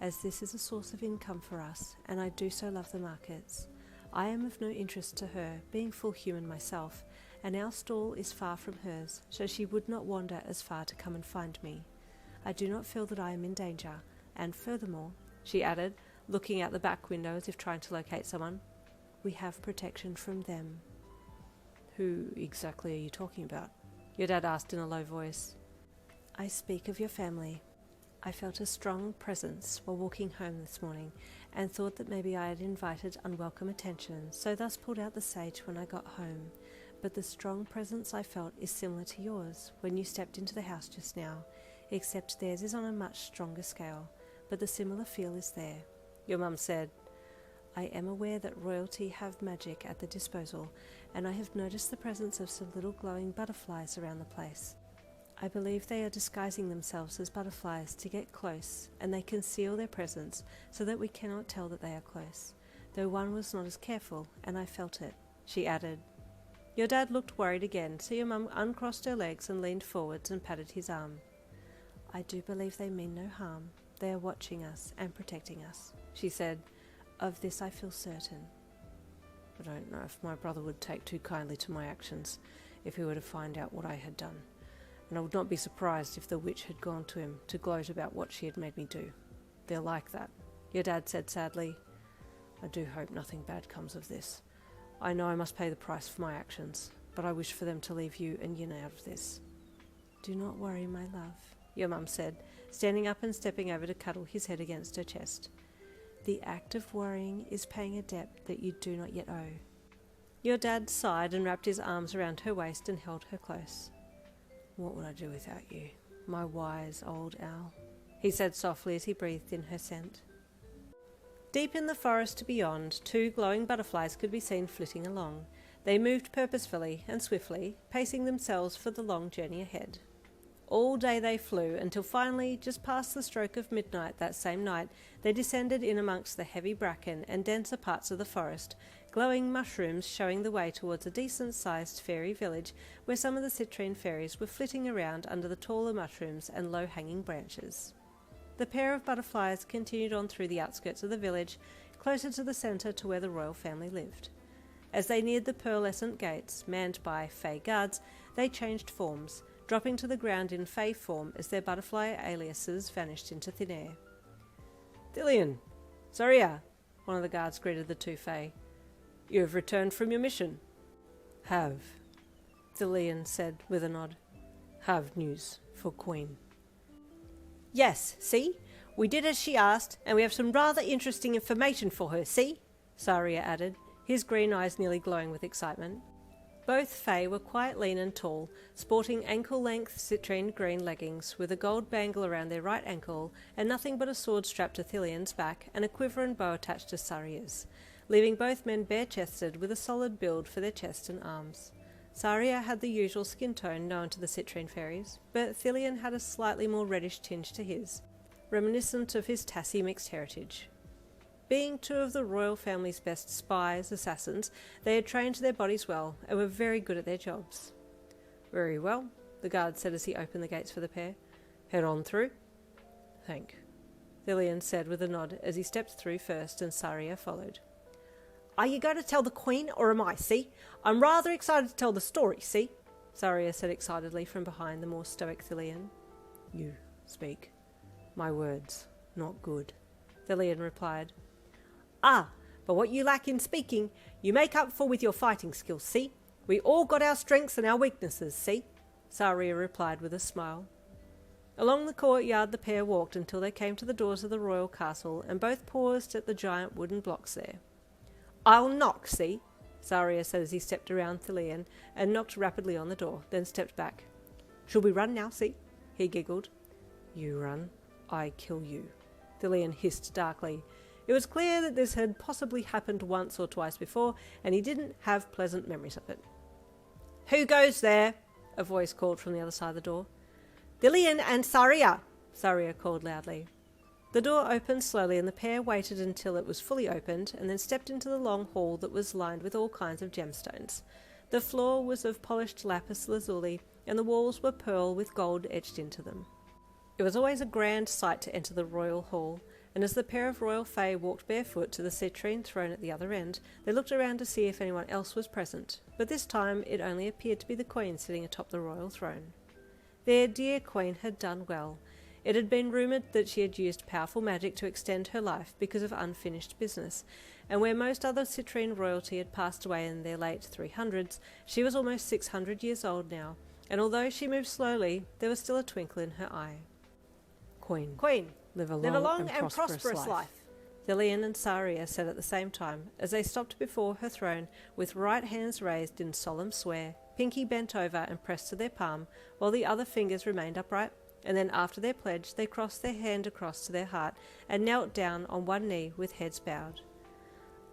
as this is a source of income for us, and I do so love the markets. I am of no interest to her, being full human myself, and our stall is far from hers, so she would not wander as far to come and find me. I do not feel that I am in danger, and furthermore, she added, looking out the back window as if trying to locate someone, we have protection from them. Who exactly are you talking about? Your dad asked in a low voice. I speak of your family. I felt a strong presence while walking home this morning, and thought that maybe I had invited unwelcome attention, so thus pulled out the sage when I got home. But the strong presence I felt is similar to yours when you stepped into the house just now, except theirs is on a much stronger scale, but the similar feel is there, your mum said. I am aware that royalty have magic at their disposal, and I have noticed the presence of some little glowing butterflies around the place. I believe they are disguising themselves as butterflies to get close, and they conceal their presence so that we cannot tell that they are close, though one was not as careful, and I felt it, she added. Your dad looked worried again, so your mum uncrossed her legs and leaned forwards and patted his arm. I do believe they mean no harm. They are watching us and protecting us, she said. Of this I feel certain. I don't know if my brother would take too kindly to my actions if he were to find out what I had done, and I would not be surprised if the witch had gone to him to gloat about what she had made me do. They're like that, your dad said sadly. I do hope nothing bad comes of this. I know I must pay the price for my actions, but I wish for them to leave you and Yin out of this. Do not worry, my love, your mum said, standing up and stepping over to cuddle his head against her chest. The act of worrying is paying a debt that you do not yet owe. Your dad sighed and wrapped his arms around her waist and held her close. What would I do without you, my wise old owl? He said softly as he breathed in her scent. Deep in the forest beyond, 2 glowing butterflies could be seen flitting along. They moved purposefully and swiftly, pacing themselves for the long journey ahead. All day they flew, until finally, just past the stroke of midnight that same night, they descended in amongst the heavy bracken and denser parts of the forest, glowing mushrooms showing the way towards a decent-sized fairy village where some of the citrine fairies were flitting around under the taller mushrooms and low-hanging branches. The pair of butterflies continued on through the outskirts of the village, closer to the centre to where the royal family lived. As they neared the pearlescent gates, manned by Fae guards, they changed forms, dropping to the ground in Fae form as their butterfly aliases vanished into thin air. Dillian! Saria! One of the guards greeted the 2 Fae. You have returned from your mission. Have, Dillian said with a nod. Have news for Queen. Yes, see? We did as she asked, and we have some rather interesting information for her, see? Saria added, his green eyes nearly glowing with excitement. Both Fae were quite lean and tall, sporting ankle-length citrine green leggings with a gold bangle around their right ankle and nothing but a sword strapped to Thilian's back and a quiver and bow attached to Saria's, leaving both men bare-chested with a solid build for their chest and arms. Saria had the usual skin tone known to the citrine fairies, but Thilian had a slightly more reddish tinge to his, reminiscent of his Tassie mixed heritage. Being 2 of the royal family's best spies, assassins, they had trained their bodies well and were very good at their jobs. Very well, the guard said as he opened the gates for the pair. Head on through. Thank, Thilian said with a nod as he stepped through first and Saria followed. Are you going to tell the Queen or am I, see? I'm rather excited to tell the story, see? Saria said excitedly from behind the more stoic Thilian. You speak. My words, not good, Thilian replied. Ah, but what you lack in speaking, you make up for with your fighting skills, see? We all got our strengths and our weaknesses, see? Saria replied with a smile. Along the courtyard the pair walked until they came to the doors of the royal castle and both paused at the giant wooden blocks there. I'll knock, see? Saria said as he stepped around Thilian and knocked rapidly on the door, then stepped back. Shall we run now, see? He giggled. You run, I kill you, Thilian hissed darkly. It was clear that this had possibly happened once or twice before, and he didn't have pleasant memories of it. Who goes there? A voice called from the other side of the door. Thilian and Saria, Saria called loudly. The door opened slowly and the pair waited until it was fully opened and then stepped into the long hall that was lined with all kinds of gemstones. The floor was of polished lapis lazuli and the walls were pearl with gold etched into them. It was always a grand sight to enter the royal hall, and as the pair of royal fae walked barefoot to the citrine throne at the other end, they looked around to see if anyone else was present, but this time it only appeared to be the queen sitting atop the royal throne. Their dear queen had done well. It had been rumoured that she had used powerful magic to extend her life because of unfinished business, and where most other citrine royalty had passed away in their late 300s, she was almost 600 years old now, and although she moved slowly, there was still a twinkle in her eye. Queen, live a long and prosperous life. Thilian and Saria said at the same time, as they stopped before her throne with right hands raised in solemn swear, pinky bent over and pressed to their palm, while the other fingers remained upright, and then after their pledge they crossed their hand across to their heart and knelt down on one knee with heads bowed.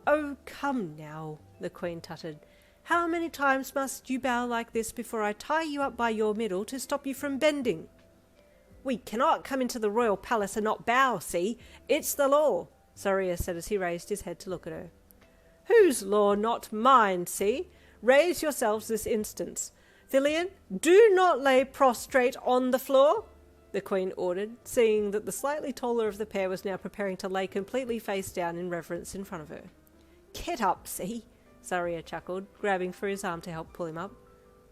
"Oh, come now," the queen tutted. "How many times must you bow like this before I tie you up by your middle to stop you from bending?" "We cannot come into the royal palace and not bow, see? It's the law," Saria said as he raised his head to look at her. "Whose law? Not mine, see? Raise yourselves this instant. Thilian, do not lay prostrate on the floor," the queen ordered, seeing that the slightly taller of the pair was now preparing to lay completely face down in reverence in front of her. "Get up, see?" Saria chuckled, grabbing for his arm to help pull him up.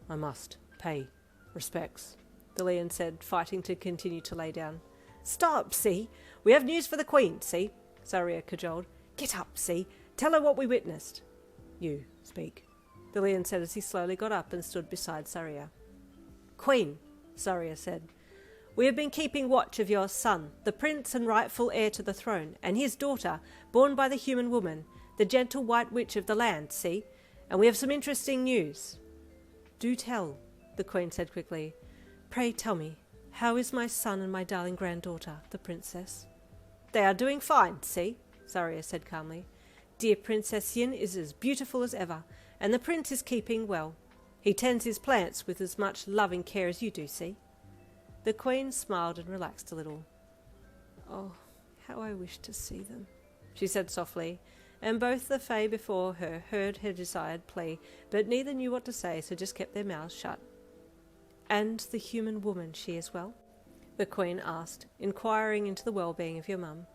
I must. Pay. Respects, Thilian said, fighting to continue to lay down. Stop, see? We have news for the Queen, see? Saria cajoled. Get up, see? Tell her what we witnessed. You, speak, Thilian said as he slowly got up and stood beside Saria. Queen, Saria said, we have been keeping watch of your son, the prince and rightful heir to the throne, and his daughter, born by the human woman, the gentle white witch of the land, see? And we have some interesting news. Do tell, the Queen said quickly. Pray tell me, how is my son and my darling granddaughter, the princess? They are doing fine, see? Saria said calmly. Dear Princess Yin is as beautiful as ever, and the prince is keeping well. He tends his plants with as much loving care as you do, see? The Queen smiled and relaxed a little. Oh, how I wish to see them, she said softly, and both the Fae before her heard her desired plea, but neither knew what to say, so just kept their mouths shut. And the human woman, she as well? The Queen asked, inquiring into the well-being of your mum.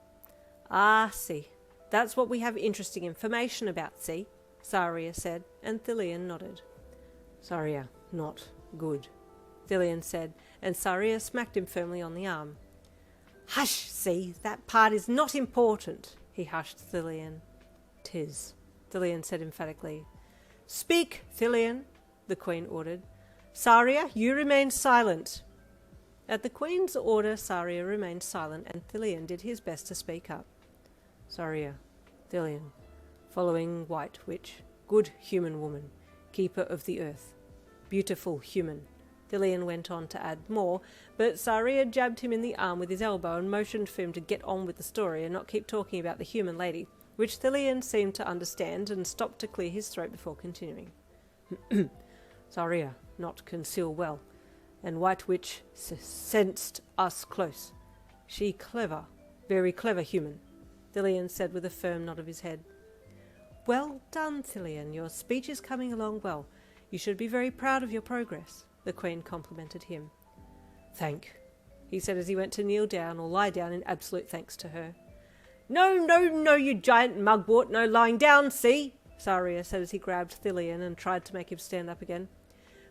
Ah, see, that's what we have interesting information about, see? Saria said, and Thilian nodded. Saria, not good, Thilian said, and Saria smacked him firmly on the arm. Hush, see, that part is not important, he hushed Thilian. 'Tis, Thilian said emphatically. Speak, Thilian, the Queen ordered. Saria, you remain silent. At the Queen's order, Saria remained silent, and Thilian did his best to speak up. Saria, Thilian, following white witch, good human woman, keeper of the earth, beautiful human. Thilian went on to add more, but Saria jabbed him in the arm with his elbow and motioned for him to get on with the story and not keep talking about the human lady, which Thilian seemed to understand and stopped to clear his throat before continuing. Saria, not conceal well, and White Witch sensed us close. She clever, very clever human, Thilian said with a firm nod of his head. Well done, Thilian, your speech is coming along well. You should be very proud of your progress, the Queen complimented him. Thank, he said as he went to kneel down or lie down in absolute thanks to her. No, no, no, you giant mugwort, no lying down, see? Saria said as he grabbed Thilian and tried to make him stand up again.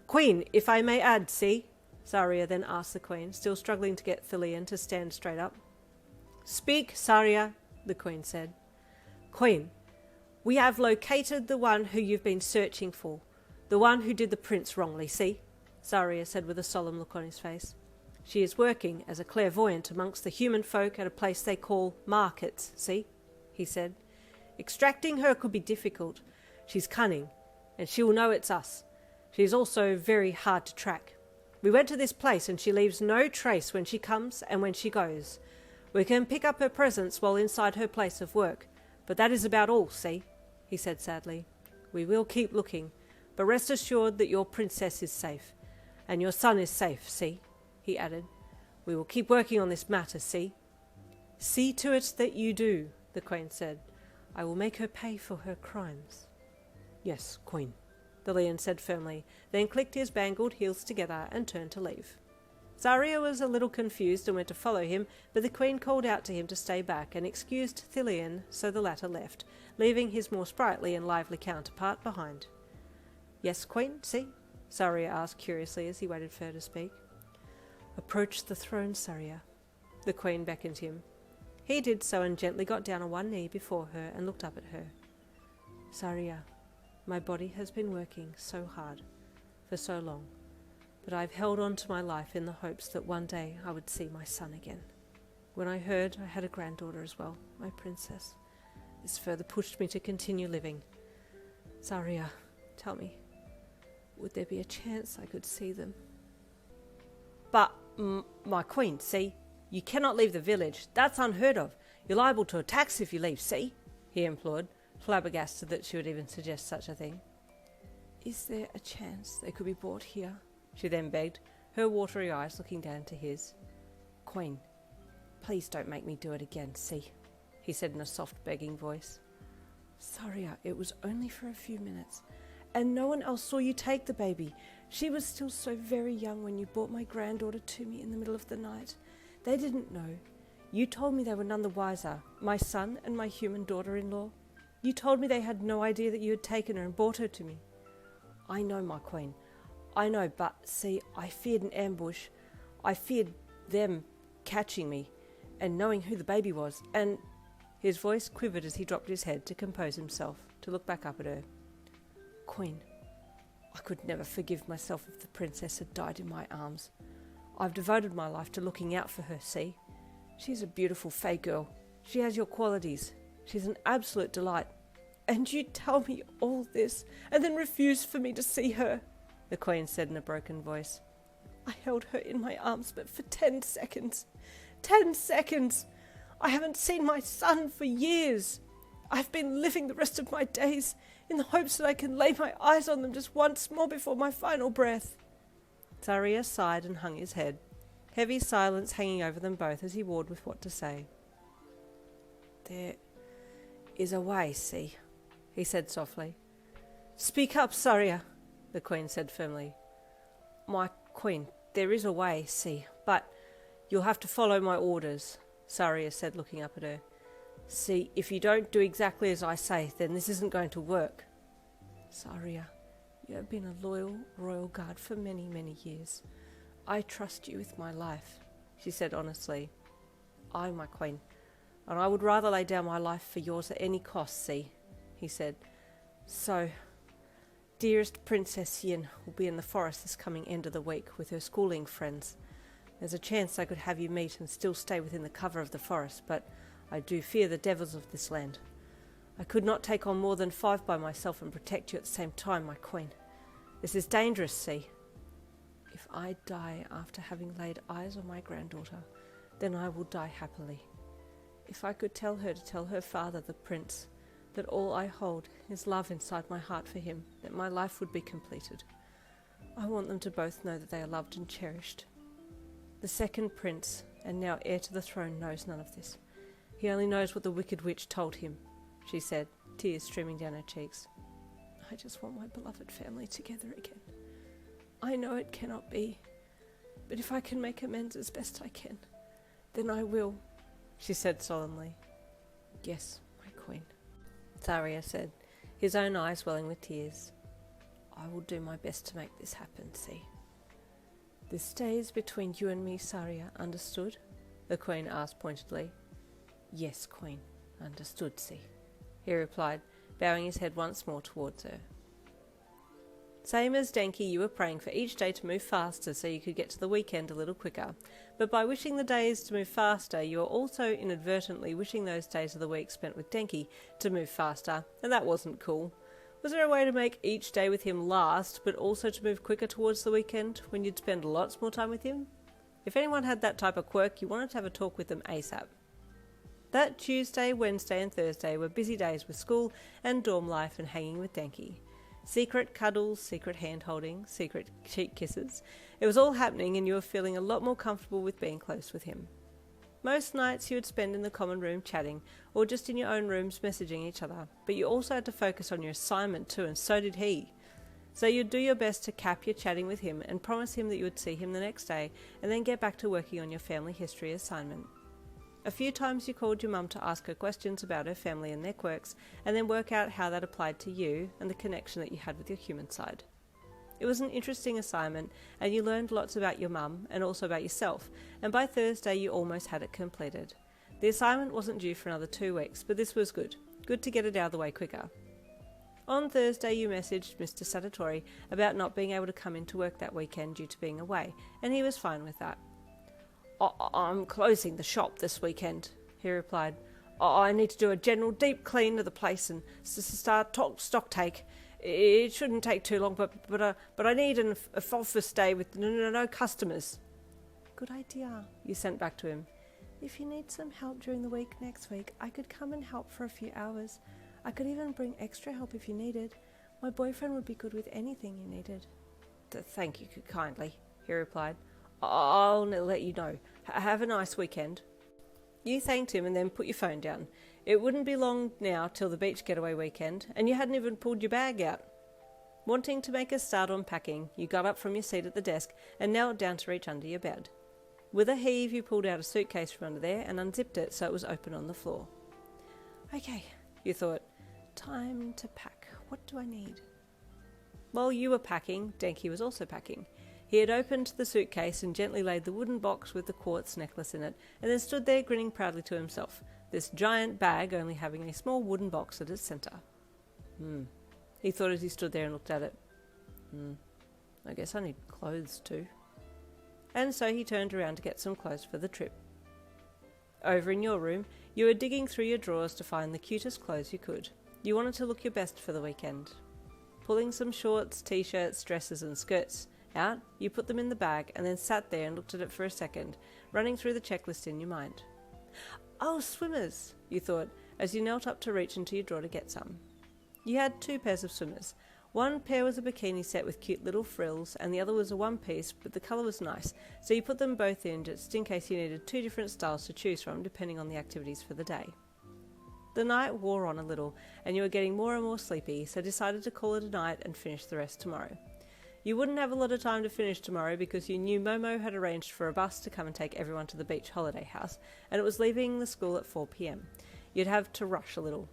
Queen, if I may add, see? Saria then asked the Queen, still struggling to get Thilian to stand straight up. Speak, Saria, the Queen said. Queen, we have located the one who you've been searching for, the one who did the prince wrongly, see? Saria said with a solemn look on his face. She is working as a clairvoyant amongst the human folk at a place they call markets, see? He said. Extracting her could be difficult. She's cunning, and she will know it's us. She is also very hard to track. We went to this place and she leaves no trace when she comes and when she goes. We can pick up her presence while inside her place of work, but that is about all, see? He said sadly. We will keep looking, but rest assured that your princess is safe, and your son is safe, see? He added. We will keep working on this matter, see? See to it that you do, the Queen said. I will make her pay for her crimes. Yes, Queen, Thilian said firmly, then clicked his bangled heels together and turned to leave. Saria was a little confused and went to follow him, but the Queen called out to him to stay back and excused Thilian, so the latter left, leaving his more sprightly and lively counterpart behind. Yes, Queen, see? Saria asked curiously as he waited for her to speak. Approach the throne, Saria. The Queen beckoned him. He did so and gently got down on one knee before her and looked up at her. Saria, my body has been working so hard, for so long, but I've held on to my life in the hopes that one day I would see my son again. When I heard I had a granddaughter as well, my princess, this further pushed me to continue living. Saria, tell me, would there be a chance I could see them? But, my Queen, see? You cannot leave the village. That's unheard of. You're liable to attacks if you leave, see? He implored, flabbergasted that she would even suggest such a thing. Is there a chance they could be brought here? She then begged, her watery eyes looking down to his. Queen, please don't make me do it again, see? He said in a soft, begging voice. Saria, it was only for a few minutes, and no one else saw you take the baby. She was still so very young when you brought my granddaughter to me in the middle of the night. They didn't know. You told me they were none the wiser, my son and my human daughter-in-law. You told me they had no idea that you had taken her and brought her to me. I know, my queen. I know, but see, I feared an ambush. I feared them catching me and knowing who the baby was, and his voice quivered as he dropped his head to compose himself, to look back up at her. Queen, I could never forgive myself if the princess had died in my arms. I've devoted my life to looking out for her, see? She's a beautiful Fae girl. She has your qualities. She's an absolute delight. And you tell me all this, and then refuse for me to see her, the queen said in a broken voice. I held her in my arms, but for 10 seconds. 10 seconds! I haven't seen my son for years. I've been living the rest of my days in the hopes that I can lay my eyes on them just once more before my final breath. Saria sighed and hung his head, heavy silence hanging over them both as he warred with what to say. There is a way, see, he said softly. Speak up, Saria, the queen said firmly. My queen, there is a way, see, but you'll have to follow my orders, Saria said, looking up at her. See, if you don't do exactly as I say, then this isn't going to work. Saria, you have been a loyal royal guard for many, many years. I trust you with my life, she said honestly. Aye, my queen, and I would rather lay down my life for yours at any cost, see, he said. So, dearest Princess Yin will be in the forest this coming end of the week with her schooling friends. There's a chance I could have you meet and still stay within the cover of the forest, but I do fear the devils of this land. I could not take on more than 5 by myself and protect you at the same time, my queen. This is dangerous, see. If I die after having laid eyes on my granddaughter, then I will die happily. If I could tell her to tell her father, the prince, that all I hold is love inside my heart for him, that my life would be completed. I want them to both know that they are loved and cherished. The second prince, and now heir to the throne, knows none of this. He only knows what the wicked witch told him, she said, tears streaming down her cheeks. I just want my beloved family together again. I know it cannot be, but if I can make amends as best I can, then I will, she said solemnly. Yes, my queen, Saria said, his own eyes welling with tears. I will do my best to make this happen, see. This stays between you and me, Saria, understood? The queen asked pointedly. Yes, queen, understood, see, he replied, bowing his head once more towards her. Same as Denki, you were praying for each day to move faster so you could get to the weekend a little quicker. But by wishing the days to move faster, you are also inadvertently wishing those days of the week spent with Denki to move faster, and that wasn't cool. Was there a way to make each day with him last, but also to move quicker towards the weekend, when you'd spend lots more time with him? If anyone had that type of quirk, you wanted to have a talk with them ASAP. That Tuesday, Wednesday and Thursday were busy days with school and dorm life and hanging with Denki. Secret cuddles, secret hand-holding, secret cheek kisses. It was all happening and you were feeling a lot more comfortable with being close with him. Most nights you would spend in the common room chatting, or just in your own rooms messaging each other, but you also had to focus on your assignment too, and so did he. So you'd do your best to cap your chatting with him and promise him that you would see him the next day, and then get back to working on your family history assignment. A few times you called your mum to ask her questions about her family and their quirks, and then work out how that applied to you and the connection that you had with your human side. It was an interesting assignment, and you learned lots about your mum and also about yourself, and by Thursday you almost had it completed. The assignment wasn't due for another 2 weeks, but this was good. Good to get it out of the way quicker. On Thursday you messaged Mr. Sadatori about not being able to come into work that weekend due to being away, and he was fine with that. I'm closing the shop this weekend, he replied. I need to do a general deep clean of the place and start stock take. It shouldn't take too long, but I need a office day with no customers. Good idea, you sent back to him. If you need some help during the week next week, I could come and help for a few hours. I could even bring extra help if you needed. My boyfriend would be good with anything you needed. Thank you kindly, he replied. I'll let you know. Have a nice weekend. You thanked him and then put your phone down. It wouldn't be long now till the beach getaway weekend, and you hadn't even pulled your bag out. Wanting to make a start on packing, you got up from your seat at the desk and knelt down to reach under your bed. With a heave, you pulled out a suitcase from under there and unzipped it so it was open on the floor. Okay, you thought. Time to pack. What do I need? While you were packing, Denki was also packing. He had opened the suitcase and gently laid the wooden box with the quartz necklace in it, and then stood there grinning proudly to himself, this giant bag only having a small wooden box at its centre. He thought as he stood there and looked at it. I guess I need clothes too. And so he turned around to get some clothes for the trip. Over in your room, you were digging through your drawers to find the cutest clothes you could. You wanted to look your best for the weekend. Pulling some shorts, t-shirts, dresses and skirts out, you put them in the bag and then sat there and looked at it for a second, running through the checklist in your mind. Oh, swimmers, you thought, as you knelt up to reach into your drawer to get some. You had 2 pairs of swimmers. One pair was a bikini set with cute little frills, and the other was a one-piece, but the colour was nice, so you put them both in just in case you needed 2 different styles to choose from depending on the activities for the day. The night wore on a little, and you were getting more and more sleepy, so decided to call it a night and finish the rest tomorrow. You wouldn't have a lot of time to finish tomorrow because you knew Momo had arranged for a bus to come and take everyone to the beach holiday house, and it was leaving the school at 4 p.m. You'd have to rush a little.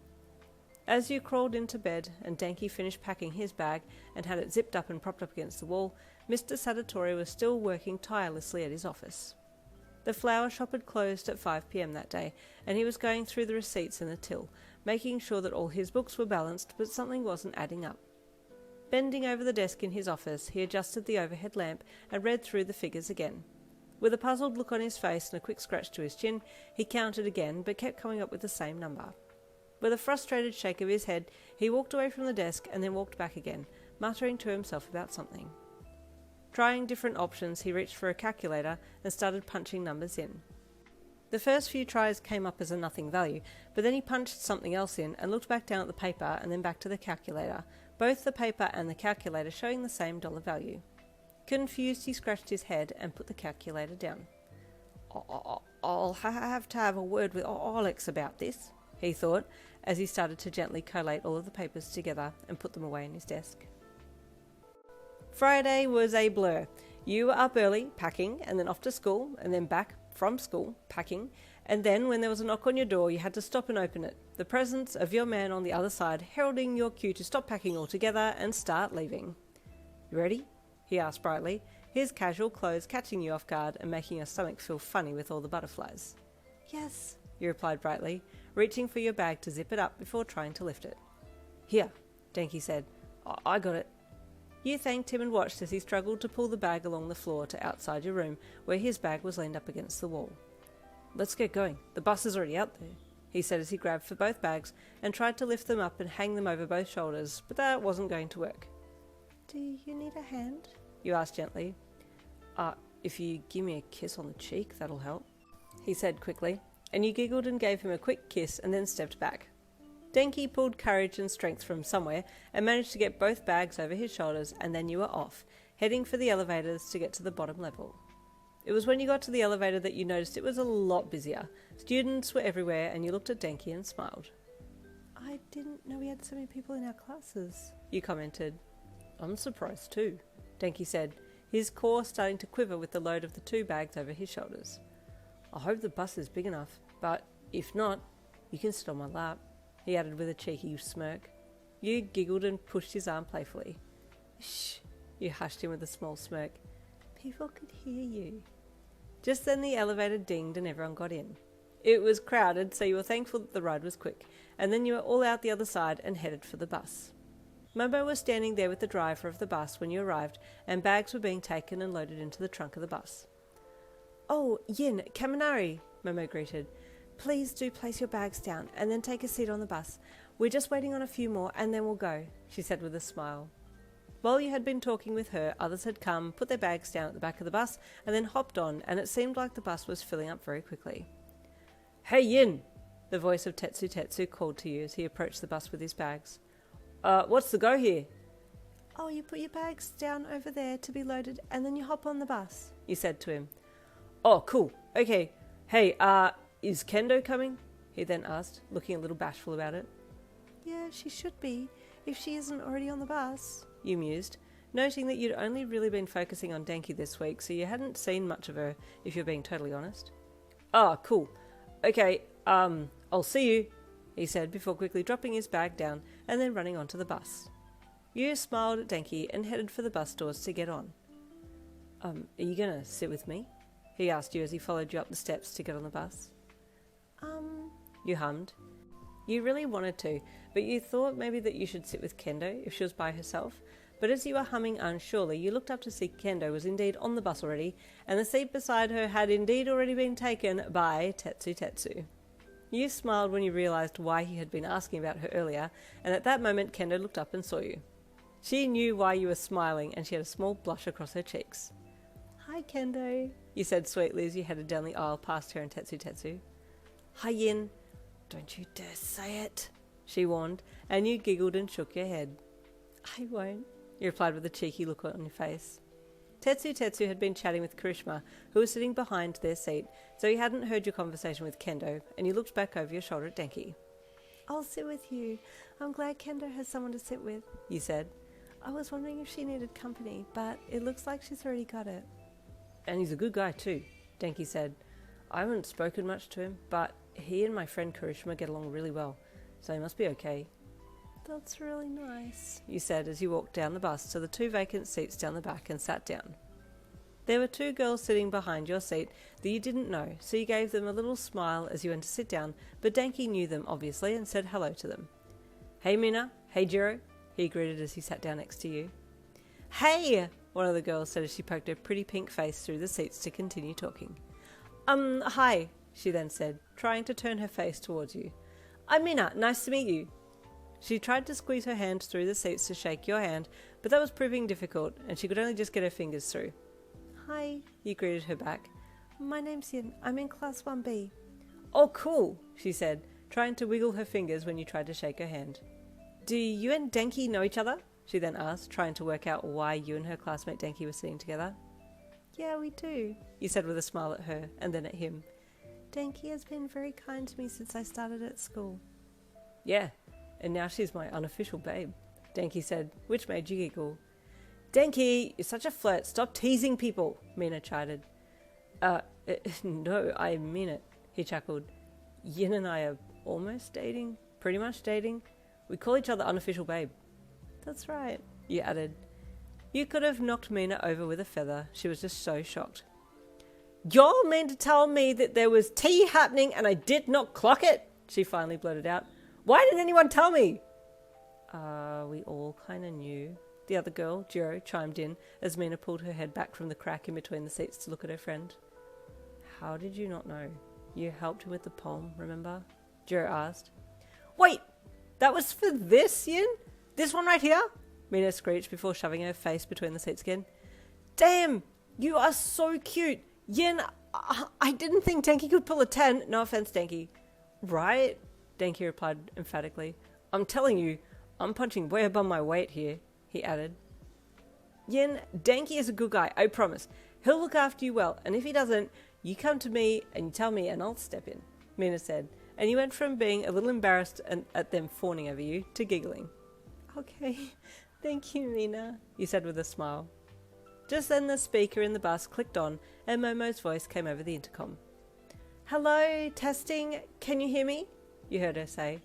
As you crawled into bed and Denki finished packing his bag and had it zipped up and propped up against the wall, Mr. Sadatori was still working tirelessly at his office. The flower shop had closed at 5 p.m. that day, and he was going through the receipts in the till, making sure that all his books were balanced, but something wasn't adding up. Bending over the desk in his office, he adjusted the overhead lamp and read through the figures again. With a puzzled look on his face and a quick scratch to his chin, he counted again, but kept coming up with the same number. With a frustrated shake of his head, he walked away from the desk and then walked back again, muttering to himself about something. Trying different options, he reached for a calculator and started punching numbers in. The first few tries came up as a nothing value, but then he punched something else in and looked back down at the paper and then back to the calculator, both the paper and the calculator showing the same dollar value. Confused, he scratched his head and put the calculator down. I'll have to have a word with Alex about this, he thought, as he started to gently collate all of the papers together and put them away in his desk. Friday was a blur. You were up early, packing, and then off to school, and then back from school, packing, and then when there was a knock on your door, you had to stop and open it, the presence of your man on the other side heralding your cue to stop packing altogether and start leaving. You ready? He asked brightly, his casual clothes catching you off guard and making your stomach feel funny with all the butterflies. Yes, you replied brightly, reaching for your bag to zip it up before trying to lift it. Here, Denki said. I got it. You thanked him and watched as he struggled to pull the bag along the floor to outside your room, where his bag was leaned up against the wall. Let's get going. The bus is already out there, he said as he grabbed for both bags and tried to lift them up and hang them over both shoulders, but that wasn't going to work. Do you need a hand? You asked gently. If you give me a kiss on the cheek, that'll help, he said quickly, and you giggled and gave him a quick kiss and then stepped back. Denki pulled courage and strength from somewhere and managed to get both bags over his shoulders, and then you were off, heading for the elevators to get to the bottom level. It was when you got to the elevator that you noticed it was a lot busier. Students were everywhere, and you looked at Denki and smiled. I didn't know we had so many people in our classes, you commented. I'm surprised too, Denki said, his core starting to quiver with the load of the 2 bags over his shoulders. I hope the bus is big enough, but if not, you can sit on my lap, he added with a cheeky smirk. You giggled and pushed his arm playfully. Shh, you hushed him with a small smirk. People could hear you. Just then the elevator dinged and everyone got in. It was crowded, so you were thankful that the ride was quick, and then you were all out the other side and headed for the bus. Momo was standing there with the driver of the bus when you arrived, and bags were being taken and loaded into the trunk of the bus. Oh, Yin, Kaminari, Momo greeted. Please do place your bags down and then take a seat on the bus. We're just waiting on a few more and then we'll go, she said with a smile. While you had been talking with her, others had come, put their bags down at the back of the bus and then hopped on, and it seemed like the bus was filling up very quickly. Hey Yin, the voice of Tetsu Tetsu called to you as he approached the bus with his bags. What's the go here? Oh, you put your bags down over there to be loaded and then you hop on the bus, you said to him. Oh, cool. Okay. Hey, is Kendo coming? He then asked, looking a little bashful about it. Yeah, she should be, if she isn't already on the bus, you mused, noting that you'd only really been focusing on Denki this week, so you hadn't seen much of her, if you're being totally honest. Ah, cool. Okay, I'll see you, he said before quickly dropping his bag down and then running onto the bus. You smiled at Denki and headed for the bus doors to get on. Are you gonna sit with me? He asked you as he followed you up the steps to get on the bus. You hummed. You really wanted to, but you thought maybe that you should sit with Kendo if she was by herself. But as you were humming unsurely, you looked up to see Kendo was indeed on the bus already, and the seat beside her had indeed already been taken by Tetsu. You smiled when you realised why he had been asking about her earlier, and at that moment Kendo looked up and saw you. She knew why you were smiling, and she had a small blush across her cheeks. Hi, Kendo, you said sweetly as you headed down the aisle past her and Tetsu. Hi, Yin. Don't you dare say it, she warned, and you giggled and shook your head. I won't, you replied with a cheeky look on your face. Tetsu had been chatting with Karishma, who was sitting behind their seat, so he hadn't heard your conversation with Kendo, and you looked back over your shoulder at Denki. I'll sit with you. I'm glad Kendo has someone to sit with, you said. I was wondering if she needed company, but it looks like she's already got it. And he's a good guy too, Denki said. I haven't spoken much to him, but he and my friend Karishma get along really well, so he must be okay. That's really nice, you said as you walked down the bus to the 2 vacant seats down the back and sat down. There were 2 girls sitting behind your seat that you didn't know, so you gave them a little smile as you went to sit down, but Denki knew them obviously and said hello to them. Hey Mina, hey Jiro, he greeted as he sat down next to you. Hey, one of the girls said as she poked her pretty pink face through the seats to continue talking. Hi, she then said, trying to turn her face towards you. I'm Mina, nice to meet you. She tried to squeeze her hand through the seats to shake your hand, but that was proving difficult, and she could only just get her fingers through. Hi, you greeted her back. My name's Yin. I'm in Class 1B. Oh, cool, she said, trying to wiggle her fingers when you tried to shake her hand. Do you and Denki know each other? She then asked, trying to work out why you and her classmate Denki were sitting together. Yeah, we do, you said with a smile at her, and then at him. Denki has been very kind to me since I started at school. Yeah, and now she's my unofficial babe, Denki said, which made you giggle. Denki, you're such a flirt. Stop teasing people, Mina chided. No, I mean it, he chuckled. Yin and I are almost dating, pretty much dating. We call each other unofficial babe. That's right, you added. You could have knocked Mina over with a feather. She was just so shocked. Y'all mean to tell me that there was tea happening and I did not clock it? She finally blurted out. Why didn't anyone tell me? We all kind of knew. The other girl, Jiro, chimed in as Mina pulled her head back from the crack in between the seats to look at her friend. How did you not know? You helped him with the poem, remember? Jiro asked. Wait, that was for this, Yin? This one right here? Mina screeched before shoving her face between the seats again. Damn, you are so cute. Yin, I didn't think Denki could pull a 10. No offense, Denki. Right? Denki replied emphatically. I'm telling you, I'm punching way above my weight here, he added. Yin, Denki is a good guy, I promise. He'll look after you well, and if he doesn't, you come to me and you tell me and I'll step in, Mina said, and you went from being a little embarrassed at them fawning over you to giggling. Okay, thank you, Mina, you said with a smile. Just then the speaker in the bus clicked on and Momo's voice came over the intercom. Hello, testing, can you hear me? You heard her say.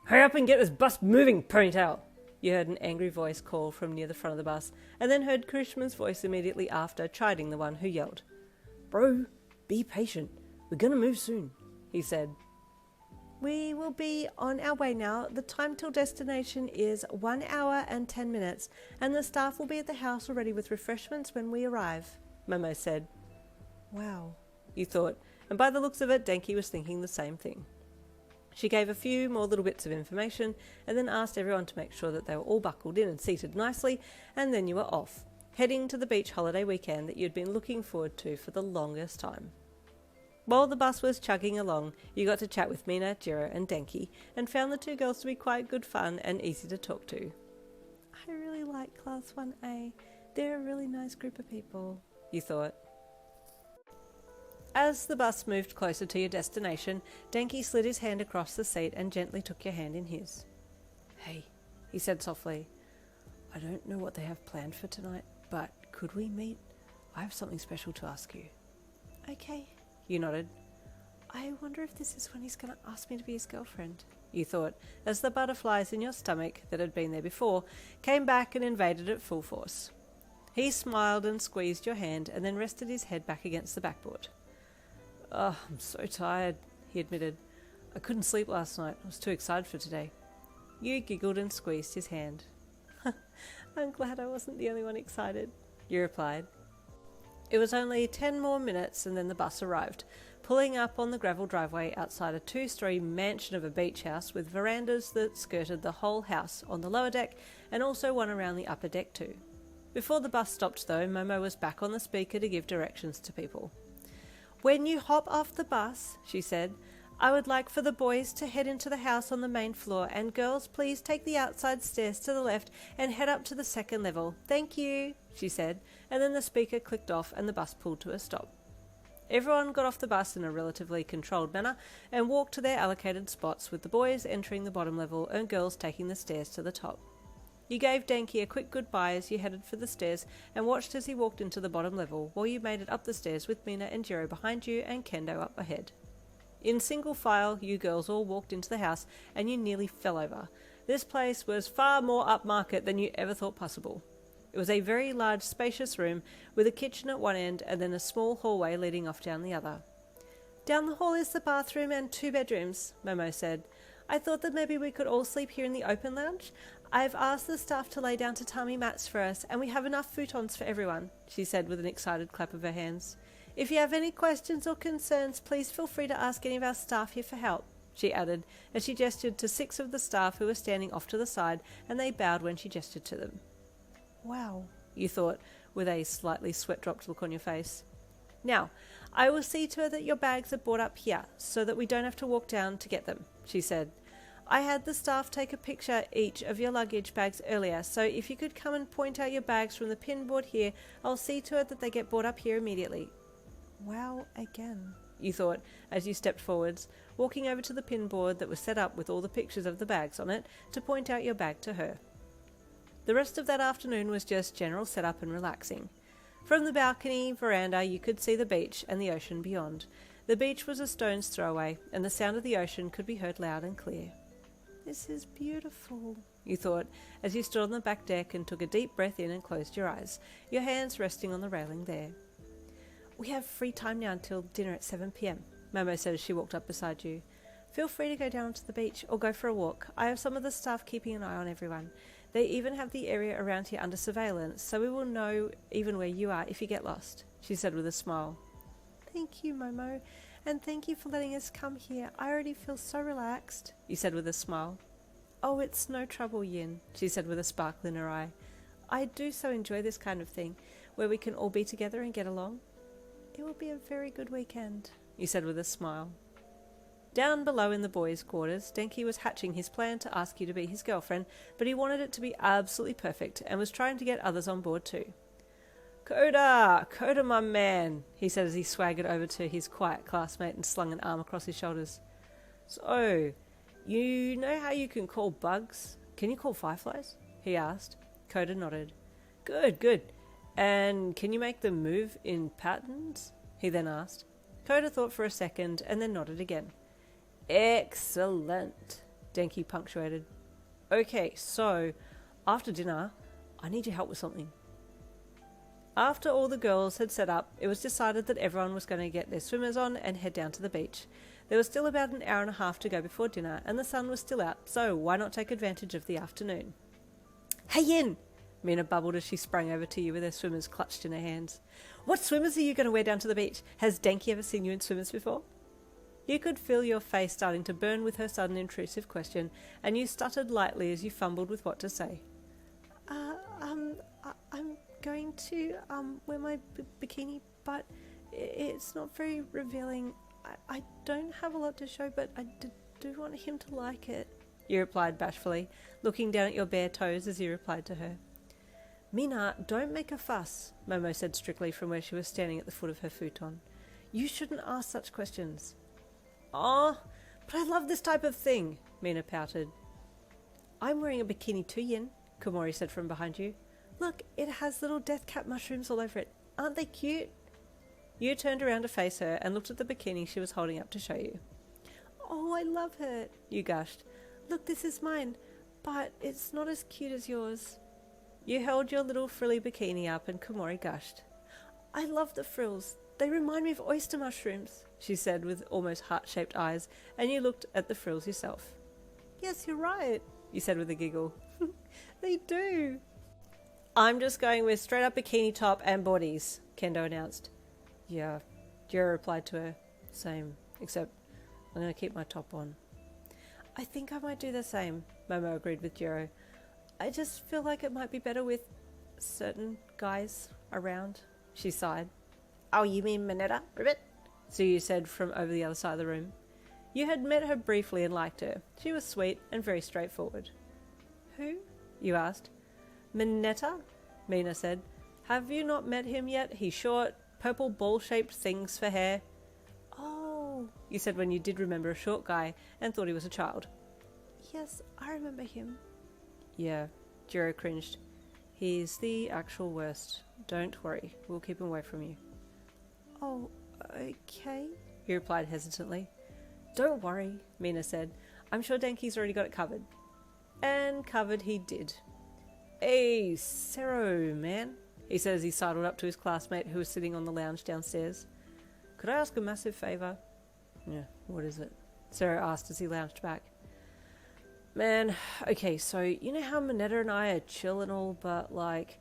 Hurry up and get this bus moving, ponytail! You heard an angry voice call from near the front of the bus, and then heard Karishma's voice immediately after, chiding the one who yelled. Bro, be patient. We're gonna move soon, he said. We will be on our way now. The time till destination is 1 hour and 10 minutes, and the staff will be at the house already with refreshments when we arrive, Momo said. Wow, you thought, and by the looks of it, Denki was thinking the same thing. She gave a few more little bits of information and then asked everyone to make sure that they were all buckled in and seated nicely, and then you were off, heading to the beach holiday weekend that you'd been looking forward to for the longest time. While the bus was chugging along, you got to chat with Mina, Jiro and Denki, and found the 2 girls to be quite good fun and easy to talk to. I really like Class 1A. They're a really nice group of people, you thought. As the bus moved closer to your destination, Denki slid his hand across the seat and gently took your hand in his. Hey, he said softly. I don't know what they have planned for tonight, but could we meet? I have something special to ask you. Okay. You nodded. I wonder if this is when he's going to ask me to be his girlfriend, you thought, as the butterflies in your stomach that had been there before came back and invaded at full force. He smiled and squeezed your hand and then rested his head back against the backboard. "Oh, I'm so tired," he admitted. "I couldn't sleep last night. I was too excited for today." You giggled and squeezed his hand. I'm glad I wasn't the only one excited, you replied. It was only 10 more minutes and then the bus arrived, pulling up on the gravel driveway outside a 2-story mansion of a beach house with verandas that skirted the whole house on the lower deck and also one around the upper deck too. Before the bus stopped though, Momo was back on the speaker to give directions to people. "When you hop off the bus," she said, "I would like for the boys to head into the house on the main floor, and girls, please take the outside stairs to the left and head up to the second level. Thank you," she said, and then the speaker clicked off and the bus pulled to a stop. Everyone got off the bus in a relatively controlled manner and walked to their allocated spots, with the boys entering the bottom level and girls taking the stairs to the top. You gave Denki a quick goodbye as you headed for the stairs and watched as he walked into the bottom level while you made it up the stairs with Mina and Jiro behind you and Kendo up ahead. In single file, you girls all walked into the house and you nearly fell over. This place was far more upmarket than you ever thought possible. It was a very large, spacious room with a kitchen at one end and then a small hallway leading off down the other. "Down the hall is the bathroom and 2 bedrooms, Momo said. "I thought that maybe we could all sleep here in the open lounge. I've asked the staff to lay down tatami mats for us and we have enough futons for everyone," she said with an excited clap of her hands. "If you have any questions or concerns, please feel free to ask any of our staff here for help," she added as she gestured to 6 of the staff who were standing off to the side, and they bowed when she gestured to them. Wow, you thought, with a slightly sweat-dropped look on your face. "Now, I will see to it that your bags are brought up here, so that we don't have to walk down to get them," she said. "I had the staff take a picture each of your luggage bags earlier, so if you could come and point out your bags from the pinboard here, I'll see to it that they get brought up here immediately." Wow, again, you thought, as you stepped forwards, walking over to the pinboard that was set up with all the pictures of the bags on it, to point out your bag to her. The rest of that afternoon was just general setup and relaxing. From the balcony veranda you could see the beach and the ocean beyond. The beach was a stone's throw away, and the sound of the ocean could be heard loud and clear. "This is beautiful," you thought, as you stood on the back deck and took a deep breath in and closed your eyes, your hands resting on the railing there. "We have free time now until dinner at 7 p.m, Momo said as she walked up beside you. "Feel free to go down to the beach or go for a walk. I have some of the staff keeping an eye on everyone. They even have the area around here under surveillance, so we will know even where you are if you get lost," she said with a smile. "Thank you, Momo, and thank you for letting us come here. I already feel so relaxed," you said with a smile. "Oh, it's no trouble, Yin," she said with a sparkle in her eye. "I do so enjoy this kind of thing, where we can all be together and get along." "It will be a very good weekend," you said with a smile. Down below in the boys' quarters, Denki was hatching his plan to ask you to be his girlfriend, but he wanted it to be absolutely perfect and was trying to get others on board too. Koda, my man," he said as he swaggered over to his quiet classmate and slung an arm across his shoulders. "So, you know how you can call bugs? Can you call fireflies?" he asked. Koda nodded. Good. "And can you make them move in patterns?" he then asked. Koda thought for a second and then nodded again. "Excellent," Denki punctuated. "Okay, so, after dinner, I need your help with something." After all the girls had set up, it was decided that everyone was going to get their swimmers on and head down to the beach. There was still about an hour and a half to go before dinner, and the sun was still out, so why not take advantage of the afternoon? "Hey Yin!" Mina bubbled as she sprang over to you with her swimmers clutched in her hands. "What swimmers are you going to wear down to the beach? Has Denki ever seen you in swimmers before?" You could feel your face starting to burn with her sudden intrusive question, and you stuttered lightly as you fumbled with what to say. I'm going to wear my bikini, but it's not very revealing. I don't have a lot to show, but I do want him to like it," you replied bashfully, looking down at your bare toes as you replied to her. "Mina, don't make a fuss," Momo said strictly from where she was standing at the foot of her futon. "You shouldn't ask such questions." "Oh, but I love this type of thing," Mina pouted. "I'm wearing a bikini too, Yin," Komori said from behind you. "Look, it has little death cap mushrooms all over it. Aren't they cute?" You turned around to face her and looked at the bikini she was holding up to show you. Oh, I love her, You gushed. look, this is mine, but it's not as cute as yours. You held your little frilly bikini up and Komori gushed. I love the frills, they remind me of oyster mushrooms, she said with almost heart-shaped eyes, and you looked at the frills yourself. Yes, you're right, You said with a giggle. they do. I'm just going with straight up bikini top and bodies, Kendo announced. Yeah, Jiro replied to her. Same, except I'm going to keep my top on. I think I might do the same, Momo agreed with Jiro. I just feel like it might be better with Certain guys around, she sighed. Oh, you mean Mineta, Ribbit? Tsuyu said from over the other side of the room. You had met her briefly and liked her. She was sweet and very straightforward. Who? You asked. Mineta? Mina said. Have you not met him yet? He's short, purple ball-shaped things for hair. Oh, You said when you did remember a short guy and thought he was a child. yes, I remember him. Yeah, Jiro cringed. He's the actual worst. Don't worry, we'll keep him away from you. Oh, okay. He replied hesitantly. Don't worry, Mina said. I'm sure Denki's already got it covered. And covered he did. Hey, Sero, man, he said as he sidled up to his classmate who was sitting on the lounge downstairs. Could I ask a massive favour? Yeah, what is it? Sero asked as he lounged back. Man, okay, so you know how Mineta and I are chill and all, but like,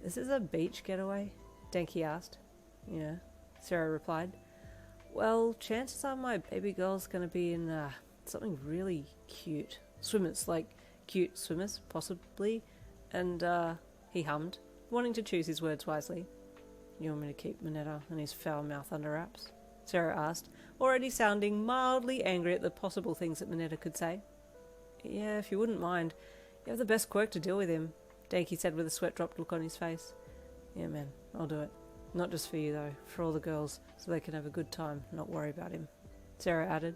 this is a beach getaway? Denki asked. Yeah, Sero replied. Well, chances are my baby girl's gonna be in something really cute. Swimmers, like cute swimmers, possibly. And he hummed, wanting to choose his words wisely. You want me to keep Mineta and his foul mouth under wraps? Sero asked, already sounding mildly angry at the possible things that Mineta could say. Yeah, if you wouldn't mind. You have the best quirk to deal with him, Denki said with a sweat-dropped look on his face. Yeah, man, I'll do it. Not just for you, though. For all the girls, so they can have a good time, not worry about him. Sero added.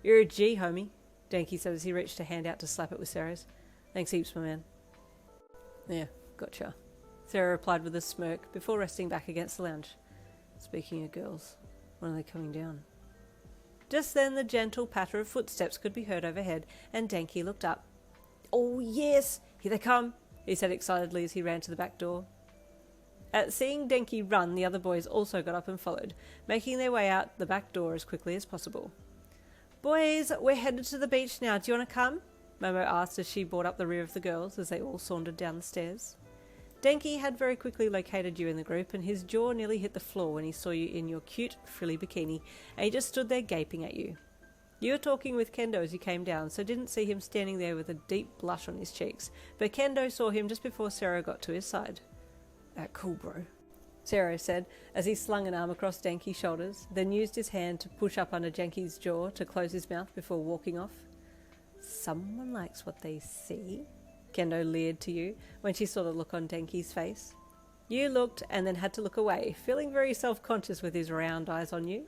You're a G, homie, Denki said as he reached a hand out to slap it with Sero's. Thanks heaps, my man. Yeah, gotcha. Sero replied with a smirk before resting back against the lounge. Speaking of girls, when are they coming down? Just then the gentle patter of footsteps could be heard overhead, and Denki looked up. Oh yes, here they come, he said excitedly as he ran to the back door. At seeing Denki run, the other boys also got up and followed, making their way out the back door as quickly as possible. Boys, we're headed to the beach now. Do you want to come? Momo asked as she brought up the rear of the girls as they all sauntered down the stairs. Denki had very quickly located you in the group, and his jaw nearly hit the floor when he saw you in your cute, frilly bikini, and he just stood there gaping at you. You were talking with Kendo as you came down, so didn't see him standing there with a deep blush on his cheeks, but Kendo saw him just before Sero got to his side. Cool, bro, Sero said as he slung an arm across Denki's shoulders, then used his hand to push up under Denki's jaw to close his mouth before walking off. Someone likes what they see, Kendo leered to you when she saw the look on Denki's face. You looked and then had to look away, feeling very self-conscious with his round eyes on you.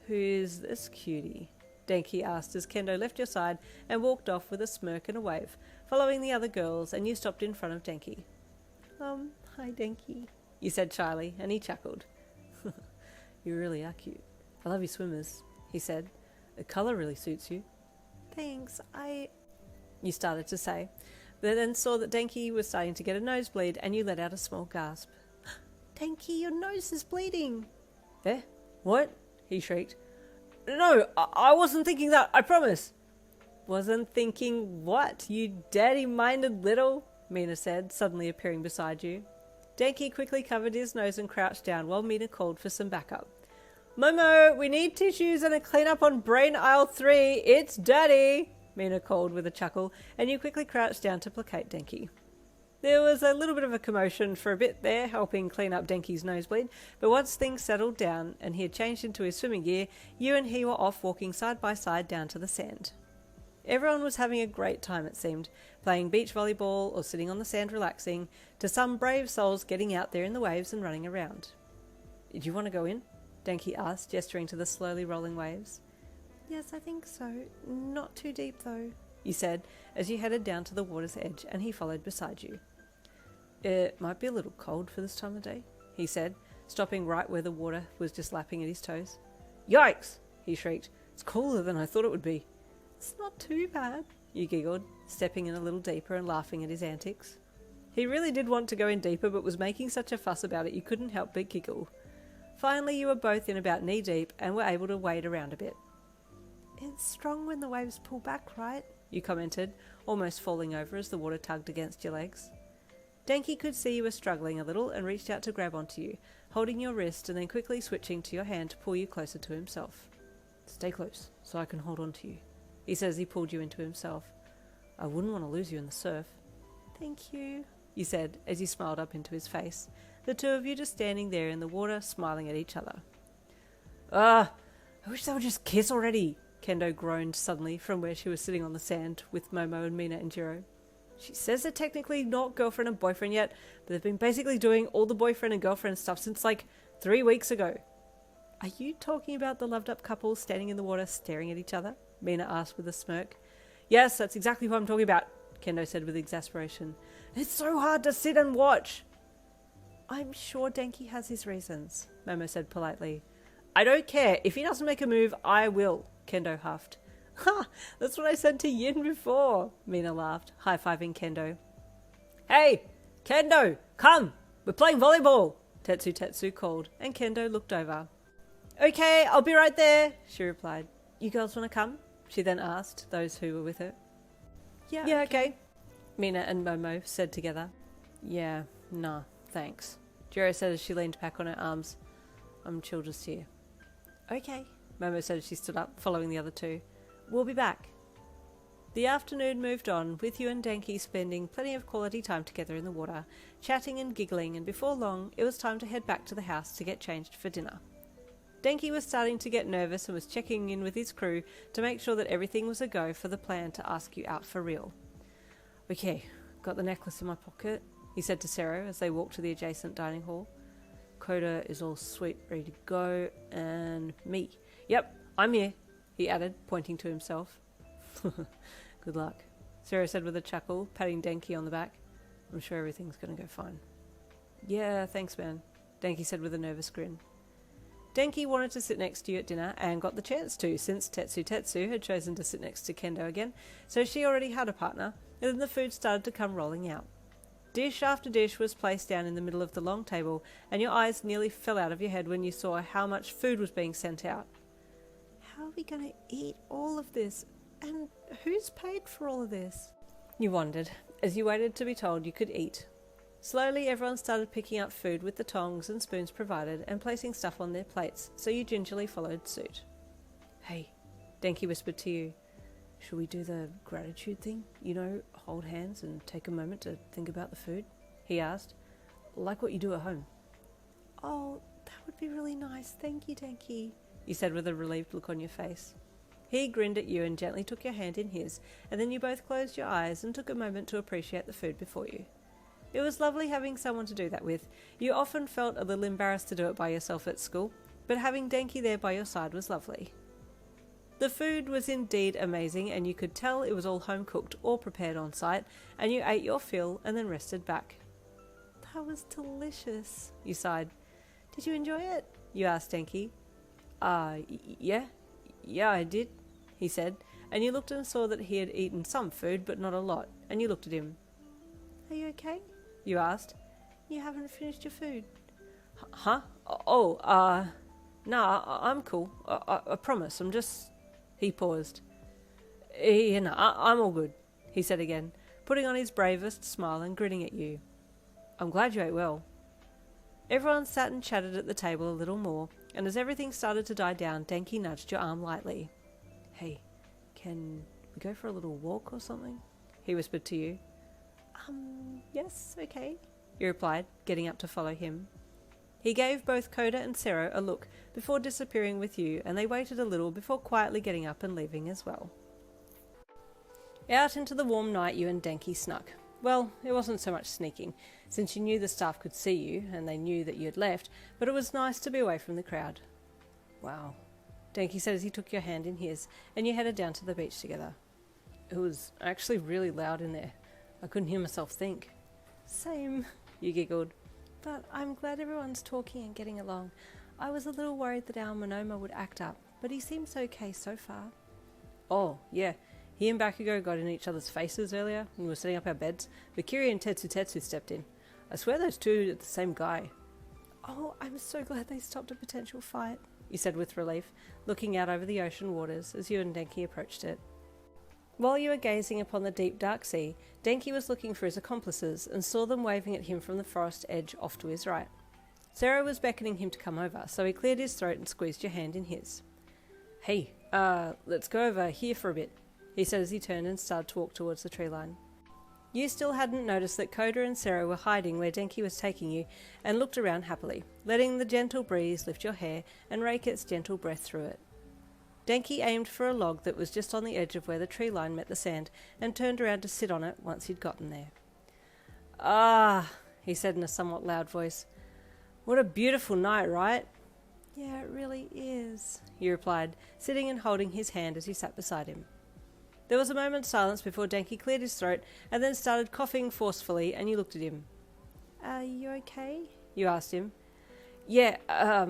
Who's this cutie? Denki asked as Kendo left your side and walked off with a smirk and a wave, following the other girls, and you stopped in front of Denki. Hi Denki, you said shyly, and he chuckled. You really are cute. I love your swimmers, he said. The colour really suits you. Thanks, You started to say, but then saw that Denki was starting to get a nosebleed, and you let out a small gasp. Denki, your nose is bleeding. Eh? What? He shrieked. No, I wasn't thinking that, I promise. Wasn't thinking what, you daddy-minded little? Mina said, suddenly appearing beside you. Denki quickly covered his nose and crouched down while Mina called for some backup. Momo, we need tissues and a clean-up on brain aisle 3. It's Daddy, Mina called with a chuckle, and you quickly crouched down to placate Denki. There was a little bit of a commotion for a bit there, helping clean up Denki's nosebleed, but once things settled down and he had changed into his swimming gear, you and he were off walking side by side down to the sand. Everyone was having a great time, it seemed, playing beach volleyball or sitting on the sand relaxing, to some brave souls getting out there in the waves and running around. Do you want to go in? Denki asked, gesturing to the slowly rolling waves. Yes, I think so. Not too deep, though, you said, as you headed down to the water's edge, and he followed beside you. It might be a little cold for this time of day, he said, stopping right where the water was just lapping at his toes. Yikes! He shrieked. It's cooler than I thought it would be. It's not too bad, you giggled, stepping in a little deeper and laughing at his antics. He really did want to go in deeper, but was making such a fuss about it you couldn't help but giggle. Finally, you were both in about knee-deep and were able to wade around a bit. It's strong when the waves pull back, right? You commented, almost falling over as the water tugged against your legs. Denki could see you were struggling a little and reached out to grab onto you, holding your wrist and then quickly switching to your hand to pull you closer to himself. Stay close, so I can hold on to you, he said as he pulled you into himself. I wouldn't want to lose you in the surf. Thank you, you said as you smiled up into his face, the two of you just standing there in the water, smiling at each other. I wish they would just kiss already, Kendo groaned suddenly from where she was sitting on the sand with Momo and Mina and Jiro. She says they're technically not girlfriend and boyfriend yet, but they've been basically doing all the boyfriend and girlfriend stuff since like 3 weeks ago. Are you talking about the loved up couple standing in the water staring at each other? Mina asked with a smirk. Yes, that's exactly what I'm talking about, Kendo said with exasperation. It's so hard to sit and watch. I'm sure Denki has his reasons, Momo said politely. I don't care. If he doesn't make a move, I will, Kendo huffed. Ha! That's what I said to Yin before, Mina laughed, high-fiving Kendo. Hey! Kendo! Come! We're playing volleyball! Tetsu called, and Kendo looked over. Okay, I'll be right there, she replied. You girls want to come? She then asked those who were with her. Yeah, okay. Mina and Momo said together. Yeah, nah, thanks. Jiro said as she leaned back on her arms. I'm chill just here. Okay, Momo said as she stood up, following the other two. We'll be back. The afternoon moved on, with you and Denki spending plenty of quality time together in the water, chatting and giggling, and before long, it was time to head back to the house to get changed for dinner. Denki was starting to get nervous and was checking in with his crew to make sure that everything was a go for the plan to ask you out for real. Okay, got the necklace in my pocket, he said to Sero as they walked to the adjacent dining hall. Coda is all sweet, ready to go, and me. Yep, I'm here, he added, pointing to himself. Good luck, Sero said with a chuckle, patting Denki on the back. I'm sure everything's going to go fine. Yeah, thanks, man, Denki said with a nervous grin. Denki wanted to sit next to you at dinner and got the chance to, since Tetsu had chosen to sit next to Kendo again, so she already had a partner, and then the food started to come rolling out. Dish after dish was placed down in the middle of the long table, and your eyes nearly fell out of your head when you saw how much food was being sent out. How are we going to eat all of this? And who's paid for all of this? You wondered, as you waited to be told you could eat. Slowly, everyone started picking up food with the tongs and spoons provided and placing stuff on their plates, so you gingerly followed suit. Hey, Denki whispered to you. Should we do the gratitude thing? You know, hold hands and take a moment to think about the food? He asked. Like what you do at home. Oh, that would be really nice. Thank you, Denki, you said with a relieved look on your face. He grinned at you and gently took your hand in his, and then you both closed your eyes and took a moment to appreciate the food before you. It was lovely having someone to do that with. You often felt a little embarrassed to do it by yourself at school, but having Denki there by your side was lovely. The food was indeed amazing, and you could tell it was all home-cooked or prepared on site, and you ate your fill and then rested back. That was delicious, you sighed. Did you enjoy it? You asked Denki. Yeah, I did, he said, and you looked and saw that he had eaten some food, but not a lot, and you looked at him. Are you okay? You asked. You haven't finished your food. Huh? Nah, I'm cool. I promise, I'm just... He paused. Yeah, I'm all good, he said again, putting on his bravest smile and grinning at you. I'm glad you ate well. Everyone sat and chatted at the table a little more, and as everything started to die down, Denki nudged your arm lightly. Hey, can we go for a little walk or something? He whispered to you. Yes, okay, you replied, getting up to follow him. He gave both Coda and Sero a look before disappearing with you, and they waited a little before quietly getting up and leaving as well. Out into the warm night you and Denki snuck. Well, it wasn't so much sneaking, since you knew the staff could see you, and they knew that you had left, but it was nice to be away from the crowd. Wow, Denki said as he took your hand in his, and you headed down to the beach together. It was actually really loud in there. I couldn't hear myself think. Same, you giggled. but I'm glad everyone's talking and getting along. I was a little worried that our Monoma would act up, but he seems okay so far. Oh, yeah. He and Bakugo got in each other's faces earlier when we were setting up our beds, but Kiri and Tetsu stepped in. I swear those two are the same guy. Oh, I'm so glad they stopped a potential fight, you said with relief, looking out over the ocean waters as you and Denki approached it. While you were gazing upon the deep dark sea, Denki was looking for his accomplices and saw them waving at him from the forest edge off to his right. Sarah was beckoning him to come over, so he cleared his throat and squeezed your hand in his. Hey, let's go over here for a bit, he said as he turned and started to walk towards the tree line. You still hadn't noticed that Koda and Sarah were hiding where Denki was taking you and looked around happily, letting the gentle breeze lift your hair and rake its gentle breath through it. Denki aimed for a log that was just on the edge of where the tree line met the sand and turned around to sit on it once he'd gotten there. Ah, he said in a somewhat loud voice. What a beautiful night, right? Yeah, it really is, you replied, sitting and holding his hand as you sat beside him. There was a moment's silence before Denki cleared his throat and then started coughing forcefully, and you looked at him. Are you okay? You asked him. Yeah,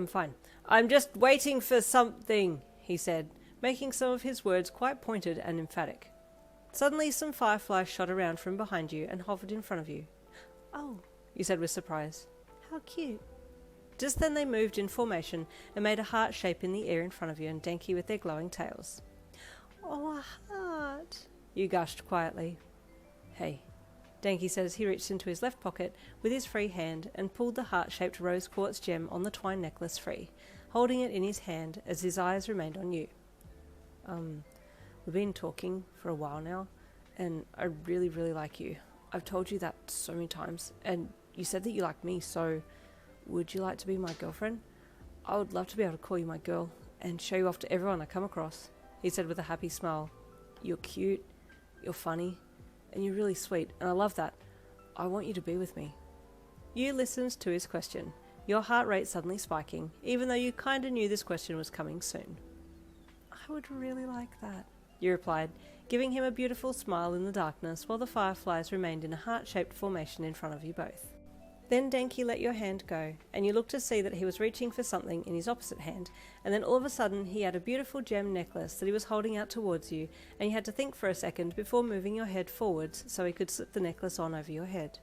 fine. I'm just waiting for something, he said, making some of his words quite pointed and emphatic. Suddenly some fireflies shot around from behind you and hovered in front of you. Oh, you said with surprise. How cute. Just then they moved in formation and made a heart shape in the air in front of you and Denki with their glowing tails. Oh, a heart, you gushed quietly. Hey, Denki said as he reached into his left pocket with his free hand and pulled the heart-shaped rose quartz gem on the twine necklace free, holding it in his hand as his eyes remained on you. We've been talking for a while now, and I really, really like you. I've told you that so many times, and you said that you like me, so would you like to be my girlfriend? I would love to be able to call you my girl and show you off to everyone I come across, he said with a happy smile. You're cute, you're funny, and you're really sweet, and I love that. I want you to be with me. You listened to his question, your heart rate suddenly spiking, even though you kinda knew this question was coming soon. I would really like that, you replied, giving him a beautiful smile in the darkness while the fireflies remained in a heart-shaped formation in front of you both. Then Denki let your hand go, and you looked to see that he was reaching for something in his opposite hand, and then all of a sudden he had a beautiful gem necklace that he was holding out towards you, and you had to think for a second before moving your head forwards so he could slip the necklace on over your head.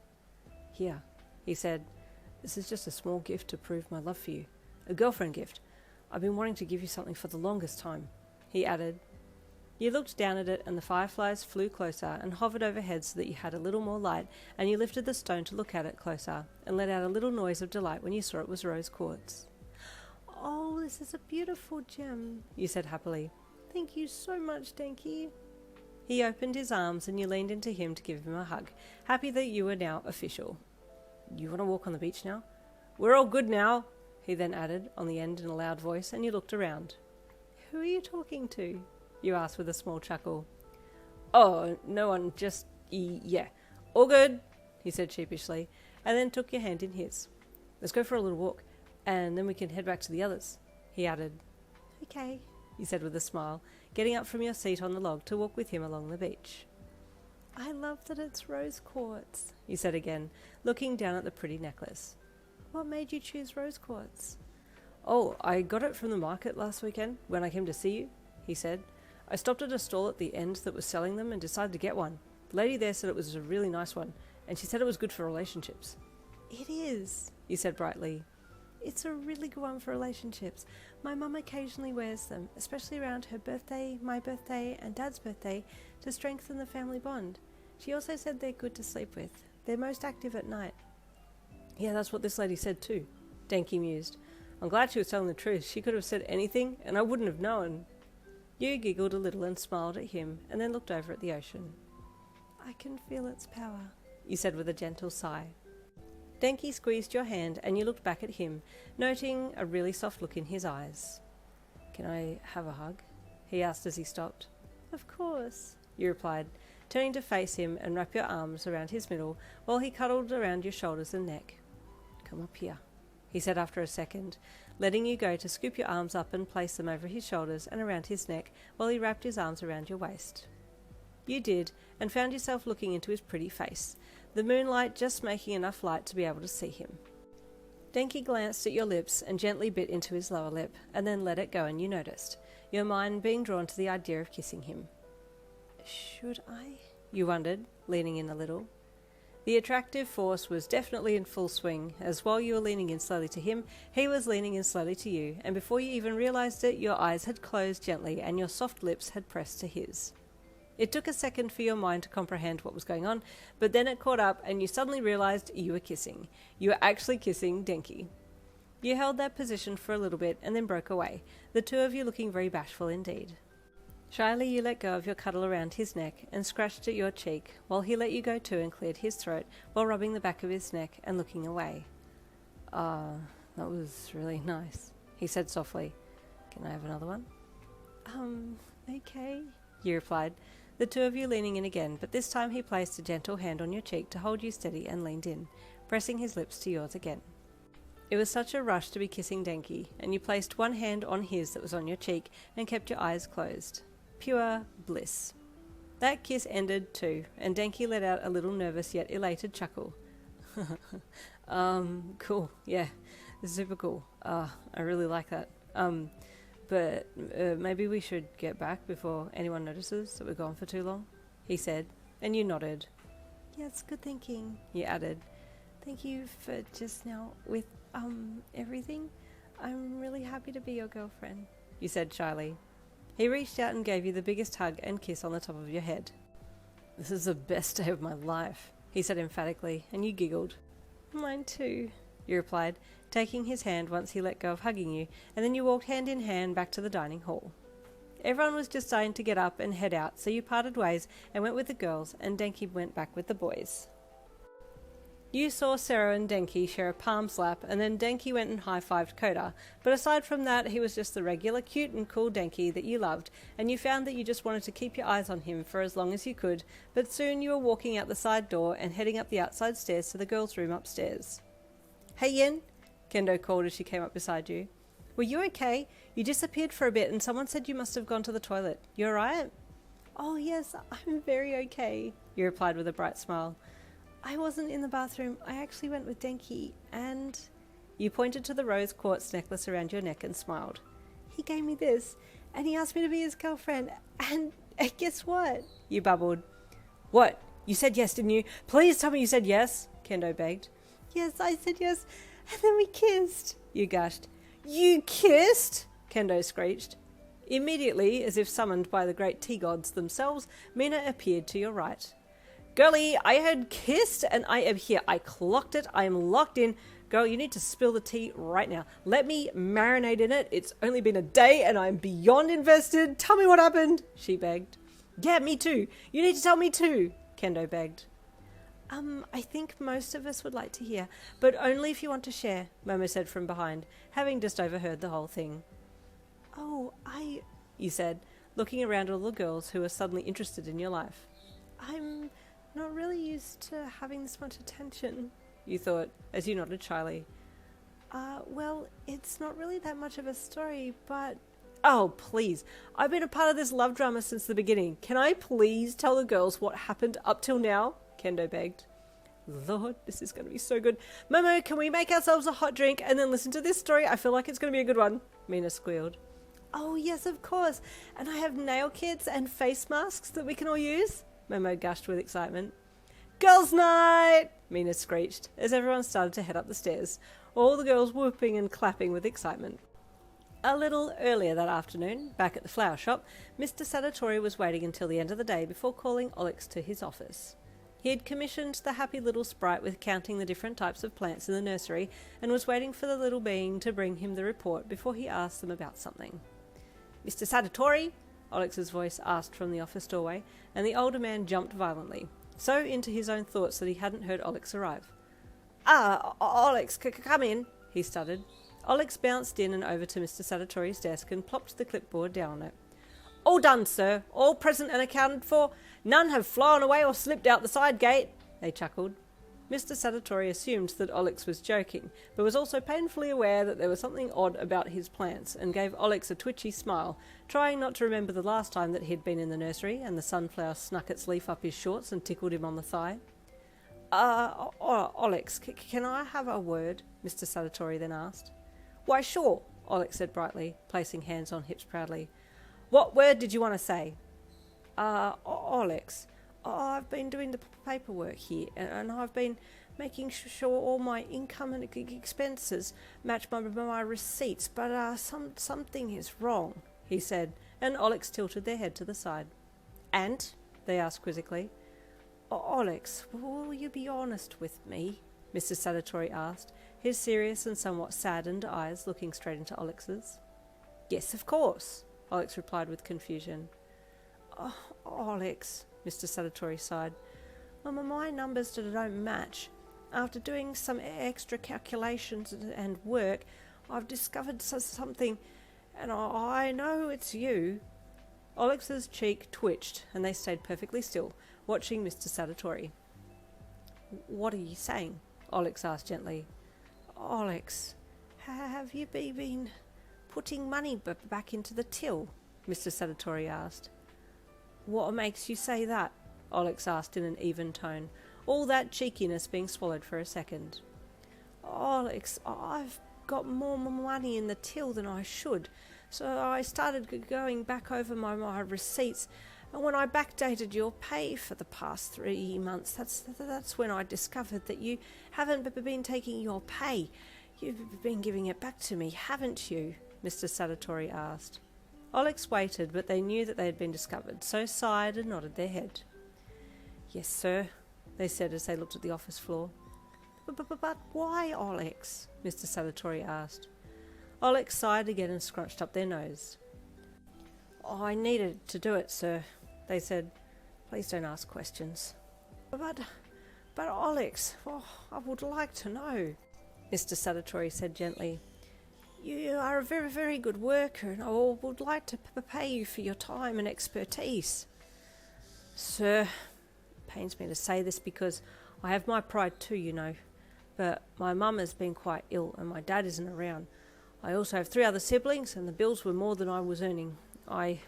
Here, he said, this is just a small gift to prove my love for you. A girlfriend gift. I've been wanting to give you something for the longest time, he added. You looked down at it and the fireflies flew closer and hovered overhead so that you had a little more light, and you lifted the stone to look at it closer and let out a little noise of delight when you saw it was rose quartz. Oh, this is a beautiful gem, you said happily. Thank you so much, Denki. He opened his arms and you leaned into him to give him a hug, happy that you were now official. You want to walk on the beach now? We're all good now, he then added on the end in a loud voice, and you looked around. Who are you talking to? You asked with a small chuckle. Oh, no one, just, yeah. All good, he said sheepishly, and then took your hand in his. Let's go for a little walk, and then we can head back to the others, he added. Okay, you said with a smile, getting up from your seat on the log to walk with him along the beach. I love that it's rose quartz, you said again, looking down at the pretty necklace. What made you choose rose quartz? Oh, I got it from the market last weekend when I came to see you, he said. I stopped at a stall at the end that was selling them and decided to get one. The lady there said it was a really nice one, and she said it was good for relationships. It is, you said brightly. It's a really good one for relationships. My mum occasionally wears them, especially around her birthday, my birthday, and Dad's birthday, to strengthen the family bond. She also said they're good to sleep with. They're most active at night. Yeah, that's what this lady said too, Denki mused. I'm glad she was telling the truth. She could have said anything, and I wouldn't have known. You giggled a little and smiled at him, and then looked over at the ocean. I can feel its power, you said with a gentle sigh. Denki squeezed your hand, and you looked back at him, noting a really soft look in his eyes. Can I have a hug? He asked as he stopped. Of course, you replied, turning to face him and wrap your arms around his middle while he cuddled around your shoulders and neck. Come up here, he said after a second, letting you go to scoop your arms up and place them over his shoulders and around his neck while he wrapped his arms around your waist. You did, and found yourself looking into his pretty face, the moonlight just making enough light to be able to see him. Denki glanced at your lips and gently bit into his lower lip, and then let it go, and you noticed, your mind being drawn to the idea of kissing him. Should I? You wondered, leaning in a little. The attractive force was definitely in full swing, as while you were leaning in slowly to him, he was leaning in slowly to you, and before you even realised it, your eyes had closed gently and your soft lips had pressed to his. It took a second for your mind to comprehend what was going on, but then it caught up and you suddenly realised you were kissing. You were actually kissing Denki. You held that position for a little bit and then broke away, the two of you looking very bashful indeed. Shyly you let go of your cuddle around his neck and scratched at your cheek, while he let you go too and cleared his throat while rubbing the back of his neck and looking away. That was really nice, he said softly. Can I have another one? Okay, you replied, the two of you leaning in again, but this time he placed a gentle hand on your cheek to hold you steady and leaned in, pressing his lips to yours again. It was such a rush to be kissing Denki, and you placed one hand on his that was on your cheek and kept your eyes closed. Pure bliss. That kiss ended too, and Denki let out a little nervous yet elated chuckle. Cool, yeah, super cool. I really like that. But maybe we should get back before anyone notices that we're gone for too long, he said, and you nodded. Yes, good thinking. You added. Thank you for just now with, everything. I'm really happy to be your girlfriend, you said shyly. He reached out and gave you the biggest hug and kiss on the top of your head. This is the best day of my life, he said emphatically, and you giggled. Mine too, you replied, taking his hand once he let go of hugging you, and then you walked hand in hand back to the dining hall. Everyone was just starting to get up and head out, so you parted ways and went with the girls, and Denki went back with the boys. You saw Sarah and Denki share a palm slap, and then Denki went and high-fived Koda, but aside from that, he was just the regular cute and cool Denki that you loved, and you found that you just wanted to keep your eyes on him for as long as you could, but soon you were walking out the side door and heading up the outside stairs to the girls' room upstairs. Hey Yen, Kendo called as she came up beside you. Were you okay? You disappeared for a bit and someone said you must have gone to the toilet. You alright? Oh yes, I'm very okay, you replied with a bright smile. I wasn't in the bathroom. I actually went with Denki and... You pointed to the rose quartz necklace around your neck and smiled. He gave me this and he asked me to be his girlfriend and guess what? You bubbled. What? You said yes, didn't you? Please tell me you said yes, Kendo begged. Yes, I said yes, and then we kissed, you gushed. You kissed? Kendo screeched. Immediately, as if summoned by the great tea gods themselves, Mina appeared to your right. Girlie, I heard kissed and I am here. I clocked it. I am locked in. Girl, you need to spill the tea right now. Let me marinate in it. It's only been a day and I'm beyond invested. Tell me what happened, she begged. Yeah, me too. You need to tell me too, Kendo begged. I think most of us would like to hear, but only if you want to share, Momo said from behind, having just overheard the whole thing. Oh, you said, looking around at all the girls who were suddenly interested in your life. I'm not really used to having this much attention, you thought, as you nodded shyly. Well, it's not really that much of a story, but... Oh, please. I've been a part of this love drama since the beginning. Can I please tell the girls what happened up till now? Kendo begged. Lord, this is going to be so good. Momo, can we make ourselves a hot drink and then listen to this story? I feel like it's going to be a good one, Mina squealed. Oh, yes, of course. And I have nail kits and face masks that we can all use, Momo gushed with excitement. Girls' night, Mina screeched as everyone started to head up the stairs, all the girls whooping and clapping with excitement. A little earlier that afternoon, back at the flower shop, Mr. Sadatori was waiting until the end of the day before calling Olix to his office. He had commissioned the happy little sprite with counting the different types of plants in the nursery and was waiting for the little being to bring him the report before he asked them about something. Mr. Sadatori? Olix's voice asked from the office doorway, and the older man jumped violently, so into his own thoughts that he hadn't heard Olix arrive. Olix, come in, he stuttered. Olix bounced in and over to Mr. Sadatori's desk and plopped the clipboard down on it. All done, sir. All present and accounted for. None have flown away or slipped out the side gate, they chuckled. Mr. Sadatori assumed that Olix was joking, but was also painfully aware that there was something odd about his plants, and gave Olix a twitchy smile, trying not to remember the last time that he'd been in the nursery and the sunflower snuck its leaf up his shorts and tickled him on the thigh. Alex, can I have a word? Mr. Sadatori then asked. Why, sure, Alex said brightly, placing hands on hips proudly. What word did you want to say? Alex, I've been doing the paperwork here, and I've been making sure all my income and expenses match my receipts, but something is wrong, he said, and Alex tilted their head to the side. And? They asked quizzically. Alex, will you be honest with me? Mr. Sadatori asked, his serious and somewhat saddened eyes looking straight into Alex's. Yes, of course, Alex replied with confusion. Alex, Mr. Sadatori sighed. My numbers don't match. After doing some extra calculations and work, I've discovered something, and I know it's you. Alex's cheek twitched, and they stayed perfectly still, watching Mr. Sadatori. What are you saying? Alex asked gently. Alex, have you been putting money back into the till? Mr. Sadatori asked. What makes you say that? Alex asked in an even tone, all that cheekiness being swallowed for a second. Alex, I've got more money in the till than I should, so I started going back over my receipts, and when I backdated your pay for the past 3 months, that's when I discovered that you haven't been taking your pay. You've been giving it back to me, haven't you? Mr. Sadatori asked. Alex waited, but they knew that they had been discovered, so sighed and nodded their head. Yes, sir, they said as they looked at the office floor. But why, Alex? Mr. Sadatori asked. Alex sighed again and scrunched up their nose. I needed to do it, sir, they said. Please don't ask questions. But Alex, I would like to know, Mr. Sadatori said gently. You are a very, very good worker, and I would like to pay you for your time and expertise. Sir, it pains me to say this because I have my pride too, you know, but my mum has been quite ill and my dad isn't around. I also have 3 other siblings, and the bills were more than I was earning. I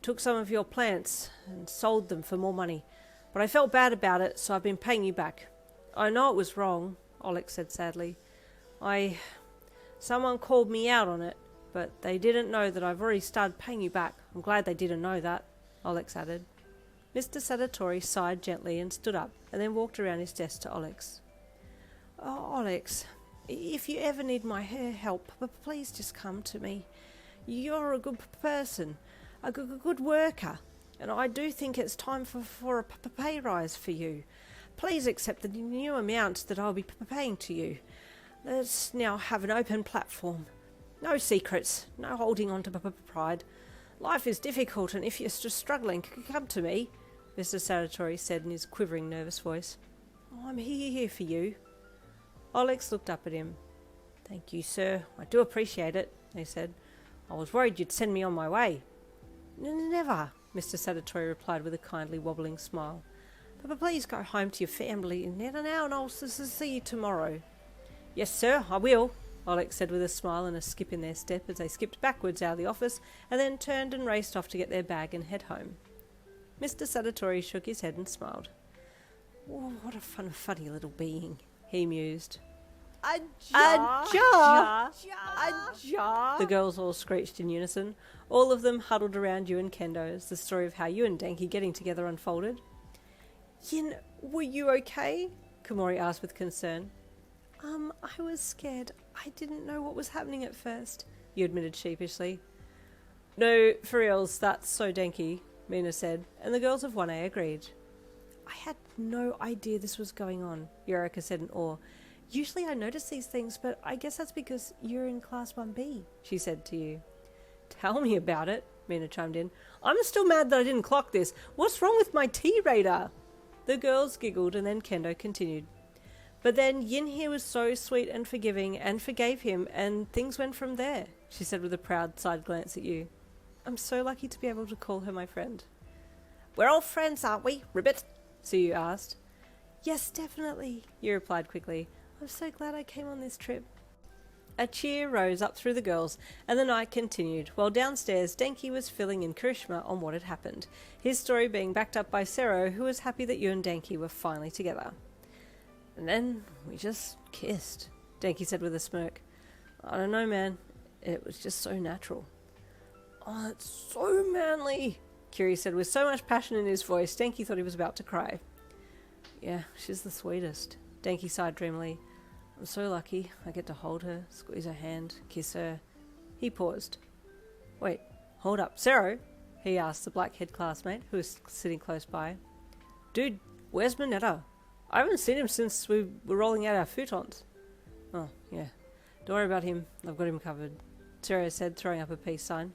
took some of your plants and sold them for more money, but I felt bad about it, so I've been paying you back. I know it was wrong, Alex said sadly. Someone called me out on it, but they didn't know that I've already started paying you back. I'm glad they didn't know that, Alex added. Mr. Sadatori sighed gently and stood up, and then walked around his desk to Alex. Alex, if you ever need my help, please just come to me. You're a good person, a good worker, and I do think it's time for a pay rise for you. Please accept the new amount that I'll be paying to you. Let's now have an open platform. No secrets, no holding on to pride. Life is difficult, and if you're just struggling, come to me, Mr. Sadatori said in his quivering, nervous voice. I'm here for you. Alex looked up at him. Thank you, sir. I do appreciate it, he said. I was worried you'd send me on my way. Never, Mr. Sadatori replied with a kindly wobbling smile. But please go home to your family now, and I'll see you tomorrow. Yes, sir, I will, Alex said with a smile and a skip in their step as they skipped backwards out of the office and then turned and raced off to get their bag and head home. Mr. Sadatori shook his head and smiled. Oh, what a funny little being, he mused. A jar! The girls all screeched in unison, all of them huddled around you and Kendo as the story of how you and Denki getting together unfolded. Yin, were you okay? Komori asked with concern. I was scared. I didn't know what was happening at first, you admitted sheepishly. No, for reals, that's so Denki, Mina said, and the girls of 1A agreed. I had no idea this was going on, Yorika said in awe. Usually I notice these things, but I guess that's because you're in Class 1B, she said to you. Tell me about it, Mina chimed in. I'm still mad that I didn't clock this. What's wrong with my T-radar? The girls giggled, and then Kendo continued. But then Yin here was so sweet and forgiving and forgave him, and things went from there, she said with a proud side glance at you. I'm so lucky to be able to call her my friend. We're all friends, aren't we, Ribbit? Suyu asked. Yes, definitely, you replied quickly. I'm so glad I came on this trip. A cheer rose up through the girls, and the night continued, while downstairs Denki was filling in Karishma on what had happened, his story being backed up by Sero, who was happy that you and Denki were finally together. And then we just kissed, Denki said with a smirk. I don't know, man. It was just so natural. Oh, it's so manly, Kiri said with so much passion in his voice, Denki thought he was about to cry. Yeah, she's the sweetest, Denki sighed dreamily. I'm so lucky. I get to hold her, squeeze her hand, kiss her. He paused. Wait, hold up. Sero? He asked the black-haired classmate who was sitting close by. Dude, where's Mineta? I haven't seen him since we were rolling out our futons. Oh, yeah. Don't worry about him. I've got him covered, Sero said, throwing up a peace sign.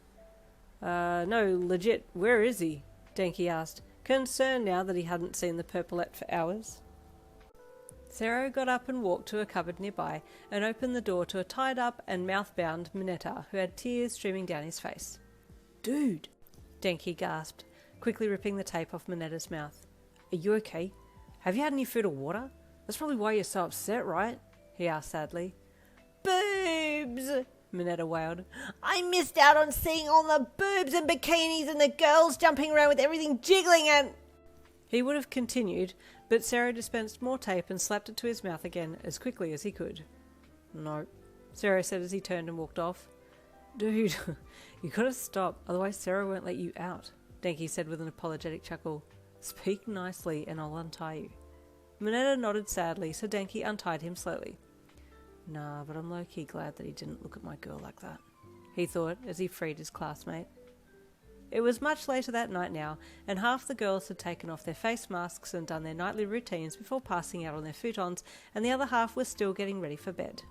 No, legit, where is he? Denki asked, concerned now that he hadn't seen the purplet for hours. Sero got up and walked to a cupboard nearby and opened the door to a tied-up and mouth-bound Mineta who had tears streaming down his face. Dude, Denki gasped, quickly ripping the tape off Mineta's mouth. Are you okay? Have you had any food or water? That's probably why you're so upset, right? He asked sadly. Boobs! Mineta wailed. I missed out on seeing all the boobs and bikinis and the girls jumping around with everything jiggling and... He would have continued, but Sero dispensed more tape and slapped it to his mouth again as quickly as he could. No, Sero said as he turned and walked off. Dude, you gotta stop, otherwise Sero won't let you out, Denki said with an apologetic chuckle. Speak nicely and I'll untie you. Mineta nodded sadly, so Denki untied him slowly. Nah, but I'm low-key glad that he didn't look at my girl like that, he thought as he freed his classmate. It was much later that night now, and half the girls had taken off their face masks and done their nightly routines before passing out on their futons, and the other half were still getting ready for bed.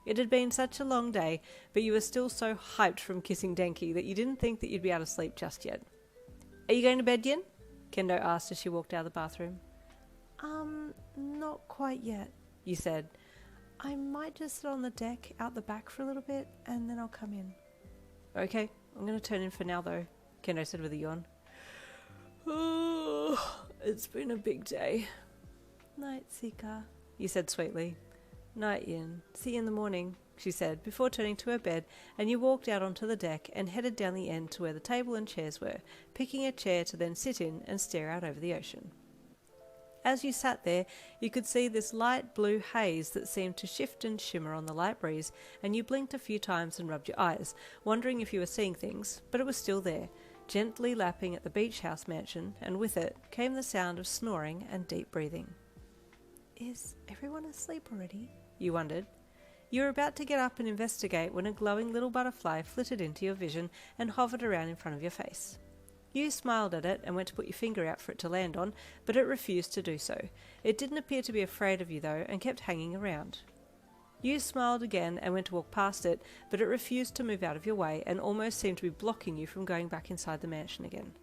It had been such a long day, but you were still so hyped from kissing Denki that you didn't think that you'd be able to sleep just yet. Are you going to bed, Yin? Kendo asked as she walked out of the bathroom. Not quite yet, You said. I might just sit on the deck out the back for a little bit, and then I'll come in. Okay, I'm going to turn in for now though, Kendo said with a yawn. Oh, it's been a big day. Night, Sika. You said sweetly. Night, Yin. See you in the morning, she said, before turning to her bed, and you walked out onto the deck and headed down the end to where the table and chairs were, picking a chair to then sit in and stare out over the ocean. As you sat there, you could see this light blue haze that seemed to shift and shimmer on the light breeze, and you blinked a few times and rubbed your eyes, wondering if you were seeing things, but it was still there, gently lapping at the beach house mansion, and with it came the sound of snoring and deep breathing. Is everyone asleep already? You wondered. You were about to get up and investigate when a glowing little butterfly flitted into your vision and hovered around in front of your face. You smiled at it and went to put your finger out for it to land on, but it refused to do so. It didn't appear to be afraid of you though, and kept hanging around. You smiled again and went to walk past it, but it refused to move out of your way and almost seemed to be blocking you from going back inside the mansion again.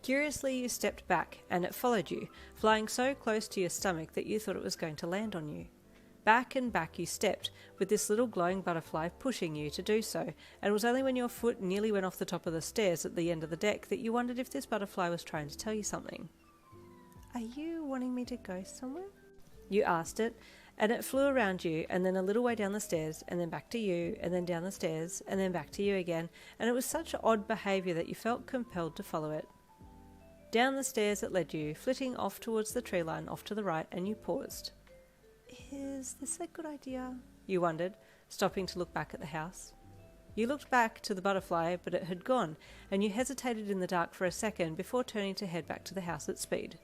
Curiously, you stepped back, and it followed you, flying so close to your stomach that you thought it was going to land on you. Back and back you stepped, with this little glowing butterfly pushing you to do so, and it was only when your foot nearly went off the top of the stairs at the end of the deck that you wondered if this butterfly was trying to tell you something. Are you wanting me to go somewhere? You asked it, and it flew around you, and then a little way down the stairs, and then back to you, and then down the stairs, and then back to you again, and it was such odd behaviour that you felt compelled to follow it. Down the stairs it led you, flitting off towards the tree line off to the right, and you paused. Is this a good idea? You wondered, stopping to look back at the house. You looked back to the butterfly, but it had gone, and you hesitated in the dark for a second before turning to head back to the house at speed.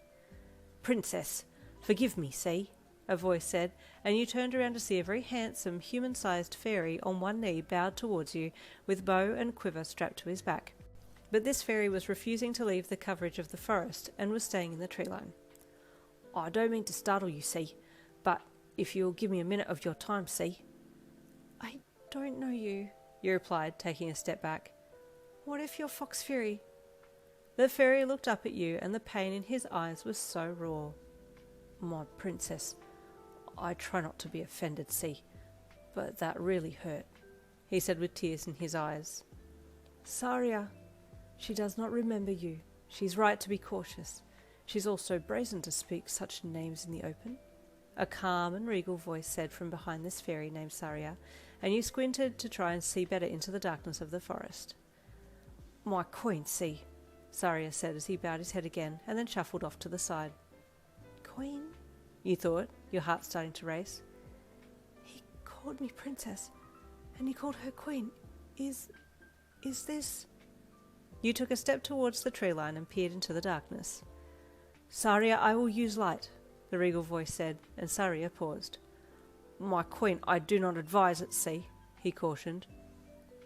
Princess, forgive me, see? A voice said, and you turned around to see a very handsome, human-sized fairy on one knee bowed towards you, with bow and quiver strapped to his back. But this fairy was refusing to leave the coverage of the forest, and was staying in the tree line. I don't mean to startle you, see, but if you'll give me a minute of your time, see? I don't know you, you replied, taking a step back. What if you're Fox Fury? The fairy looked up at you, and the pain in his eyes was so raw. My princess, I try not to be offended, see, but that really hurt, he said with tears in his eyes. Saria, she does not remember you. She's right to be cautious. She's also brazen to speak such names in the open. A calm and regal voice said from behind this fairy named Saria, and you squinted to try and see better into the darkness of the forest. My queen, see, Saria said as he bowed his head again and then shuffled off to the side. Queen? you thought, your heart starting to race. He called me princess, and he called her queen. Is this... You took a step towards the tree line and peered into the darkness. Saria, I will use light, the regal voice said, and Saria paused. My queen, I do not advise it, see, he cautioned.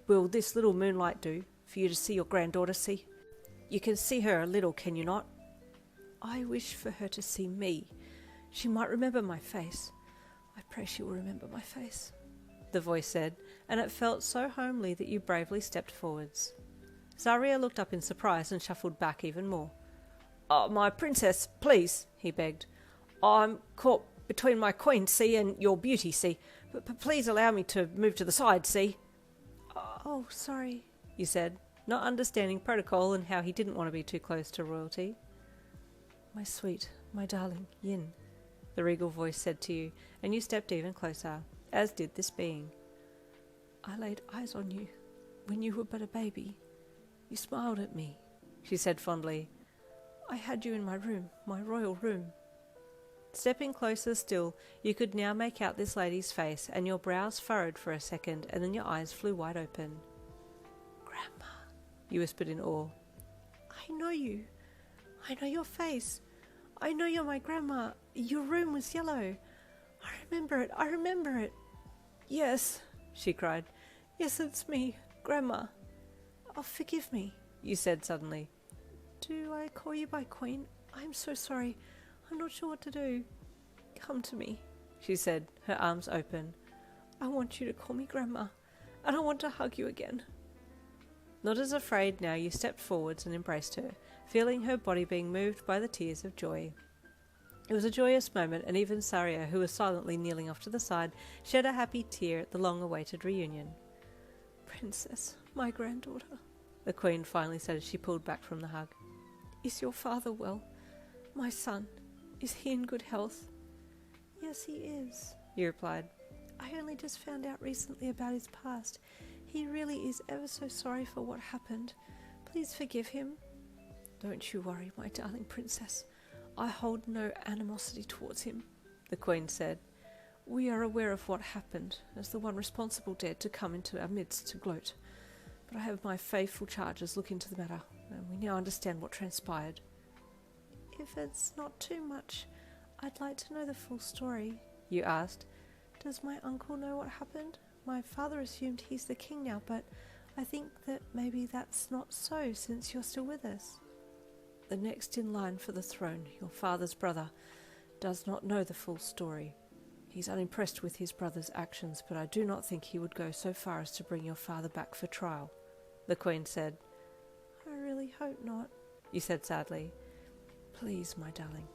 Will this little moonlight do, for you to see your granddaughter, see? You can see her a little, can you not? I wish for her to see me. She might remember my face. I pray she will remember my face, the voice said, and it felt so homely that you bravely stepped forwards. Saria looked up in surprise and shuffled back even more. Oh, my princess, please, he begged. I'm caught between my queen, see, and your beauty, see. But please allow me to move to the side, see. Oh, sorry, you said, not understanding protocol and how he didn't want to be too close to royalty. My sweet, my darling, Yin, the regal voice said to you, and you stepped even closer, as did this being. I laid eyes on you when you were but a baby. You smiled at me, she said fondly. I had you in my room, my royal room. Stepping closer still, you could now make out this lady's face, and your brows furrowed for a second, and then your eyes flew wide open. Grandma, you whispered in awe. I know you. I know your face. I know you're my grandma. Your room was yellow. I remember it. I remember it. Yes, she cried. Yes, it's me, Grandma. Oh, forgive me, you said suddenly. Do I call you by Queen? I'm so sorry. I'm not sure what to do. Come to me, she said, her arms open. I want you to call me Grandma, and I want to hug you again. Not as afraid now, you stepped forwards and embraced her, feeling her body being moved by the tears of joy. It was a joyous moment, and even Saria, who was silently kneeling off to the side, shed a happy tear at the long-awaited reunion. Princess, my granddaughter, the Queen finally said as she pulled back from the hug. Is your father well? My son, is he in good health? Yes, he is, you replied. I only just found out recently about his past. He really is ever so sorry for what happened. Please forgive him. Don't you worry, my darling princess. I hold no animosity towards him, the Queen said. We are aware of what happened, as the one responsible dared to come into our midst to gloat. But I have my faithful charges look into the matter, and we now understand what transpired. If it's not too much, I'd like to know the full story, you asked. Does my uncle know what happened? My father assumed he's the king now, but I think that maybe that's not so since you're still with us. The next in line for the throne, your father's brother, does not know the full story. He's unimpressed with his brother's actions, but I do not think he would go so far as to bring your father back for trial, the Queen said. I really hope not, you said sadly. Please, my darling,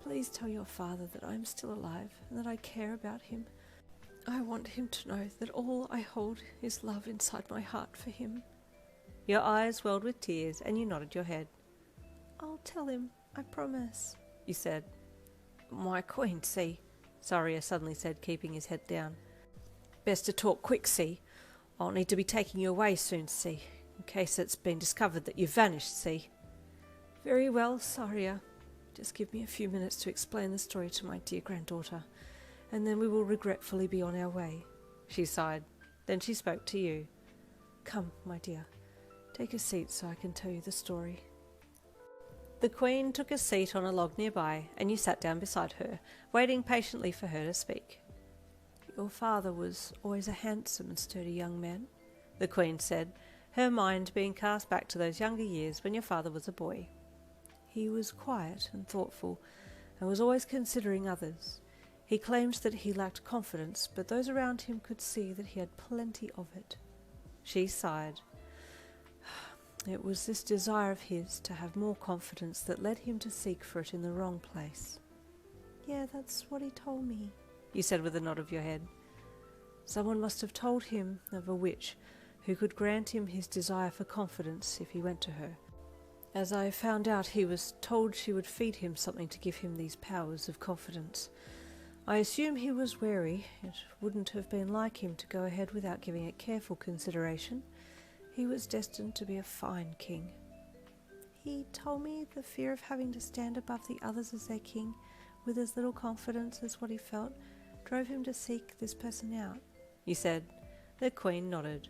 please tell your father that I'm still alive and that I care about him. I want him to know that all I hold is love inside my heart for him. Your eyes welled with tears, and you nodded your head. I'll tell him, I promise, you said. My Queen, see, Saria suddenly said, keeping his head down. Best to talk quick, see. I'll need to be taking you away soon, see, in case it's been discovered that you've vanished, see. Very well, Saria. Just give me a few minutes to explain the story to my dear granddaughter, and then we will regretfully be on our way, she sighed. Then she spoke to you. Come, my dear, take a seat so I can tell you the story. The Queen took a seat on a log nearby, and you sat down beside her, waiting patiently for her to speak. Your father was always a handsome and sturdy young man, the Queen said, her mind being cast back to those younger years when your father was a boy. He was quiet and thoughtful, and was always considering others. He claims that he lacked confidence, but those around him could see that he had plenty of it. She sighed. It was this desire of his to have more confidence that led him to seek for it in the wrong place. Yeah, that's what he told me, you said with a nod of your head. Someone must have told him of a witch who could grant him his desire for confidence if he went to her. As I found out, he was told she would feed him something to give him these powers of confidence. I assume he was wary. It wouldn't have been like him to go ahead without giving it careful consideration. He was destined to be a fine king. He told me the fear of having to stand above the others as their king with as little confidence as what he felt, drove him to seek this person out? You said. The Queen nodded.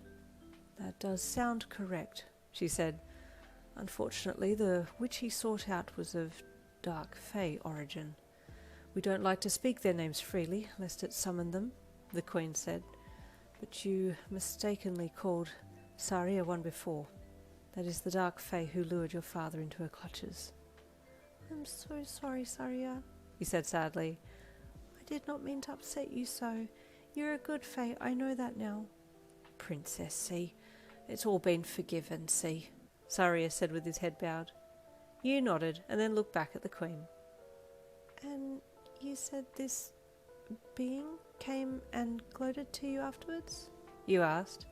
That does sound correct, she said. Unfortunately, the witch he sought out was of dark Fae origin. We don't like to speak their names freely, lest it summon them, the Queen said. But you mistakenly called Saria one before. That is the dark Fae who lured your father into her clutches. I'm so sorry, Saria, he said sadly. I did not mean to upset you so. You're a good Fae, I know that now. Princess, see, it's all been forgiven, see, Saria said with his head bowed. You nodded and then looked back at the Queen. And you said this being came and gloated to you afterwards? You asked.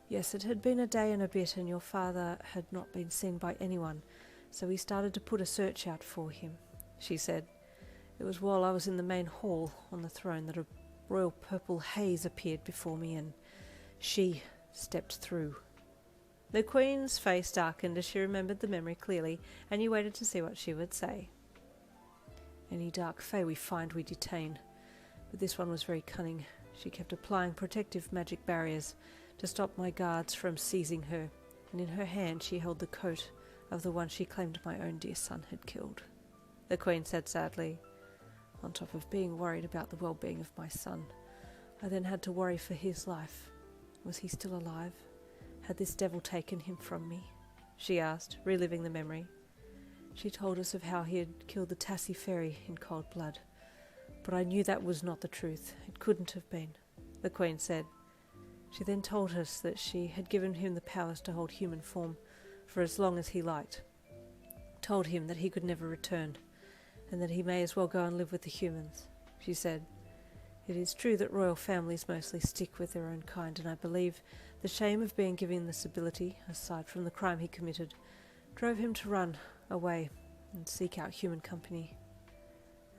Yes, it had been a day and a bit, and your father had not been seen by anyone, so we started to put a search out for him, she said. It was while I was in the main hall on the throne that a royal purple haze appeared before me, and she stepped through. The Queen's face darkened as she remembered the memory clearly, and you waited to see what she would say. Any dark Fae we find we detain, but this one was very cunning. She kept applying protective magic barriers to stop my guards from seizing her, and in her hand she held the coat of the one she claimed my own dear son had killed, the Queen said sadly. On top of being worried about the well-being of my son, I then had to worry for his life. Was he still alive? Had this devil taken him from me? She asked, reliving the memory. She told us of how he had killed the Tassie Faerie in cold blood, but I knew that was not the truth. It couldn't have been, the Queen said. She then told us that she had given him the powers to hold human form for as long as he liked, told him that he could never return, and that he may as well go and live with the humans. She said, it is true that royal families mostly stick with their own kind, and I believe the shame of being given this ability, aside from the crime he committed, drove him to run away and seek out human company.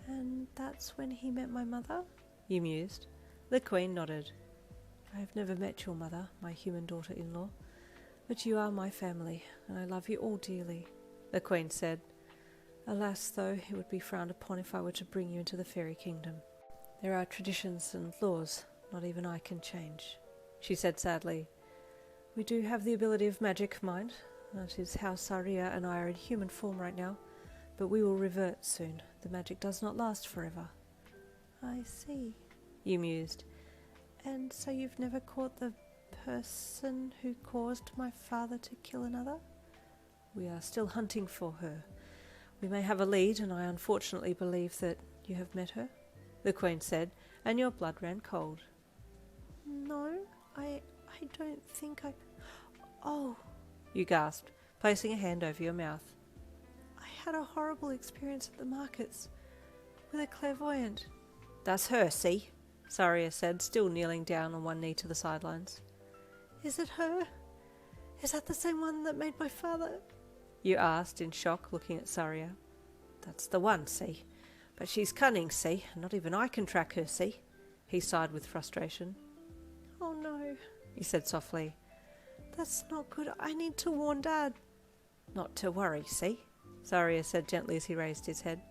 And that's when he met my mother? You mused. The Queen nodded. I have never met your mother, my human daughter-in-law, but you are my family, and I love you all dearly, the Queen said. Alas, though, it would be frowned upon if I were to bring you into the fairy kingdom. There are traditions and laws not even I can change, she said sadly. We do have the ability of magic, mind. That is how Saria and I are in human form right now, but we will revert soon. The magic does not last forever. I see, you mused. And so you've never caught the person who caused my father to kill another? We are still hunting for her. We may have a lead, and I unfortunately believe that you have met her, the Queen said, and your blood ran cold. No, I don't think I... Oh, you gasped, placing a hand over your mouth. I had a horrible experience at the markets with a clairvoyant. That's her, see? Saria said, still kneeling down on one knee to the sidelines. Is it her? Is that the same one that made my father... You asked in shock, looking at Saria. That's the one, see? But she's cunning, see? Not even I can track her, see? He sighed with frustration. Oh no, he said softly. That's not good. I need to warn Dad. Not to worry, see? Saria said gently as he raised his head.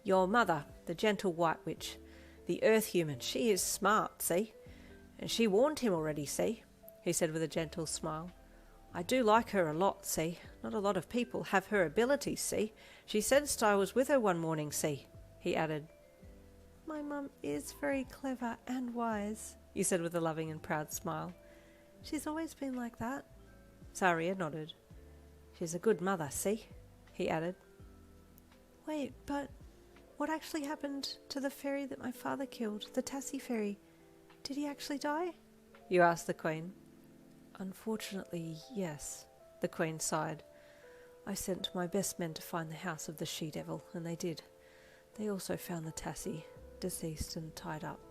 Your mother, the gentle white witch, the earth human, she is smart, see? And she warned him already, see? He said with a gentle smile. I do like her a lot, see? Not a lot of people have her abilities, see? She sensed I was with her one morning, see? He added. My mum is very clever and wise, you said with a loving and proud smile. She's always been like that. Saria nodded. She's a good mother, see? He added. Wait, but what actually happened to the fairy that my father killed, the Tassie Fairy? Did he actually die? You asked the Queen. Unfortunately, yes, the Queen sighed. I sent my best men to find the house of the she-devil, and they did. They also found the Tassie, deceased and tied up,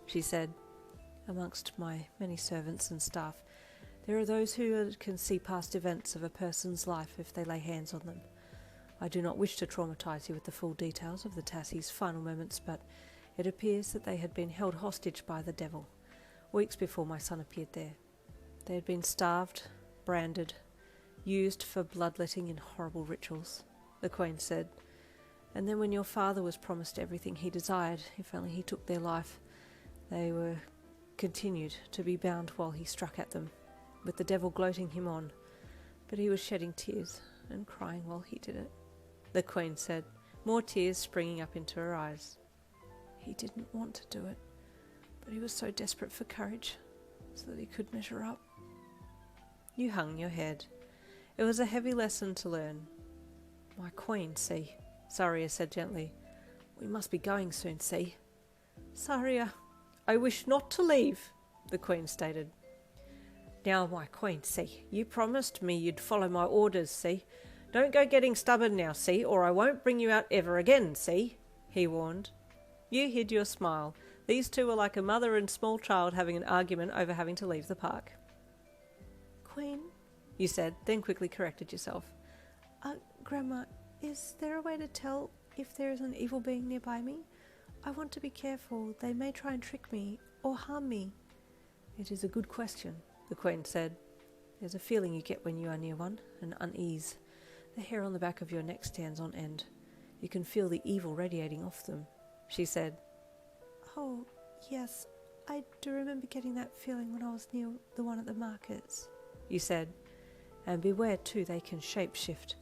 she said. Amongst my many servants and staff, there are those who can see past events of a person's life if they lay hands on them. I do not wish to traumatize you with the full details of the Tassie's final moments, but it appears that they had been held hostage by the devil, weeks before my son appeared there. They had been starved, branded, used for bloodletting in horrible rituals, the Queen said. And then when your father was promised everything he desired, if only he took their life, they were continued to be bound while he struck at them, with the devil gloating him on. But he was shedding tears and crying while he did it, the Queen said, more tears springing up into her eyes. He didn't want to do it, but he was so desperate for courage, so that he could measure up. You hung your head. It was a heavy lesson to learn. My Queen, see, Saria said gently. We must be going soon, see. Saria, I wish not to leave, the Queen stated. Now, my Queen, see, you promised me you'd follow my orders, see. Don't go getting stubborn now, see, or I won't bring you out ever again, see, he warned. You hid your smile. These two were like a mother and small child having an argument over having to leave the park. Queen, You said, then quickly corrected yourself. Grandma, is there a way to tell if there is an evil being nearby me? I want to be careful. They may try and trick me or harm me. It is a good question, the Queen said. There's a feeling you get when you are near one, an unease. The hair on the back of your neck stands on end. You can feel the evil radiating off them, she said. Oh, yes, I do remember getting that feeling when I was near the one at the markets, You said. And beware too, they can shape-shift.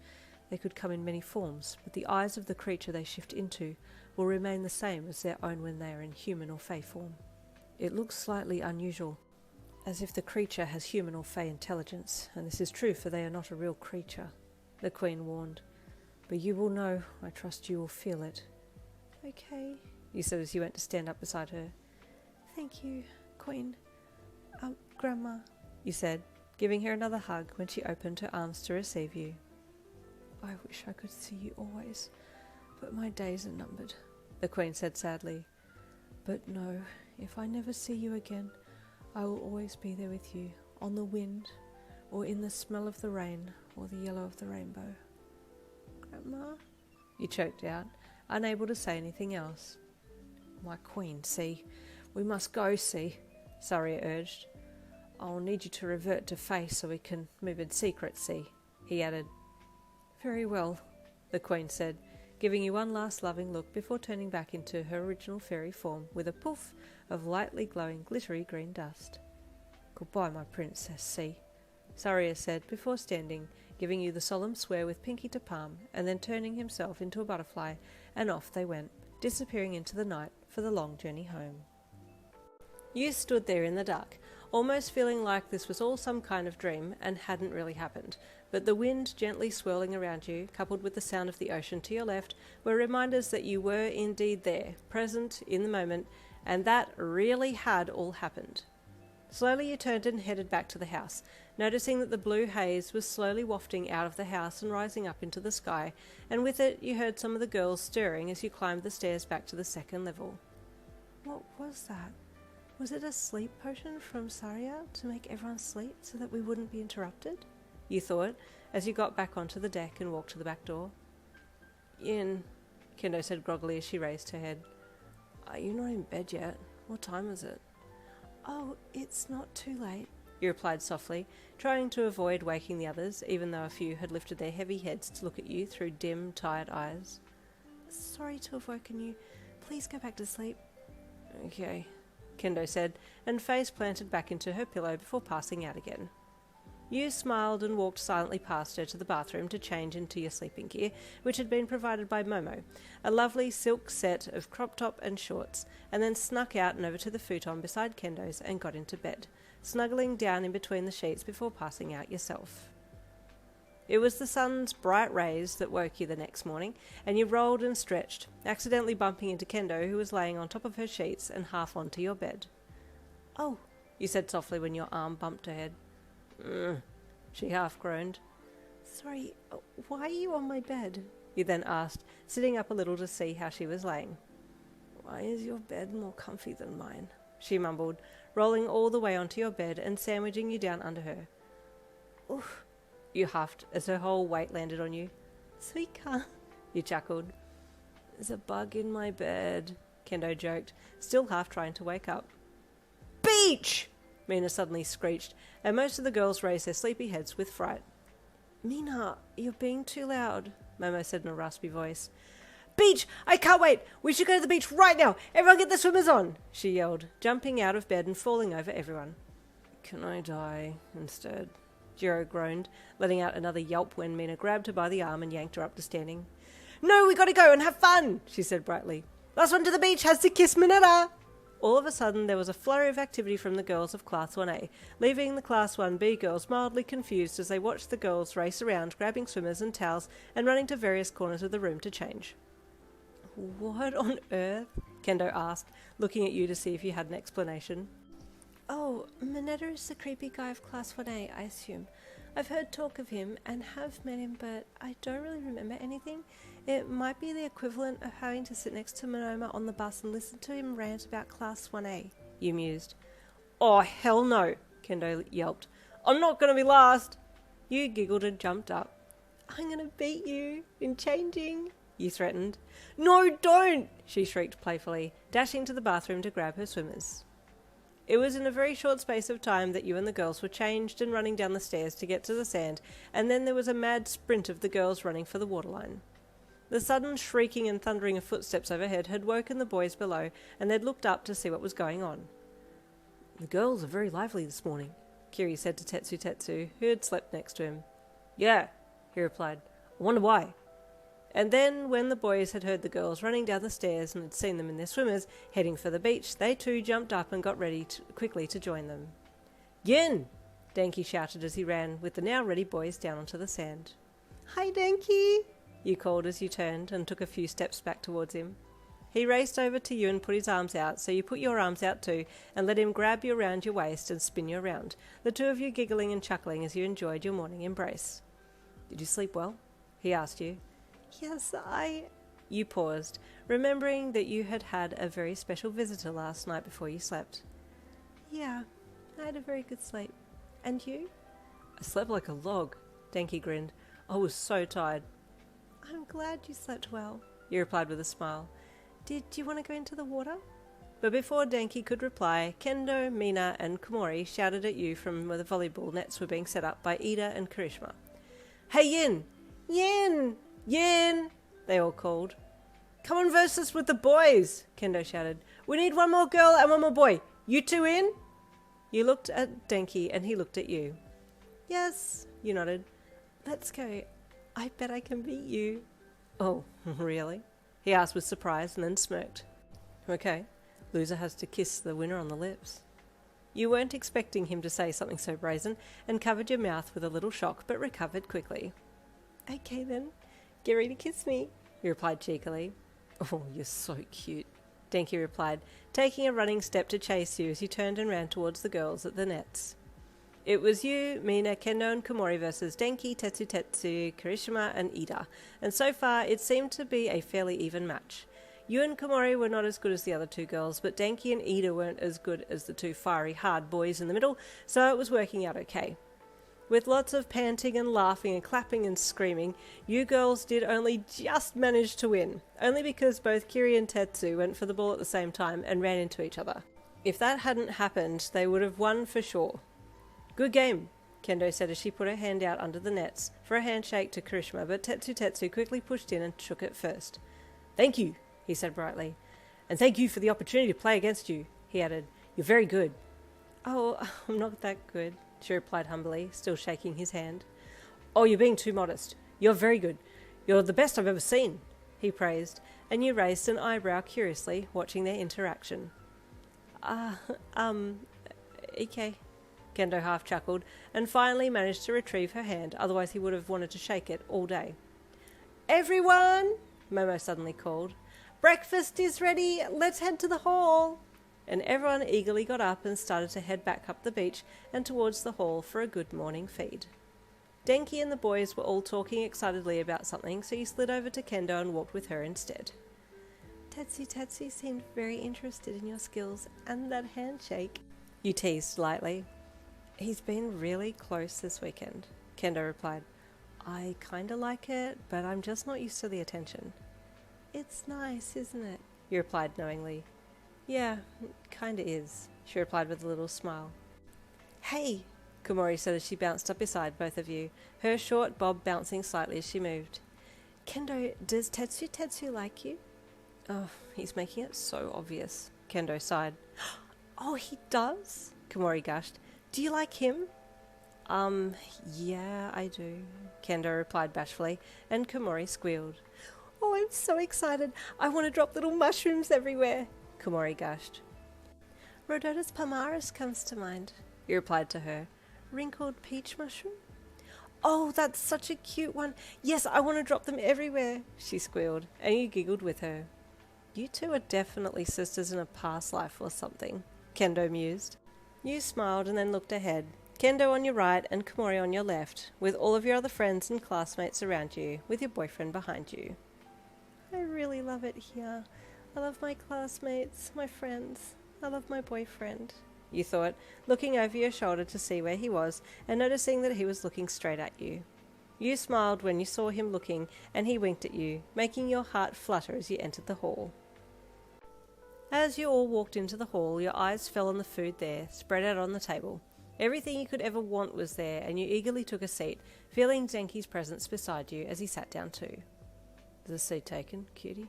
They could come in many forms, but the eyes of the creature they shift into will remain the same as their own when they are in human or fey form. It looks slightly unusual, as if the creature has human or fey intelligence, and this is true for they are not a real creature, the Queen warned. But you will know, I trust you will feel it. Okay, You said as you went to stand up beside her. thank you, Queen. Grandma. You said, giving her another hug when she opened her arms to receive you. I wish I could see you always, but my days are numbered, the Queen said sadly. But no, if I never see you again, I will always be there with you, on the wind, or in the smell of the rain, or the yellow of the rainbow. Grandma? You choked out, unable to say anything else. My Queen, see, we must go, see, Saria urged. I'll need you to revert to face so we can move in secret, see, he added. Very well, the Queen said, giving you one last loving look before turning back into her original fairy form with a poof of lightly glowing glittery green dust. Goodbye, my princess, see, Saria said before standing, giving you the solemn swear with pinky to palm, and then turning himself into a butterfly, and off they went, disappearing into the night for the long journey home. You stood there in the dark, almost feeling like this was all some kind of dream and hadn't really happened, but the wind gently swirling around you, coupled with the sound of the ocean to your left, were reminders that you were indeed there, present in the moment, and that really had all happened. Slowly you turned and headed back to the house, noticing that the blue haze was slowly wafting out of the house and rising up into the sky, and with it you heard some of the girls stirring as you climbed the stairs back to the second level. What was that? Was it a sleep potion from Saria to make everyone sleep so that we wouldn't be interrupted? You thought, as you got back onto the deck and walked to the back door. Yin, Kendo said groggily as she raised her head. Are you not in bed yet? What time is it? Oh, it's not too late, You replied softly, trying to avoid waking the others, even though a few had lifted their heavy heads to look at you through dim, tired eyes. Sorry to have woken you. Please go back to sleep. Okay, Kendo said, and face planted back into her pillow before passing out again. You smiled and walked silently past her to the bathroom to change into your sleeping gear, which had been provided by Momo, a lovely silk set of crop top and shorts, and then snuck out and over to the futon beside Kendo's and got into bed, snuggling down in between the sheets before passing out yourself. It was the sun's bright rays that woke you the next morning, and you rolled and stretched, accidentally bumping into Kendo, who was laying on top of her sheets and half onto your bed. Oh, You said softly when your arm bumped her head. She half groaned. sorry, why are you on my bed? You then asked, sitting up a little to see how she was laying. Why is your bed more comfy than mine? She mumbled, rolling all the way onto your bed and sandwiching you down under her. Oof, you huffed as her whole weight landed on you. Suika. You chuckled. There's a bug in my bed, Kendo joked, still half trying to wake up. Beach! Mina suddenly screeched, and most of the girls raised their sleepy heads with fright. Mina, you're being too loud, Momo said in a raspy voice. beach! I can't wait! We should go to the beach right now! Everyone get the swimmers on! She yelled, jumping out of bed and falling over everyone. Can I die instead? Jiro groaned, letting out another yelp when Mina grabbed her by the arm and yanked her up to standing. No, we gotta go and have fun, she said brightly. Last one to the beach has to kiss Minetta! All of a sudden, there was a flurry of activity from the girls of Class 1A, leaving the Class 1B girls mildly confused as they watched the girls race around, grabbing swimmers and towels and running to various corners of the room to change. What on earth? Kendo asked, looking at you to see if you had an explanation. Oh, Minetta is the creepy guy of Class 1A, I assume. I've heard talk of him and have met him, but I don't really remember anything. It might be the equivalent of having to sit next to Monoma on the bus and listen to him rant about Class 1A, you mused. Oh, hell no, Kendo yelped. I'm not going to be last. You giggled and jumped up. I'm going to beat you in changing, you threatened. No, don't, she shrieked playfully, dashing to the bathroom to grab her swimmers. It was in a very short space of time that you and the girls were changed and running down the stairs to get to the sand, and then there was a mad sprint of the girls running for the waterline. The sudden shrieking and thundering of footsteps overhead had woken the boys below, and they'd looked up to see what was going on. The girls are very lively this morning, Kiri said to Tetsu, who had slept next to him. Yeah, he replied. I wonder why. And then, when the boys had heard the girls running down the stairs and had seen them in their swimmers heading for the beach, they too jumped up and got ready quickly to join them. Yin! Denki shouted as he ran with the now ready boys down onto the sand. Hi, Denki! You called as you turned and took a few steps back towards him. He raced over to you and put his arms out, so you put your arms out too and let him grab you around your waist and spin you around, the two of you giggling and chuckling as you enjoyed your morning embrace. Did you sleep well? He asked you. Yes, You paused, remembering that you had had a very special visitor last night before you slept. Yeah, I had a very good sleep. And you? I slept like a log, Denki grinned. I was so tired. I'm glad you slept well, you replied with a smile. Did you want to go into the water? But before Denki could reply, Kendo, Mina and Komori shouted at you from where the volleyball nets were being set up by Ida and Karishma. Hey Yin! Yin! Yin! They all called. Come on verse us with the boys, Kendo shouted. We need one more girl and one more boy. You two in? You looked at Denki and he looked at you. Yes, you nodded. Let's go. I bet I can beat you. Oh, really? He asked with surprise and then smirked. Okay, loser has to kiss the winner on the lips. You weren't expecting him to say something so brazen and covered your mouth with a little shock but recovered quickly. Okay then. Get ready to kiss me, he replied cheekily. Oh, you're so cute, Denki replied, taking a running step to chase you as you turned and ran towards the girls at the nets. It was you, Mina, Kendo and Komori versus Denki, Tetsu, Karishima and Ida, and so far it seemed to be a fairly even match. You and Komori were not as good as the other two girls, but Denki and Ida weren't as good as the two fiery, hard boys in the middle, so it was working out okay. With lots of panting and laughing and clapping and screaming, you girls did only just manage to win, only because both Kiri and Tetsu went for the ball at the same time and ran into each other. If that hadn't happened, they would have won for sure. Good game, Kendo said as she put her hand out under the nets for a handshake to Karishma, but Tetsu quickly pushed in and shook it first. Thank you, he said brightly. And thank you for the opportunity to play against you, he added. You're very good. Oh, I'm not that good, she replied humbly, still shaking his hand. Oh, you're being too modest. You're very good. You're the best I've ever seen, he praised, and you raised an eyebrow curiously, watching their interaction. Okay, Kendo half chuckled, and finally managed to retrieve her hand, otherwise he would have wanted to shake it all day. Everyone, Momo suddenly called. Breakfast is ready, let's head to the hall. And everyone eagerly got up and started to head back up the beach and towards the hall for a good morning feed. Denki and the boys were all talking excitedly about something, so you slid over to Kendo and walked with her instead. Tetsu seemed very interested in your skills and that handshake, you teased lightly. He's been really close this weekend, Kendo replied. I kinda like it, but I'm just not used to the attention. It's nice, isn't it? You replied knowingly. Yeah, it kinda is, she replied with a little smile. Hey, Komori said as she bounced up beside both of you, her short bob bouncing slightly as she moved. Kendo, does Tetsu like you? Oh, he's making it so obvious. Kendo sighed. Oh, he does? Komori gushed. Do you like him? Yeah, I do, Kendo replied bashfully, and Komori squealed. Oh, I'm so excited. I want to drop little mushrooms everywhere, Komori gushed. Rhodotus palmaris comes to mind, He replied to her. Wrinkled peach mushroom? Oh, that's such a cute one. Yes, I want to drop them everywhere, she squealed, and you giggled with her. You two are definitely sisters in a past life or something, Kendo mused. You smiled and then looked ahead. Kendo on your right and Komori on your left, with all of your other friends and classmates around you, with your boyfriend behind you. I really love it here. I love my classmates, my friends. I love my boyfriend, you thought, looking over your shoulder to see where he was and noticing that he was looking straight at you. You smiled when you saw him looking, and he winked at you, making your heart flutter as you entered the hall. As you all walked into the hall, your eyes fell on the food there, spread out on the table. Everything you could ever want was there, and you eagerly took a seat, feeling Denki's presence beside you as he sat down too. Is the seat taken, cutie?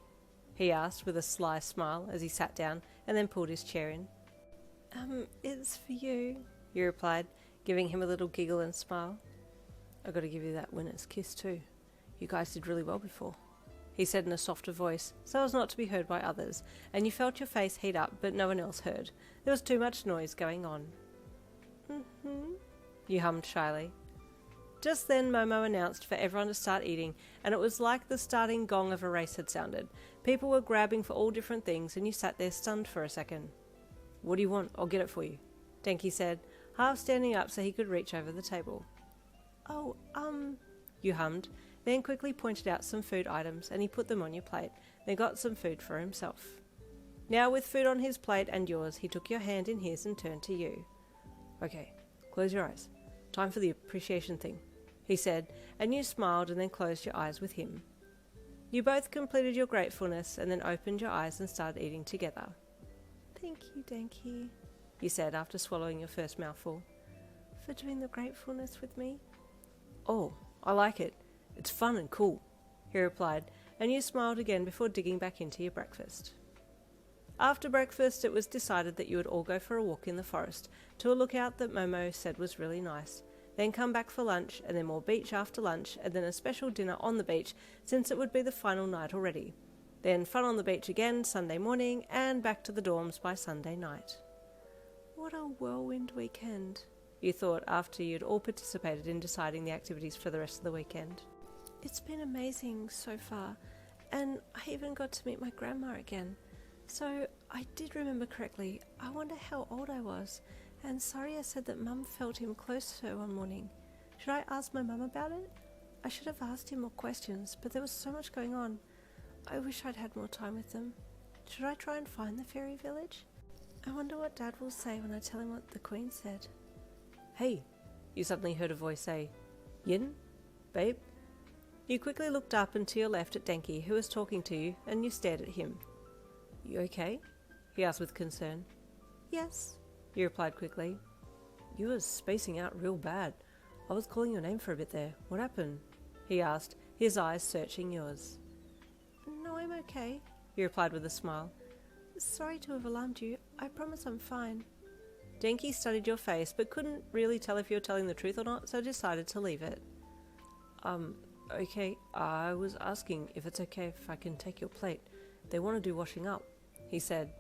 He asked with a sly smile as he sat down and then pulled his chair in. It's for you, you replied, giving him a little giggle and smile. I got to give you that winner's kiss too. You guys did really well before, he said in a softer voice, so as not to be heard by others, and you felt your face heat up, but no one else heard. There was too much noise going on. You hummed shyly. Just then Momo announced for everyone to start eating, and it was like the starting gong of a race had sounded. People were grabbing for all different things, and you sat there stunned for a second. What do you want? I'll get it for you, Denki said, half standing up so he could reach over the table. Oh, you hummed, then quickly pointed out some food items, and he put them on your plate, then got some food for himself. Now with food on his plate and yours, he took your hand in his and turned to you. Okay, close your eyes. Time for the appreciation thing, he said, and you smiled and then closed your eyes with him. You both completed your gratefulness and then opened your eyes and started eating together. Thank you, Denki, you said after swallowing your first mouthful. For doing the gratefulness with me. Oh, I like it. It's fun and cool, he replied, and you smiled again before digging back into your breakfast. After breakfast, it was decided that you would all go for a walk in the forest to a lookout that Momo said was really nice, then come back for lunch, and then more beach after lunch, and then a special dinner on the beach since it would be the final night already. Then fun on the beach again Sunday morning, and back to the dorms by Sunday night. What a whirlwind weekend, you thought after you'd all participated in deciding the activities for the rest of the weekend. It's been amazing so far, and I even got to meet my grandma again. So, I did remember correctly. I wonder how old I was, and Saria said that Mum felt him close to her one morning. Should I ask my mum about it? I should have asked him more questions, but there was so much going on. I wish I'd had more time with them. Should I try and find the fairy village? I wonder what Dad will say when I tell him what the Queen said. Hey, you suddenly heard a voice say, Yin? Babe? You quickly looked up and to your left at Denki, who was talking to you, and you stared at him. You okay? He asked with concern. Yes, you replied quickly. You were spacing out real bad. I was calling your name for a bit there. What happened? He asked, his eyes searching yours. No, I'm okay, you replied with a smile. Sorry to have alarmed you. I promise I'm fine. Denki studied your face, but couldn't really tell if you were telling the truth or not, so decided to leave it. Okay, I was asking if it's okay if I can take your plate. They want to do washing up, he said.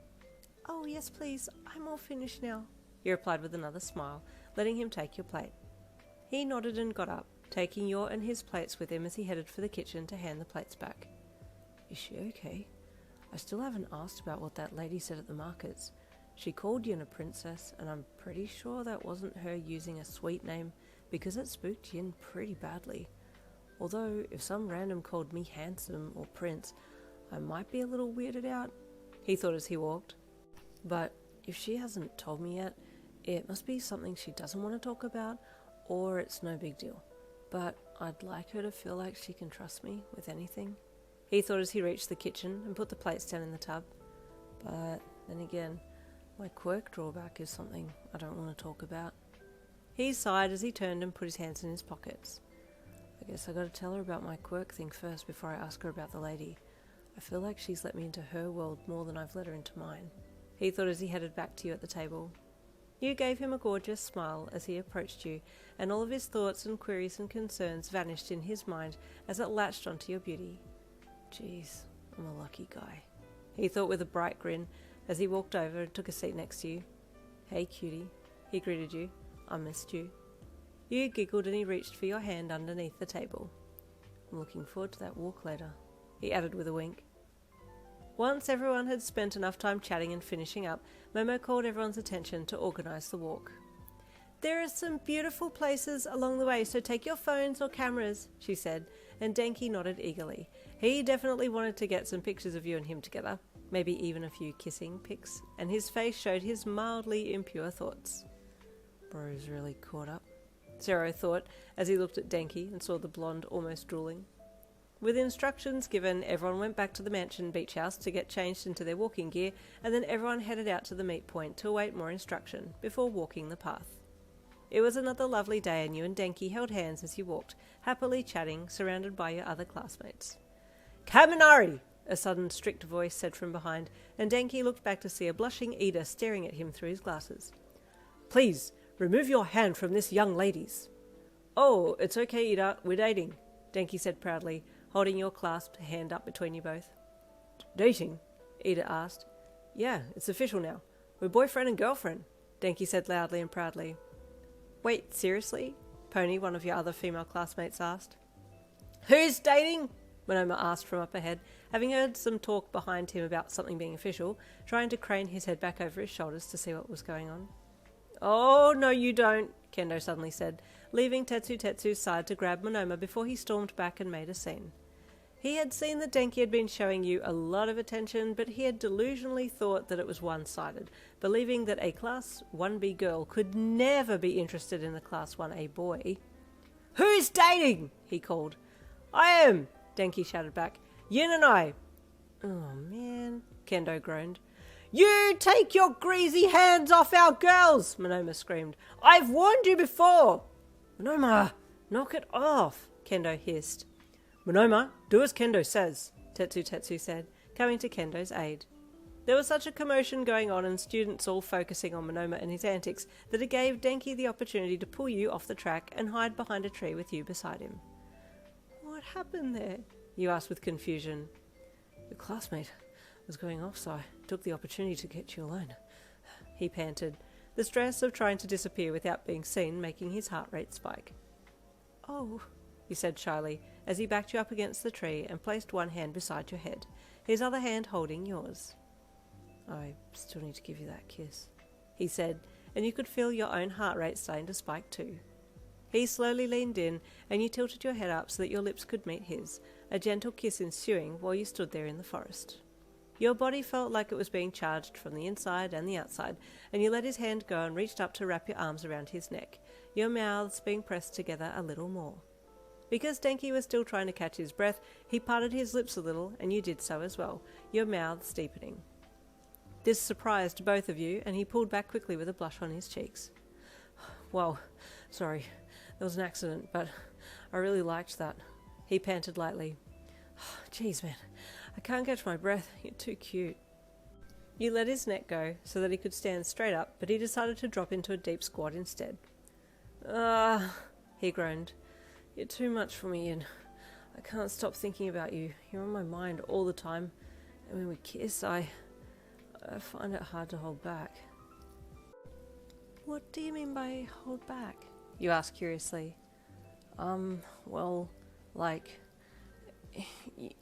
Oh, yes, please. I'm all finished now, you replied with another smile, letting him take your plate. He nodded and got up, taking your and his plates with him as he headed for the kitchen to hand the plates back. Is she okay? I still haven't asked about what that lady said at the markets. She called Yin a princess, and I'm pretty sure that wasn't her using a sweet name, because it spooked Yin pretty badly. Although, if some random called me handsome or prince, I might be a little weirded out, he thought as he walked. But if she hasn't told me yet, it must be something she doesn't want to talk about, or it's no big deal. But I'd like her to feel like she can trust me with anything, he thought as he reached the kitchen and put the plates down in the tub. But then again, my quirk drawback is something I don't want to talk about. He sighed as he turned and put his hands in his pockets. I guess I gotta tell her about my quirk thing first before I ask her about the lady. I feel like she's let me into her world more than I've let her into mine, he thought as he headed back to you at the table. You gave him a gorgeous smile as he approached you, and all of his thoughts and queries and concerns vanished in his mind as it latched onto your beauty. Jeez, I'm a lucky guy, he thought with a bright grin as he walked over and took a seat next to you. Hey cutie, he greeted you. I missed you. You giggled and he reached for your hand underneath the table. I'm looking forward to that walk later, he added with a wink. Once everyone had spent enough time chatting and finishing up, Momo called everyone's attention to organise the walk. There are some beautiful places along the way, so take your phones or cameras, she said, and Denki nodded eagerly. He definitely wanted to get some pictures of you and him together, maybe even a few kissing pics, and his face showed his mildly impure thoughts. Bro's really caught up, Zero thought as he looked at Denki and saw the blonde almost drooling. With instructions given, everyone went back to the mansion beach house to get changed into their walking gear, and then everyone headed out to the meet point to await more instruction before walking the path. It was another lovely day, and you and Denki held hands as you walked, happily chatting, surrounded by your other classmates. Kaminari! A sudden strict voice said from behind, and Denki looked back to see a blushing Ida staring at him through his glasses. Please, remove your hand from this young lady's. Oh, it's okay, Ida, we're dating, Denki said proudly, holding your clasped hand up between you both. Dating? Ida asked. Yeah, it's official now. We're boyfriend and girlfriend, Denki said loudly and proudly. Wait, seriously? Pony, one of your other female classmates, asked. Who's dating? Monoma asked from up ahead, having heard some talk behind him about something being official, trying to crane his head back over his shoulders to see what was going on. Oh, no you don't, Kendo suddenly said, leaving Tetsu's side to grab Monoma before he stormed back and made a scene. He had seen that Denki had been showing you a lot of attention, but he had delusionally thought that it was one-sided, believing that a Class 1B girl could never be interested in a Class 1A boy. Who's dating? He called. I am, Denki shouted back. Yin and I. Oh, man, Kendo groaned. You take your greasy hands off our girls, Monoma screamed. I've warned you before. Monoma, knock it off, Kendo hissed. Monoma, do as Kendo says, Tetsu said, coming to Kendo's aid. There was such a commotion going on and students all focusing on Monoma and his antics that it gave Denki the opportunity to pull you off the track and hide behind a tree with you beside him. What happened there? You asked with confusion. Your classmate was going off, so I took the opportunity to get you alone, he panted, the stress of trying to disappear without being seen making his heart rate spike. Oh, he said shyly, as he backed you up against the tree and placed one hand beside your head, his other hand holding yours. I still need to give you that kiss, he said, and you could feel your own heart rate starting to spike too. He slowly leaned in, and you tilted your head up so that your lips could meet his, a gentle kiss ensuing while you stood there in the forest. Your body felt like it was being charged from the inside and the outside, and you let his hand go and reached up to wrap your arms around his neck, your mouths being pressed together a little more. Because Denki was still trying to catch his breath, he parted his lips a little, and you did so as well, your mouths deepening. This surprised both of you, and he pulled back quickly with a blush on his cheeks. Well, sorry, there was an accident, but I really liked that, he panted lightly. Jeez, man, I can't catch my breath, you're too cute. You let his neck go so that he could stand straight up, but he decided to drop into a deep squat instead. He groaned. You're too much for me, and I can't stop thinking about you. You're on my mind all the time, and when we kiss, I find it hard to hold back. What do you mean by hold back? You asked curiously. Well, like,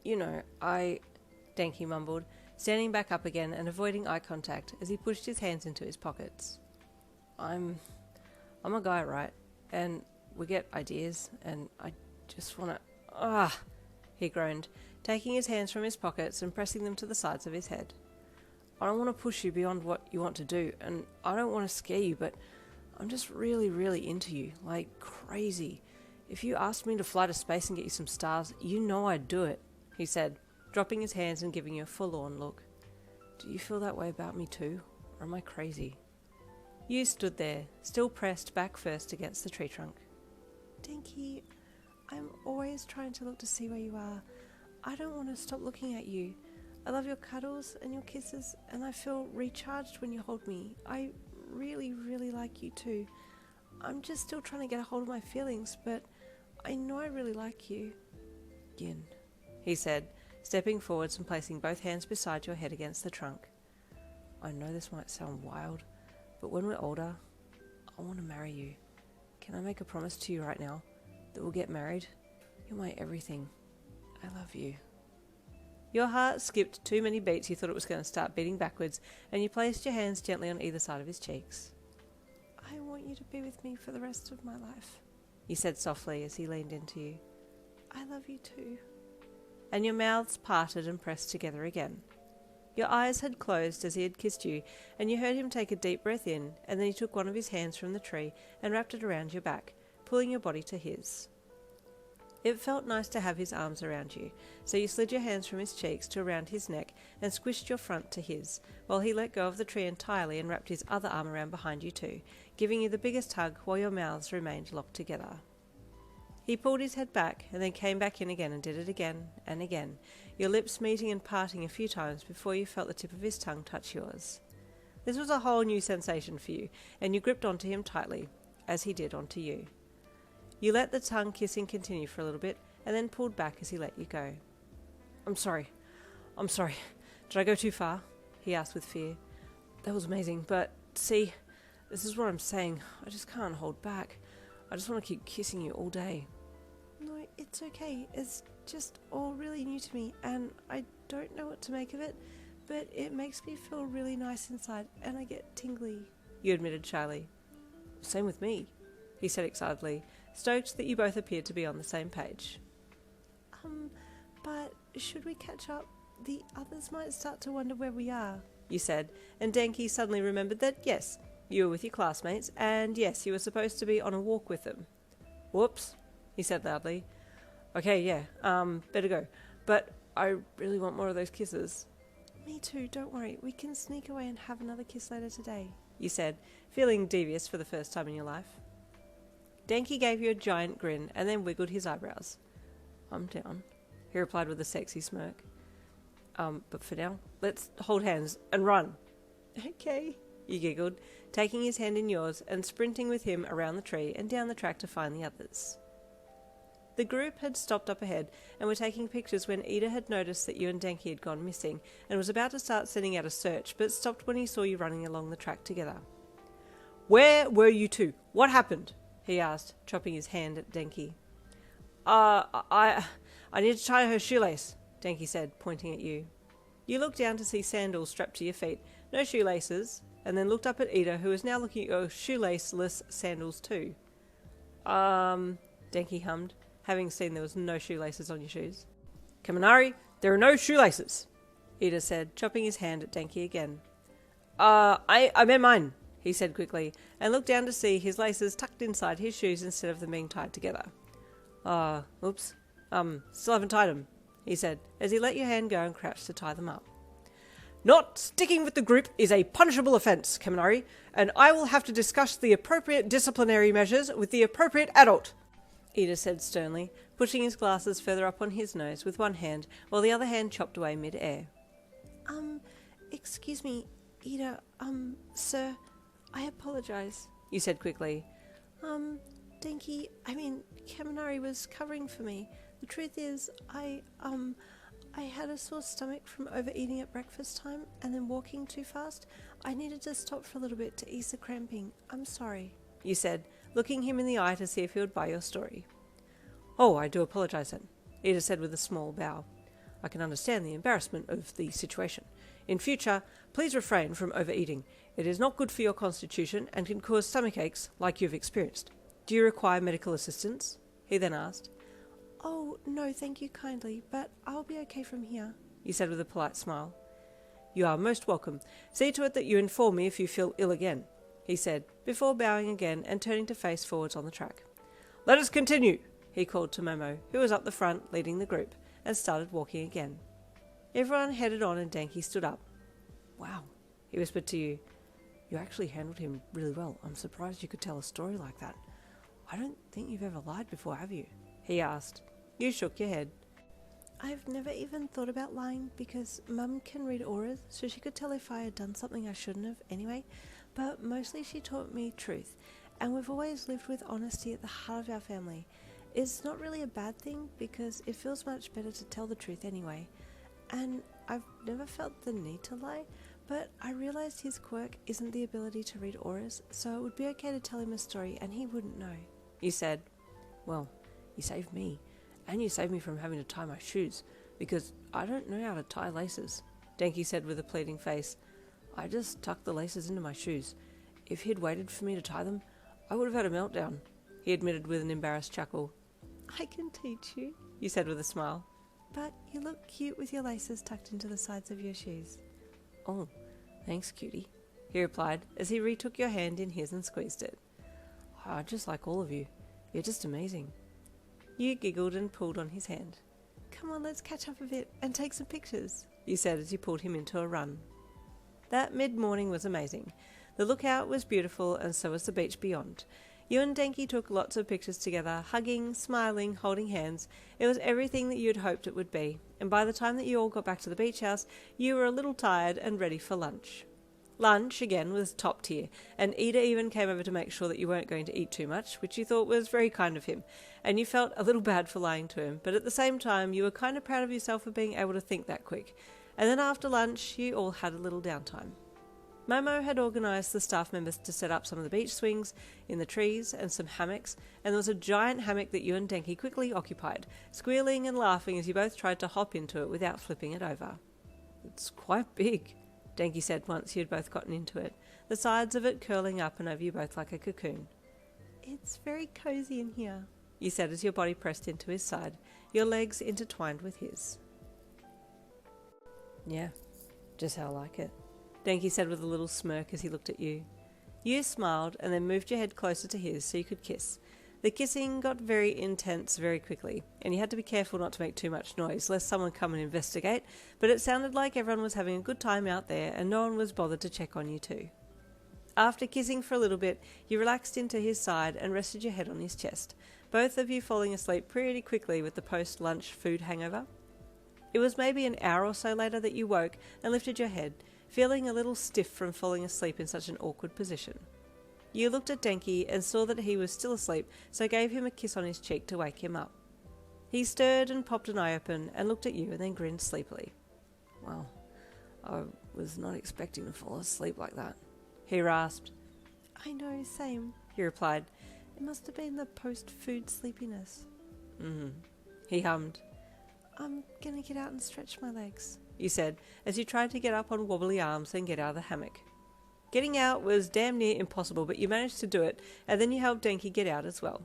you know, Denki mumbled, standing back up again and avoiding eye contact as he pushed his hands into his pockets. I'm a guy, right? And we get ideas, and I just want to... he groaned, taking his hands from his pockets and pressing them to the sides of his head. I don't want to push you beyond what you want to do, and I don't want to scare you, but I'm just really, really into you, like crazy. If you asked me to fly to space and get you some stars, you know I'd do it, he said, dropping his hands and giving you a forlorn look. Do you feel that way about me too, or am I crazy? You stood there, still pressed back first against the tree trunk. Denki, I'm always trying to look to see where you are. I don't want to stop looking at you. I love your cuddles and your kisses, and I feel recharged when you hold me. I really, really like you too. I'm just still trying to get a hold of my feelings, but I know I really like you. Yin, he said, stepping forwards and placing both hands beside your head against the trunk. I know this might sound wild, but when we're older, I want to marry you. Can I make a promise to you right now that we'll get married? You're my everything. I love you. Your heart skipped too many beats you thought it was going to start beating backwards, and you placed your hands gently on either side of his cheeks. I want you to be with me for the rest of my life, he said softly as he leaned into you. I love you too. And your mouths parted and pressed together again. Your eyes had closed as he had kissed you, and you heard him take a deep breath in, and then he took one of his hands from the tree and wrapped it around your back, pulling your body to his. It felt nice to have his arms around you, so you slid your hands from his cheeks to around his neck and squished your front to his, while he let go of the tree entirely and wrapped his other arm around behind you too, giving you the biggest hug while your mouths remained locked together. He pulled his head back and then came back in again and did it again and again, your lips meeting and parting a few times before you felt the tip of his tongue touch yours. This was a whole new sensation for you, and you gripped onto him tightly, as he did onto you. You let the tongue kissing continue for a little bit, and then pulled back as he let you go. I'm sorry. Did I go too far? He asked with fear. That was amazing, but see, this is what I'm saying. I just can't hold back. I just want to keep kissing you all day. No, it's okay. It's just all really new to me, and I don't know what to make of it, but it makes me feel really nice inside, and I get tingly, you admitted shyly. Same with me, he said excitedly, stoked that you both appeared to be on the same page. But should we catch up? The others might start to wonder where we are, you said, and Denki suddenly remembered that, yes, you were with your classmates, and yes, you were supposed to be on a walk with them. Whoops, he said loudly. Okay, yeah, better go. But I really want more of those kisses. Me too, don't worry. We can sneak away and have another kiss later today, you said, feeling devious for the first time in your life. Denki gave you a giant grin and then wiggled his eyebrows. I'm down, he replied with a sexy smirk. But for now, let's hold hands and run. Okay, you giggled, taking his hand in yours and sprinting with him around the tree and down the track to find the others. The group had stopped up ahead and were taking pictures when Ida had noticed that you and Denki had gone missing and was about to start sending out a search, but stopped when he saw you running along the track together. Where were you two? What happened? He asked, chopping his hand at Denki. I need to tie her shoelace, Denki said, pointing at you. You looked down to see sandals strapped to your feet, no shoelaces, and then looked up at Ida, who was now looking at your shoelaceless sandals too. Denki hummed, having seen there was no shoelaces on your shoes. Kaminari, there are no shoelaces, Ida said, chopping his hand at Denki again. I meant mine, he said quickly, and looked down to see his laces tucked inside his shoes instead of them being tied together. Oops. Still haven't tied them, he said, as he let your hand go and crouched to tie them up. Not sticking with the group is a punishable offence, Kaminari, and I will have to discuss the appropriate disciplinary measures with the appropriate adult, Ida said sternly, pushing his glasses further up on his nose with one hand, while the other hand chopped away mid-air. Excuse me, Ida, sir, I apologise, you said quickly. Denki, Kaminari was covering for me. The truth is, I had a sore stomach from overeating at breakfast time and then walking too fast. I needed to stop for a little bit to ease the cramping. I'm sorry, you said, looking him in the eye to see if he would buy your story. Oh, I do apologise then, Ida said with a small bow. I can understand the embarrassment of the situation. In future, please refrain from overeating. It is not good for your constitution and can cause stomach aches like you've experienced. Do you require medical assistance? He then asked. Oh, no, thank you kindly, but I'll be okay from here, you said with a polite smile. You are most welcome. See to it that you inform me if you feel ill again, he said, before bowing again and turning to face forwards on the track. Let us continue, he called to Momo, who was up the front leading the group, and started walking again. Everyone headed on and Denki stood up. Wow, he whispered to you. You actually handled him really well. I'm surprised you could tell a story like that. I don't think you've ever lied before, have you? he asked. You shook your head. I've never even thought about lying because Mum can read auras, so she could tell if I had done something I shouldn't have anyway, but mostly she taught me truth, and we've always lived with honesty at the heart of our family. It's not really a bad thing because it feels much better to tell the truth anyway, and I've never felt the need to lie, but I realised his quirk isn't the ability to read auras, so it would be okay to tell him a story and he wouldn't know. You said, well, you saved me. And you saved me from having to tie my shoes, because I don't know how to tie laces, Denki said with a pleading face. I just tucked the laces into my shoes. If he'd waited for me to tie them, I would have had a meltdown, he admitted with an embarrassed chuckle. I can teach you, you said with a smile. But you look cute with your laces tucked into the sides of your shoes. Oh, thanks, cutie, he replied as he retook your hand in his and squeezed it. Oh, just like all of you. You're just amazing. You giggled and pulled on his hand. Come on, let's catch up a bit and take some pictures, you said as you pulled him into a run. That mid-morning was amazing. The lookout was beautiful and so was the beach beyond. You and Denki took lots of pictures together, hugging, smiling, holding hands. It was everything that you'd hoped it would be, and by the time that you all got back to the beach house, you were a little tired and ready for lunch. Lunch, again, was top tier, and Ida even came over to make sure that you weren't going to eat too much, which you thought was very kind of him, and you felt a little bad for lying to him, but at the same time you were kind of proud of yourself for being able to think that quick. And then after lunch, you all had a little downtime. Momo had organised the staff members to set up some of the beach swings in the trees and some hammocks, and there was a giant hammock that you and Denki quickly occupied, squealing and laughing as you both tried to hop into it without flipping it over. It's quite big, Denki said once you had both gotten into it, the sides of it curling up and over you both like a cocoon. It's very cosy in here, you said as your body pressed into his side, your legs intertwined with his. Yeah, just how I like it, Denki said with a little smirk as he looked at you. You smiled and then moved your head closer to his so you could kiss. The kissing got very intense very quickly, and you had to be careful not to make too much noise, lest someone come and investigate, but it sounded like everyone was having a good time out there and no one was bothered to check on you too. After kissing for a little bit, you relaxed into his side and rested your head on his chest, both of you falling asleep pretty quickly with the post-lunch food hangover. It was maybe an hour or so later that you woke and lifted your head, feeling a little stiff from falling asleep in such an awkward position. You looked at Denki and saw that he was still asleep, so gave him a kiss on his cheek to wake him up. He stirred and popped an eye open and looked at you and then grinned sleepily. Well, I was not expecting to fall asleep like that, he rasped. I know, same, he replied. It must have been the post-food sleepiness. He hummed. I'm gonna get out and stretch my legs, you said, as you tried to get up on wobbly arms and get out of the hammock. Getting out was damn near impossible, but you managed to do it, and then you helped Denki get out as well.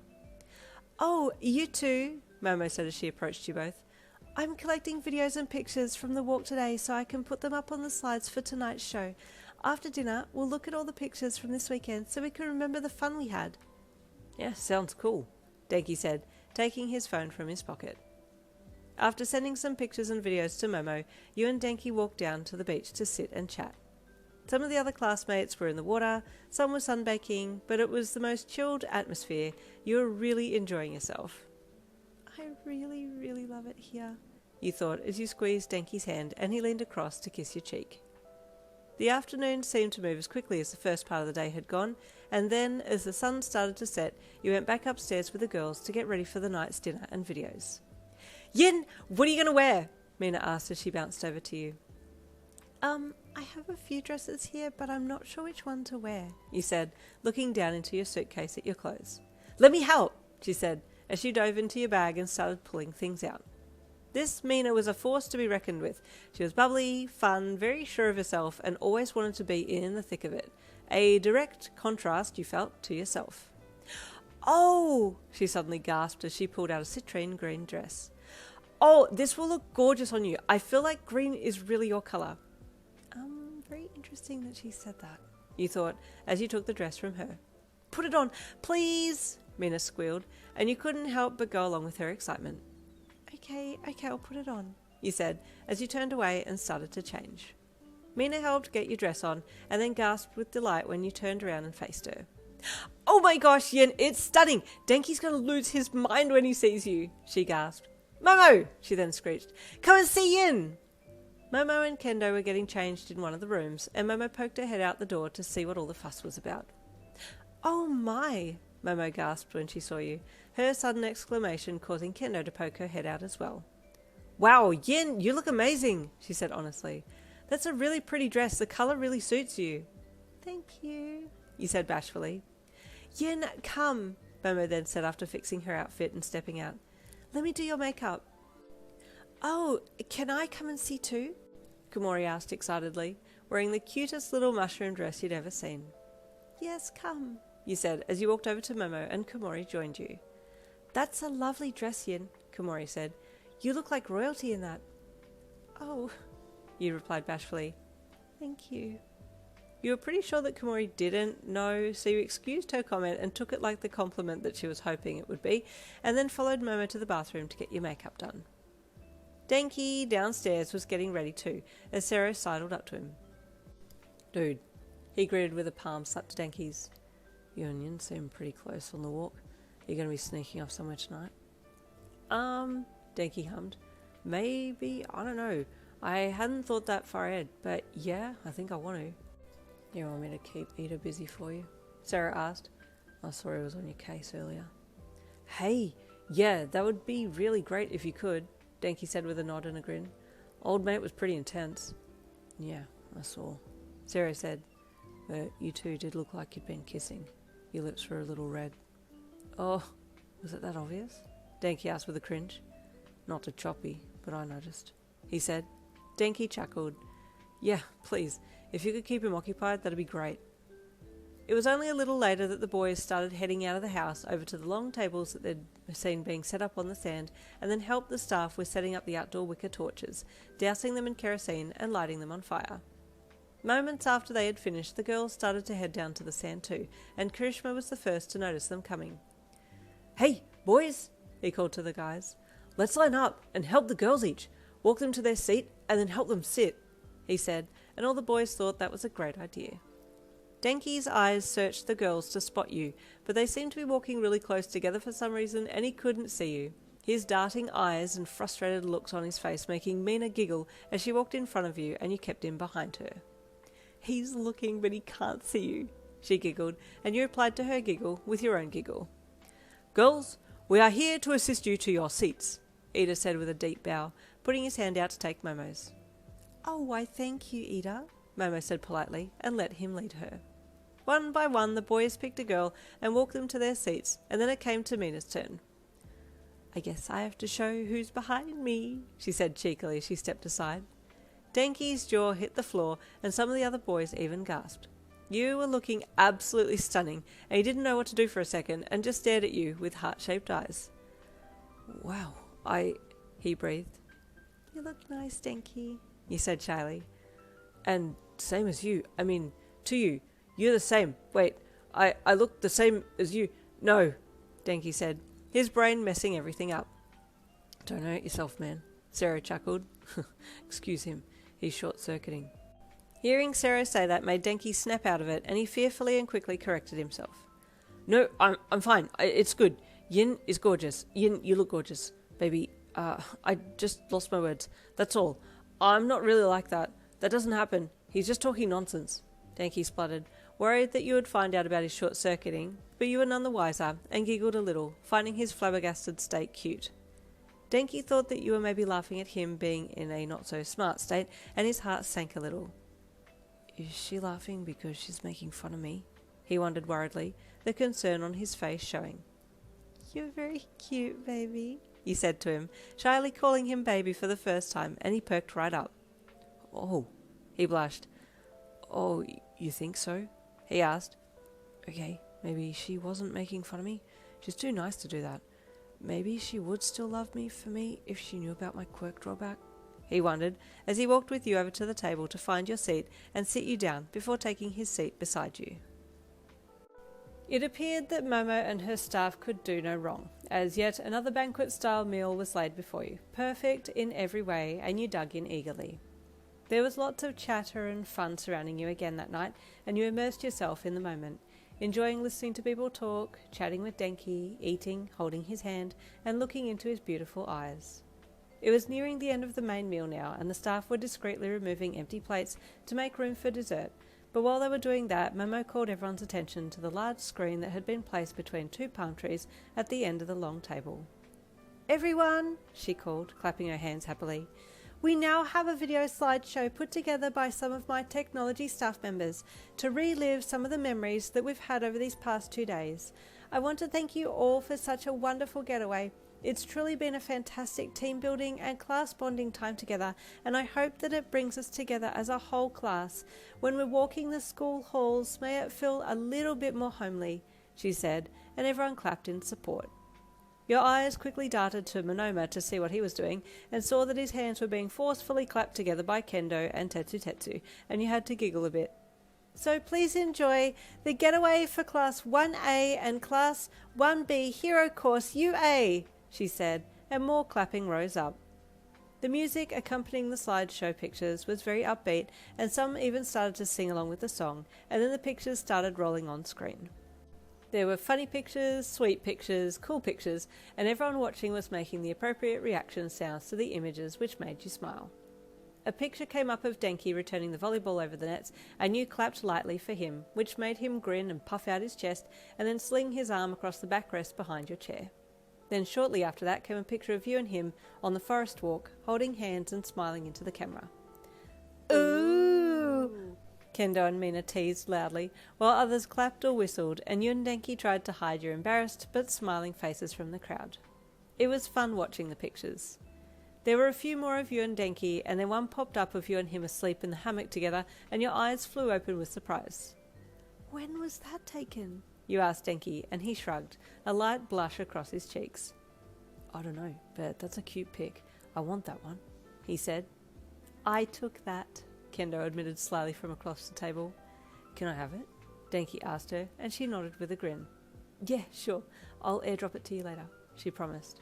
Oh, you too, Momo said as she approached you both. I'm collecting videos and pictures from the walk today so I can put them up on the slides for tonight's show. After dinner, we'll look at all the pictures from this weekend so we can remember the fun we had. Yeah, sounds cool, Denki said, taking his phone from his pocket. After sending some pictures and videos to Momo, you and Denki walked down to the beach to sit and chat. Some of the other classmates were in the water, some were sunbaking, but it was the most chilled atmosphere. You were really enjoying yourself. I really, really love it here, you thought as you squeezed Denki's hand and he leaned across to kiss your cheek. The afternoon seemed to move as quickly as the first part of the day had gone, and then, as the sun started to set, you went back upstairs with the girls to get ready for the night's dinner and videos. Yin, what are you going to wear? Mina asked as she bounced over to you. I have a few dresses here, but I'm not sure which one to wear, you said, looking down into your suitcase at your clothes. Let me help, she said, as she dove into your bag and started pulling things out. This Mina was a force to be reckoned with. She was bubbly, fun, very sure of herself, and always wanted to be in the thick of it. A direct contrast, you felt, to yourself. Oh, she suddenly gasped as she pulled out a citrine green dress. Oh, this will look gorgeous on you. I feel like green is really your colour. Very interesting that she said that, you thought, as you took the dress from her. Put it on, please, Mina squealed, and you couldn't help but go along with her excitement. Okay, I'll put it on, you said, as you turned away and started to change. Mina helped get your dress on, and then gasped with delight when you turned around and faced her. "Oh my gosh, Yin, it's stunning! Denki's gonna lose his mind when he sees you," she gasped. "Momo!" she then screeched. "Come and see Yin!" Momo and Kendo were getting changed in one of the rooms, and Momo poked her head out the door to see what all the fuss was about. "Oh my!" Momo gasped when she saw you, her sudden exclamation causing Kendo to poke her head out as well. "Wow, Yin, you look amazing," she said honestly. "That's a really pretty dress. The colour really suits you." "Thank you," you said bashfully. "Yin, come," Momo then said after fixing her outfit and stepping out. "Let me do your makeup." "Oh, can I come and see too?" Komori asked excitedly, wearing the cutest little mushroom dress you'd ever seen. "Yes, come," you said as you walked over to Momo and Komori joined you. "That's a lovely dress, Yin," Komori said. "You look like royalty in that." "Oh," you replied bashfully. "Thank you." You were pretty sure that Komori didn't know, so you excused her comment and took it like the compliment that she was hoping it would be, and then followed Momo to the bathroom to get your makeup done. Denki, downstairs, was getting ready too, as Sarah sidled up to him. "Dude," he greeted with a palm slapped to Denki's. "You and Yin seem pretty close on the walk. Are you going to be sneaking off somewhere tonight?" Denki hummed. "Maybe, I don't know. I hadn't thought that far ahead, but yeah, I think I want to." "You want me to keep Ida busy for you?" Sarah asked. "I saw he was on your case earlier." "Hey, yeah, that would be really great if you could," Denki said with a nod and a grin. "Old mate was pretty intense." "Yeah, I saw," Sarah said. "But you two did look like you'd been kissing. Your lips were a little red." "Oh, was it that obvious?" Denki asked with a cringe. "Not to Choppy, but I noticed," he said. Denki chuckled. "Yeah, please, if you could keep him occupied, that'd be great." It was only a little later that the boys started heading out of the house over to the long tables that they'd seen being set up on the sand, and then helped the staff with setting up the outdoor wicker torches, dousing them in kerosene and lighting them on fire. Moments after they had finished, the girls started to head down to the sand too, and Karishma was the first to notice them coming. "Hey, boys," he called to the guys. "Let's line up and help the girls each. Walk them to their seat and then help them sit," he said, and all the boys thought that was a great idea. Denki's eyes searched the girls to spot you, but they seemed to be walking really close together for some reason, and he couldn't see you. His darting eyes and frustrated looks on his face making Mina giggle as she walked in front of you and you kept in behind her. "He's looking, but he can't see you," she giggled, and you replied to her giggle with your own giggle. "Girls, we are here to assist you to your seats," Ida said with a deep bow, putting his hand out to take Momo's. "Oh, why thank you, Ida," Momo said politely, and let him lead her. One by one, the boys picked a girl and walked them to their seats, and then it came to Mina's turn. "I guess I have to show who's behind me," she said cheekily as she stepped aside. Denki's jaw hit the floor, and some of the other boys even gasped. You were looking absolutely stunning, and he didn't know what to do for a second, and just stared at you with heart-shaped eyes. "Wow, he breathed. "You look nice, Denki," you said shyly. "And same as you. I mean, to you. You're the same. Wait, I look the same as you." "No," Denki said, his brain messing everything up. "Don't hurt yourself, man," Sarah chuckled. "Excuse him. He's short-circuiting." Hearing Sarah say that made Denki snap out of it, and he fearfully and quickly corrected himself. "No, I'm fine. It's good. Yin is gorgeous. Yin, you look gorgeous. Baby, I just lost my words. That's all. I'm not really like that. That doesn't happen. He's just talking nonsense," Denki spluttered, worried that you would find out about his short-circuiting, but you were none the wiser, and giggled a little, finding his flabbergasted state cute. Denki thought that you were maybe laughing at him being in a not-so-smart state, and his heart sank a little. "Is she laughing because she's making fun of me?" he wondered worriedly, the concern on his face showing. "You're very cute, baby," you said to him, shyly calling him baby for the first time, and he perked right up. "Oh," he blushed. "Oh, you think so?" he asked. "Okay, maybe she wasn't making fun of me. She's too nice to do that. Maybe she would still love me for me if she knew about my quirk drawback," he wondered, as he walked with you over to the table to find your seat and sit you down before taking his seat beside you. It appeared that Momo and her staff could do no wrong, as yet another banquet-style meal was laid before you, perfect in every way, and you dug in eagerly. There was lots of chatter and fun surrounding you again that night, and you immersed yourself in the moment. enjoying listening to people talk, chatting with Denki, eating, holding his hand, and looking into his beautiful eyes. It was nearing the end of the main meal now, and the staff were discreetly removing empty plates to make room for dessert. But while they were doing that, Momo called everyone's attention to the large screen that had been placed between two palm trees at the end of the long table. "Everyone," she called, clapping her hands happily. "We now have a video slideshow put together by some of my technology staff members to relive some of the memories that we've had over these past 2 days. I want to thank you all for such a wonderful getaway. It's truly been a fantastic team building and class bonding time together, and I hope that it brings us together as a whole class. When we're walking the school halls, may it feel a little bit more homely," she said, and everyone clapped in support. Your eyes quickly darted to Monoma to see what he was doing, and saw that his hands were being forcefully clapped together by Kendo and Tetsu, and you had to giggle a bit. "So please enjoy the getaway for Class 1A and Class 1B Hero Course UA," she said, and more clapping rose up. The music accompanying the slideshow pictures was very upbeat, and some even started to sing along with the song, and then the pictures started rolling on screen. There were funny pictures, sweet pictures, cool pictures, and everyone watching was making the appropriate reaction sounds to the images which made you smile. A picture came up of Denki returning the volleyball over the nets, and you clapped lightly for him, which made him grin and puff out his chest, and then sling his arm across the backrest behind your chair. Then shortly after that came a picture of you and him on the forest walk, holding hands and smiling into the camera. "Ooh!" Kendo and Mina teased loudly, while others clapped or whistled, and you and Denki tried to hide your embarrassed but smiling faces from the crowd. It was fun watching the pictures. There were a few more of you and Denki, and then one popped up of you and him asleep in the hammock together, and your eyes flew open with surprise. "When was that taken?" you asked Denki, and he shrugged, a light blush across his cheeks. "I don't know, but that's a cute pic. I want that one," he said. "I took that," Kendo admitted slyly from across the table. "Can I have it?" Denki asked her, and she nodded with a grin. "Yeah, sure. I'll airdrop it to you later," she promised.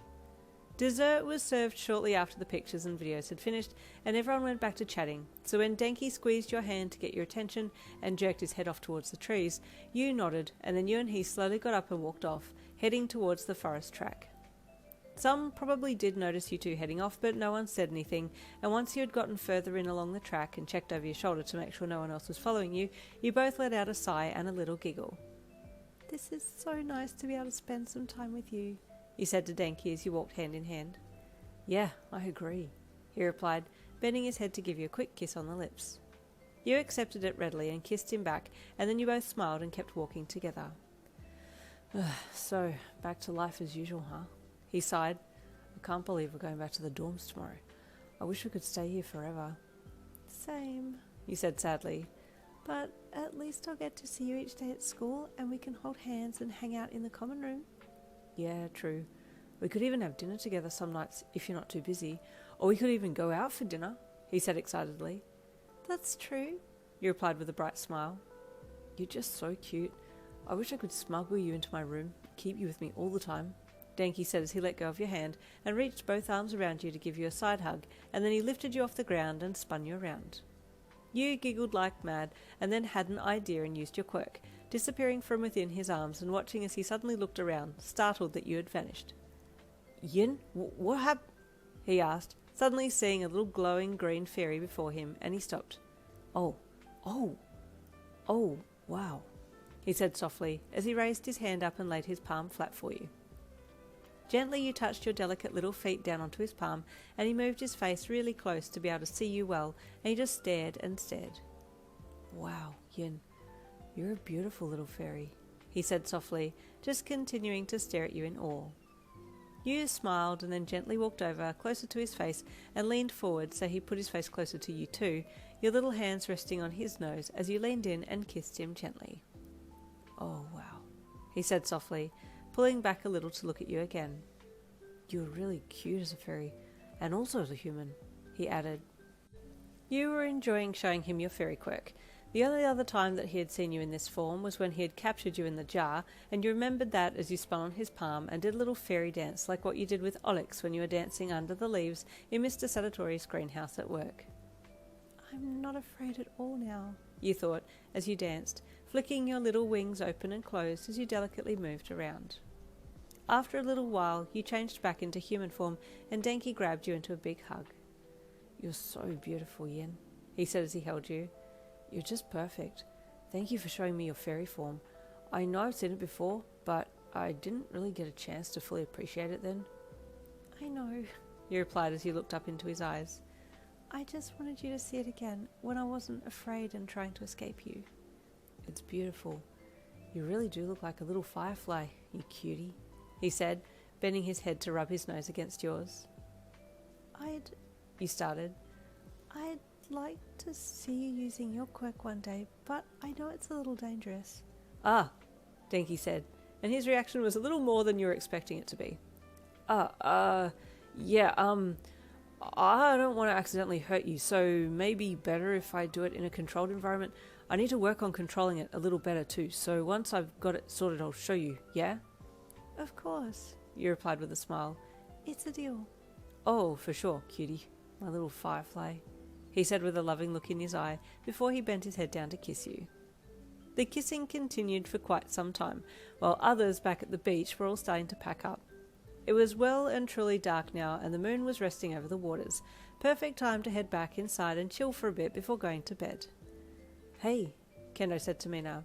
Dessert was served shortly after the pictures and videos had finished, and everyone went back to chatting, so when Denki squeezed your hand to get your attention and jerked his head off towards the trees, you nodded, and then you and he slowly got up and walked off, heading towards the forest track. Some probably did notice you two heading off, but no one said anything, and once you had gotten further in along the track and checked over your shoulder to make sure no one else was following you, you both let out a sigh and a little giggle. "This is so nice to be able to spend some time with you," you said to Denki as you walked hand in hand. "Yeah, I agree," he replied, bending his head to give you a quick kiss on the lips. You accepted it readily and kissed him back, and then you both smiled and kept walking together. "So, back to life as usual, huh?" He sighed. "I can't believe we're going back to the dorms tomorrow. I wish we could stay here forever." "Same," you said sadly. "but at least I'll get to see you each day at school, and we can hold hands and hang out in the common room." "Yeah, true. We could even have dinner together some nights if you're not too busy. Or we could even go out for dinner," he said excitedly. "That's true," you replied with a bright smile. "You're just so cute. I wish I could smuggle you into my room, keep you with me all the time," Denki said as he let go of your hand and reached both arms around you to give you a side hug, and then he lifted you off the ground and spun you around. You giggled like mad, and then had an idea and used your quirk, disappearing from within his arms and watching as he suddenly looked around, startled that you had vanished. "Yin, what happened?" he asked, suddenly seeing a little glowing green fairy before him, and he stopped. Oh, wow," he said softly as he raised his hand up and laid his palm flat for you. Gently you touched your delicate little feet down onto his palm, and he moved his face really close to be able to see you well, and he just stared and stared. "Wow, Yin, you're a beautiful little fairy," he said softly, just continuing to stare at you in awe. You smiled and then gently walked over closer to his face and leaned forward so he put his face closer to you too, your little hands resting on his nose as you leaned in and kissed him gently. "Oh, wow," he said softly, pulling back a little to look at you again. "You're really cute as a fairy, and also as a human," he added. You were enjoying showing him your fairy quirk. The only other time that he had seen you in this form was when he had captured you in the jar, and you remembered that as you spun on his palm and did a little fairy dance like what you did with Onyx when you were dancing under the leaves in Mr. Sadatori's greenhouse at work. "I'm not afraid at all now," you thought as you danced, flicking your little wings open and closed as you delicately moved around. After a little while, you changed back into human form and Denki grabbed you into a big hug. "You're so beautiful, Yin," he said as he held you. "You're just perfect. Thank you for showing me your fairy form. I know I've seen it before, but I didn't really get a chance to fully appreciate it then." "I know," you replied as you looked up into his eyes. "I just wanted you to see it again when I wasn't afraid and trying to escape you." "It's beautiful. You really do look like a little firefly, you cutie," he said, bending his head to rub his nose against yours. You started. "I'd like to see you using your quirk one day, but I know it's a little dangerous." "Ah," Denki said, and his reaction was a little more than you were expecting it to be. Yeah, I don't want to accidentally hurt you, so maybe better if I do it in a controlled environment. I need to work on controlling it a little better too, so once I've got it sorted, I'll show you, yeah?" "Of course," you replied with a smile. "It's a deal." "Oh, for sure, cutie, my little firefly," he said with a loving look in his eye before he bent his head down to kiss you. The kissing continued for quite some time, while others back at the beach were all starting to pack up. It was well and truly dark now, and the moon was resting over the waters. Perfect time to head back inside and chill for a bit before going to bed. "Hey," Kendo said to Mina.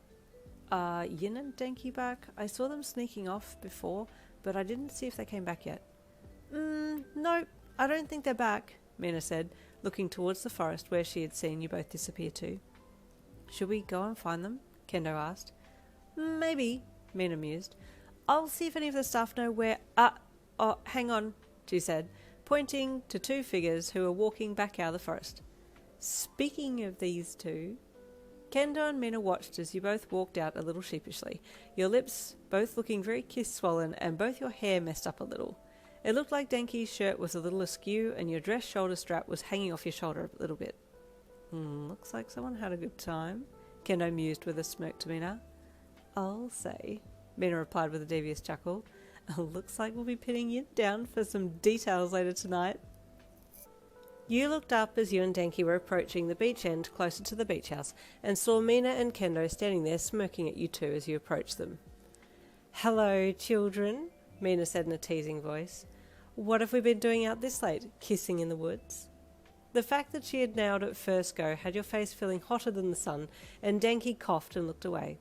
Yin and Denki back? I saw them sneaking off before, but I didn't see if they came back yet." "Nope, I don't think they're back," Mina said, looking towards the forest where she had seen you both disappear to. "Should we go and find them?" Kendo asked. "Maybe," Mina mused. "I'll see if any of the staff know where—" Oh, hang on," she said, pointing to two figures who were walking back out of the forest. "Speaking of these two..." Kendo and Mina watched as you both walked out a little sheepishly, your lips both looking very kiss-swollen and both your hair messed up a little. It looked like Denki's shirt was a little askew and your dress shoulder strap was hanging off your shoulder a little bit. Looks like someone had a good time," Kendo mused with a smirk to Mina. "I'll say," Mina replied with a devious chuckle. "Looks like we'll be pinning you down for some details later tonight." You looked up as you and Denki were approaching the beach end closer to the beach house and saw Mina and Kendo standing there smirking at you two as you approached them. "Hello, children," Mina said in a teasing voice. "What have we been doing out this late? Kissing in the woods?" The fact that she had nailed it first go had your face feeling hotter than the sun, and Denki coughed and looked away.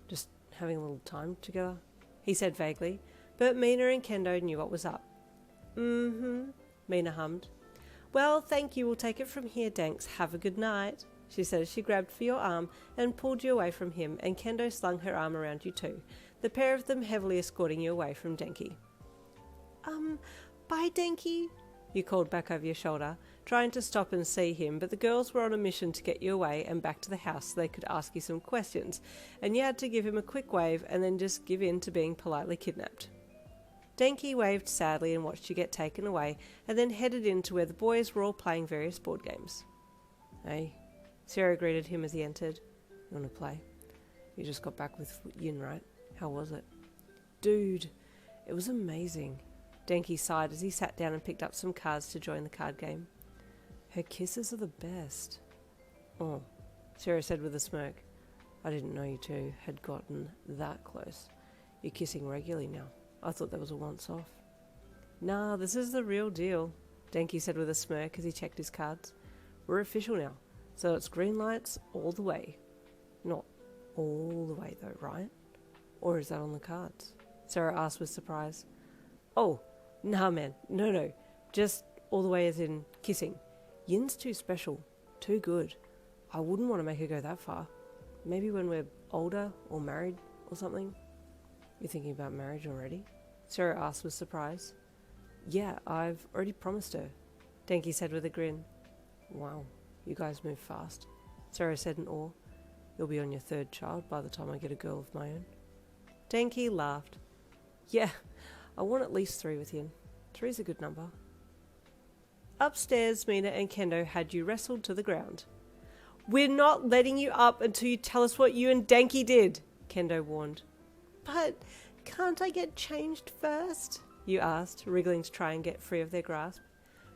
Just having a little time together," he said vaguely, but Mina and Kendo knew what was up. Mina hummed. "Well, thank you, we'll take it from here, Danks. Have a good night," she said as she grabbed for your arm and pulled you away from him, and Kendo slung her arm around you too, the pair of them heavily escorting you away from Denki. "Bye, Denki," you called back over your shoulder, trying to stop and see him, but the girls were on a mission to get you away and back to the house so they could ask you some questions, and you had to give him a quick wave and then just give in to being politely kidnapped. Denki waved sadly and watched you get taken away, and then headed into where the boys were all playing various board games. "Hey," Sarah greeted him as he entered. "You want to play? You just got back with Yin, right? How was it?" "Dude, it was amazing," Denki sighed as he sat down and picked up some cards to join the card game. "Her kisses are the best." "Oh," Sarah said with a smirk. "I didn't know you two had gotten that close. You're kissing regularly now. I thought that was a once-off." "Nah, this is the real deal," Denki said with a smirk as he checked his cards. "We're official now, so it's green lights all the way." "Not all the way though, right? Or is that on the cards?" Sarah asked with surprise. "Oh, nah man, no, just all the way as in kissing. Yin's too special, too good. I wouldn't want to make her go that far. Maybe when we're older or married or something." "You thinking about marriage already?" Sarah asked with surprise. "Yeah, I've already promised her," Denki said with a grin. "Wow, you guys move fast," Sarah said in awe. "You'll be on your third child by the time I get a girl of my own." Denki laughed. "Yeah, I want at least 3 with Yin. 3's a good number." Upstairs, Mina and Kendo had you wrestled to the ground. "We're not letting you up until you tell us what you and Denki did," Kendo warned. "But can't I get changed first?" you asked, wriggling to try and get free of their grasp.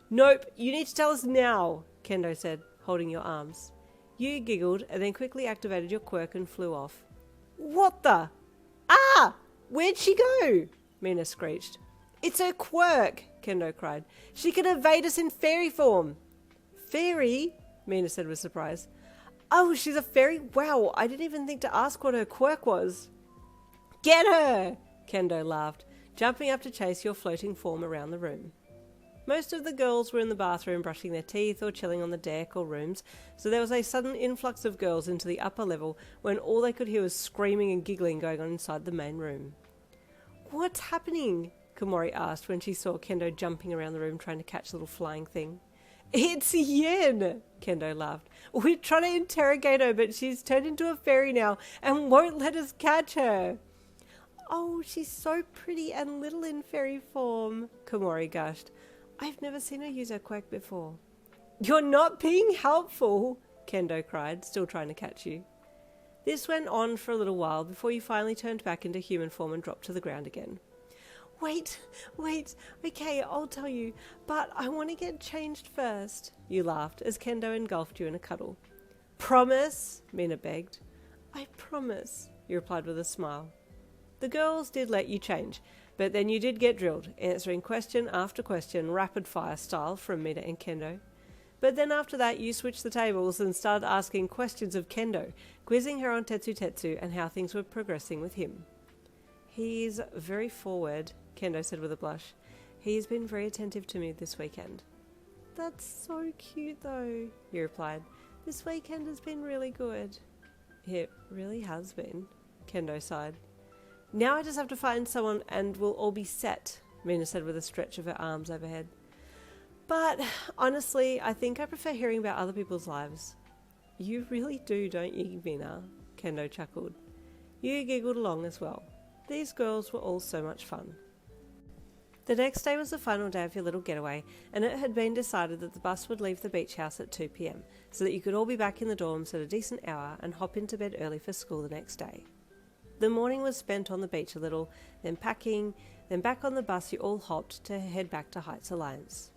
"Nope, you need to tell us now," Kendo said, holding your arms. You giggled and then quickly activated your quirk and flew off. What the? Ah! Where'd she go? Mina screeched. It's her quirk, Kendo cried. She can evade us in fairy form. Fairy? Mina said with surprise. Oh, she's a fairy? Wow, I didn't even think to ask what her quirk was. Get her! Kendo laughed, jumping up to chase your floating form around the room. Most of the girls were in the bathroom brushing their teeth or chilling on the deck or rooms, so there was a sudden influx of girls into the upper level when all they could hear was screaming and giggling going on inside the main room. What's happening? Komori asked when she saw Kendo jumping around the room trying to catch the little flying thing. It's Yen, Kendo laughed. We're trying to interrogate her, but she's turned into a fairy now and won't let us catch her. Oh, she's so pretty and little in fairy form, Komori gushed. I've never seen her use her quirk before. You're not being helpful, Kendo cried, still trying to catch you. This went on for a little while before you finally turned back into human form and dropped to the ground again. Wait, okay, I'll tell you, but I want to get changed first, you laughed as Kendo engulfed you in a cuddle. Promise, Mina begged. I promise, you replied with a smile. The girls did let you change, but then you did get drilled, answering question after question, rapid-fire style from Mina and Kendo. But then after that, you switched the tables and started asking questions of Kendo, quizzing her on Tetsu and how things were progressing with him. He's very forward, Kendo said with a blush. He's been very attentive to me this weekend. That's so cute though, he replied. This weekend has been really good. It really has been, Kendo sighed. Now I just have to find someone and we'll all be set, Mina said with a stretch of her arms overhead. But honestly, I think I prefer hearing about other people's lives. You really do, don't you, Mina? Kendo chuckled. You giggled along as well. These girls were all so much fun. The next day was the final day of your little getaway, and it had been decided that the bus would leave the beach house at 2 p.m, so that you could all be back in the dorms at a decent hour and hop into bed early for school the next day. The morning was spent on the beach a little, then packing, then back on the bus you all hopped to head back to Heights Alliance.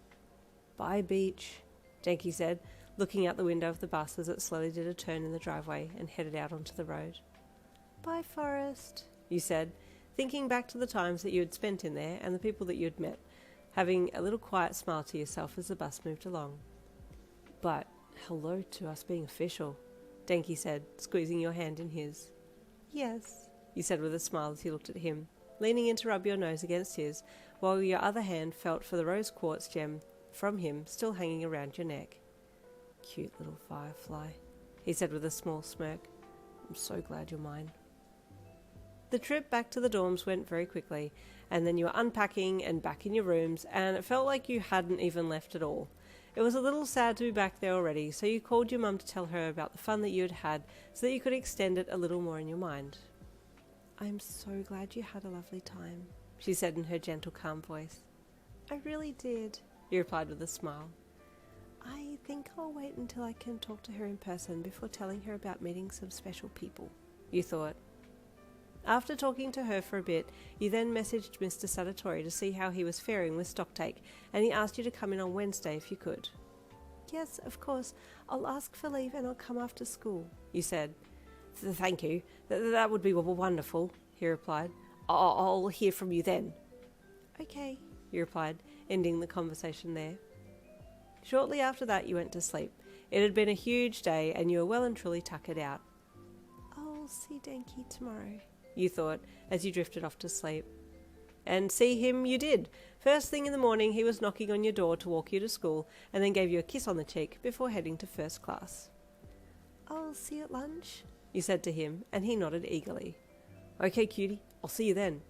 Bye, beach, Denki said, looking out the window of the bus as it slowly did a turn in the driveway and headed out onto the road. Bye, Forest, you said, thinking back to the times that you had spent in there and the people that you had met, having a little quiet smile to yourself as the bus moved along. But hello to us being official, Denki said, squeezing your hand in his. Yes, you said with a smile as he looked at him, leaning in to rub your nose against his, while your other hand felt for the rose quartz gem from him still hanging around your neck. Cute little firefly, he said with a small smirk. I'm so glad you're mine. The trip back to the dorms went very quickly, and then you were unpacking and back in your rooms, and it felt like you hadn't even left at all. It was a little sad to be back there already, so you called your mum to tell her about the fun that you had had so that you could extend it a little more in your mind. I'm so glad you had a lovely time, she said in her gentle, calm voice. I really did, he replied with a smile. I think I'll wait until I can talk to her in person before telling her about meeting some special people, you thought. After talking to her for a bit, you then messaged Mr. Sadatori to see how he was faring with stocktake, and he asked you to come in on Wednesday if you could. Yes, of course. I'll ask for leave and I'll come after school, you said. Thank you. That would be wonderful, he replied. I'll hear from you then. Okay, you replied, ending the conversation there. Shortly after that, you went to sleep. It had been a huge day, and you were well and truly tuckered out. I'll see Denki tomorrow, you thought, as you drifted off to sleep. And see him you did. First thing in the morning, he was knocking on your door to walk you to school, and then gave you a kiss on the cheek before heading to first class. I'll see you at lunch, you said to him, and he nodded eagerly. Okay, cutie, I'll see you then,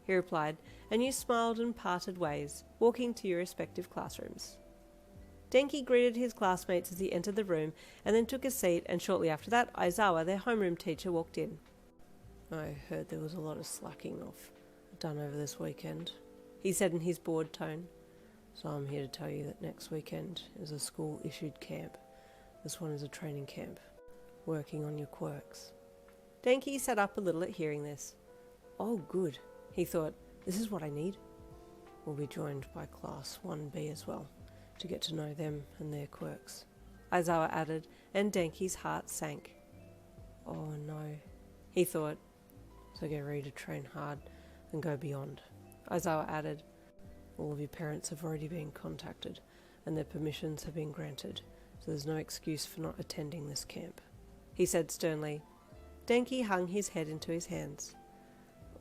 he replied, and you smiled and parted ways, walking to your respective classrooms. Denki greeted his classmates as he entered the room, and then took a seat, and shortly after that, Aizawa, their homeroom teacher, walked in. I heard there was a lot of slacking off done over this weekend, he said in his bored tone. So I'm here to tell you that next weekend is a school-issued camp. This one is a training camp, working on your quirks. Denki sat up a little at hearing this. Oh, good, he thought. This is what I need. We'll be joined by Class 1B as well, to get to know them and their quirks, Aizawa added, and Denki's heart sank. Oh no, he thought, so get ready to train hard and go beyond. Aizawa added, all of your parents have already been contacted and their permissions have been granted, so there's no excuse for not attending this camp, he said sternly. Denki hung his head into his hands.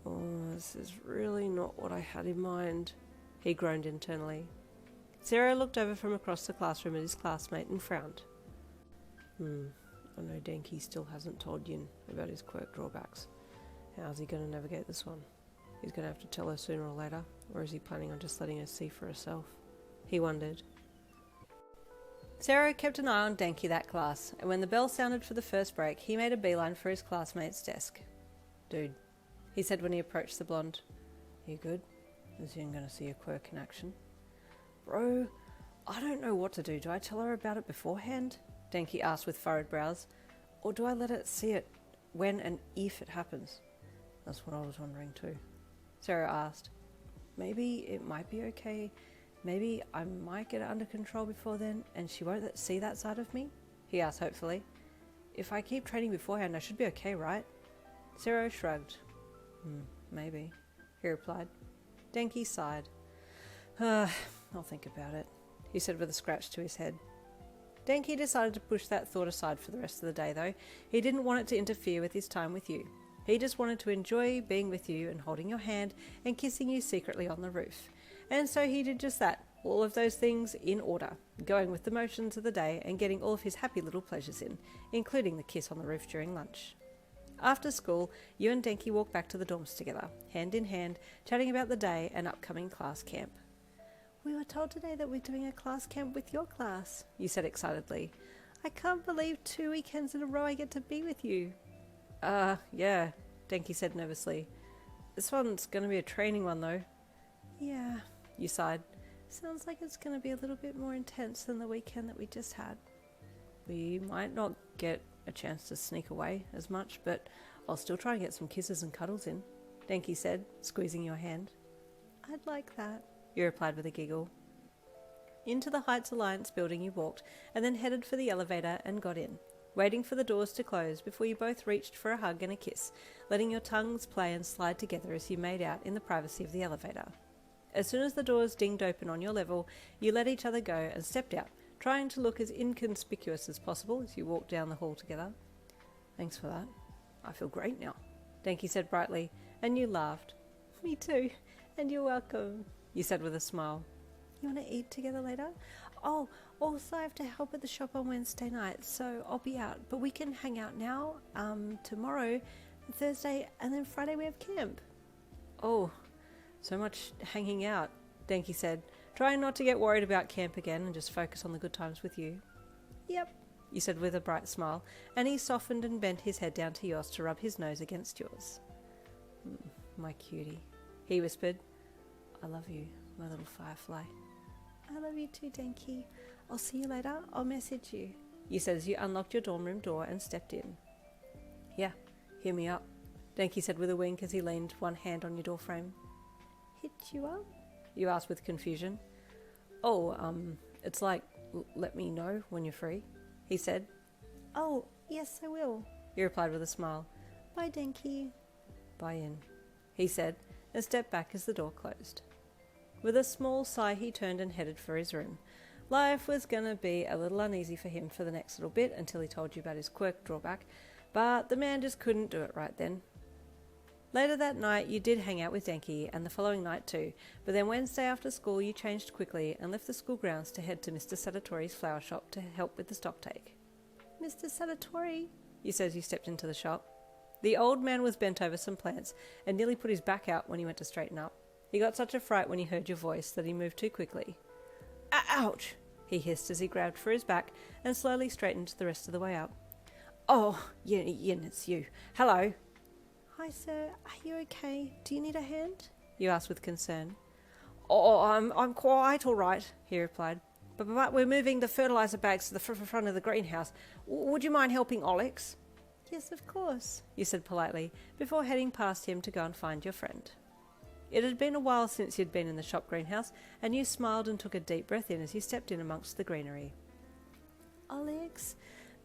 Oh, this is really not what I had in mind, he groaned internally. Zero looked over from across the classroom at his classmate and frowned. I know Denki still hasn't told Yin about his quirk drawbacks. How's he going to navigate this one? He's going to have to tell her sooner or later, or is he planning on just letting her see for herself? He wondered. Zero kept an eye on Denki that class, and when the bell sounded for the first break, he made a beeline for his classmate's desk. Dude, he said when he approached the blonde. You good? Is Yin going to see your quirk in action? Bro, I don't know what to do. Do I tell her about it beforehand? Denki asked with furrowed brows. Or do I let it see it when and if it happens? That's what I was wondering too. Sarah asked. Maybe it might be okay. Maybe I might get it under control before then and she won't see that side of me? He asked hopefully. If I keep training beforehand, I should be okay, right? Zero shrugged. Maybe, he replied. Denki sighed. I'll think about it, he said with a scratch to his head. Denki decided to push that thought aside for the rest of the day, though. He didn't want it to interfere with his time with you. He just wanted to enjoy being with you and holding your hand and kissing you secretly on the roof. And so he did just that, all of those things in order, going with the motions of the day and getting all of his happy little pleasures in, including the kiss on the roof during lunch. After school, you and Denki walked back to the dorms together, hand in hand, chatting about the day and upcoming class camp. We were told today that we're doing a class camp with your class, you said excitedly. I can't believe 2 weekends in a row I get to be with you. Yeah, Denki said nervously. This one's going to be a training one though. Yeah, you sighed. Sounds like it's going to be a little bit more intense than the weekend that we just had. We might not get a chance to sneak away as much, but I'll still try and get some kisses and cuddles in, Denki said, squeezing your hand. I'd like that, you replied with a giggle. Into the Heights Alliance building you walked, and then headed for the elevator and got in, waiting for the doors to close before you both reached for a hug and a kiss, letting your tongues play and slide together as you made out in the privacy of the elevator. As soon as the doors dinged open on your level, you let each other go and stepped out, trying to look as inconspicuous as possible as you walked down the hall together. Thanks for that. I feel great now, Denki said brightly, and you laughed. Me too, and you're welcome, you said with a smile. You want to eat together later? Oh, also I have to help at the shop on Wednesday night, so I'll be out. But we can hang out now, tomorrow, Thursday, and then Friday we have camp. Oh, so much hanging out, Denki said, trying not to get worried about camp again and just focus on the good times with you. Yep, you said with a bright smile, and he softened and bent his head down to yours to rub his nose against yours. My cutie, he whispered. I love you, my little firefly. I love you too, Denki. I'll see you later. I'll message you, you said as you unlocked your dorm room door and stepped in. Yeah, hear me up, Denki said with a wink as he leaned one hand on your doorframe. Hit you up? You asked with confusion. Oh, it's like, let me know when you're free, he said. Oh, yes I will, you replied with a smile. Bye, Denki. Bye, in, he said, and stepped back as the door closed. With a small sigh, he turned and headed for his room. Life was going to be a little uneasy for him for the next little bit until he told you about his quirk drawback, but the man just couldn't do it right then. Later that night, you did hang out with Denki, and the following night too, but then Wednesday after school you changed quickly and left the school grounds to head to Mr. Sadatori's flower shop to help with the stocktake. Mr. Sadatori, you said as you stepped into the shop. The old man was bent over some plants and nearly put his back out when he went to straighten up. He got such a fright when he heard your voice that he moved too quickly. Ouch! He hissed as he grabbed for his back and slowly straightened the rest of the way up. Oh, Yin, it's you. Hello. Hi, sir. Are you okay? Do you need a hand? You asked with concern. Oh, I'm quite all right, he replied. But we're moving the fertilizer bags to the front of the greenhouse. Would you mind helping Alex? Yes, of course, you said politely, before heading past him to go and find your friend. It had been a while since you'd been in the shop greenhouse, and you smiled and took a deep breath in as you stepped in amongst the greenery. Alex,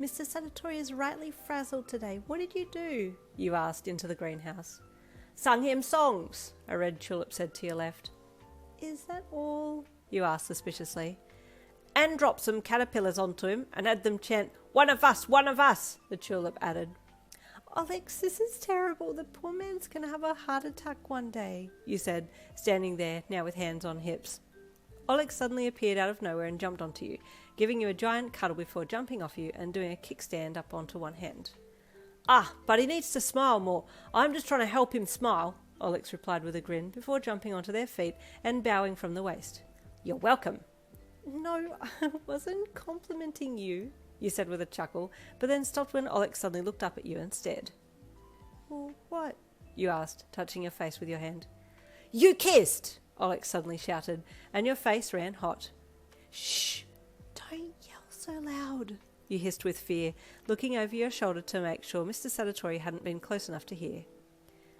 Mr. Sanatori is rightly frazzled today. What did you do? You asked into the greenhouse. Sung him songs, a red tulip said to your left. Is that all? You asked suspiciously. And dropped some caterpillars onto him and had them chant, one of us, the tulip added. Alex, this is terrible. The poor man's going to have a heart attack one day, you said, standing there, now with hands on hips. Alex suddenly appeared out of nowhere and jumped onto you, giving you a giant cuddle before jumping off you and doing a kickstand up onto one hand. Ah, but he needs to smile more. I'm just trying to help him smile, Alex replied with a grin before jumping onto their feet and bowing from the waist. You're welcome. No, I wasn't complimenting you, you said with a chuckle, but then stopped when Alex suddenly looked up at you and stared. Well, what? You asked, touching your face with your hand. You kissed! Alex suddenly shouted, and your face ran hot. Shh! Don't yell so loud, you hissed with fear, looking over your shoulder to make sure Mr. Sanatori hadn't been close enough to hear.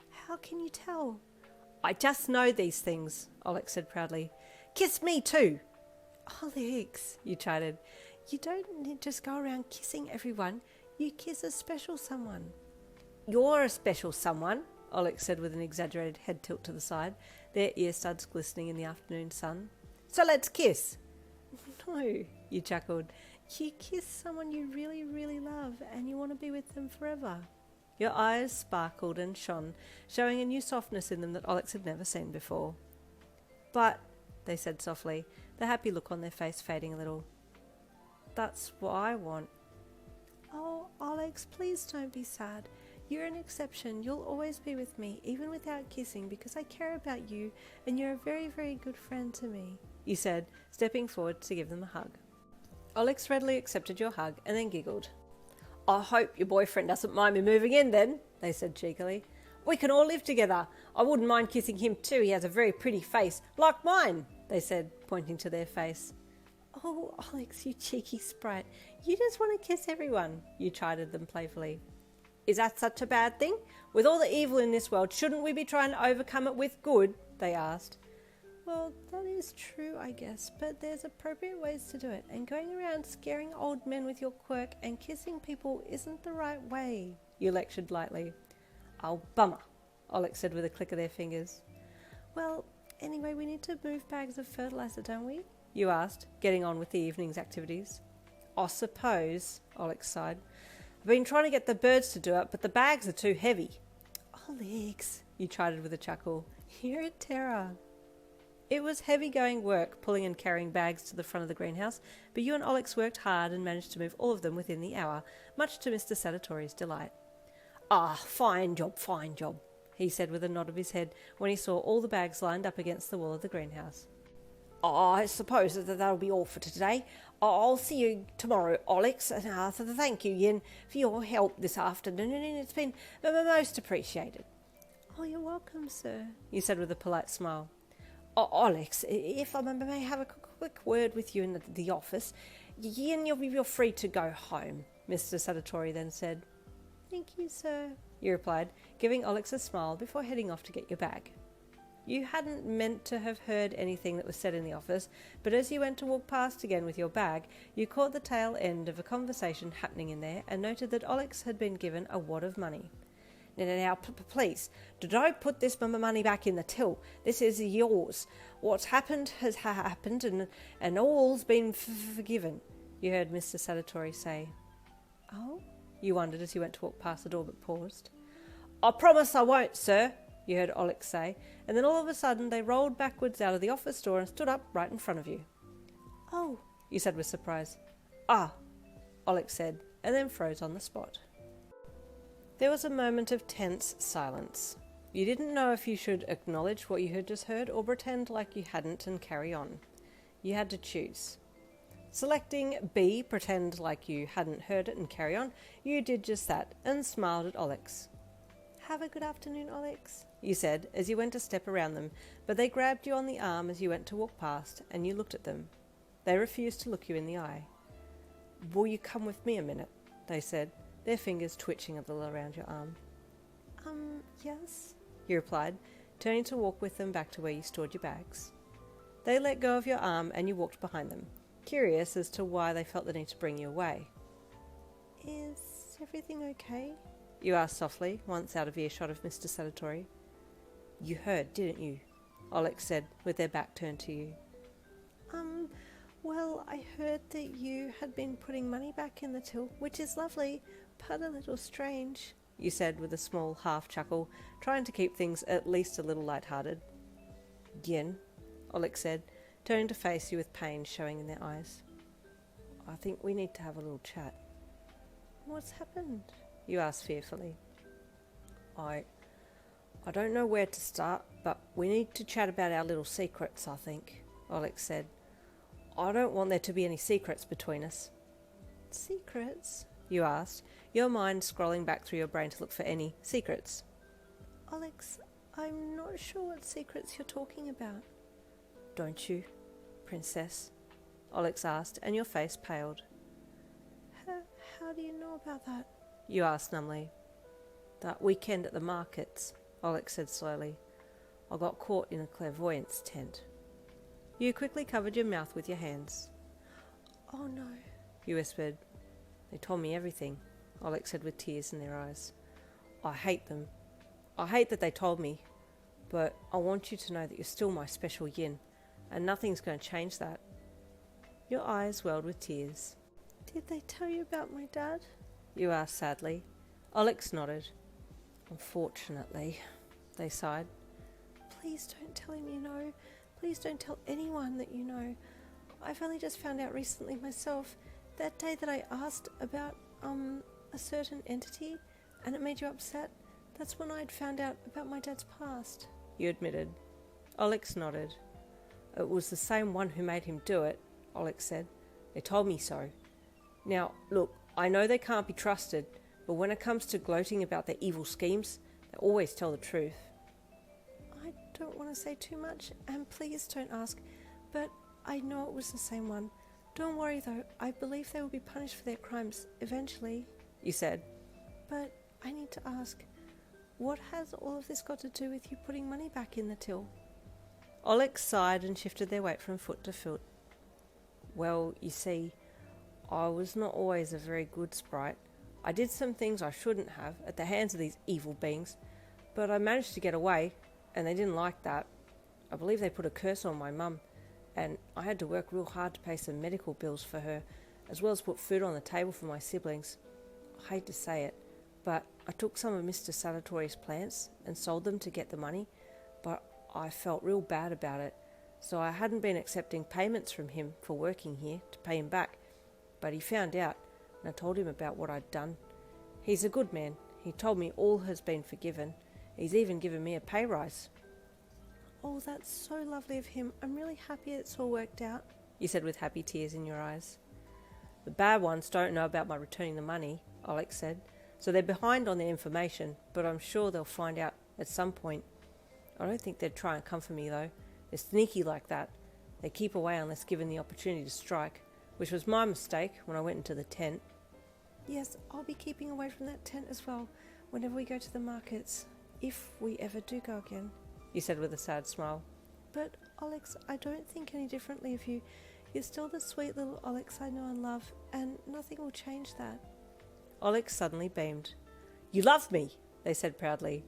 How can you tell? I just know these things, Alex said proudly. Kiss me too! Alex, you chided. You don't just go around kissing everyone. You kiss a special someone. You're a special someone, Alex said with an exaggerated head tilt to the side, their ear studs glistening in the afternoon sun. So let's kiss. No, you chuckled. You kiss someone you really, really love and you want to be with them forever. Your eyes sparkled and shone, showing a new softness in them that Alex had never seen before. But, they said softly, the happy look on their face fading a little. That's what I want. Oh, Alex, please don't be sad. You're an exception. You'll always be with me, even without kissing, because I care about you and you're a very, very good friend to me, you said, stepping forward to give them a hug. Alex readily accepted your hug and then giggled. I hope your boyfriend doesn't mind me moving in then, they said cheekily. We can all live together. I wouldn't mind kissing him too. He has a very pretty face, like mine, they said, pointing to their face. Oh, Alex, you cheeky sprite. You just want to kiss everyone, you chided them playfully. Is that such a bad thing? With all the evil in this world, shouldn't we be trying to overcome it with good? They asked. Well, that is true, I guess, but there's appropriate ways to do it, and going around scaring old men with your quirk and kissing people isn't the right way, you lectured lightly. Oh, bummer, Alex said with a click of their fingers. Well, anyway, we need to move bags of fertilizer, don't we? You asked, getting on with the evening's activities. I suppose, Alex sighed. I've been trying to get the birds to do it, but the bags are too heavy. Alex, you chided with a chuckle. You're a terror. It was heavy-going work, pulling and carrying bags to the front of the greenhouse, but you and Alex worked hard and managed to move all of them within the hour, much to Mr. Sanatori's delight. Ah, fine job, he said with a nod of his head when he saw all the bags lined up against the wall of the greenhouse. I suppose that'll be all for today. I'll see you tomorrow, Alex, and thank you, Yin, for your help this afternoon, and it's been most appreciated. Oh, you're welcome, sir, you said with a polite smile. Alex, if I may have a quick word with you in the office, Yin, you're free to go home, Mr. Sanatori then said. Thank you, sir, you replied, giving Alex a smile before heading off to get your bag. You hadn't meant to have heard anything that was said in the office, but as you went to walk past again with your bag, you caught the tail end of a conversation happening in there and noted that Alex had been given a wad of money. Now, please, don't put this money back in the till. This is yours. What's happened has happened, and all's been forgiven, you heard Mr. Sanatori say. Oh? You wondered as you went to walk past the door but paused. I promise I won't, sir, you heard Alex say, and then all of a sudden they rolled backwards out of the office door and stood up right in front of you. Oh, you said with surprise. Ah, Alex said, and then froze on the spot. There was a moment of tense silence. You didn't know if you should acknowledge what you had just heard or pretend like you hadn't and carry on. You had to choose. Selecting B, pretend like you hadn't heard it and carry on, you did just that and smiled at Alex. Have a good afternoon, Alex, you said as you went to step around them, but they grabbed you on the arm as you went to walk past and you looked at them. They refused to look you in the eye. Will you come with me a minute? They said, their fingers twitching a little around your arm. Yes, you replied, turning to walk with them back to where you stored your bags. They let go of your arm and you walked behind them, curious as to why they felt the need to bring you away. Is everything okay? You asked softly, once out of earshot of Mr. Sadatori. You heard, didn't you? Alex said, with their back turned to you. Well, I heard that you had been putting money back in the till, which is lovely, but a little strange, you said with a small half chuckle, trying to keep things at least a little light-hearted. Yin, Alex said, turning to face you with pain showing in their eyes. I think we need to have a little chat. What's happened? You asked fearfully. I don't know where to start, but we need to chat about our little secrets, I think, Alex said. I don't want there to be any secrets between us. Secrets? You asked, your mind scrolling back through your brain to look for any secrets. Alex, I'm not sure what secrets you're talking about. Don't you, princess? Alex asked, and your face paled. How do you know about that? You asked numbly. That weekend at the markets, Alex said slowly. I got caught in a clairvoyance tent. You quickly covered your mouth with your hands. Oh no, you whispered. They told me everything, Alex said with tears in their eyes. I hate them. I hate that they told me. But I want you to know that you're still my special yin, and nothing's going to change that. Your eyes welled with tears. Did they tell you about my dad? You asked sadly. Alex nodded. Unfortunately, they sighed. Please don't tell him you know. Please don't tell anyone that you know. I've only just found out recently myself. That day that I asked about, a certain entity, and it made you upset, that's when I'd found out about my dad's past. You admitted. Alex nodded. It was the same one who made him do it, Alex said. They told me so. Now, look, I know they can't be trusted, but when it comes to gloating about their evil schemes, they always tell the truth. I don't want to say too much, and please don't ask, but I know it was the same one. Don't worry though, I believe they will be punished for their crimes eventually, you said. But I need to ask, what has all of this got to do with you putting money back in the till? Alex sighed and shifted their weight from foot to foot. Well, you see, I was not always a very good sprite. I did some things I shouldn't have at the hands of these evil beings, but I managed to get away, and they didn't like that. I believe they put a curse on my mum, and I had to work real hard to pay some medical bills for her, as well as put food on the table for my siblings. I hate to say it, but I took some of Mr. Sadatori's plants and sold them to get the money, but I felt real bad about it, so I hadn't been accepting payments from him for working here to pay him back, but he found out, and I told him about what I'd done. He's a good man. He told me all has been forgiven. He's even given me a pay rise. Oh, that's so lovely of him. I'm really happy it's all worked out, you said with happy tears in your eyes. The bad ones don't know about my returning the money, Alex said, so they're behind on their information, but I'm sure they'll find out at some point. I don't think they'd try and come for me, though. They're sneaky like that. They keep away unless given the opportunity to strike, which was my mistake when I went into the tent. Yes, I'll be keeping away from that tent as well, whenever we go to the markets, if we ever do go again, you said with a sad smile. But, Alex, I don't think any differently of you. You're still the sweet little Alex I know and love, and nothing will change that. Alex suddenly beamed. You love me, they said proudly.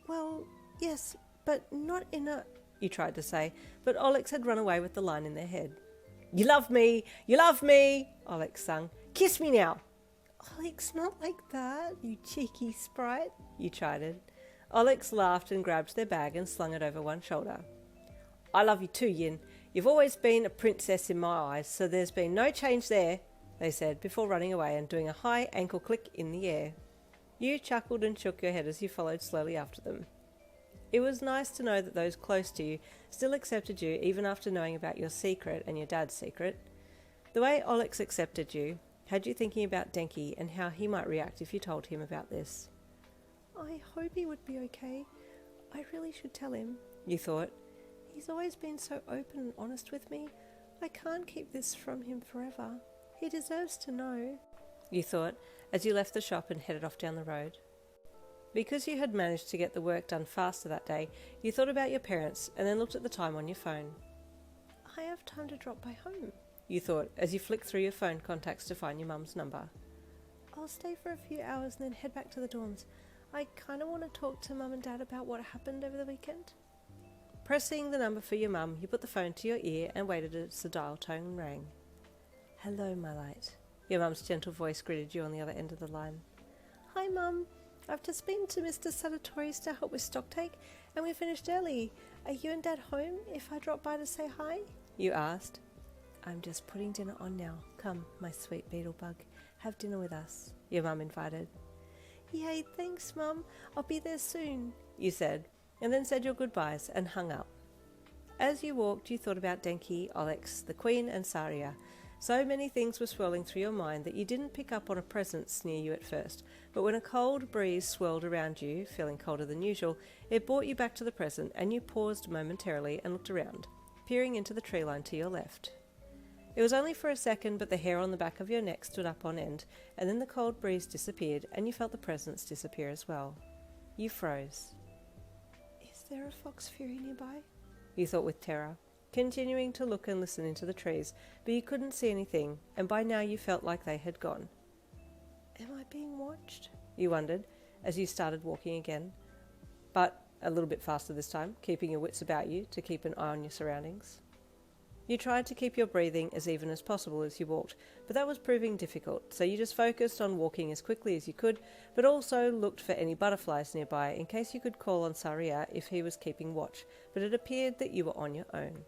Well, yes, but not in a... you tried to say, but Alex had run away with the line in their head. You love me, you love me, Alex sung. Kiss me now. Alex, not like that, you cheeky sprite, you chided. Alex laughed and grabbed their bag and slung it over one shoulder. I love you too, Yin. You've always been a princess in my eyes, so there's been no change there, they said, before running away and doing a high ankle click in the air. You chuckled and shook your head as you followed slowly after them. It was nice to know that those close to you still accepted you even after knowing about your secret and your dad's secret. The way Alex accepted you had you thinking about Denki and how he might react if you told him about this. I hope he would be okay. I really should tell him, you thought. He's always been so open and honest with me. I can't keep this from him forever. He deserves to know, you thought, as you left the shop and headed off down the road. Because you had managed to get the work done faster that day, you thought about your parents and then looked at the time on your phone. I have time to drop by home, you thought, as you flicked through your phone contacts to find your mum's number. I'll stay for a few hours and then head back to the dorms. I kind of want to talk to Mum and Dad about what happened over the weekend. Pressing the number for your mum, you put the phone to your ear and waited as the dial tone rang. Hello, my light. Your mum's gentle voice greeted you on the other end of the line. Hi, Mum. I've just been to Mr. Sadatori's to help with stocktake, and we finished early. Are you and Dad home if I drop by to say hi? You asked. I'm just putting dinner on now. Come, my sweet beetlebug. Have dinner with us, your mum invited. Yay, thanks, Mum. I'll be there soon, you said, and then said your goodbyes and hung up. As you walked, you thought about Denki, Olex, the Queen, and Saria. So many things were swirling through your mind that you didn't pick up on a presence near you at first, but when a cold breeze swirled around you, feeling colder than usual, it brought you back to the present, and you paused momentarily and looked around, peering into the tree line to your left. It was only for a second, but the hair on the back of your neck stood up on end, and then the cold breeze disappeared, and you felt the presence disappear as well. You froze. Is there a fox fury nearby? You thought with terror, continuing to look and listen into the trees, but you couldn't see anything, and by now you felt like they had gone. Am I being watched? You wondered, as you started walking again, but a little bit faster this time, keeping your wits about you to keep an eye on your surroundings. You tried to keep your breathing as even as possible as you walked, but that was proving difficult, so you just focused on walking as quickly as you could, but also looked for any butterflies nearby in case you could call on Saria if he was keeping watch, but it appeared that you were on your own.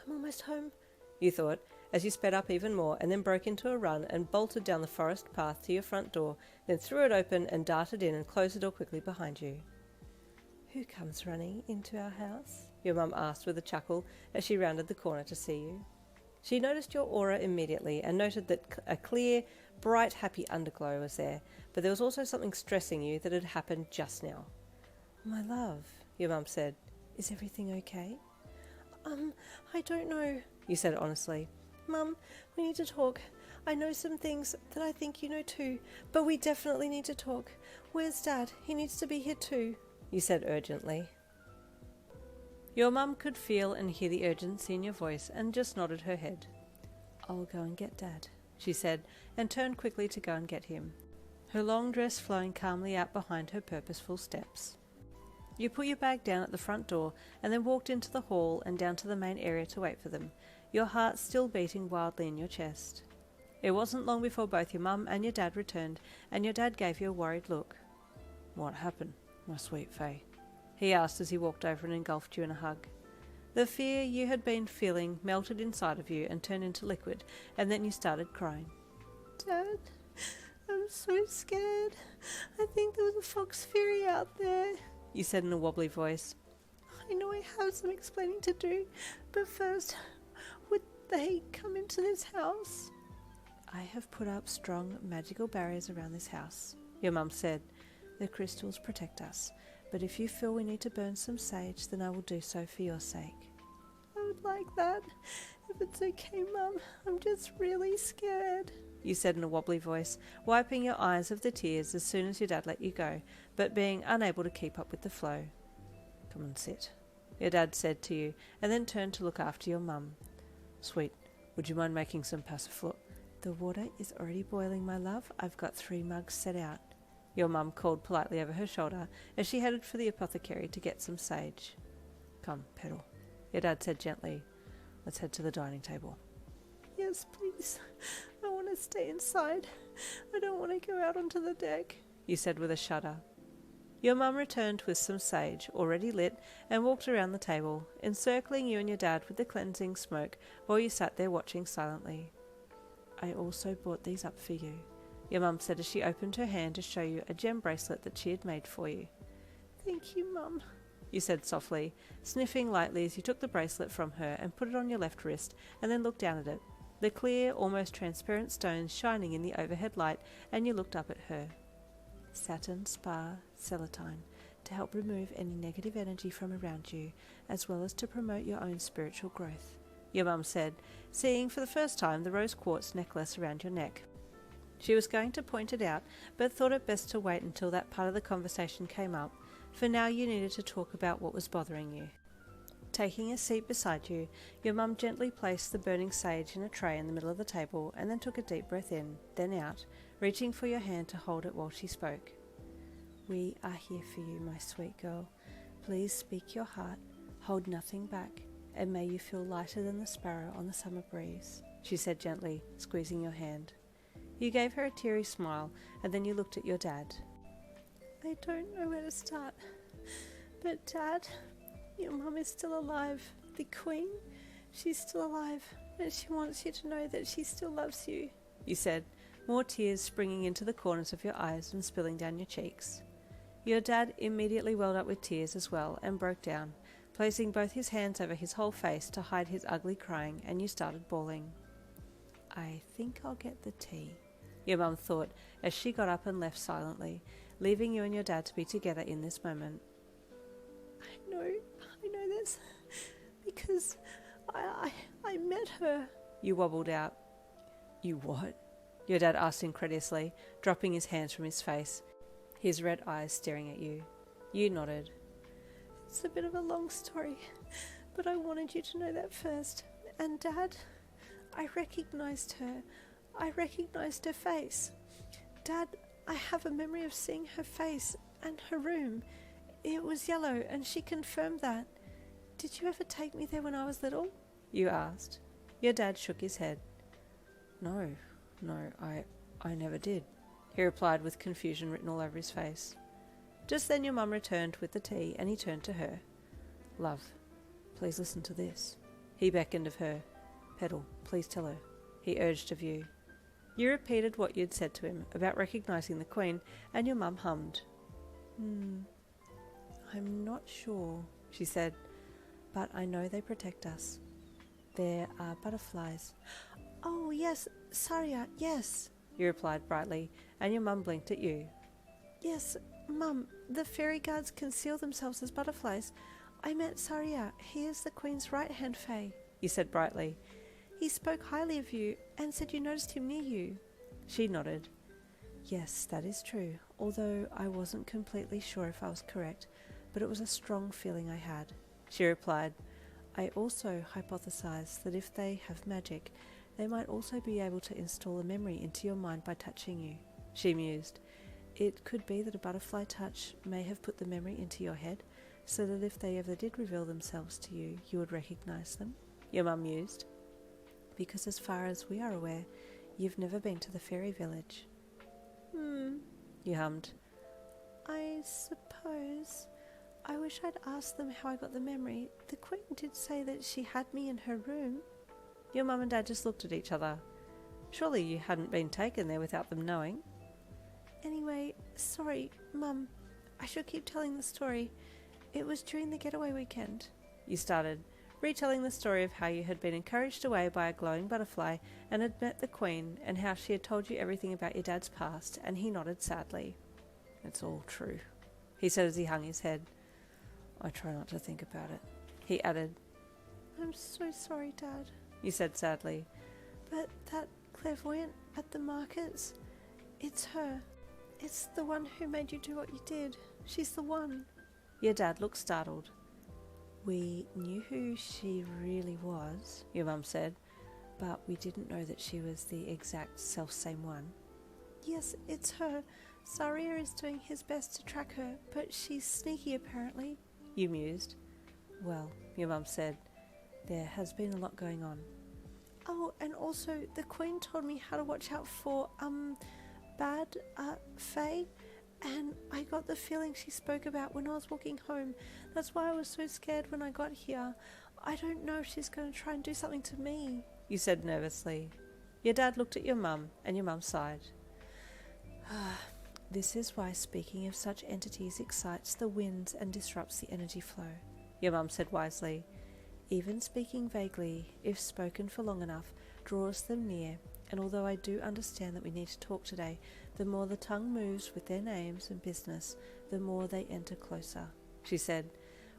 I'm almost home, you thought, as you sped up even more and then broke into a run and bolted down the forest path to your front door, then threw it open and darted in and closed the door quickly behind you. Who comes running into our house? Your mum asked with a chuckle as she rounded the corner to see you. She noticed your aura immediately and noted that a clear, bright, happy underglow was there, but there was also something stressing you that had happened just now. My love, your mum said, is everything okay? I don't know, you said honestly. Mum, we need to talk. I know some things that I think you know too, but we definitely need to talk. Where's Dad? He needs to be here too, you said urgently. Your mum could feel and hear the urgency in your voice and just nodded her head. I'll go and get Dad, she said, and turned quickly to go and get him, her long dress flowing calmly out behind her purposeful steps. You put your bag down at the front door and then walked into the hall and down to the main area to wait for them, your heart still beating wildly in your chest. It wasn't long before both your mum and your dad returned, and your dad gave you a worried look. What happened, my sweet Fae? He asked as he walked over and engulfed you in a hug. The fear you had been feeling melted inside of you and turned into liquid, and then you started crying. Dad, I'm so scared. I think there was a fox fury out there, you said in a wobbly voice. I know I have some explaining to do, but first, would they come into this house? I have put up strong magical barriers around this house, your mum said. The crystals protect us, but if you feel we need to burn some sage, then I will do so for your sake. I would like that. If it's okay, Mum, I'm just really scared, you said in a wobbly voice, wiping your eyes of the tears as soon as your dad let you go, but being unable to keep up with the flow. Come and sit, your dad said to you, and then turned to look after your mum. Sweet, would you mind making some passiflora? The water is already boiling, my love. I've got 3 mugs set out, your mum called politely over her shoulder as she headed for the apothecary to get some sage. Come, Petal, your dad said gently. Let's head to the dining table. Yes, please. I want to stay inside. I don't want to go out onto the deck, you said with a shudder. Your mum returned with some sage, already lit, and walked around the table, encircling you and your dad with the cleansing smoke while you sat there watching silently. I also bought these up for you, your mum said as she opened her hand to show you a gem bracelet that she had made for you. Thank you, Mum, you said softly, sniffing lightly as you took the bracelet from her and put it on your left wrist and then looked down at it, the clear, almost transparent stones shining in the overhead light, and you looked up at her. Satin Spar Celatine, to help remove any negative energy from around you, as well as to promote your own spiritual growth, your mum said, seeing for the first time the rose quartz necklace around your neck. She was going to point it out, but thought it best to wait until that part of the conversation came up. For now you needed to talk about what was bothering you. Taking a seat beside you, your mum gently placed the burning sage in a tray in the middle of the table and then took a deep breath in, then out, reaching for your hand to hold it while she spoke. We are here for you, my sweet girl. Please speak your heart, hold nothing back, and may you feel lighter than the sparrow on the summer breeze, she said gently, squeezing your hand. You gave her a teary smile, and then you looked at your dad. I don't know where to start, but Dad, your mum is still alive. The Queen, she's still alive, and she wants you to know that she still loves you, you said, more tears springing into the corners of your eyes and spilling down your cheeks. Your dad immediately welled up with tears as well and broke down, placing both his hands over his whole face to hide his ugly crying, and you started bawling. I think I'll get the tea, your mum thought as she got up and left silently, leaving you and your dad to be together in this moment. I know this, because I met her, you wobbled out. You what? Your dad asked incredulously, dropping his hands from his face, his red eyes staring at you. You nodded. It's a bit of a long story, but I wanted you to know that first. And Dad, I recognized her. I recognized her face. Dad, I have a memory of seeing her face and her room. It was yellow, and she confirmed that. Did you ever take me there when I was little? You asked. Your dad shook his head. No, I never did, he replied with confusion written all over his face. Just then your mum returned with the tea, and he turned to her. Love, please listen to this. He beckoned of her. Petal, please tell her, he urged of you. You repeated what you'd said to him about recognizing the Queen, and your mum hummed. I'm not sure, she said, but I know they protect us. There are butterflies. Oh, yes, Saria, yes, you replied brightly, and your mum blinked at you. Yes, Mum, the fairy guards conceal themselves as butterflies. I met Saria. He is the Queen's right-hand fae, you said brightly. He spoke highly of you and said you noticed him near you. She nodded. Yes, that is true, although I wasn't completely sure if I was correct, but it was a strong feeling I had. She replied, I also hypothesized that if they have magic, they might also be able to install a memory into your mind by touching you. She mused. It could be that a butterfly touch may have put the memory into your head, so that if they ever did reveal themselves to you, you would recognize them. Your mum mused. Because as far as we are aware, you've never been to the fairy village. You hummed. I suppose. I wish I'd asked them how I got the memory. The Queen did say that she had me in her room. Your mum and dad just looked at each other. Surely you hadn't been taken there without them knowing. Anyway, sorry, Mum. I should keep telling the story. It was during the getaway weekend. You started, retelling the story of how you had been encouraged away by a glowing butterfly and had met the Queen, and how she had told you everything about your dad's past, and he nodded sadly. It's all true, he said as he hung his head. I try not to think about it, he added. I'm so sorry, Dad, you said sadly. But that clairvoyant at the markets, it's her. It's the one who made you do what you did. She's the one. Your dad looked startled. We knew who she really was, your mum said, but we didn't know that she was the exact self-same one. Yes, it's her. Saria is doing his best to track her, but she's sneaky apparently, you mused. Well, your mum said, there has been a lot going on. Oh, and also the Queen told me how to watch out for, bad, fae, and I got the feeling she spoke about when I was walking home. That's why I was so scared when I got here. I don't know if she's going to try and do something to me, you said nervously. Your dad looked at your mum, and your mum sighed. This is why speaking of such entities excites the winds and disrupts the energy flow, your mum said wisely. Even speaking vaguely, if spoken for long enough, draws them near, and although I do understand that we need to talk today, the more the tongue moves with their names and business, the more they enter closer. She said,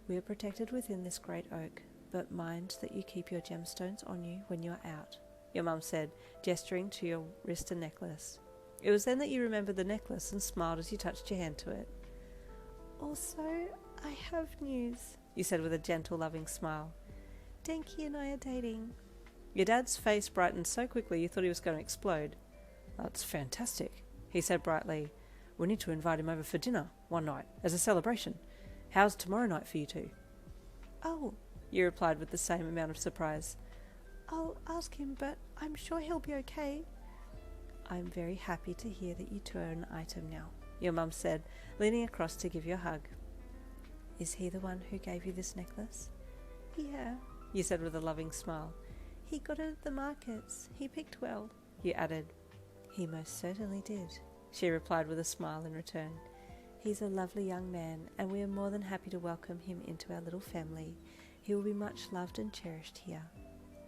we are protected within this great oak, but mind that you keep your gemstones on you when you are out, your mum said, gesturing to your wrist and necklace. It was then that you remembered the necklace and smiled as you touched your hand to it. Also, I have news, you said with a gentle, loving smile. Denki and I are dating. Your dad's face brightened so quickly you thought he was going to explode. That's fantastic, he said brightly. We need to invite him over for dinner one night as a celebration. How's tomorrow night for you two? Oh, You replied with the same amount of surprise. I'll ask him, but I'm sure he'll be okay. I'm very happy to hear that you two are an item now, your mum said, leaning across to give you a hug. Is he the one who gave you this necklace? Yeah, You said with a loving smile. he got it at the markets. He picked well. You added. He most certainly did, she replied with a smile in return. He's a lovely young man, and we are more than happy to welcome him into our little family. He will be much loved and cherished here.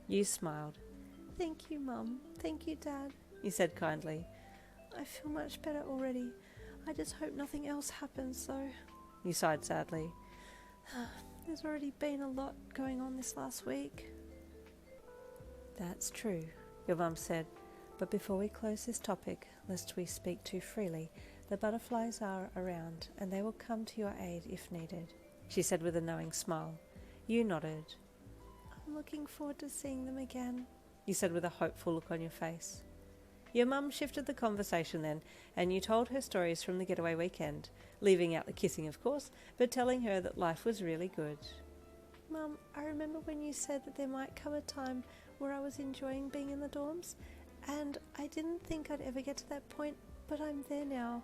You smiled. Thank you, Mum. Thank you, Dad. You said kindly. I feel much better already. I just hope nothing else happens, though. You sighed sadly. There's already been a lot going on this last week. That's true, your mum said. But before we close this topic, lest we speak too freely, the butterflies are around, and they will come to your aid if needed, she said with a knowing smile. You nodded. I'm looking forward to seeing them again, you said with a hopeful look on your face. Your mum shifted the conversation then, and you told her stories from the getaway weekend, leaving out the kissing of course, but telling her that life was really good. Mum, I remember when you said that there might come a time where I was enjoying being in the dorms, and I didn't think I'd ever get to that point, but I'm there now.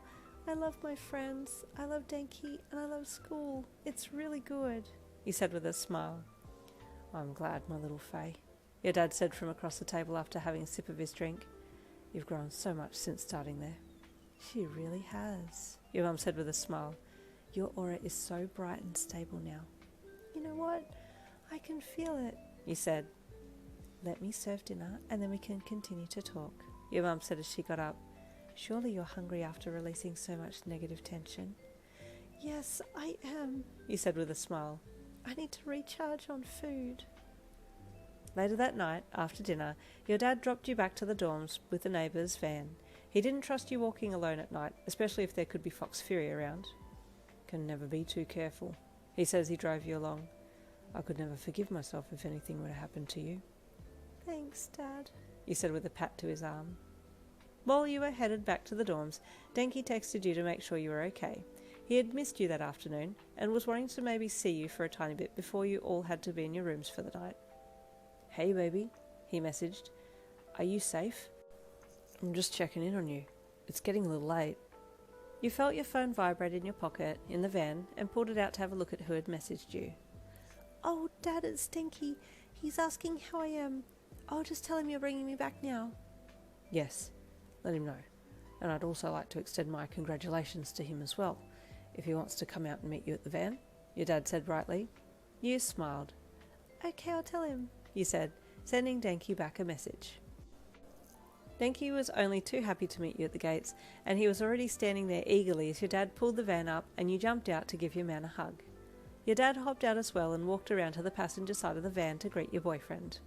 I love my friends, I love Denki, and I love school. It's really good, you said with a smile. I'm glad, my little Fae, your dad said from across the table after having a sip of his drink. You've grown so much since starting there. She really has, your mum said with a smile. Your aura is so bright and stable now. You know what? I can feel it, you said. Let me serve dinner and then we can continue to talk, your mum said as she got up. Surely you're hungry after releasing so much negative tension. Yes, I am, you said with a smile. I need to recharge on food. Later that night, after dinner, your dad dropped you back to the dorms with the neighbour's van. He didn't trust you walking alone at night, especially if there could be Fox Fury around. Can never be too careful, he said as he drove you along. I could never forgive myself if anything were to happen to you. Thanks, Dad, you said with a pat to his arm. While you were headed back to the dorms, Denki texted you to make sure you were okay. He had missed you that afternoon and was wanting to maybe see you for a tiny bit before you all had to be in your rooms for the night. Hey baby, he messaged. Are you safe? I'm just checking in on you. It's getting a little late. You felt your phone vibrate in your pocket in the van and pulled it out to have a look at who had messaged you. Oh, Dad, it's Denki. He's asking how I am. I'll just tell him you're bringing me back now. Yes, let him know. And I'd also like to extend my congratulations to him as well, if he wants to come out and meet you at the van, your dad said brightly. You smiled. Okay, I'll tell him, you said, sending Denki back a message. Denki was only too happy to meet you at the gates, and he was already standing there eagerly as your dad pulled the van up and you jumped out to give your man a hug. Your dad hopped out as well and walked around to the passenger side of the van to greet your boyfriend.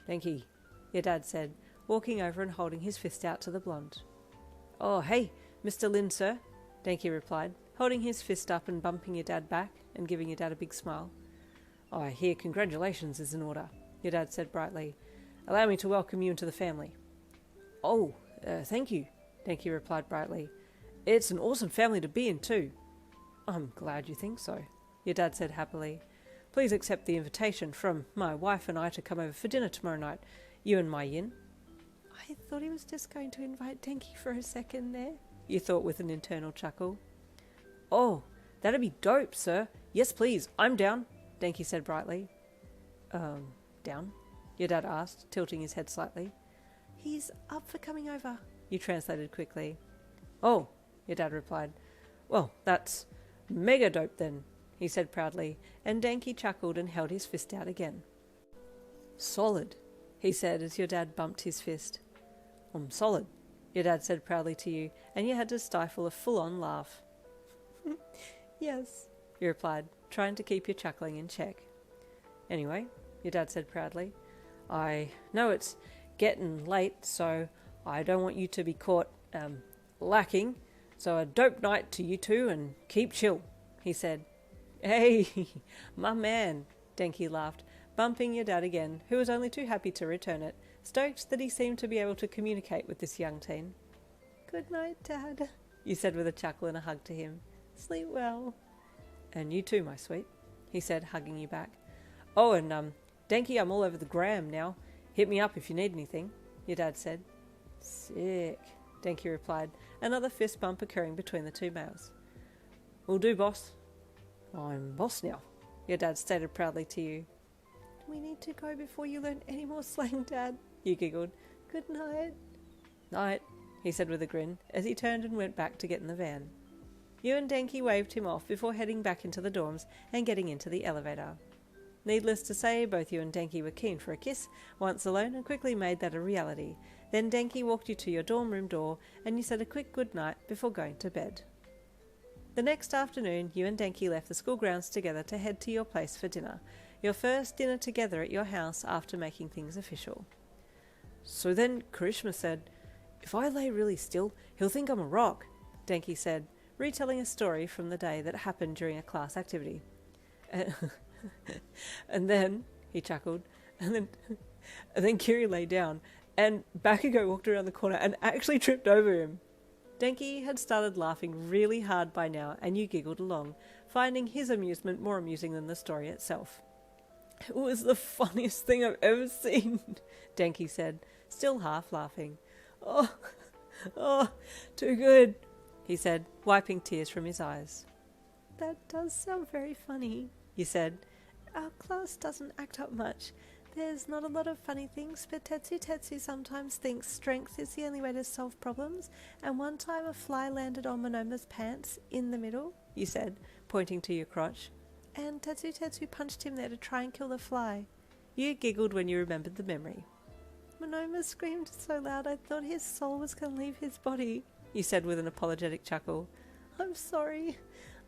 Denki, your dad said, walking over and holding his fist out to the blonde. Oh, hey, Mr. Lin, sir, Denki replied, holding his fist up and bumping your dad back and giving your dad a big smile. Oh, I hear congratulations is in order, your dad said brightly. Allow me to welcome you into the family. Oh, thank you, Denki replied brightly. It's an awesome family to be in too. I'm glad you think so, your dad said happily. Please accept the invitation from my wife and I to come over for dinner tomorrow night, you and my yin. I thought he was just going to invite Denki for a second there, you thought with an internal chuckle. Oh, that'd be dope, sir. Yes, please, I'm down, Denki said brightly. Down? Your dad asked, tilting his head slightly. He's up for coming over, you translated quickly. Oh, your dad replied. Well, that's mega dope then, he said proudly, and Denki chuckled and held his fist out again. Solid, he said as your dad bumped his fist. I'm solid, your dad said proudly to you, and you had to stifle a full-on laugh. Yes, you replied, trying to keep your chuckling in check. Anyway, your dad said proudly, I know it's getting late, so I don't want you to be caught lacking, so a dope night to you two and keep chill, he said. Hey, my man, Denki laughed, bumping your dad again, who was only too happy to return it, stoked that he seemed to be able to communicate with this young teen. Good night, Dad, you said with a chuckle and a hug to him. Sleep well. And you too, my sweet, he said, hugging you back. Oh, and Denki, I'm all over the gram now. Hit me up if you need anything, your dad said. Sick, Denki replied, another fist bump occurring between the two males. Will do, boss. I'm boss now, your dad stated proudly to you. We need to go before you learn any more slang, Dad, you giggled. Good night. Night, he said with a grin, as he turned and went back to get in the van. You and Denki waved him off before heading back into the dorms and getting into the elevator. Needless to say, both you and Denki were keen for a kiss, once alone, and quickly made that a reality. Then Denki walked you to your dorm room door, and you said a quick good night before going to bed. The next afternoon, you and Denki left the school grounds together to head to your place for dinner, your first dinner together at your house after making things official. So then, Karishma said, if I lay really still, he'll think I'm a rock, Denki said, retelling a story from the day that happened during a class activity. And then, he chuckled, and then Kiri lay down, and Bakugo walked around the corner and actually tripped over him. Denki had started laughing really hard by now, and you giggled along, finding his amusement more amusing than the story itself. It was the funniest thing I've ever seen, Denki said, still half laughing. Oh, too good, he said, wiping tears from his eyes. That does sound very funny, you said. Our class doesn't act up much. There's not a lot of funny things, but Tetsu sometimes thinks strength is the only way to solve problems, and one time a fly landed on Monoma's pants in the middle, you said, pointing to your crotch. And Tetsu punched him there to try and kill the fly. You giggled when you remembered the memory. Monoma screamed so loud I thought his soul was going to leave his body, you said with an apologetic chuckle. I'm sorry.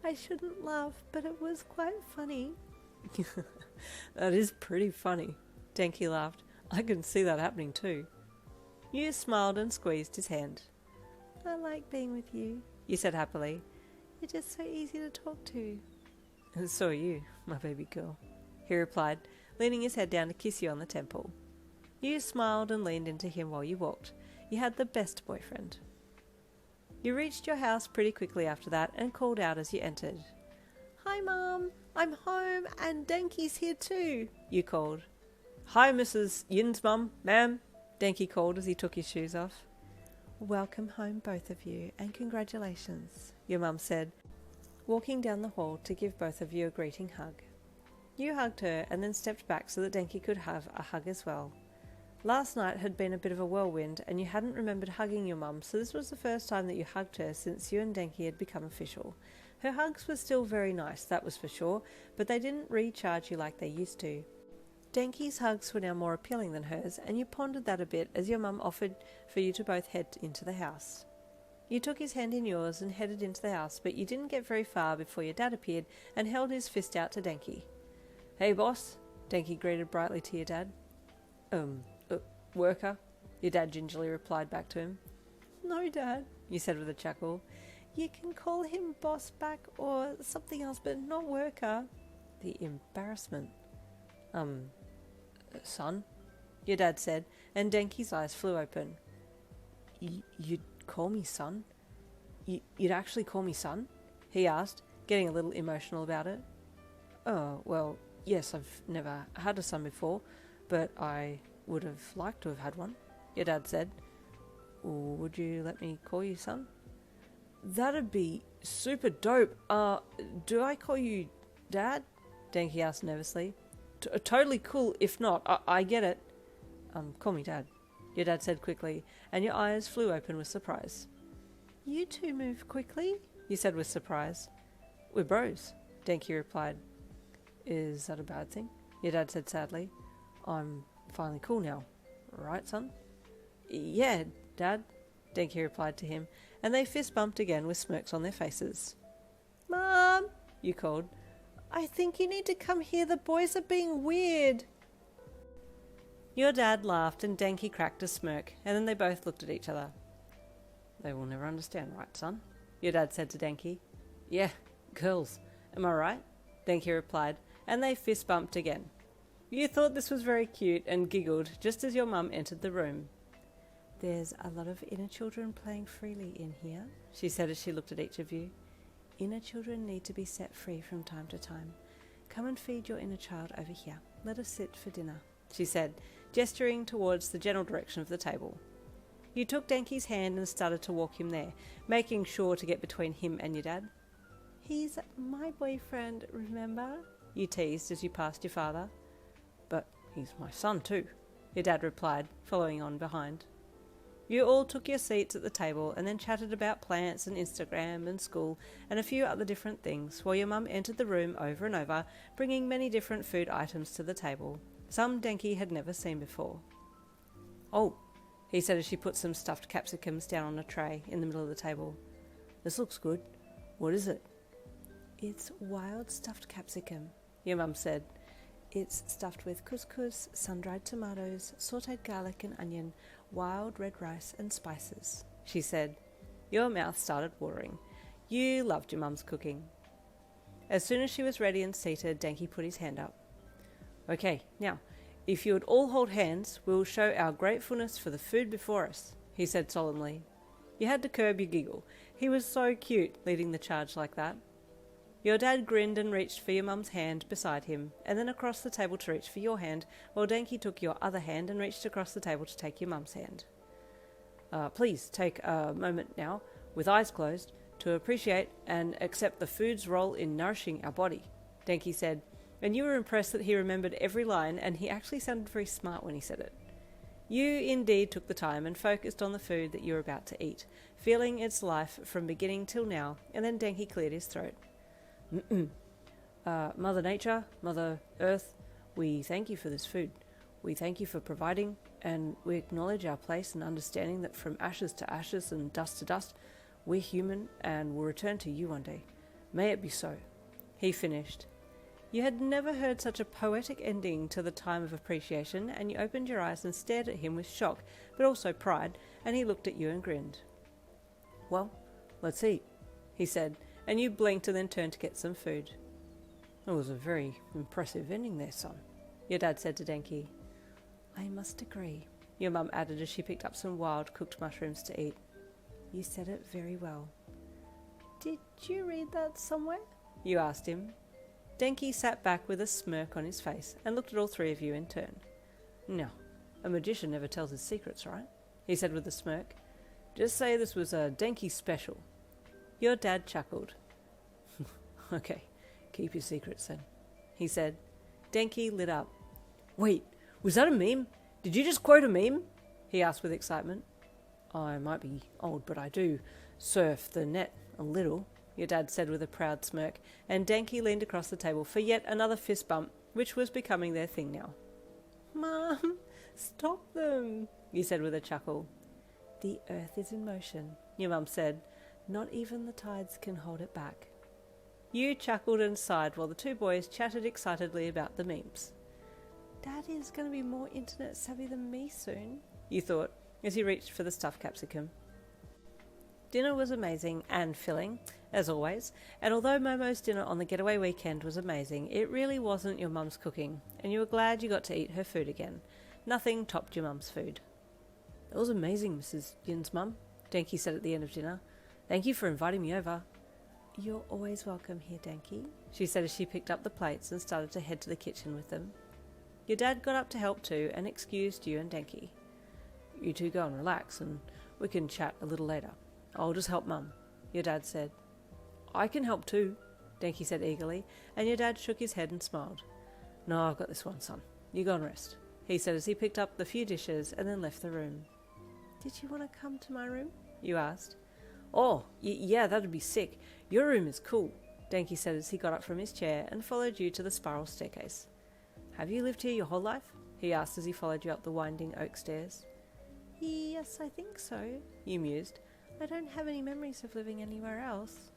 I shouldn't laugh, but it was quite funny. That is pretty funny, Denki laughed. I can see that happening too. You smiled and squeezed his hand. I like being with you, you said happily. You're just so easy to talk to. And so are you, my baby girl, he replied, leaning his head down to kiss you on the temple. You smiled and leaned into him while you walked. You had the best boyfriend. You reached your house pretty quickly after that and called out as you entered. Hi, Mum. I'm home and Denki's here too, you called. Hi, Mrs. Yin's mum, ma'am, Denki called as he took his shoes off. Welcome home, both of you, and congratulations, your mum said, walking down the hall to give both of you a greeting hug. You hugged her and then stepped back so that Denki could have a hug as well. Last night had been a bit of a whirlwind and you hadn't remembered hugging your mum, so this was the first time that you hugged her since you and Denki had become official. Her hugs were still very nice, that was for sure, but they didn't recharge you like they used to. Denki's hugs were now more appealing than hers, and you pondered that a bit as your mum offered for you to both head into the house. You took his hand in yours and headed into the house, but you didn't get very far before your dad appeared and held his fist out to Denki. Hey boss, Denki greeted brightly to your dad. Worker, your dad gingerly replied back to him. No, Dad, you said with a chuckle. You can call him boss back or something else, but not worker. The embarrassment. Son, your dad said, and Denki's eyes flew open. You'd call me son? You'd actually call me son? He asked, getting a little emotional about it. Oh, well, yes, I've never had a son before, but I would have liked to have had one, your dad said. Would you let me call you son? That'd be super dope. Do I call you Dad? Denki asked nervously. Totally cool if not. I get it. Call me Dad, your dad said quickly, and your eyes flew open with surprise. You two move quickly, you said with surprise. We're bros, Denki replied. Is that a bad thing? Your dad said sadly. I'm finally cool now, right, son? Yeah, Dad, Denki replied to him, and they fist bumped again with smirks on their faces. Mom, you called. I think you need to come here. The boys are being weird. Your dad laughed and Denki cracked a smirk, and then they both looked at each other. They will never understand, right, son? Your dad said to Denki. Yeah, girls. Am I right? Denki replied, and they fist bumped again. You thought this was very cute and giggled just as your mum entered the room. There's a lot of inner children playing freely in here, she said as she looked at each of you. Inner children need to be set free from time to time. Come and feed your inner child over here. Let us sit for dinner, she said, gesturing towards the general direction of the table. You took Denki's hand and started to walk him there, making sure to get between him and your dad. He's my boyfriend, remember? You teased as you passed your father. But he's my son too, your dad replied, following on behind. You all took your seats at the table and then chatted about plants and Instagram and school and a few other different things while your mum entered the room over and over, bringing many different food items to the table, some Denki had never seen before. Oh, he said as she put some stuffed capsicums down on a tray in the middle of the table. This looks good. What is it? It's wild stuffed capsicum, your mum said. It's stuffed with couscous, sun-dried tomatoes, sautéed garlic and onion, wild red rice and spices, she said. Your mouth started watering. You loved your mum's cooking. As soon as she was ready and seated, Denki put his hand up. Okay, now, if you would all hold hands, we'll show our gratefulness for the food before us, he said solemnly. You had to curb your giggle. He was so cute, leading the charge like that. Your dad grinned and reached for your mum's hand beside him, and then across the table to reach for your hand, while Denki took your other hand and reached across the table to take your mum's hand. Please take a moment now, with eyes closed, to appreciate and accept the food's role in nourishing our body, Denki said, and you were impressed that he remembered every line, and he actually sounded very smart when he said it. You indeed took the time and focused on the food that you were about to eat, feeling its life from beginning till now, and then Denki cleared his throat. Mother Nature, Mother Earth, we thank you for this food. We thank you for providing, and we acknowledge our place in understanding that from ashes to ashes and dust to dust, we're human and will return to you one day. May it be so. He finished. You had never heard such a poetic ending to the time of appreciation, and you opened your eyes and stared at him with shock, but also pride, and he looked at you and grinned. Well, let's eat, he said, and you blinked and then turned to get some food. It was a very impressive ending there, son, your dad said to Denki. I must agree, your mum added as she picked up some wild cooked mushrooms to eat. You said it very well. Did you read that somewhere? You asked him. Denki sat back with a smirk on his face and looked at all three of you in turn. No, a magician never tells his secrets, right? He said with a smirk. Just say this was a Denki special. Your dad chuckled. Okay, keep your secrets then, he said. Denki lit up. Wait, was that a meme? Did you just quote a meme? He asked with excitement. I might be old, but I do surf the net a little, your dad said with a proud smirk, and Denki leaned across the table for yet another fist bump, which was becoming their thing now. Mum, stop them, you said with a chuckle. The earth is in motion, your mum said. Not even the tides can hold it back. You chuckled and sighed while the two boys chatted excitedly about the memes. Daddy's going to be more internet savvy than me soon, you thought, as he reached for the stuffed capsicum. Dinner was amazing and filling, as always, and although Momo's dinner on the getaway weekend was amazing, it really wasn't your mum's cooking, and you were glad you got to eat her food again. Nothing topped your mum's food. That was amazing, Mrs. Yin's mum, Denki said at the end of dinner. Thank you for inviting me over. You're always welcome here, Denki, she said as she picked up the plates and started to head to the kitchen with them. Your dad got up to help too and excused you and Denki. You two go and relax and we can chat a little later. I'll just help Mum, your dad said. I can help too, Denki said eagerly, and your dad shook his head and smiled. No, I've got this one, son. You go and rest, he said as he picked up the few dishes and then left the room. Did you want to come to my room? You asked. Oh, yeah, that'd be sick. Your room is cool, Denki said as he got up from his chair and followed you to the spiral staircase. Have you lived here your whole life? He asked as he followed you up the winding oak stairs. Yes, I think so, you mused. I don't have any memories of living anywhere else.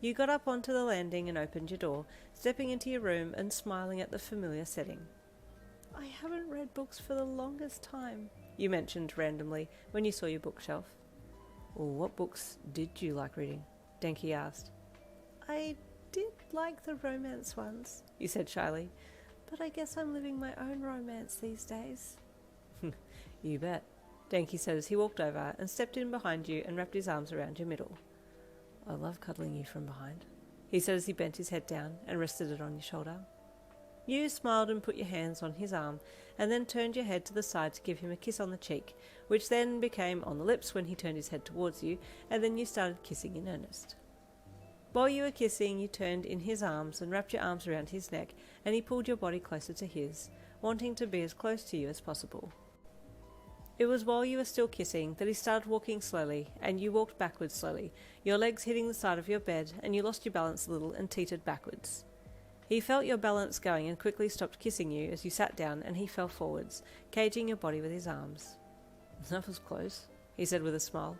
You got up onto the landing and opened your door, stepping into your room and smiling at the familiar setting. I haven't read books for the longest time, you mentioned randomly when you saw your bookshelf. Well, what books did you like reading? Denki asked. I did like the romance ones, you said shyly, but I guess I'm living my own romance these days. You bet, Denki said as he walked over and stepped in behind you and wrapped his arms around your middle. I love cuddling you from behind, he said as he bent his head down and rested it on your shoulder. You smiled and put your hands on his arm and then turned your head to the side to give him a kiss on the cheek, which then became on the lips when he turned his head towards you, and then you started kissing in earnest. While you were kissing, you turned in his arms and wrapped your arms around his neck, and he pulled your body closer to his, wanting to be as close to you as possible. It was while you were still kissing that he started walking slowly, and you walked backwards slowly, your legs hitting the side of your bed, and you lost your balance a little and teetered backwards. He felt your balance going and quickly stopped kissing you as you sat down, and he fell forwards, caging your body with his arms. That was close, he said with a smile.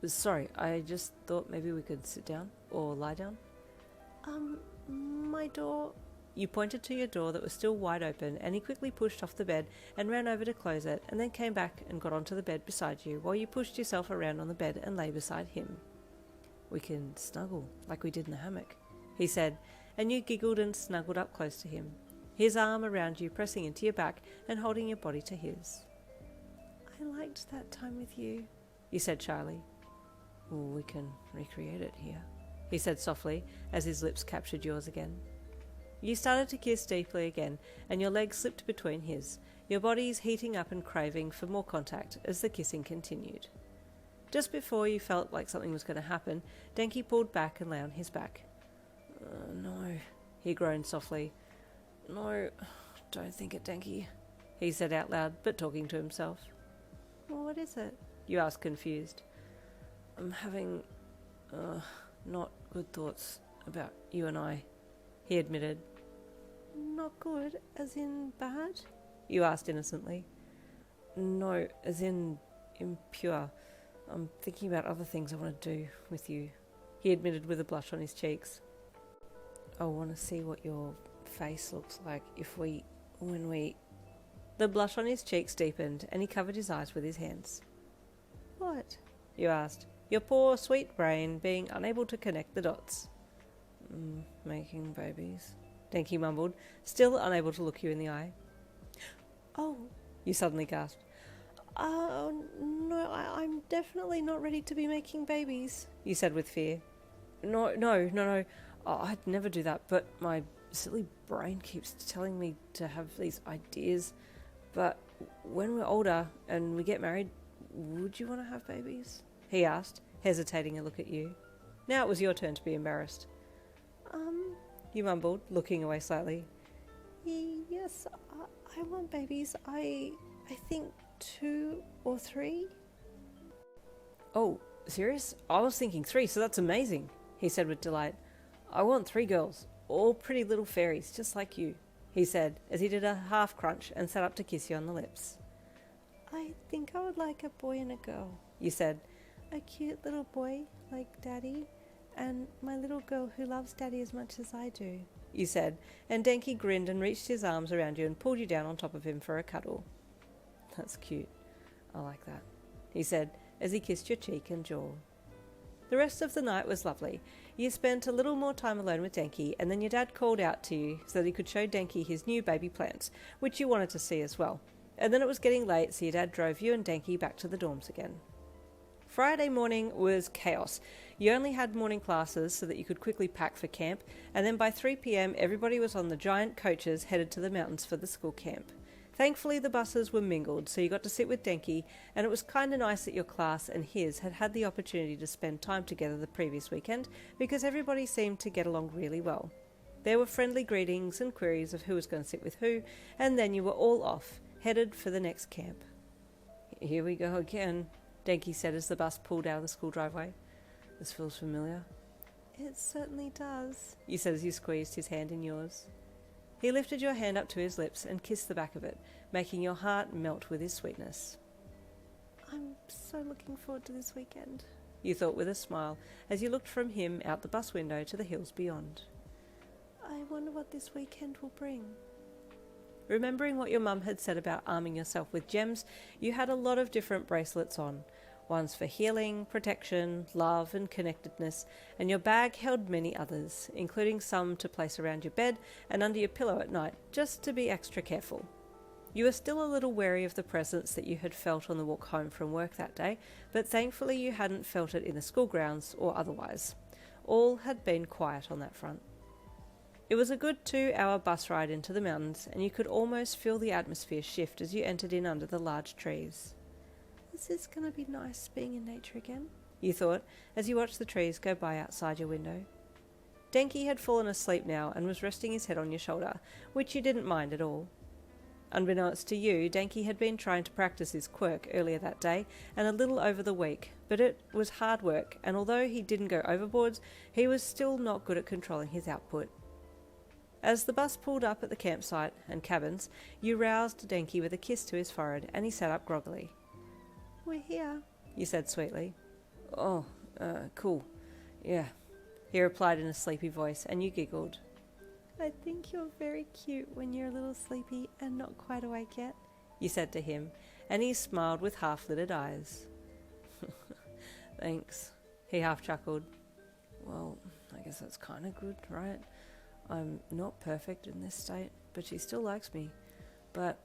Sorry, I just thought maybe we could sit down or lie down. My door... You pointed to your door that was still wide open, and he quickly pushed off the bed and ran over to close it, and then came back and got onto the bed beside you while you pushed yourself around on the bed and lay beside him. We can snuggle like we did in the hammock, he said, and you giggled and snuggled up close to him, his arm around you pressing into your back and holding your body to his. I liked that time with you, you said shyly. Well, we can recreate it here, he said softly as his lips captured yours again. You started to kiss deeply again, and your legs slipped between his, your bodies heating up and craving for more contact as the kissing continued. Just before you felt like something was going to happen, Denki pulled back and lay on his back. No, he groaned softly. No, don't think it, Denki, he said out loud, but talking to himself. Well, what is it? You asked, confused. I'm having, not good thoughts about you and I, he admitted. Not good, as in bad? You asked innocently. No, as in impure. I'm thinking about other things I want to do with you, he admitted with a blush on his cheeks. I want to see what your face looks like when we... The blush on his cheeks deepened, and he covered his eyes with his hands. What? You asked, your poor, sweet brain being unable to connect the dots. Making babies, Denki mumbled, still unable to look you in the eye. Oh, you suddenly gasped. No, I'm definitely not ready to be making babies, you said with fear. No. Oh, I'd never do that, but my silly brain keeps telling me to have these ideas. But when we're older and we get married, would you want to have babies? He asked, hesitating a look at you. Now it was your turn to be embarrassed. You mumbled, looking away slightly. Yes, I want babies. I think 2 or 3. Oh, serious? I was thinking 3, so that's amazing, he said with delight. I want 3 girls, all pretty little fairies, just like you, he said, as he did a half crunch and sat up to kiss you on the lips. I think I would like a boy and a girl, you said. A cute little boy, like Daddy, and my little girl who loves Daddy as much as I do, you said, and Denki grinned and reached his arms around you and pulled you down on top of him for a cuddle. That's cute. I like that, he said, as he kissed your cheek and jaw. The rest of the night was lovely. You spent a little more time alone with Denki, and then your dad called out to you so that he could show Denki his new baby plants, which you wanted to see as well. And then it was getting late, so your dad drove you and Denki back to the dorms again. Friday morning was chaos. You only had morning classes so that you could quickly pack for camp, and then by 3 p.m. everybody was on the giant coaches headed to the mountains for the school camp. Thankfully the buses were mingled, so you got to sit with Denki, and it was kind of nice that your class and his had had the opportunity to spend time together the previous weekend, because everybody seemed to get along really well. There were friendly greetings and queries of who was going to sit with who, and then you were all off, headed for the next camp. Here we go again, Denki said as the bus pulled out of the school driveway. This feels familiar. It certainly does, you said as you squeezed his hand in yours. He lifted your hand up to his lips and kissed the back of it, making your heart melt with his sweetness. I'm so looking forward to this weekend, you thought with a smile as you looked from him out the bus window to the hills beyond. I wonder what this weekend will bring. Remembering what your mum had said about arming yourself with gems, you had a lot of different bracelets on. Ones for healing, protection, love and connectedness, and your bag held many others, including some to place around your bed and under your pillow at night, just to be extra careful. You were still a little wary of the presence that you had felt on the walk home from work that day, but thankfully you hadn't felt it in the school grounds or otherwise. All had been quiet on that front. It was a good 2-hour bus ride into the mountains, and you could almost feel the atmosphere shift as you entered in under the large trees. This is going to be nice being in nature again, you thought, as you watched the trees go by outside your window. Denki had fallen asleep now and was resting his head on your shoulder, which you didn't mind at all. Unbeknownst to you, Denki had been trying to practice his quirk earlier that day and a little over the week, but it was hard work, and although he didn't go overboard, he was still not good at controlling his output. As the bus pulled up at the campsite and cabins, you roused Denki with a kiss to his forehead, and he sat up groggily. "We're here," you said sweetly. "Oh, cool. Yeah," he replied in a sleepy voice, and you giggled. "I think you're very cute when you're a little sleepy and not quite awake yet," you said to him, and he smiled with half-lidded eyes. "Thanks," he half-chuckled. "Well, I guess that's kind of good, right? I'm not perfect in this state, but she still likes me. But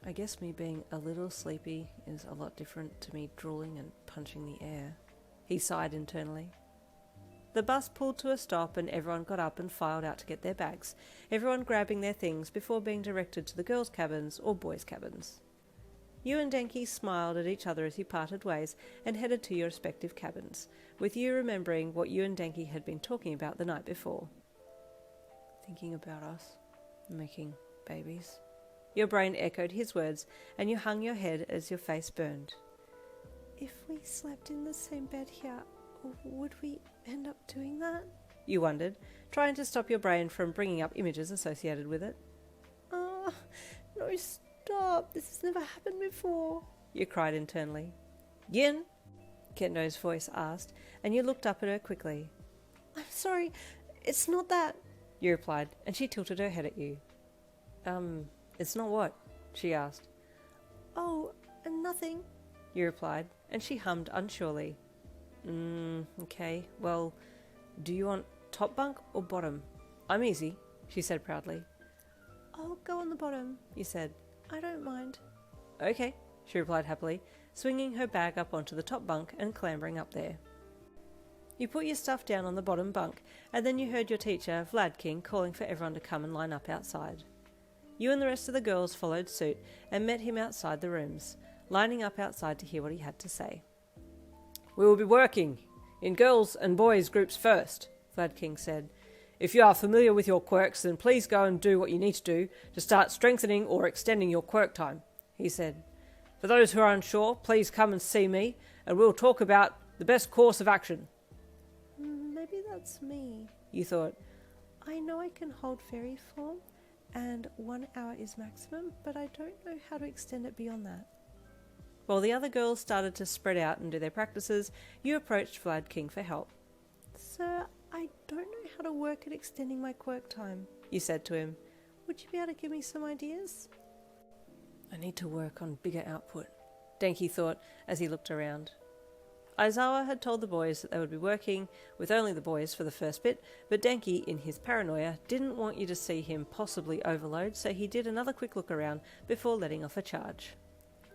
I guess me being a little sleepy is a lot different to me drooling and punching the air." He sighed internally. The bus pulled to a stop and everyone got up and filed out to get their bags, everyone grabbing their things before being directed to the girls' cabins or boys' cabins. You and Denki smiled at each other as you parted ways and headed to your respective cabins, with you remembering what you and Denki had been talking about the night before. Thinking about us, making babies. Your brain echoed his words, and you hung your head as your face burned. "If we slept in the same bed here, would we end up doing that?" you wondered, trying to stop your brain from bringing up images associated with it. "Oh, no, stop. This has never happened before," you cried internally. "Yin?" Kendo's voice asked, and you looked up at her quickly. "I'm sorry, it's not that," you replied, and she tilted her head at you. It's not what?" she asked. "Oh, nothing," you replied, and she hummed unsurely. Okay, well, do you want top bunk or bottom? I'm easy," she said proudly. "I'll go on the bottom," you said. "I don't mind." Okay, she replied happily, swinging her bag up onto the top bunk and clambering up there. You put your stuff down on the bottom bunk, and then you heard your teacher, Vlad King, calling for everyone to come and line up outside. You and the rest of the girls followed suit and met him outside the rooms, lining up outside to hear what he had to say. "We will be working in girls' and boys' groups first," Vlad King said. "If you are familiar with your quirks, then please go and do what you need to do to start strengthening or extending your quirk time," he said. "For those who are unsure, please come and see me, and we'll talk about the best course of action." "Maybe that's me," you thought. "I know I can hold fairy form, and 1 hour is maximum, but I don't know how to extend it beyond that." While the other girls started to spread out and do their practices, you approached Vlad King for help. "Sir, I don't know how to work at extending my quirk time," you said to him. "Would you be able to give me some ideas?" "I need to work on bigger output," Denki thought as he looked around. Aizawa had told the boys that they would be working with only the boys for the first bit, but Denki, in his paranoia, didn't want you to see him possibly overload, so he did another quick look around before letting off a charge.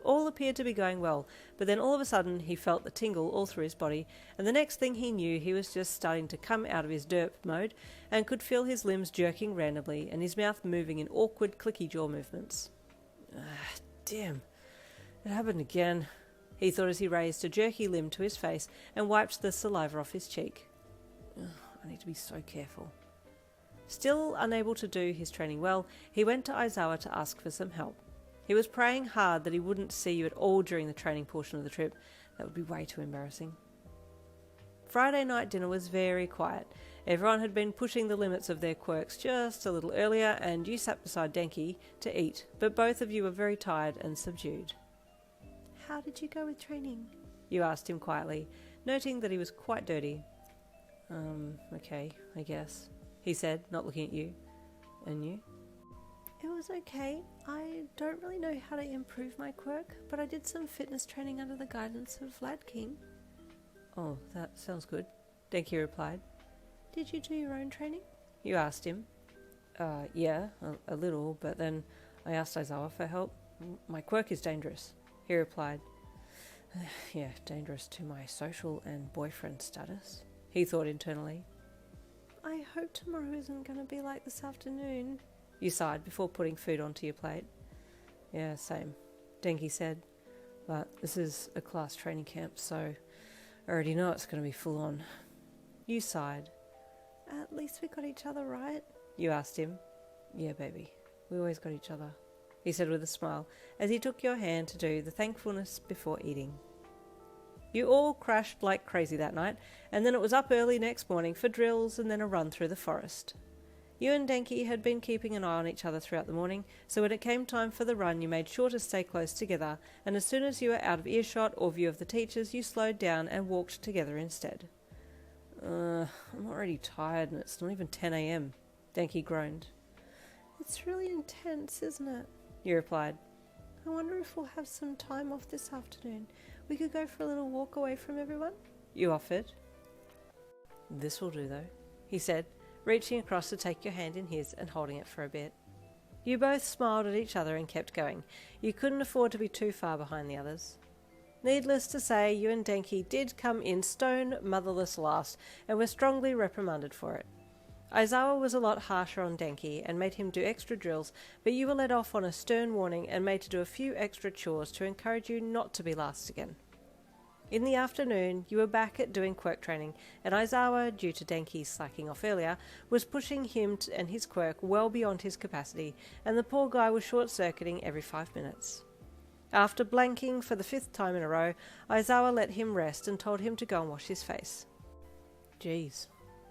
All appeared to be going well, but then all of a sudden he felt the tingle all through his body, and the next thing he knew he was just starting to come out of his derp mode and could feel his limbs jerking randomly and his mouth moving in awkward clicky jaw movements. Damn, it happened again, he thought as he raised a jerky limb to his face and wiped the saliva off his cheek. I need to be so careful. Still unable to do his training well, he went to Aizawa to ask for some help. He was praying hard that he wouldn't see you at all during the training portion of the trip. That would be way too embarrassing. Friday night dinner was very quiet. Everyone had been pushing the limits of their quirks just a little earlier, and you sat beside Denki to eat, but both of you were very tired and subdued. "How did you go with training?" you asked him quietly, noting that he was quite dirty. Okay, I guess, he said, not looking at you. And you? "It was okay. I don't really know how to improve my quirk, but I did some fitness training under the guidance of Lad King. Oh, that sounds good, Denki replied. Did you do your own training? You asked him. Yeah, a little, but then I asked Aizawa for help. My quirk is dangerous, he replied. Yeah, dangerous to my social and boyfriend status, he thought internally. I hope tomorrow isn't going to be like this afternoon, you sighed before putting food onto your plate. Yeah, same, Denki said. But this is a class training camp, so I already know it's going to be full on. You sighed. At least we got each other, right? You asked him. Yeah, baby, we always got each other, he said with a smile as he took your hand to do the thankfulness before eating. You all crashed like crazy that night, and then it was up early next morning for drills and then a run through the forest. You and Denki had been keeping an eye on each other throughout the morning, so when it came time for the run you made sure to stay close together, and as soon as you were out of earshot or view of the teachers you slowed down and walked together instead. I'm already tired and it's not even 10 a.m, Denki groaned. It's really intense, isn't it? You replied. I wonder if we'll have some time off this afternoon. We could go for a little walk away from everyone? You offered. This will do though, he said, reaching across to take your hand in his and holding it for a bit. You both smiled at each other and kept going. You couldn't afford to be too far behind the others. Needless to say, you and Denki did come in stone motherless last and were strongly reprimanded for it. Aizawa was a lot harsher on Denki and made him do extra drills, but you were let off on a stern warning and made to do a few extra chores to encourage you not to be last again. In the afternoon, you were back at doing quirk training, and Aizawa, due to Denki slacking off earlier, was pushing him and his quirk well beyond his capacity, and the poor guy was short-circuiting every 5 minutes. After blanking for the 5th time in a row, Aizawa let him rest and told him to go and wash his face. Jeez,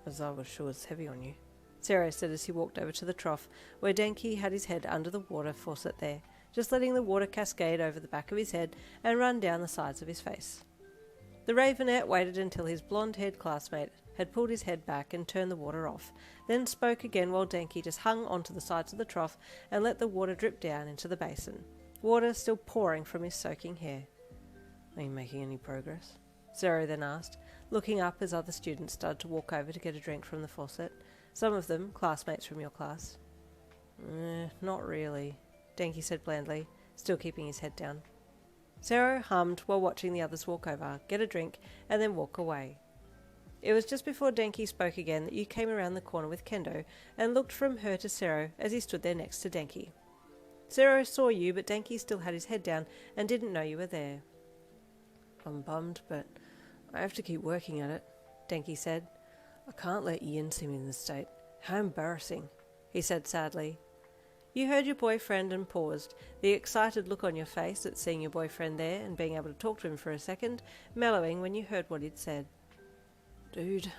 Aizawa sure is heavy on you, Sero said as he walked over to the trough, where Denki had his head under the water faucet there, just letting the water cascade over the back of his head and run down the sides of his face. The Ravenet waited until his blonde-haired classmate had pulled his head back and turned the water off, then spoke again while Denki just hung onto the sides of the trough and let the water drip down into the basin, water still pouring from his soaking hair. Are you making any progress? Sero then asked, looking up as other students started to walk over to get a drink from the faucet, some of them classmates from your class. Not really, Denki said blandly, still keeping his head down. Sero hummed while watching the others walk over, get a drink, and then walk away. It was just before Denki spoke again that you came around the corner with Kendo and looked from her to Sero as he stood there next to Denki. Sero saw you, but Denki still had his head down and didn't know you were there. I'm bummed, but I have to keep working at it, Denki said. I can't let Yin see me in this state. How embarrassing, he said sadly. You heard your boyfriend and paused, the excited look on your face at seeing your boyfriend there and being able to talk to him for a second, mellowing when you heard what he'd said. Dude,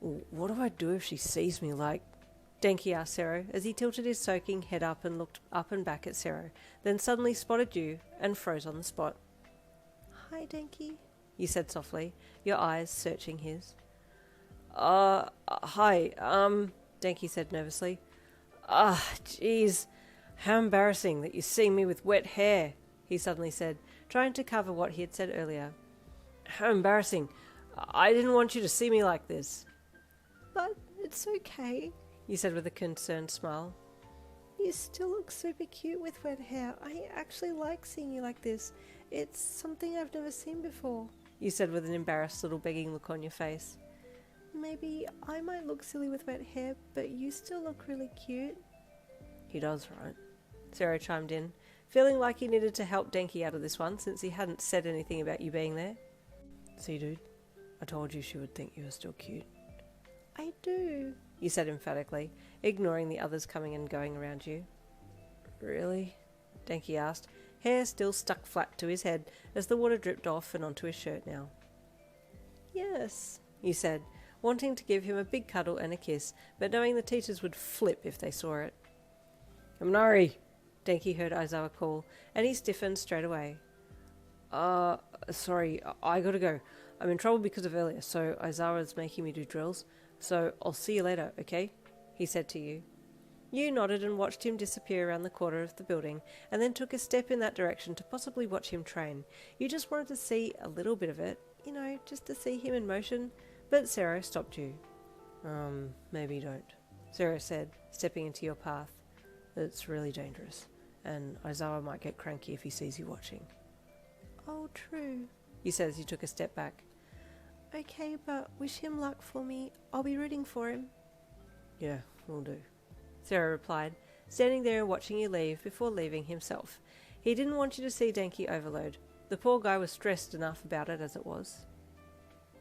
what do I do if she sees me like... Denki asked Sero as he tilted his soaking head up and looked up and back at Sero, then suddenly spotted you and froze on the spot. Hi, Denki, you said softly, your eyes searching his. Hi, Denki said nervously. Jeez, how embarrassing that you see me with wet hair, he suddenly said, trying to cover what he had said earlier. How embarrassing. I didn't want you to see me like this. But it's okay, you said with a concerned smile. You still look super cute with wet hair. I actually like seeing you like this. It's something I've never seen before, you said with an embarrassed little begging look on your face. Maybe I might look silly with wet hair, but you still look really cute. He does, right? Sero chimed in, feeling like he needed to help Denki out of this one since he hadn't said anything about you being there. See, dude, I told you she would think you were still cute. I do, you said emphatically, ignoring the others coming and going around you. Really? Denki asked, hair still stuck flat to his head as the water dripped off and onto his shirt now. Yes, you said, wanting to give him a big cuddle and a kiss, but knowing the teachers would flip if they saw it. Kaminari, Denki heard Aizawa call, and he stiffened straight away. Sorry, I gotta go. I'm in trouble because of earlier, so Aizawa's making me do drills, so I'll see you later, okay? He said to you. You nodded and watched him disappear around the corner of the building, and then took a step in that direction to possibly watch him train. You just wanted to see a little bit of it, just to see him in motion, but Zero stopped you. Maybe don't, Zero said, stepping into your path. It's really dangerous, and Aizawa might get cranky if he sees you watching. Oh, true, You said as you took a step back. Okay, but wish him luck for me. I'll be rooting for him. Yeah, will do, Zero replied, standing there and watching you leave before leaving himself. He didn't want you to see Denki overload. The poor guy was stressed enough about it as it was.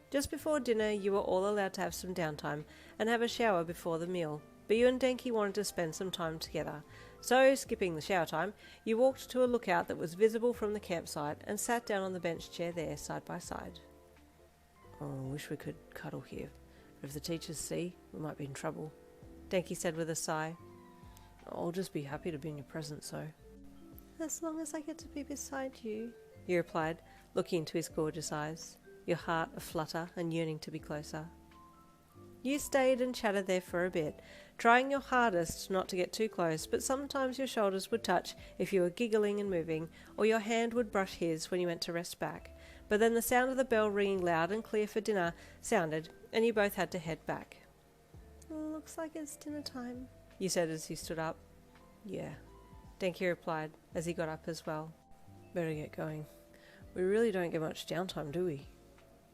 Just before dinner, you were all allowed to have some downtime and have a shower before the meal, but you and Denki wanted to spend some time together. So, skipping the shower time, you walked to a lookout that was visible from the campsite and sat down on the bench chair there side by side. Oh, I wish we could cuddle here, but if the teachers see, we might be in trouble, Denki said with a sigh. I'll just be happy to be in your presence, so. As long as I get to be beside you, he replied, looking into his gorgeous eyes, your heart aflutter and yearning to be closer. You stayed and chatted there for a bit, trying your hardest not to get too close, but sometimes your shoulders would touch if you were giggling and moving, or your hand would brush his when you went to rest back. But then the sound of the bell ringing loud and clear for dinner sounded, and you both had to head back. Looks like it's dinner time, you said as you stood up. Yeah, Denki replied as he got up as well. Better get going. We really don't get much downtime, do we?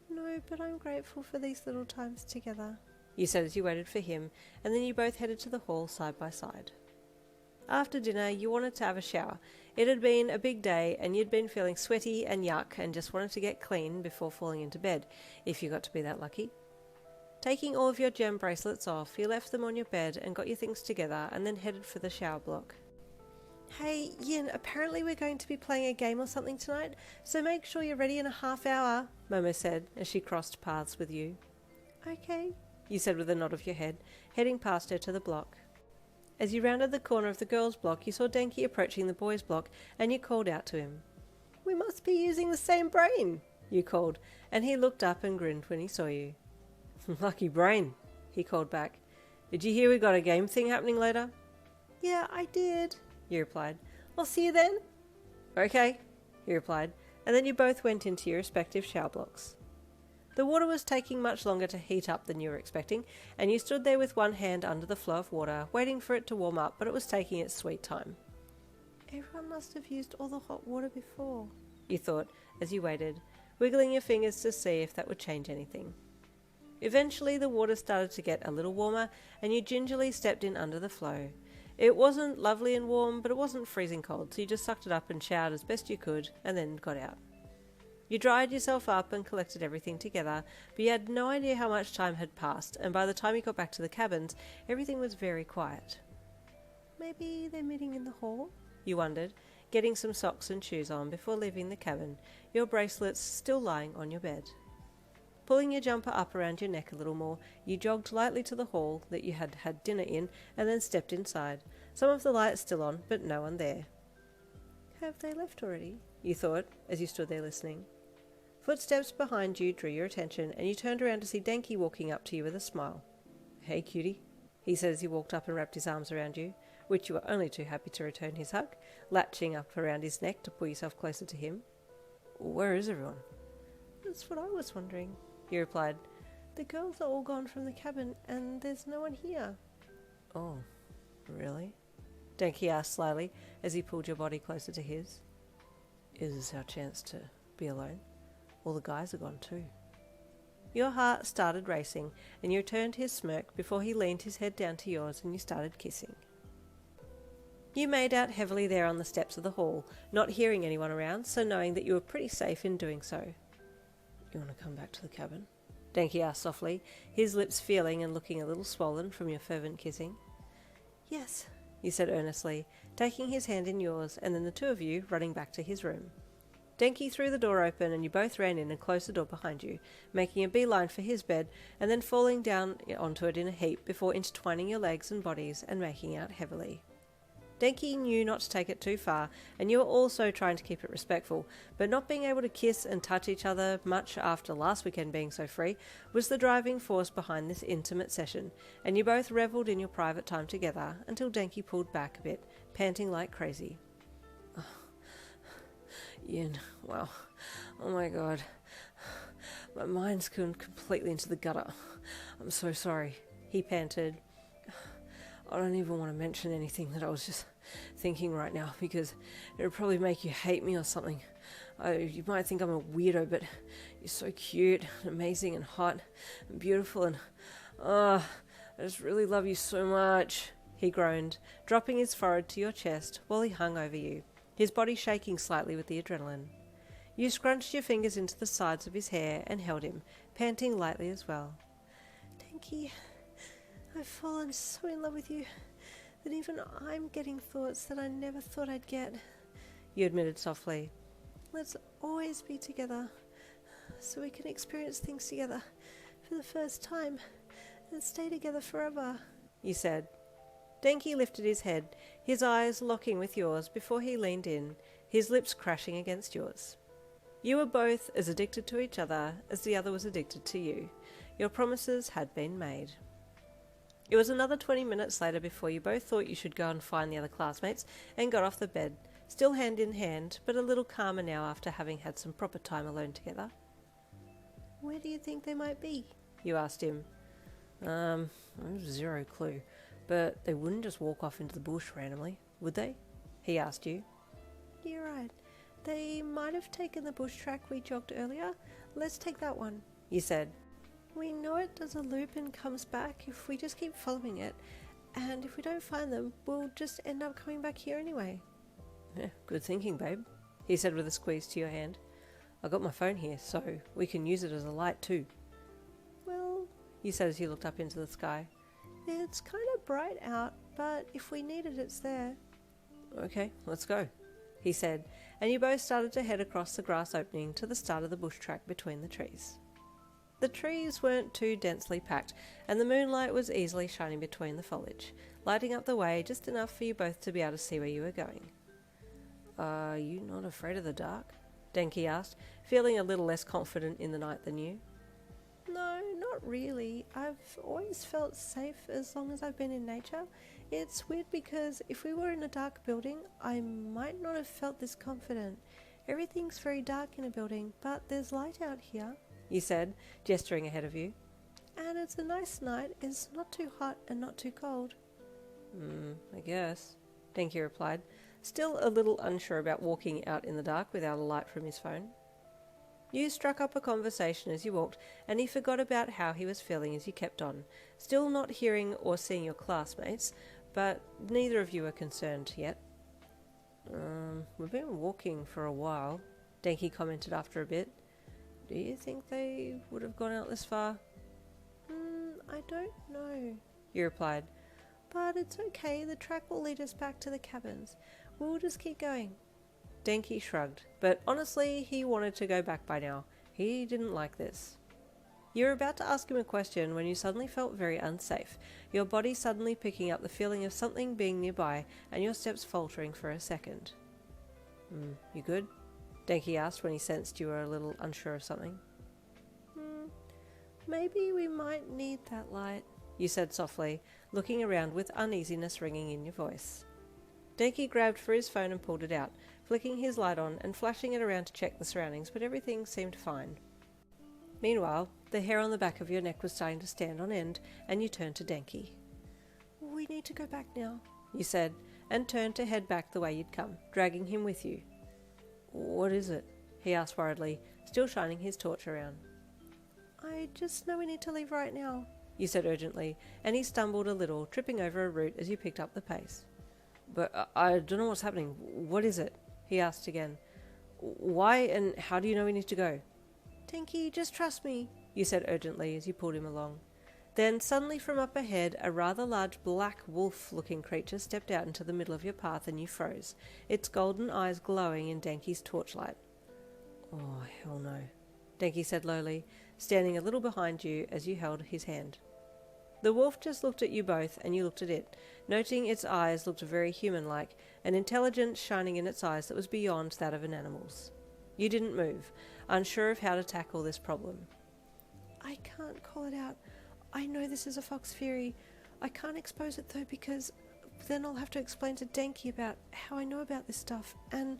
No, but I'm grateful for these little times together, you said as you waited for him, and then you both headed to the hall side by side. After dinner, you wanted to have a shower. It had been a big day, and you'd been feeling sweaty and yuck and just wanted to get clean before falling into bed, if you got to be that lucky. Taking all of your gem bracelets off, you left them on your bed and got your things together and then headed for the shower block. Hey, Yin, apparently we're going to be playing a game or something tonight, so make sure you're ready in a half hour, Momo said as she crossed paths with you. Okay, you said with a nod of your head, heading past her to the block. As you rounded the corner of the girls' block, you saw Denki approaching the boys' block, and you called out to him. We must be using the same brain, you called, and he looked up and grinned when he saw you. Lucky brain, he called back. Did you hear we got a game thing happening later? Yeah, I did, you replied. I'll see you then. Okay, he replied, and then you both went into your respective shower blocks. The water was taking much longer to heat up than you were expecting, and you stood there with one hand under the flow of water, waiting for it to warm up, but it was taking its sweet time. Everyone must have used all the hot water before, you thought, as you waited, wiggling your fingers to see if that would change anything. Eventually the water started to get a little warmer, and you gingerly stepped in under the flow. It wasn't lovely and warm, but it wasn't freezing cold, so you just sucked it up and showered as best you could, and then got out. You dried yourself up and collected everything together, but you had no idea how much time had passed, and by the time you got back to the cabins, everything was very quiet. Maybe they're meeting in the hall? You wondered, getting some socks and shoes on before leaving the cabin, your bracelets still lying on your bed. Pulling your jumper up around your neck a little more, you jogged lightly to the hall that you had had dinner in, and then stepped inside, some of the lights still on, but no one there. Have they left already? You thought, as you stood there listening. Footsteps behind you drew your attention, and you turned around to see Denki walking up to you with a smile. Hey, cutie, he said as he walked up and wrapped his arms around you, which you were only too happy to return his hug, latching up around his neck to pull yourself closer to him. Where is everyone? That's what I was wondering, he replied. The girls are all gone from the cabin, and there's no one here. Oh, really? Denki asked slyly as he pulled your body closer to his. Is this our chance to be alone? All the guys are gone too. Your heart started racing, and you returned his smirk before he leaned his head down to yours and you started kissing. You made out heavily there on the steps of the hall, not hearing anyone around, so knowing that you were pretty safe in doing so. You want to come back to the cabin? Denki asked softly, his lips feeling and looking a little swollen from your fervent kissing. Yes, you said earnestly, taking his hand in yours, and then the two of you running back to his room. Denki threw the door open and you both ran in and closed the door behind you, making a beeline for his bed and then falling down onto it in a heap before intertwining your legs and bodies and making out heavily. Denki knew not to take it too far, and you were also trying to keep it respectful, but not being able to kiss and touch each other much after last weekend being so free was the driving force behind this intimate session, and you both revelled in your private time together until Denki pulled back a bit, panting like crazy. Oh, Yin, wow, oh my god, my mind's gone completely into the gutter. I'm so sorry, he panted. I don't even want to mention anything that I was just thinking right now because it would probably make you hate me or something. You might think I'm a weirdo, but you're so cute and amazing and hot and beautiful and I just really love you so much, he groaned, dropping his forehead to your chest while he hung over you, his body shaking slightly with the adrenaline. You scrunched your fingers into the sides of his hair and held him, panting lightly as well. Denki, I've fallen so in love with you that even I'm getting thoughts that I never thought I'd get, you admitted softly. Let's always be together so we can experience things together for the first time and stay together forever, you said. Denki lifted his head, his eyes locking with yours before he leaned in, his lips crashing against yours. You were both as addicted to each other as the other was addicted to you. Your promises had been made. It was another 20 minutes later before you both thought you should go and find the other classmates and got off the bed, still hand in hand, but a little calmer now after having had some proper time alone together. Where do you think they might be? You asked him. I have zero clue, but they wouldn't just walk off into the bush randomly, would they? He asked you. You're right. They might have taken the bush track we jogged earlier. Let's take that one, you said. We know it does a loop and comes back if we just keep following it, and if we don't find them, we'll just end up coming back here anyway. Yeah, good thinking, babe, he said with a squeeze to your hand. I got my phone here, so we can use it as a light too. Well, you said as you looked up into the sky. It's kind of bright out, but if we need it, it's there. Okay, let's go, he said, and you both started to head across the grass opening to the start of the bush track between the trees. The trees weren't too densely packed, and the moonlight was easily shining between the foliage, lighting up the way just enough for you both to be able to see where you were going. Are you not afraid of the dark? Denki asked, feeling a little less confident in the night than you. No, not really. I've always felt safe as long as I've been in nature. It's weird because if we were in a dark building, I might not have felt this confident. Everything's very dark in a building, but there's light out here, you said, gesturing ahead of you. And it's a nice night. It's not too hot and not too cold. I guess, Denki replied, still a little unsure about walking out in the dark without a light from his phone. You struck up a conversation as you walked, and he forgot about how he was feeling as you kept on, still not hearing or seeing your classmates, but neither of you were concerned yet. We've been walking for a while, Denki commented after a bit. Do you think they would have gone out this far? I don't know, you replied. But it's okay, the track will lead us back to the cabins. We'll just keep going. Denki shrugged, but honestly he wanted to go back by now. He didn't like this. You were about to ask him a question when you suddenly felt very unsafe, your body suddenly picking up the feeling of something being nearby and your steps faltering for a second. You good? Denki asked when he sensed you were a little unsure of something. Maybe we might need that light, you said softly, looking around with uneasiness ringing in your voice. Denki grabbed for his phone and pulled it out, flicking his light on and flashing it around to check the surroundings, but everything seemed fine. Meanwhile, the hair on the back of your neck was starting to stand on end, and you turned to Denki. We need to go back now, you said, and turned to head back the way you'd come, dragging him with you. What is it? He asked worriedly, still shining his torch around. I just know we need to leave right now, you said urgently, and he stumbled a little, tripping over a root as you picked up the pace. But I don't know what's happening. What is it? He asked again. Why and how do you know we need to go? Denki, just trust me, you said urgently as you pulled him along. Then suddenly from up ahead, a rather large black wolf-looking creature stepped out into the middle of your path and you froze, its golden eyes glowing in Denki's torchlight. Oh, hell no, Denki said lowly, standing a little behind you as you held his hand. The wolf just looked at you both, and you looked at it, noting its eyes looked very human-like, an intelligence shining in its eyes that was beyond that of an animal's. You didn't move, unsure of how to tackle this problem. I can't call it out. I know this is a fox fury. I can't expose it though, because then I'll have to explain to Denki about how I know about this stuff. And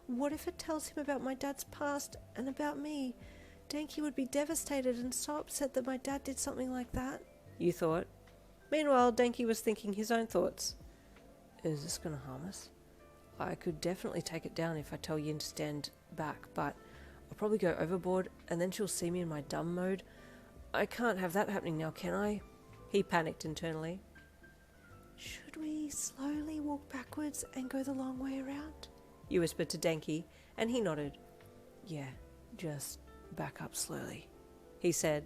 what if it tells him about my dad's past and about me? Denki would be devastated and so upset that my dad did something like that. You thought. Meanwhile, Denki was thinking his own thoughts. Is this going to harm us? I could definitely take it down if I tell Yin to stand back, but I'll probably go overboard and then she'll see me in my dumb mode. I can't have that happening now, can I? He panicked internally. Should we slowly walk backwards and go the long way around? You whispered to Denki, and he nodded. Yeah, just back up slowly, he said.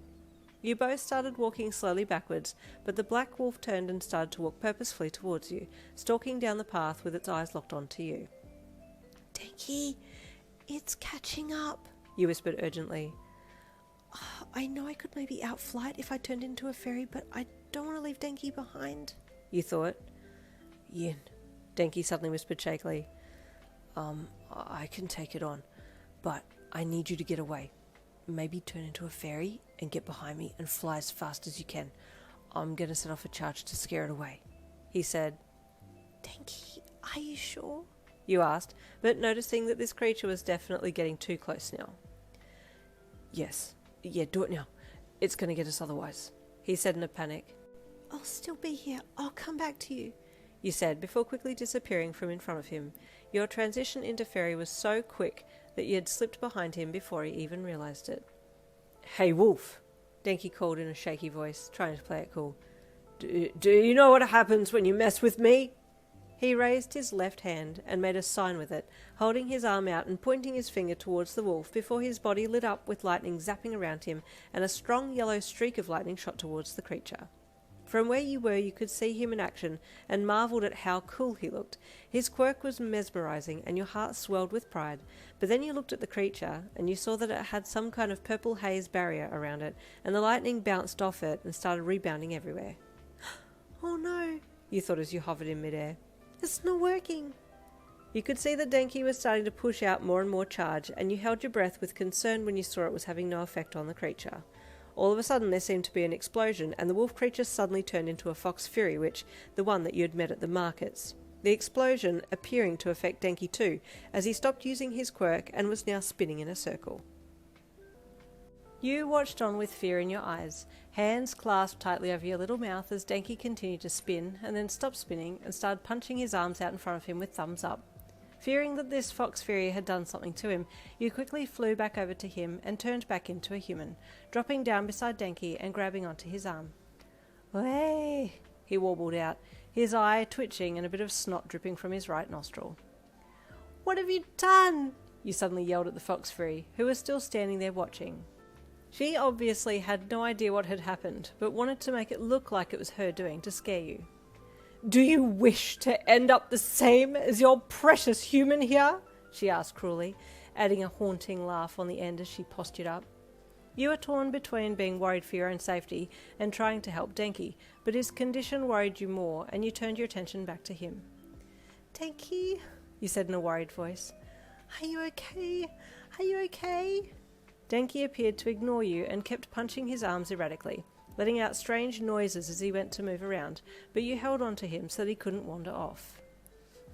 You both started walking slowly backwards, but the black wolf turned and started to walk purposefully towards you, stalking down the path with its eyes locked onto you. Denki, it's catching up, you whispered urgently. I know I could maybe outflight if I turned into a fairy, but I don't want to leave Denki behind. You thought. Yin, Denki suddenly whispered shakily. I can take it on, but I need you to get away. Maybe turn into a fairy and get behind me and fly as fast as you can. I'm going to set off a charge to scare it away, he said. Denki, are you sure? You asked, but noticing that this creature was definitely getting too close now. Yes, yeah, do it now. It's going to get us otherwise, he said in a panic. I'll still be here. I'll come back to you, you said before quickly disappearing from in front of him. Your transition into fairy was so quick that you had slipped behind him before he even realised it. Hey, wolf, Denki called in a shaky voice, trying to play it cool. Do you know what happens when you mess with me? He raised his left hand and made a sign with it, holding his arm out and pointing his finger towards the wolf before his body lit up with lightning zapping around him and a strong yellow streak of lightning shot towards the creature. From where you were, you could see him in action and marvelled at how cool he looked. His quirk was mesmerising and your heart swelled with pride, but then you looked at the creature and you saw that it had some kind of purple haze barrier around it and the lightning bounced off it and started rebounding everywhere. Oh no, you thought as you hovered in midair. It's not working. You could see that Denki was starting to push out more and more charge, and you held your breath with concern when you saw it was having no effect on the creature. All of a sudden there seemed to be an explosion, and the wolf creature suddenly turned into a fox fury, the one that you had met at the markets. The explosion appearing to affect Denki too, as he stopped using his quirk and was now spinning in a circle. You watched on with fear in your eyes, hands clasped tightly over your little mouth as Denki continued to spin, and then stopped spinning and started punching his arms out in front of him with thumbs up. Fearing that this fox fury had done something to him, you quickly flew back over to him and turned back into a human, dropping down beside Denki and grabbing onto his arm. "Hey!" he warbled out, his eye twitching and a bit of snot dripping from his right nostril. "What have you done?" you suddenly yelled at the fox fury, who was still standing there watching. She obviously had no idea what had happened, but wanted to make it look like it was her doing to scare you. "Do you wish to end up the same as your precious human here?" she asked cruelly, adding a haunting laugh on the end as she postured up. You were torn between being worried for your own safety and trying to help Denki, but his condition worried you more, and you turned your attention back to him. "Denki," you said in a worried voice. "Are you okay? Are you okay?" Denki appeared to ignore you and kept punching his arms erratically, letting out strange noises as he went to move around, but you held on to him so that he couldn't wander off.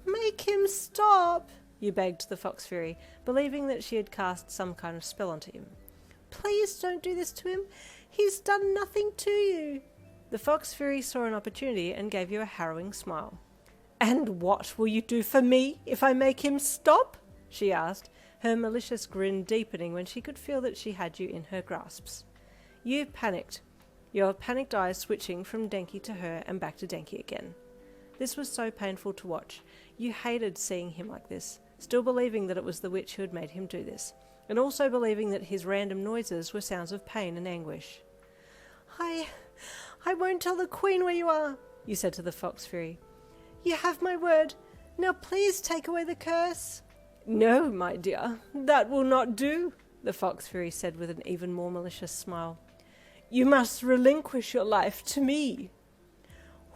"Make him stop," you begged the fox fury, believing that she had cast some kind of spell onto him. "Please don't do this to him. He's done nothing to you." The fox fury saw an opportunity and gave you a harrowing smile. "And what will you do for me if I make him stop?" she asked, her malicious grin deepening when she could feel that she had you in her grasps. You panicked, your panicked eyes switching from Denki to her and back to Denki again. This was so painful to watch. You hated seeing him like this, still believing that it was the witch who had made him do this, and also believing that his random noises were sounds of pain and anguish. I won't tell the queen where you are," you said to the fox fury. "You have my word. Now please take away the curse." "No, my dear, that will not do," the fox fury said with an even more malicious smile. You must relinquish your life to me.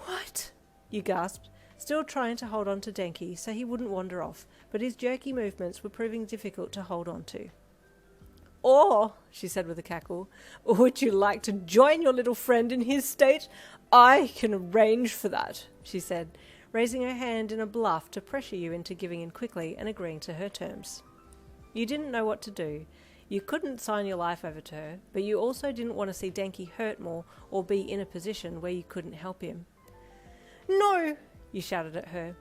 What? You gasped, still trying to hold on to Denki so he wouldn't wander off, but his jerky movements were proving difficult to hold on to. Or, she said with a cackle, would you like to join your little friend in his state? I can arrange for that, she said, raising her hand in a bluff to pressure you into giving in quickly and agreeing to her terms. You didn't know what to do. You couldn't sign your life over to her, but you also didn't want to see Denki hurt more or be in a position where you couldn't help him. No, you shouted at her.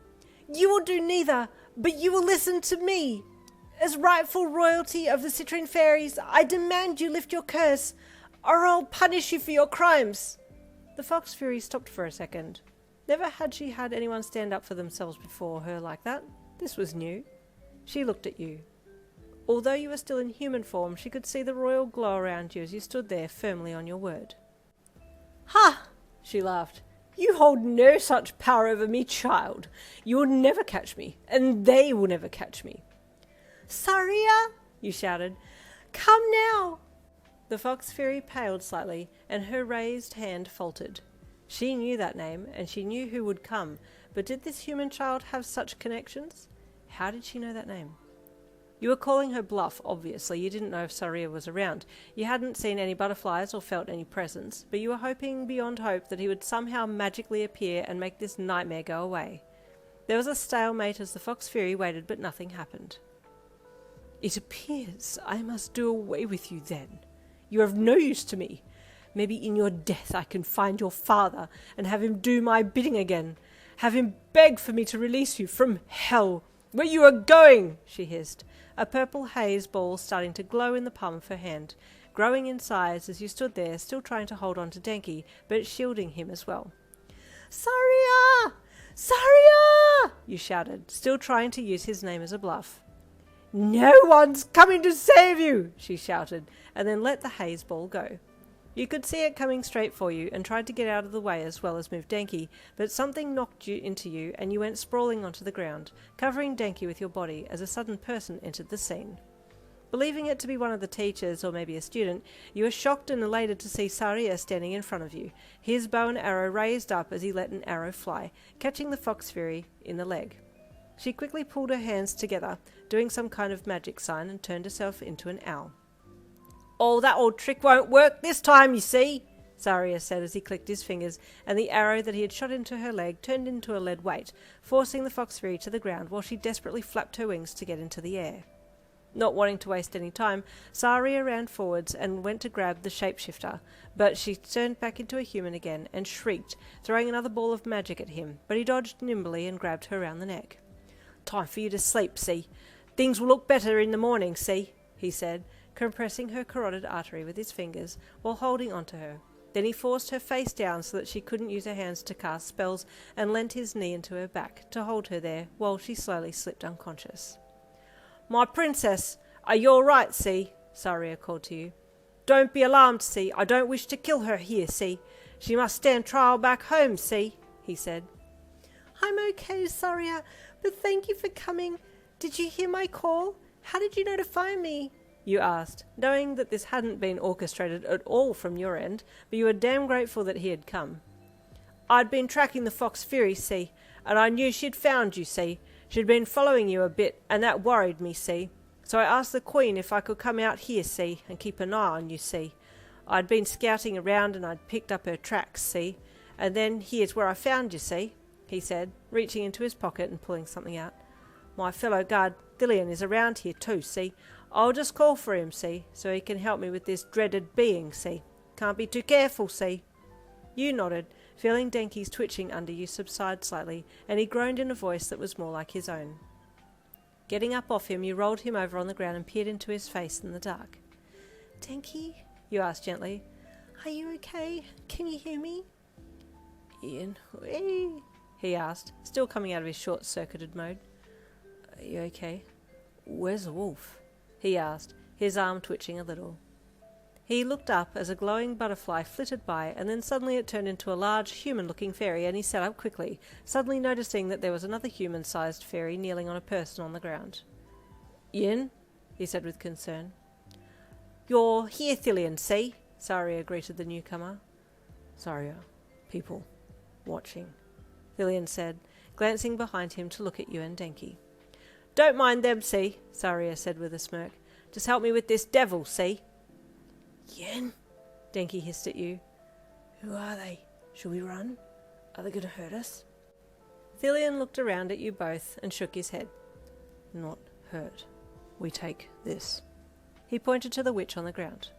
You will do neither, but you will listen to me. As rightful royalty of the Citrine Fairies, I demand you lift your curse, or I'll punish you for your crimes. The Fox Fury stopped for a second. Never had she had anyone stand up for themselves before her like that. This was new. She looked at you. Although you were still in human form, she could see the royal glow around you as you stood there firmly on your word. Ha! She laughed. You hold no such power over me, child. You will never catch me, and they will never catch me. Saria! You shouted. Come now! The Fox Fairy paled slightly, and her raised hand faltered. She knew that name, and she knew who would come, but did this human child have such connections? How did she know that name? You were calling her bluff, obviously. You didn't know if Saria was around. You hadn't seen any butterflies or felt any presence, but you were hoping beyond hope that he would somehow magically appear and make this nightmare go away. There was a stalemate as the Fox Fury waited, but nothing happened. It appears I must do away with you then. You are of no use to me. Maybe in your death I can find your father and have him do my bidding again. Have him beg for me to release you from hell. Where you are going, she hissed, a purple haze ball starting to glow in the palm of her hand, growing in size as you stood there still trying to hold on to Denki, but shielding him as well. Saria! Saria! You shouted, still trying to use his name as a bluff. No one's coming to save you, she shouted, and then let the haze ball go. You could see it coming straight for you and tried to get out of the way as well as move Denki, but something knocked you into you and you went sprawling onto the ground, covering Denki with your body as a sudden person entered the scene. Believing it to be one of the teachers or maybe a student, you were shocked and elated to see Saria standing in front of you, his bow and arrow raised up as he let an arrow fly, catching the Fox Fury in the leg. She quickly pulled her hands together, doing some kind of magic sign, and turned herself into an owl. Oh, that old trick won't work this time, you see, Saria said as he clicked his fingers, and the arrow that he had shot into her leg turned into a lead weight, forcing the Fox Fury to the ground while she desperately flapped her wings to get into the air. Not wanting to waste any time, Saria ran forwards and went to grab the shapeshifter, but she turned back into a human again and shrieked, throwing another ball of magic at him, but he dodged nimbly and grabbed her around the neck. Time for you to sleep, see? Things will look better in the morning, see? He said, compressing her carotid artery with his fingers while holding onto her. Then he forced her face down so that she couldn't use her hands to cast spells and leant his knee into her back to hold her there while she slowly slipped unconscious. My princess, are you all right, see? Saria called to you. Don't be alarmed, see? I don't wish to kill her here, see? She must stand trial back home, see? He said. I'm okay, Saria, but thank you for coming. Did you hear my call? How did you notify me? You asked, knowing that this hadn't been orchestrated at all from your end, but you were damn grateful that he had come. I'd been tracking the Fox Fury, see, and I knew she'd found you, see. She'd been following you a bit, and that worried me, see. So I asked the Queen if I could come out here, see, and keep an eye on you, see. I'd been scouting around and I'd picked up her tracks, see, and then here's where I found you, see, he said, reaching into his pocket and pulling something out. My fellow guard, Dillian, is around here too, see. I'll just call for him, see, so he can help me with this dreaded being, see. Can't be too careful, see. You nodded, feeling Denki's twitching under you subside slightly, and he groaned in a voice that was more like his own. Getting up off him, you rolled him over on the ground and peered into his face in the dark. Denki, you asked gently. Are you okay? Can you hear me? Ian, he asked, still coming out of his short-circuited mode. Are you okay? Where's the wolf? He asked, his arm twitching a little. He looked up as a glowing butterfly flitted by, and then suddenly it turned into a large, human-looking fairy, and he sat up quickly, suddenly noticing that there was another human-sized fairy kneeling on a person on the ground. Ian? He said with concern. You're here, Thillian, see? Saria greeted the newcomer. Saria, people, watching, Thilian said, glancing behind him to look at you and Denki. Don't mind them, see, Saria said with a smirk. Just help me with this devil, see? Yen? Denki hissed at you. Who are they? Should we run? Are they going to hurt us? Thilian looked around at you both and shook his head. Not hurt. We take this. He pointed to the witch on the ground.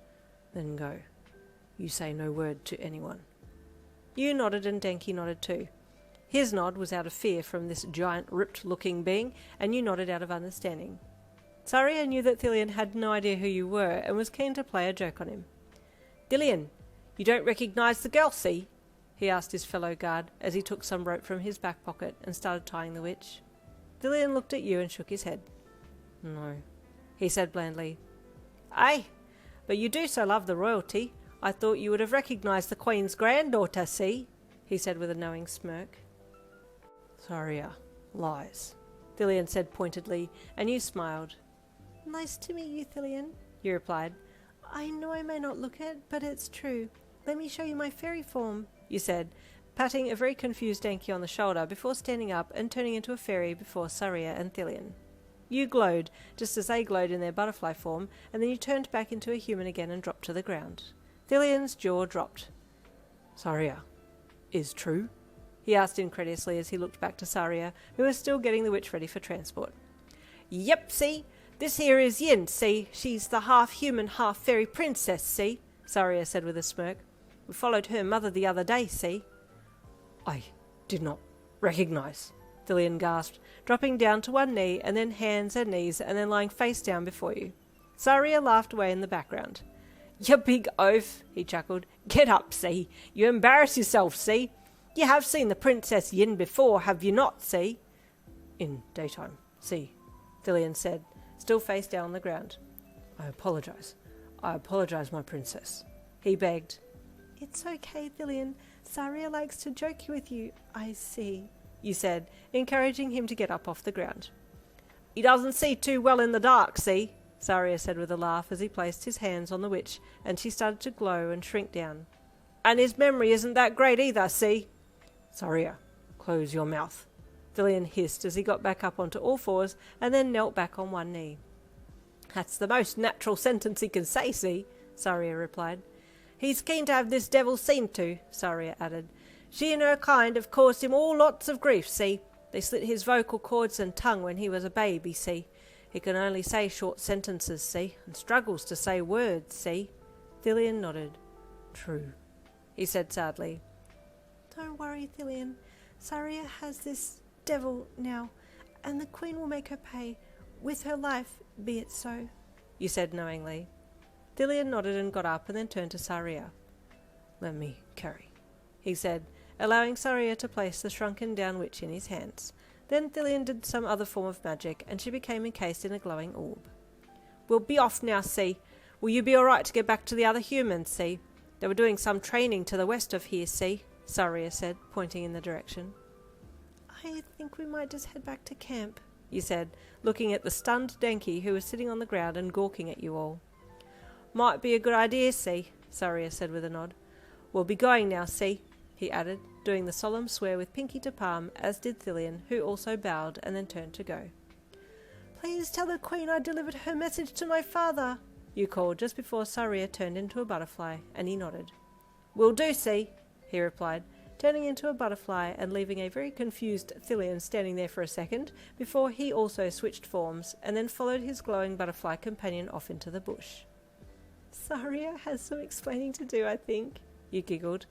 Then go. You say no word to anyone. You nodded and Denki nodded too. His nod was out of fear from this giant ripped-looking being, and you nodded out of understanding. Saria knew that Thilian had no idea who you were and was keen to play a joke on him. Thilian, you don't recognise the girl, see? He asked his fellow guard as he took some rope from his back pocket and started tying the witch. Thilian looked at you and shook his head. No, he said blandly. Aye, but you do so love the royalty. I thought you would have recognised the Queen's granddaughter, see? He said with a knowing smirk. Saria, lies, Thilian said pointedly, and you smiled. Nice to meet you, Thilian, you replied. I know I may not look it, but it's true. Let me show you my fairy form, you said, patting a very confused Denki on the shoulder before standing up and turning into a fairy before Saria and Thilian. You glowed, just as they glowed in their butterfly form, and then you turned back into a human again and dropped to the ground. Thilian's jaw dropped. Saria, is true? He asked incredulously as he looked back to Saria, who was still getting the witch ready for transport. Yep, see? This here is Yin, see? She's the half-human, half-fairy princess, see? Saria said with a smirk. We followed her mother the other day, see? I did not recognise, Thilian gasped, dropping down to one knee and then hands and knees and then lying face down before you. Saria laughed away in the background. You big oaf, he chuckled. Get up, see? You embarrass yourself, see? You have seen the Princess Yin before, have you not, see? In daytime, see, Thilian said, still face down on the ground. I apologise. I apologise, my princess. He begged. It's okay, Thilian. Saria likes to joke with you, I see, you said, encouraging him to get up off the ground. He doesn't see too well in the dark, see? Saria said with a laugh as he placed his hands on the witch, and she started to glow and shrink down. And his memory isn't that great either, see? Saria, close your mouth, Thilian hissed as he got back up onto all fours and then knelt back on one knee. That's the most natural sentence he can say, see? Saria replied. He's keen to have this devil seen to, Saria added. She and her kind have caused him all lots of grief, see? They slit his vocal cords and tongue when he was a baby, see? He can only say short sentences, see? And struggles to say words, see? Thilian nodded. True, he said sadly. Don't worry, Thilian. Saria has this devil now, and the Queen will make her pay, with her life, be it so, you said knowingly. Thilian nodded and got up and then turned to Saria. Let me carry, he said, allowing Saria to place the shrunken down witch in his hands. Then Thilian did some other form of magic, and she became encased in a glowing orb. We'll be off now, see? Will you be all right to get back to the other humans, see? They were doing some training to the west of here, see? Saria said, pointing in the direction. I think we might just head back to camp, you said, looking at the stunned Denki who was sitting on the ground and gawking at you all. Might be a good idea, see? Saria said with a nod. We'll be going now, see? He added, doing the solemn swear with pinky to palm, as did Thilian, who also bowed and then turned to go. Please tell the Queen I delivered her message to my father, you called just before Saria turned into a butterfly, and he nodded. Will do, see? He replied, turning into a butterfly and leaving a very confused Thilian standing there for a second before he also switched forms and then followed his glowing butterfly companion off into the bush. Saria has some explaining to do, I think, you giggled.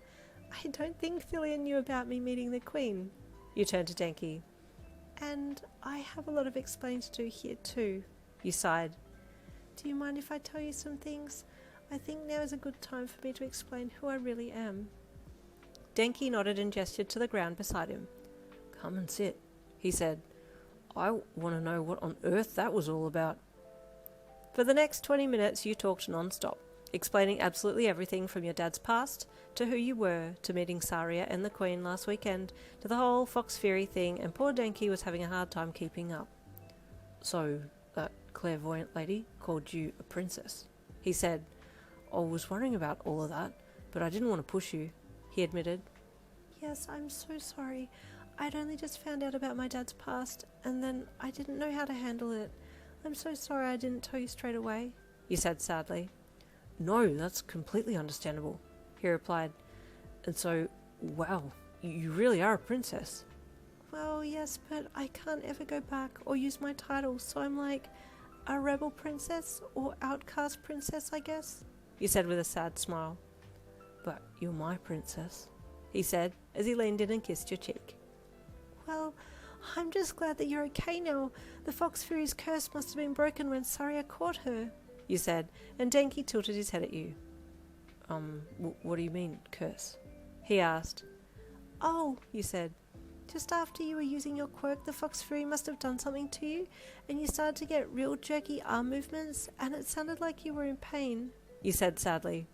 I don't think Thilian knew about me meeting the Queen. You turned to Denki. And I have a lot of explaining to do here too, you sighed. Do you mind if I tell you some things? I think now is a good time for me to explain who I really am. Denki nodded and gestured to the ground beside him. Come and sit, he said. I want to know what on earth that was all about. For the next 20 minutes you talked non-stop, explaining absolutely everything from your dad's past, to who you were, to meeting Saria and the Queen last weekend, to the whole Fox Faerie thing, and poor Denki was having a hard time keeping up. So, that clairvoyant lady called you a princess, he said. I was worrying about all of that, but I didn't want to push you, he admitted. Yes, I'm so sorry. I'd only just found out about my dad's past, and then I didn't know how to handle it. I'm so sorry I didn't tell you straight away, you said sadly. No, that's completely understandable, he replied. And so, wow, you really are a princess. Well, yes, but I can't ever go back or use my title, so I'm like a rebel princess or outcast princess, I guess, you said with a sad smile. But you're my princess, he said as he leaned in and kissed your cheek. Well, I'm just glad that you're okay now. The Fox Fury's curse must have been broken when Saria caught her, you said, and Denki tilted his head at you. What do you mean, curse? He asked. Oh, you said. Just after you were using your quirk, the Fox Fury must have done something to you, and you started to get real jerky arm movements, and it sounded like you were in pain, you said sadly.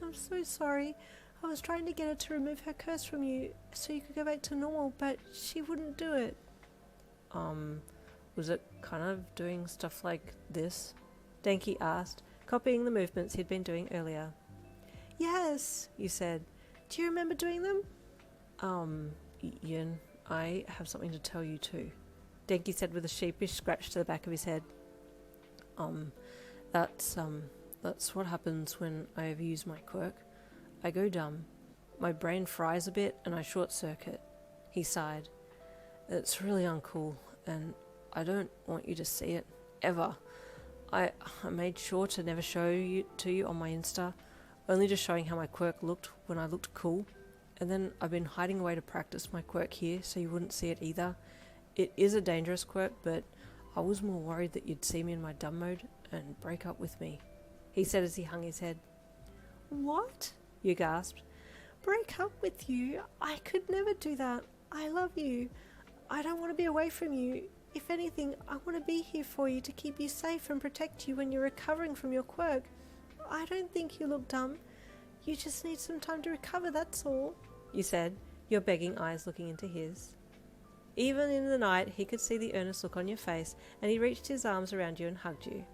I'm so sorry. I was trying to get her to remove her curse from you so you could go back to normal, but she wouldn't do it. Was it kind of doing stuff like this? Denki asked, copying the movements he'd been doing earlier. Yes, you said. Do you remember doing them? Yin, I have something to tell you too, Denki said with a sheepish scratch to the back of his head. That's what happens when I overuse my quirk. I go dumb. My brain fries a bit and I short circuit. He sighed. It's really uncool and I don't want you to see it, ever. I made sure to never show you to you on my Insta, only just showing how my quirk looked when I looked cool. And then I've been hiding away to practice my quirk here so you wouldn't see it either. It is a dangerous quirk, but I was more worried that you'd see me in my dumb mode and break up with me, he said as he hung his head. What? You gasped. Break up with you? I could never do that. I love you. I don't want to be away from you. If anything, I want to be here for you to keep you safe and protect you when you're recovering from your quirk. I don't think you look dumb. You just need some time to recover, that's all, you said, your begging eyes looking into his. Even in the night, he could see the earnest look on your face, and he reached his arms around you and hugged you.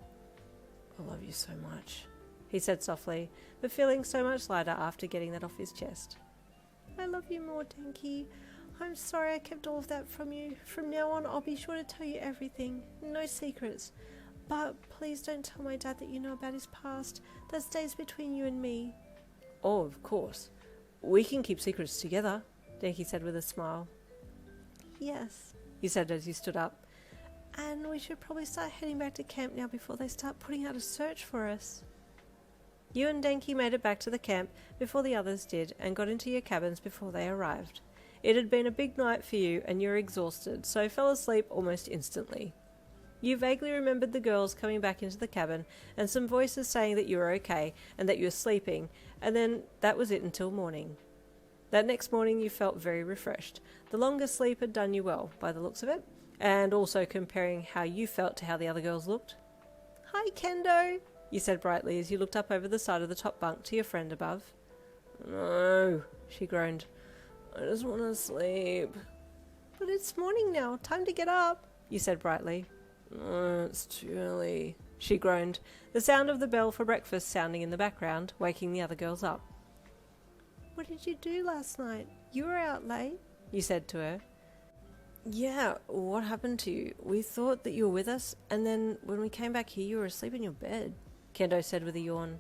I love you so much, he said softly, but feeling so much lighter after getting that off his chest. I love you more, Denki. I'm sorry I kept all of that from you. From now on, I'll be sure to tell you everything. No secrets. But please don't tell my dad that you know about his past. That stays between you and me. Oh, of course. We can keep secrets together, Denki said with a smile. Yes, you said as you stood up. And we should probably start heading back to camp now before they start putting out a search for us. You and Denki made it back to the camp before the others did and got into your cabins before they arrived. It had been a big night for you and you were exhausted, so fell asleep almost instantly. You vaguely remembered the girls coming back into the cabin and some voices saying that you were okay and that you were sleeping, and then that was it until morning. That next morning you felt very refreshed. The longer sleep had done you well, by the looks of it, and also comparing how you felt to how the other girls looked. Hi, Kendo, you said brightly as you looked up over the side of the top bunk to your friend above. No, she groaned. I just want to sleep. But it's morning now. Time to get up, you said brightly. It's too early, she groaned, the sound of the bell for breakfast sounding in the background, waking the other girls up. What did you do last night? You were out late, you said to her. Yeah, what happened to you? We thought that you were with us, and then when we came back here you were asleep in your bed, Kendo said with a yawn.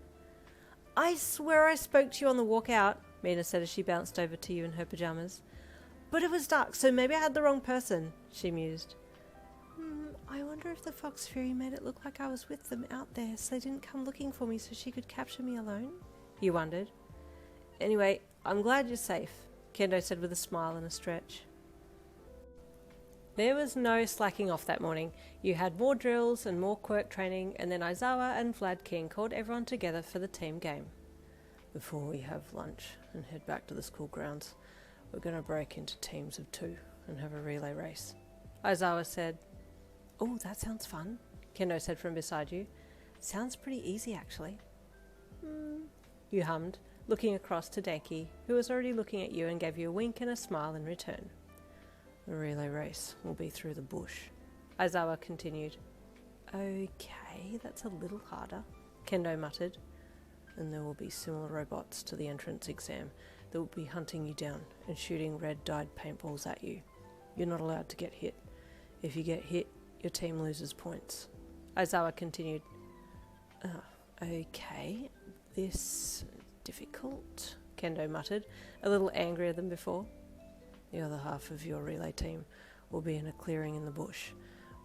I swear I spoke to you on the walk out, Mina said as she bounced over to you in her pyjamas. But it was dark, so maybe I had the wrong person, she mused. I wonder if the Fox Fury made it look like I was with them out there, so they didn't come looking for me so she could capture me alone? You wondered. Anyway, I'm glad you're safe, Kendo said with a smile and a stretch. There was no slacking off that morning. You had more drills and more quirk training, and then Aizawa and Vlad King called everyone together for the team game. Before we have lunch and head back to the school grounds, we're going to break into teams of 2 and have a relay race, Aizawa said. Oh, that sounds fun, Kendo said from beside you. Sounds pretty easy, actually. You hummed, looking across to Denki, who was already looking at you and gave you a wink and a smile in return. The relay race will be through the bush, Aizawa continued. Okay, that's a little harder, Kendo muttered. and there will be similar robots to the entrance exam that will be hunting you down and shooting red-dyed paintballs at you. You're not allowed to get hit. If you get hit, your team loses points. Aizawa continued. Okay, this difficult, Kendo muttered, a little angrier than before. The other half of your relay team will be in a clearing in the bush.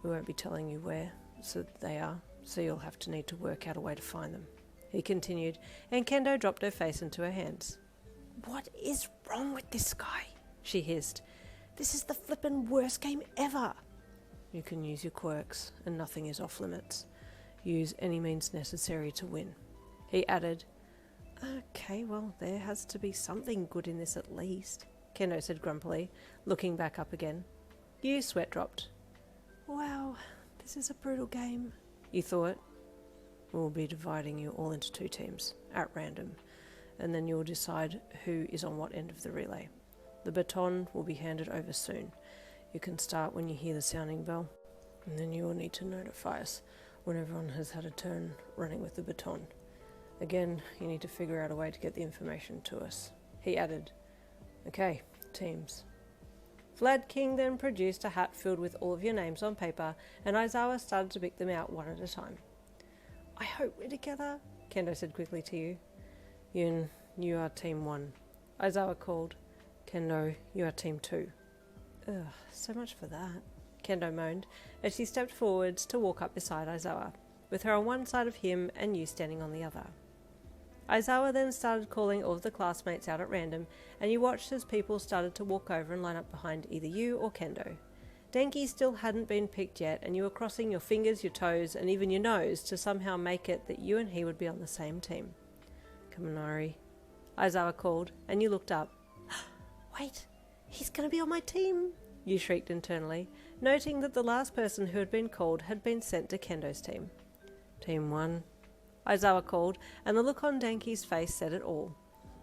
We won't be telling you where they are, so you'll have to need to work out a way to find them. He continued, and Kendo dropped her face into her hands. What is wrong with this guy? She hissed. This is the flippin' worst game ever. You can use your quirks, and nothing is off limits. Use any means necessary to win. He added, Okay, well, there has to be something good in this at least, Kendo said grumpily, looking back up again. Yu's sweat dropped. Wow, this is a brutal game, you thought. We'll be dividing you all into 2 teams, at random, and then you'll decide who is on what end of the relay. The baton will be handed over soon. You can start when you hear the sounding bell, and then you will need to notify us when everyone has had a turn running with the baton. Again, you need to figure out a way to get the information to us. He added, Okay, teams. Vlad King then produced a hat filled with all of your names on paper, and Aizawa started to pick them out one at a time. I hope we're together, Kendo said quickly to you. Yun, you are team 1. Aizawa called. Kendo, you are team 2. Ugh, so much for that, Kendo moaned, as she stepped forwards to walk up beside Aizawa, with her on one side of him and you standing on the other. Aizawa then started calling all of the classmates out at random, and you watched as people started to walk over and line up behind either you or Kendo. Denki still hadn't been picked yet, and you were crossing your fingers, your toes, and even your nose to somehow make it that you and he would be on the same team. Kaminari, Aizawa called, and you looked up. Wait, he's going to be on my team, you shrieked internally, noting that the last person who had been called had been sent to Kendo's team. Team 1, Aizawa called, and the look on Denki's face said it all.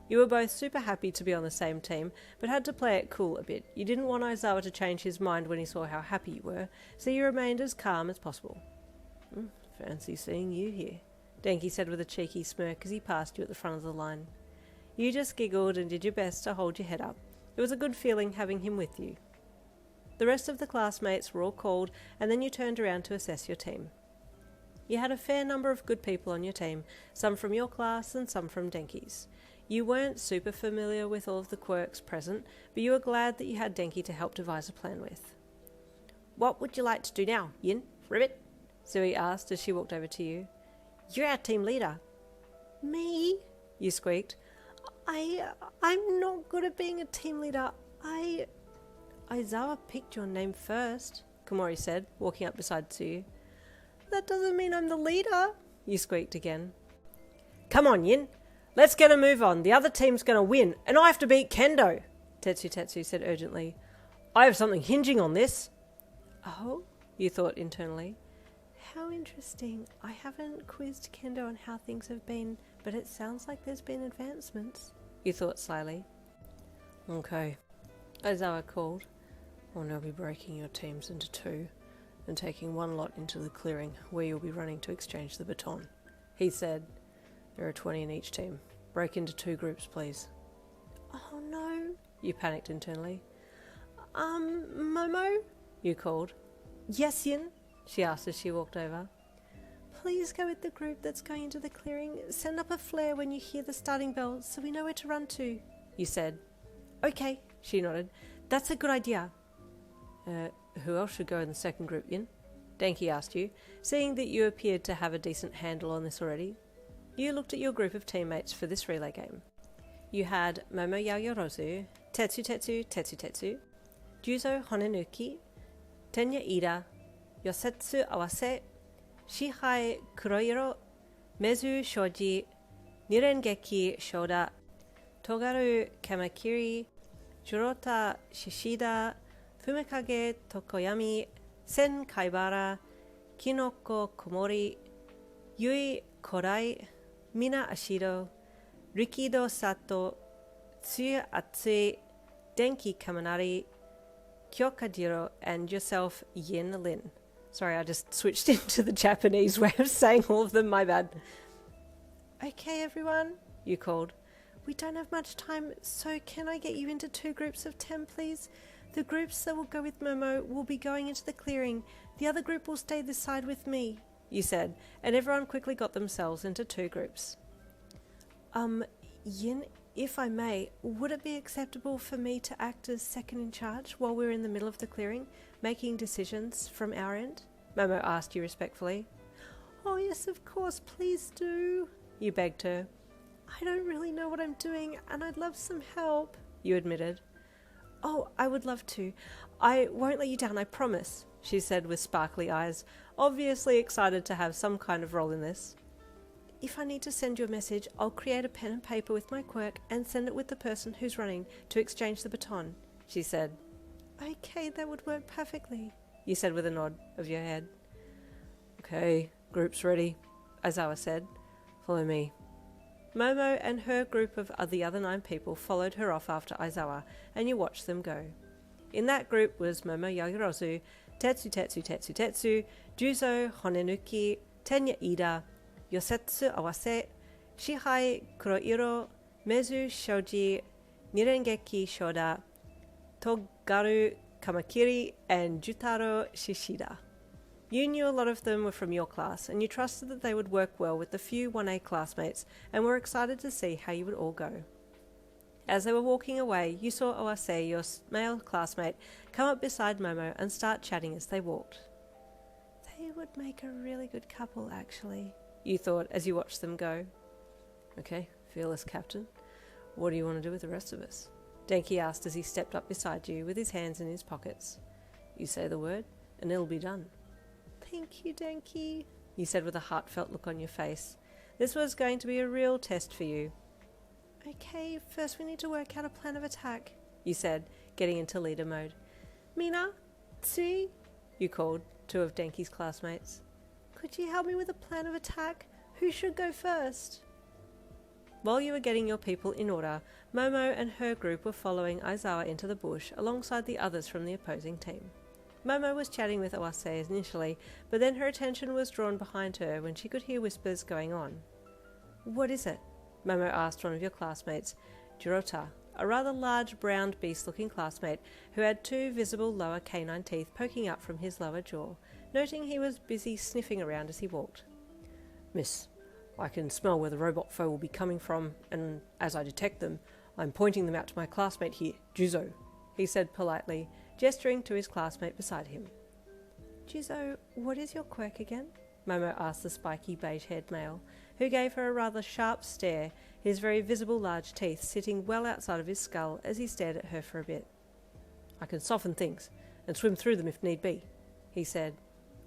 You were both super happy to be on the same team, but had to play it cool a bit. You didn't want Aizawa to change his mind when he saw how happy you were, so you remained as calm as possible. Fancy seeing you here, Denki said with a cheeky smirk as he passed you at the front of the line. You just giggled and did your best to hold your head up. It was a good feeling having him with you. The rest of the classmates were all called, and then you turned around to assess your team. You had a fair number of good people on your team, some from your class and some from Denki's. You weren't super familiar with all of the quirks present, but you were glad that you had Denki to help devise a plan with. What would you like to do now, Yin? Ribbit? Sui asked as she walked over to you. You're our team leader. Me? You squeaked. I'm not good at being a team leader. Aizawa picked your name first, Komori said, walking up beside Tsuyu. That doesn't mean I'm the leader, you squeaked again. Come on, Yin. Let's get a move on. The other team's going to win, and I have to beat Kendo, Tetsu said urgently. I have something hinging on this. Oh, you thought internally. How interesting. I haven't quizzed Kendo on how things have been, but it sounds like there's been advancements, you thought slyly. Okay, Aizawa called. I'll now be breaking your teams into 2 and taking one lot into the clearing where you'll be running to exchange the baton. He said, There are 20 in each team. Break into 2 groups, please. Oh no, you panicked internally. Momo? You called. Yes, Yin? She asked as she walked over. Please go with the group that's going into the clearing. Send up a flare when you hear the starting bell so we know where to run to, you said. Okay, she nodded. That's a good idea. Who else should go in the second group, Yin? Denki asked you, seeing that you appeared to have a decent handle on this already. You looked at your group of teammates for this relay game. You had Momo Yaoyorozu, Tetsu, Juzo Honenuki, Tenya Ida, Yosetsu Awase, Shihai Kuroiro, Mezu Shoji, Nirengeki Shoda, Togaru Kamakiri, Jurota Shishida, Fumikage Tokoyami, Sen Kaibara, Kinoko Komori, Yui Korai, Mina Ashido, Rikido Sato, Tsuya Atsui, Denki Kaminari, Kyokajiro, and yourself, Yin Lin. Sorry, I just switched into the Japanese way of saying all of them, my bad. Okay, everyone, you called. we don't have much time, so can I get you into 2 groups of 10, please? The groups that will go with Momo will be going into the clearing. The other group will stay this side with me, you said, and everyone quickly got themselves into 2 groups. Yin, if I may, would it be acceptable for me to act as second in charge while we're in the middle of the clearing, making decisions from our end? Momo asked you respectfully. Oh yes, of course, please do, you begged her. I don't really know what I'm doing, and I'd love some help, you admitted. Oh, I would love to. I won't let you down, I promise, she said with sparkly eyes, obviously excited to have some kind of role in this. If I need to send you a message, I'll create a pen and paper with my quirk and send it with the person who's running to exchange the baton, she said. Okay, that would work perfectly, you said with a nod of your head. Okay, group's ready, Aizawa said. Follow me. Momo and her group of the other 9 people followed her off after Aizawa, and you watched them go. In that group was Momo Yagirozu, Tetsu, Juzo Honenuki, Tenya Ida, Yosetsu Awase, Shihai Kuroiro, Mezu Shoji, Nirengeki Shoda, Togaru Kamakiri, and Jutaro Shishida. You knew a lot of them were from your class, and you trusted that they would work well with the few 1A classmates, and were excited to see how you would all go. As they were walking away, you saw Owase, your male classmate, come up beside Momo and start chatting as they walked. They would make a really good couple, actually, you thought as you watched them go. Okay, fearless captain. What do you want to do with the rest of us? Denki asked as he stepped up beside you with his hands in his pockets. You say the word, and it'll be done. Thank you, Denki, you said with a heartfelt look on your face. This was going to be a real test for you. Okay, first we need to work out a plan of attack, you said, getting into leader mode. Mina, Tsui, you called, 2 of Denki's classmates. Could you help me with a plan of attack? Who should go first? While you were getting your people in order, Momo and her group were following Aizawa into the bush alongside the others from the opposing team. Momo was chatting with Owase initially, but then her attention was drawn behind her when she could hear whispers going on. What is it? Momo asked one of your classmates, Jirota, a rather large brown beast-looking classmate who had 2 visible lower canine teeth poking up from his lower jaw, noting he was busy sniffing around as he walked. Miss, I can smell where the robot foe will be coming from, and as I detect them, I'm pointing them out to my classmate here, Juzo, he said politely, gesturing to his classmate beside him. Juzo, what is your quirk again? Momo asked the spiky beige-haired male, who gave her a rather sharp stare, his very visible large teeth sitting well outside of his skull as he stared at her for a bit. I can soften things, and swim through them if need be, he said.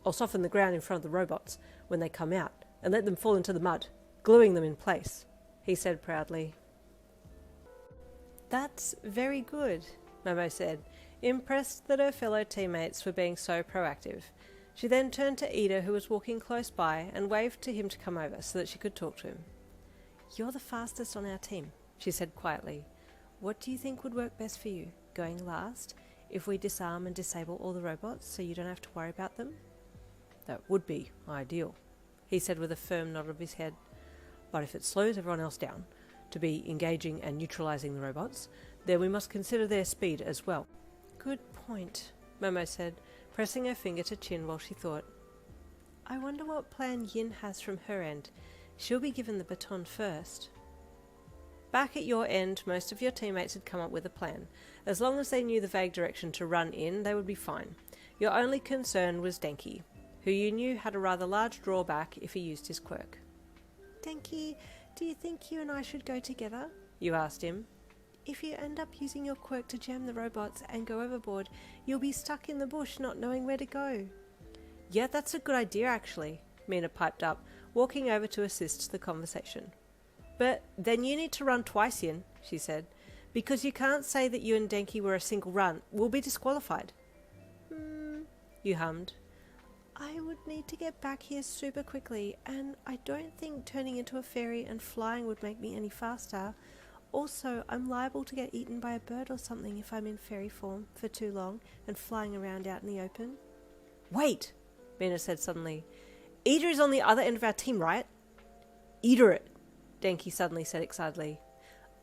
I'll soften the ground in front of the robots when they come out, and let them fall into the mud, gluing them in place, he said proudly. That's very good, Momo said, impressed that her fellow teammates were being so proactive. She then turned to Ida, who was walking close by, and waved to him to come over so that she could talk to him. You're the fastest on our team, she said quietly. What do you think would work best for you, going last, if we disarm and disable all the robots so you don't have to worry about them? That would be ideal, he said with a firm nod of his head. But if it slows everyone else down to be engaging and neutralizing the robots, then we must consider their speed as well. Good point, Momo said, pressing her finger to chin while she thought. I wonder what plan Yin has from her end. She'll be given the baton first. Back at your end, most of your teammates had come up with a plan. As long as they knew the vague direction to run in, they would be fine. Your only concern was Denki, who you knew had a rather large drawback if he used his quirk. Denki, do you think you and I should go together? You asked him. If you end up using your quirk to jam the robots and go overboard, you'll be stuck in the bush not knowing where to go. Yeah, that's a good idea actually, Mina piped up, walking over to assist the conversation. But then you need to run twice, Yin, she said, because you can't say that you and Denki were a single run. We'll be disqualified. You hummed. I would need to get back here super quickly, and I don't think turning into a fairy and flying would make me any faster. Also, I'm liable to get eaten by a bird or something if I'm in fairy form for too long and flying around out in the open. Wait, Mina said suddenly. Ida is on the other end of our team, right? Ida it, Denki suddenly said excitedly.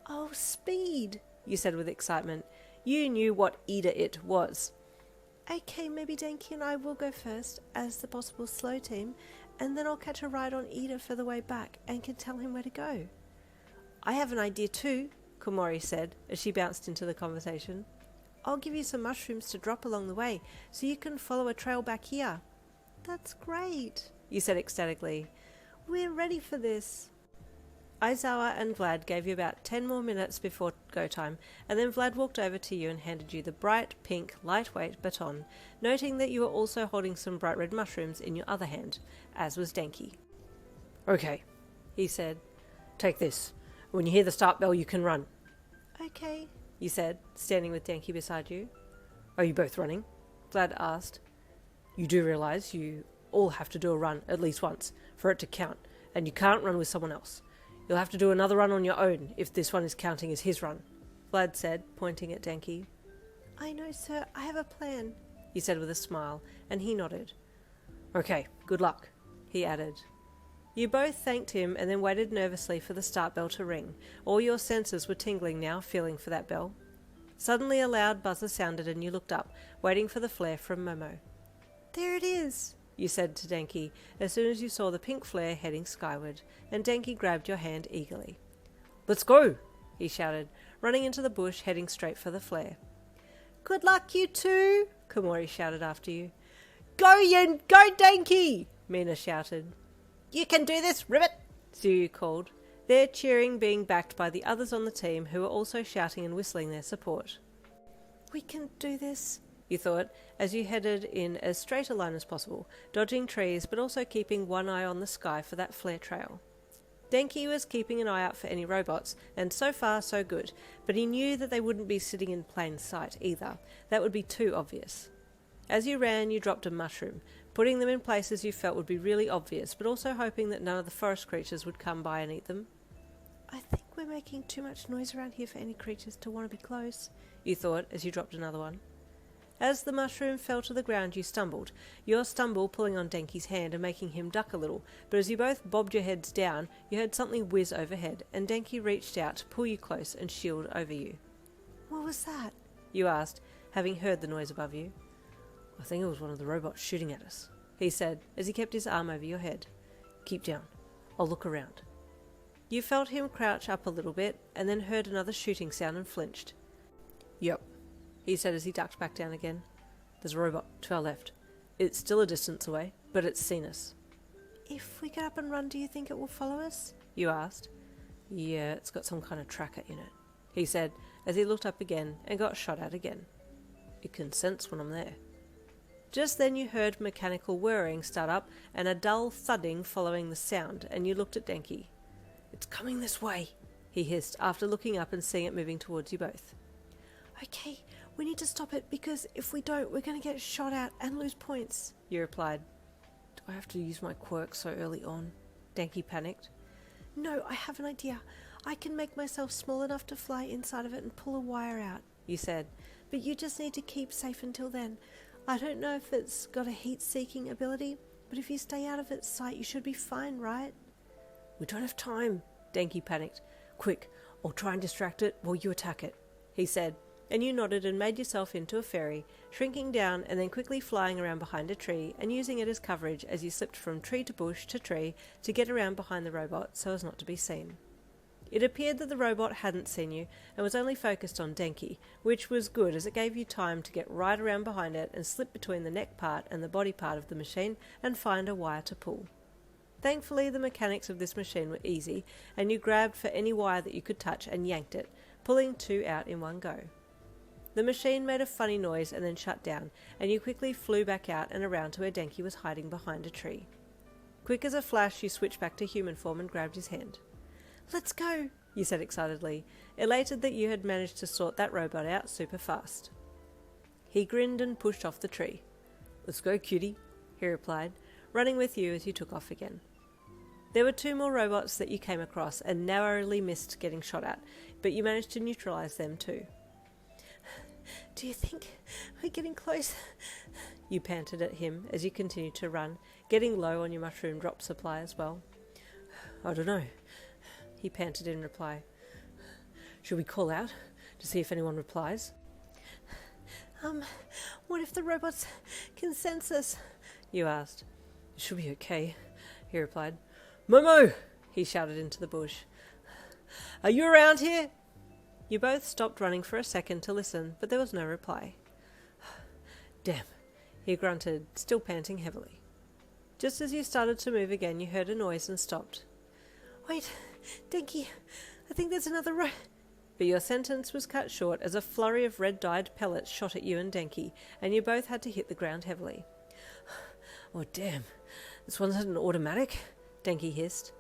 Oh, speed! You said with excitement. You knew what Ida it was. Okay, maybe Denki and I will go first as the possible slow team, and then I'll catch a ride on Ida for the way back and can tell him where to go. I have an idea too, Komori said as she bounced into the conversation. I'll give you some mushrooms to drop along the way so you can follow a trail back here. That's great, you said ecstatically. We're ready for this. Aizawa and Vlad gave you about 10 more minutes before go time, and then Vlad walked over to you and handed you the bright, pink, lightweight baton, noting that you were also holding some bright red mushrooms in your other hand, as was Denki. Okay, he said. Take this. When you hear the start bell, you can run. Okay, you said, standing with Denki beside you. Are you both running? Vlad asked. You do realize you all have to do a run at least once for it to count, and you can't run with someone else. You'll have to do another run on your own if this one is counting as his run, Vlad said, pointing at Denki. I know, sir. I have a plan, he said with a smile, and he nodded. Okay, good luck, he added. You both thanked him and then waited nervously for the start bell to ring. All your senses were tingling now, feeling for that bell. Suddenly a loud buzzer sounded and you looked up, waiting for the flare from Momo. There it is, you said to Denki as soon as you saw the pink flare heading skyward, and Denki grabbed your hand eagerly. Let's go, he shouted, running into the bush, heading straight for the flare. Good luck, you two, Komori shouted after you. Go, Yen! Go, Denki! Mina shouted. You can do this, Ribbit! Tsuyu called, their cheering being backed by the others on the team who were also shouting and whistling their support. We can do this, you thought, as you headed in as straight a line as possible, dodging trees but also keeping one eye on the sky for that flare trail. Denki was keeping an eye out for any robots, and so far so good, but he knew that they wouldn't be sitting in plain sight either. That would be too obvious. As you ran, you dropped a mushroom, putting them in places you felt would be really obvious, but also hoping that none of the forest creatures would come by and eat them. I think we're making too much noise around here for any creatures to want to be close, you thought as you dropped another one. As the mushroom fell to the ground, you stumbled, your stumble pulling on Denki's hand and making him duck a little, but as you both bobbed your heads down, you heard something whiz overhead, and Denki reached out to pull you close and shield over you. What was that? You asked, having heard the noise above you. I think it was one of the robots shooting at us, he said, as he kept his arm over your head. Keep down. I'll look around. You felt him crouch up a little bit, and then heard another shooting sound and flinched. Yep, he said as he ducked back down again. There's a robot to our left. It's still a distance away, but it's seen us. If we get up and run, do you think it will follow us? You asked. Yeah, it's got some kind of tracker in it, he said, as he looked up again and got shot at again. It can sense when I'm there. Just then you heard mechanical whirring start up and a dull thudding following the sound, and you looked at Denki. It's coming this way, he hissed after looking up and seeing it moving towards you both. Okay, we need to stop it because if we don't, we're going to get shot at and lose points, you replied. Do I have to use my quirk so early on? Denki panicked. No, I have an idea. I can make myself small enough to fly inside of it and pull a wire out, you said. But you just need to keep safe until then. I don't know if it's got a heat-seeking ability, but if you stay out of its sight, you should be fine, right? We don't have time, Denki panicked. Quick, I'll try and distract it while you attack it, he said, and you nodded and made yourself into a fairy, shrinking down and then quickly flying around behind a tree and using it as coverage as you slipped from tree to bush to tree to get around behind the robot so as not to be seen. It appeared that the robot hadn't seen you and was only focused on Denki, which was good as it gave you time to get right around behind it and slip between the neck part and the body part of the machine and find a wire to pull. Thankfully, the mechanics of this machine were easy, and you grabbed for any wire that you could touch and yanked it, pulling two out in one go. The machine made a funny noise and then shut down, and you quickly flew back out and around to where Denki was hiding behind a tree. Quick as a flash, you switched back to human form and grabbed his hand. Let's go, you said excitedly, elated that you had managed to sort that robot out super fast. He grinned and pushed off the tree. Let's go, cutie, he replied, running with you as you took off again. There were two more robots that you came across and narrowly missed getting shot at, but you managed to neutralize them too. Do you think we're getting close? You panted at him as you continued to run, getting low on your mushroom drop supply as well. I don't know, he panted in reply. Should we call out to see if anyone replies? What if the robots can sense us? You asked. It should be okay, he replied. Momo! He shouted into the bush. Are you around here? You both stopped running for a second to listen, but there was no reply. Damn, he grunted, still panting heavily. Just as you started to move again, you heard a noise and stopped. Wait, Denki, I think there's another But your sentence was cut short as a flurry of red-dyed pellets shot at you and Denki, and you both had to hit the ground heavily. Oh, damn. This one's an automatic? Denki hissed.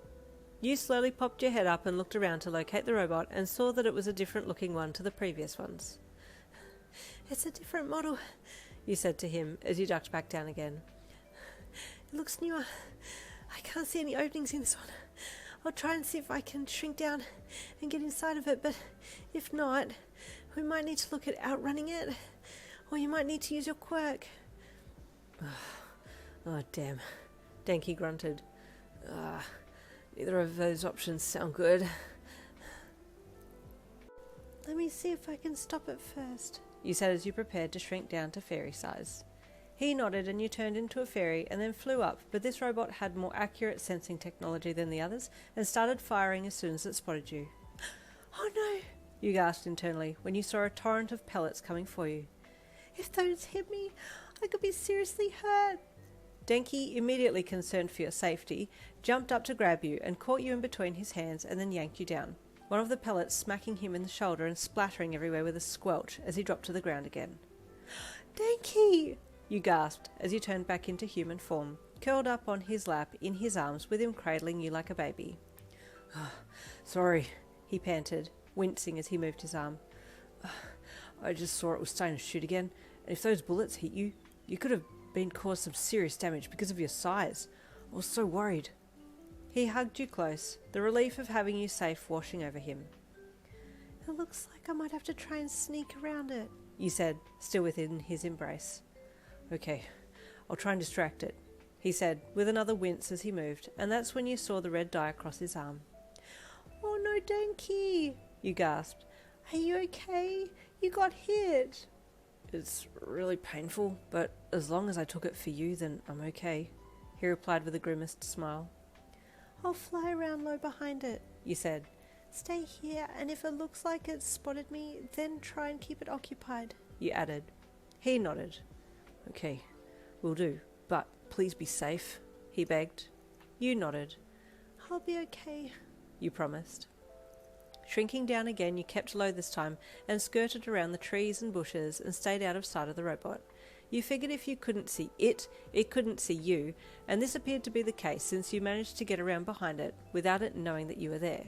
You slowly popped your head up and looked around to locate the robot and saw that it was a different-looking one to the previous ones. It's a different model, you said to him as you ducked back down again. It looks newer. I can't see any openings in this one. I'll try and see if I can shrink down and get inside of it, but if not, we might need to look at outrunning it, or you might need to use your quirk. Oh, damn. Denki grunted. Neither of those options sound good. Let me see if I can stop it first, you said as you prepared to shrink down to fairy size. He nodded and you turned into a fairy and then flew up, but this robot had more accurate sensing technology than the others and started firing as soon as it spotted you. Oh no, you gasped internally when you saw a torrent of pellets coming for you. If those hit me, I could be seriously hurt. Denki, immediately concerned for your safety, jumped up to grab you and caught you in between his hands and then yanked you down, one of the pellets smacking him in the shoulder and splattering everywhere with a squelch as he dropped to the ground again. Denki! You gasped as you turned back into human form, curled up on his lap in his arms with him cradling you like a baby. Sorry, he panted, wincing as he moved his arm. I just saw it was starting to shoot again, and if those bullets hit you, you could have been caused some serious damage because of your size. I was so worried. He hugged you close, the relief of having you safe washing over him. It looks like I might have to try and sneak around it, you said, still within his embrace. Okay, I'll try and distract it, he said, with another wince as he moved, and that's when you saw the red dye across his arm. Oh no, Denki! You gasped. Are you okay? You got hit. It's really painful, but as long as I took it for you, then I'm okay, he replied with a grimaced smile. I'll fly around low behind it, you said. Stay here, and if it looks like it's spotted me, then try and keep it occupied, you added. He nodded. Okay, will do, but please be safe, he begged. You nodded. I'll be okay, you promised. Shrinking down again, you kept low this time and skirted around the trees and bushes and stayed out of sight of the robot. You figured if you couldn't see it couldn't see you, and this appeared to be the case since you managed to get around behind it without it knowing that you were there.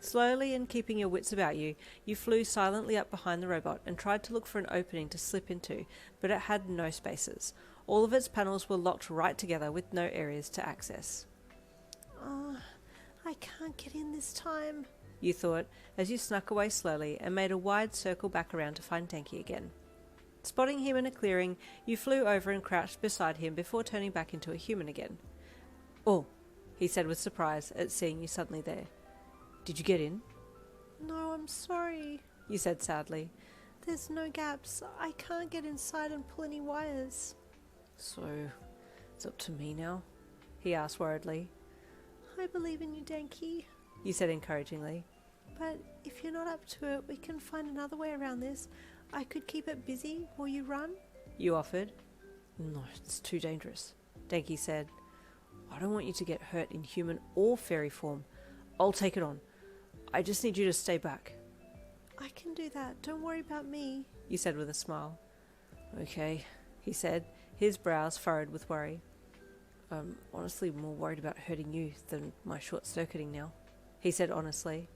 Slowly and keeping your wits about you, you flew silently up behind the robot and tried to look for an opening to slip into, but it had no spaces. All of its panels were locked right together with no areas to access. I can't get in this time, you thought, as you snuck away slowly and made a wide circle back around to find Denki again. Spotting him in a clearing, you flew over and crouched beside him before turning back into a human again. Oh, he said with surprise at seeing you suddenly there. Did you get in? No, I'm sorry, you said sadly. There's no gaps. I can't get inside and pull any wires. So, it's up to me now? He asked worriedly. I believe in you, Denki, you said encouragingly. But if you're not up to it, we can find another way around this. I could keep it busy while you run, you offered. No, it's too dangerous, Denki said. I don't want you to get hurt in human or fairy form. I'll take it on. I just need you to stay back. I can do that. Don't worry about me, you said with a smile. Okay, he said, his brows furrowed with worry. I'm honestly more worried about hurting you than my short-circuiting now, he said honestly.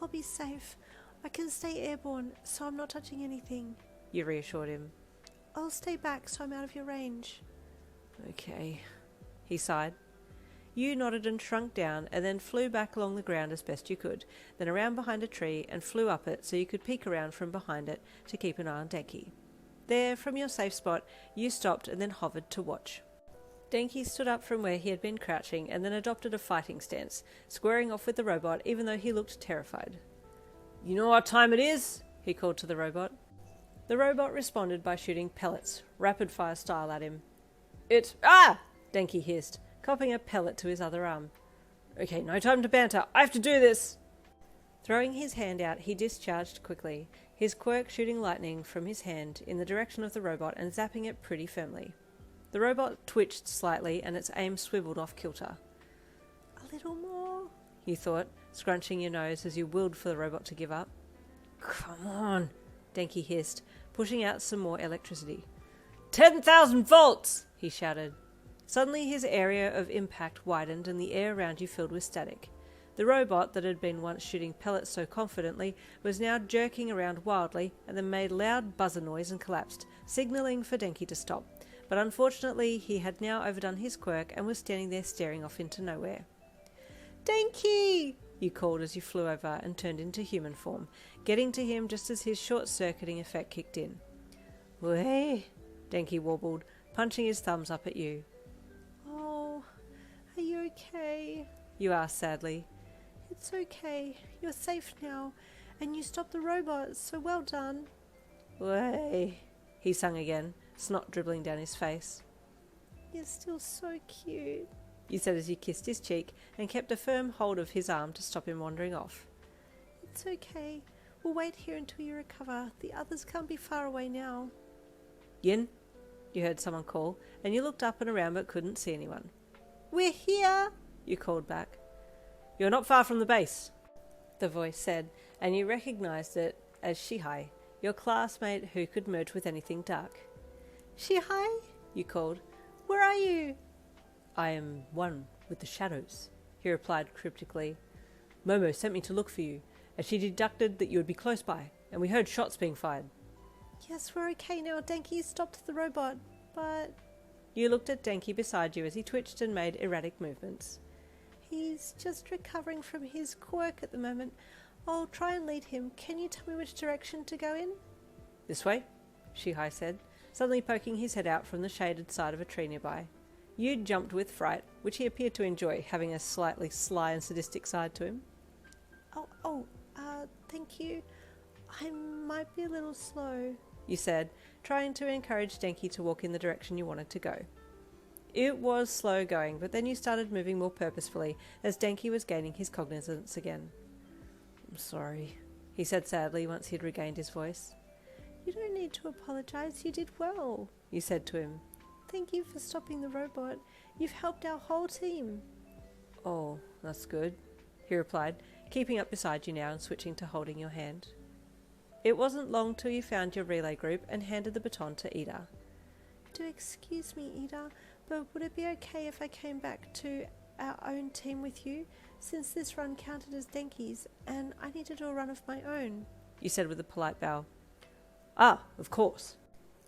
I'll be safe. I can stay airborne, so I'm not touching anything, you reassured him. I'll stay back so I'm out of your range. Okay, he sighed. You nodded and shrunk down and then flew back along the ground as best you could, then around behind a tree and flew up it so you could peek around from behind it to keep an eye on Denki. There, from your safe spot, you stopped and then hovered to watch. Denki stood up from where he had been crouching and then adopted a fighting stance, squaring off with the robot even though he looked terrified. "You know what time it is?" he called to the robot. The robot responded by shooting pellets, rapid-fire style at him. "It's... Ah!" Denki hissed, copping a pellet to his other arm. "Okay, no time to banter. I have to do this!" Throwing his hand out, he discharged quickly, his quirk shooting lightning from his hand in the direction of the robot and zapping it pretty firmly. The robot twitched slightly and its aim swiveled off kilter. A little more, you thought, scrunching your nose as you willed for the robot to give up. "Come on," Denki hissed, pushing out some more electricity. 10,000 volts! He shouted. Suddenly his area of impact widened and the air around you filled with static. The robot that had been once shooting pellets so confidently was now jerking around wildly and then made loud buzzer noise and collapsed, signalling for Denki to stop. But unfortunately he had now overdone his quirk and was standing there staring off into nowhere. "Denki!" you called as you flew over and turned into human form, getting to him just as his short-circuiting effect kicked in. "Hey," Denki warbled, punching his thumbs up at you. "Oh, are you okay?" you asked sadly. "It's okay. You're safe now. And you stopped the robot, so well done." "Way," he sung again, snot dribbling down his face. "You're still so cute," you said as you kissed his cheek and kept a firm hold of his arm to stop him wandering off. "It's okay. We'll wait here until you recover. The others can't be far away now." "Yin?" you heard someone call, and you looked up and around but couldn't see anyone. "We're here," you called back. "You're not far from the base," the voice said, and you recognized it as Shihai, your classmate who could merge with anything dark. "Shihai?" you called. "Where are you?" "I am one with the shadows," he replied cryptically. "Momo sent me to look for you, as she deducted that you would be close by, and we heard shots being fired." "Yes, we're okay now. Denki stopped the robot, but..." You looked at Denki beside you as he twitched and made erratic movements. "He's just recovering from his quirk at the moment. I'll try and lead him. Can you tell me which direction to go in?" "This way," Shihai said, suddenly poking his head out from the shaded side of a tree nearby. You jumped with fright, which he appeared to enjoy, having a slightly sly and sadistic side to him. Thank you. I might be a little slow," you said, trying to encourage Denki to walk in the direction you wanted to go. It was slow going, but then you started moving more purposefully as Denki was gaining his cognizance again. "I'm sorry," he said sadly once he'd regained his voice. "You don't need to apologize. You did well," you said to him. "Thank you for stopping the robot. You've helped our whole team." "Oh, that's good," he replied, keeping up beside you now and switching to holding your hand. It wasn't long till you found your relay group and handed the baton to Ida. "Do excuse me, Ida, but would it be okay if I came back to our own team with you, since this run counted as Denki's, and I need to do a run of my own?" you said with a polite bow. "Ah, of course,"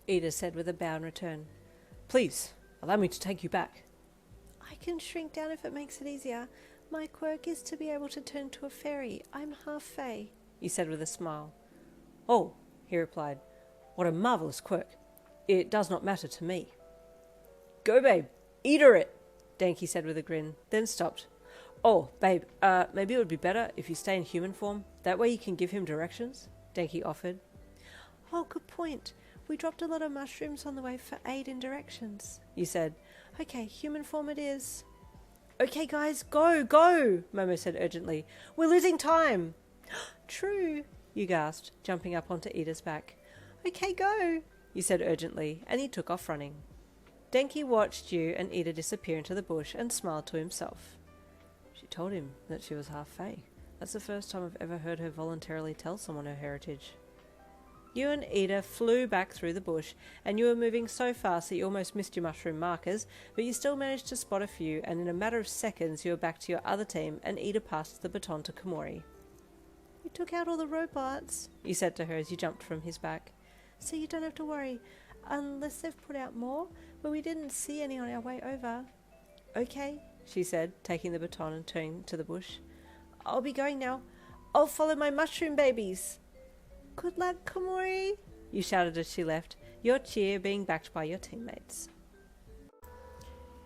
Ida said with a bow in return. "Please, allow me to take you back." "I can shrink down if it makes it easier. My quirk is to be able to turn to a fairy. I'm half fae," you said with a smile. "Oh," he replied, "what a marvellous quirk. It does not matter to me." "Go, babe, eat her it," Denki said with a grin, then stopped. "Oh, babe, maybe it would be better if you stay in human form. That way you can give him directions," Denki offered. "Oh, good point. We dropped a lot of mushrooms on the way for aid in directions," you said. "Okay, human form it is." "Okay, guys, go, go," Momo said urgently. "We're losing time." "True," you gasped, jumping up onto Ida's back. "Okay, go," you said urgently, and he took off running. Denki watched you and Ida disappear into the bush and smiled to himself. She told him that she was half fae. That's the first time I've ever heard her voluntarily tell someone her heritage. You and Ida flew back through the bush, and you were moving so fast that you almost missed your mushroom markers, but you still managed to spot a few, and in a matter of seconds you were back to your other team, and Ida passed the baton to Komori. "We took out all the robots," you said to her as you jumped from his back. "So you don't have to worry, unless they've put out more, but we didn't see any on our way over." "Okay," she said, taking the baton and turning to the bush. "I'll be going now. I'll follow my mushroom babies." "Good luck, Komori," you shouted as she left, your cheer being backed by your teammates.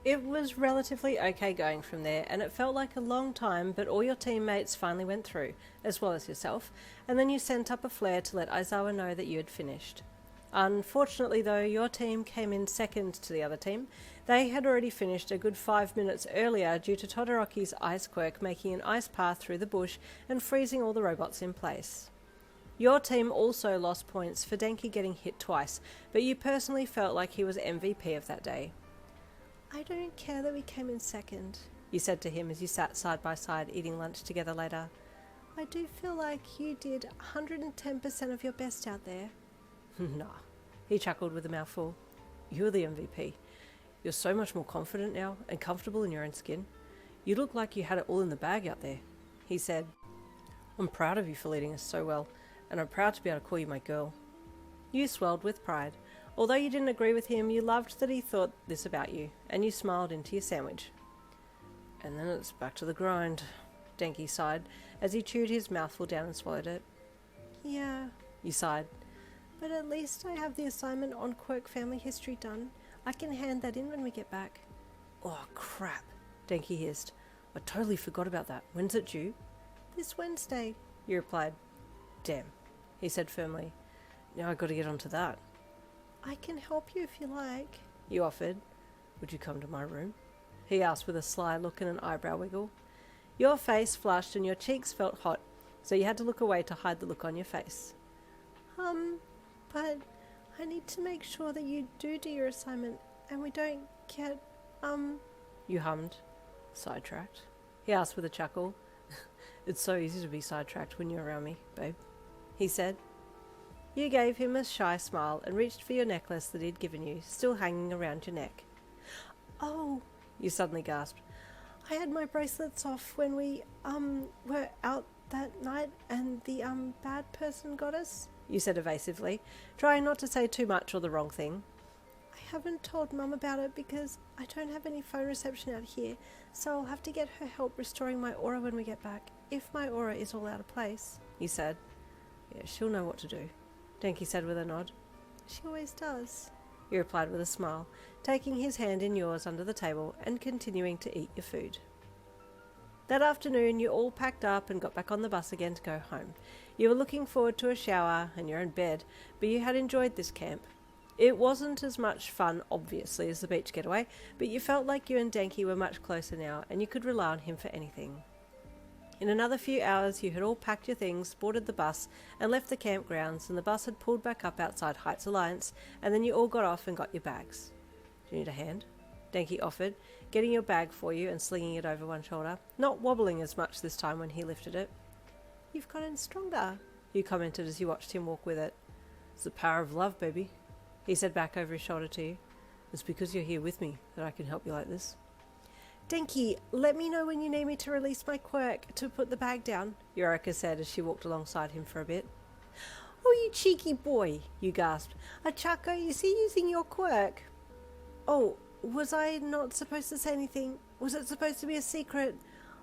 It was relatively okay going from there, and it felt like a long time, but all your teammates finally went through, as well as yourself, and then you sent up a flare to let Aizawa know that you had finished. Unfortunately though, your team came in second to the other team. They had already finished a good 5 minutes earlier due to Todoroki's ice quirk making an ice path through the bush and freezing all the robots in place. Your team also lost points for Denki getting hit twice, but you personally felt like he was MVP of that day. I don't care that we came in second, You said to him as you sat side by side eating lunch together later. I do feel like you did 110% of your best out there. Nah, he chuckled with a mouthful. You're the MVP. You're so much more confident now and comfortable in your own skin. You look like you had it all in the bag out there, he said. I'm proud of you for leading us so well, and I'm proud to be able to call you my girl. You swelled with pride. Although you didn't agree with him, you loved that he thought this about you, and you smiled into your sandwich. And then it's back to the grind, Denki sighed, as he chewed his mouthful down and swallowed it. Yeah, You sighed. but at least I have the assignment on Quirk family history done. I can hand that in when we get back. Oh, crap, Denki hissed. I totally forgot about that. When's it due? This Wednesday. You replied. Damn, he said firmly. Now I got to get onto that. I can help you if you like. You offered. Would you come to my room? He asked with a sly look and an eyebrow wiggle. Your face flushed and your cheeks felt hot, so you had to look away to hide the look on your face. But I need to make sure that you do your assignment and we don't get, You hummed. Sidetracked? He asked with a chuckle. It's so easy to be sidetracked when you're around me, babe, he said. You gave him a shy smile and reached for your necklace that he'd given you, still hanging around your neck. Oh, You suddenly gasped. I had my bracelets off when we, were out that night and the, bad person got us. You said evasively, trying not to say too much or the wrong thing. I haven't told Mum about it because I don't have any phone reception out here, so I'll have to get her help restoring my aura when we get back, if my aura is all out of place. You said. Yeah, she'll know what to do, Denki said with a nod. She always does. You replied with a smile, taking his hand in yours under the table and continuing to eat your food. That afternoon you all packed up and got back on the bus again to go home. You were looking forward to a shower and your own bed, but you had enjoyed this camp. It wasn't as much fun, obviously, as the beach getaway, but you felt like you and Denki were much closer now and you could rely on him for anything. In another few hours you had all packed your things, boarded the bus and left the campgrounds, and the bus had pulled back up outside Heights Alliance, and then you all got off and got your bags. Do you need a hand? Denki offered, getting your bag for you and slinging it over one shoulder, not wobbling as much this time when he lifted it. You've gotten stronger, You commented as you watched him walk with it. It's the power of love, baby, he said back over his shoulder to you. It's because you're here with me that I can help you like this. Denki, let me know when you need me to release my quirk to put the bag down, Yorika said as she walked alongside him for a bit. Oh, you cheeky boy, You gasped. Achako, is he using your quirk? Oh, was I not supposed to say anything? Was it supposed to be a secret?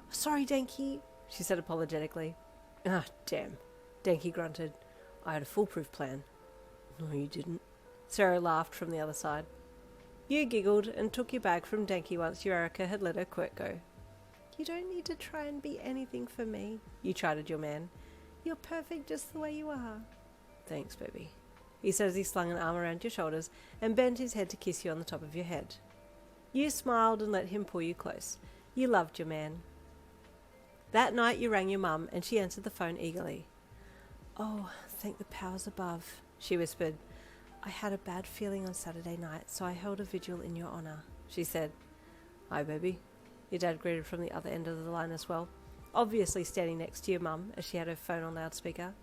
Sorry, Denki, She said apologetically. Ah, damn, Denki grunted. I had a foolproof plan. No, you didn't. Sarah laughed from the other side. You giggled and took your bag from Denki once Yorika had let her quirk go. You don't need to try and be anything for me. You chided your man. You're perfect just the way you are. Thanks, baby, he said as he slung an arm around your shoulders and bent his head to kiss you on the top of your head. You smiled and let him pull you close. You loved your man. That night you rang your mum and she answered the phone eagerly. Oh, thank the powers above, She whispered. I had a bad feeling on Saturday night, so I held a vigil in your honour. She said. Hi, baby, your dad greeted from the other end of the line as well, obviously standing next to your mum as she had her phone on loudspeaker.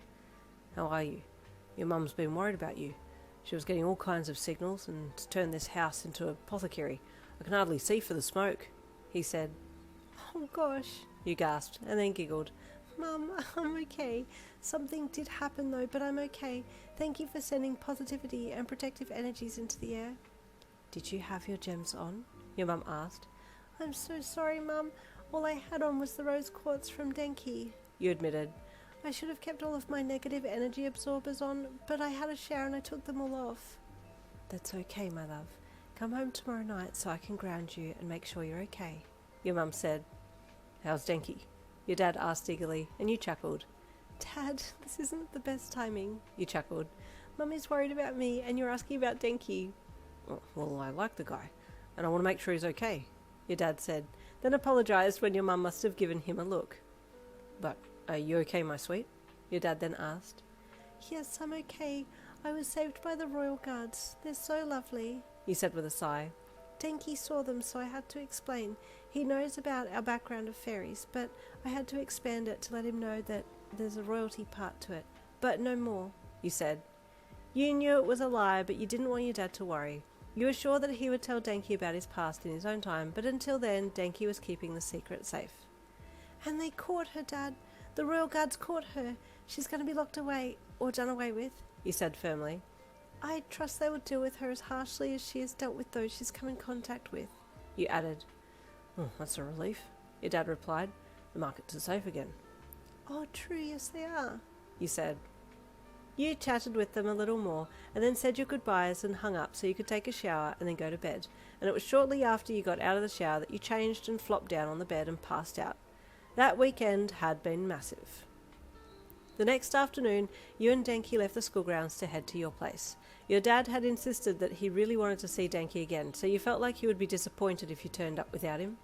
How are you? Your mum's been worried about you. She was getting all kinds of signals and to turn this house into an apothecary. I can hardly see for the smoke, he said. Oh gosh, You gasped and then giggled. Mum, I'm okay. Something did happen though, but I'm okay. Thank you for sending positivity and protective energies into the air. Did you have your gems on? Your mum asked. I'm so sorry, Mum. All I had on was the rose quartz from Denki. You admitted. I should have kept all of my negative energy absorbers on, but I had a shower and I took them all off. That's okay, my love. Come home tomorrow night so I can ground you and make sure you're okay, your mum said. How's Denki? Your dad asked eagerly, and you chuckled. Dad, this isn't the best timing, You chuckled. Mummy's worried about me and you're asking about Denki. Well, I like the guy, and I want to make sure he's okay, your dad said, then apologised when your mum must have given him a look. But are you okay, my sweet? Your dad then asked. Yes, I'm okay. I was saved by the royal guards. They're so lovely, You said with a sigh. Denki saw them, so I had to explain. He knows about our background of fairies, but I had to expand it to let him know that there's a royalty part to it. But no more, You said. You knew it was a lie, but you didn't want your dad to worry. You were sure that he would tell Denki about his past in his own time, but until then, Denki was keeping the secret safe. And they caught her, Dad. The royal guards caught her. She's going to be locked away, or done away with, You said firmly. I trust they will deal with her as harshly as she has dealt with those she's come in contact with, You added. Oh, that's a relief, your dad replied. The markets are safe again. Oh, true, yes they are, You said. You chatted with them a little more, and then said your goodbyes and hung up so you could take a shower and then go to bed. And it was shortly after you got out of the shower that you changed and flopped down on the bed and passed out. That weekend had been massive. The next afternoon, you and Denki left the school grounds to head to your place. Your dad had insisted that he really wanted to see Denki again, so you felt like you would be disappointed if you turned up without him.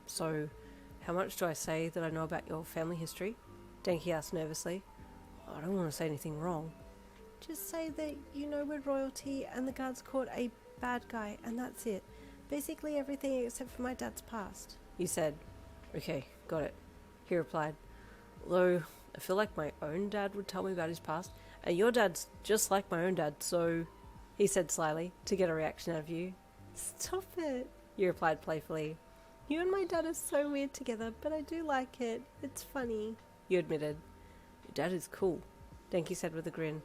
So how much do I say that I know about your family history? Denki asked nervously. I don't want to say anything wrong. Just say that you know we're royalty and the guards caught a bad guy, and that's it. Basically everything except for my dad's past. You said. Okay, got it, he replied. Though I feel like my own dad would tell me about his past, and your dad's just like my own dad, so... He said slyly, to get a reaction out of you. Stop it. You replied playfully. You and my dad are so weird together, but I do like it. It's funny. You admitted. Your dad is cool, Denki said with a grin.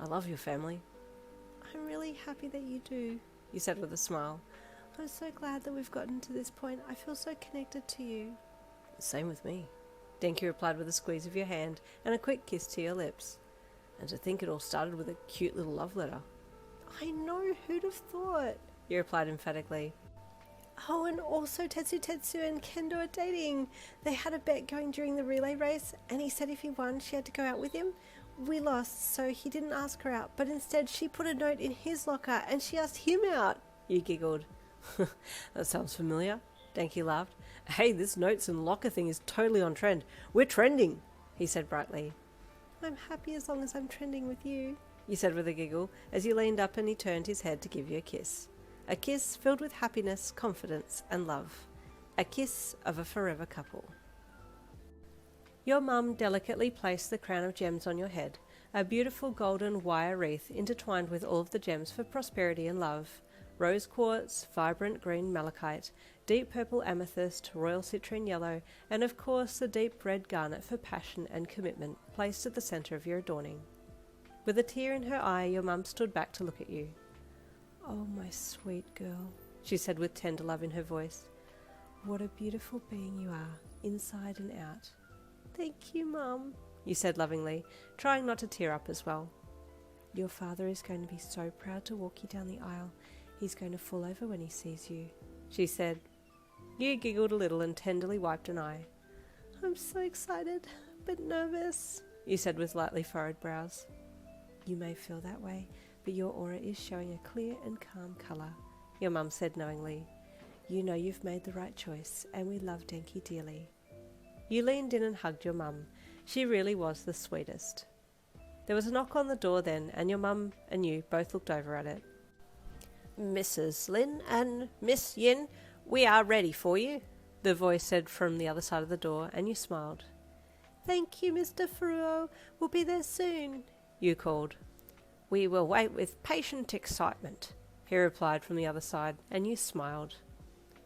I love your family. I'm really happy that you do, You said with a smile. I'm so glad that we've gotten to this point. I feel so connected to you. Same with me, Denki replied with a squeeze of your hand and a quick kiss to your lips. And to think it all started with a cute little love letter. I know, who'd have thought? You replied emphatically. Oh, and also Tetsu and Kendo are dating. They had a bet going during the relay race, and he said if he won, she had to go out with him. We lost, so he didn't ask her out, but instead she put a note in his locker and she asked him out. You giggled. That sounds familiar, Denki laughed. Hey, this notes and locker thing is totally on trend. We're trending, he said brightly. I'm happy as long as I'm trending with you, You said with a giggle as you leaned up and he turned his head to give you a kiss. A kiss filled with happiness, confidence and love. A kiss of a forever couple. Your mum delicately placed the crown of gems on your head, a beautiful golden wire wreath intertwined with all of the gems for prosperity and love. Rose quartz, vibrant green malachite, deep purple amethyst, royal citrine yellow, and of course the deep red garnet for passion and commitment, placed at the centre of your adorning. With a tear in her eye, your mum stood back to look at you. Oh, my sweet girl, she said with tender love in her voice. What a beautiful being you are, inside and out. Thank you, Mum, you said lovingly, trying not to tear up as well. Your father is going to be so proud to walk you down the aisle. He's going to fall over when he sees you, she said. You giggled a little and tenderly wiped an eye. I'm so excited, but nervous, you said with lightly furrowed brows. You may feel that way, but your aura is showing a clear and calm colour, your mum said knowingly. You know you've made the right choice, and we love Denki dearly. You leaned in and hugged your mum. She really was the sweetest. There was a knock on the door then, and your mum and you both looked over at it. Mrs. Lin and Miss Yin, we are ready for you, the voice said from the other side of the door, and you smiled. Thank you, Mr. Furuo. We'll be there soon, you called. We will wait with patient excitement, he replied from the other side, and you smiled.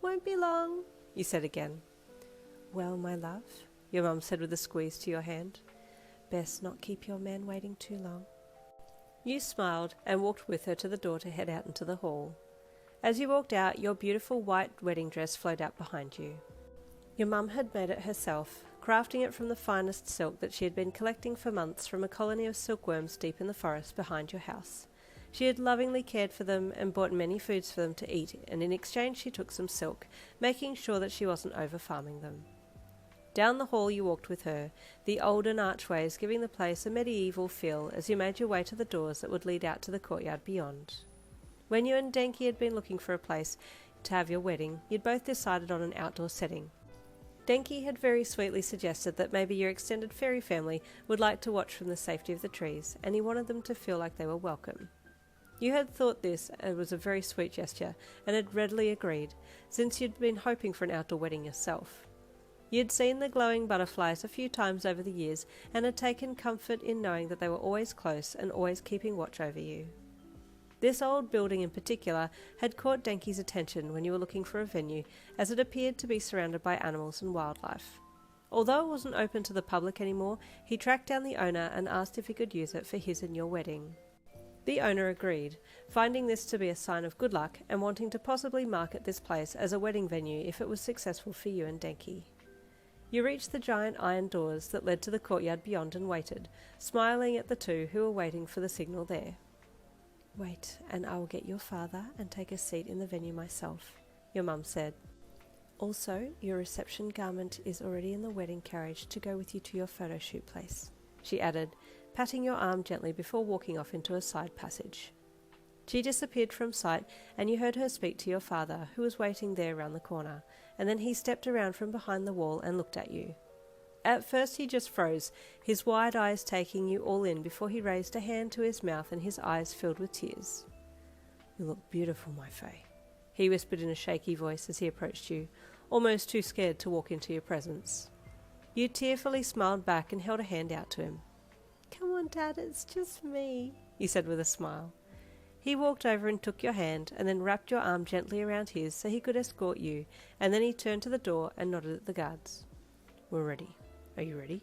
Won't be long, you said again. Well, my love, your mum said with a squeeze to your hand. Best not keep your man waiting too long. You smiled and walked with her to the door to head out into the hall. As you walked out, your beautiful white wedding dress flowed out behind you. Your mum had made it herself, crafting it from the finest silk that she had been collecting for months from a colony of silkworms deep in the forest behind your house. She had lovingly cared for them and bought many foods for them to eat, and in exchange she took some silk, making sure that she wasn't over-farming them. Down the hall you walked with her, the olden archways giving the place a medieval feel as you made your way to the doors that would lead out to the courtyard beyond. When you and Denki had been looking for a place to have your wedding, you'd both decided on an outdoor setting. Denki had very sweetly suggested that maybe your extended fairy family would like to watch from the safety of the trees, and he wanted them to feel like they were welcome. You had thought this was a very sweet gesture, and had readily agreed, since you'd been hoping for an outdoor wedding yourself. You'd seen the glowing butterflies a few times over the years, and had taken comfort in knowing that they were always close and always keeping watch over you. This old building in particular had caught Denki's attention when you were looking for a venue, as it appeared to be surrounded by animals and wildlife. Although it wasn't open to the public anymore, he tracked down the owner and asked if he could use it for his and your wedding. The owner agreed, finding this to be a sign of good luck and wanting to possibly market this place as a wedding venue if it was successful for you and Denki. You reached the giant iron doors that led to the courtyard beyond and waited, smiling at the two who were waiting for the signal there. "Wait, and I will get your father and take a seat in the venue myself," your mum said. "Also, your reception garment is already in the wedding carriage to go with you to your photo shoot place," she added, patting your arm gently before walking off into a side passage. She disappeared from sight, and you heard her speak to your father, who was waiting there round the corner, and then he stepped around from behind the wall and looked at you. At first he just froze, his wide eyes taking you all in before he raised a hand to his mouth and his eyes filled with tears. "You look beautiful, my Fae," he whispered in a shaky voice as he approached you, almost too scared to walk into your presence. You tearfully smiled back and held a hand out to him. "Come on, Dad, it's just me," you said with a smile. He walked over and took your hand and then wrapped your arm gently around his so he could escort you, and then he turned to the door and nodded at the guards. "We're ready. Are you ready?"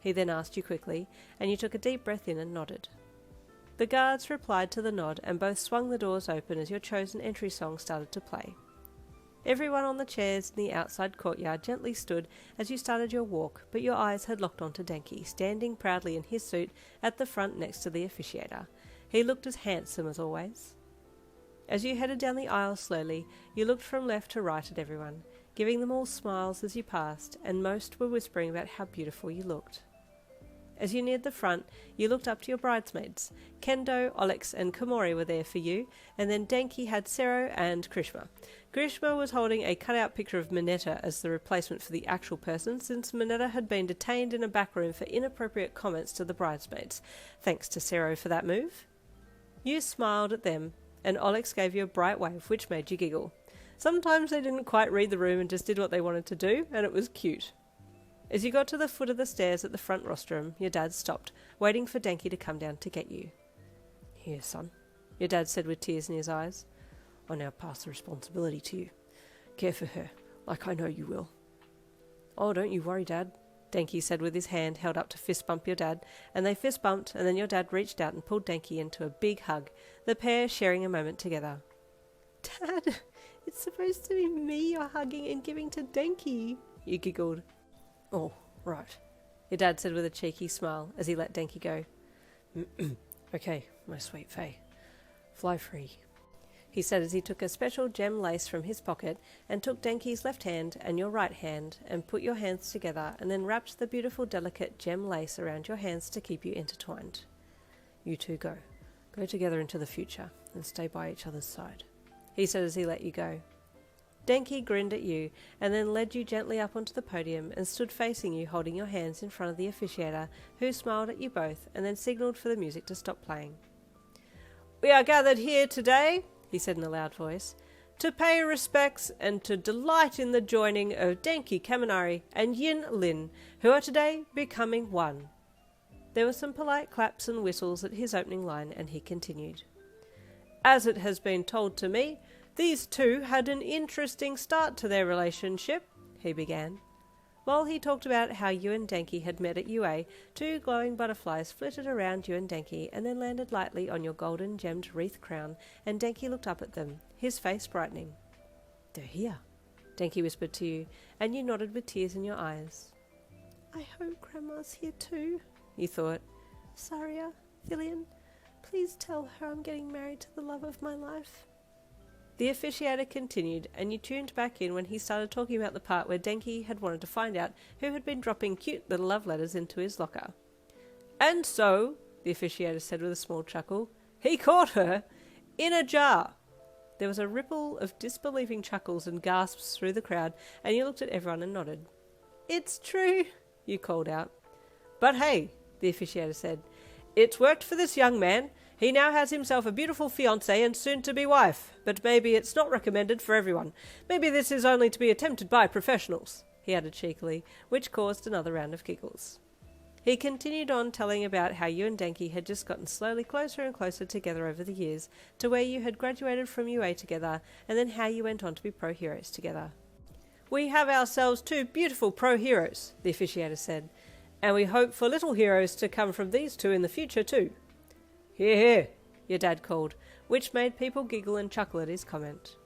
he then asked you quickly, and you took a deep breath in and nodded. The guards replied to the nod and both swung the doors open as your chosen entry song started to play. Everyone on the chairs in the outside courtyard gently stood as you started your walk, but your eyes had locked onto Denki, standing proudly in his suit at the front next to the officiator. He looked as handsome as always. As you headed down the aisle slowly, you looked from left to right at everyone, giving them all smiles as you passed, and most were whispering about how beautiful you looked. As you neared the front, you looked up to your bridesmaids. Kendo, Alex, and Komori were there for you, and then Denki had Sero and Krishma. Krishma was holding a cut-out picture of Mineta as the replacement for the actual person, since Mineta had been detained in a back room for inappropriate comments to the bridesmaids. Thanks to Sero for that move. You smiled at them, and Alex gave you a bright wave, which made you giggle. Sometimes they didn't quite read the room and just did what they wanted to do, and it was cute. As you got to the foot of the stairs at the front rostrum, your dad stopped, waiting for Denki to come down to get you. "Here, son," your dad said with tears in his eyes. "I now pass the responsibility to you. Care for her, like I know you will." "Oh, don't you worry, Dad," Denki said with his hand held up to fist bump your dad, and they fist bumped, and then your dad reached out and pulled Denki into a big hug, the pair sharing a moment together. "Dad, it's supposed to be me you're hugging and giving to Denki," you giggled. "Oh, right," your dad said with a cheeky smile as he let Denki go. "Okay, my sweet Fae. Fly free," he said as he took a special gem lace from his pocket and took Denki's left hand and your right hand and put your hands together and then wrapped the beautiful delicate gem lace around your hands to keep you intertwined. "You two go. Go together into the future and stay by each other's side," he said as he let you go. Denki grinned at you and then led you gently up onto the podium and stood facing you holding your hands in front of the officiator, who smiled at you both and then signalled for the music to stop playing. "We are gathered here today," he said in a loud voice, "to pay respects and to delight in the joining of Denki Kaminari and Yin Lin, who are today becoming one." There were some polite claps and whistles at his opening line, and he continued. "As it has been told to me, these two had an interesting start to their relationship," he began. While he talked about how you and Denki had met at UA, two glowing butterflies flitted around you and Denki and then landed lightly on your golden gemmed wreath crown, and Denki looked up at them, his face brightening. "They're here," Denki whispered to you, and you nodded with tears in your eyes. "I hope Grandma's here too," you thought. "Saria, Thillian, Please tell her I'm getting married to the love of my life. The officiator continued, and you tuned back in when he started talking about the part where Denki had wanted to find out who had been dropping cute little love letters into his locker. And so, the officiator said with a small chuckle, he caught her in a jar. There was a ripple of disbelieving chuckles and gasps through the crowd, and you looked at everyone and nodded. It's true, you called out. But hey, the officiator said, it's worked for this young man. He now has himself a beautiful fiancée and soon-to-be wife, but maybe it's not recommended for everyone. Maybe this is only to be attempted by professionals, he added cheekily, which caused another round of giggles. He continued on telling about how you and Denki had just gotten slowly closer and closer together over the years, to where you had graduated from UA together, and then how you went on to be pro-heroes together. We have ourselves 2 beautiful pro-heroes, the officiator said, and we hope for little heroes to come from these 2 in the future too. Hear, hear, your dad called, which made people giggle and chuckle at his comment.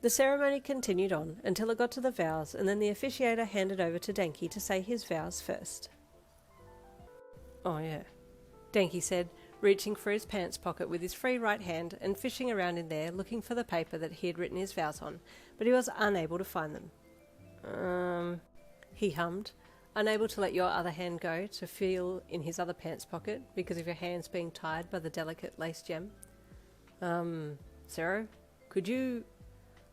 The ceremony continued on until it got to the vows, and then the officiator handed over to Denki to say his vows first. Oh yeah, Denki said, reaching for his pants pocket with his free right hand and fishing around in there looking for the paper that he had written his vows on, but he was unable to find them. He hummed, unable to let your other hand go to feel in his other pants pocket because of your hands being tied by the delicate lace gem. Zero, could you...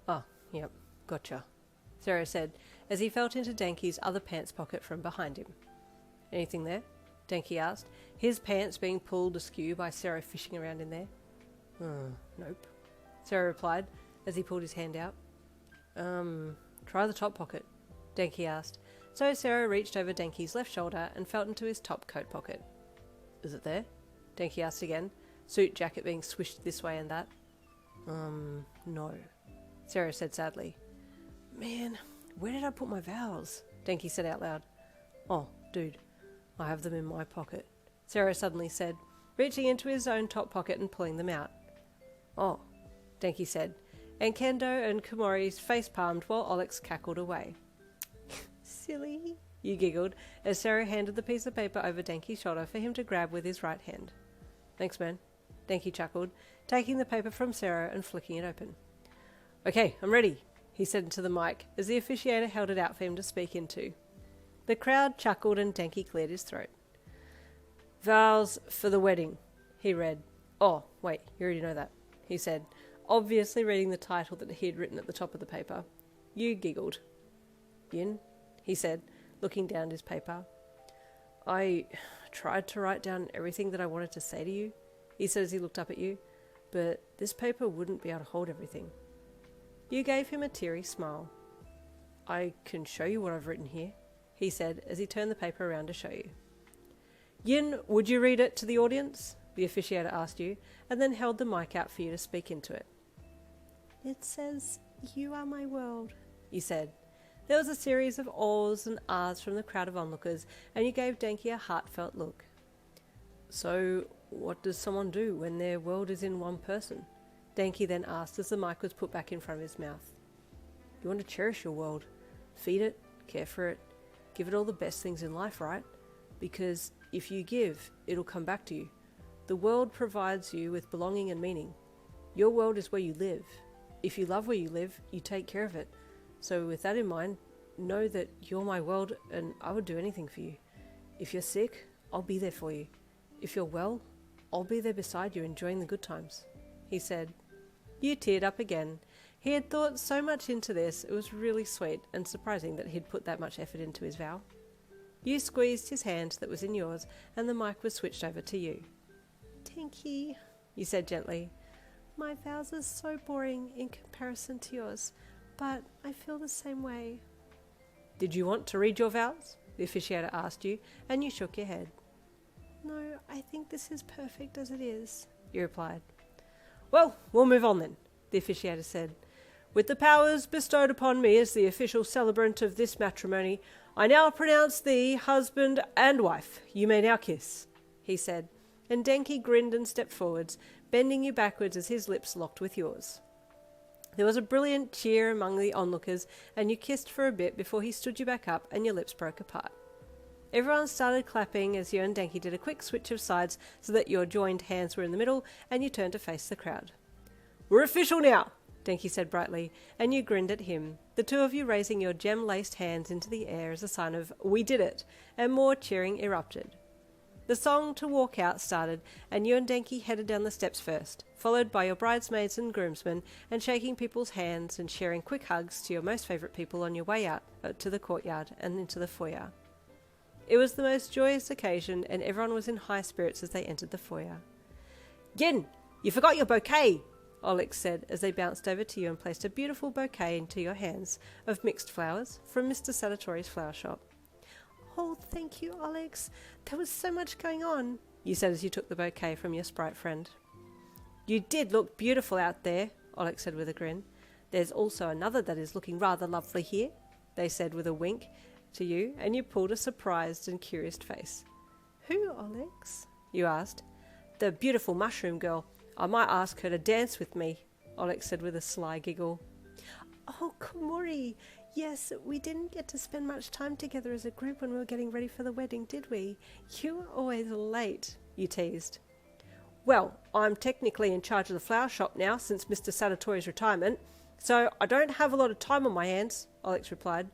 Oh, yep, gotcha, Zero said as he felt into Denki's other pants pocket from behind him. Anything there? Denki asked, his pants being pulled askew by Zero fishing around in there. Nope, Zero replied as he pulled his hand out. Try the top pocket, Denki asked. So Sarah reached over Denki's left shoulder and felt into his top coat pocket. Is it there? Denki asked again, suit jacket being swished this way and that. No, Sarah said sadly. Man, where did I put my vows? Denki said out loud. Oh, dude, I have them in my pocket, Sarah suddenly said, reaching into his own top pocket and pulling them out. Oh, Denki said, and Kendo and Komori's face palmed while Alex cackled away. Silly, you giggled as Sarah handed the piece of paper over Denki's shoulder for him to grab with his right hand. Thanks, man, Denki chuckled, taking the paper from Sarah and flicking it open. Okay, I'm ready, he said into the mic as the officiator held it out for him to speak into. The crowd chuckled and Denki cleared his throat. Vows for the wedding, he read. Oh, wait, you already know that, he said, obviously reading the title that he had written at the top of the paper. You giggled. Yin, he said, looking down at his paper. I tried to write down everything that I wanted to say to you, he said as he looked up at you, but this paper wouldn't be able to hold everything. You gave him a teary smile. I can show you what I've written here, he said as he turned the paper around to show you. Yin, would you read it to the audience? The officiator asked you, and then held the mic out for you to speak into it. It says, you are my world, you said. There was a series of awes and ahs from the crowd of onlookers, and you gave Denki a heartfelt look. So, what does someone do when their world is in one person? Denki then asked as the mic was put back in front of his mouth. You want to cherish your world. Feed it, care for it, give it all the best things in life, right? Because if you give, it'll come back to you. The world provides you with belonging and meaning. Your world is where you live. If you love where you live, you take care of it. So with that in mind, know that you're my world and I would do anything for you. If you're sick, I'll be there for you. If you're well, I'll be there beside you enjoying the good times, he said. You teared up again. He had thought so much into this, it was really sweet and surprising that he'd put that much effort into his vow. You squeezed his hand that was in yours and the mic was switched over to you. Denki, you said gently. My vows are so boring in comparison to yours, but I feel the same way. Did you want to read your vows? The officiator asked you, and you shook your head. No, I think this is perfect as it is, you replied. Well, we'll move on then, the officiator said. With the powers bestowed upon me as the official celebrant of this matrimony, I now pronounce thee husband and wife. You may now kiss, he said, and Denki grinned and stepped forwards, bending you backwards as his lips locked with yours. There was a brilliant cheer among the onlookers, and you kissed for a bit before he stood you back up and your lips broke apart. Everyone started clapping as you and Denki did a quick switch of sides so that your joined hands were in the middle and you turned to face the crowd. "We're official now," Denki said brightly, and you grinned at him, the two of you raising your gem-laced hands into the air as a sign of "we did it," and more cheering erupted. The song to walk out started, and you and Denki headed down the steps first, followed by your bridesmaids and groomsmen, and shaking people's hands and sharing quick hugs to your most favourite people on your way out to the courtyard and into the foyer. It was the most joyous occasion, and everyone was in high spirits as they entered the foyer. "Yin, you forgot your bouquet," Alex said as they bounced over to you and placed a beautiful bouquet into your hands of mixed flowers from Mr. Sadatori's flower shop. Oh, thank you, Alex. There was so much going on, you said as you took the bouquet from your sprite friend. "You did look beautiful out there," Alex said with a grin. "There's also another that is looking rather lovely here," they said with a wink to you, and you pulled a surprised and curious face. "Who, Alex?" you asked. "The beautiful mushroom girl. I might ask her to dance with me," Alex said with a sly giggle. "Oh, Komori. Yes, we didn't get to spend much time together as a group when we were getting ready for the wedding, did we? You were always late," you teased. "Well, I'm technically in charge of the flower shop now since Mr. Sadatori's retirement, so I don't have a lot of time on my hands," Alex replied.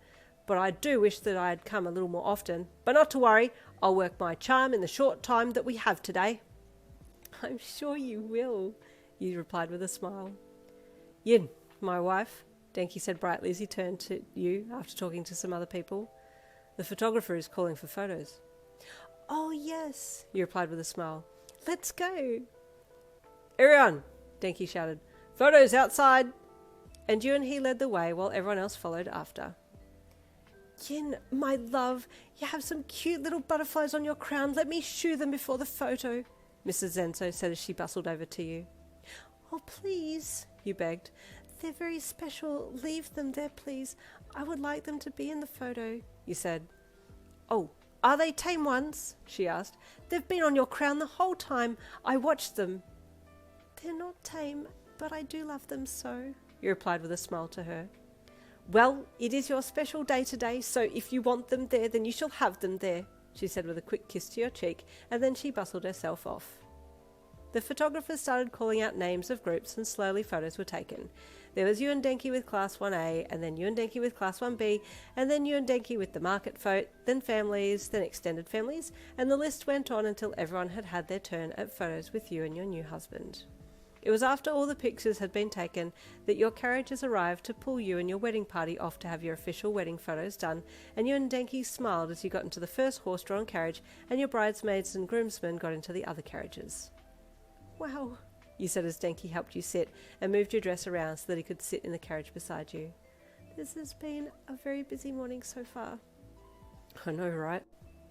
"But I do wish that I had come a little more often. But not to worry, I'll work my charm in the short time that we have today." "I'm sure you will," you replied with a smile. "Yin, my wife," Denki said brightly as he turned to you after talking to some other people. "The photographer is calling for photos." "Oh, yes," you replied with a smile. "Let's go." "Everyone," Denki shouted, "photos outside!" And you and he led the way while everyone else followed after. "Yin, my love, you have some cute little butterflies on your crown. Let me shoo them before the photo," Mrs. Zenso said as she bustled over to you. "Oh, please," you begged. "They're very special. Leave them there, please. I would like them to be in the photo," you said. "Oh, are they tame ones?" she asked. "They've been on your crown the whole time. I watched them." "They're not tame, but I do love them so," you replied with a smile to her. "Well, it is your special day today, so if you want them there, then you shall have them there," she said with a quick kiss to your cheek, and then she bustled herself off. The photographer started calling out names of groups, and slowly photos were taken. There was you and Denki with Class 1A, and then you and Denki with Class 1B, and then you and Denki with the market vote, then families, then extended families, and the list went on until everyone had had their turn at photos with you and your new husband. It was after all the pictures had been taken that your carriages arrived to pull you and your wedding party off to have your official wedding photos done, and you and Denki smiled as you got into the first horse-drawn carriage, and your bridesmaids and groomsmen got into the other carriages. "Wow," you said as Denki helped you sit and moved your dress around so that he could sit in the carriage beside you. "This has been a very busy morning so far." "I know, right?"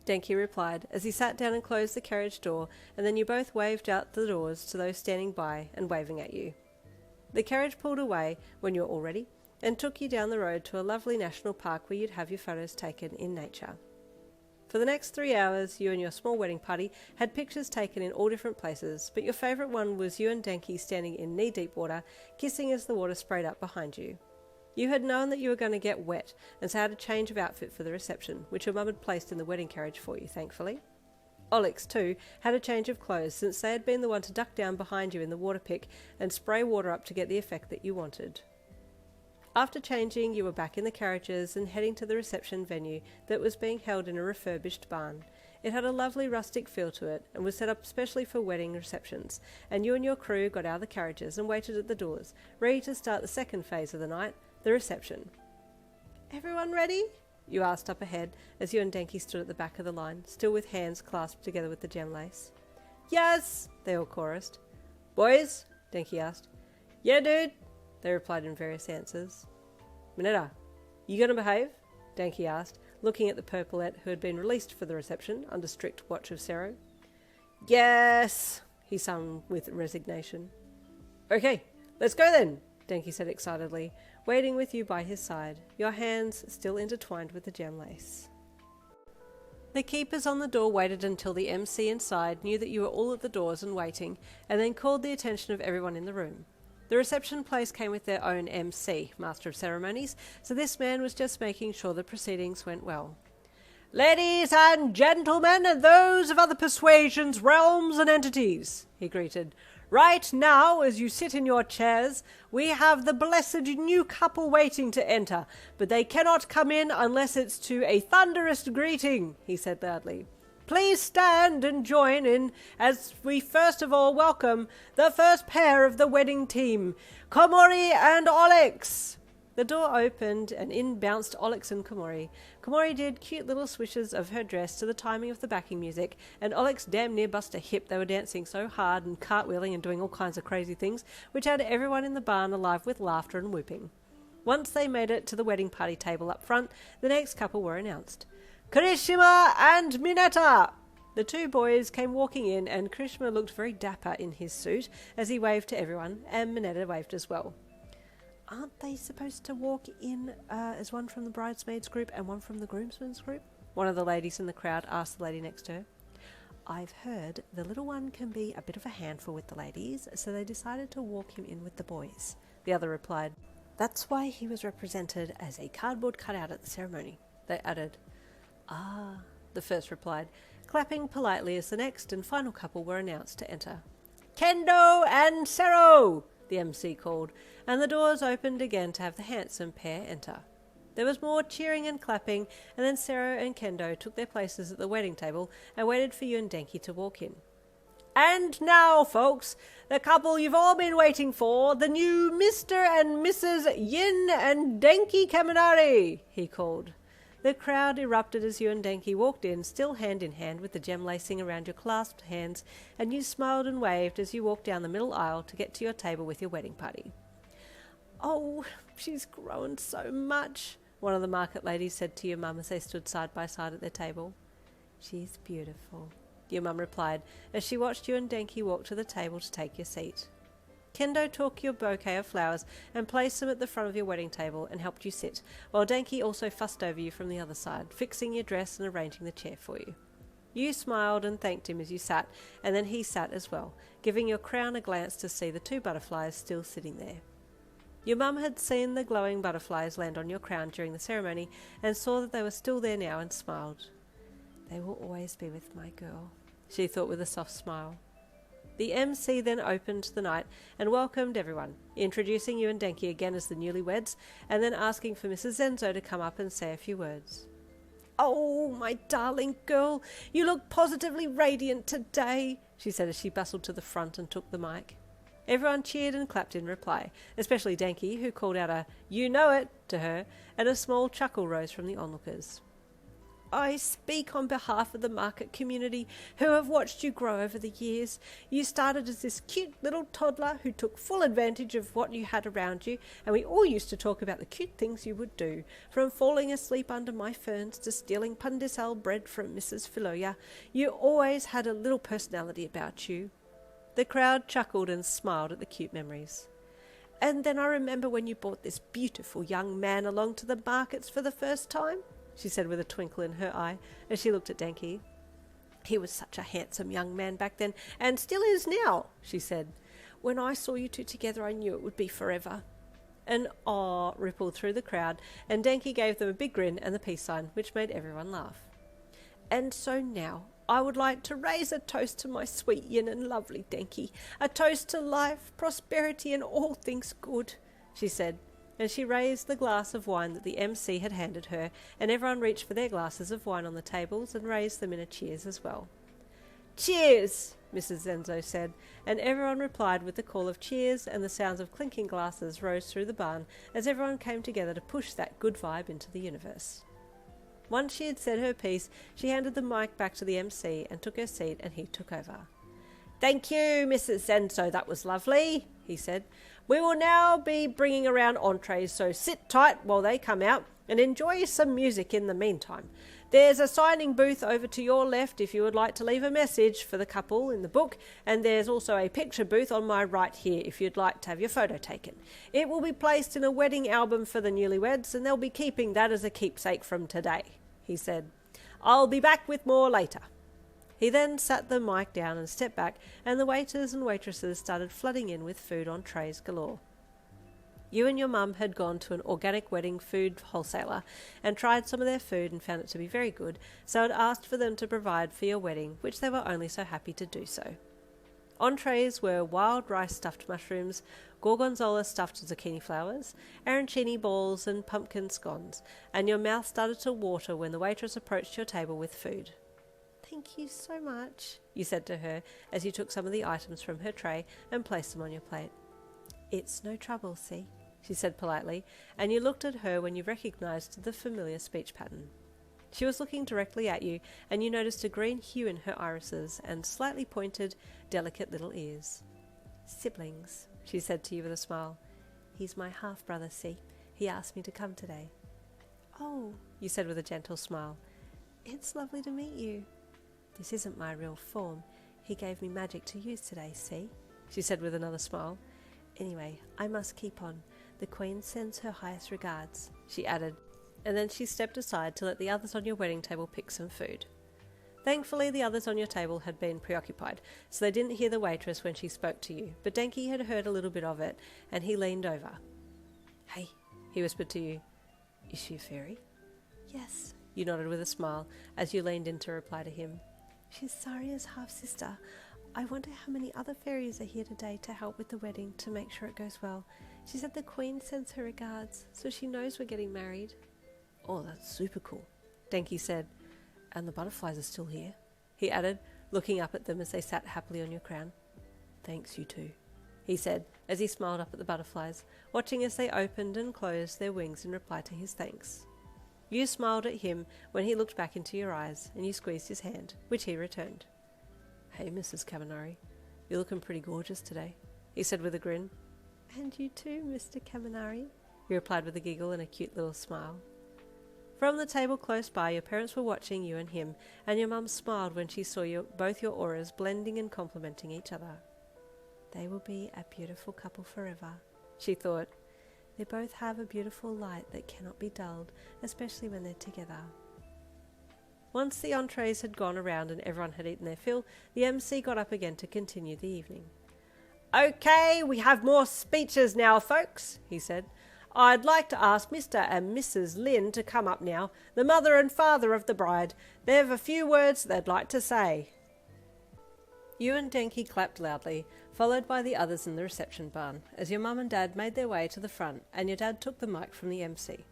Denki replied as he sat down and closed the carriage door, and then you both waved out the doors to those standing by and waving at you. The carriage pulled away when you were all ready and took you down the road to a lovely national park where you'd have your photos taken in nature. For the next 3 hours, you and your small wedding party had pictures taken in all different places, but your favourite one was you and Denki standing in knee-deep water, kissing as the water sprayed up behind you. You had known that you were going to get wet, and so had a change of outfit for the reception, which your mum had placed in the wedding carriage for you, thankfully. Alex, too, had a change of clothes, since they had been the one to duck down behind you in the water pick and spray water up to get the effect that you wanted. After changing, you were back in the carriages and heading to the reception venue that was being held in a refurbished barn. It had a lovely rustic feel to it and was set up especially for wedding receptions, and you and your crew got out of the carriages and waited at the doors, ready to start the second phase of the night, the reception. "Everyone ready?" you asked up ahead as you and Denki stood at the back of the line, still with hands clasped together with the gem lace. "Yes," they all chorused. "Boys?" Denki asked. "Yeah, dude," they replied in various answers. "Minetta, you gonna behave?" Denki asked, looking at the purpleette who had been released for the reception under strict watch of Sero. "Yes," he sung with resignation. "Okay, let's go then," Denki said excitedly, waiting with you by his side, your hands still intertwined with the gem lace. The keepers on the door waited until the MC inside knew that you were all at the doors and waiting, and then called the attention of everyone in the room. The reception place came with their own MC, Master of Ceremonies, so this man was just making sure the proceedings went well. "Ladies and gentlemen, and those of other persuasions, realms, and entities," he greeted. "Right now, as you sit in your chairs, we have the blessed new couple waiting to enter, but they cannot come in unless it's to a thunderous greeting," he said loudly. "Please stand and join in as we first of all welcome the first pair of the wedding team, Komori and Alex." The door opened and in bounced Alex and Komori. Komori did cute little swishes of her dress to the timing of the backing music, and Alex damn near bust a hip. They were dancing so hard and cartwheeling and doing all kinds of crazy things, which had everyone in the barn alive with laughter and whooping. Once they made it to the wedding party table up front, the next couple were announced. "Kirishima and Mineta!" The two boys came walking in, and Kirishima looked very dapper in his suit as he waved to everyone, and Mineta waved as well. "Aren't they supposed to walk in as one from the bridesmaids group and one from the groomsmen's group?" One of the ladies in the crowd asked the lady next to her. "I've heard the little one can be a bit of a handful with the ladies, so they decided to walk him in with the boys," the other replied. "That's why he was represented as a cardboard cutout at the ceremony," they added. "Ah," the first replied, clapping politely as the next and final couple were announced to enter. "Kendo and Sero!" the MC called, and the doors opened again to have the handsome pair enter. There was more cheering and clapping, and then Sero and Kendo took their places at the wedding table and waited for you and Denki to walk in. "And now, folks, the couple you've all been waiting for, the new Mr. and Mrs. Yin and Denki Kaminari," he called. The crowd erupted as you and Denki walked in, still hand in hand with the gem lacing around your clasped hands, and you smiled and waved as you walked down the middle aisle to get to your table with your wedding party. "Oh, she's grown so much," one of the market ladies said to your mum as they stood side by side at their table. "She's beautiful," your mum replied as she watched you and Denki walk to the table to take your seat. Kendo took your bouquet of flowers and placed them at the front of your wedding table and helped you sit, while Denki also fussed over you from the other side, fixing your dress and arranging the chair for you. You smiled and thanked him as you sat, and then he sat as well, giving your crown a glance to see the two butterflies still sitting there. Your mum had seen the glowing butterflies land on your crown during the ceremony and saw that they were still there now and smiled. "They will always be with my girl," she thought with a soft smile. The MC then opened the night and welcomed everyone, introducing you and Denki again as the newlyweds, and then asking for Mrs. Zenzo to come up and say a few words. "Oh, my darling girl, you look positively radiant today," she said as she bustled to the front and took the mic. Everyone cheered and clapped in reply, especially Denki, who called out a "you know it" to her, and a small chuckle rose from the onlookers. "I speak on behalf of the market community who have watched you grow over the years. You started as this cute little toddler who took full advantage of what you had around you, and we all used to talk about the cute things you would do, from falling asleep under my ferns to stealing pandesal bread from Mrs. Filoya. You always had a little personality about you." The crowd chuckled and smiled at the cute memories. "And then I remember when you brought this beautiful young man along to the markets for the first time," she said with a twinkle in her eye as she looked at Denki. "He was such a handsome young man back then, and still is now," she said. "When I saw you two together, I knew it would be forever." An awe rippled through the crowd, and Denki gave them a big grin and the peace sign, which made everyone laugh. "And so now, I would like to raise a toast to my sweet yin and lovely Denki, a toast to life, prosperity, and all things good," she said, and she raised the glass of wine that the MC had handed her, and everyone reached for their glasses of wine on the tables and raised them in a cheers as well. "Cheers!" Mrs. Zenzo said, and everyone replied with the call of cheers, and the sounds of clinking glasses rose through the barn as everyone came together to push that good vibe into the universe. Once she had said her piece, she handed the mic back to the MC and took her seat, and he took over. "Thank you, Mrs. Zenzo, that was lovely," he said. "We will now be bringing around entrees, so sit tight while they come out and enjoy some music in the meantime. There's a signing booth over to your left if you would like to leave a message for the couple in the book, and there's also a picture booth on my right here if you'd like to have your photo taken. It will be placed in a wedding album for the newlyweds, and they'll be keeping that as a keepsake from today," he said. "I'll be back with more later." He then sat the mic down and stepped back, and the waiters and waitresses started flooding in with food on trays galore. You and your mum had gone to an organic wedding food wholesaler and tried some of their food and found it to be very good, so had asked for them to provide for your wedding, which they were only so happy to do so. Entrees were wild rice stuffed mushrooms, gorgonzola stuffed zucchini flowers, arancini balls and pumpkin scones, and your mouth started to water when the waitress approached your table with food. Thank you so much, you said to her as you took some of the items from her tray and placed them on your plate. It's no trouble, see, she said politely, and you looked at her when you recognised the familiar speech pattern. She was looking directly at you, and you noticed a green hue in her irises and slightly pointed, delicate little ears. Siblings, she said to you with a smile. He's my half-brother, see. He asked me to come today. Oh, you said with a gentle smile. It's lovely to meet you. This isn't my real form. He gave me magic to use today, see? She said with another smile. Anyway, I must keep on. The Queen sends her highest regards, she added, and then she stepped aside to let the others on your wedding table pick some food. Thankfully, the others on your table had been preoccupied, so they didn't hear the waitress when she spoke to you, but Denki had heard a little bit of it, and he leaned over. Hey, he whispered to you. Is she a fairy? Yes, you nodded with a smile as you leaned in to reply to him. She's Saria's half-sister. I wonder how many other fairies are here today to help with the wedding to make sure it goes well. She said the Queen sends her regards, so she knows we're getting married. Oh, that's super cool, Denki said. And the butterflies are still here, he added, looking up at them as they sat happily on your crown. Thanks, you too, he said, as he smiled up at the butterflies, watching as they opened and closed their wings in reply to his thanks. You smiled at him when he looked back into your eyes, and you squeezed his hand, which he returned. Hey, Mrs. Kaminari, you're looking pretty gorgeous today, he said with a grin. And you too, Mr. Kaminari, he replied with a giggle and a cute little smile. From the table close by, your parents were watching you and him, and your mum smiled when she saw both your auras blending and complementing each other. They will be a beautiful couple forever, she thought. They both have a beautiful light that cannot be dulled, especially when they're together. Once the entrees had gone around and everyone had eaten their fill, the MC got up again to continue the evening. Okay, we have more speeches now, folks, he said. I'd like to ask Mr. and Mrs. Lin to come up now, the mother and father of the bride. They have a few words they'd like to say. You and Denki clapped loudly, followed by the others in the reception barn, as your mum and dad made their way to the front and your dad took the mic from the MC.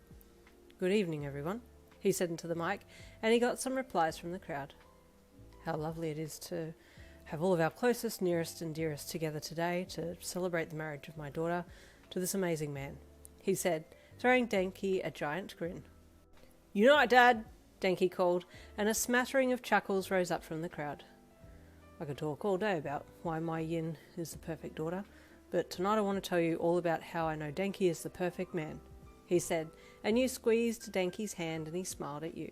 Good evening, everyone, he said into the mic, and he got some replies from the crowd. How lovely it is to have all of our closest, nearest and dearest together today to celebrate the marriage of my daughter to this amazing man, he said, throwing Denki a giant grin. You know it, Dad, Denki called, and a smattering of chuckles rose up from the crowd. I could talk all day about why my yin is the perfect daughter, but tonight I want to tell you all about how I know Denki is the perfect man, he said, and you squeezed Denki's hand and he smiled at you.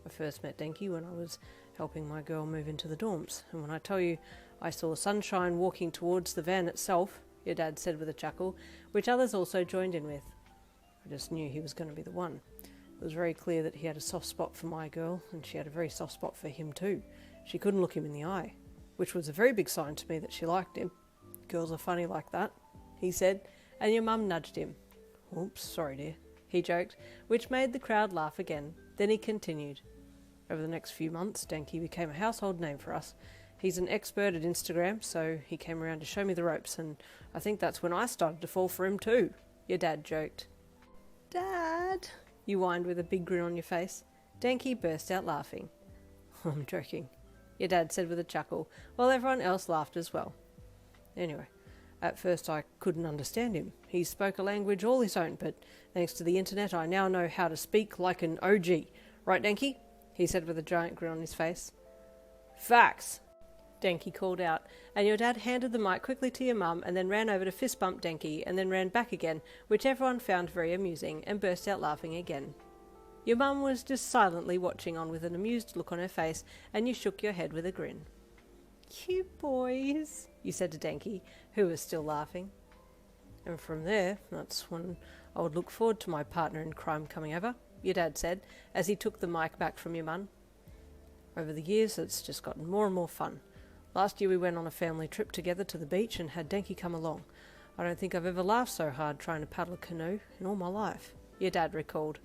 I first met Denki when I was helping my girl move into the dorms, and when I tell you I saw sunshine walking towards the van itself, your dad said with a chuckle, which others also joined in with. I just knew he was going to be the one. It was very clear that he had a soft spot for my girl, and she had a very soft spot for him too. She couldn't look him in the eye, which was a very big sign to me that she liked him. Girls are funny like that, he said, and your mum nudged him. Oops, sorry dear, he joked, which made the crowd laugh again. Then he continued. Over the next few months, Denki became a household name for us. He's an expert at Instagram, so he came around to show me the ropes, and I think that's when I started to fall for him too, your dad joked. Dad, you whined with a big grin on your face. Denki burst out laughing. I'm joking, your dad said with a chuckle, while everyone else laughed as well. Anyway, at first I couldn't understand him. He spoke a language all his own, but thanks to the internet I now know how to speak like an OG. Right, Denki? He said with a giant grin on his face. Facts, Denki called out, and your dad handed the mic quickly to your mum and then ran over to fist bump Denki and then ran back again, which everyone found very amusing, and burst out laughing again. Your mum was just silently watching on with an amused look on her face, and you shook your head with a grin. You boys, you said to Denki, who was still laughing. And from there, that's when I would look forward to my partner in crime coming over, your dad said, as he took the mic back from your mum. Over the years, it's just gotten more and more fun. Last year we went on a family trip together to the beach and had Denki come along. I don't think I've ever laughed so hard trying to paddle a canoe in all my life, your dad recalled.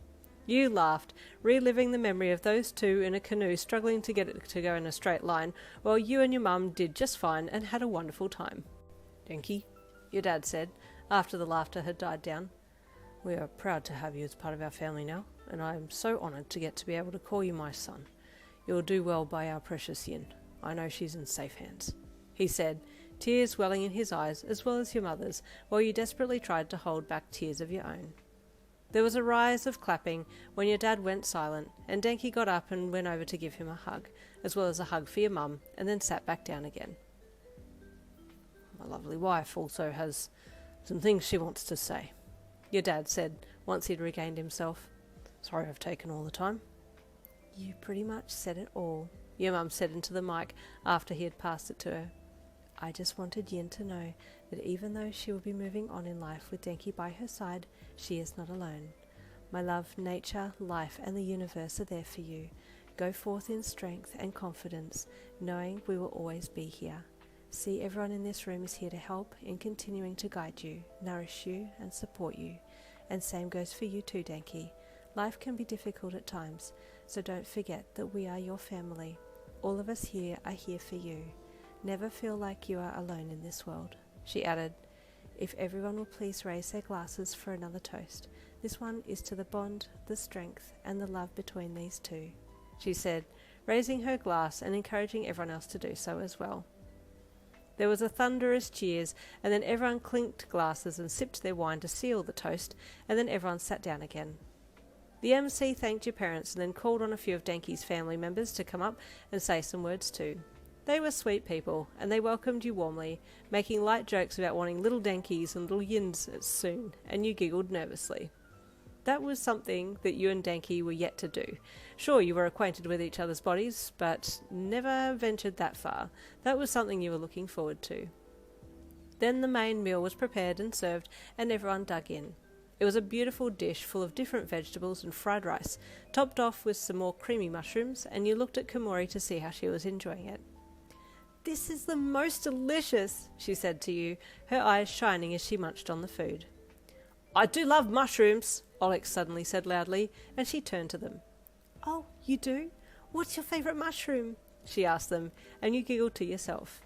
You laughed, reliving the memory of those two in a canoe struggling to get it to go in a straight line, while you and your mum did just fine and had a wonderful time. Denki, your dad said, after the laughter had died down. We are proud to have you as part of our family now, and I am so honoured to get to be able to call you my son. You'll do well by our precious Yin. I know she's in safe hands, he said, tears welling in his eyes as well as your mother's, while you desperately tried to hold back tears of your own. There was a rise of clapping when your dad went silent, and Denki got up and went over to give him a hug, as well as a hug for your mum, and then sat back down again. My lovely wife also has some things she wants to say, your dad said, once he'd regained himself. Sorry I've taken all the time. You pretty much said it all, your mum said into the mic after he had passed it to her. I just wanted Yin to know that even though she will be moving on in life with Denki by her side, she is not alone. My love, nature, life, and the universe are there for you. Go forth in strength and confidence, knowing we will always be here. See, everyone in this room is here to help in continuing to guide you, nourish you, and support you. And same goes for you too, Denki. Life can be difficult at times, so don't forget that we are your family. All of us here are here for you. Never feel like you are alone in this world, she added. If everyone will please raise their glasses for another toast. This one is to the bond, the strength, and the love between these two, she said, raising her glass and encouraging everyone else to do so as well. There was a thunderous cheers, and then everyone clinked glasses and sipped their wine to seal the toast, and then everyone sat down again. The MC thanked your parents and then called on a few of Denki's family members to come up and say some words too. They were sweet people, and they welcomed you warmly, making light jokes about wanting little Denkis and little Yins soon, and you giggled nervously. That was something that you and Denki were yet to do. Sure, you were acquainted with each other's bodies, but never ventured that far. That was something you were looking forward to. Then the main meal was prepared and served, and everyone dug in. It was a beautiful dish full of different vegetables and fried rice, topped off with some more creamy mushrooms, and you looked at Komori to see how she was enjoying it. This is the most delicious, she said to you, her eyes shining as she munched on the food. I do love mushrooms, Alex suddenly said loudly, and she turned to them. Oh, you do? What's your favourite mushroom? She asked them, and you giggled to yourself.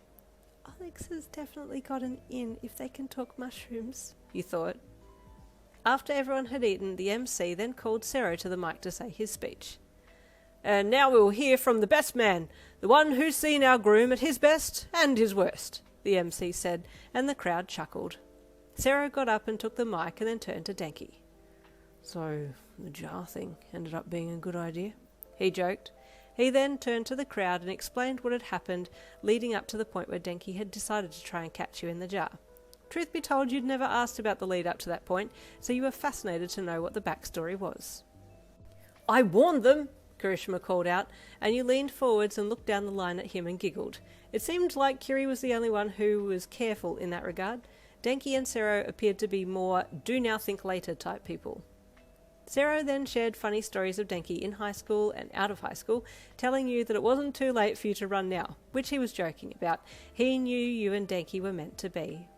Alex has definitely got an in if they can talk mushrooms, you thought. After everyone had eaten, the MC then called Sero to the mic to say his speech. And now we will hear from the best man, the one who's seen our groom at his best and his worst, the MC said, and the crowd chuckled. Sero got up and took the mic and then turned to Denki. So, the jar thing ended up being a good idea, he joked. He then turned to the crowd and explained what had happened leading up to the point where Denki had decided to try and catch you in the jar. Truth be told, you'd never asked about the lead up to that point, so you were fascinated to know what the backstory was. I warned them, Kirishima called out, and you leaned forwards and looked down the line at him and giggled. It seemed like Kiri was the only one who was careful in that regard. Denki and Sero appeared to be more do now think later type people. Sero then shared funny stories of Denki in high school and out of high school, telling you that it wasn't too late for you to run now, which he was joking about. He knew you and Denki were meant to be.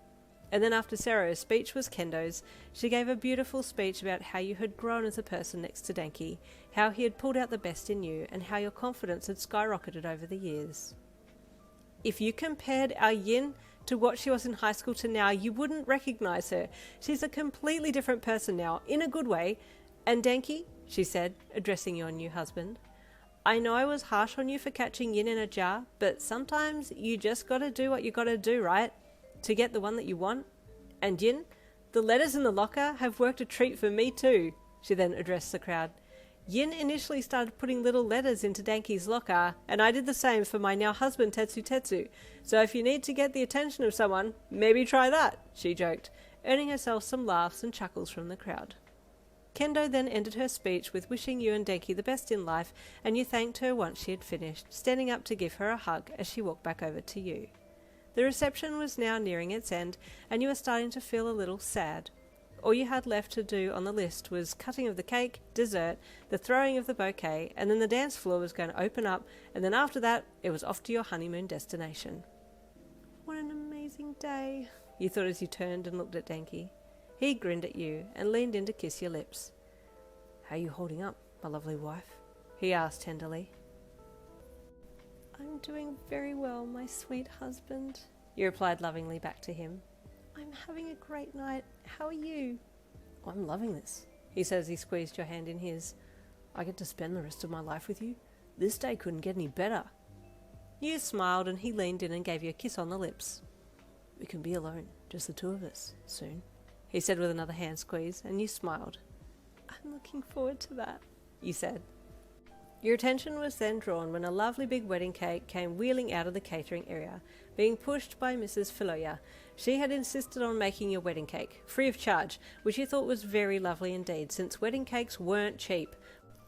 And then after Sero's speech was Kendo's, she gave a beautiful speech about how you had grown as a person next to Denki, how he had pulled out the best in you, and how your confidence had skyrocketed over the years. If you compared our Yin to what she was in high school to now, you wouldn't recognise her. She's a completely different person now, in a good way. And Denki, she said, addressing your new husband, I know I was harsh on you for catching Yin in a jar, but sometimes you just gotta do what you gotta do, right? To get the one that you want. And Yin, the letters in the locker have worked a treat for me too, she then addressed the crowd. Yin initially started putting little letters into Denki's locker, and I did the same for my now husband Tetsu. So if you need to get the attention of someone, maybe try that, she joked, earning herself some laughs and chuckles from the crowd. Kendo then ended her speech with wishing you and Denki the best in life, and you thanked her once she had finished, standing up to give her a hug as she walked back over to you. The reception was now nearing its end, and you were starting to feel a little sad. All you had left to do on the list was cutting of the cake, dessert, the throwing of the bouquet, and then the dance floor was going to open up, and then after that, it was off to your honeymoon destination. What an amazing day, you thought as you turned and looked at Denki. He grinned at you and leaned in to kiss your lips. How are you holding up, my lovely wife? He asked tenderly. I'm doing very well, my sweet husband, You replied lovingly back to him. I'm having a great night. How are you? I'm loving this, he said as he squeezed your hand in his. I get to spend the rest of my life with you. This day couldn't get any better. You smiled and he leaned in and gave you a kiss on the lips. We can be alone, just the two of us, soon, he said with another hand squeeze, and you smiled. I'm looking forward to that, you said. Your attention was then drawn when a lovely big wedding cake came wheeling out of the catering area, being pushed by Mrs. Filoya. She had insisted on making your wedding cake, free of charge, which you thought was very lovely indeed, since wedding cakes weren't cheap.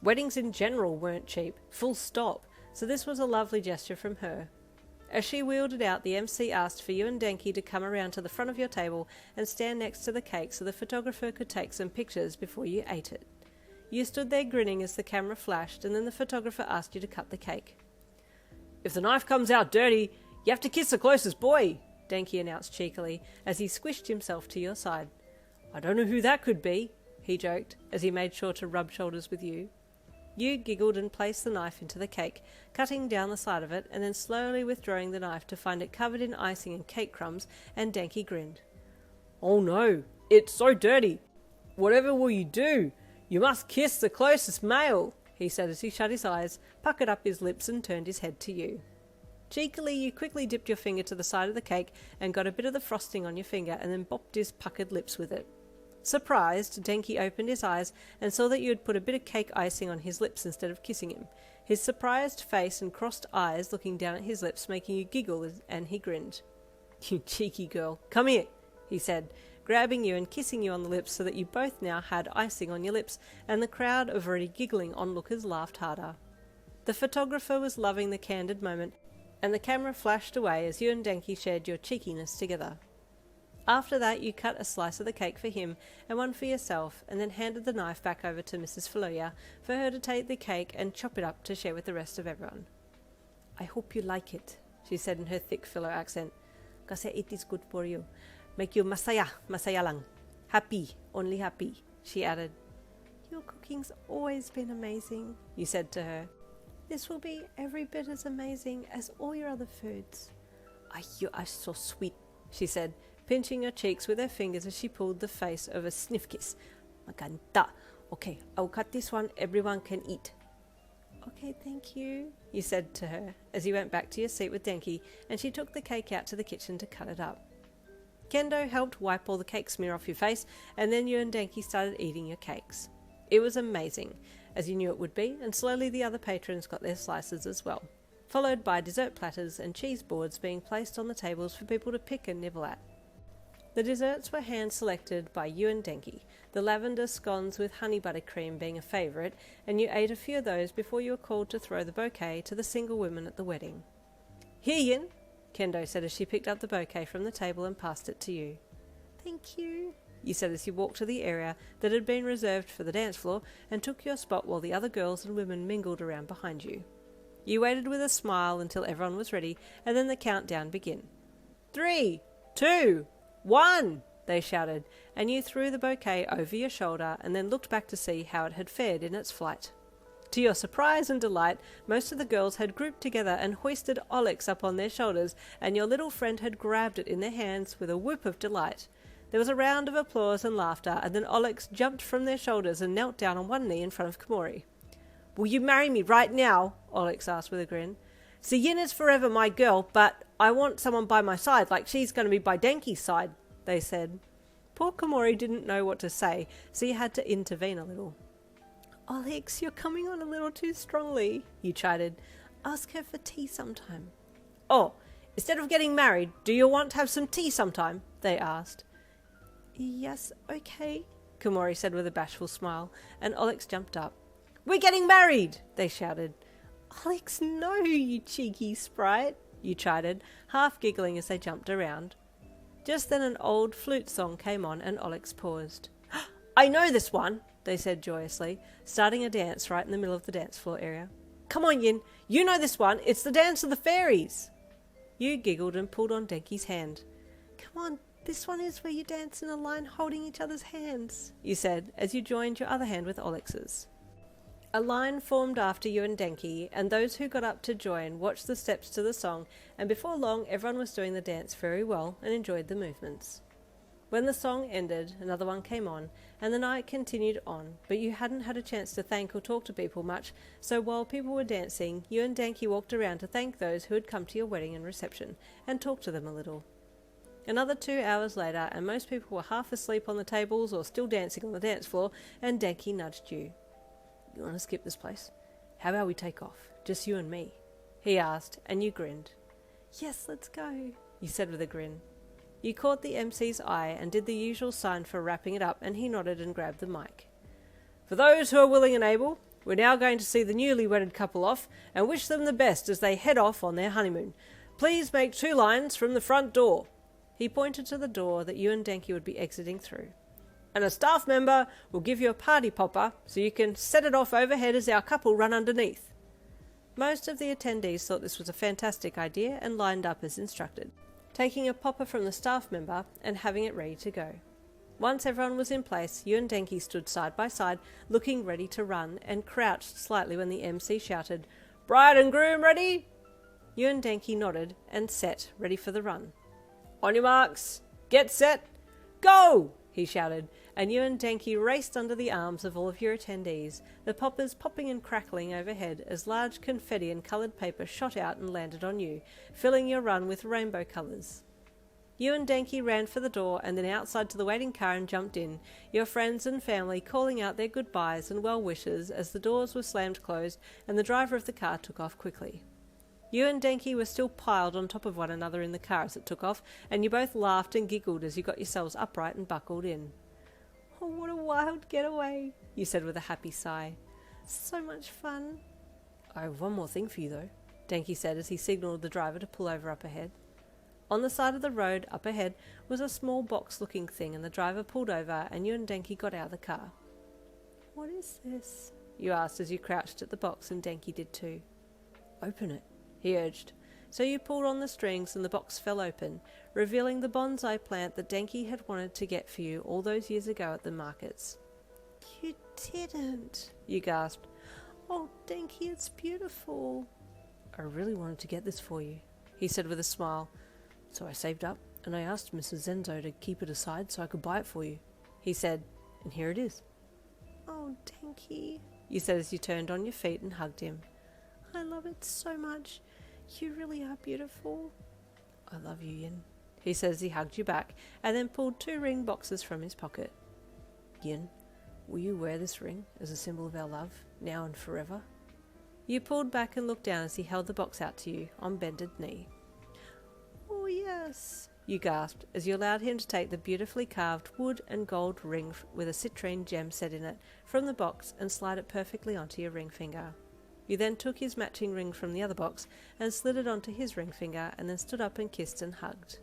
Weddings in general weren't cheap, full stop, so this was a lovely gesture from her. As she wheeled it out, the MC asked for you and Denki to come around to the front of your table and stand next to the cake so the photographer could take some pictures before you ate it. You stood there grinning as the camera flashed, and then the photographer asked you to cut the cake. If the knife comes out dirty, you have to kiss the closest boy, Denki announced cheekily as he squished himself to your side. I don't know who that could be, he joked as he made sure to rub shoulders with you. You giggled and placed the knife into the cake, cutting down the side of it and then slowly withdrawing the knife to find it covered in icing and cake crumbs, and Denki grinned. Oh no, it's so dirty. Whatever will you do? You must kiss the closest male, he said as he shut his eyes, puckered up his lips and turned his head to you. Cheekily, you quickly dipped your finger to the side of the cake and got a bit of the frosting on your finger and then bopped his puckered lips with it. Surprised, Denki opened his eyes and saw that you had put a bit of cake icing on his lips instead of kissing him, his surprised face and crossed eyes looking down at his lips making you giggle, and he grinned. You cheeky girl, come here, he said, grabbing you and kissing you on the lips so that you both now had icing on your lips, and the crowd of already giggling onlookers laughed harder. The photographer was loving the candid moment, and the camera flashed away as you and Denki shared your cheekiness together. After that, you cut a slice of the cake for him and one for yourself, and then handed the knife back over to Mrs. Filoya for her to take the cake and chop it up to share with the rest of everyone. I hope you like it, she said in her thick filler accent. Kasi it is good for you. Make you masaya lang. Happy, only happy, she added. Your cooking's always been amazing, you said to her. This will be every bit as amazing as all your other foods. Ah, you are so sweet, she said, pinching your cheeks with her fingers as she pulled the face of a sniff kiss. Maganda. Okay, I'll cut this one. Everyone can eat. Okay, thank you, you said to her as you went back to your seat with Denki, and she took the cake out to the kitchen to cut it up. Kendo helped wipe all the cake smear off your face, and then you and Denki started eating your cakes. It was amazing, as you knew it would be, and slowly the other patrons got their slices as well, followed by dessert platters and cheese boards being placed on the tables for people to pick and nibble at. The desserts were hand-selected by you and Denki, the lavender scones with honey buttercream being a favourite, and you ate a few of those before you were called to throw the bouquet to the single women at the wedding. Here, Yin, Kendo said as she picked up the bouquet from the table and passed it to you. Thank you, you said as you walked to the area that had been reserved for the dance floor and took your spot while the other girls and women mingled around behind you. You waited with a smile until everyone was ready, and then the countdown began. 3, 2, 1, they shouted, and you threw the bouquet over your shoulder and then looked back to see how it had fared in its flight. To your surprise and delight, most of the girls had grouped together and hoisted Oryx up on their shoulders, and your little friend had grabbed it in their hands with a whoop of delight. There was a round of applause and laughter, and then Oryx jumped from their shoulders and knelt down on one knee in front of Komori. Will you marry me right now? Oryx asked with a grin. So Yin is forever my girl, but I want someone by my side, like she's going to be by Denki's side, they said. Poor Komori didn't know what to say, so you had to intervene a little. Oryx, you're coming on a little too strongly, you chided. Ask her for tea sometime. Oh, instead of getting married, do you want to have some tea sometime? They asked. Yes, okay, Komori said with a bashful smile, and Oryx jumped up. We're getting married, they shouted. Oryx, no, you cheeky sprite, you chided, half giggling as they jumped around. Just then an old flute song came on and Oryx paused. I know this one, they said joyously, starting a dance right in the middle of the dance floor area. Come on, Yin, you know this one, it's the dance of the fairies. You giggled and pulled on Denki's hand. Come on, This one is where you dance in a line holding each other's hands, you said as you joined your other hand with Olix's. A line formed after you and Denki, and those who got up to join watched the steps to the song, and before long everyone was doing the dance very well and enjoyed the movements. When the song ended, another one came on, and the night continued on, but you hadn't had a chance to thank or talk to people much, so while people were dancing, you and Denki walked around to thank those who had come to your wedding and reception, and talk to them a little. Another 2 hours later, and most people were half asleep on the tables or still dancing on the dance floor, and Denki nudged you. You want to skip this place? How about we take off? Just you and me? He asked, and you grinned. Yes, let's go, you said with a grin. You caught the MC's eye and did the usual sign for wrapping it up, and he nodded and grabbed the mic. For those who are willing and able, we're now going to see the newly wedded couple off and wish them the best as they head off on their honeymoon. Please make 2 lines from the front door. He pointed to the door that you and Denki would be exiting through. And a staff member will give you a party popper so you can set it off overhead as our couple run underneath. Most of the attendees thought this was a fantastic idea and lined up as instructed, taking a popper from the staff member and having it ready to go. Once everyone was in place, you and Denki stood side by side, looking ready to run, and crouched slightly when the MC shouted, "Bride and groom ready?" You and Denki nodded and set, ready for the run. On your marks, get set, go! He shouted, and you and Denki raced under the arms of all of your attendees, the poppers popping and crackling overhead as large confetti and coloured paper shot out and landed on you, filling your run with rainbow colours. You and Denki ran for the door and then outside to the waiting car and jumped in, your friends and family calling out their goodbyes and well wishes as the doors were slammed closed and the driver of the car took off quickly. You and Denki were still piled on top of one another in the car as it took off, and you both laughed and giggled as you got yourselves upright and buckled in. Oh, what a wild getaway, you said with a happy sigh. So much fun. I have one more thing for you, though, Denki said as he signalled the driver to pull over up ahead. On the side of the road up ahead was a small box-looking thing, and the driver pulled over, and you and Denki got out of the car. What is this? You asked as you crouched at the box, and Denki did too. Open it, he urged. So you pulled on the strings and the box fell open, revealing the bonsai plant that Denki had wanted to get for you all those years ago at the markets. You didn't, you gasped. Oh, Denki, it's beautiful. I really wanted to get this for you, he said with a smile. So I saved up and I asked Mrs. Zenzo to keep it aside so I could buy it for you, he said, and here it is. Oh, Denki, you said as you turned on your feet and hugged him. I love it so much. You really are beautiful. I love you, Yin, he said as he hugged you back and then pulled 2 ring boxes from his pocket. Yin, will you wear this ring as a symbol of our love, now and forever? You pulled back and looked down as he held the box out to you on bended knee. Oh, yes, you gasped as you allowed him to take the beautifully carved wood and gold ring with a citrine gem set in it from the box and slide it perfectly onto your ring finger. You then took his matching ring from the other box and slid it onto his ring finger and then stood up and kissed and hugged.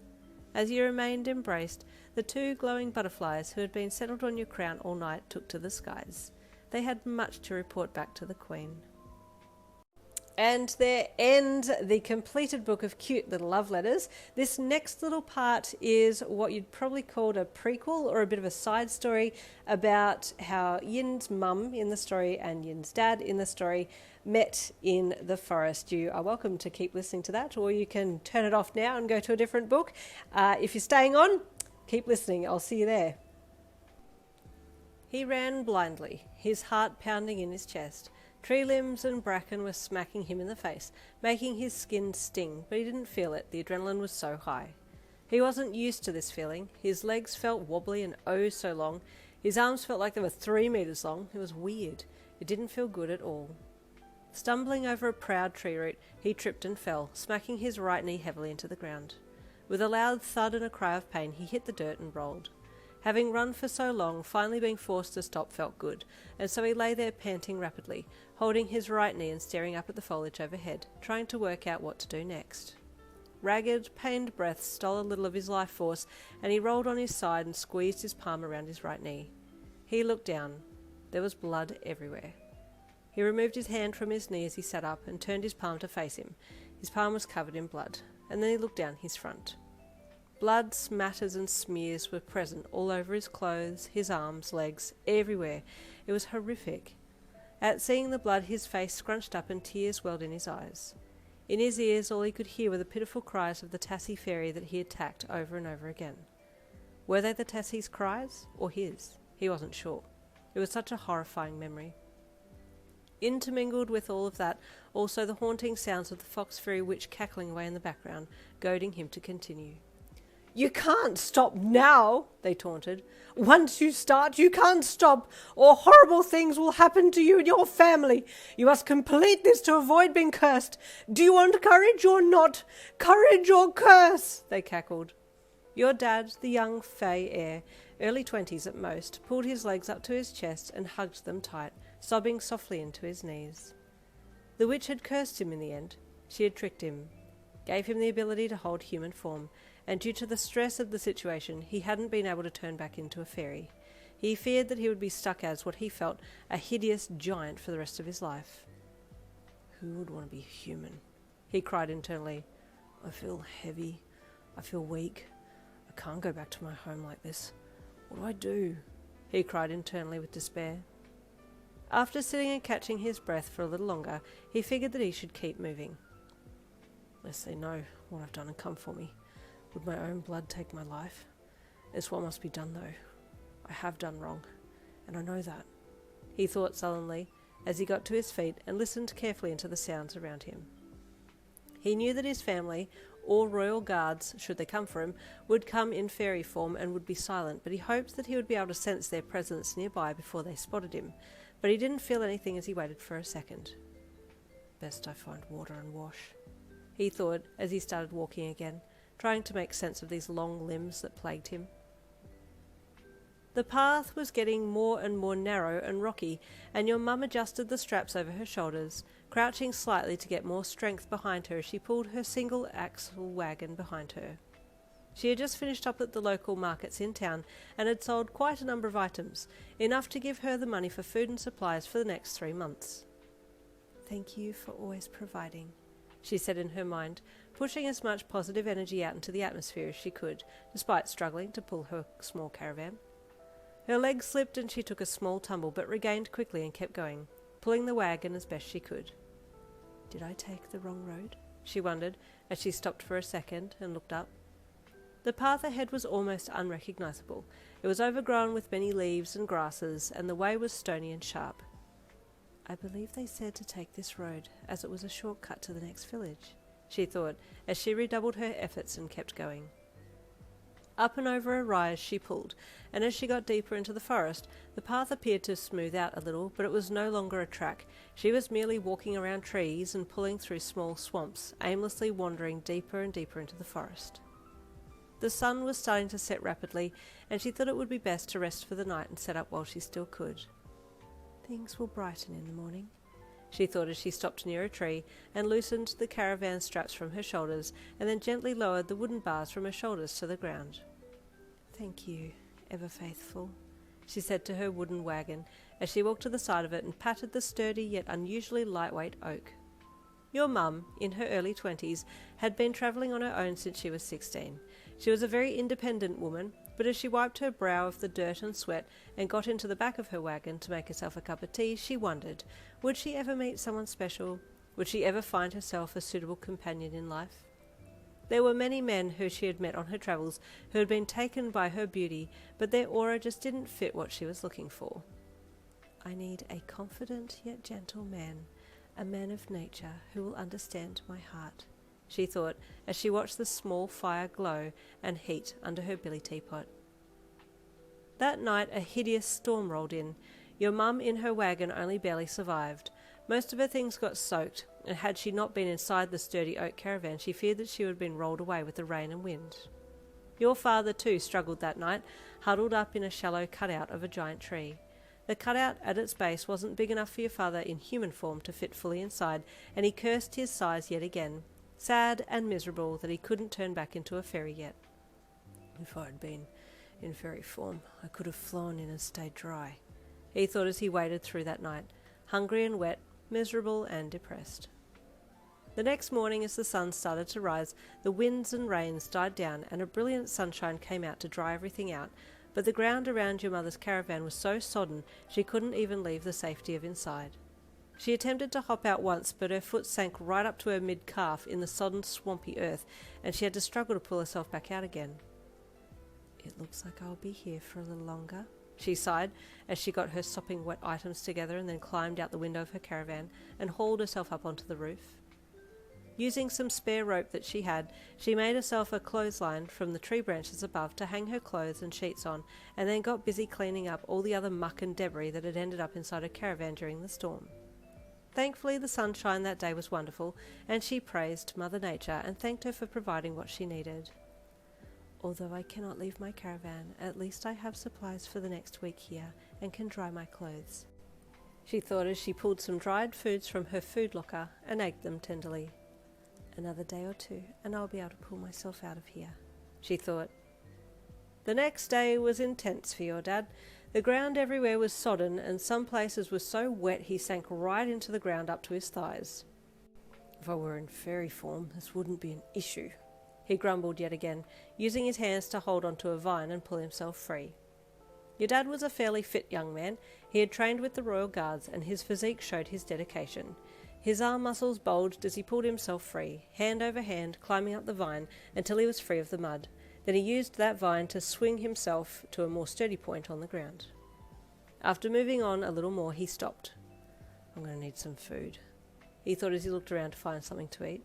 As you remained embraced, the 2 glowing butterflies who had been settled on your crown all night took to the skies. They had much to report back to the Queen. And there ends the completed book of cute little love letters. This next little part is what you'd probably call a prequel or a bit of a side story about how Yin's mum in the story and Yin's dad in the story met in the forest. You are welcome to keep listening to that, or you can turn it off now and go to a different book. If you're staying on, keep listening. I'll see you there. He ran blindly, his heart pounding in his chest. Tree limbs and bracken were smacking him in the face, making his skin sting, but he didn't feel it. The adrenaline was so high. He wasn't used to this feeling. His legs felt wobbly and oh so long. His arms felt like they were 3 meters long. It was weird. It didn't feel good at all. Stumbling over a proud tree root, he tripped and fell, smacking his right knee heavily into the ground. With a loud thud and a cry of pain, he hit the dirt and rolled. Having run for so long, finally being forced to stop felt good, and so he lay there panting rapidly, holding his right knee and staring up at the foliage overhead, trying to work out what to do next. Ragged, pained breaths stole a little of his life force, and he rolled on his side and squeezed his palm around his right knee. He looked down. There was blood everywhere. He removed his hand from his knee as he sat up and turned his palm to face him. His palm was covered in blood, and then he looked down his front. Blood, smatters and smears were present all over his clothes, his arms, legs, everywhere. It was horrific. At seeing the blood, his face scrunched up and tears welled in his eyes. In his ears, all he could hear were the pitiful cries of the Tassie fairy that he attacked over and over again. Were they the Tassie's cries, or his? He wasn't sure. It was such a horrifying memory. Intermingled with all of that, also the haunting sounds of the fox fairy witch cackling away in the background, goading him to continue. "You can't stop now," they taunted. "Once you start, you can't stop, or horrible things will happen to you and your family. You must complete this to avoid being cursed. Do you want courage or not? Courage or curse?" they cackled. Your dad, the young Fae heir, early 20s at most, pulled his legs up to his chest and hugged them tight, sobbing softly into his knees. The witch had cursed him in the end. She had tricked him, gave him the ability to hold human form, and due to the stress of the situation, he hadn't been able to turn back into a fairy. He feared that he would be stuck as what he felt a hideous giant for the rest of his life. "Who would want to be human?" he cried internally. "I feel heavy. I feel weak. I can't go back to my home like this. What do I do?" he cried internally with despair. After sitting and catching his breath for a little longer, he figured that he should keep moving. Lest they know what I've done and come for me. Would my own blood take my life? It's what must be done, though. I have done wrong, and I know that, he thought sullenly, as he got to his feet and listened carefully into the sounds around him. He knew that his family, or royal guards, should they come for him, would come in fairy form and would be silent, but he hoped that he would be able to sense their presence nearby before they spotted him. But he didn't feel anything as he waited for a second. "Best I find water and wash," he thought as he started walking again, trying to make sense of these long limbs that plagued him. The path was getting more and more narrow and rocky, and your mum adjusted the straps over her shoulders, crouching slightly to get more strength behind her as she pulled her single-axle wagon behind her. She had just finished up at the local markets in town and had sold quite a number of items, enough to give her the money for food and supplies for the next 3 months. "Thank you for always providing," she said in her mind, pushing as much positive energy out into the atmosphere as she could, despite struggling to pull her small caravan. Her legs slipped and she took a small tumble, but regained quickly and kept going, pulling the wagon as best she could. "Did I take the wrong road?" she wondered, as she stopped for a second and looked up. The path ahead was almost unrecognisable. It was overgrown with many leaves and grasses, and the way was stony and sharp. "I believe they said to take this road, as it was a shortcut to the next village," she thought, as she redoubled her efforts and kept going. Up and over a rise she pulled, and as she got deeper into the forest, the path appeared to smooth out a little, but it was no longer a track. She was merely walking around trees and pulling through small swamps, aimlessly wandering deeper and deeper into the forest. The sun was starting to set rapidly, and she thought it would be best to rest for the night and set up while she still could. "Things will brighten in the morning," she thought as she stopped near a tree and loosened the caravan straps from her shoulders and then gently lowered the wooden bars from her shoulders to the ground. "Thank you, ever faithful," she said to her wooden wagon as she walked to the side of it and patted the sturdy yet unusually lightweight oak. Your mum, in her early 20s, had been travelling on her own since she was 16. She was a very independent woman, but as she wiped her brow of the dirt and sweat and got into the back of her wagon to make herself a cup of tea, she wondered, would she ever meet someone special? Would she ever find herself a suitable companion in life? There were many men who she had met on her travels who had been taken by her beauty, but their aura just didn't fit what she was looking for. "I need a confident yet gentle man, a man of nature who will understand my heart," she thought as she watched the small fire glow and heat under her billy teapot. That night a hideous storm rolled in. Your mum in her wagon only barely survived. Most of her things got soaked, and had she not been inside the sturdy oak caravan, she feared that she would have been rolled away with the rain and wind. Your father too struggled that night, huddled up in a shallow cutout of a giant tree. The cutout at its base wasn't big enough for your father in human form to fit fully inside, and he cursed his size yet again, sad and miserable that he couldn't turn back into a fairy yet. "If I had been in fairy form, I could have flown in and stayed dry," he thought as he waded through that night, hungry and wet, miserable and depressed. The next morning, as the sun started to rise, the winds and rains died down and a brilliant sunshine came out to dry everything out, but the ground around your mother's caravan was so sodden she couldn't even leave the safety of inside. She attempted to hop out once, but her foot sank right up to her mid-calf in the sodden, swampy earth, and she had to struggle to pull herself back out again. "It looks like I'll be here for a little longer," she sighed as she got her sopping wet items together and then climbed out the window of her caravan and hauled herself up onto the roof. Using some spare rope that she had, she made herself a clothesline from the tree branches above to hang her clothes and sheets on, and then got busy cleaning up all the other muck and debris that had ended up inside her caravan during the storm. Thankfully, the sunshine that day was wonderful, and she praised Mother Nature and thanked her for providing what she needed. "Although I cannot leave my caravan, at least I have supplies for the next week here and can dry my clothes," she thought as she pulled some dried foods from her food locker and ate them tenderly. "Another day or two and I'll be able to pull myself out of here," she thought. The next day was intense for your dad. The ground everywhere was sodden, and some places were so wet he sank right into the ground up to his thighs. "If I were in fairy form, this wouldn't be an issue," he grumbled yet again, using his hands to hold onto a vine and pull himself free. Your dad was a fairly fit young man. He had trained with the Royal Guards, and his physique showed his dedication. His arm muscles bulged as he pulled himself free, hand over hand, climbing up the vine until he was free of the mud. Then he used that vine to swing himself to a more sturdy point on the ground. After moving on a little more, he stopped. "I'm going to need some food," he thought as he looked around to find something to eat.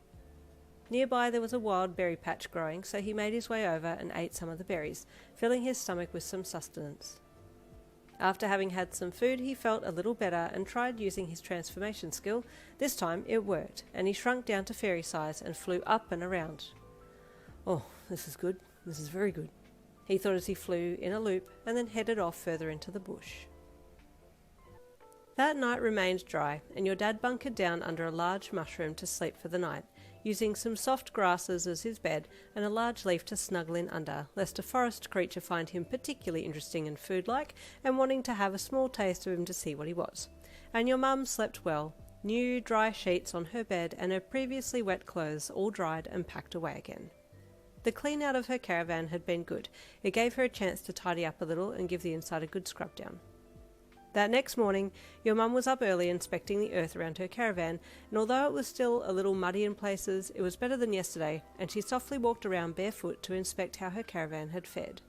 Nearby there was a wild berry patch growing, so he made his way over and ate some of the berries, filling his stomach with some sustenance. After having had some food, he felt a little better and tried using his transformation skill. This time it worked, and he shrunk down to fairy size and flew up and around. "Oh, this is good. This is very good," he thought as he flew in a loop and then headed off further into the bush. That night remained dry, and your dad bunkered down under a large mushroom to sleep for the night, using some soft grasses as his bed and a large leaf to snuggle in under, lest a forest creature find him particularly interesting and food-like and wanting to have a small taste of him to see what he was. And your mum slept well, new dry sheets on her bed and her previously wet clothes all dried and packed away again. The clean out of her caravan had been good. It gave her a chance to tidy up a little and give the inside a good scrub down. That next morning, your mum was up early inspecting the earth around her caravan, and although it was still a little muddy in places, it was better than yesterday, and she softly walked around barefoot to inspect how her caravan had fared.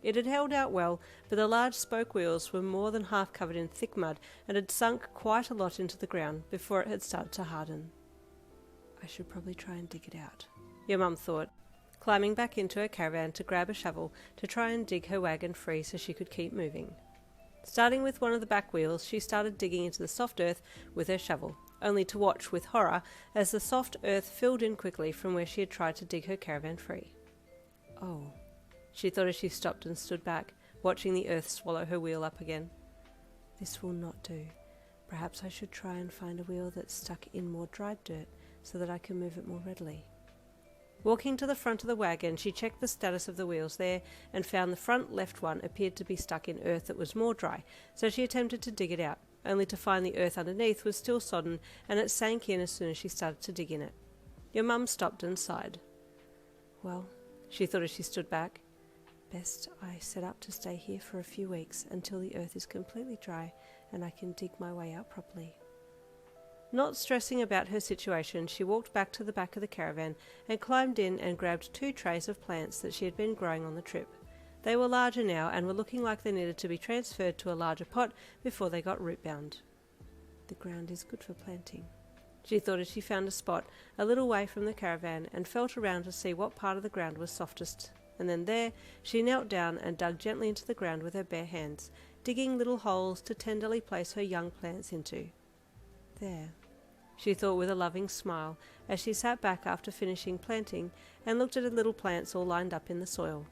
It had held out well, but the large spoke wheels were more than half covered in thick mud and had sunk quite a lot into the ground before it had started to harden. "I should probably try and dig it out," your mum thought, climbing back into her caravan to grab a shovel to try and dig her wagon free so she could keep moving. Starting with one of the back wheels, she started digging into the soft earth with her shovel, only to watch with horror as the soft earth filled in quickly from where she had tried to dig her caravan free. "Oh," she thought as she stopped and stood back, watching the earth swallow her wheel up again. "This will not do. Perhaps I should try and find a wheel that's stuck in more dried dirt so that I can move it more readily." Walking to the front of the wagon, she checked the status of the wheels there and found the front left one appeared to be stuck in earth that was more dry, so she attempted to dig it out, only to find the earth underneath was still sodden and it sank in as soon as she started to dig in it. Your mum stopped and sighed. "Well," she thought as she stood back, "best I set up to stay here for a few weeks until the earth is completely dry and I can dig my way out properly." Not stressing about her situation, she walked back to the back of the caravan and climbed in and grabbed 2 trays of plants that she had been growing on the trip. They were larger now and were looking like they needed to be transferred to a larger pot before they got root-bound. "The ground is good for planting," she thought as she found a spot a little way from the caravan and felt around to see what part of the ground was softest. And then there, she knelt down and dug gently into the ground with her bare hands, digging little holes to tenderly place her young plants into. "There," she thought with a loving smile as she sat back after finishing planting and looked at the little plants all lined up in the soil.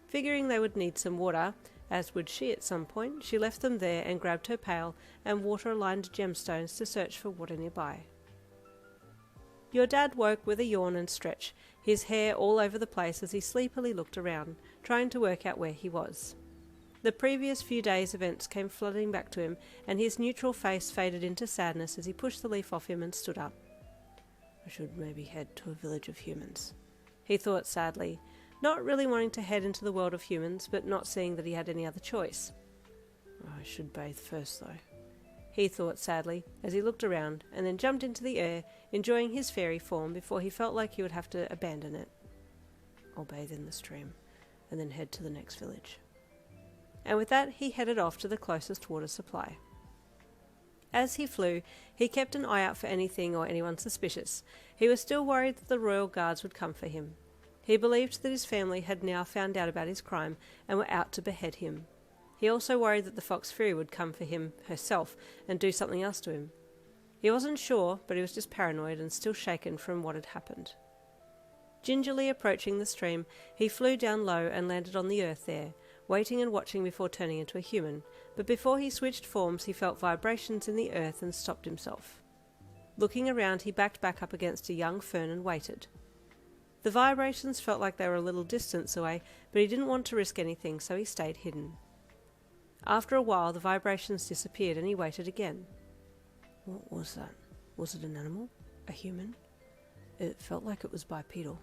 Figuring they would need some water, as would she at some point, she left them there and grabbed her pail and water-lined gemstones to search for water nearby. Your dad woke with a yawn and stretch, his hair all over the place as he sleepily looked around, trying to work out where he was. The previous few days' events came flooding back to him, and his neutral face faded into sadness as he pushed the leaf off him and stood up. I should maybe head to a village of humans, he thought sadly, not really wanting to head into the world of humans, but not seeing that he had any other choice. I should bathe first, though, he thought sadly, as he looked around and then jumped into the air, enjoying his fairy form before he felt like he would have to abandon it. I'll bathe in the stream, and then head to the next village. And with that, he headed off to the closest water supply. As he flew, he kept an eye out for anything or anyone suspicious. He was still worried that the royal guards would come for him. He believed that his family had now found out about his crime and were out to behead him. He also worried that the fox Faerie would come for him herself and do something else to him. He wasn't sure, but he was just paranoid and still shaken from what had happened. Gingerly approaching the stream, he flew down low and landed on the earth there, waiting and watching before turning into a human, but before he switched forms he felt vibrations in the earth and stopped himself. Looking around, he backed back up against a young fern and waited. The vibrations felt like they were a little distance away, but he didn't want to risk anything, so he stayed hidden. After a while, the vibrations disappeared and he waited again. What was that? Was it an animal? A human? It felt like it was bipedal,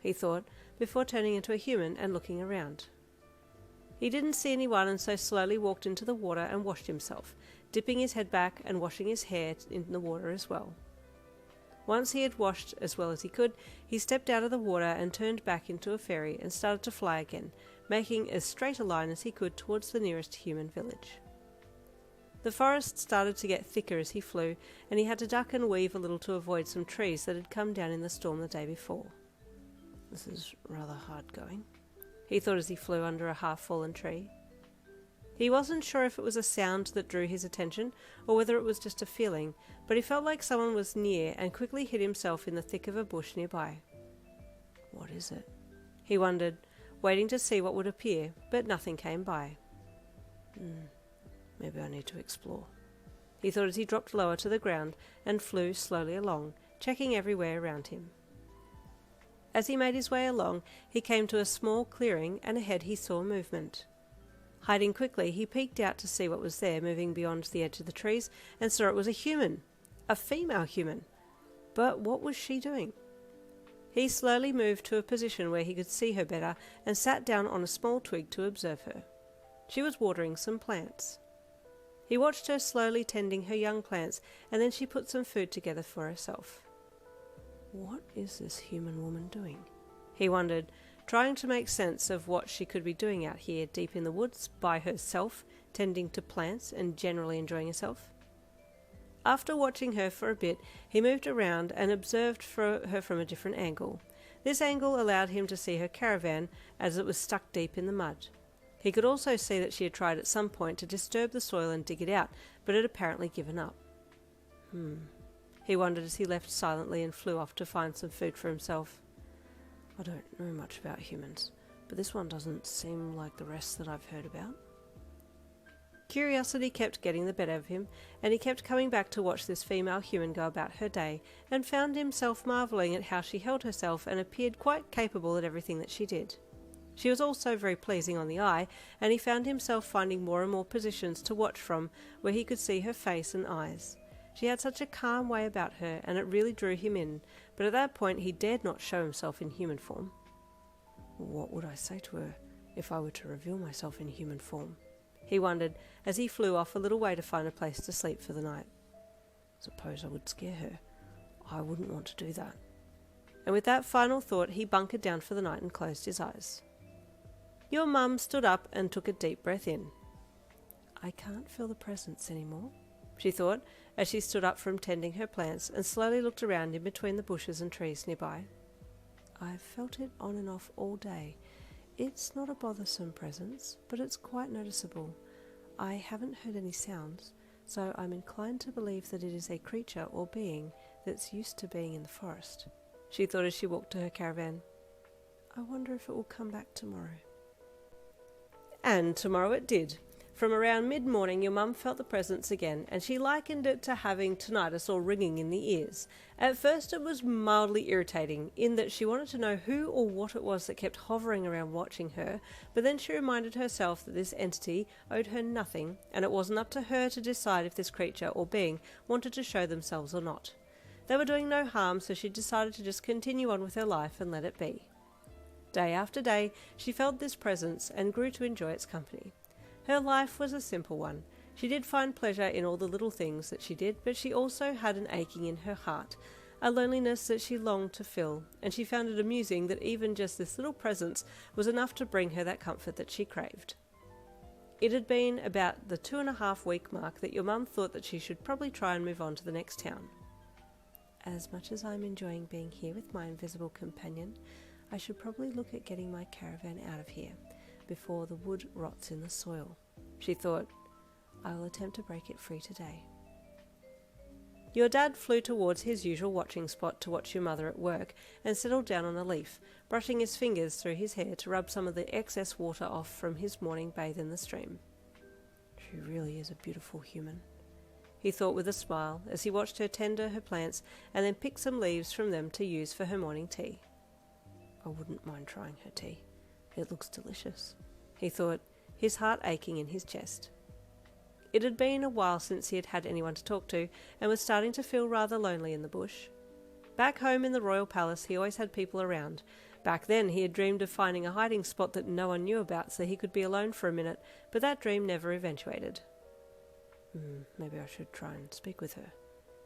he thought, before turning into a human and looking around. He didn't see anyone and so slowly walked into the water and washed himself, dipping his head back and washing his hair in the water as well. Once he had washed as well as he could, he stepped out of the water and turned back into a fairy and started to fly again, making as straight a line as he could towards the nearest human village. The forest started to get thicker as he flew, and he had to duck and weave a little to avoid some trees that had come down in the storm the day before. This is rather hard going, he thought as he flew under a half-fallen tree. He wasn't sure if it was a sound that drew his attention or whether it was just a feeling, but he felt like someone was near and quickly hid himself in the thick of a bush nearby. What is it? He wondered, waiting to see what would appear, but nothing came by. Maybe I need to explore, he thought as he dropped lower to the ground and flew slowly along, checking everywhere around him. As he made his way along, he came to a small clearing, and ahead he saw movement. Hiding quickly, he peeked out to see what was there moving beyond the edge of the trees, and saw it was a human, a female human. But what was she doing? He slowly moved to a position where he could see her better and sat down on a small twig to observe her. She was watering some plants. He watched her slowly tending her young plants, and then she put some food together for herself. What is this human woman doing? He wondered, trying to make sense of what she could be doing out here deep in the woods by herself, tending to plants and generally enjoying herself. After watching her for a bit, he moved around and observed her from a different angle. This angle allowed him to see her caravan as it was stuck deep in the mud. He could also see that she had tried at some point to disturb the soil and dig it out, but had apparently given up. He wondered as he left silently and flew off to find some food for himself. I don't know much about humans, but this one doesn't seem like the rest that I've heard about. Curiosity kept getting the better of him, and he kept coming back to watch this female human go about her day, and found himself marvelling at how she held herself and appeared quite capable at everything that she did. She was also very pleasing on the eye, and he found himself finding more and more positions to watch from where he could see her face and eyes. She had such a calm way about her, and it really drew him in, but at that point he dared not show himself in human form. What would I say to her if I were to reveal myself in human form? He wondered as he flew off a little way to find a place to sleep for the night. Suppose I would scare her. I wouldn't want to do that. And with that final thought, he bunkered down for the night and closed his eyes. Your mum stood up and took a deep breath in. I can't feel the presence anymore, she thought, as she stood up from tending her plants and slowly looked around in between the bushes and trees nearby. I've felt it on and off all day. It's not a bothersome presence, but it's quite noticeable. I haven't heard any sounds, so I'm inclined to believe that it is a creature or being that's used to being in the forest, she thought as she walked to her caravan. I wonder if it will come back tomorrow. And tomorrow it did. From around mid-morning your mum felt the presence again, and she likened it to having tinnitus or ringing in the ears. At first it was mildly irritating, in that she wanted to know who or what it was that kept hovering around watching her, but then she reminded herself that this entity owed her nothing, and it wasn't up to her to decide if this creature or being wanted to show themselves or not. They were doing no harm, so she decided to just continue on with her life and let it be. Day after day, she felt this presence and grew to enjoy its company. Her life was a simple one. She did find pleasure in all the little things that she did, but she also had an aching in her heart, a loneliness that she longed to fill, and she found it amusing that even just this little presence was enough to bring her that comfort that she craved. It had been about the 2.5-week mark that your mum thought that she should probably try and move on to the next town. As much as I'm enjoying being here with my invisible companion, I should probably look at getting my caravan out of here before the wood rots in the soil, she thought. I will attempt to break it free today. Your dad flew towards his usual watching spot to watch your mother at work and settled down on a leaf, brushing his fingers through his hair to rub some of the excess water off from his morning bathe in the stream. She really is a beautiful human, he thought with a smile as he watched her tend her plants and then pick some leaves from them to use for her morning tea. I wouldn't mind trying her tea. It looks delicious, he thought, his heart aching in his chest. It had been a while since he had had anyone to talk to, and was starting to feel rather lonely in the bush. Back home in the royal palace, he always had people around. Back then, he had dreamed of finding a hiding spot that no one knew about so he could be alone for a minute, but that dream never eventuated. Maybe I should try and speak with her,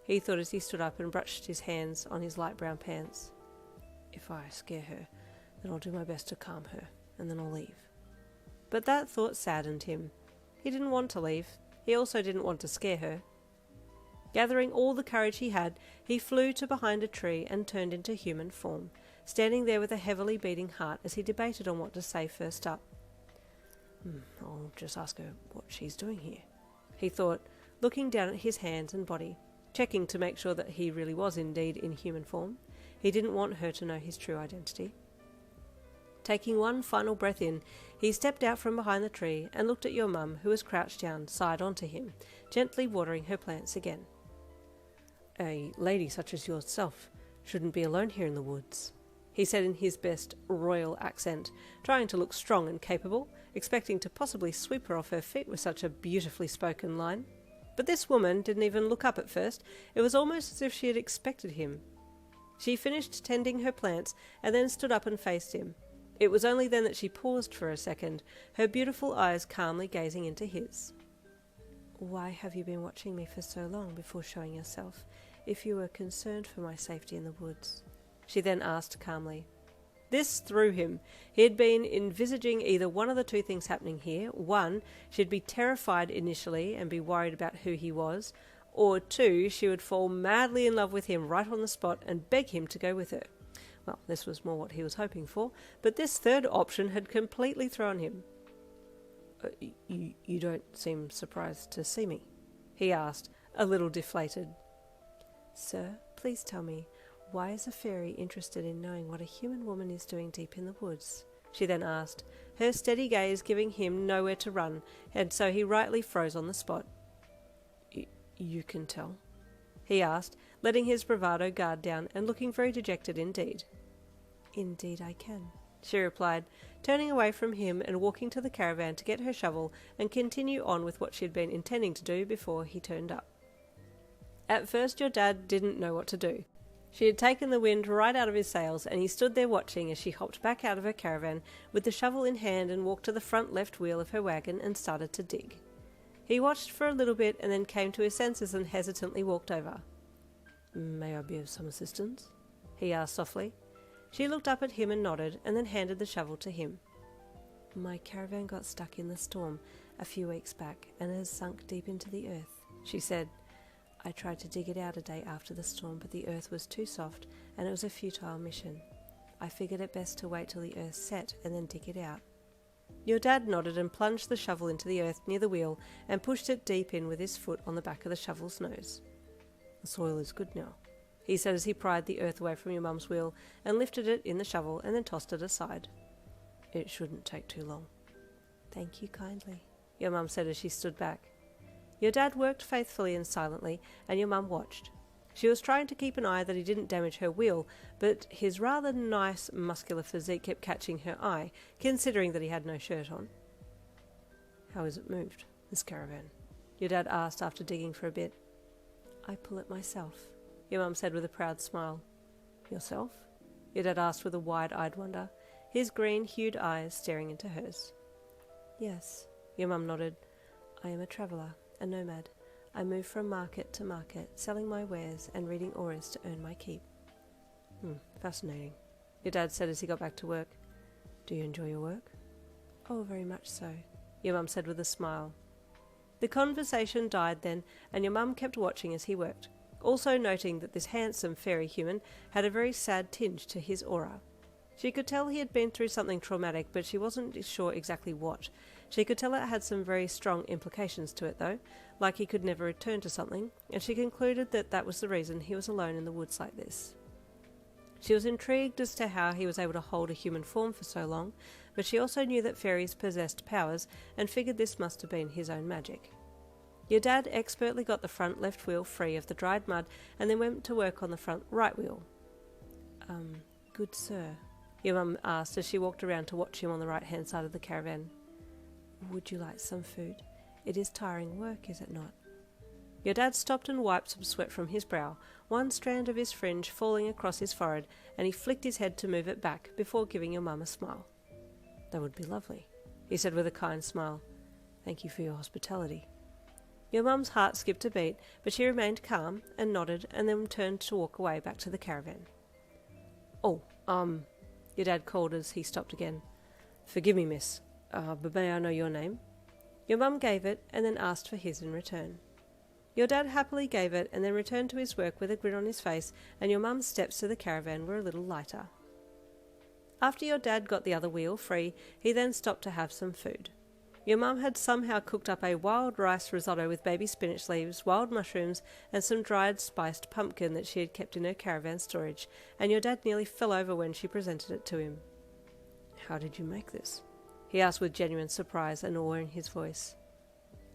he thought as he stood up and brushed his hands on his light brown pants. If I scare her, then I'll do my best to calm her, and then I'll leave. But that thought saddened him. He didn't want to leave. He also didn't want to scare her. Gathering all the courage he had, he flew to behind a tree and turned into human form, standing there with a heavily beating heart as he debated on what to say first up. I'll just ask her what she's doing here, he thought, looking down at his hands and body, checking to make sure that he really was indeed in human form. He didn't want her to know his true identity. Taking one final breath in, he stepped out from behind the tree and looked at your mum, who was crouched down side onto him, gently watering her plants again. A lady such as yourself shouldn't be alone here in the woods, he said in his best royal accent, trying to look strong and capable, expecting to possibly sweep her off her feet with such a beautifully spoken line. But this woman didn't even look up at first. It was almost as if she had expected him. She finished tending her plants and then stood up and faced him. It was only then that she paused for a second, her beautiful eyes calmly gazing into his. Why have you been watching me for so long before showing yourself, if you were concerned for my safety in the woods? She then asked calmly. This threw him. He had been envisaging either one of the two things happening here. One, she'd be terrified initially and be worried about who he was, or two, she would fall madly in love with him right on the spot and beg him to go with her. Well, this was more what he was hoping for, but this third option had completely thrown him. You don't seem surprised to see me, he asked, a little deflated. Sir, please tell me, why is a fairy interested in knowing what a human woman is doing deep in the woods? She then asked, her steady gaze giving him nowhere to run, and so he rightly froze on the spot. You can tell? He asked, letting his bravado guard down and looking very dejected indeed. Indeed I can, she replied, turning away from him and walking to the caravan to get her shovel and continue on with what she had been intending to do before he turned up. At first your dad didn't know what to do. She had taken the wind right out of his sails, and he stood there watching as she hopped back out of her caravan with the shovel in hand and walked to the front left wheel of her wagon and started to dig. He watched for a little bit and then came to his senses and hesitantly walked over. May I be of some assistance? He asked softly. She looked up at him and nodded, and then handed the shovel to him. My caravan got stuck in the storm a few weeks back and has sunk deep into the earth, she said. I tried to dig it out a day after the storm, but the earth was too soft and it was a futile mission. I figured it best to wait till the earth set and then dig it out. Your dad nodded and plunged the shovel into the earth near the wheel and pushed it deep in with his foot on the back of the shovel's nose. The soil is good now, he said as he pried the earth away from your mum's wheel and lifted it in the shovel and then tossed it aside. It shouldn't take too long. Thank you kindly, your mum said as she stood back. Your dad worked faithfully and silently, and your mum watched. She was trying to keep an eye that he didn't damage her wheel, but his rather nice muscular physique kept catching her eye, considering that he had no shirt on. How is it moved, this caravan? Your dad asked after digging for a bit. I pull it myself, your mum said with a proud smile. Yourself? Your dad asked with a wide-eyed wonder, his green-hued eyes staring into hers. Yes, your mum nodded. I am a traveller, a nomad. I move from market to market, selling my wares and reading auras to earn my keep. Fascinating, your dad said as he got back to work. Do you enjoy your work? Oh, very much so, your mum said with a smile. The conversation died then, and your mum kept watching as he worked, also noting that this handsome fairy human had a very sad tinge to his aura. She could tell he had been through something traumatic, but she wasn't sure exactly what. She could tell it had some very strong implications to it, though, like he could never return to something, and she concluded that that was the reason he was alone in the woods like this. She was intrigued as to how he was able to hold a human form for so long, but she also knew that fairies possessed powers, and figured this must have been his own magic. Your dad expertly got the front left wheel free of the dried mud, and then went to work on the front right wheel. Good sir, your mum asked as she walked around to watch him on the right-hand side of the caravan. Would you like some food? It is tiring work, is it not? Your dad stopped and wiped some sweat from his brow, one strand of his fringe falling across his forehead, and he flicked his head to move it back before giving your mum a smile. That would be lovely, he said with a kind smile. Thank you for your hospitality. Your mum's heart skipped a beat, but she remained calm and nodded, and then turned to walk away back to the caravan. Your dad called as he stopped again. Forgive me, miss, but may I know your name? Your mum gave it, and then asked for his in return. Your dad happily gave it, and then returned to his work with a grin on his face, and your mum's steps to the caravan were a little lighter. After your dad got the other wheel free, he then stopped to have some food. Your mum had somehow cooked up a wild rice risotto with baby spinach leaves, wild mushrooms, and some dried spiced pumpkin that she had kept in her caravan storage, and your dad nearly fell over when she presented it to him. How did you make this? He asked with genuine surprise and awe in his voice.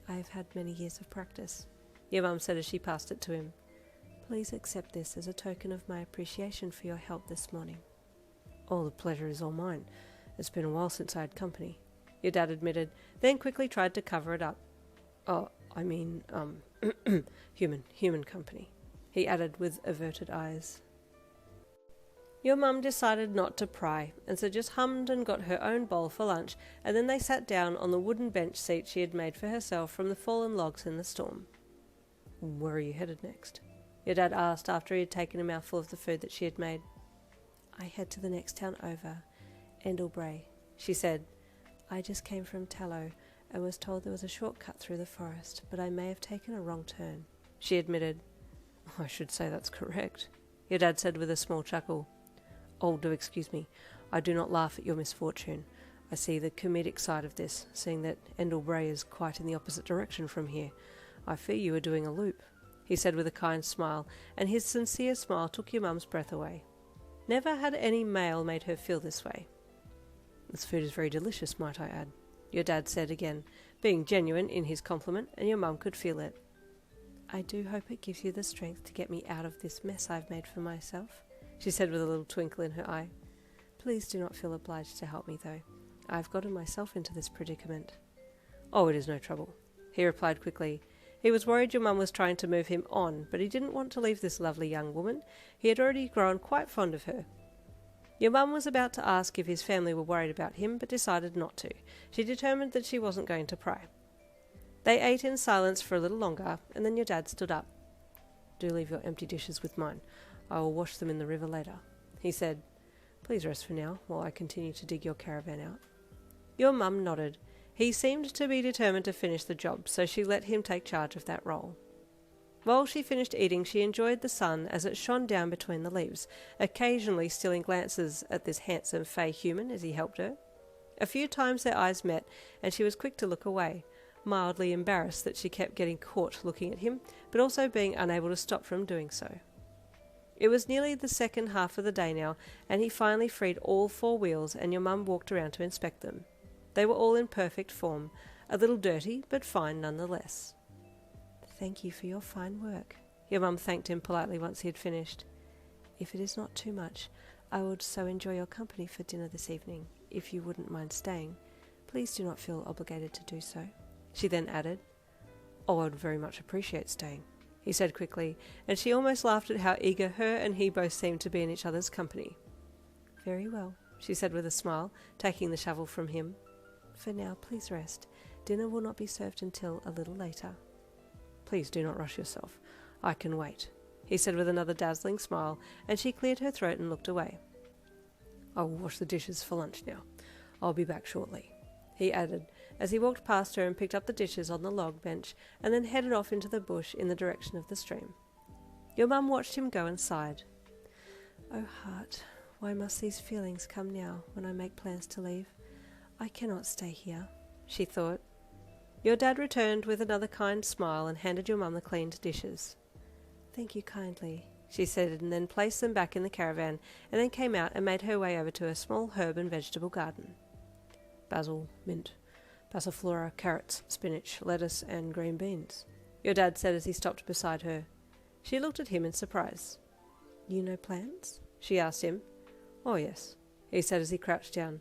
I have had many years of practice, your mum said as she passed it to him. Please accept this as a token of my appreciation for your help this morning. Oh, the pleasure is all mine. It's been a while since I had company, your dad admitted, then quickly tried to cover it up. Oh, I mean, human company, he added with averted eyes. Your mum decided not to pry, and so just hummed and got her own bowl for lunch, and then they sat down on the wooden bench seat she had made for herself from the fallen logs in the storm. Where are you headed next? Your dad asked after he had taken a mouthful of the food that she had made. I head to the next town over, Endlebrae, she said. I just came from Tallow and was told there was a shortcut through the forest, but I may have taken a wrong turn, she admitted. I should say that's correct, your dad said with a small chuckle. Oh, do excuse me. I do not laugh at your misfortune. I see the comedic side of this, seeing that Endlebrae is quite in the opposite direction from here. I fear you are doing a loop, he said with a kind smile, and his sincere smile took your mum's breath away. Never had any male made her feel this way. This food is very delicious, might I add, your dad said again, being genuine in his compliment, and your mum could feel it. I do hope it gives you the strength to get me out of this mess I've made for myself, she said with a little twinkle in her eye. Please do not feel obliged to help me, though. I've gotten myself into this predicament. Oh, it is no trouble, he replied quickly. He was worried your mum was trying to move him on, but he didn't want to leave this lovely young woman. He had already grown quite fond of her. Your mum was about to ask if his family were worried about him, but decided not to. She determined that she wasn't going to pry. They ate in silence for a little longer, and then your dad stood up. Do leave your empty dishes with mine. I will wash them in the river later, he said. Please rest for now, while I continue to dig your caravan out. Your mum nodded. He seemed to be determined to finish the job, so she let him take charge of that role. While she finished eating, she enjoyed the sun as it shone down between the leaves, occasionally stealing glances at this handsome fey human as he helped her. A few times their eyes met, and she was quick to look away, mildly embarrassed that she kept getting caught looking at him, but also being unable to stop from doing so. It was nearly the second half of the day now, and he finally freed all 4 wheels, and your mum walked around to inspect them. They were all in perfect form, a little dirty, but fine nonetheless. Thank you for your fine work, your mum thanked him politely once he had finished. If it is not too much, I would so enjoy your company for dinner this evening, if you wouldn't mind staying. Please do not feel obligated to do so, she then added. Oh, I would very much appreciate staying, he said quickly, and she almost laughed at how eager her and he both seemed to be in each other's company. Very well, she said with a smile, taking the shovel from him. For now, please rest. Dinner will not be served until a little later. Please do not rush yourself. I can wait, he said with another dazzling smile, and she cleared her throat and looked away. I will wash the dishes for lunch now. I'll be back shortly, he added, as he walked past her and picked up the dishes on the log bench and then headed off into the bush in the direction of the stream. Your mum watched him go and sighed. Oh heart, why must these feelings come now when I make plans to leave? I cannot stay here, she thought. Your dad returned with another kind smile and handed your mum the cleaned dishes. Thank you kindly, she said, and then placed them back in the caravan, and then came out and made her way over to a small herb and vegetable garden. Basil, mint, passiflora, carrots, spinach, lettuce, and green beans, your dad said as he stopped beside her. She looked at him in surprise. You know plants? She asked him. Oh yes, he said as he crouched down.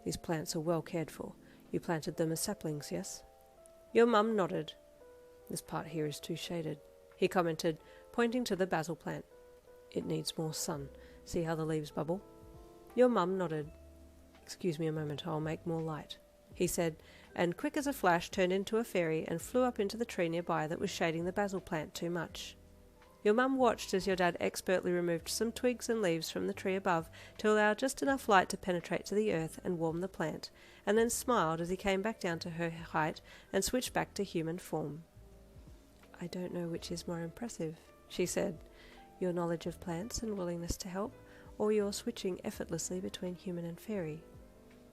These plants are well cared for. You planted them as saplings, yes? Your mum nodded. This part here is too shaded, he commented, pointing to the basil plant. It needs more sun. See how the leaves bubble? Your mum nodded. Excuse me a moment, I'll make more light, he said, and quick as a flash turned into a fairy and flew up into the tree nearby that was shading the basil plant too much. Your mum watched as your dad expertly removed some twigs and leaves from the tree above to allow just enough light to penetrate to the earth and warm the plant, and then smiled as he came back down to her height and switched back to human form. I don't know which is more impressive, she said, your knowledge of plants and willingness to help, or your switching effortlessly between human and fairy.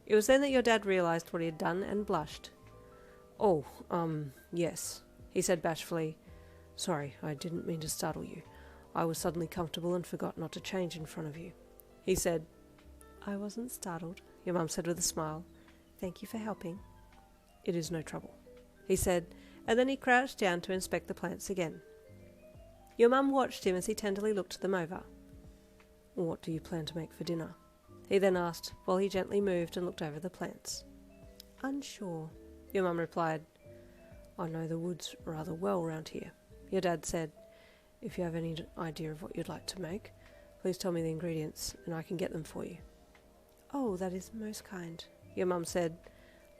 It was then that your dad realised what he had done and blushed. Oh, yes, he said bashfully. Sorry, I didn't mean to startle you. I was suddenly comfortable and forgot not to change in front of you, he said. I wasn't startled, your mum said with a smile. Thank you for helping. It is no trouble, he said, and then he crouched down to inspect the plants again. Your mum watched him as he tenderly looked them over. What do you plan to make for dinner? He then asked, while he gently moved and looked over the plants. Unsure, your mum replied. I know the woods rather well round here, your dad said. If you have any idea of what you'd like to make, please tell me the ingredients and I can get them for you. Oh, that is most kind, your mum said.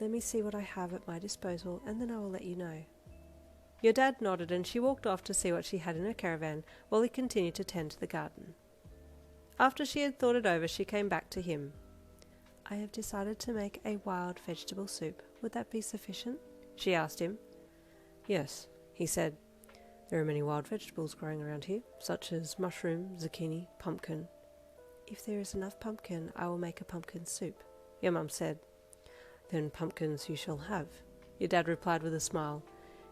Let me see what I have at my disposal and then I will let you know. Your dad nodded and she walked off to see what she had in her caravan while he continued to tend to the garden. After she had thought it over, she came back to him. I have decided to make a wild vegetable soup. Would that be sufficient? She asked him. Yes, he said. There are many wild vegetables growing around here, such as mushroom, zucchini, pumpkin. If there is enough pumpkin, I will make a pumpkin soup, your mum said. Then pumpkins you shall have, your dad replied with a smile.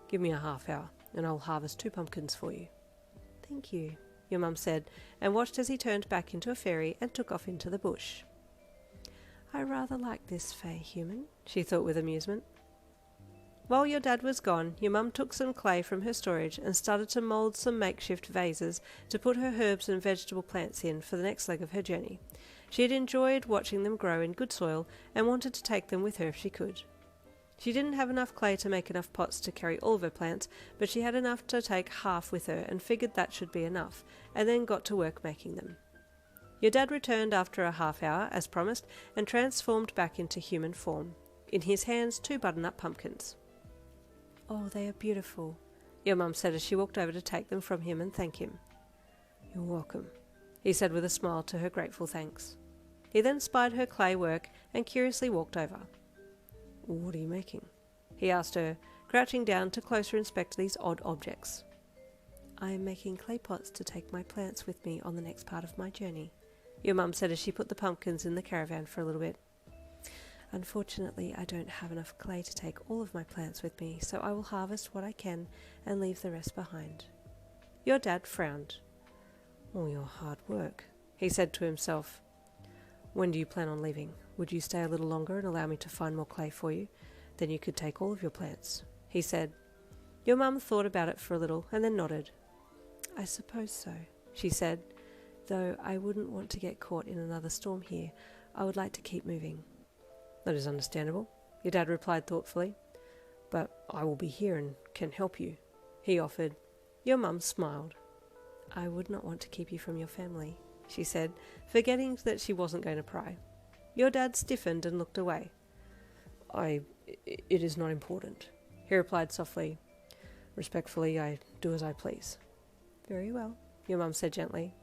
Give me a half hour, and I'll harvest 2 pumpkins for you. Thank you, your mum said, and watched as he turned back into a fairy and took off into the bush. I rather like this fae human, she thought with amusement. While your dad was gone, your mum took some clay from her storage and started to mould some makeshift vases to put her herbs and vegetable plants in for the next leg of her journey. She had enjoyed watching them grow in good soil and wanted to take them with her if she could. She didn't have enough clay to make enough pots to carry all of her plants, but she had enough to take half with her and figured that should be enough, and then got to work making them. Your dad returned after a half hour, as promised, and transformed back into human form. In his hands, 2 butternut pumpkins. Oh, they are beautiful, your mum said as she walked over to take them from him and thank him. You're welcome, he said with a smile to her grateful thanks. He then spied her clay work and curiously walked over. What are you making? He asked her, crouching down to closer inspect these odd objects. I am making clay pots to take my plants with me on the next part of my journey, your mum said as she put the pumpkins in the caravan for a little bit. Unfortunately, I don't have enough clay to take all of my plants with me, so I will harvest what I can and leave the rest behind. Your dad frowned. All your hard work, he said to himself. When do you plan on leaving? Would you stay a little longer and allow me to find more clay for you? Then you could take all of your plants, he said. Your mum thought about it for a little and then nodded. I suppose so, she said, though I wouldn't want to get caught in another storm here. I would like to keep moving. That is understandable, your dad replied thoughtfully. But I will be here and can help you, he offered. Your mum smiled. I would not want to keep you from your family, she said, forgetting that she wasn't going to pry. Your dad stiffened and looked away. It is not important, he replied softly. Respectfully, I do as I please. Very well, your mum said gently.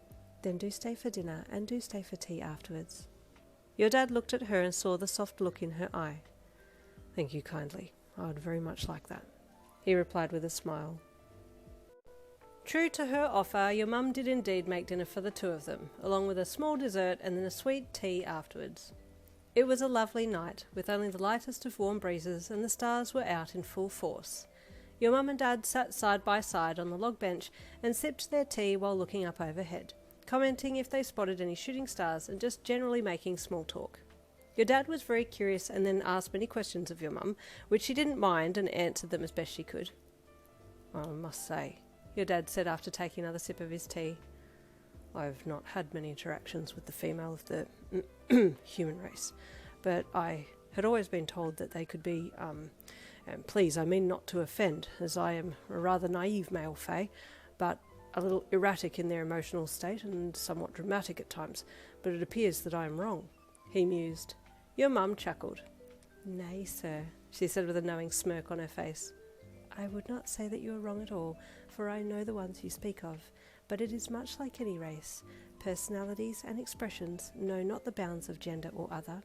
Then do stay for dinner and do stay for tea afterwards. Your dad looked at her and saw the soft look in her eye. Thank you kindly. I would very much like that, he replied with a smile. True to her offer, your mum did indeed make dinner for the two of them, along with a small dessert and then a sweet tea afterwards. It was a lovely night, with only the lightest of warm breezes, and the stars were out in full force. Your mum and dad sat side by side on the log bench and sipped their tea while looking up overhead, commenting if they spotted any shooting stars and just generally making small talk. Your dad was very curious and then asked many questions of your mum, which she didn't mind and answered them as best she could. I must say, your dad said after taking another sip of his tea, I've not had many interactions with the female of the human race, but I had always been told that they could be, and please, I mean not to offend, as I am a rather naive male fae, but a little erratic in their emotional state and somewhat dramatic at times, but it appears that I am wrong, he mused. Your mum chuckled. Nay, sir, she said with a knowing smirk on her face. I would not say that you are wrong at all, for I know the ones you speak of, but it is much like any race. Personalities and expressions know not the bounds of gender or other.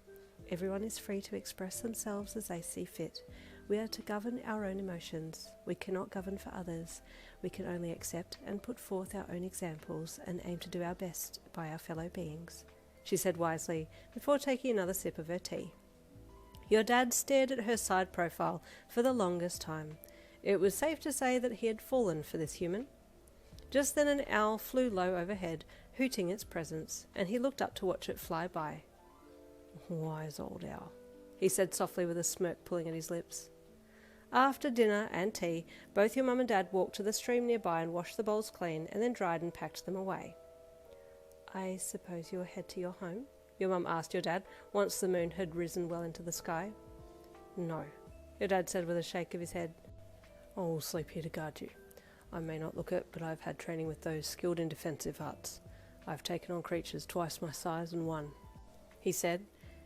Everyone is free to express themselves as they see fit. We are to govern our own emotions. We cannot govern for others. We can only accept and put forth our own examples and aim to do our best by our fellow beings, she said wisely, before taking another sip of her tea. Your dad stared at her side profile for the longest time. It was safe to say that he had fallen for this human. Just then an owl flew low overhead, hooting its presence, and he looked up to watch it fly by. Wise old owl, he said softly with a smirk pulling at his lips. After dinner and tea, both your mum and dad walked to the stream nearby and washed the bowls clean and then dried and packed them away. I suppose you'll head to your home? Your mum asked your dad, once the moon had risen well into the sky. No, your dad said with a shake of his head. I will sleep here to guard you. I may not look it, but I've had training with those skilled in defensive arts. I've taken on creatures twice my size and won, he said.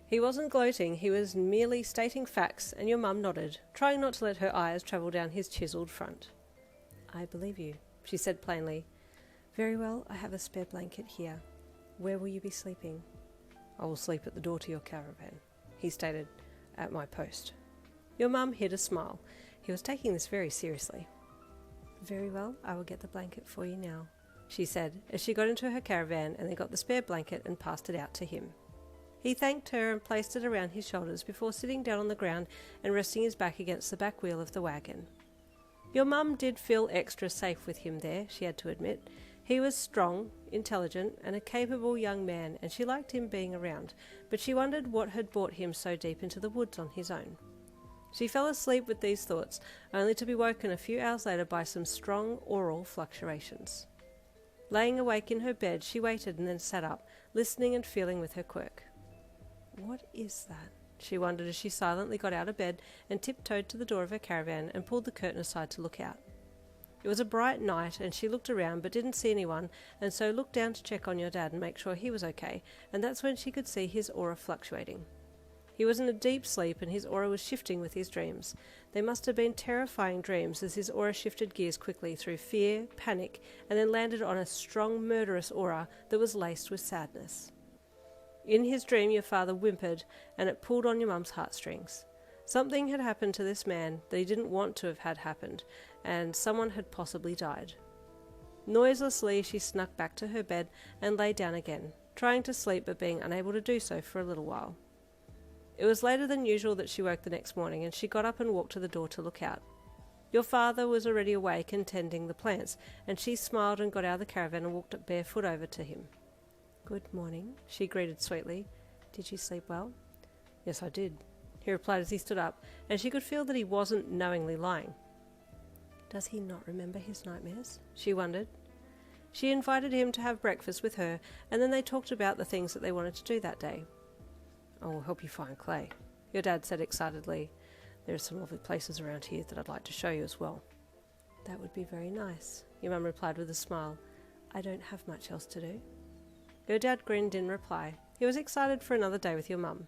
He wasn't gloating, he was merely stating facts, and your mum nodded, trying not to let her eyes travel down his chiselled front. I believe you, she said plainly. Very well, I have a spare blanket here. Where will you be sleeping? I will sleep at the door to your caravan, he stated, at my post. Your mum hid a smile. He was taking this very seriously. Very well, I will get the blanket for you now, she said, as she got into her caravan and then got the spare blanket and passed it out to him. He thanked her and placed it around his shoulders before sitting down on the ground and resting his back against the back wheel of the wagon. Your mum did feel extra safe with him there, she had to admit. He was strong, intelligent, and a capable young man, and she liked him being around, but she wondered what had brought him so deep into the woods on his own. She fell asleep with these thoughts, only to be woken a few hours later by some strong oral fluctuations. Laying awake in her bed, she waited and then sat up, listening and feeling with her quirk. What is that? She wondered as she silently got out of bed and tiptoed to the door of her caravan and pulled the curtain aside to look out. It was a bright night and she looked around but didn't see anyone, and so looked down to check on your dad and make sure he was okay, and that's when she could see his aura fluctuating. He was in a deep sleep and his aura was shifting with his dreams. They must have been terrifying dreams as his aura shifted gears quickly through fear, panic, and then landed on a strong murderous aura that was laced with sadness. In his dream your father whimpered and it pulled on your mum's heartstrings. Something had happened to this man that he didn't want to have had happened, and someone had possibly died. Noiselessly she snuck back to her bed and lay down again, trying to sleep but being unable to do so for a little while. It was later than usual that she woke the next morning, and she got up and walked to the door to look out. Your father was already awake and tending the plants, and she smiled and got out of the caravan and walked barefoot over to him. Good morning, she greeted sweetly. Did you sleep well? Yes, I did, he replied as he stood up, and she could feel that he wasn't knowingly lying. Does he not remember his nightmares? She wondered. She invited him to have breakfast with her, and then they talked about the things that they wanted to do that day. I will help you find clay, your dad said excitedly. There are some lovely places around here that I'd like to show you as well. That would be very nice, your mum replied with a smile. I don't have much else to do. Your dad grinned in reply. He was excited for another day with your mum.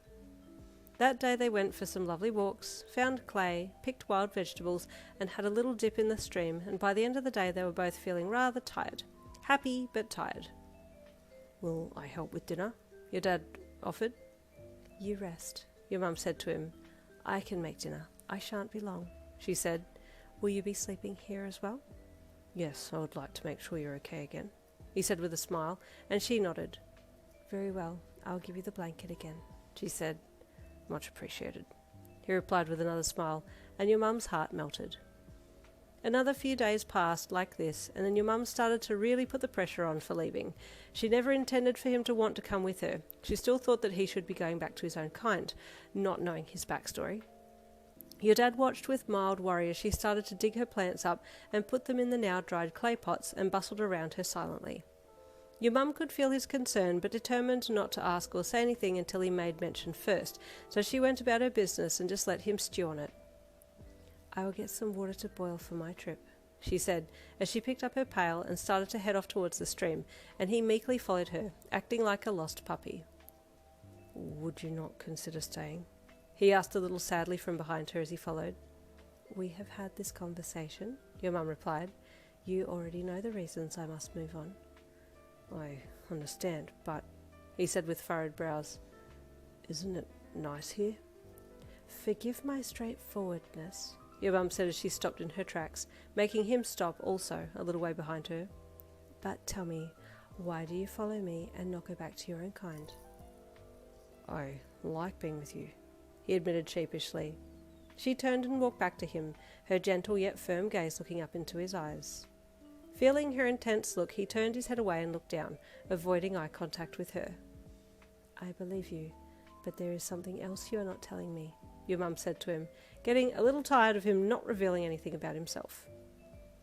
That day they went for some lovely walks, found clay, picked wild vegetables, and had a little dip in the stream, and by the end of the day they were both feeling rather tired. Happy, but tired. Will I help with dinner? Your dad offered. You rest, your mum said to him. I can make dinner. I shan't be long, she said. Will you be sleeping here as well? Yes, I would like to make sure you're okay again, he said with a smile, and she nodded. Very well, I'll give you the blanket again, she said. Much appreciated, he replied with another smile, and your mum's heart melted. Another few days passed like this, and then your mum started to really put the pressure on for leaving. She never intended for him to want to come with her. She still thought that he should be going back to his own kind, not knowing his backstory. Your dad watched with mild worry as she started to dig her plants up and put them in the now dried clay pots and bustled around her silently. Your mum could feel his concern, but determined not to ask or say anything until he made mention first, so she went about her business and just let him stew on it. I will get some water to boil for my trip, she said, as she picked up her pail and started to head off towards the stream, and he meekly followed her, acting like a lost puppy. Would you not consider staying? He asked a little sadly from behind her as he followed. We have had this conversation, your mum replied. You already know the reasons I must move on. I understand, but, he said with furrowed brows, isn't it nice here? Forgive my straightforwardness, your mum said as she stopped in her tracks, making him stop also a little way behind her. But tell me, why do you follow me and not go back to your own kind? I like being with you, he admitted sheepishly. She turned and walked back to him, her gentle yet firm gaze looking up into his eyes. Feeling her intense look, he turned his head away and looked down, avoiding eye contact with her. I believe you, but there is something else you are not telling me, your mum said to him, getting a little tired of him not revealing anything about himself.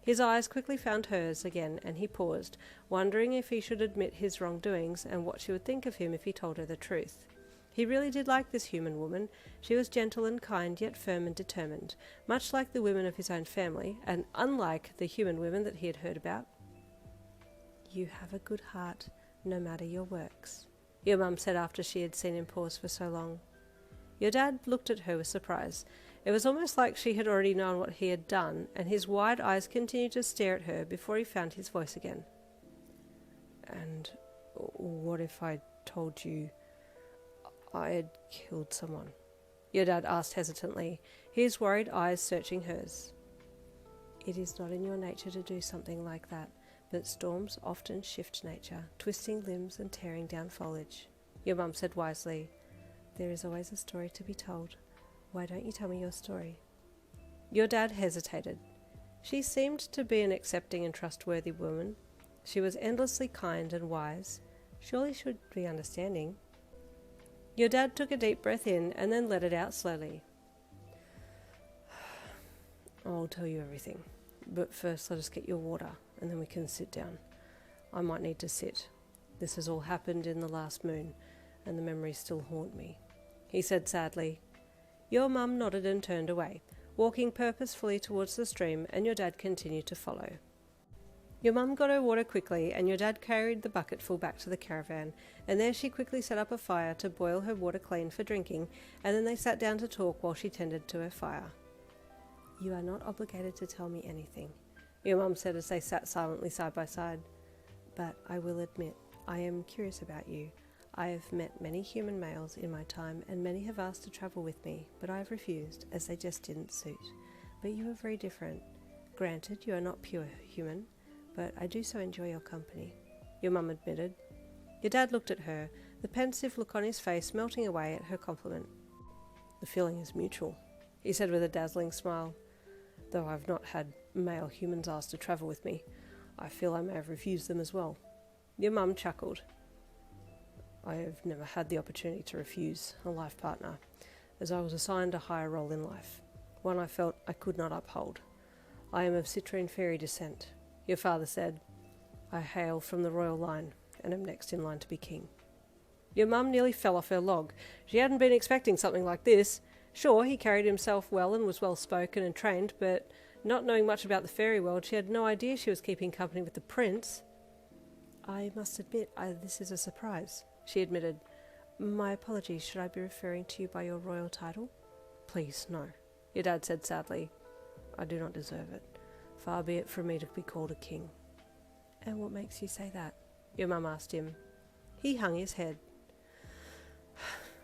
His eyes quickly found hers again, and he paused, wondering if he should admit his wrongdoings and what she would think of him if he told her the truth. He really did like this human woman. She was gentle and kind, yet firm and determined, much like the women of his own family, and unlike the human women that he had heard about. You have a good heart, no matter your works, your mum said after she had seen him pause for so long. Your dad looked at her with surprise. It was almost like she had already known what he had done, and his wide eyes continued to stare at her before he found his voice again. And what if I told you I had killed someone? Your dad asked hesitantly, his worried eyes searching hers. It is not in your nature to do something like that, but storms often shift nature, twisting limbs and tearing down foliage, your mum said wisely. There is always a story to be told. Why don't you tell me your story? Your dad hesitated. She seemed to be an accepting and trustworthy woman. She was endlessly kind and wise. Surely she would be understanding. Your dad took a deep breath in and then let it out slowly. I'll tell you everything, but first let us get your water and then we can sit down. I might need to sit. This has all happened in the last moon and the memories still haunt me, he said sadly. Your mum nodded and turned away, walking purposefully towards the stream, and your dad continued to follow. Your mum got her water quickly, and your dad carried the bucketful back to the caravan, and there she quickly set up a fire to boil her water clean for drinking, and then they sat down to talk while she tended to her fire. You are not obligated to tell me anything, your mum said as they sat silently side by side. But I will admit, I am curious about you. I have met many human males in my time, and many have asked to travel with me, but I have refused, as they just didn't suit. But you are very different. Granted, you are not pure human, but I do so enjoy your company, your mum admitted. Your dad looked at her, the pensive look on his face melting away at her compliment. The feeling is mutual, he said with a dazzling smile. Though I've not had male humans ask to travel with me, I feel I may have refused them as well. Your mum chuckled. I have never had the opportunity to refuse a life partner, as I was assigned a higher role in life, one I felt I could not uphold. I am of citrine fairy descent, your father said. I hail from the royal line, and am next in line to be king. Your mum nearly fell off her log. She hadn't been expecting something like this. Sure, he carried himself well and was well spoken and trained, but Not knowing much about the fairy world, she had no idea she was keeping company with the prince. I must admit, this is a surprise, she admitted. My apologies, should I be referring to you by your royal title? Please, no, your dad said sadly. I do not deserve it. Far be it from me to be called a king. And what makes you say that? Your mum asked him. He hung his head.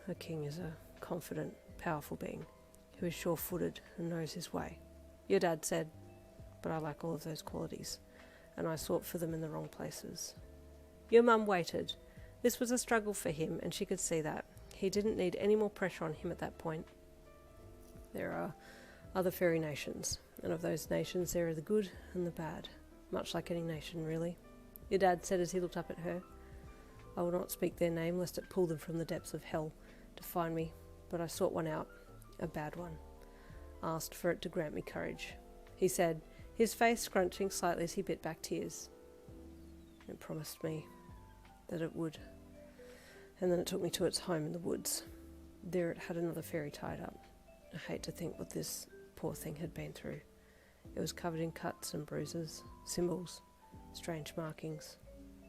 A king is a confident, powerful being who is sure-footed and knows his way, your dad said. But I lack all of those qualities, and I sought for them in the wrong places. Your mum waited. This was a struggle for him, and she could see that. He didn't need any more pressure on him at that point. There are other fairy nations, and of those nations there are the good and the bad, much like any nation, really, your dad said as he looked up at her. I will not speak their name, lest it pull them from the depths of hell to find me, but I sought one out, a bad one. Asked for it to grant me courage, he said, his face scrunching slightly as he bit back tears. It promised me that it would, and then it took me to its home in the woods. There it had another fairy tied up. I hate to think what this poor thing had been through. It was covered in cuts and bruises, symbols, strange markings,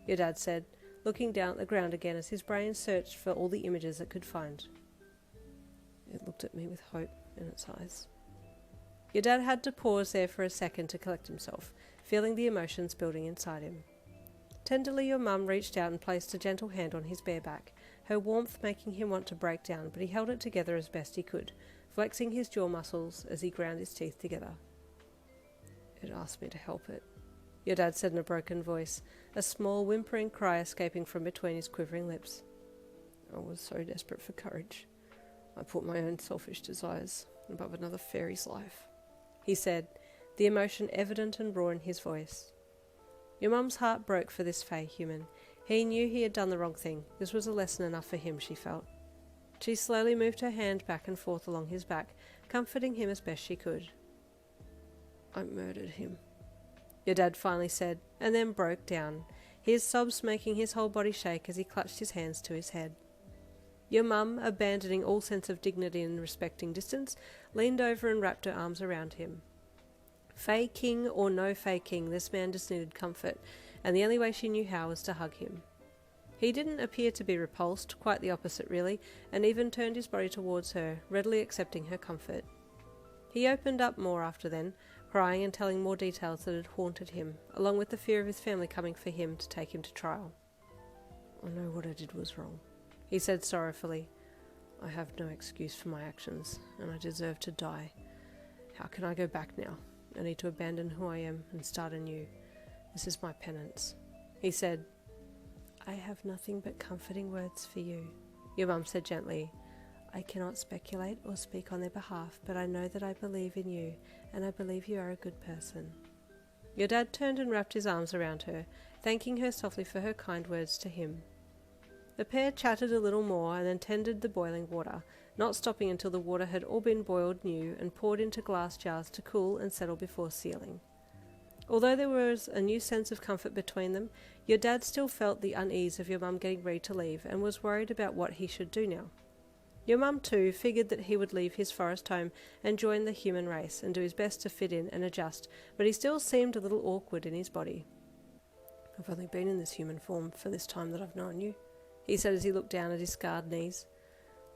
your dad said, looking down at the ground again as his brain searched for all the images it could find. It looked at me with hope in its eyes. Your dad had to pause there for a second to collect himself, feeling the emotions building inside him. Tenderly your mum reached out and placed a gentle hand on his bare back, her warmth making him want to break down, but he held it together as best he could, flexing his jaw muscles as he ground his teeth together. It asked me to help it, your dad said in a broken voice, a small whimpering cry escaping from between his quivering lips. I was so desperate for courage. I put my own selfish desires above another fairy's life, he said, the emotion evident and raw in his voice. Your mum's heart broke for this Fae human. He knew he had done the wrong thing. This was a lesson enough for him, she felt. She slowly moved her hand back and forth along his back, comforting him as best she could. I murdered him, your dad finally said, and then broke down, his sobs making his whole body shake as he clutched his hands to his head. Your mum, abandoning all sense of dignity and respecting distance, leaned over and wrapped her arms around him. Fae king or no Fae king, this man just needed comfort, and the only way she knew how was to hug him. He didn't appear to be repulsed, quite the opposite really, and even turned his body towards her, readily accepting her comfort. He opened up more after then, crying and telling more details that had haunted him, along with the fear of his family coming for him to take him to trial. I know what I did was wrong, he said sorrowfully. I have no excuse for my actions, and I deserve to die. How can I go back now? I need to abandon who I am and start anew. This is my penance, he said. I have nothing but comforting words for you, your mum said gently. I cannot speculate or speak on their behalf, but I know that I believe in you, and I believe you are a good person. Your dad turned and wrapped his arms around her, thanking her softly for her kind words to him. The pair chatted a little more and then tended the boiling water, not stopping until the water had all been boiled new and poured into glass jars to cool and settle before sealing. Although there was a new sense of comfort between them, your dad still felt the unease of your mum getting ready to leave and was worried about what he should do now. Your mum too figured that he would leave his forest home and join the human race and do his best to fit in and adjust, but he still seemed a little awkward in his body. I've only been in this human form for this time that I've known you, he said as he looked down at his scarred knees.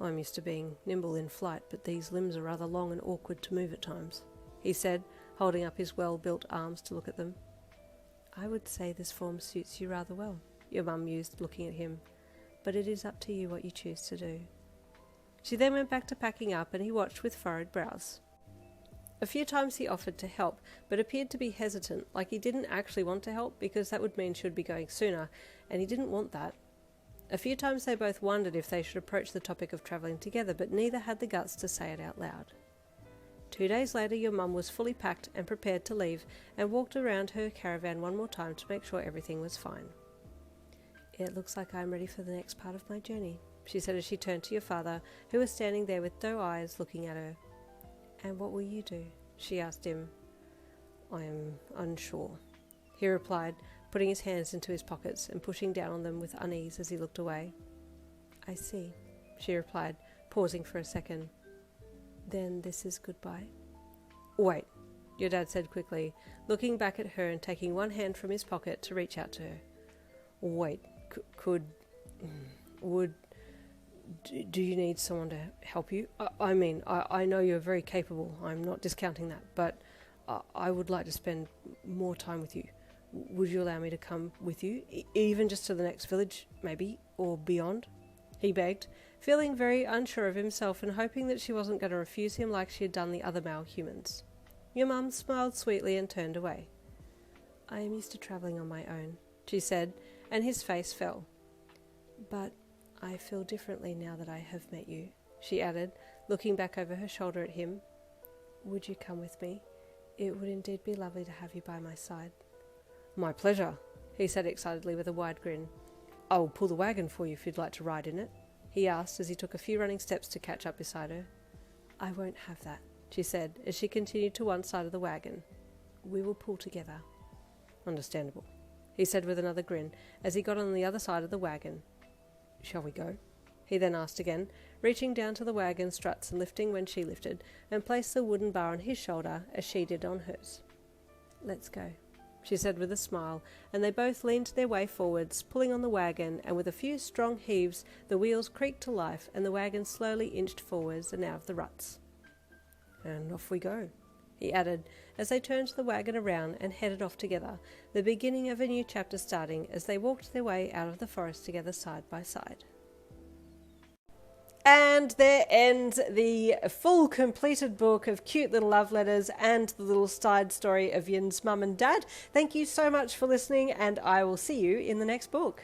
I'm used to being nimble in flight, but these limbs are rather long and awkward to move at times, he said, holding up his well-built arms to look at them. I would say this form suits you rather well, your mum mused, looking at him, but it is up to you what you choose to do. She then went back to packing up, and he watched with furrowed brows. A few times he offered to help, but appeared to be hesitant, like he didn't actually want to help because that would mean she would be going sooner, and he didn't want that. A few times they both wondered if they should approach the topic of travelling together, but neither had the guts to say it out loud. 2 days later, your mum was fully packed and prepared to leave, and walked around her caravan one more time to make sure everything was fine. It looks like I'm ready for the next part of my journey, she said as she turned to your father, who was standing there with doe eyes looking at her. And what will you do? She asked him. I am unsure, he replied, putting his hands into his pockets and pushing down on them with unease as he looked away. I see, she replied, pausing for a second. Then this is goodbye? Wait, your dad said quickly, looking back at her and taking one hand from his pocket to reach out to her. Wait, do you need someone to help you? I mean, I know you're very capable, I'm not discounting that, but I would like to spend more time with you. Would you allow me to come with you, even just to the next village, maybe, or beyond? He begged, feeling very unsure of himself and hoping that she wasn't going to refuse him like she had done the other male humans. Your mum smiled sweetly and turned away. I am used to travelling on my own, she said, and his face fell. But I feel differently now that I have met you, she added, looking back over her shoulder at him. Would you come with me? It would indeed be lovely to have you by my side. My pleasure, he said excitedly with a wide grin. I will pull the wagon for you if you'd like to ride in it, he asked as he took a few running steps to catch up beside her. I won't have that, she said as she continued to one side of the wagon. We will pull together. Understandable, he said with another grin as he got on the other side of the wagon. Shall we go? He then asked again, reaching down to the wagon struts and lifting when she lifted, and placed the wooden bar on his shoulder as she did on hers. Let's go, she said with a smile, and they both leaned their way forwards, pulling on the wagon, and with a few strong heaves the wheels creaked to life and the wagon slowly inched forwards and out of the ruts. And off we go, he added, as they turned the wagon around and headed off together, the beginning of a new chapter starting as they walked their way out of the forest together side by side. And there ends the full completed book of cute little love letters and the little side story of Yin's mum and dad. Thank you so much for listening, and I will see you in the next book.